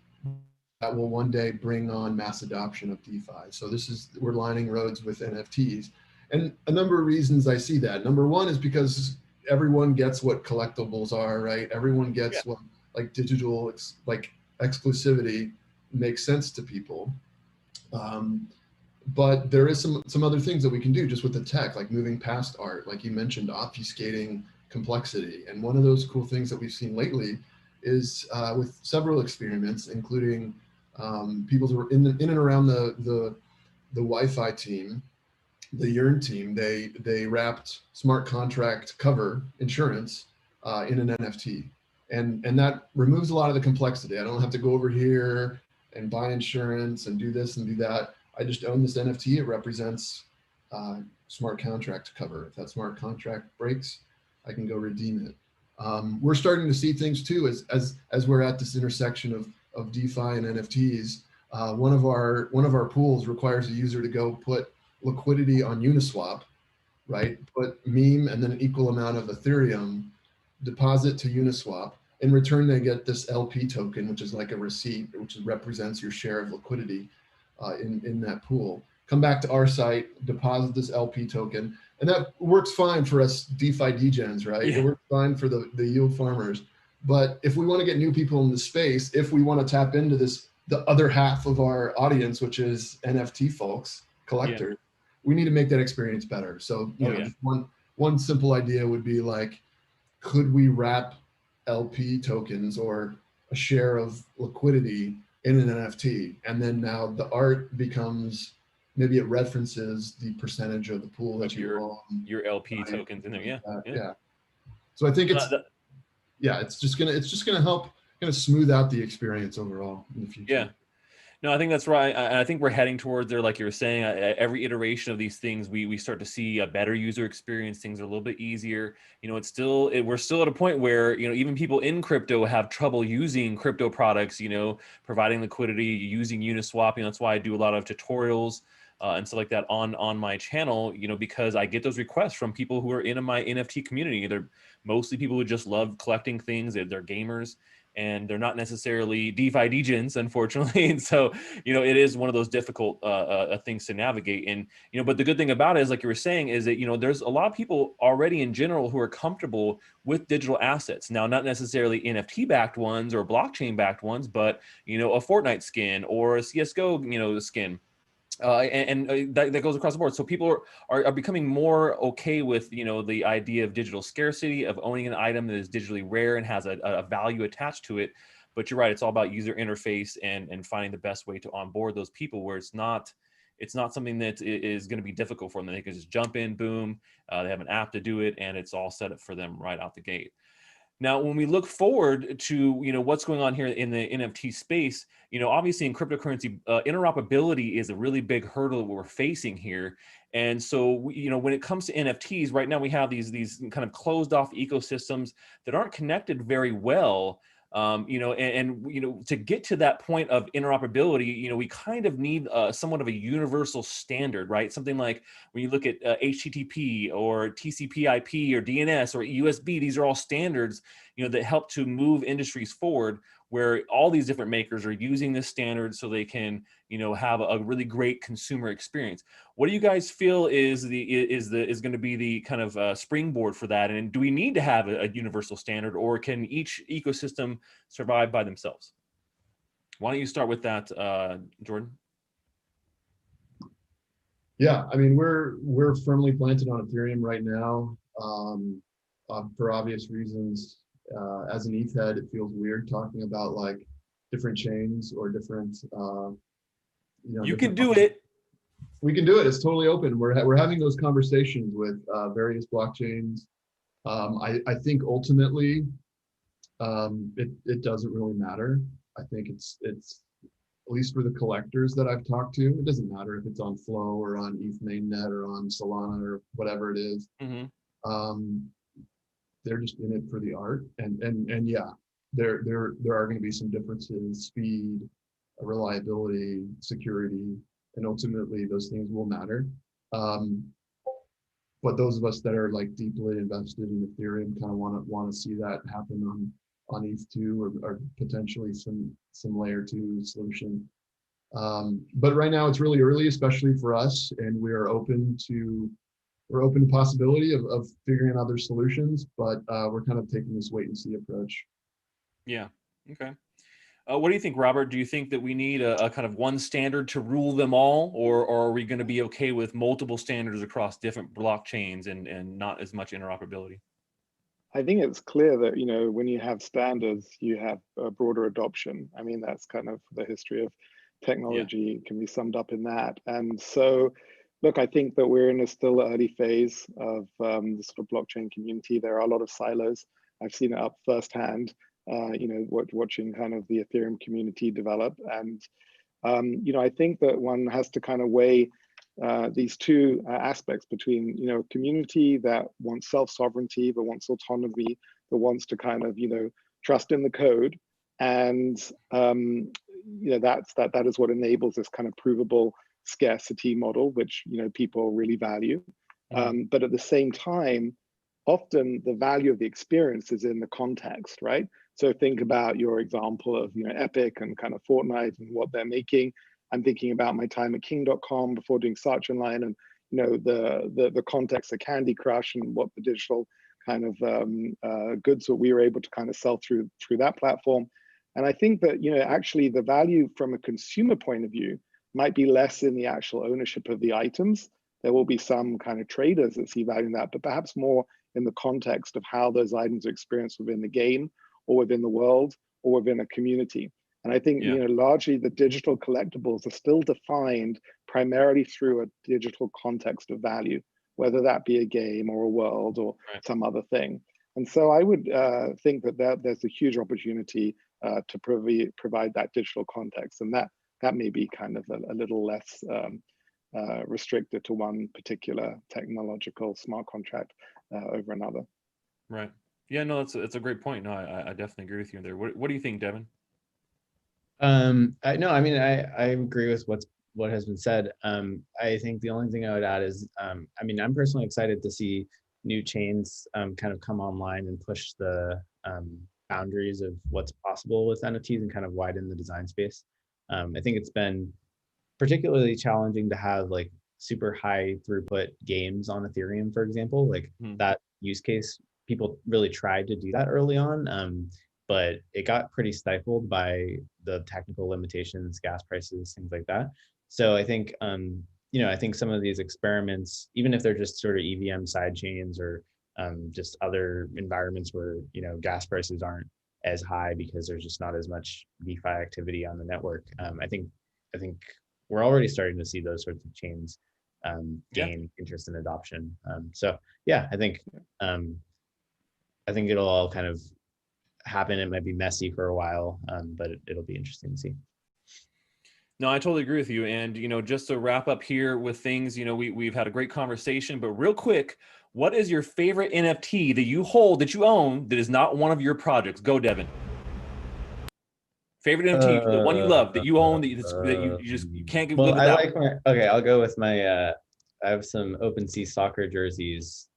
that will one day bring on mass adoption of DeFi. So we're lining roads with NFTs. And a number of reasons I see that. Number one is because everyone gets what collectibles are, right? Everyone gets what like digital exclusivity makes sense to people. But there is some other things that we can do just with the tech, like moving past art, like you mentioned, obfuscating complexity. And one of those cool things that we've seen lately is with several experiments, including people who were in and around the Wi-Fi team, the Yearn team, they wrapped smart contract cover insurance in an NFT. And that removes a lot of the complexity. I don't have to go over here and buy insurance and do this and do that. I just own this NFT. It represents smart contract cover. If that smart contract breaks, I can go redeem it. We're starting to see things too, as we're at this intersection of DeFi and NFTs. One of our pools requires a user to go put liquidity on Uniswap, right? Put meme and then an equal amount of Ethereum, deposit to Uniswap. In return, they get this LP token, which is like a receipt, which represents your share of liquidity in that pool. Come back to our site, deposit this LP token, and that works fine for us DeFi degens, right? Yeah. It works fine for the yield farmers. But if we want to get new people in the space, if we want to tap into the other half of our audience, which is NFT folks, collectors, we need to make that experience better. So, just one simple idea would be like, could we wrap LP tokens or a share of liquidity in an NFT? And then now the art becomes, maybe it references the percentage of the pool that your LP tokens in there. Yeah. So I think it's just gonna help kind of smooth out the experience overall in the future. Yeah. No, I think that's right. I think we're heading towards there, like you were saying. Every iteration of these things, we start to see a better user experience. Things are a little bit easier. We're still at a point where even people in crypto have trouble using crypto products. Providing liquidity, using Uniswap. That's why I do a lot of tutorials and stuff like that on my channel, because I get those requests from people who are in my NFT community. They're mostly people who just love collecting things. They're gamers, and they're not necessarily DeFi degens, unfortunately. And so, it is one of those difficult things to navigate. And, but the good thing about it is, like you were saying, is that, there's a lot of people already in general who are comfortable with digital assets. Now, not necessarily NFT backed ones or blockchain backed ones, but, a Fortnite skin or a CSGO, skin. That goes across the board. So people are becoming more okay with, the idea of digital scarcity, of owning an item that is digitally rare and has a value attached to it. But you're right, it's all about user interface and finding the best way to onboard those people, where it's not something that is going to be difficult for them. They can just jump in, boom, they have an app to do it, and it's all set up for them right out the gate. Now, when we look forward to what's going on here in the NFT space, obviously in cryptocurrency, interoperability is a really big hurdle that we're facing here. And so, when it comes to NFTs, right now we have these kind of closed off ecosystems that aren't connected very well. To get to that point of interoperability, we kind of need somewhat of a universal standard, right? Something like when you look at HTTP or TCP/IP or DNS or USB, these are all standards, that help to move industries forward, where all these different makers are using this standard so they can, have a really great consumer experience. What do you guys feel is going to be the kind of springboard for that? And do we need to have a universal standard, or can each ecosystem survive by themselves? Why don't you start with that, Jordan? Yeah, I mean, we're firmly planted on Ethereum right now, for obvious reasons. As an ETH head, it feels weird talking about like different chains or different. You can do it. We can do it. It's totally open. We're having those conversations with various blockchains. I think ultimately, it doesn't really matter. I think it's at least for the collectors that I've talked to, it doesn't matter if it's on Flow or on ETH mainnet or on Solana or whatever it is. Mm-hmm. They're just in it for the art, and yeah, there are going to be some differences: speed, reliability, security, and ultimately those things will matter. But those of us that are like deeply invested in Ethereum kind of want to see that happen on ETH2 or potentially some layer 2 solution. But right now it's really early, especially for us, and we're open to possibility of figuring out other solutions, but we're kind of taking this wait and see approach. Yeah. Okay. What do you think, Robert? Do you think that we need a kind of one standard to rule them all, or are we going to be okay with multiple standards across different blockchains and not as much interoperability? I think it's clear that, when you have standards, you have a broader adoption. I mean, that's kind of the history of technology can be summed up in that. And so, look, I think that we're in a still early phase of the sort of blockchain community. There are a lot of silos. I've seen it up firsthand, watching kind of the Ethereum community develop. And, I think that one has to kind of weigh these two aspects between, a community that wants self-sovereignty, that wants autonomy, that wants to kind of, trust in the code. And, that is what enables this kind of provable scarcity model, which, people really value. But at the same time, often the value of the experience is in the context, right? So think about your example of, Epic and kind of Fortnite and what they're making. I'm thinking about my time at King.com before doing Search Online, and the context of Candy Crush and what the digital kind of goods that we were able to kind of sell through that platform. And I think that actually the value from a consumer point of view might be less in the actual ownership of the items. There will be some kind of traders that see value in that, but perhaps more in the context of how those items are experienced within the game or within the world or within a community. And I think, largely the digital collectibles are still defined primarily through a digital context of value, whether that be a game or a world or some other thing. And so I would think that there's a huge opportunity to provide that digital context. And that may be kind of a little less restricted to one particular technological smart contract over another. Right. Yeah, no, it's a great point. No, I definitely agree with you there. What do you think, Devin? I agree with what has been said. I think the only thing I would add is, I mean, I'm personally excited to see new chains kind of come online and push the boundaries of what's possible with NFTs and kind of widen the design space. I think it's been particularly challenging to have like super high throughput games on Ethereum, for example. Like that use case, people really tried to do that early on, but it got pretty stifled by the technical limitations, gas prices, things like that. So I think, I think some of these experiments, even if they're just sort of EVM side chains or just other environments where, gas prices aren't as high because there's just not as much DeFi activity on the network. I think we're already starting to see those sorts of chains gain interest and adoption. So yeah, I think it'll all kind of happen. It might be messy for a while, but it'll be interesting to see. No, I totally agree with you. And, just to wrap up here with things, we've had a great conversation, but real quick, what is your favorite NFT that you hold, that you own, that is not one of your projects? Go, Devin. Favorite NFT, the one you love, that you own, that you can't live without. I'll go with my, I have some OpenSea soccer jerseys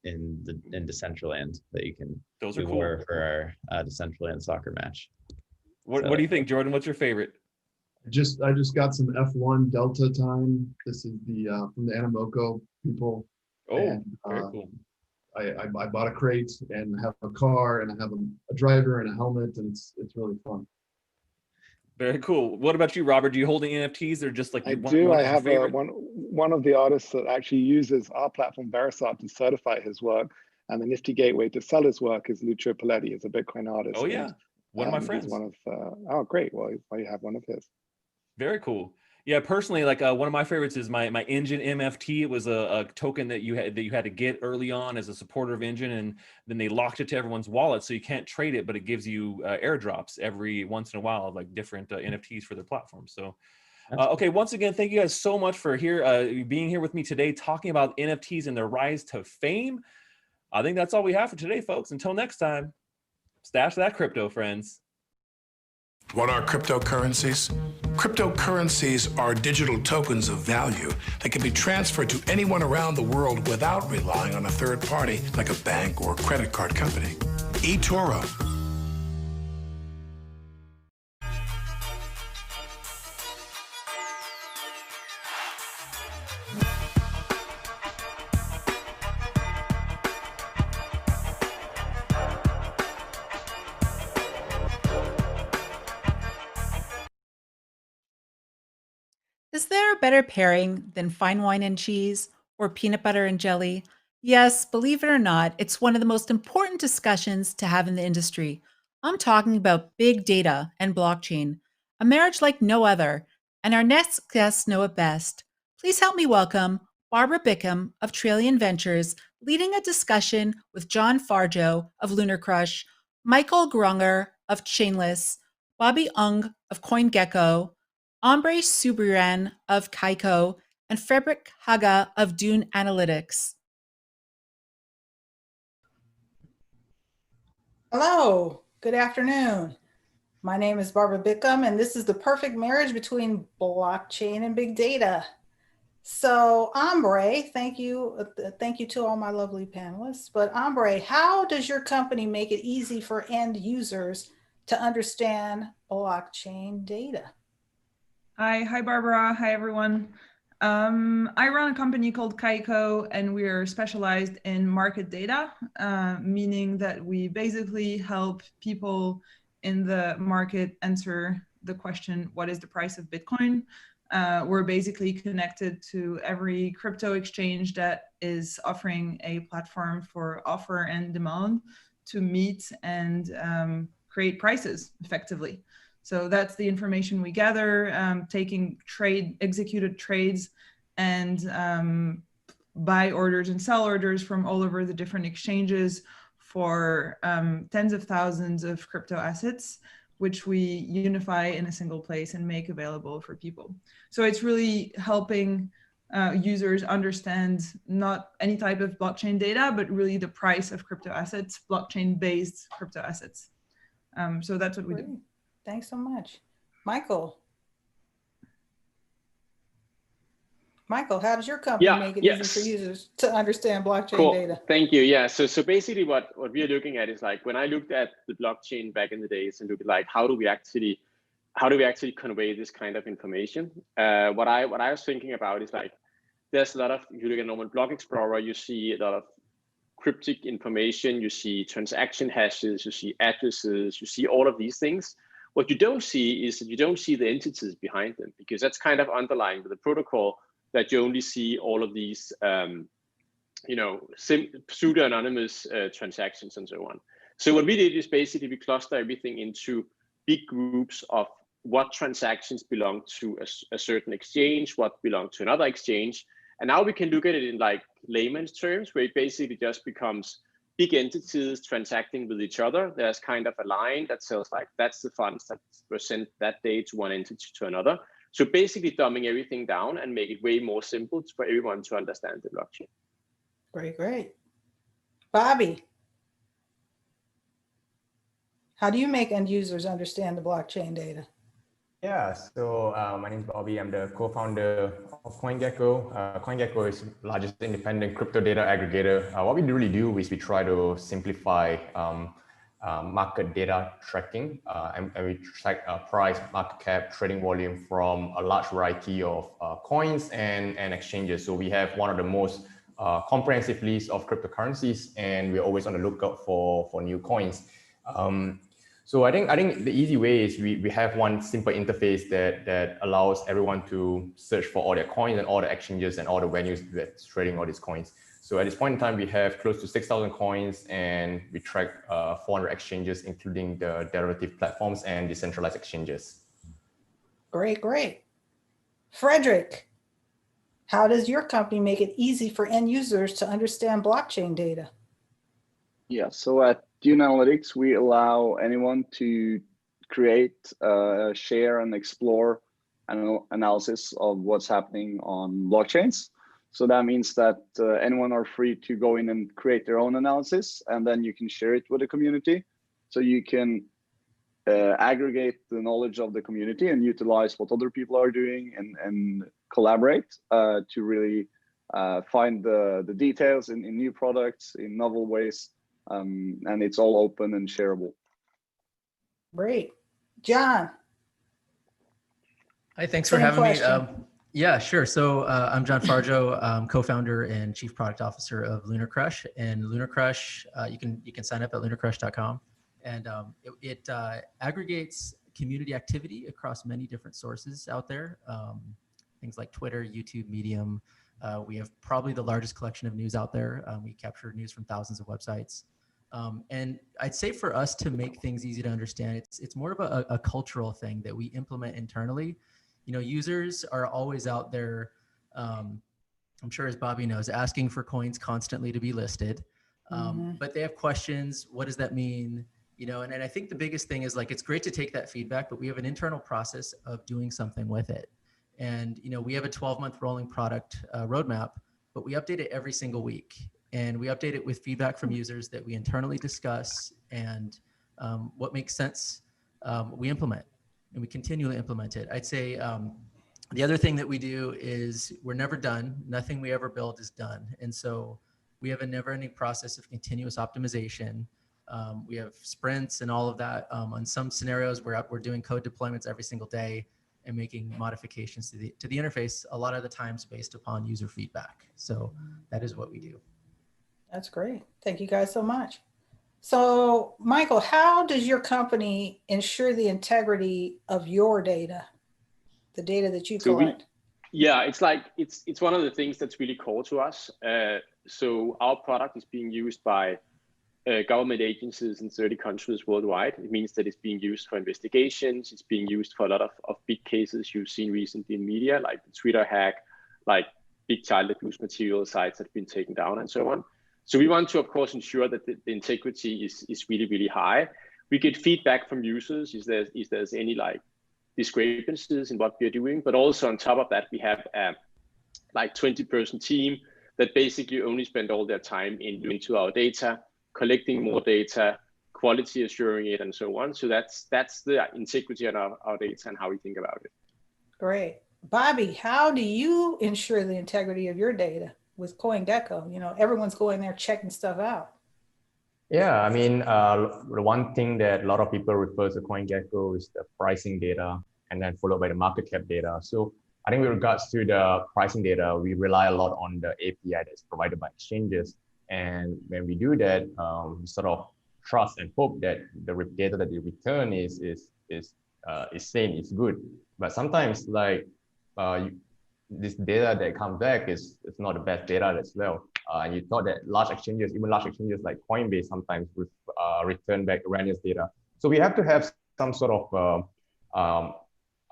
in Decentraland that you can wear for our Decentraland soccer match. What do you think, Jordan? What's your favorite? I just got some F1 Delta time. This is the from the Animoco people. Oh, and, very cool. I bought a crate and have a car and I have a driver and a helmet, and it's really fun. Very cool. What about you, Robert? Do you hold any NFTs or just like I do? I have one of the artists that actually uses our platform Verisat to certify his work, and the Nifty gateway to sell his work is Lucio Paletti, is a Bitcoin artist. Oh yeah, one of my friends. He's one of oh great. Well, you have one of his. Very cool. Yeah, personally, like one of my favorites is my Engine MFT. It was a token that you had to get early on as a supporter of Engine, and then they locked it to everyone's wallet, so you can't trade it, but it gives you airdrops every once in a while of like different NFTs for their platform. So, okay, once again, thank you guys so much for being here with me today, talking about NFTs and their rise to fame. I think that's all we have for today, folks. Until next time, stash that crypto, friends. What are cryptocurrencies? Cryptocurrencies are digital tokens of value that can be transferred to anyone around the world without relying on a third party like a bank or credit card company. eToro. Is there a better pairing than fine wine and cheese or peanut butter and jelly? Yes, believe it or not, it's one of the most important discussions to have in the industry. I'm talking about big data and blockchain, a marriage like no other, and our next guests know it best. Please help me welcome Barbara Bickham of Trillion Ventures, leading a discussion with John Farjo of LunarCRUSH, Michael Grunger of Chainless, Bobby Ung of CoinGecko, Ambre Subriran of Kaiko, and Frederick Haga of Dune Analytics. Hello, good afternoon. My name is Barbara Bickham, and this is the perfect marriage between blockchain and big data. So Ambre, thank you to all my lovely panelists. But Ambre, how does your company make it easy for end users to understand blockchain data? Hi Barbara, hi everyone. I run a company called Kaiko, and we are specialized in market data, meaning that we basically help people in the market answer the question, what is the price of Bitcoin? We're basically connected to every crypto exchange that is offering a platform for offer and demand to meet and create prices effectively. So that's the information we gather, taking executed trades and buy orders and sell orders from all over the different exchanges for tens of thousands of crypto assets, which we unify in a single place and make available for people. So it's really helping users understand not any type of blockchain data, but really the price of crypto assets, blockchain-based crypto assets. So that's what we do. Thanks so much. Michael. Michael, how does your company make it easy for users to understand blockchain data? Thank you. Yeah. So basically what we are looking at is like when I looked at the blockchain back in the days and looked at like how do we actually convey this kind of information? What I was thinking about is like there's a lot of, if you look at normal block explorer, you see a lot of cryptic information, you see transaction hashes, you see addresses, you see all of these things. What you don't see is that you don't see the entities behind them, because that's kind of underlying with the protocol, that you only see all of these, pseudo-anonymous transactions and so on. So what we did is basically we cluster everything into big groups of what transactions belong to a certain exchange, what belong to another exchange. And now we can look at it in like layman's terms, where it basically just becomes big entities transacting with each other. There's kind of a line that says like, that's the funds that were sent that day to one entity to another. So basically dumbing everything down and make it way more simple for everyone to understand the blockchain. Great, great. Bobby, how do you make end users understand the blockchain data? Yeah, so my name is Bobby. I'm the co-founder of CoinGecko. CoinGecko is the largest independent crypto data aggregator. What we really do is we try to simplify market data tracking, and we track price, market cap, trading volume from a large variety of coins and exchanges. So we have one of the most comprehensive list of cryptocurrencies, and we're always on the lookout for new coins. So I think the easy way is we have one simple interface that allows everyone to search for all their coins and all the exchanges and all the venues that's trading all these coins. So at this point in time, we have close to 6,000 coins, and we track 400 exchanges, including the derivative platforms and decentralized exchanges. Great, great. Frederick, how does your company make it easy for end users to understand blockchain data? Yeah, so at Dune Analytics, we allow anyone to create, share, and explore an analysis of what's happening on blockchains. So that means that anyone are free to go in and create their own analysis, and then you can share it with the community. So you can aggregate the knowledge of the community and utilize what other people are doing and collaborate to really find the details in new products, in novel ways. And it's all open and shareable. Great. John. Hi, thanks for having me. Yeah, sure. So I'm John Farjo, co-founder and chief product officer of LunarCRUSH. And LunarCRUSH, you can sign up at lunarcrush.com. And it aggregates community activity across many different sources out there. Things like Twitter, YouTube, Medium. We have probably the largest collection of news out there. We capture news from thousands of websites. And I'd say for us to make things easy to understand, it's more of a cultural thing that we implement internally. You know, users are always out there, I'm sure as Bobby knows, asking for coins constantly to be listed. But they have questions. What does that mean? You know, and I think the biggest thing is like, it's great to take that feedback, but we have an internal process of doing something with it. And, you know, we have a 12-month rolling product roadmap, but we update it every single week. And we update it with feedback from users that we internally discuss, and what makes sense, we implement, and we continually implement it. I'd say the other thing that we do is we're never done. Nothing we ever build is done. And so we have a never-ending process of continuous optimization. We have sprints and all of that. On some scenarios, we're doing code deployments every single day and making modifications to the interface, a lot of the times based upon user feedback. So that is what we do. That's great. Thank you guys so much. So Michael, how does your company ensure the integrity of your data, the data that you collect? Yeah, it's like, it's one of the things that's really core to us. So our product is being used by government agencies in 30 countries worldwide. It means that it's being used for investigations. It's being used for a lot of big cases you've seen recently in media, like the Twitter hack, like big child abuse material sites that have been taken down and so on. So we want to, of course, ensure that the integrity is really, really high. We get feedback from users if there's any like discrepancies in what we're doing, but also on top of that, we have like 20-person team that basically only spend all their time into our data, collecting more data, quality assuring it, and so on. So that's the integrity of our data and how we think about it. Great. Bobby, how do you ensure the integrity of your data with CoinGecko? You know, everyone's going there checking stuff out. Yeah, I mean, the one thing that a lot of people refer to CoinGecko is the pricing data, and then followed by the market cap data. So I think with regards to the pricing data, we rely a lot on the API that's provided by exchanges. And when we do that, we sort of trust and hope that the data that they return is same, is good. But sometimes, like this data that comes back is not the best data as well. And you thought that large exchanges, even large exchanges like Coinbase, sometimes return back erroneous data. So we have to have some sort of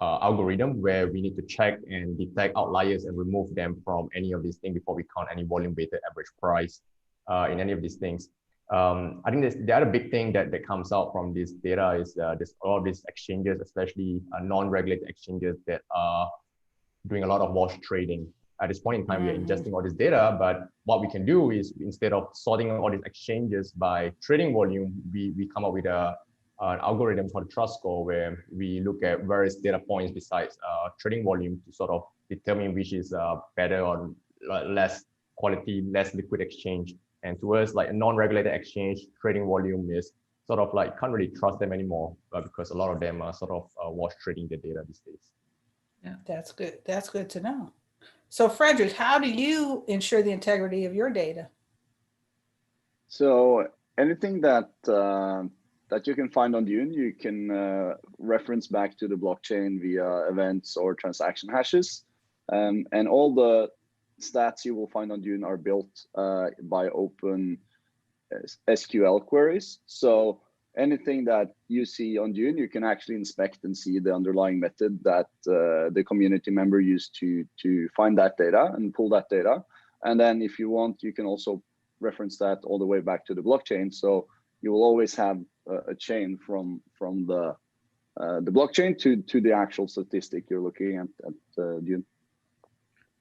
algorithm where we need to check and detect outliers and remove them from any of these things before we count any volume-weighted average price in any of these things. I think the other big thing that comes out from this data is all of these exchanges, especially non-regulated exchanges that are doing a lot of wash trading. At this point in time, we are ingesting all this data, but what we can do is instead of sorting all these exchanges by trading volume, we come up with an algorithm called trust score, where we look at various data points besides trading volume to sort of determine which is better or less quality, less liquid exchange. And to us, like a non-regulated exchange, trading volume is sort of like, can't really trust them anymore because a lot of them are sort of wash trading the data these days. Yeah, that's good. That's good to know. So Frederick, how do you ensure the integrity of your data? So anything that that you can find on Dune, you can reference back to the blockchain via events or transaction hashes. And all the stats you will find on Dune are built by open SQL queries. So anything that you see on Dune, you can actually inspect and see the underlying method that the community member used to find that data and pull that data. And then if you want, you can also reference that all the way back to the blockchain. So you will always have a chain from the blockchain to the actual statistic you're looking at Dune.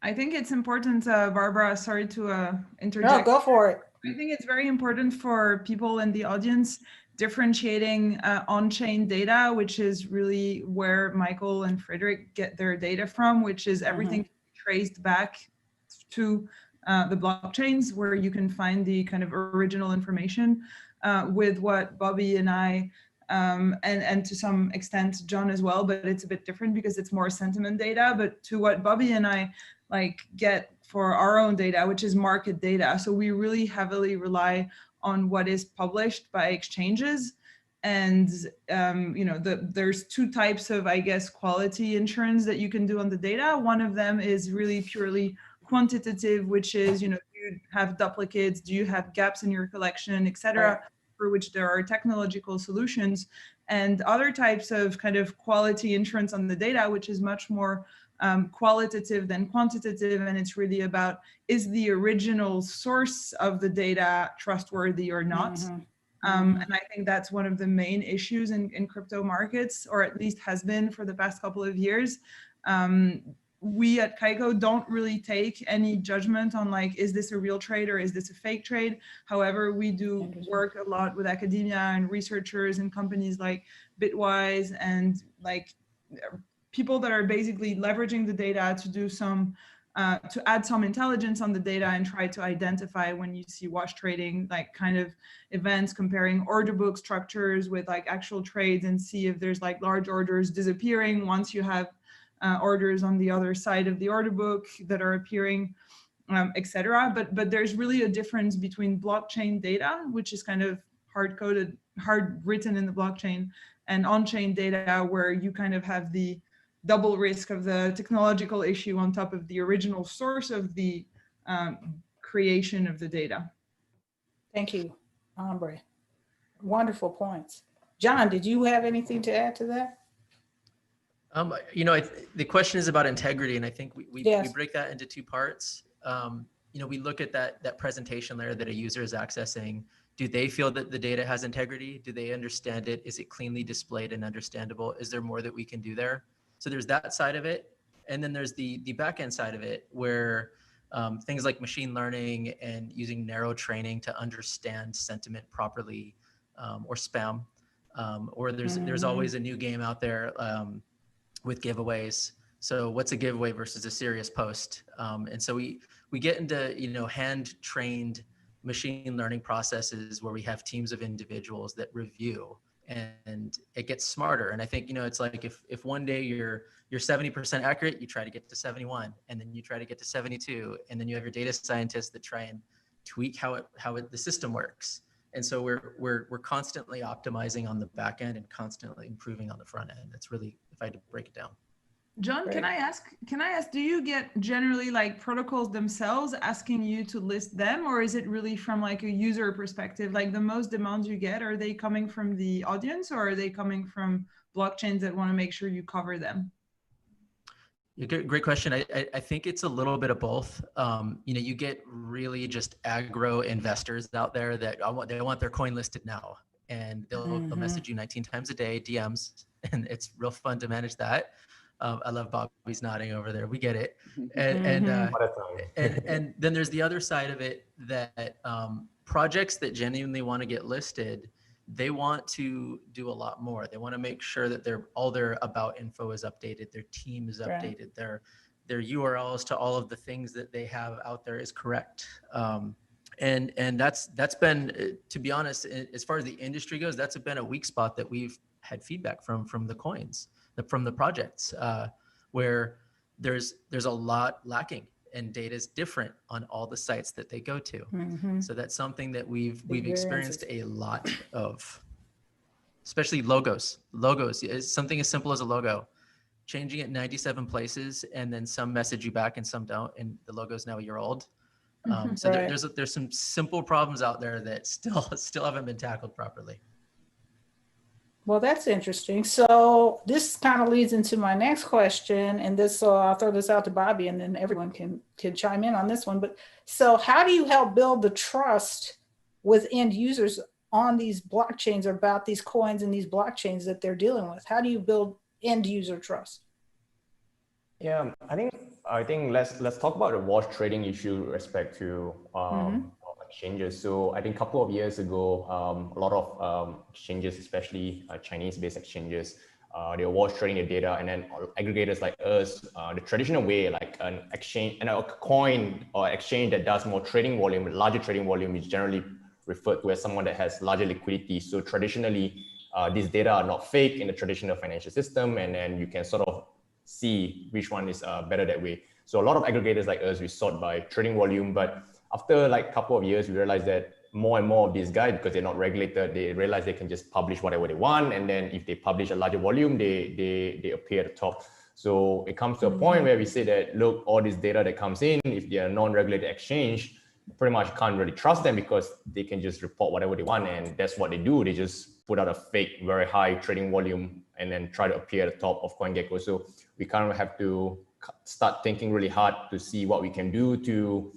I think it's important, Barbara, sorry to interject. No, go for it. I think it's very important for people in the audience differentiating on-chain data, which is really where Michael and Frederick get their data from, which is everything traced back to the blockchains, where you can find the kind of original information, with what Bobby and I, and to some extent John as well, but it's a bit different because it's more sentiment data, but to what Bobby and I get for our own data, which is market data. So we really heavily rely on what is published by exchanges. And there's two types of, I guess, quality insurance that you can do on the data. One of them is really purely quantitative, which is, do you have duplicates? Do you have gaps in your collection, et cetera, for which there are technological solutions. And other types of kind of quality insurance on the data, which is much more qualitative than quantitative, and it's really about, is the original source of the data trustworthy or not? And I think that's one of the main issues in crypto markets, or at least has been for the past couple of years. We at Kaiko don't really take any judgment on is this a real trade or is this a fake trade? However, we do work a lot with academia and researchers and companies like Bitwise and people that are basically leveraging the data to do some, to add some intelligence on the data and try to identify when you see wash trading, kind of events, comparing order book structures with actual trades and see if there's large orders disappearing once you have orders on the other side of the order book that are appearing, etc. But there's really a difference between blockchain data, which is kind of hard-coded, hard written in the blockchain, and on-chain data where you kind of have the double risk of the technological issue on top of the original source of the creation of the data. Thank you, Ambre. Wonderful points. John, did you have anything to add to that? The question is about integrity, and I think we break that into two parts. We look at that presentation layer that a user is accessing. Do they feel that the data has integrity? Do they understand it? Is it cleanly displayed and understandable? Is there more that we can do there? So there's that side of it. And then there's the back end side of it, where things like machine learning and using narrow training to understand sentiment properly, or spam, or there's always a new game out there with giveaways. So what's a giveaway versus a serious post? And so we get into, hand trained machine learning processes where we have teams of individuals that review, and it gets smarter. And I think, it's like if one day you're 70% accurate, you try to get to 71, and then you try to get to 72, and then you have your data scientists that try and tweak how the system works. And so we're constantly optimizing on the back end and constantly improving on the front end. That's really, if I had to break it down. John, can I ask, do you get generally like protocols themselves asking you to list them, or is it really from like a user perspective? Like the most demands you get, are they coming from the audience, or are they coming from blockchains that want to make sure you cover them? Great question. I think it's a little bit of both. You get really just aggro investors out there that they want their coin listed now, and they'll message you 19 times a day, DMs, and it's real fun to manage that. I love Bobby's nodding over there. We get it. And then there's the other side of it that projects that genuinely want to get listed, they want to do a lot more. They want to make sure that all their about info is updated, their team is updated, their URLs to all of the things that they have out there is correct. And that's been, to be honest, as far as the industry goes, that's been a weak spot that we've had feedback from the coins, from the projects, where there's a lot lacking and data is different on all the sites that they go to. So that's something that we've experienced a lot of, especially logos. Logos is something as simple as a logo. Changing it 97 places, and then some message you back and some don't, and the logo's now a year old. So there's some simple problems out there that still haven't been tackled properly. Well, that's interesting. So this kind of leads into my next question, and this, I'll throw this out to Bobby, and then everyone can chime in on this one. But so how do you help build the trust with end users on these blockchains, or about these coins and these blockchains that they're dealing with? How do you build end user trust? Yeah, I think let's talk about the wash trading issue with respect to exchanges. So I think a couple of years ago, a lot of exchanges, especially Chinese-based exchanges, they were wash trading the data, and then aggregators like us, the traditional way, like an exchange and a coin or exchange that does more trading volume, larger trading volume, is generally referred to as someone that has larger liquidity. So traditionally, these data are not fake in the traditional financial system, and then you can sort of see which one is better that way. So a lot of aggregators like us, we sort by trading volume, but after like a couple of years, we realized that more and more of these guys, because they're not regulated, they realize they can just publish whatever they want. And then if they publish a larger volume, they appear at the top. So it comes to a point where we say that, look, all this data that comes in, if they're a non-regulated exchange, pretty much can't really trust them, because they can just report whatever they want. And that's what they do. They just put out a fake, very high trading volume and then try to appear at the top of CoinGecko. So we kind of have to start thinking really hard to see what we can do to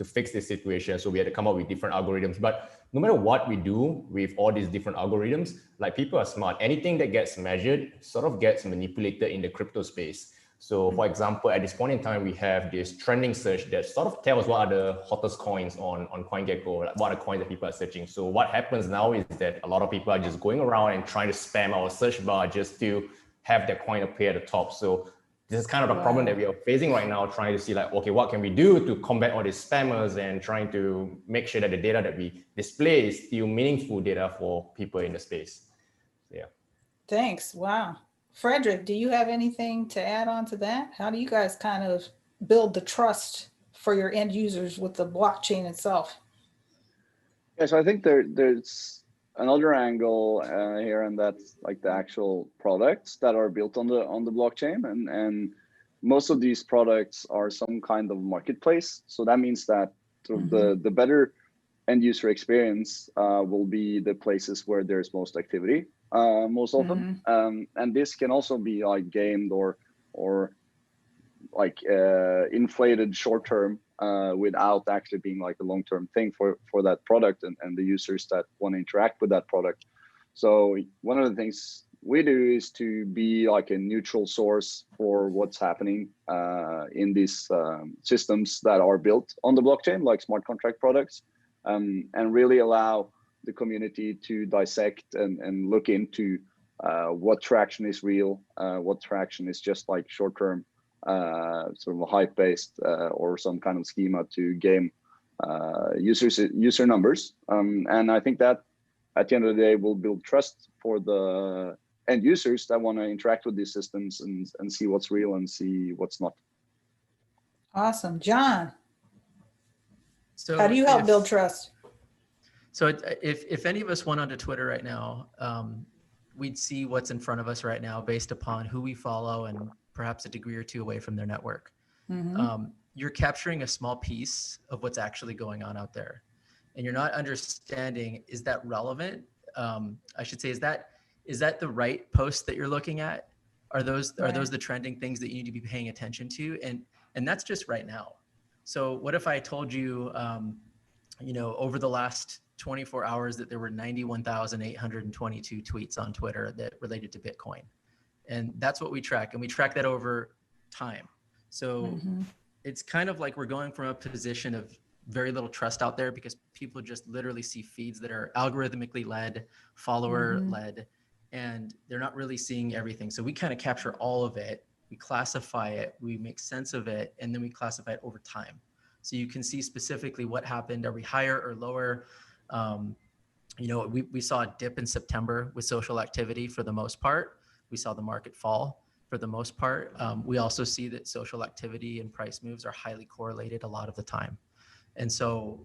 fix this situation. So we had to come up with different algorithms. But no matter what we do with all these different algorithms, like, people are smart. Anything that gets measured sort of gets manipulated in the crypto space. So for example, at this point in time, we have this trending search that sort of tells what are the hottest coins on CoinGecko, like what are the coins that people are searching. So what happens now is that a lot of people are just going around and trying to spam our search bar just to have their coin appear at the top. So this is kind of the problem that we are facing right now, trying to see like, okay, what can we do to combat all these spammers, and trying to make sure that the data that we display is still meaningful data for people in the space. Yeah. Thanks. Wow. Frederick, do you have anything to add on to that? How do you guys kind of build the trust for your end users with the blockchain itself? Yeah, so I think there's another angle here, and that's like the actual products that are built on the blockchain, and most of these products are some kind of marketplace. So that means that sort of the better end user experience will be the places where there's most activity most often, and this can also be like gamed or like inflated short term without actually being like a long-term thing for that product and the users that want to interact with that product. So one of the things we do is to be like a neutral source for what's happening in these systems that are built on the blockchain, like smart contract products, and really allow the community to dissect and look into what traction is real, what traction is just like short-term, sort of a hype-based or some kind of schema to game user numbers. And I think that at the end of the day will build trust for the end users that want to interact with these systems and see what's real and see what's not. Awesome. John, So how do you help build trust? So if any of us went onto Twitter right now, we'd see what's in front of us right now based upon who we follow and perhaps a degree or two away from their network. You're capturing a small piece of what's actually going on out there. And you're not understanding, is that relevant? I should say, is that the right post that you're looking at? Are those the trending things that you need to be paying attention to? And that's just right now. So what if I told you, over the last 24 hours that there were 91,822 tweets on Twitter that related to Bitcoin. And that's what we track. And we track that over time. So it's kind of like we're going from a position of very little trust out there because people just literally see feeds that are algorithmically led, follower led, and they're not really seeing everything. So we kind of capture all of it. We classify it, we make sense of it, and then we classify it over time. So you can see specifically what happened. Are we higher or lower? We saw a dip in September with social activity for the most part. We saw the market fall for the most part. We also see that social activity and price moves are highly correlated a lot of the time. And so,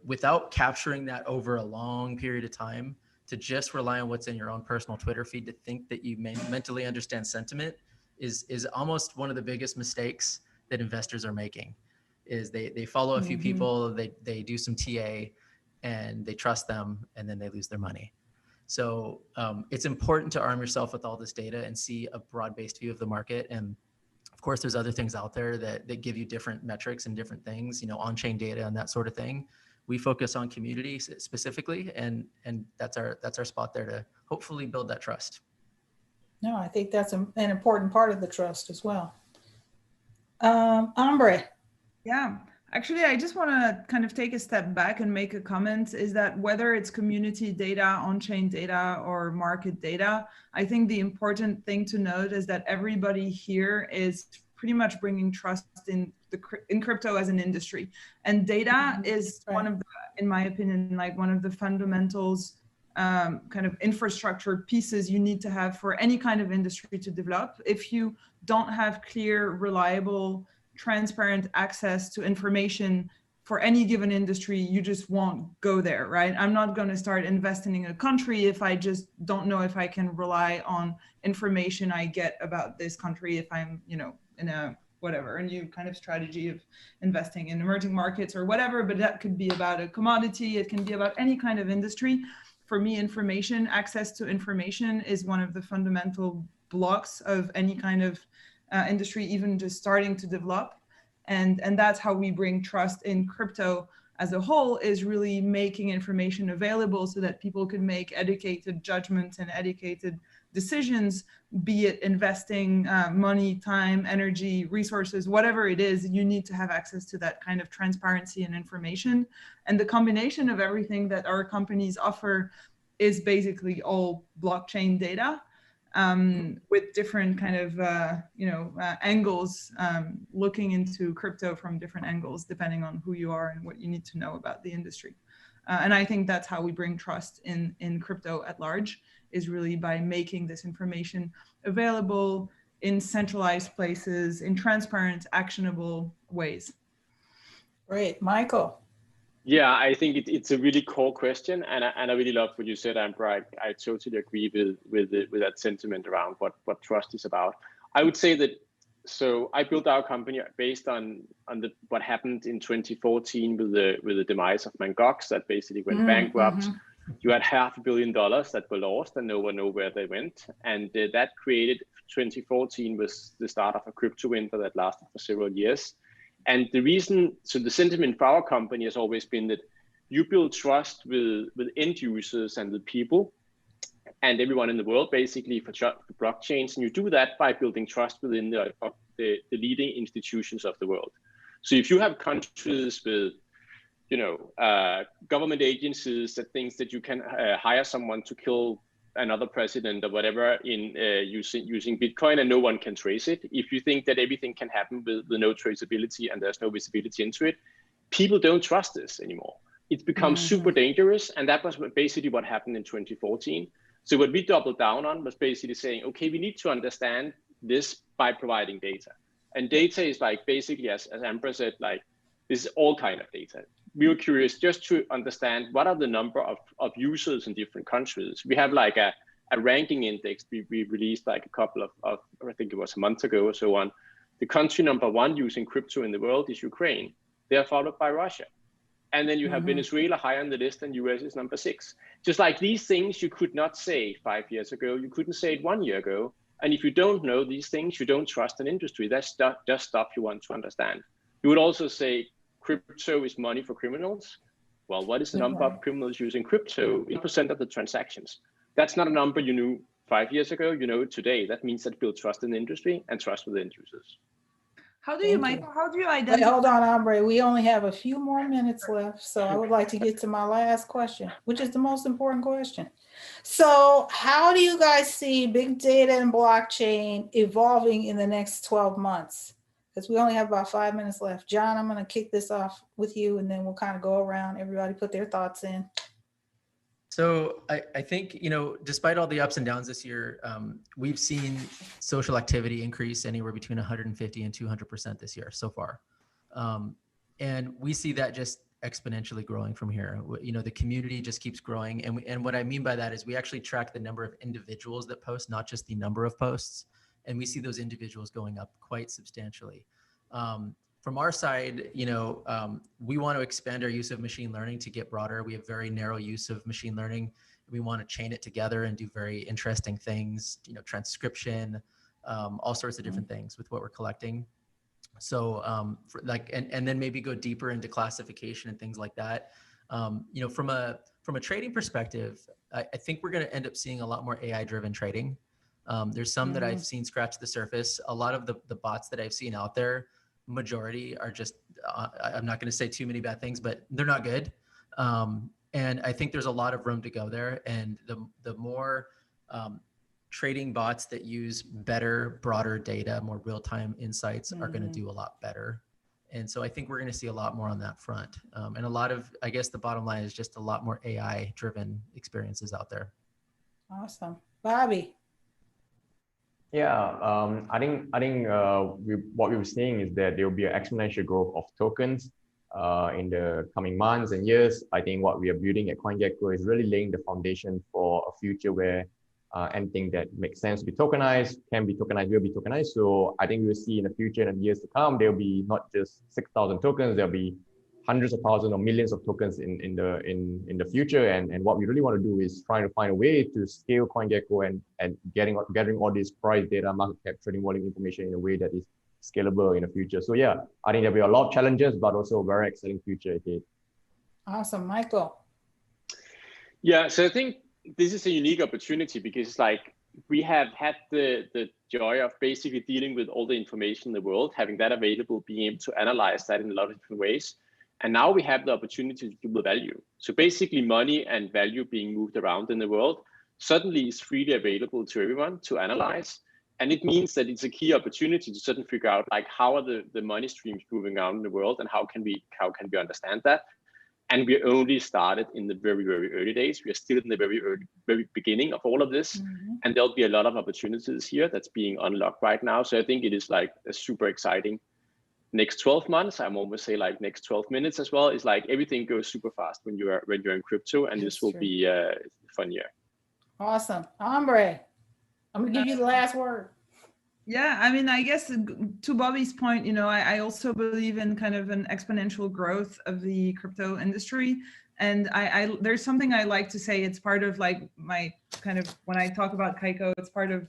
without capturing that over a long period of time, to just rely on what's in your own personal Twitter feed to think that you may mentally understand sentiment is almost one of the biggest mistakes that investors are making. Is they follow a few people, they do some TA, and they trust them, and then they lose their money. So it's important to arm yourself with all this data and see a broad-based view of the market. And of course, there's other things out there that give you different metrics and different things, on-chain data and that sort of thing. We focus on community specifically, and that's our spot there to hopefully build that trust. No, I think that's an important part of the trust as well. Ambre. Yeah, actually, I just want to kind of take a step back and make a comment, is that whether it's community data, on-chain data, or market data, I think the important thing to note is that everybody here is pretty much bringing trust in crypto as an industry. And data is one of the, in my opinion, like one of the fundamentals, kind of infrastructure pieces you need to have for any kind of industry to develop. If you don't have clear, reliable, transparent access to information for any given industry, you just won't go there, right? I'm not going to start investing in a country if I just don't know if I can rely on information I get about this country, if I'm, in a whatever, a new kind of strategy of investing in emerging markets or whatever, but that could be about a commodity, it can be about any kind of industry. For me, access to information is one of the fundamental blocks of any kind of industry, even just starting to develop. And that's how we bring trust in crypto as a whole, is really making information available so that people can make educated judgments and educated decisions, be it investing money, time, energy, resources, whatever it is. You need to have access to that kind of transparency and information. And the combination of everything that our companies offer is basically all blockchain data, with different kind of angles, looking into crypto from different angles, depending on who you are and what you need to know about the industry. And I think that's how we bring trust in crypto at large, is really by making this information available in centralized places, in transparent, actionable ways. Great. Michael. Yeah, I think it's a really core question, and I really love what you said, Amber. I totally agree with that sentiment around what trust is about. I would say that, so I built our company based on what happened in 2014 with the demise of Mt. Gox, that basically went bankrupt. You had $500 million that were lost, and no one knew where they went, and that created 2014 was the start of a crypto winter that lasted for several years. And the reason, so the sentiment for our company has always been that you build trust with end users and with people and everyone in the world, basically, for blockchains. And you do that by building trust within the leading institutions of the world. So if you have countries with, government agencies that thinks that you can hire someone to kill another president or whatever in using Bitcoin, and no one can trace it. If you think that everything can happen with no traceability and there's no visibility into it, people don't trust this anymore. It's become super dangerous, and that was basically what happened in 2014. So what we doubled down on was basically saying, okay, we need to understand this by providing data. And data is like basically, as Amber said, like this is all kind of data. We were curious just to understand what are the number of users in different countries. We have like a ranking index we released like a couple of, I think it was a month ago or so on. The country #1 using crypto in the world is Ukraine. They are followed by Russia. And then you have Venezuela higher on the list, and US is #6. Just like these things you could not say 5 years ago, you couldn't say it 1 year ago. And if you don't know these things, you don't trust an industry. That's just stuff you want to understand. You would also say crypto is money for criminals. Well, what is the number of criminals using crypto? 8% of the transactions. That's not a number you knew 5 years ago, you know it today. That means that build trust in the industry and trust with the end users. How do you identify? Wait, hold on, Ambre. We only have a few more minutes left, so I would like to get to my last question, which is the most important question. So how do you guys see big data and blockchain evolving in the next 12 months? Because we only have about 5 minutes left. John, I'm going to kick this off with you, and then we'll kind of go around, everybody put their thoughts in. So I think, you know, despite all the ups and downs this year, we've seen social activity increase anywhere between 150 and 200% this year so far. And we see that just exponentially growing from here. You know, the community just keeps growing. And what I mean by that is we actually track the number of individuals that post, not just the number of posts. And we see those individuals going up quite substantially. From our side, you know, we want to expand our use of machine learning to get broader. We have very narrow use of machine learning. We want to chain it together and do very interesting things, you know, transcription, all sorts of different things with what we're collecting. So and then maybe go deeper into classification and things like that. You know, from a trading perspective, I think we're going to end up seeing a lot more AI-driven trading. There's some that I've seen scratch the surface. A lot of the bots that I've seen out there, majority are just, I'm not going to say too many bad things, but they're not good. And I think there's a lot of room to go there. And the more trading bots that use better, broader data, more real-time insights are going to do a lot better. And so I think we're going to see a lot more on that front. And a lot of, I guess the bottom line is just a lot more AI-driven experiences out there. Awesome. Bobby. Yeah, I think what we were seeing is that there will be an exponential growth of tokens in the coming months and years. I think what we are building at CoinGecko is really laying the foundation for a future where anything that makes sense to be tokenized, can be tokenized, will be tokenized. So I think we'll see in the future and years to come, there'll be not just 6,000 tokens, there'll be hundreds of thousands or millions of tokens in the future. And what we really want to do is trying to find a way to scale CoinGecko and gathering all this price data, market cap, trading volume information in a way that is scalable in the future. So yeah, I think there'll be a lot of challenges, but also a very exciting future ahead. Awesome. Michael. Yeah, so I think this is a unique opportunity because like we have had the joy of basically dealing with all the information in the world, having that available, being able to analyze that in a lot of different ways. And now we have the opportunity to do the value. So basically money and value being moved around in the world suddenly is freely available to everyone to analyze. And it means that it's a key opportunity to suddenly figure out like how are the money streams moving around in the world and how can we understand that? And we only started in the very, very early days. We are still in the very beginning of all of this. And there'll be a lot of opportunities here that's being unlocked right now. So I think it is like a super exciting next 12 months. I'm almost say like next 12 minutes as well. Is like everything goes super fast when you're in crypto, and this will be a fun year. Awesome. Ambre, I'm gonna give you the last word. Yeah, I mean, I guess to Bobby's point, you know, I also believe in kind of an exponential growth of the crypto industry. And there's something I like to say, it's part of like my kind of, when I talk about Kaiko, it's part of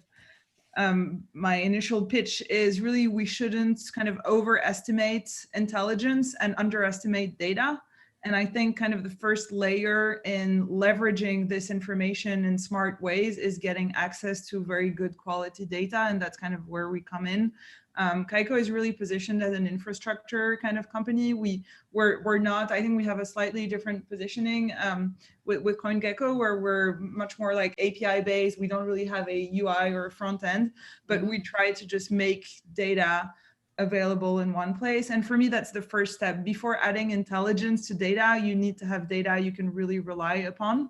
my initial pitch is really, we shouldn't kind of overestimate intelligence and underestimate data. And I think kind of the first layer in leveraging this information in smart ways is getting access to very good quality data. And that's kind of where we come in. Kaiko is really positioned as an infrastructure kind of company. We're not, I think we have a slightly different positioning with CoinGecko, where we're much more like API based. We don't really have a UI or a front end, but we try to just make data available in one place. And for me, that's the first step. Before adding intelligence to data, you need to have data you can really rely upon.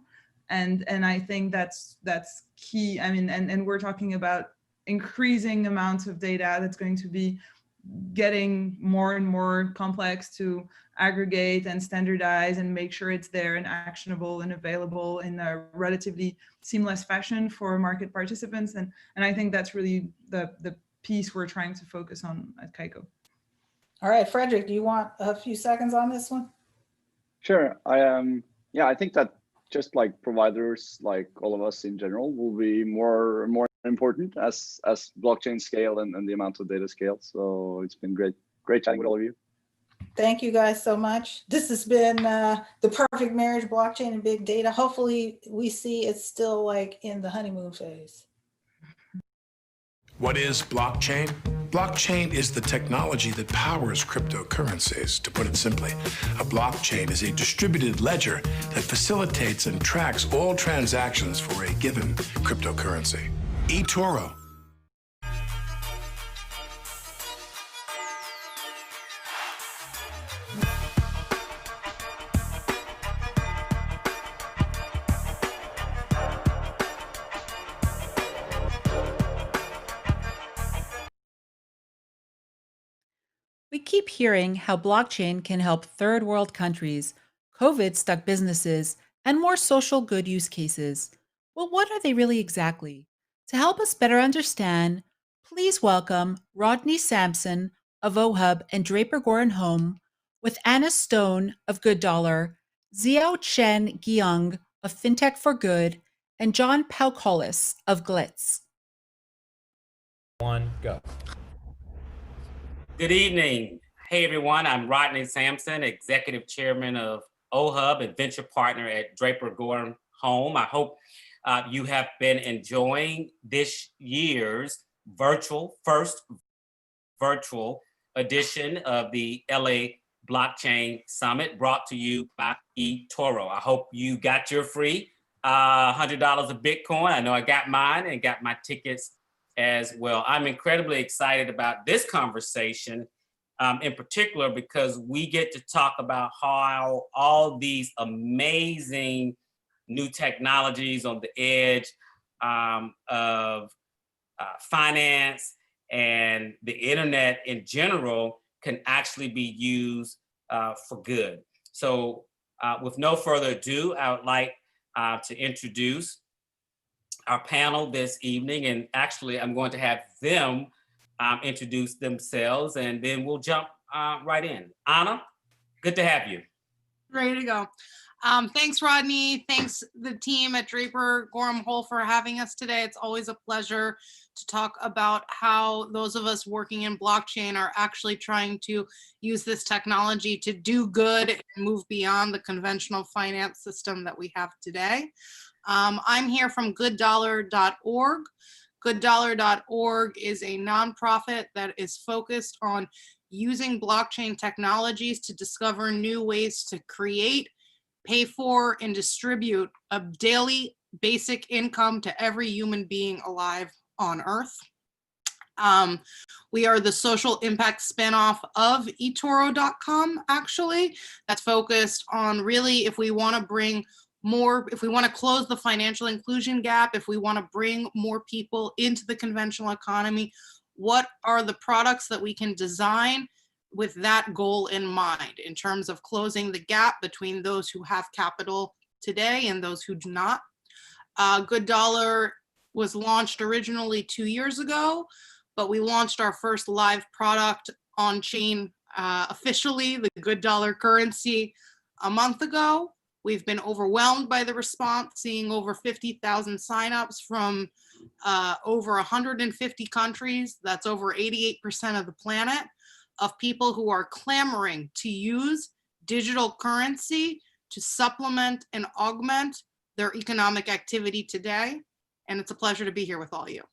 And I think that's key. I mean, and we're talking about increasing amounts of data that's going to be getting more and more complex to aggregate and standardize and make sure it's there and actionable and available in a relatively seamless fashion for market participants. And I think that's really the piece we're trying to focus on at Kaiko. All right, Frederick, do you want a few seconds on this one? Sure. Yeah, I think that just like providers, like all of us in general, will be more important as blockchain scale and the amount of data scale. So it's been great chatting with all of you. Thank you guys so much. This has been the perfect marriage, blockchain and big data. Hopefully we see it's still like in the honeymoon phase. What is blockchain? Blockchain is the technology that powers cryptocurrencies. To put it simply, a blockchain is a distributed ledger that facilitates and tracks all transactions for a given cryptocurrency. eToro. We keep hearing how blockchain can help third world countries, COVID stuck businesses, and more social good use cases. Well, what are they really exactly? To help us better understand, please welcome Rodney Sampson of OHub and Draper Goren Home, with Anna Stone of Good Dollar, Xiao Chen Giang of FinTech for Good, and John Paukolis of Glitz. One, go. Good evening. Hey, everyone. I'm Rodney Sampson, Executive Chairman of OHub and Venture Partner at Draper Goren Home. I hope you have been enjoying this year's first virtual edition of the LA Blockchain Summit, brought to you by eToro. I hope you got your free $100 of Bitcoin. I know I got mine and got my tickets as well. I'm incredibly excited about this conversation in particular because we get to talk about how all these amazing new technologies on the edge of finance and the internet in general can actually be used for good. So with no further ado, I would like to introduce our panel this evening, and actually I'm going to have them introduce themselves, and then we'll jump right in. Anna, good to have you. Ready to go. Thanks, Rodney. Thanks the team at Draper Goren Home for having us today. It's always a pleasure to talk about how those of us working in blockchain are actually trying to use this technology to do good and move beyond the conventional finance system that we have today. I'm here from gooddollar.org. Gooddollar.org is a nonprofit that is focused on using blockchain technologies to discover new ways to create, pay for, and distribute a daily basic income to every human being alive on Earth. We are the social impact spinoff of eToro.com, actually, that's focused on really if we want to bring more, if we want to close the financial inclusion gap, if we want to bring more people into the conventional economy, what are the products that we can design with that goal in mind in terms of closing the gap between those who have capital today and those who do not. Good Dollar was launched originally 2 years ago, but we launched our first live product on chain officially, the Good Dollar currency, a month ago. We've been overwhelmed by the response, seeing over 50,000 signups from over 150 countries. That's over 88% of the planet, of people who are clamoring to use digital currency to supplement and augment their economic activity today. And it's a pleasure to be here with all you.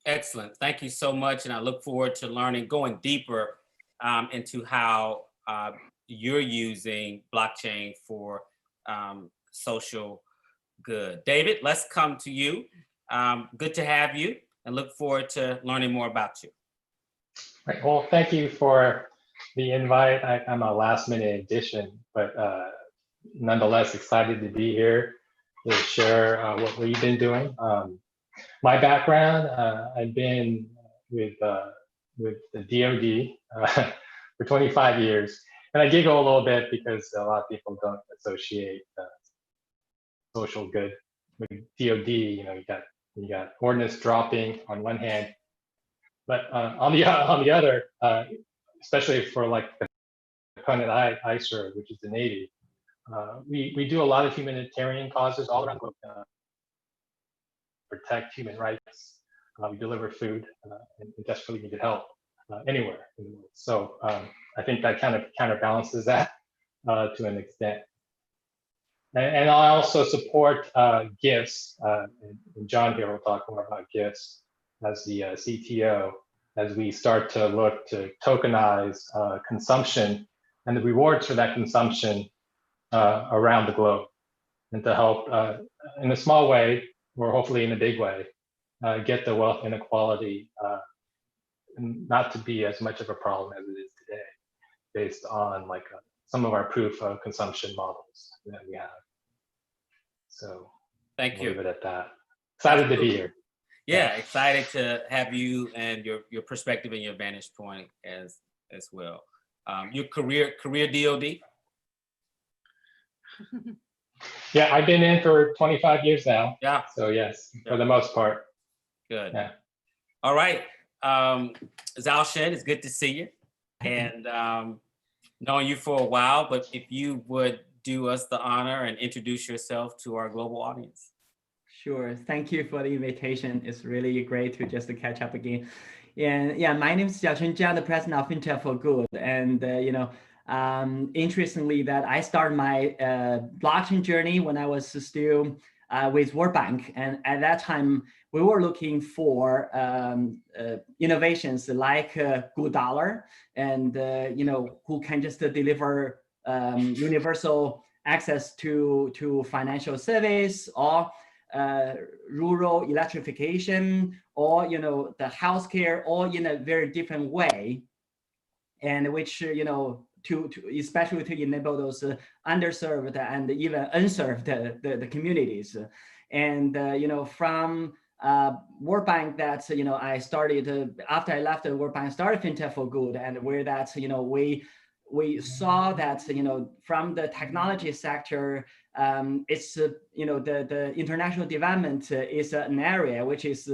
Excellent. Thank you so much. And I look forward to learning, going deeper into how you're using blockchain for social good. David, let's come to you. Good to have you and look forward to learning more about you. Right. Well, thank you for the invite. I'm a last minute addition, but nonetheless excited to be here to share what we've been doing. My background, I've been with the DoD for 25 years. And I giggle a little bit because a lot of people don't associate social good with DoD. You know, you got ordnance dropping on one hand, but on the other, especially for like the component I serve, which is the Navy, we do a lot of humanitarian causes all around the globe. Protect human rights. We deliver food and desperately needed help anywhere in the world. So I think that kind of counterbalances that to an extent. And I also support gifts. And John here will talk more about gifts as the CTO, as we start to look to tokenize consumption and the rewards for that consumption around the globe, and to help in a small way, or hopefully in a big way, get the wealth inequality not to be as much of a problem as it is today, based on like some of our proof of consumption models that we have. So thank you. Leave it at that. Excited to be here. Yeah, excited to have you and your perspective and your vantage point as well. Your career DoD? Yeah, I've been in for 25 years now. Yeah. So yes, for the most part. Good. Yeah. All right. Zhao Shen, it's good to see you. And knowing you for a while, but if you would do us the honor and introduce yourself to our global audience. Sure. Thank you for the invitation. It's really great to just catch up again. And yeah, my name is Xiaochen Jia, the president of Fintech for Good. And interestingly, that I started my blockchain journey when I was still with World Bank, and at that time we were looking for innovations like Good Dollar, and who can just deliver universal access to financial service, or rural electrification, or the healthcare, all in a very different way, and which to especially to enable those underserved and even unserved the communities. And from World Bank, that I started after I left the World Bank, started Fintech for Good, and where that we saw that from the technology sector, it's the international development is an area which is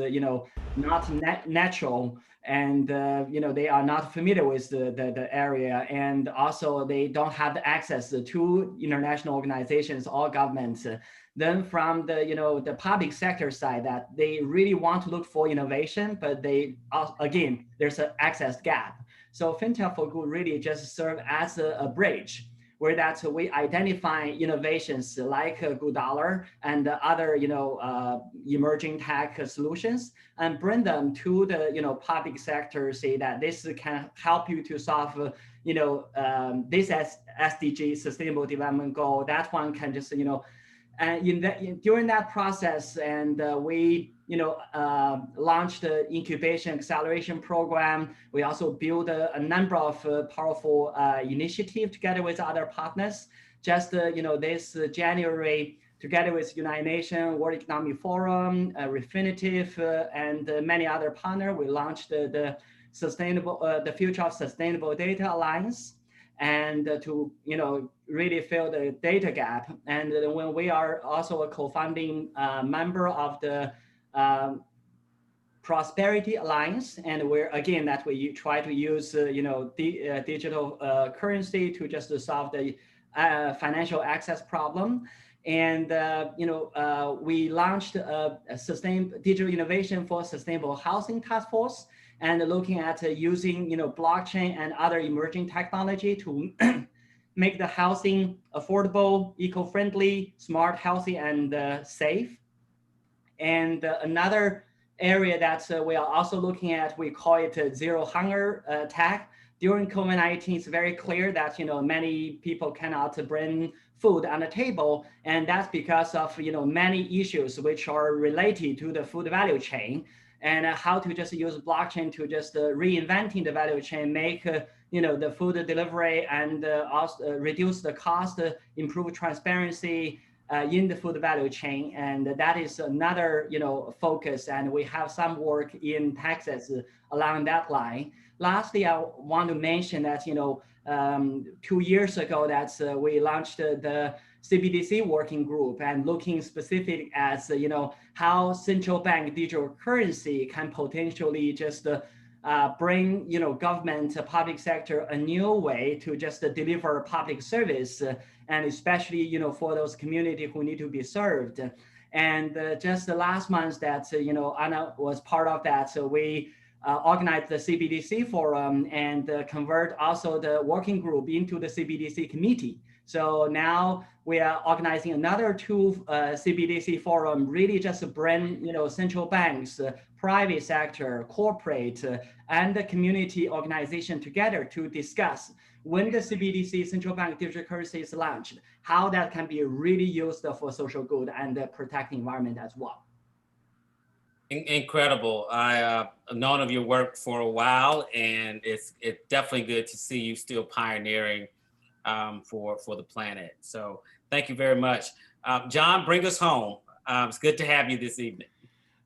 not natural, and they are not familiar with the area, and also they don't have the access to international organizations or governments. Then from the public sector side, that they really want to look for innovation, but they again there's an access gap. So Fintech for Good really just serve as a bridge, where that we identify innovations like Good Dollar and other emerging tech solutions, and bring them to the public sector, say that this can help you to solve this SDG, Sustainable Development Goal. That one can just and during that process, and we launched the incubation acceleration program. We also built a number of powerful initiatives together with other partners. Just this January, together with United Nations, World Economic Forum, Refinitiv, and many other partners, we launched the Future of Sustainable Data Alliance, and to really fill the data gap. And when we are also a co-founding member of the Prosperity Alliance, and we're again that we try to use digital currency to just solve the financial access problem. And we launched a digital innovation for sustainable housing task force, and looking at using blockchain and other emerging technology to make the housing affordable, eco-friendly, smart, healthy, and safe. And another area that we are also looking at, we call it zero hunger tech. During COVID-19, it's very clear that many people cannot bring food on the table, and that's because of many issues which are related to the food value chain, and how to just use blockchain to just reinventing the value chain, make the food delivery and also reduce the cost, improve transparency in the food value chain. And that is another focus, and we have some work in Texas along that line. Lastly, I want to mention that 2 years ago that we launched the CBDC working group, and looking specific as how central bank digital currency can potentially just bring government, public sector a new way to just deliver public service, and especially for those community who need to be served. And just the last month that Anna was part of that, so we organized the CBDC forum and convert also the working group into the CBDC committee. So now we are organizing another 2 CBDC forum, really just bring central banks, private sector, corporate, and the community organization together to discuss when the CBDC, central bank digital currency, is launched, how that can be really used for social good and protect the environment as well. Incredible. I've known of your work for a while, and it's definitely good to see you still pioneering for the planet. So thank you very much. John, bring us home. It's good to have you this evening.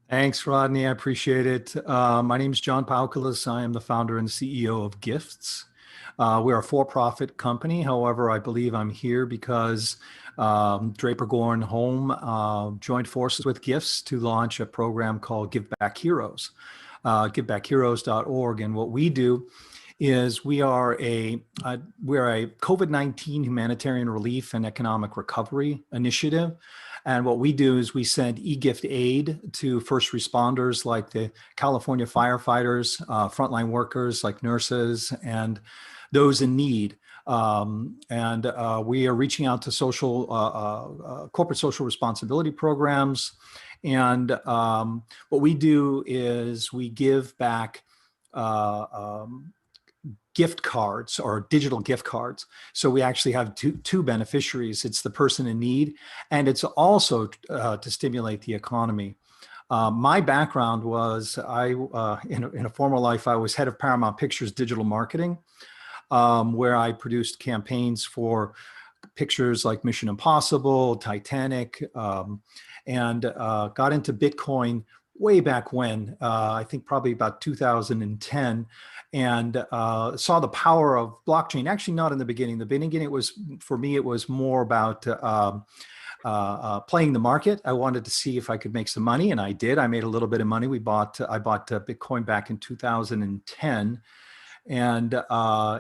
Thanks, Rodney. I appreciate it. My name is John Paukalis. I am the founder and CEO of Gifts. We're a for-profit company. However, I believe I'm here because Draper Goren Home joined forces with Gifts to launch a program called Give Back Heroes, givebackheroes.org. And what we do is we are a COVID-19 humanitarian relief and economic recovery initiative. And what we do is we send e-gift aid to first responders like the California firefighters, frontline workers like nurses, and those in need. And we are reaching out to corporate social responsibility programs. And what we do is we give back gift cards or digital gift cards. So we actually have two beneficiaries. It's the person in need, and it's also to stimulate the economy. My background was in a former life, I was head of Paramount Pictures digital marketing, where I produced campaigns for pictures like Mission Impossible, Titanic, and got into Bitcoin way back when, I think probably about 2010, and saw the power of blockchain. Actually, not in the beginning. The beginning, it was, for me, it was more about playing the market. I wanted to see if I could make some money, and I did. I made a little bit of money. I bought Bitcoin back in 2010, and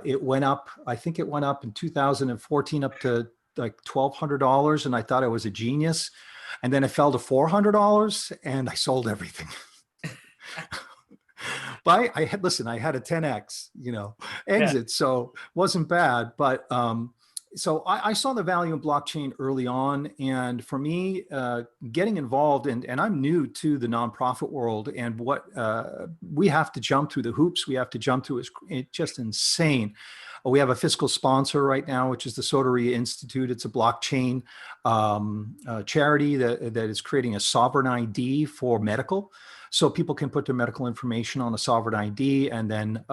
it went up. I think it went up in 2014 up to like $1,200, and I thought I was a genius. And then it fell to $400, and I sold everything. But I had a 10x, exit, yeah. So wasn't bad. But so I saw the value of blockchain early on, and for me, getting involved, and I'm new to the nonprofit world, and what we have to jump through the hoops we have to jump through is just insane. We have a fiscal sponsor right now, which is the Soteria Institute. It's a blockchain charity that is creating a sovereign ID for medical. So people can put their medical information on a sovereign ID, and then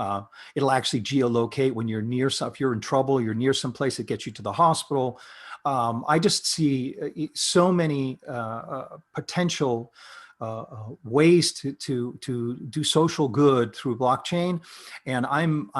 it'll actually geolocate when you're near, if you're in trouble, you're near someplace, it gets you to the hospital. I just see so many potential ways to do social good through blockchain, and I'm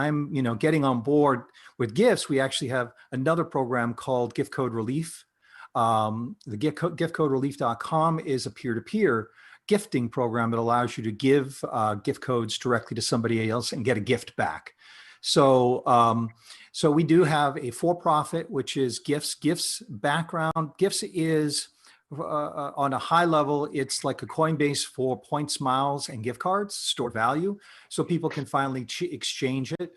getting on board with Gifts. We actually have another program called Gift Code Relief. The giftcoderelief.com is a peer-to-peer gifting program that allows you to give gift codes directly to somebody else and get a gift back. So so we do have a for-profit, which is Gifts. Gifts background. Gifts is on a high level, it's like a Coinbase for points, miles, and gift cards, stored value, so people can finally exchange it.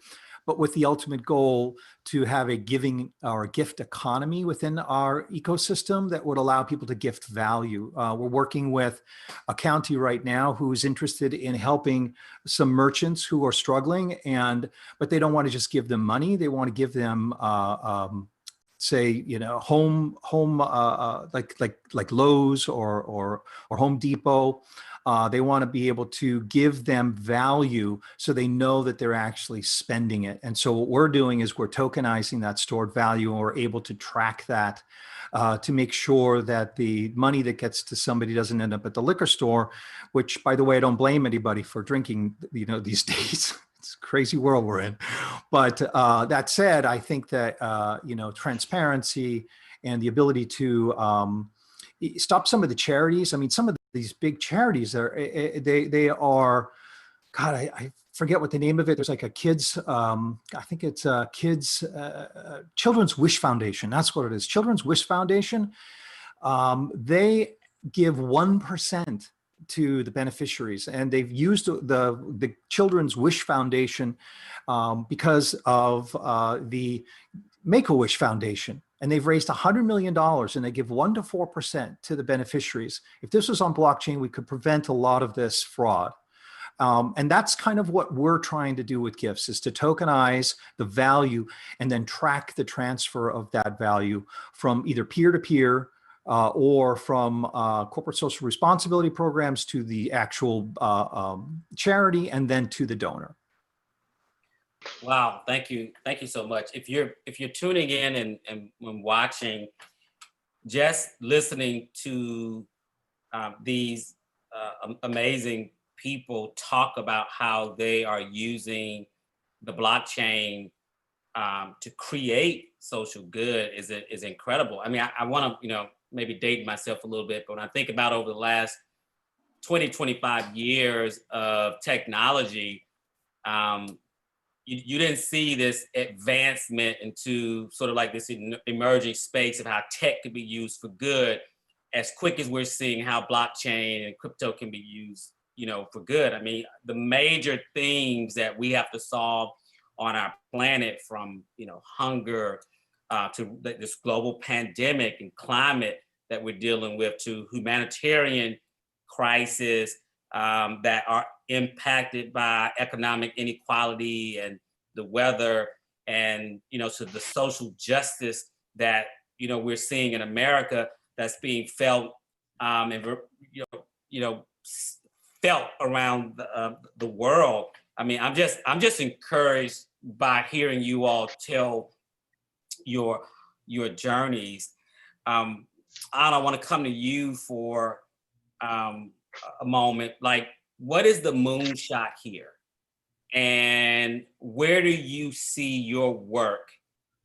but with the ultimate goal to have a giving or a gift economy within our ecosystem that would allow people to gift value. We're working with a county right now who's interested in helping some merchants who are struggling, but they don't want to just give them money. They want to give them say, home like Lowe's or Home Depot. They want to be able to give them value so they know that they're actually spending it. And so what we're doing is we're tokenizing that stored value, and we're able to track that to make sure that the money that gets to somebody doesn't end up at the liquor store, which, by the way, I don't blame anybody for drinking, these days. It's a crazy world we're in. But that said, I think that, transparency and the ability to stop some of the charities. I mean, some of these big charities they are, God, I forget what the name of it. There's like a kids, I think it's Children's Wish Foundation. That's what it is. Children's Wish Foundation. They give 1% to the beneficiaries, and they've used the Children's Wish Foundation because of the Make-A-Wish Foundation, and they've raised $100 million, and they give 1 to 4% to the beneficiaries. If this was on blockchain, we could prevent a lot of this fraud. And that's kind of what we're trying to do with gifts, is to tokenize the value and then track the transfer of that value from either peer-to-peer or from corporate social responsibility programs to the actual charity, and then to the donor. Wow, thank you so much. If you're tuning in and when watching, just listening to these amazing people talk about how they are using the blockchain to create social good is incredible. I mean, I want to maybe date myself a little bit, but when I think about over the last 20, 25 years of technology, you didn't see this advancement into sort of like this emerging space of how tech could be used for good as quick as we're seeing how blockchain and crypto can be used, for good. I mean, the major things that we have to solve on our planet, from, hunger to this global pandemic and climate that we're dealing with, to humanitarian crisis that are impacted by economic inequality and the weather, and to the social justice that we're seeing in America that's being felt and felt around the world. I mean, I'm just encouraged by hearing you all tell your journeys. Anna, I want to come to you for a moment. Like, what is the moonshot here? And where do you see your work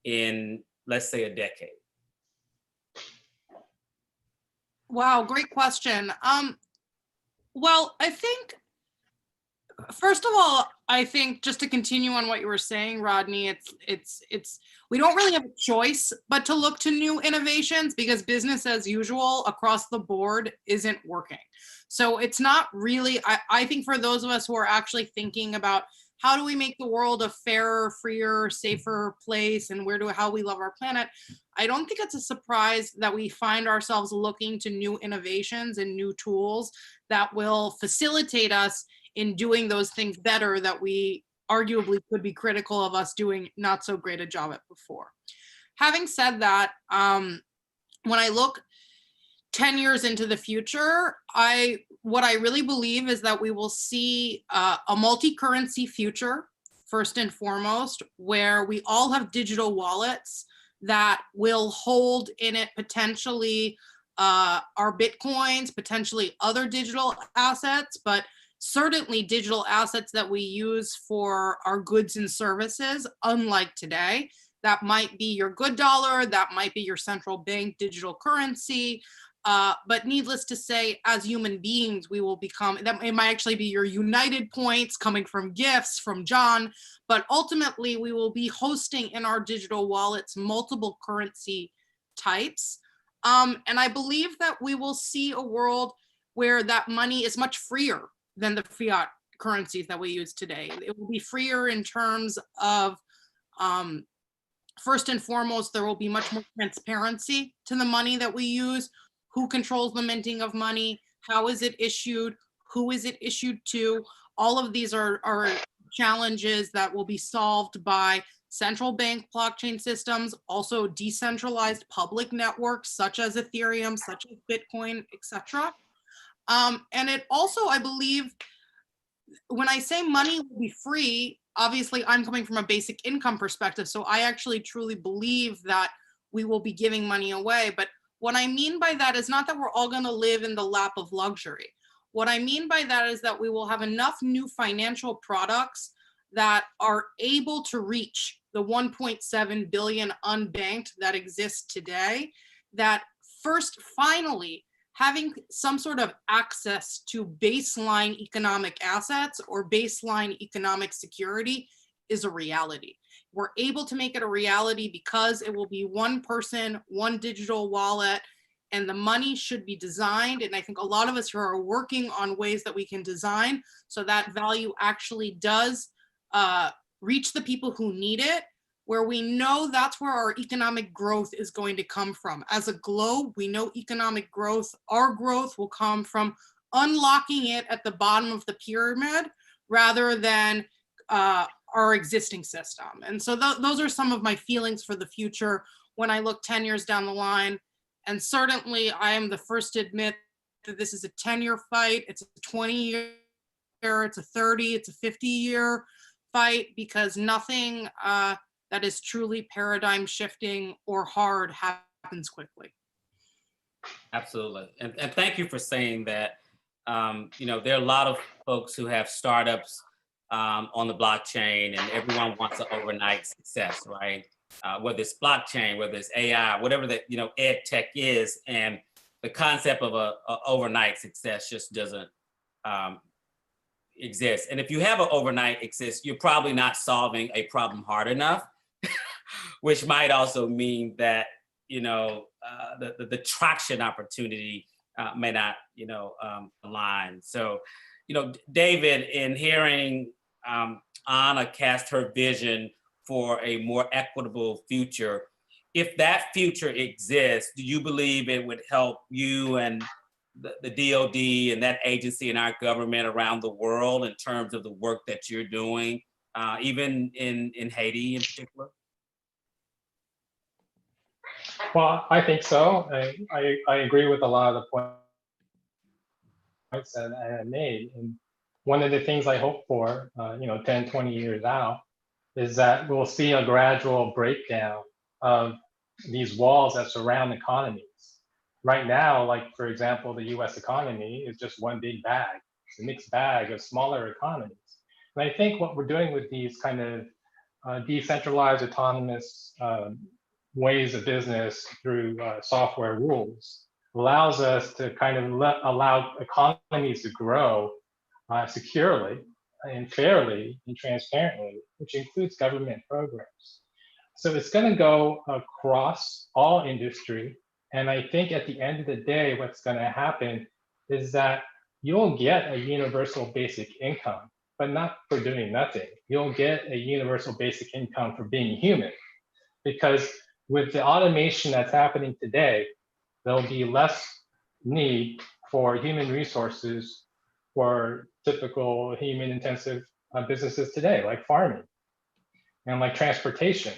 in, let's say, a decade? Wow, great question. Well, I think, first of all, I think just to continue on what you were saying, Rodney, it's we don't really have a choice but to look to new innovations, because business as usual across the board isn't working. So it's not really, I think for those of us who are actually thinking about how do we make the world a fairer, freer, safer place, and how we love our planet, I don't think it's a surprise that we find ourselves looking to new innovations and new tools that will facilitate us in doing those things better that we arguably could be critical of us doing not so great a job at before. Having said that, when I look 10 years into the future, what I really believe is that we will see a multi-currency future, first and foremost, where we all have digital wallets that will hold in it potentially our Bitcoins, potentially other digital assets, but certainly digital assets that we use for our goods and services, unlike today. That might be your good dollar, that might be your central bank digital currency. But needless to say, as human beings, we will become, it might actually be your United points coming from gifts from John, but ultimately we will be hosting in our digital wallets multiple currency types. And I believe that we will see a world where that money is much freer than the fiat currencies that we use today. It will be freer in terms of First and foremost, there will be much more transparency to the money that we use. Who controls the minting of money? How is it issued? Who is it issued to? All of these are challenges that will be solved by central bank blockchain systems, also decentralized public networks such as Ethereum, such as Bitcoin, etc. And it also, I believe, when I say money will be free, obviously I'm coming from a basic income perspective, so I actually truly believe that we will be giving money away. But what I mean by that is not that we're all going to live in the lap of luxury. What I mean by that is that we will have enough new financial products that are able to reach the 1.7 billion unbanked that exist today, that first, finally, having some sort of access to baseline economic assets or baseline economic security is a reality. We're able to make it a reality because it will be one person, one digital wallet, and the money should be designed. And I think a lot of us who are working on ways that we can design so that value actually does reach the people who need it, where we know that's where our economic growth is going to come from. As a globe, we know economic growth, our growth will come from unlocking it at the bottom of the pyramid rather than our existing system. And so those are some of my feelings for the future when I look 10 years down the line. And certainly I am the first to admit that this is a 10-year fight, it's a 20-year, it's a 30, it's a 50-year fight, because nothing that is truly paradigm shifting or hard happens quickly. Absolutely. And thank you for saying that. You know, there are a lot of folks who have startups on the blockchain, and everyone wants an overnight success, right? Whether it's blockchain, whether it's AI, whatever that, you know, ed tech is, and the concept of a overnight success just doesn't exist. And if you have an overnight success, you're probably not solving a problem hard enough, which might also mean that, you know, the traction opportunity may not, you know, align. So, you know, David, in hearing Anna cast her vision for a more equitable future, if that future exists, do you believe it would help you and the DoD and that agency and our government around the world in terms of the work that you're doing, even in Haiti in particular? Well, I think so. I agree with a lot of the points that I made. And one of the things I hope for, you know, 10, 20 years out, is that we'll see a gradual breakdown of these walls that surround economies. Right now, like, for example, the US economy is just one big bag. It's a mixed bag of smaller economies. And I think what we're doing with these kind of decentralized autonomous ways of business through software rules allows us to kind of allow economies to grow securely and fairly and transparently, which includes government programs. So it's going to go across all industry. And I think at the end of the day, what's going to happen is that you'll get a universal basic income, but not for doing nothing. You'll get a universal basic income for being human, because with the automation that's happening today, there'll be less need for human resources for typical human intensive businesses today, like farming and like transportation.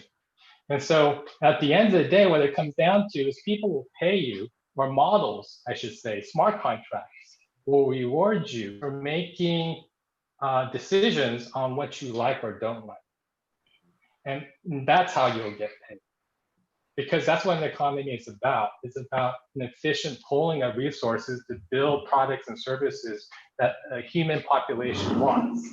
And so at the end of the day, what it comes down to is people will pay you, or models, I should say, smart contracts will reward you for making decisions on what you like or don't like. And that's how you'll get paid. Because that's what an economy is about. It's about an efficient pooling of resources to build products and services that a human population wants.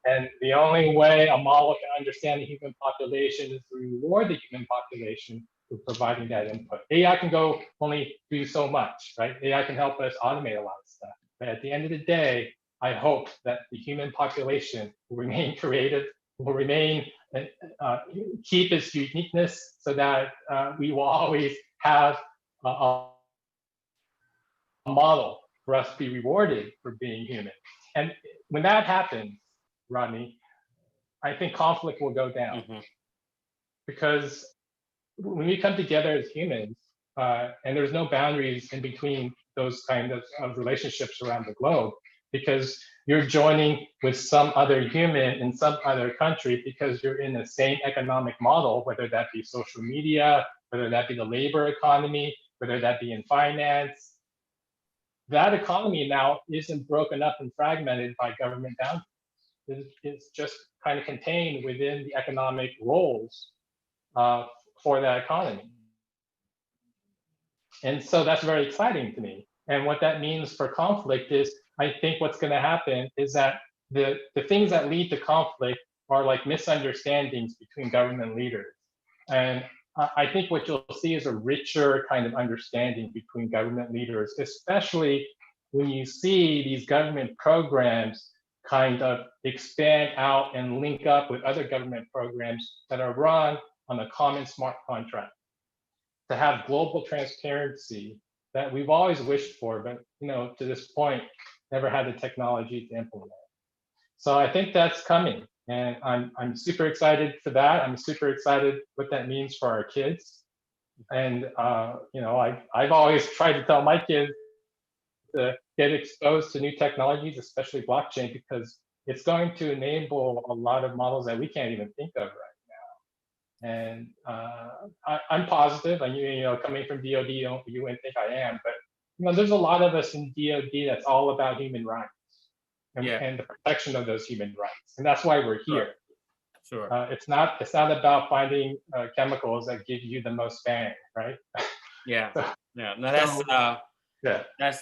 And the only way a model can understand the human population is to reward the human population for providing that input. AI can go only do so much, right? AI can help us automate a lot of stuff. But at the end of the day, I hope that the human population will remain creative, will remain, keep its uniqueness, so that we will always have a model for us to be rewarded for being human. And when that happens, Rodney, I think conflict will go down. because when we come together as humans, and there's no boundaries in between those kind of relationships around the globe, because you're joining with some other human in some other country because you're in the same economic model, whether that be social media, whether that be the labor economy, whether that be in finance. That economy now isn't broken up and fragmented by government boundaries. It's just kind of contained within the economic roles for that economy. And so that's very exciting to me. And what that means for conflict is, I think what's going to happen is that the things that lead to conflict are like misunderstandings between government leaders. And I think what you'll see is a richer kind of understanding between government leaders, especially when you see these government programs kind of expand out and link up with other government programs that are run on a common smart contract. To have global transparency that we've always wished for, but to this point, never had the technology to implement. So I think that's coming, and I'm super excited for that. I'm super excited what that means for our kids, and I've always tried to tell my kids to get exposed to new technologies, especially blockchain, because it's going to enable a lot of models that we can't even think of right now. And I'm positive, and coming from DoD, you wouldn't think I am, but there's a lot of us in DoD that's all about human rights and the protection of those human rights, and that's why we're here. Sure. It's not about finding chemicals that give you the most bang, right? Yeah. Yeah. No,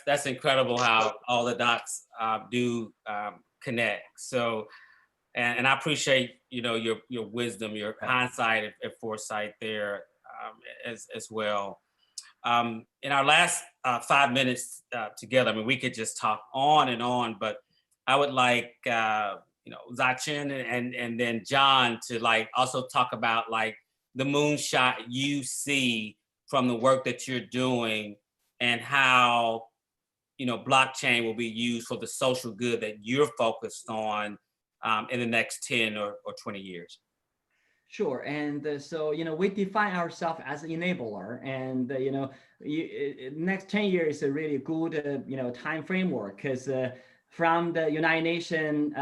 that's incredible how all the dots do connect. So, and I appreciate your wisdom, your hindsight and foresight there as well. In our last 5 minutes together, I mean, we could just talk on and on, but I would like Zachin and then John to also talk about the moonshot you see from the work that you're doing and how blockchain will be used for the social good that you're focused on in the next 10 or 20 years. Sure, and so we define ourselves as an enabler, and next 10 years is a really good time framework, because from the United Nations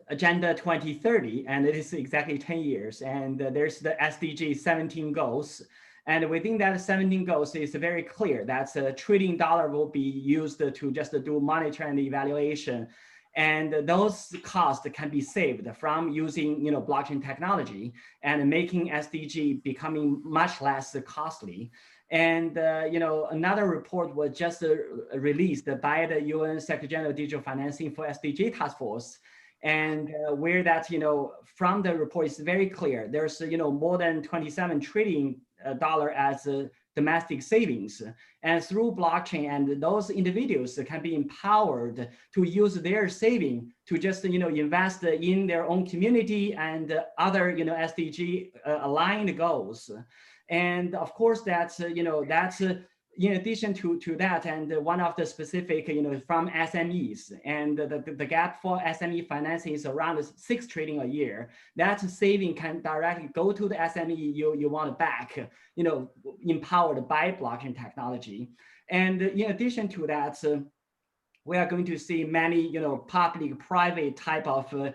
Agenda 2030, and it is exactly 10 years, and there's the SDG 17 goals. And within that 17 goals, it's very clear that $1 trillion will be used to just do monitoring and evaluation. And those costs can be saved from using blockchain technology and making SDG becoming much less costly. And another report was just released by the UN Secretary General Digital Financing for SDG Task Force, and where that from the report is very clear. There's more than $27 trillion as domestic savings, and through blockchain, and those individuals can be empowered to use their saving to just invest in their own community and other SDG aligned goals. And of course, that's in addition to that, and one of the specific from SMEs, and the gap for SME financing is around $6 trillion a year. That saving can directly go to the SME you want to back, empowered by blockchain technology. And in addition to that, we are going to see many public-private type of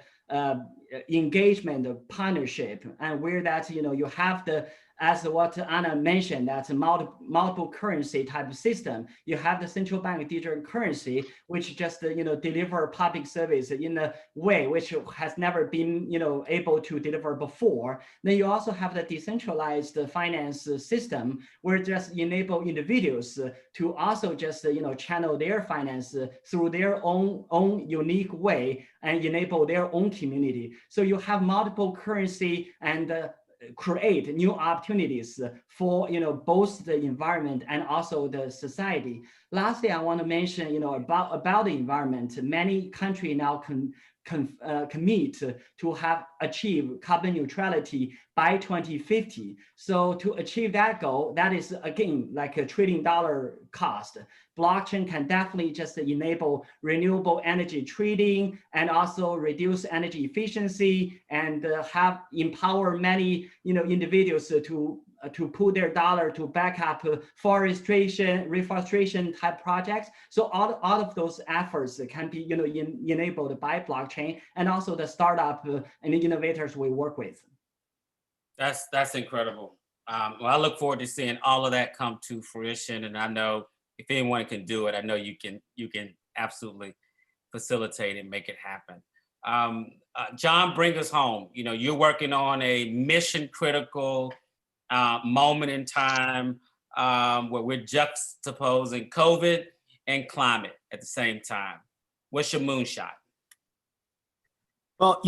engagement partnership, and where that you have the, as what Anna mentioned, that's a multiple currency type of system. You have the central bank digital currency, which just deliver public service in a way which has never been able to deliver before. Then you also have the decentralized finance system, where just enable individuals to also just channel their finance through their own unique way and enable their own community. So you have multiple currency and create new opportunities for both the environment and also the society. Lastly, I want to mention about the environment. Many countries now commit to have achieve carbon neutrality by 2050. So to achieve that goal, that is again like $1 trillion cost. Blockchain can definitely just enable renewable energy trading and also reduce energy efficiency and empower many individuals to put their dollar to back up reforestation type projects. So all of those efforts can be enabled by blockchain, and also the startup and the innovators we work with. That's incredible. Well, I look forward to seeing all of that come to fruition, and I know if anyone can do it, I know you can absolutely facilitate and make it happen. John, bring us home. You're working on a mission critical moment in time where we're juxtaposing COVID and climate at the same time. What's your moonshot? Well,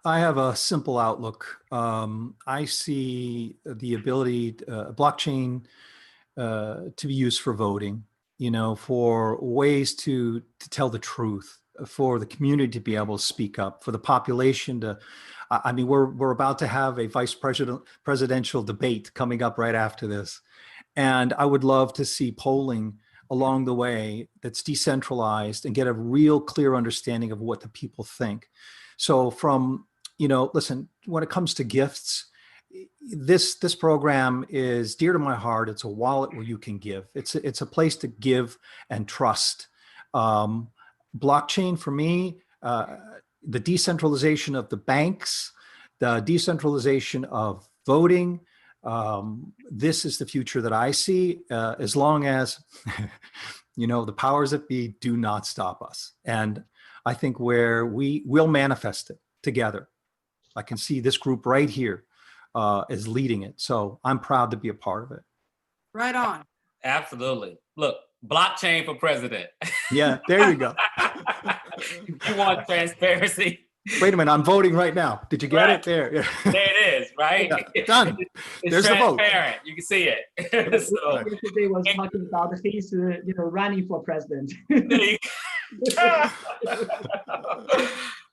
I have a simple outlook. I see the ability, blockchain, to be used for voting, for ways to tell the truth, for the community to be able to speak up, for the population to, we're about to have a presidential debate coming up right after this. And I would love to see polling along the way that's decentralized and get a real clear understanding of what the people think. So from, listen, when it comes to gifts, this program is dear to my heart. It's a wallet where you can give. It's a place to give and trust. Blockchain for me, the decentralization of the banks, the decentralization of voting, this is the future that I see, as long as, the powers that be do not stop us. And I think where we will manifest it together. I can see this group right here is leading it. So I'm proud to be a part of it. Right on. Absolutely. Look, blockchain for president. Yeah, there you go. You want transparency? Wait a minute, I'm voting right now. Did you get it? There. Yeah. There it is, right? Yeah, done. It's There's the vote. transparent. You can see it. So, yesterday was talking about his, running for president.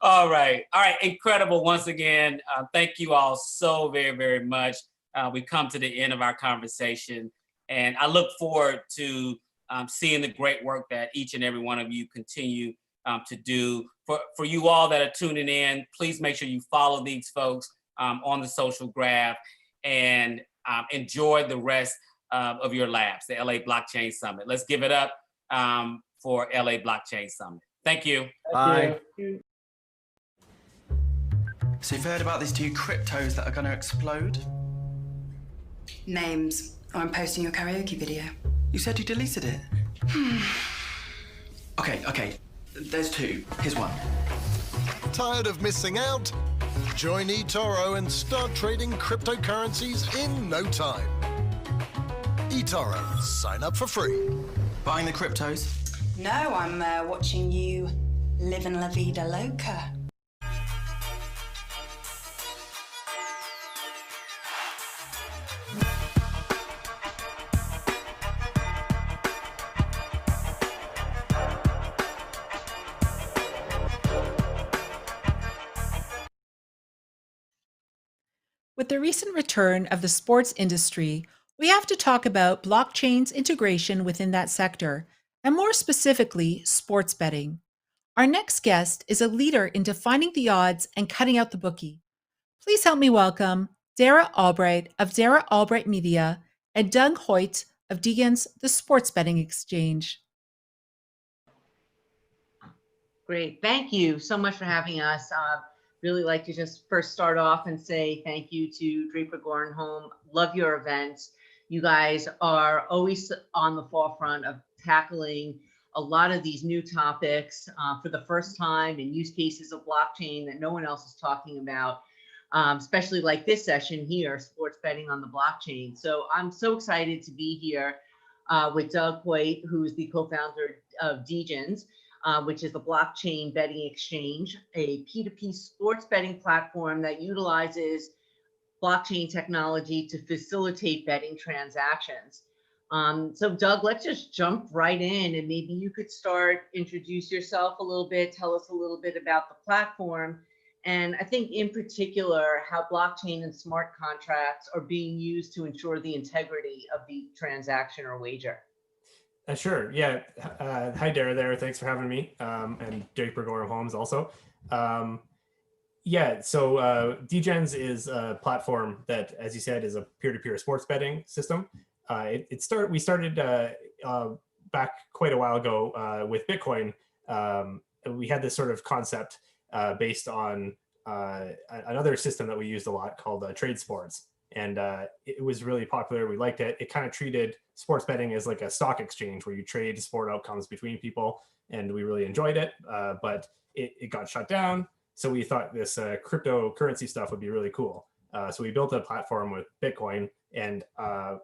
All right. Incredible. Once again, thank you all so very, very much. We come to the end of our conversation, and I look forward to seeing the great work that each and every one of you continue to do. For you all that are tuning in, please make sure you follow these folks on the social graph and enjoy the rest of your labs, the LA Blockchain Summit. Let's give it up for LA Blockchain Summit. Thank you. Bye. So you've heard about these 2 cryptos that are going to explode? Names. I'm posting your karaoke video. You said you deleted it. Okay. There's 2. Here's one. Tired of missing out? Join eToro and start trading cryptocurrencies in no time. eToro, sign up for free. Buying the cryptos? No, I'm watching you living La Vida Loca. With the recent return of the sports industry, we have to talk about blockchain's integration within that sector, and more specifically, sports betting. Our next guest is a leader in defining the odds and cutting out the bookie. Please help me welcome Dara Albright of Dara Albright Media and Doug Hoyt of Deegan's The Sports Betting Exchange. Great. Thank you so much for having us. Really like to just first start off and say thank you to Draper Goren Home. Love your events. You guys are always on the forefront of tackling a lot of these new topics for the first time, and use cases of blockchain that no one else is talking about, especially like this session here, sports betting on the blockchain. So I'm so excited to be here with Doug Hoyt, who's the co-founder of Deegan's, which is the blockchain betting exchange, a P2P sports betting platform that utilizes blockchain technology to facilitate betting transactions. So Doug, let's just jump right in, and maybe you could introduce yourself a little bit, tell us a little bit about the platform, and I think in particular how blockchain and smart contracts are being used to ensure the integrity of the transaction or wager. Sure. Yeah. Hi, Dara there. Thanks for having me. And Draper Gorham Holmes also. Yeah. So DGens is a platform that, as you said, is a peer-to-peer sports betting system. We started back quite a while ago with Bitcoin. We had this sort of concept based on another system that we used a lot called Trade Sports. And it was really popular. We liked it. It kind of treated sports betting as like a stock exchange where you trade sport outcomes between people. And we really enjoyed it, but it got shut down. So we thought this cryptocurrency stuff would be really cool. So we built a platform with Bitcoin, and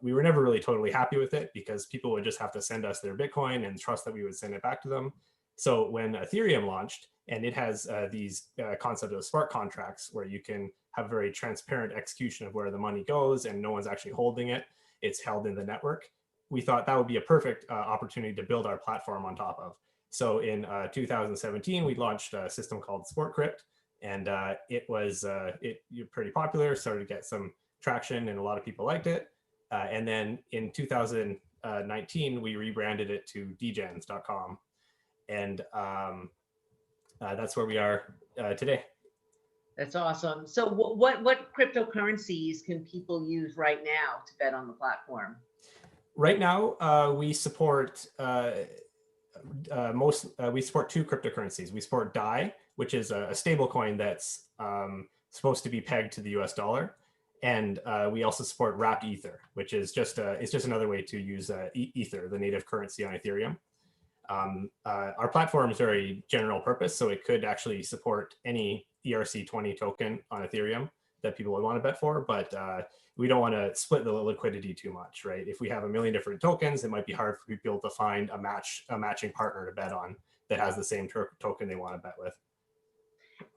we were never really totally happy with it because people would just have to send us their Bitcoin and trust that we would send it back to them. So when Ethereum launched, and it has these concept of smart contracts where you can have very transparent execution of where the money goes and no one's actually holding it, it's held in the network. We thought that would be a perfect opportunity to build our platform on top of. So in 2017, we launched a system called SportCrypt, and it was pretty popular, started to get some traction, and a lot of people liked it. And then in 2019, we rebranded it to dgens.com, and that's where we are today. That's awesome. So what cryptocurrencies can people use right now to bet on the platform? Right now, we support we support two cryptocurrencies. We support DAI, which is a stable coin that's supposed to be pegged to the US dollar. And we also support wrapped Ether, which is it's just another way to use Ether, the native currency on Ethereum. Our platform is very general purpose, so it could actually support any ERC20 token on Ethereum that people would want to bet for, but we don't want to split the liquidity too much, right? If we have a million different tokens, it might be hard for people to find a matching partner to bet on that has the same token they want to bet with.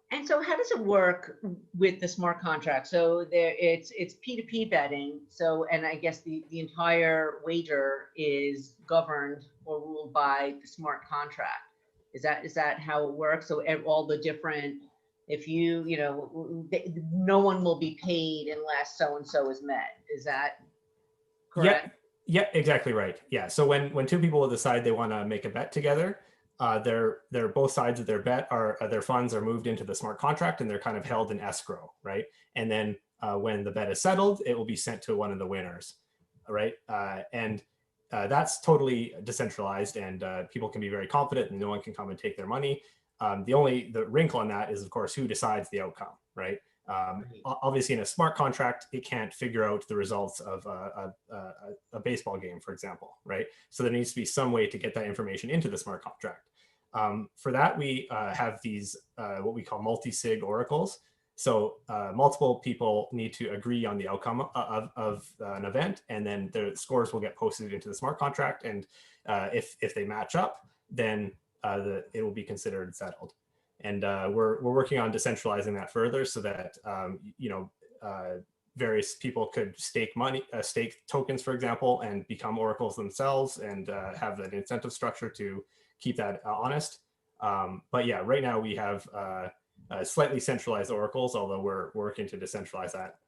And so how does it work with the smart contract? So it's P2P betting. So, and I guess the entire wager is governed or ruled by the smart contract. Is that how it works? So all the different, if no one will be paid unless so-and-so is met. Is that correct? Yeah, exactly right. Yeah. So when two people decide they want to make a bet together, they're both sides of their bet their funds are moved into the smart contract, and they're kind of held in escrow, right? And then when the bet is settled, it will be sent to one of the winners, right? And that's totally decentralized, and people can be very confident, and no one can come and take their money. The wrinkle on that is, of course, who decides the outcome, right? Obviously, in a smart contract, it can't figure out the results of a baseball game, for example, right? So there needs to be some way to get that information into the smart contract. For that, we have these what we call multi-sig oracles. So multiple people need to agree on the outcome of an event, and then the scores will get posted into the smart contract. And if they match up, then it will be considered settled. And we're working on decentralizing that further so that various people could stake tokens, for example, and become oracles themselves, and have an incentive structure to keep that honest. But yeah, right now we have slightly centralized oracles, although we're working to decentralize that.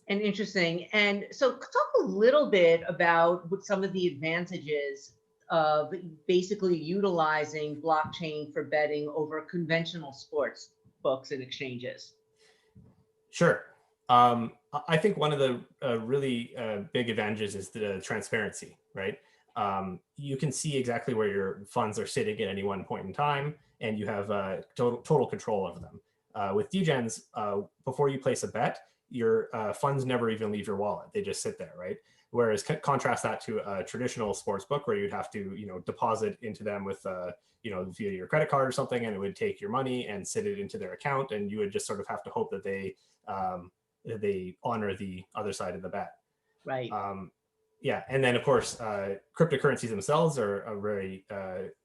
And interesting. And so talk a little bit about what some of the advantages of basically utilizing blockchain for betting over conventional sports books and exchanges. Sure. I think one of the really big advantages is the transparency, right? You can see exactly where your funds are sitting at any one point in time, and you have total control over them. With DGens, before you place a bet, your funds never even leave your wallet. They just sit there, right? Whereas contrast that to a traditional sports book where you'd have to, deposit into them with, via your credit card or something, and it would take your money and sit it into their account, and you would just sort of have to hope that they honor the other side of the bet. Right. Yeah, and then of course, cryptocurrencies themselves are very,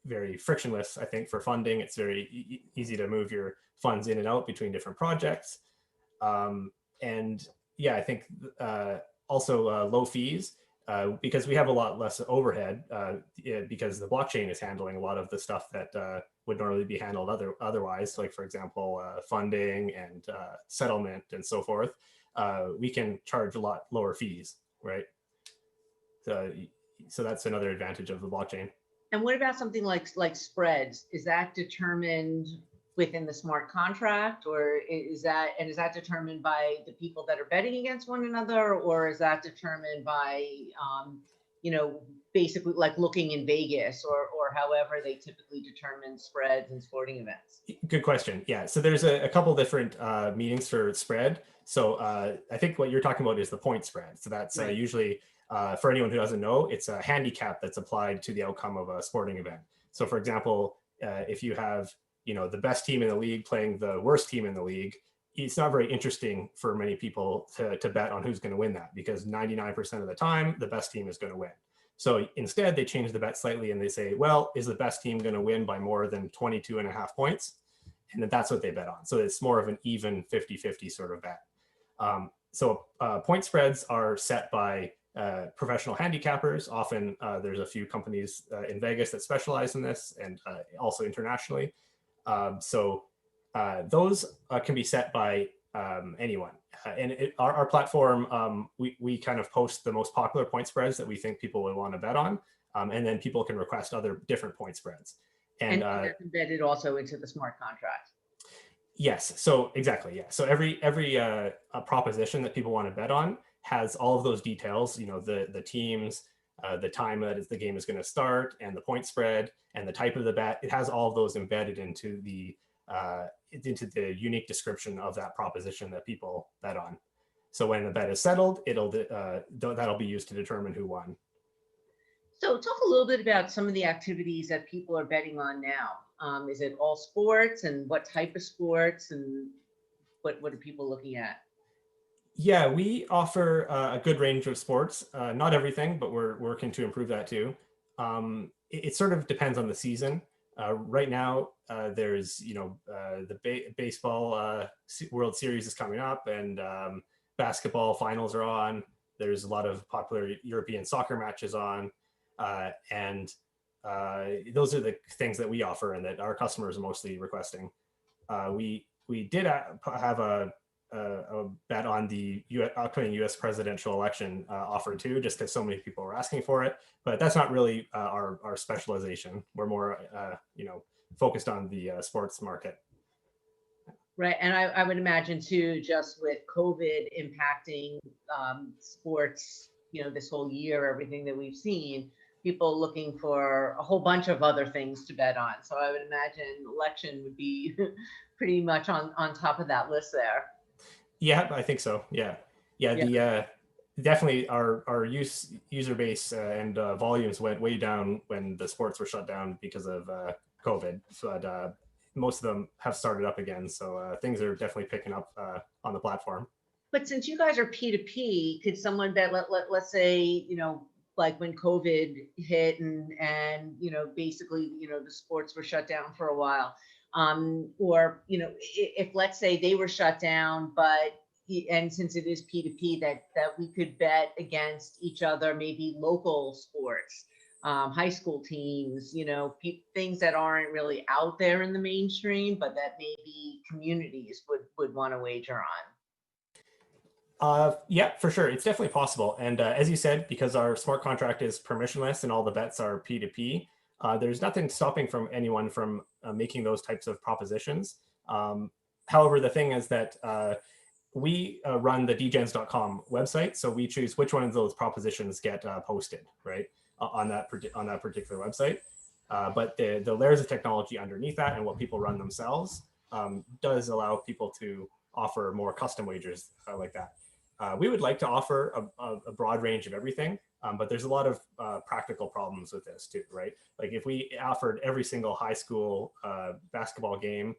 very frictionless. I think for funding, it's very easy to move your funds in and out between different projects, and yeah, I think also low fees. because we have a lot less overhead because the blockchain is handling a lot of the stuff that would normally be handled otherwise, like for example, funding and settlement and so forth. We can charge a lot lower fees, right? So that's another advantage of the blockchain. And what about something like spreads? Is that determined within the smart contract, or is that determined by the people that are betting against one another, or is that determined by basically like looking in Vegas or however they typically determine spreads in sporting events? Good question. Yeah, so there's a couple different meanings for spread. So I think what you're talking about is the point spread. So that's Right. usually, for anyone who doesn't know, it's a handicap that's applied to the outcome of a sporting event. So for example, if you have the best team in the league playing the worst team in the league, it's not very interesting for many people to bet on who's going to win that, because 99% of the time, the best team is going to win. So instead, they change the bet slightly and they say, well, is the best team going to win by more than 22.5 points? And then that's what they bet on. So it's more of an even 50-50 sort of bet. Point spreads are set by professional handicappers. Often there's a few companies in Vegas that specialize in this, and also internationally. Those can be set by anyone. Our platform, we kind of post the most popular point spreads that we think people would want to bet on, and then people can request other different point spreads. And that's embedded also into the smart contract. Yes, so exactly, yeah. So every proposition that people want to bet on has all of those details, the teams, the time that the game is going to start, and the point spread, and the type of the bet. It has all of those embedded into the unique description of that proposition that people bet on. So when the bet is settled, that'll be used to determine who won. So talk a little bit about some of the activities that people are betting on now. Is it all sports, and what type of sports, and what are people looking at? Yeah, we offer a good range of sports. Not everything, but we're working to improve that too. It sort of depends on the season. Right now, there's the baseball World Series is coming up, and basketball finals are on. There's a lot of popular European soccer matches on, and those are the things that we offer and that our customers are mostly requesting. We did have a bet on the upcoming U.S. presidential election offer too, just because so many people were asking for it. But that's not really our specialization. We're more, focused on the sports market. Right, and I would imagine too, just with COVID impacting sports, this whole year, everything that we've seen, people looking for a whole bunch of other things to bet on. So I would imagine election would be pretty much on top of that list there. Yeah, I think so. Yeah. Definitely our user base and volumes went way down when the sports were shut down because of COVID. But most of them have started up again. So things are definitely picking up on the platform. But since you guys are P2P, could someone bet, let's say, like when COVID hit and basically, the sports were shut down for a while. Or, if let's say they were shut down, and since it is P2P, that we could bet against each other, maybe local sports, high school teams, things that aren't really out there in the mainstream, but that maybe communities would want to wager on. Yeah, for sure. It's definitely possible. And as you said, because our smart contract is permissionless and all the bets are P2P, there's nothing stopping from anyone from making those types of propositions. However, the thing is that we run the dgens.com website, so we choose which one of those propositions get posted, right, on that particular website. But the layers of technology underneath that and what people run themselves does allow people to offer more custom wagers like that. We would like to offer a broad range of everything, but there's a lot of practical problems with this too, right? Like if we offered every single high school basketball game,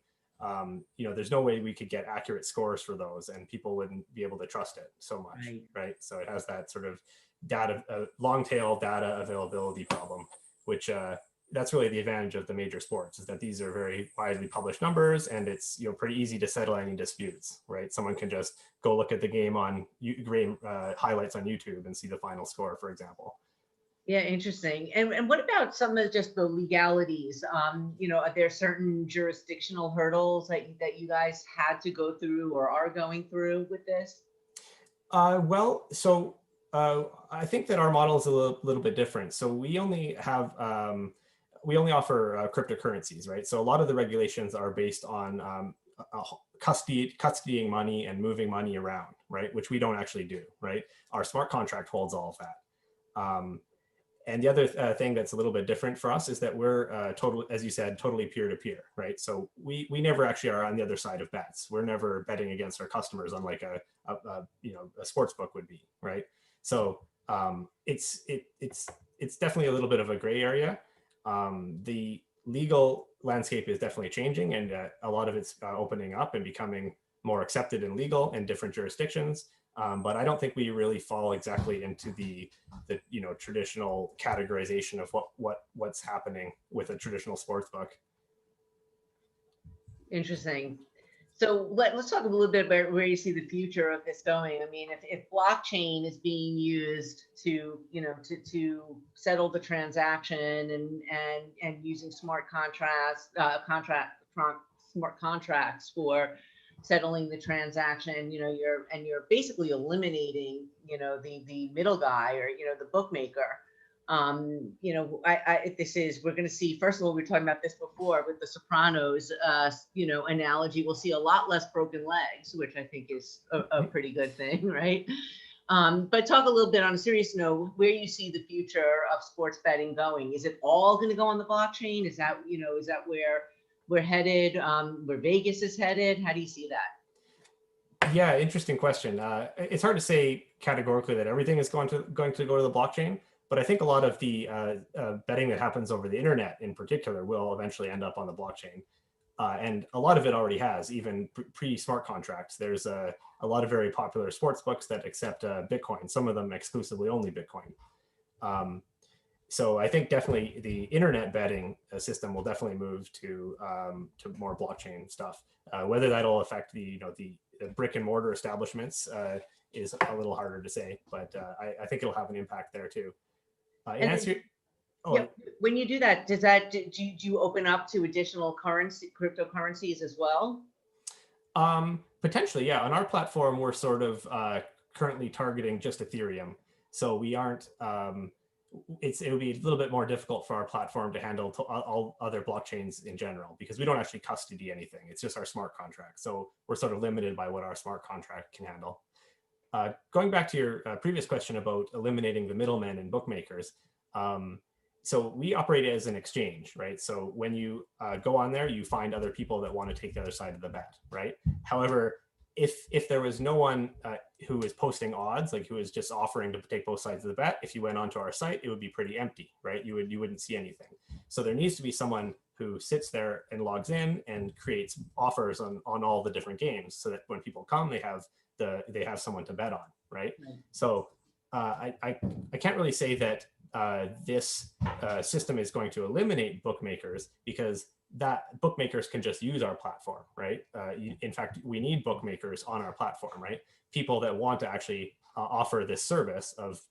there's no way we could get accurate scores for those, and people wouldn't be able to trust it so much, right? So it has that sort of long tail data availability problem, which that's really the advantage of the major sports, is that these are very widely published numbers, and it's pretty easy to settle any disputes, right? Someone can just go look at the game on highlights on YouTube and see the final score, for example. Yeah, interesting. And what about some of just the legalities? Are there certain jurisdictional hurdles that you guys had to go through or are going through with this? I think that our model is a little bit different. So we only have we only offer cryptocurrencies, right? So a lot of the regulations are based on custodying money and moving money around, right? Which we don't actually do, right? Our smart contract holds all of that. And the other thing that's a little bit different for us is that we're as you said, totally peer-to-peer, right? So we never actually are on the other side of bets. We're never betting against our customers, unlike a sports book would be, right? So it's definitely a little bit of a gray area. The legal landscape is definitely changing, and a lot of it's opening up and becoming more accepted and legal in different jurisdictions. But I don't think we really fall exactly into the traditional categorization of what's happening with a traditional sports book. Interesting. So let's talk a little bit about where you see the future of this going. I mean, if blockchain is being used to settle the transaction and using smart contracts for settling the transaction, you're basically eliminating the middle guy, or the bookmaker. We're going to see, first of all, we were talking about this before with the Sopranos, analogy. We'll see a lot less broken legs, which I think is a pretty good thing, right? But talk a little bit on a serious note, where you see the future of sports betting going. Is it all going to go on the blockchain? Is that where we're headed, where Vegas is headed? How do you see that? Yeah, interesting question. It's hard to say categorically that everything is going to go to the blockchain, but I think a lot of the betting that happens over the internet in particular will eventually end up on the blockchain. And a lot of it already has, even pre-smart contracts. There's a lot of very popular sports books that accept Bitcoin, some of them exclusively only Bitcoin. So I think definitely the internet betting system will definitely move to more blockchain stuff. Whether that'll affect the brick and mortar establishments is a little harder to say, but I think it'll have an impact there too. When you do that, do you open up to additional cryptocurrencies as well? Potentially, yeah. On our platform, we're sort of currently targeting just Ethereum, so we aren't. It would be a little bit more difficult for our platform to handle all other blockchains in general, because we don't actually custody anything. It's just our smart contract. So we're sort of limited by what our smart contract can handle. Going back to your previous question about eliminating the middlemen and bookmakers. So we operate as an exchange, right? So when you go on there, you find other people that want to take the other side of the bet, right? However, if there was no one who is posting odds, like who is just offering to take both sides of the bet, if you went onto our site, it would be pretty empty, right? You wouldn't see anything. So there needs to be someone who sits there and logs in and creates offers on all the different games, so that when people come, they have someone to bet on, right? So I can't really say that this system is going to eliminate bookmakers, because that bookmakers can just use our platform, right? In fact, we need bookmakers on our platform, right? People that want to actually offer this service of,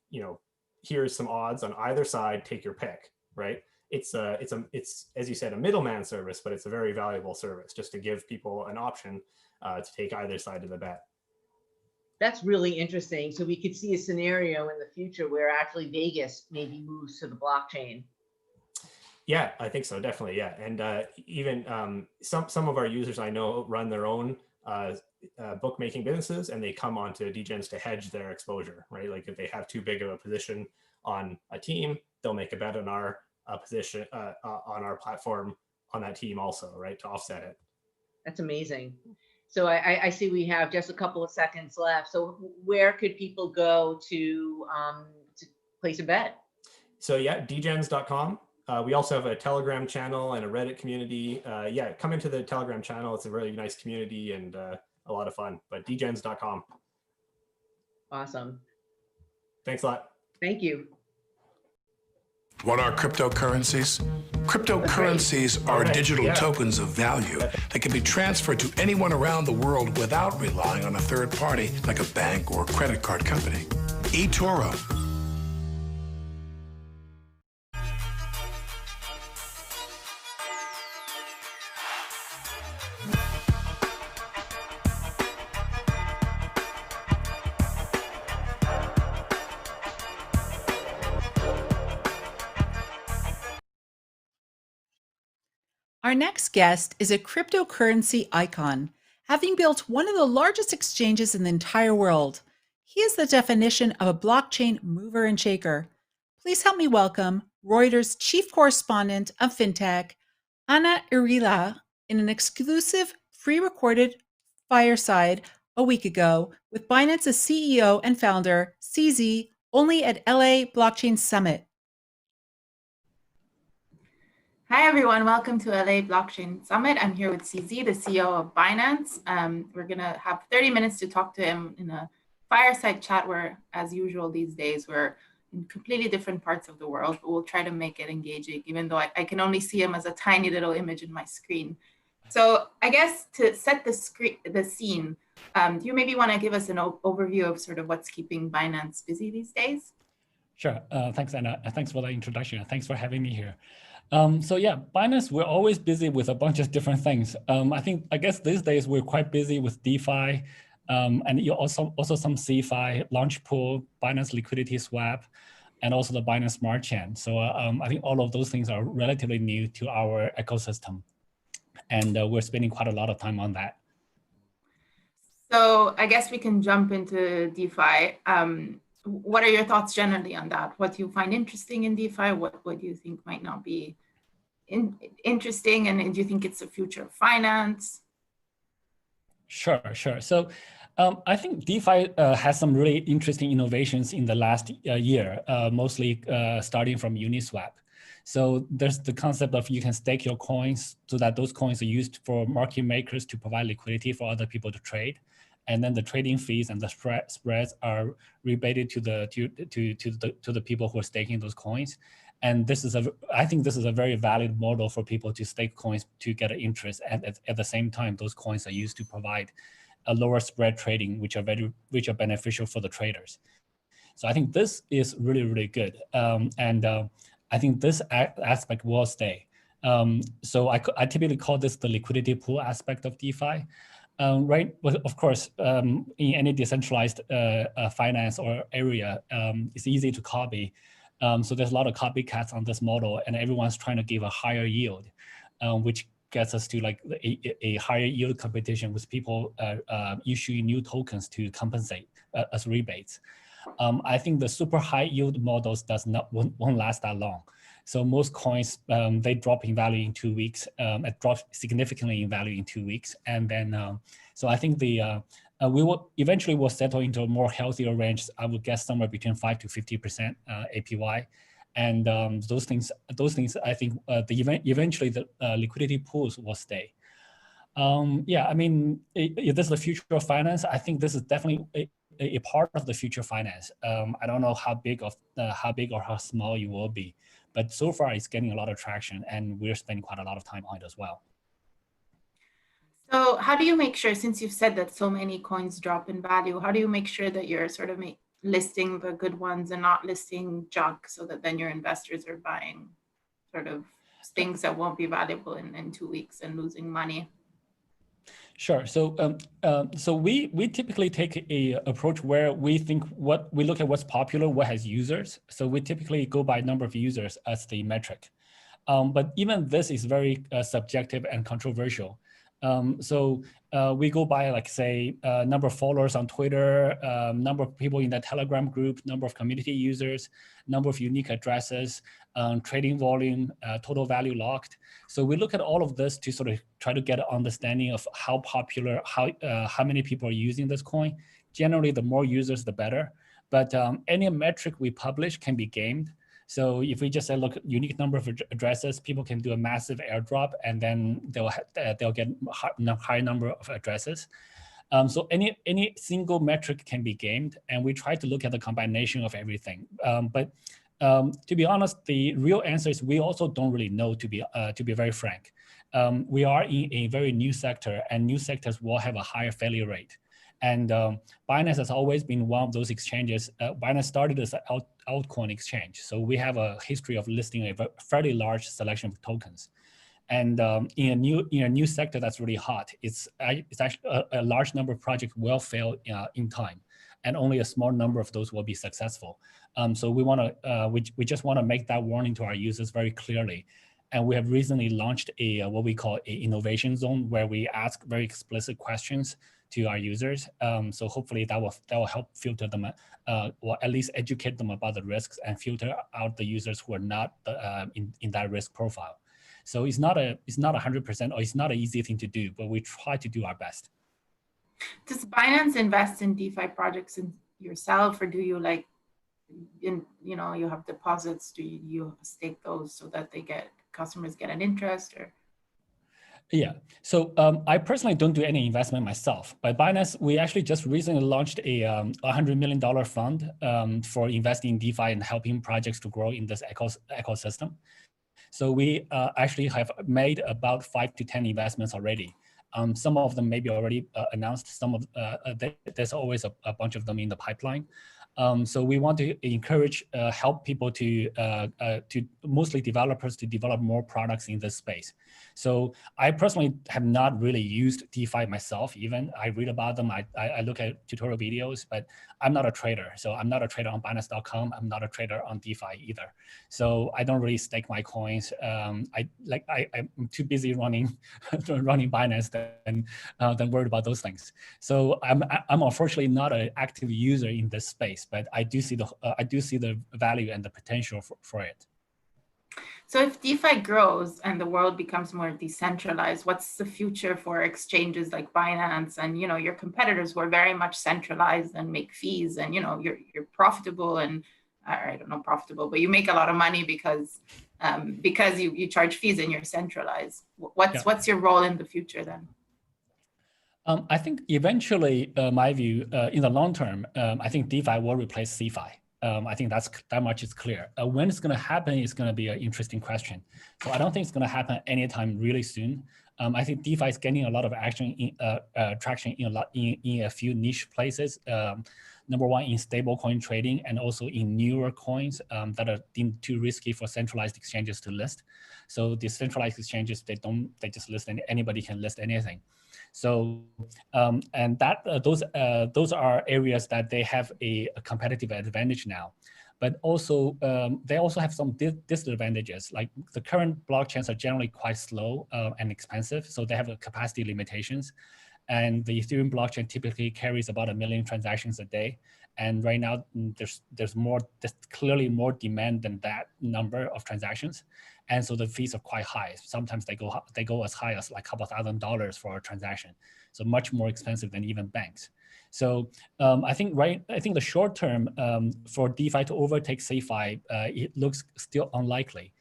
here's some odds on either side, take your pick, right? It's as you said, a middleman service, but it's a very valuable service just to give people an option to take either side of the bet. That's really interesting. So we could see a scenario in the future where actually Vegas maybe moves to the blockchain. Yeah, I think so, definitely, yeah. And even some of our users I know run their own bookmaking businesses, and they come onto DGens to hedge their exposure, right? Like if they have too big of a position on a team, they'll make a bet on our position on our platform on that team also, right, to offset it. That's amazing. So I see we have just a couple of seconds left. So where could people go to place a bet? So yeah, dgens.com. We also have a Telegram channel and a Reddit community. Yeah, come into the Telegram channel. It's a really nice community and a lot of fun, but dgens.com. Awesome. Thanks a lot. Thank you. What are cryptocurrencies? Cryptocurrencies are digital tokens of value that can be transferred to anyone around the world without relying on a third party like a bank or credit card company. eToro. Our next guest is a cryptocurrency icon, having built one of the largest exchanges in the entire world. He is the definition of a blockchain mover and shaker. Please help me welcome Reuters chief correspondent of FinTech, Anna Irila, in an exclusive pre-recorded fireside a week ago with Binance's CEO and founder, CZ, only at LA Blockchain Summit. Hi, everyone. Welcome to LA Blockchain Summit. I'm here with CZ, the CEO of Binance. We're going to have 30 minutes to talk to him in a fireside chat where, as usual these days, we're in completely different parts of the world, but we'll try to make it engaging, even though I can only see him as a tiny little image in my screen. So I guess to set the scene, do you maybe want to give us an overview of sort of what's keeping Binance busy these days? Sure. Thanks, Anna. Thanks for the introduction. Thanks for having me here. So yeah, Binance, we're always busy with a bunch of different things. I guess these days we're quite busy with DeFi, and you also some CeFi, Launch Pool, Binance Liquidity Swap, and also the Binance Smart Chain. So I think all of those things are relatively new to our ecosystem, and we're spending quite a lot of time on that. So I guess we can jump into DeFi. What are your thoughts generally on that? What do you find interesting in DeFi? What do you think might not be interesting? And do you think it's the future of finance? Sure. So I think DeFi has some really interesting innovations in the last year, mostly starting from Uniswap. So there's the concept of you can stake your coins so that those coins are used for market makers to provide liquidity for other people to trade. And then the trading fees and the spreads are rebated to the people who are staking those coins. And I think this is a very valid model for people to stake coins to get an interest. And at the same time, those coins are used to provide a lower spread trading, which are beneficial for the traders. So I think this is really, really good. I think this aspect will stay. So I typically call this the liquidity pool aspect of DeFi. Right, but of course, in any decentralized finance or area, it's easy to copy. So there's a lot of copycats on this model, and everyone's trying to give a higher yield, which gets us to like a higher yield competition with people issuing new tokens to compensate as rebates. I think the super high yield models won't last that long. So most coins, they drop in value in 2 weeks. It drops significantly in value in 2 weeks. And then, so I think we will eventually settle into a more healthier range. I would guess somewhere between 5 to 50% APY. And those things, I think eventually the liquidity pools will stay. Yeah, I mean, if this is the future of finance, I think this is definitely a part of the future of finance. I don't know how big or how small you will be, but so far it's getting a lot of traction, and we're spending quite a lot of time on it as well. So how do you make sure, since you've said that so many coins drop in value, how do you make sure that you're sort of listing the good ones and not listing junk, so that then your investors are buying sort of things that won't be valuable in 2 weeks and losing money? Sure. So we typically take a approach where we look at what's popular, what has users. So we typically go by number of users as the metric. But even this is very subjective and controversial. We go by, like, say, number of followers on Twitter, number of people in the Telegram group, number of community users, number of unique addresses, trading volume, total value locked. So we look at all of this to sort of try to get an understanding of how popular, how many people are using this coin. Generally, the more users, the better. But any metric we publish can be gamed. So if we just say, look, unique number of addresses, people can do a massive airdrop, and then they'll get a high number of addresses. So any single metric can be gamed, and we try to look at the combination of everything. But To be honest, the real answer is we also don't really know, to be very frank. We are in a very new sector, and new sectors will have a higher failure rate. And Binance has always been one of those exchanges. Binance started as an altcoin exchange. So we have a history of listing a fairly large selection of tokens. And in a new sector that's really hot, it's actually a large number of projects will fail in time, and only a small number of those will be successful. So we just want to make that warning to our users very clearly. And we have recently launched what we call a innovation zone, where we ask very explicit questions to our users. So hopefully that will help filter them, or at least educate them about the risks and filter out the users who are not in that risk profile. So it's not 100%, or it's not an easy thing to do, but we try to do our best. Does Binance invest in DeFi projects in yourself, or do you you have deposits? Do you stake those so that customers get an interest? Or yeah, so I personally don't do any investment myself. But Binance, we actually just recently launched a $100 million fund for investing in DeFi and helping projects to grow in this ecosystem. So we actually have made about 5 to 10 investments already. Some of them may be already announced. Some of there's always a bunch of them in the pipeline. So we want to encourage, help people to mostly developers to develop more products in this space. So I personally have not really used DeFi myself. Even I read about them, I look at tutorial videos, but I'm not a trader. So I'm not a trader on Binance.com. I'm not a trader on DeFi either. So I don't really stake my coins. I'm too busy running Binance than worried about those things. So I'm unfortunately not an active user in this space, but I do see the value and the potential for it. So if DeFi grows and the world becomes more decentralized, what's the future for exchanges like Binance and your competitors who are very much centralized and make fees, and you're profitable, and I don't know profitable, but you make a lot of money because you charge fees and you're centralized. What's your role in the future then? I think eventually, my view, in the long term, I think DeFi will replace CeFi. I think that much is clear. When it's going to happen is going to be an interesting question. So I don't think it's going to happen anytime really soon. I think DeFi is getting a lot of traction in a few niche places. Number one, in stablecoin trading, and also in newer coins that are deemed too risky for centralized exchanges to list. So the centralized exchanges, they just list, and anybody can list anything. So and those are areas that they have a competitive advantage now. But also, they also have some disadvantages. Like the current blockchains are generally quite slow and expensive, so they have capacity limitations. And the Ethereum blockchain typically carries about 1 million transactions a day. And right now, there's clearly more demand than that number of transactions. And so the fees are quite high. Sometimes they go as high as like a couple $1,000s for a transaction. So much more expensive than even banks. So I think the short term for DeFi to overtake CeFi, it looks still unlikely.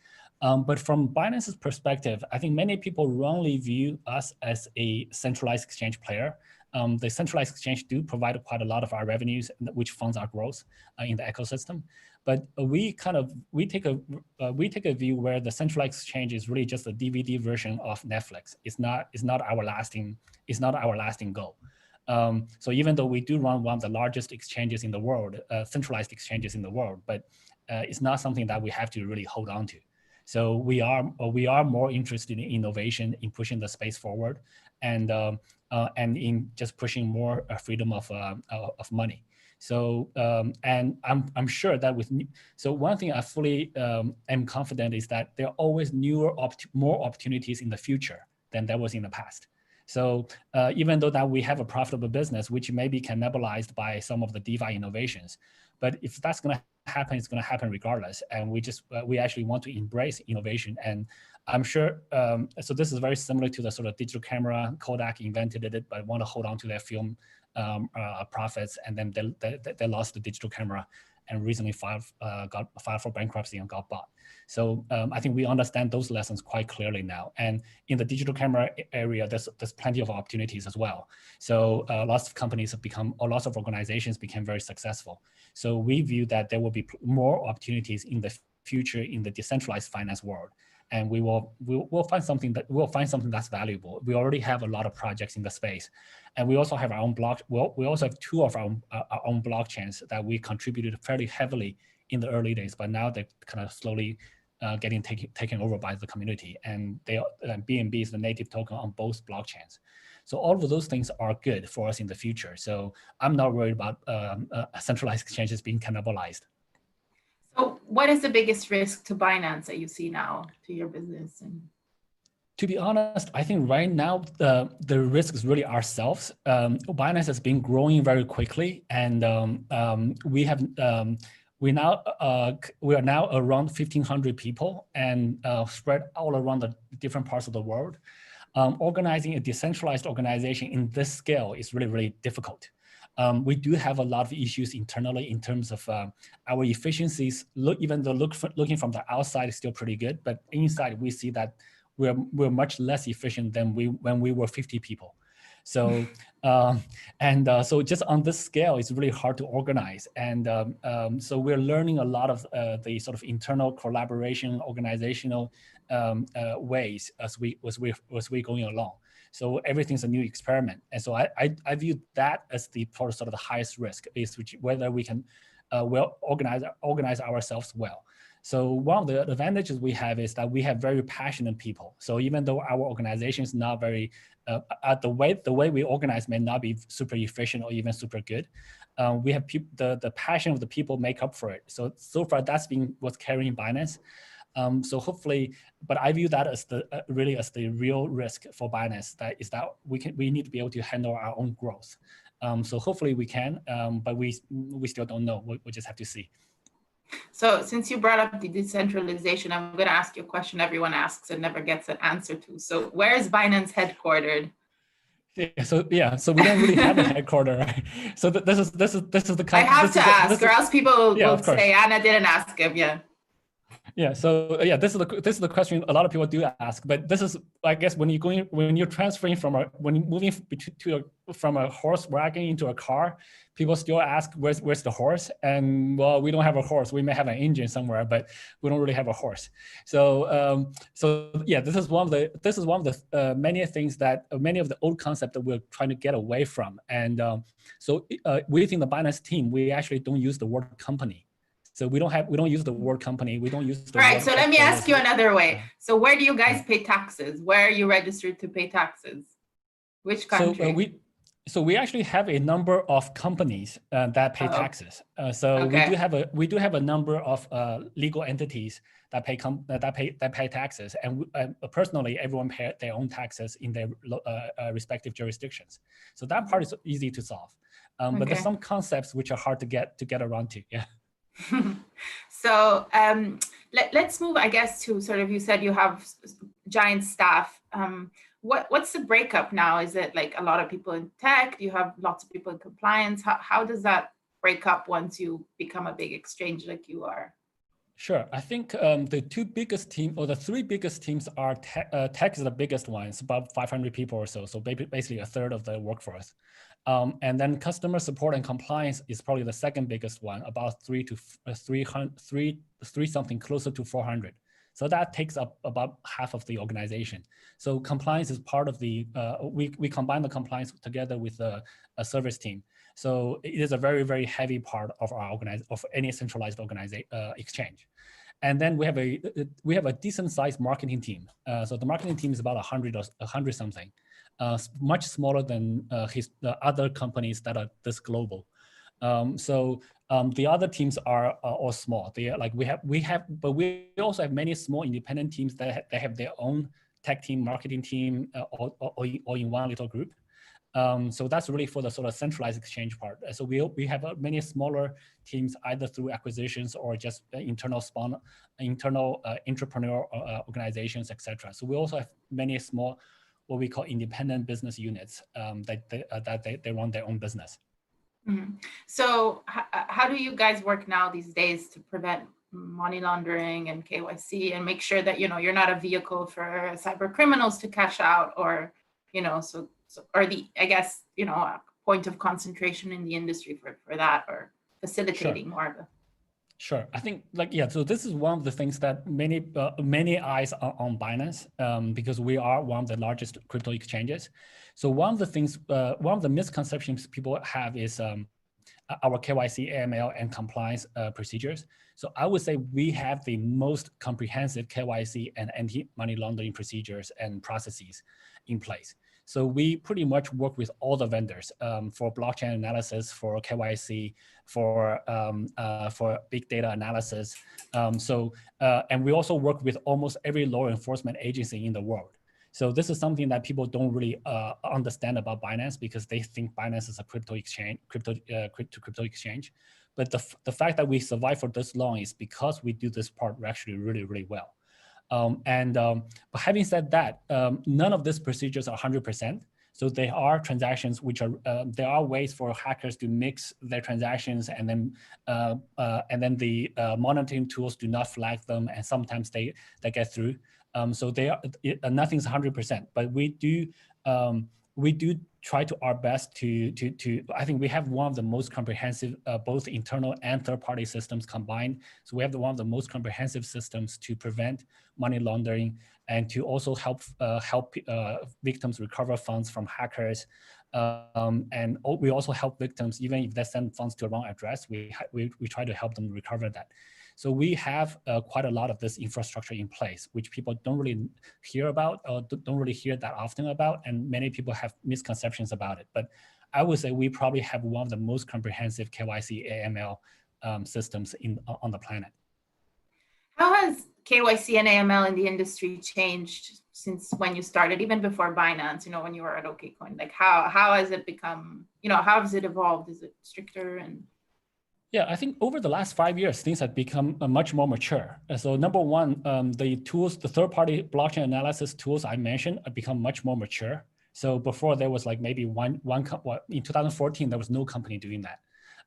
But from Binance's perspective, I think many people wrongly view us as a centralized exchange player. The centralized exchange do provide quite a lot of our revenues, which funds our growth in the ecosystem. But we take a view where the centralized exchange is really just a DVD version of Netflix. It's not our lasting goal. So even though we do run one of the largest exchanges in the world, centralized exchanges in the world, but it's not something that we have to really hold on to. So we are more interested in innovation, in pushing the space forward, and in just pushing more freedom of money. So and I'm sure that so one thing I fully am confident is that there are always more opportunities in the future than there was in the past. So even though that we have a profitable business, which may be cannibalized by some of the DeFi innovations, but if that's going to happen, it's going to happen regardless. And we actually want to embrace innovation. And I'm sure, so this is very similar to the sort of digital camera. Kodak invented it, but want to hold on to their film profits, and then they lost the digital camera. and recently filed for bankruptcy and got bought. So I think we understand those lessons quite clearly now. And in the digital camera area, there's plenty of opportunities as well. So lots of companies have become, or lots of organizations became very successful. So we view that there will be more opportunities in the future in the decentralized finance world. And we'll find something that's valuable. We already have a lot of projects in the space, and we also have our own we also have two of our own blockchains that we contributed fairly heavily in the early days, but now they're kind of slowly getting taken over by the community. And BNB is the native token on both blockchains. So all of those things are good for us in the future. So I'm not worried about centralized exchanges being cannibalized. So what is the biggest risk to Binance that you see now to your business? And to be honest, I think right now the risk is really ourselves. Binance has been growing very quickly, and we are now around 1,500 people and spread all around the different parts of the world. Organizing a decentralized organization in this scale is really, really difficult. We do have a lot of issues internally in terms of our efficiencies. Even though looking from the outside is still pretty good, but inside we see that we're much less efficient than when we were 50 people. So so just on this scale, it's really hard to organize. And so we're learning a lot of the sort of internal collaboration, organizational ways as we're going along. So everything's a new experiment. And so I view that as the sort of the highest risk, is whether we can organize ourselves well. So one of the advantages we have is that we have very passionate people. So even though our organization is not very, the way we organize may not be super efficient or even super good, we have the passion of the people make up for it. So far that's been what's carrying Binance. So hopefully, but I view that as really as the real risk for Binance. That we need to be able to handle our own growth. So hopefully we can, but we still don't know. We just have to see. So since you brought up the decentralization, I'm going to ask you a question everyone asks and never gets an answer to. So where is Binance headquartered? So we don't really have a headquarter, right? So this is the kind. I have to ask, or else people will say Anna didn't ask him. Yeah. Yeah. So this is the question a lot of people do ask. But this is, I guess, when you're transferring from from a horse wagon into a car, people still ask where's the horse, and well, we don't have a horse. We may have an engine somewhere, but we don't really have a horse. So this is one of the many things that many of the old concepts that we're trying to get away from. And so within the Binance team, we actually don't use the word company. So we don't use the word company. We don't use the word. All right. So let me ask you another way. So where do you guys pay taxes? Where are you registered to pay taxes? Which country? So we actually have a number of companies that pay taxes. We do have a number of legal entities that pay taxes, and personally, everyone pay their own taxes in their respective jurisdictions. So that part is easy to solve. But there's some concepts which are hard to get around to. Yeah. So let's move, I guess, to sort of, you said you have giant staff. What's the breakup now? Is it like a lot of people in tech? Do you have lots of people in compliance? How does that break up once you become a big exchange like you are? Sure. I think the three biggest teams are tech is the biggest one. It's about 500 people or so. So basically a third of the workforce. And then customer support and compliance is probably the second biggest one, about 300 something, closer to 400. So that takes up about half of the organization. So compliance is part of the, we combine the compliance together with a service team. So it is a very, very heavy part of our of any centralized exchange. And then we have a decent sized marketing team. So the marketing team is about 100 something. Much smaller than the other companies that are this global. The other teams are all small. They are like but we also have many small independent teams that they have their own tech team, marketing team, all in one little group. So that's really for the sort of centralized exchange part. So we have many smaller teams, either through acquisitions or just internal entrepreneur organizations, etc. So we also have many small, what we call independent business units that they run their own business. So how do you guys work now these days to prevent money laundering and KYC and make sure that, you know, you're not a vehicle for cyber criminals to cash out, or, you know, or the, I guess, you know, a point of concentration in the industry for that, or facilitating more of it? Sure. I think so this is one of the things that many eyes are on Binance, because we are one of the largest crypto exchanges. So one of the misconceptions people have is our KYC, AML, and compliance procedures. So I would say we have the most comprehensive KYC and anti-money laundering procedures and processes in place. So we pretty much work with all the vendors for blockchain analysis, for KYC, for big data analysis. And we also work with almost every law enforcement agency in the world. So this is something that people don't really understand about Binance, because they think Binance is a crypto exchange. But the fact that we survive for this long is because we do this part actually really, really well. But having said that, none of these procedures are 100%. So there are transactions which are there are ways for hackers to mix their transactions, and then the monitoring tools do not flag them, and sometimes they get through. So nothing's 100%, but we do try to our best to I think we have one of the most comprehensive both internal and third-party systems combined. So we have one of the most comprehensive systems to prevent money laundering, and to also help victims recover funds from hackers. And we also help victims, even if they send funds to a wrong address, we try to help them recover that. So we have quite a lot of this infrastructure in place, which people don't really hear about, or don't really hear that often about, and many people have misconceptions about it. But I would say we probably have one of the most comprehensive KYC AML systems on the planet. How has KYC and AML in the industry changed since when you started, even before Binance, you know, when you were at OKCoin? Like how has it become, you know, how has it evolved? Is it stricter? And yeah, I think over the last 5 years, things have become much more mature. So number one, the tools, the third-party blockchain analysis tools I mentioned have become much more mature. So before there was like maybe in 2014, there was no company doing that.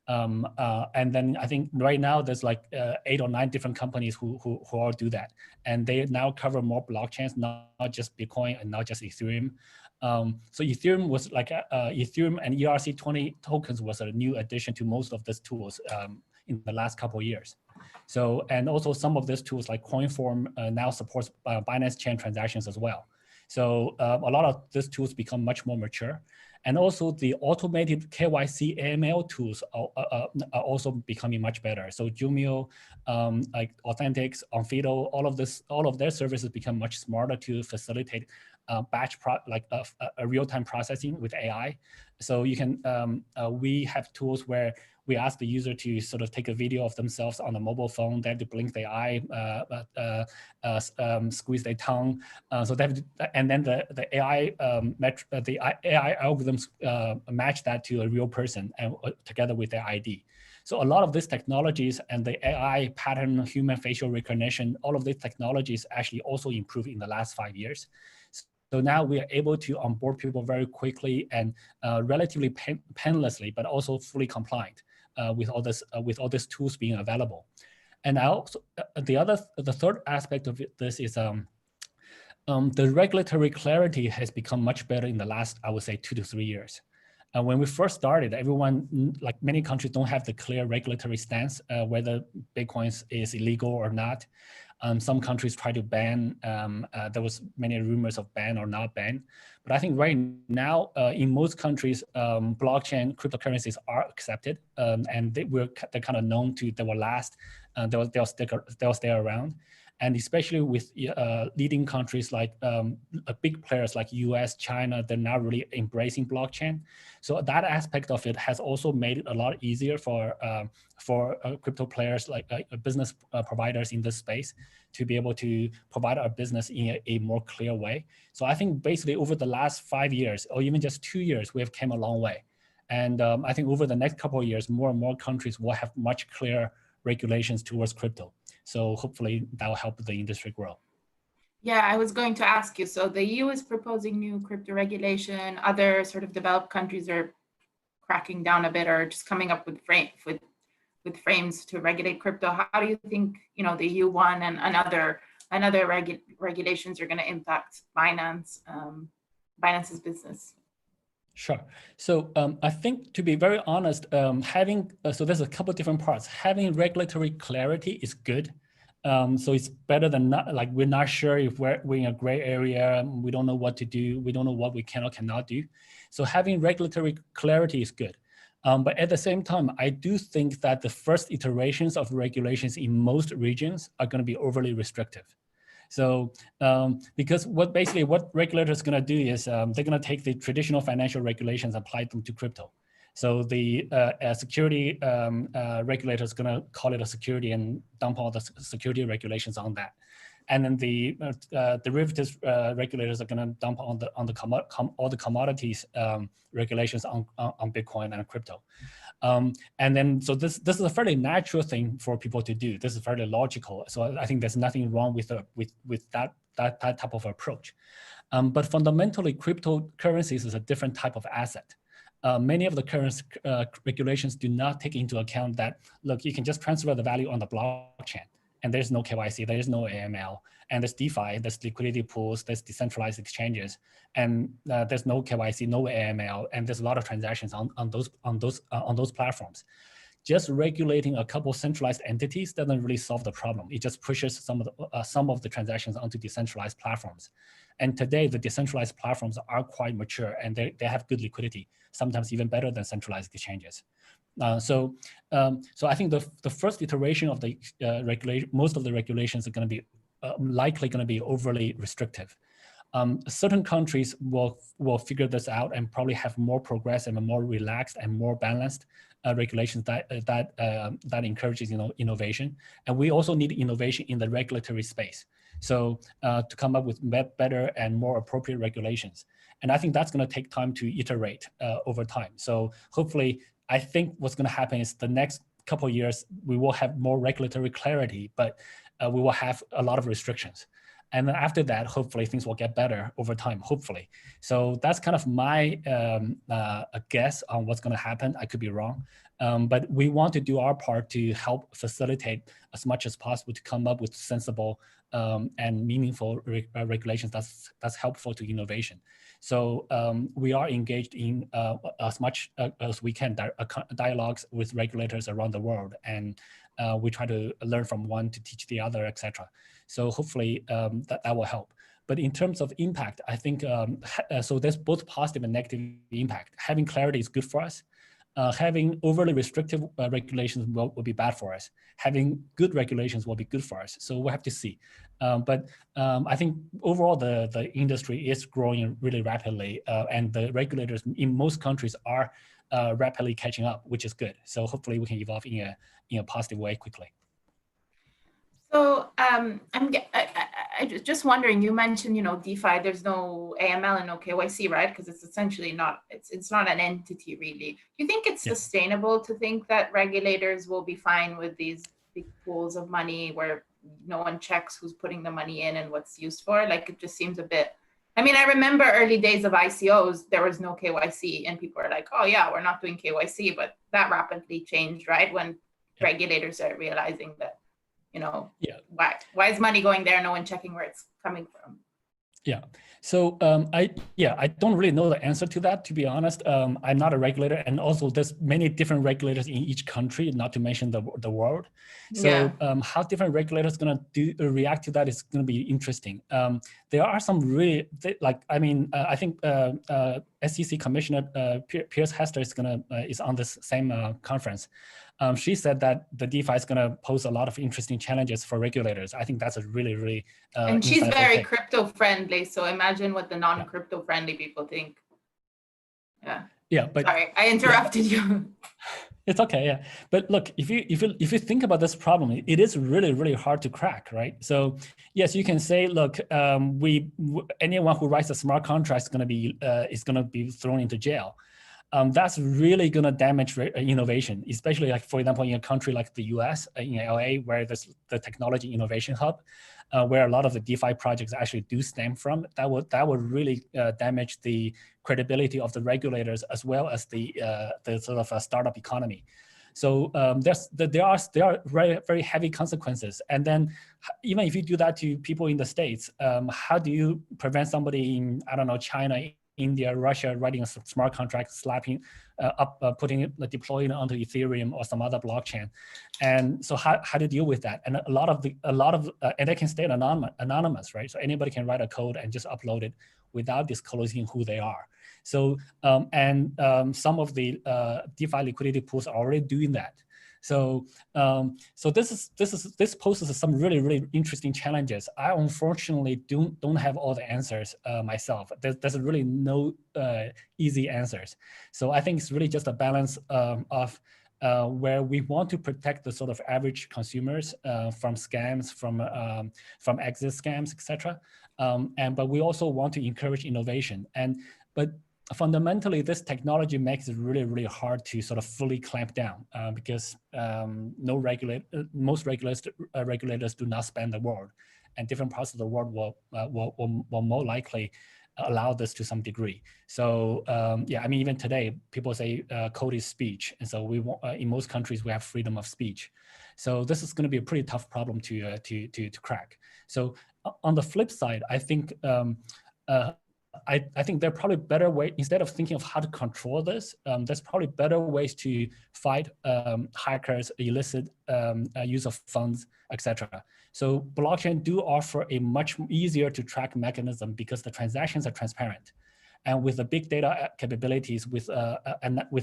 And then I think right now there's like 8 or 9 different companies who all do that. And they now cover more blockchains, not just Bitcoin and not just Ethereum. So Ethereum was like Ethereum and ERC20 tokens was a new addition to most of these tools in the last couple of years. So, and also some of these tools like CoinForm now supports Binance Chain transactions as well. So a lot of these tools become much more mature. And also the automated KYC AML tools are also becoming much better. So Jumio, like Authentics, Onfido, all of their services become much smarter to facilitate a real-time processing with AI. So you can, we have tools where we ask the user to sort of take a video of themselves on a mobile phone. They have to blink their eye, squeeze their tongue. So they have to, and then the AI AI algorithms match that to a real person and together with their ID. So a lot of these technologies and the AI pattern, human facial recognition, all of these technologies actually also improved in the last 5 years. So now we are able to onboard people very quickly and relatively painlessly, but also fully compliant with all these tools being available. And also the third aspect of this is the regulatory clarity has become much better in the last, I would say, 2 to 3 years. When we first started, everyone, like many countries, don't have the clear regulatory stance whether Bitcoin is illegal or not. Some countries try to ban. There was many rumors of ban or not ban. But I think right now, in most countries, blockchain cryptocurrencies are accepted, and they're kind of known to, they will last, they'll stay around. And especially with leading countries like big players like US, China, they're now really embracing blockchain. So that aspect of it has also made it a lot easier for crypto players like business providers in this space to be able to provide our business in a more clear way. So I think basically over the last 5 years or even just 2 years, we have come a long way. And I think over the next couple of years, more and more countries will have much clearer regulations towards crypto. So hopefully that will help the industry grow. Yeah, I was going to ask you. So the EU is proposing new crypto regulation. Other sort of developed countries are cracking down a bit or just coming up with frames to regulate crypto. How do you think, you know, the EU1 and other regulations are going to impact Binance, Binance's business? Sure. So I think, to be very honest, so there's a couple different parts. Having regulatory clarity is good. So it's better than not, like, we're not sure if we're in a gray area, we don't know what to do, we don't know what we can or cannot do. So having regulatory clarity is good. But at the same time, I do think that the first iterations of regulations in most regions are going to be overly restrictive. So because what regulators are going to do is they're going to take the traditional financial regulations and apply them to crypto. So the security regulator is going to call it a security and dump all the security regulations on that. And then the derivatives regulators are going to dump all the commodities regulations on Bitcoin and crypto. And then, so this is a fairly natural thing for people to do. This is fairly logical. So I think there's nothing wrong with that type of approach. But fundamentally, cryptocurrencies is a different type of asset. Many of the current regulations do not take into account that, look, you can just transfer the value on the blockchain, and there's no KYC, there is no AML, and there's DeFi, there's liquidity pools, there's decentralized exchanges, and there's no KYC, no AML, and there's a lot of transactions on those platforms. Just regulating a couple centralized entities doesn't really solve the problem. It just pushes some of the transactions onto decentralized platforms. And today, the decentralized platforms are quite mature, and they have good liquidity, sometimes even better than centralized exchanges. So I think the first iteration of the regulation, most of the regulations are going to be likely going to be overly restrictive. Certain countries will figure this out and probably have more progressive and more relaxed and more balanced regulations that encourages innovation. And we also need innovation in the regulatory space. So to come up with better and more appropriate regulations. And I think that's going to take time to iterate over time. So hopefully, I think what's going to happen is the next couple of years, we will have more regulatory clarity, but we will have a lot of restrictions. And then after that, hopefully things will get better over time, hopefully. So that's kind of my a guess on what's going to happen. I could be wrong. But we want to do our part to help facilitate as much as possible to come up with sensible and meaningful regulations that's helpful to innovation. So we are engaged in as much as we can dialogues with regulators around the world, and we try to learn from one to teach the other, etc. So hopefully that will help. But in terms of impact, I think, so there's both positive and negative impact. Having clarity is good for us. Having overly restrictive regulations will be bad for us. Having good regulations will be good for us. So we'll have to see. But I think overall the industry is growing really rapidly, and the regulators in most countries are rapidly catching up, which is good. So hopefully we can evolve in a positive way quickly. So I'm just wondering, you mentioned, DeFi, there's no AML and no KYC, right? Because it's essentially not, it's not an entity really. Do you think it's sustainable to think that regulators will be fine with these big pools of money where no one checks who's putting the money in and what's used for? Like, it just seems a bit, I mean, I remember early days of ICOs, there was no KYC and people are like, oh yeah, we're not doing KYC, but that rapidly changed, right? When regulators are realizing that, why is money going there? No one checking where it's coming from. Yeah. So I don't really know the answer to that, to be honest. I'm not a regulator, and also there's many different regulators in each country, not to mention the world. So how different regulators going to react to that is going to be interesting. There are some really, I think SEC Commissioner Pierce Hester is on this same conference. She said that the DeFi is going to pose a lot of interesting challenges for regulators. I think that's a really, really and she's very crypto friendly. So imagine what the non-crypto friendly people think. Yeah. Yeah, but sorry, I interrupted you. It's okay. Yeah, but look, if you think about this problem, it is really, really hard to crack, right? So yes, you can say, look, anyone who writes a smart contract is going to be thrown into jail. that's really going to damage innovation, especially like, for example, in a country like the US, in LA, where there's the technology innovation hub, where a lot of the DeFi projects actually do stem from. That would really damage the credibility of the regulators as well as the sort of startup economy. So there are very, very heavy consequences. And then even if you do that to people in the States, how do you prevent somebody in, I don't know, China, India, Russia writing a smart contract, slapping deploying it onto Ethereum or some other blockchain? And so how to deal with that? And a lot of and they can stay anonymous, right? So anybody can write a code and just upload it without disclosing who they are. So some of the DeFi liquidity pools are already doing that. So this poses some really, really interesting challenges. I unfortunately don't have all the answers myself. There's really no easy answers. So I think it's really just a balance of where we want to protect the sort of average consumers from scams, from exit scams, etc. But we also want to encourage innovation. But fundamentally, this technology makes it really, really hard to sort of fully clamp down because most regulators do not span the world, and different parts of the world will more likely allow this to some degree. So yeah, I mean, even today, people say code is speech, and so we in most countries we have freedom of speech. So this is going to be a pretty tough problem to crack. So on the flip side, I think. I think there are probably better ways, instead of thinking of how to control this, there's probably better ways to fight hackers, illicit use of funds, etc. So blockchain do offer a much easier to track mechanism because the transactions are transparent. And with the big data capabilities, with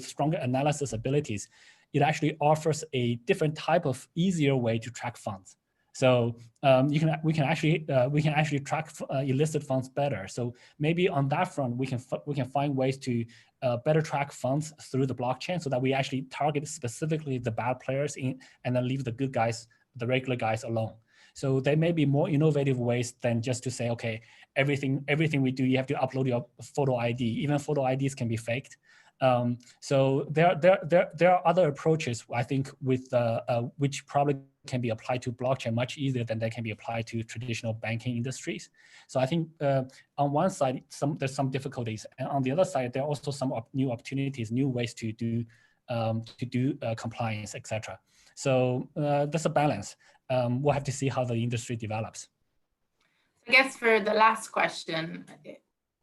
stronger analysis abilities, it actually offers a different type of easier way to track funds. So we can actually track illicit funds better. So maybe on that front, we can find ways to better track funds through the blockchain, so that we actually target specifically the bad players and then leave the good guys, the regular guys, alone. So there may be more innovative ways than just to say, okay, everything we do, you have to upload your photo ID. Even photo IDs can be faked. So there are other approaches, I think, with which probably can be applied to blockchain much easier than they can be applied to traditional banking industries. So I think on one side, there's some difficulties, and on the other side, there are also some new opportunities, new ways to do compliance, etc. So there's a balance. We'll have to see how the industry develops. I guess for the last question,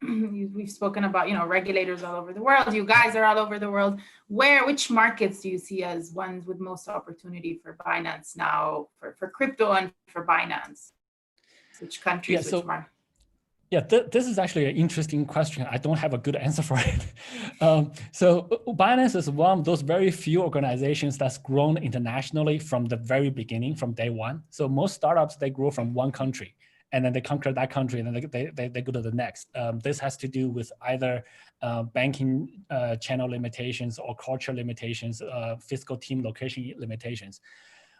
we've spoken about, regulators all over the world. You guys are all over the world. Which markets do you see as ones with most opportunity for Binance now, for crypto and for Binance? Which countries, which markets? Yeah, this is actually an interesting question. I don't have a good answer for it. So Binance is one of those very few organizations that's grown internationally from the very beginning, from day one. So most startups, they grow from one country, and then they conquer that country, and then they go to the next. This has to do with either banking channel limitations or culture limitations, fiscal team location limitations.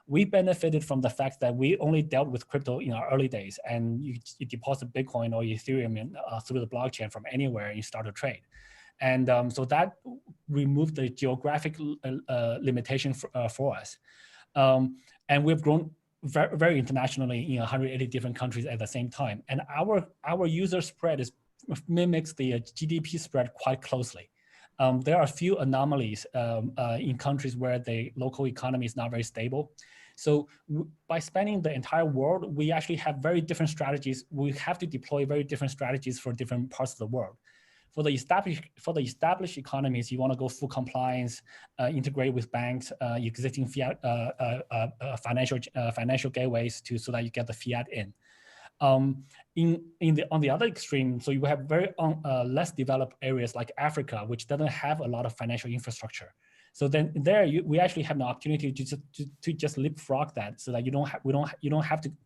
We benefited from the fact that we only dealt with crypto in our early days, and you deposit Bitcoin or Ethereum through the blockchain from anywhere, and you start a trade. And so that removed the geographic limitation for us. And we've grown very, very internationally in 180 different countries at the same time. And our user spread mimics the GDP spread quite closely. There are a few anomalies in countries where the local economy is not very stable. So by spanning the entire world, we actually have very different strategies. We have to deploy very different strategies for different parts of the world. For the established economies, you want to go full compliance, integrate with banks, existing fiat financial gateways so that you get the fiat in. On the other extreme, so you have very less developed areas like Africa, which doesn't have a lot of financial infrastructure. So then there, we actually have an opportunity to just leapfrog that, so that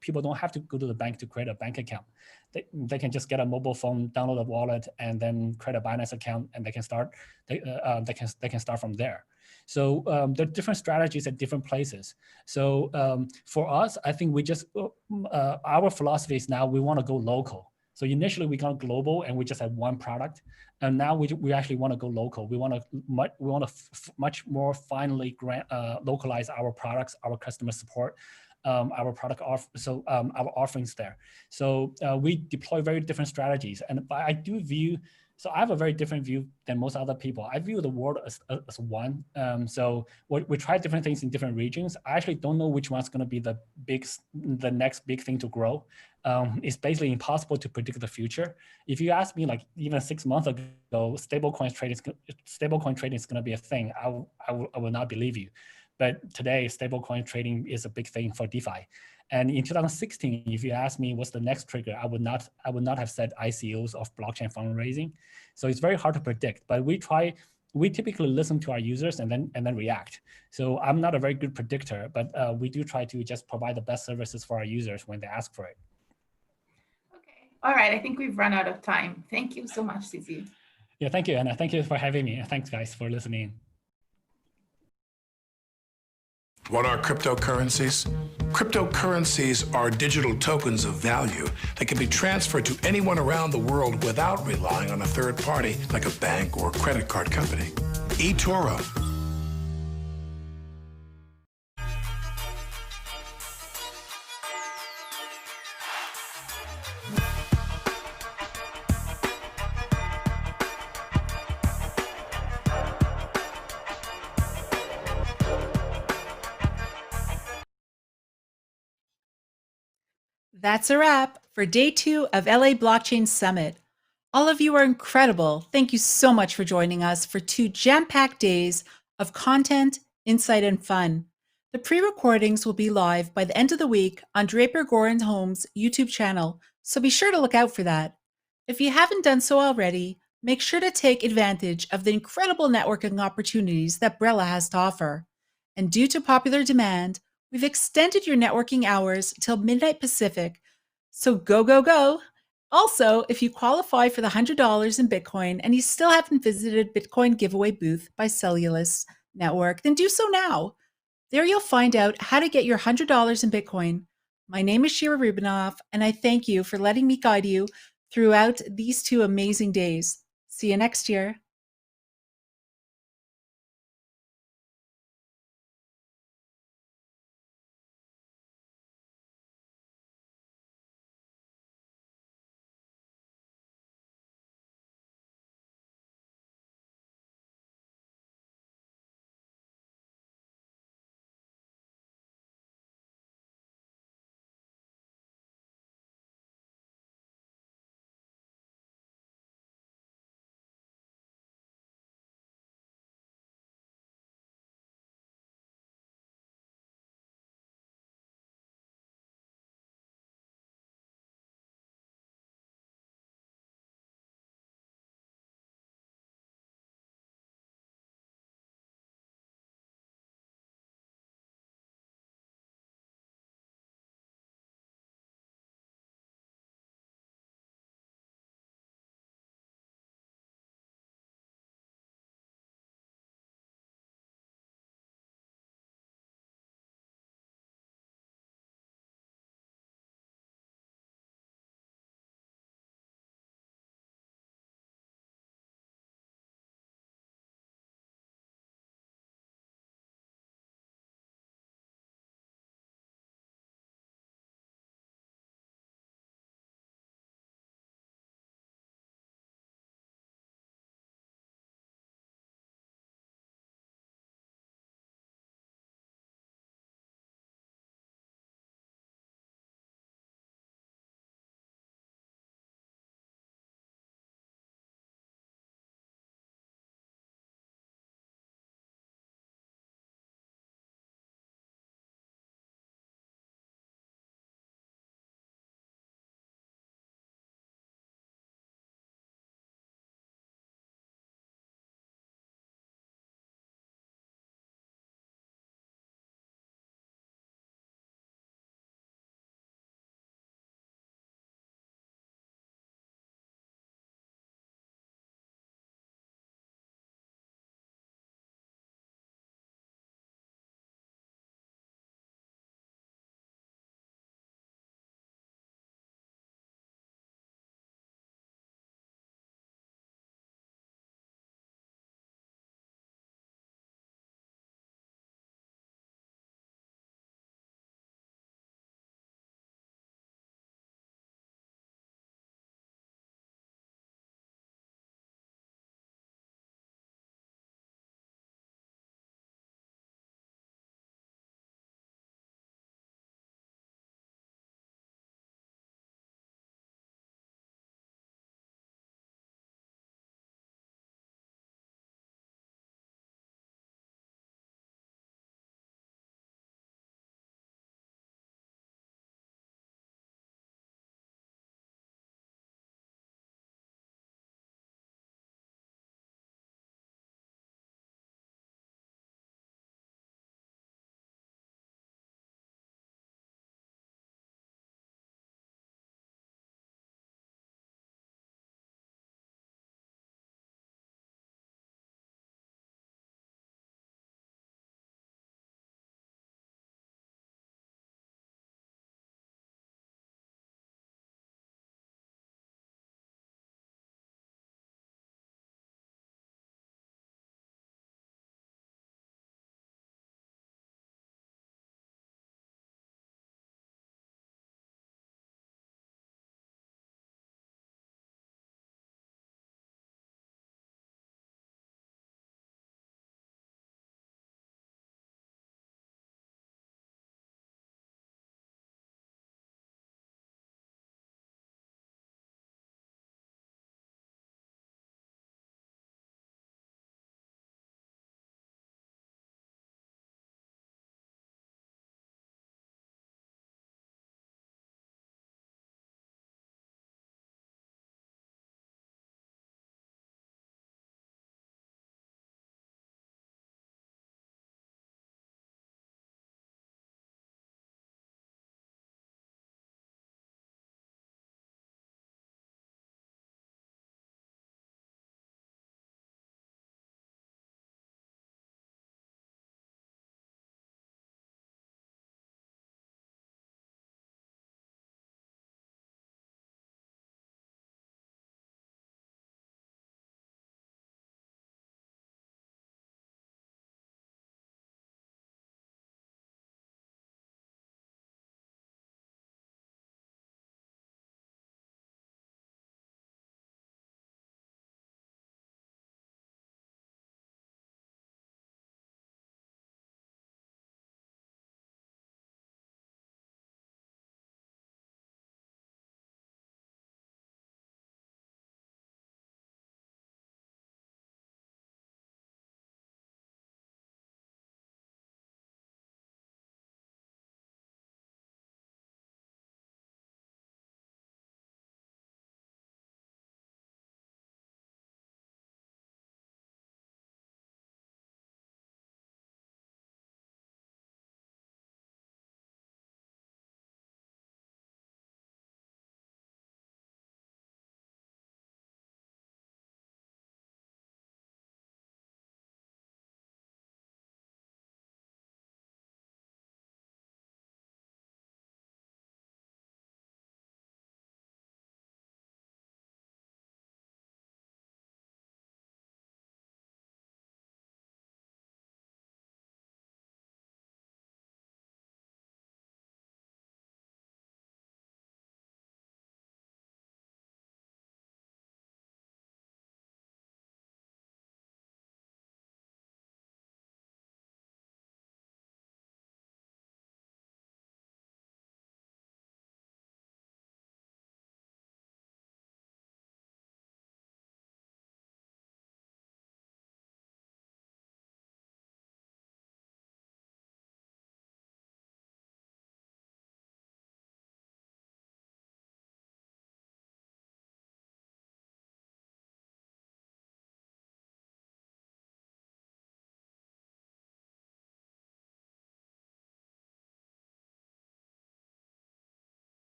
people don't have to go to the bank to create a bank account. They can just get a mobile phone, download a wallet, and then create a Binance account, and they can start from there. So there are different strategies at different places. So for us, I think we just our philosophy is now we want to go local. So initially we got global and we just had one product. And now we actually want to go local. We want to much more finely localize our products, our customer support, our our offerings there. So we deploy very different strategies. And I do view, so I have a very different view than most other people. I view the world as one. So we try different things in different regions. I actually don't know which one's going to be the next big thing to grow. It's basically impossible to predict the future. If you ask me, like even 6 months ago, stablecoin trading is going to be a thing, I will not believe you. But today, stablecoin trading is a big thing for DeFi. And in 2016, if you ask me what's the next trigger, I would not have said ICOs of blockchain fundraising. So it's very hard to predict. But we typically listen to our users and then react. So I'm not a very good predictor, but we do try to just provide the best services for our users when they ask for it. All right, I think we've run out of time. Thank you so much, CZ. Yeah, thank you, Anna. Thank you for having me. Thanks, guys, for listening. What are cryptocurrencies? Cryptocurrencies are digital tokens of value that can be transferred to anyone around the world without relying on a third party like a bank or credit card company. eToro. That's a wrap for day 2 of LA Blockchain Summit. All of you are incredible. Thank you so much for joining us for 2 jam-packed days of content, insight, and fun. The pre-recordings will be live by the end of the week on Draper Goren Homes' YouTube channel, so be sure to look out for that. If you haven't done so already, make sure to take advantage of the incredible networking opportunities that Brella has to offer. And due to popular demand, we've extended your networking hours till midnight Pacific, so go, go, go. Also, if you qualify for the $100 in Bitcoin and you still haven't visited Bitcoin giveaway booth by Cellulus Network, then do so now. There you'll find out how to get your $100 in Bitcoin. My name is Shira Rubinoff, and I thank you for letting me guide you throughout these 2 amazing days. See you next year.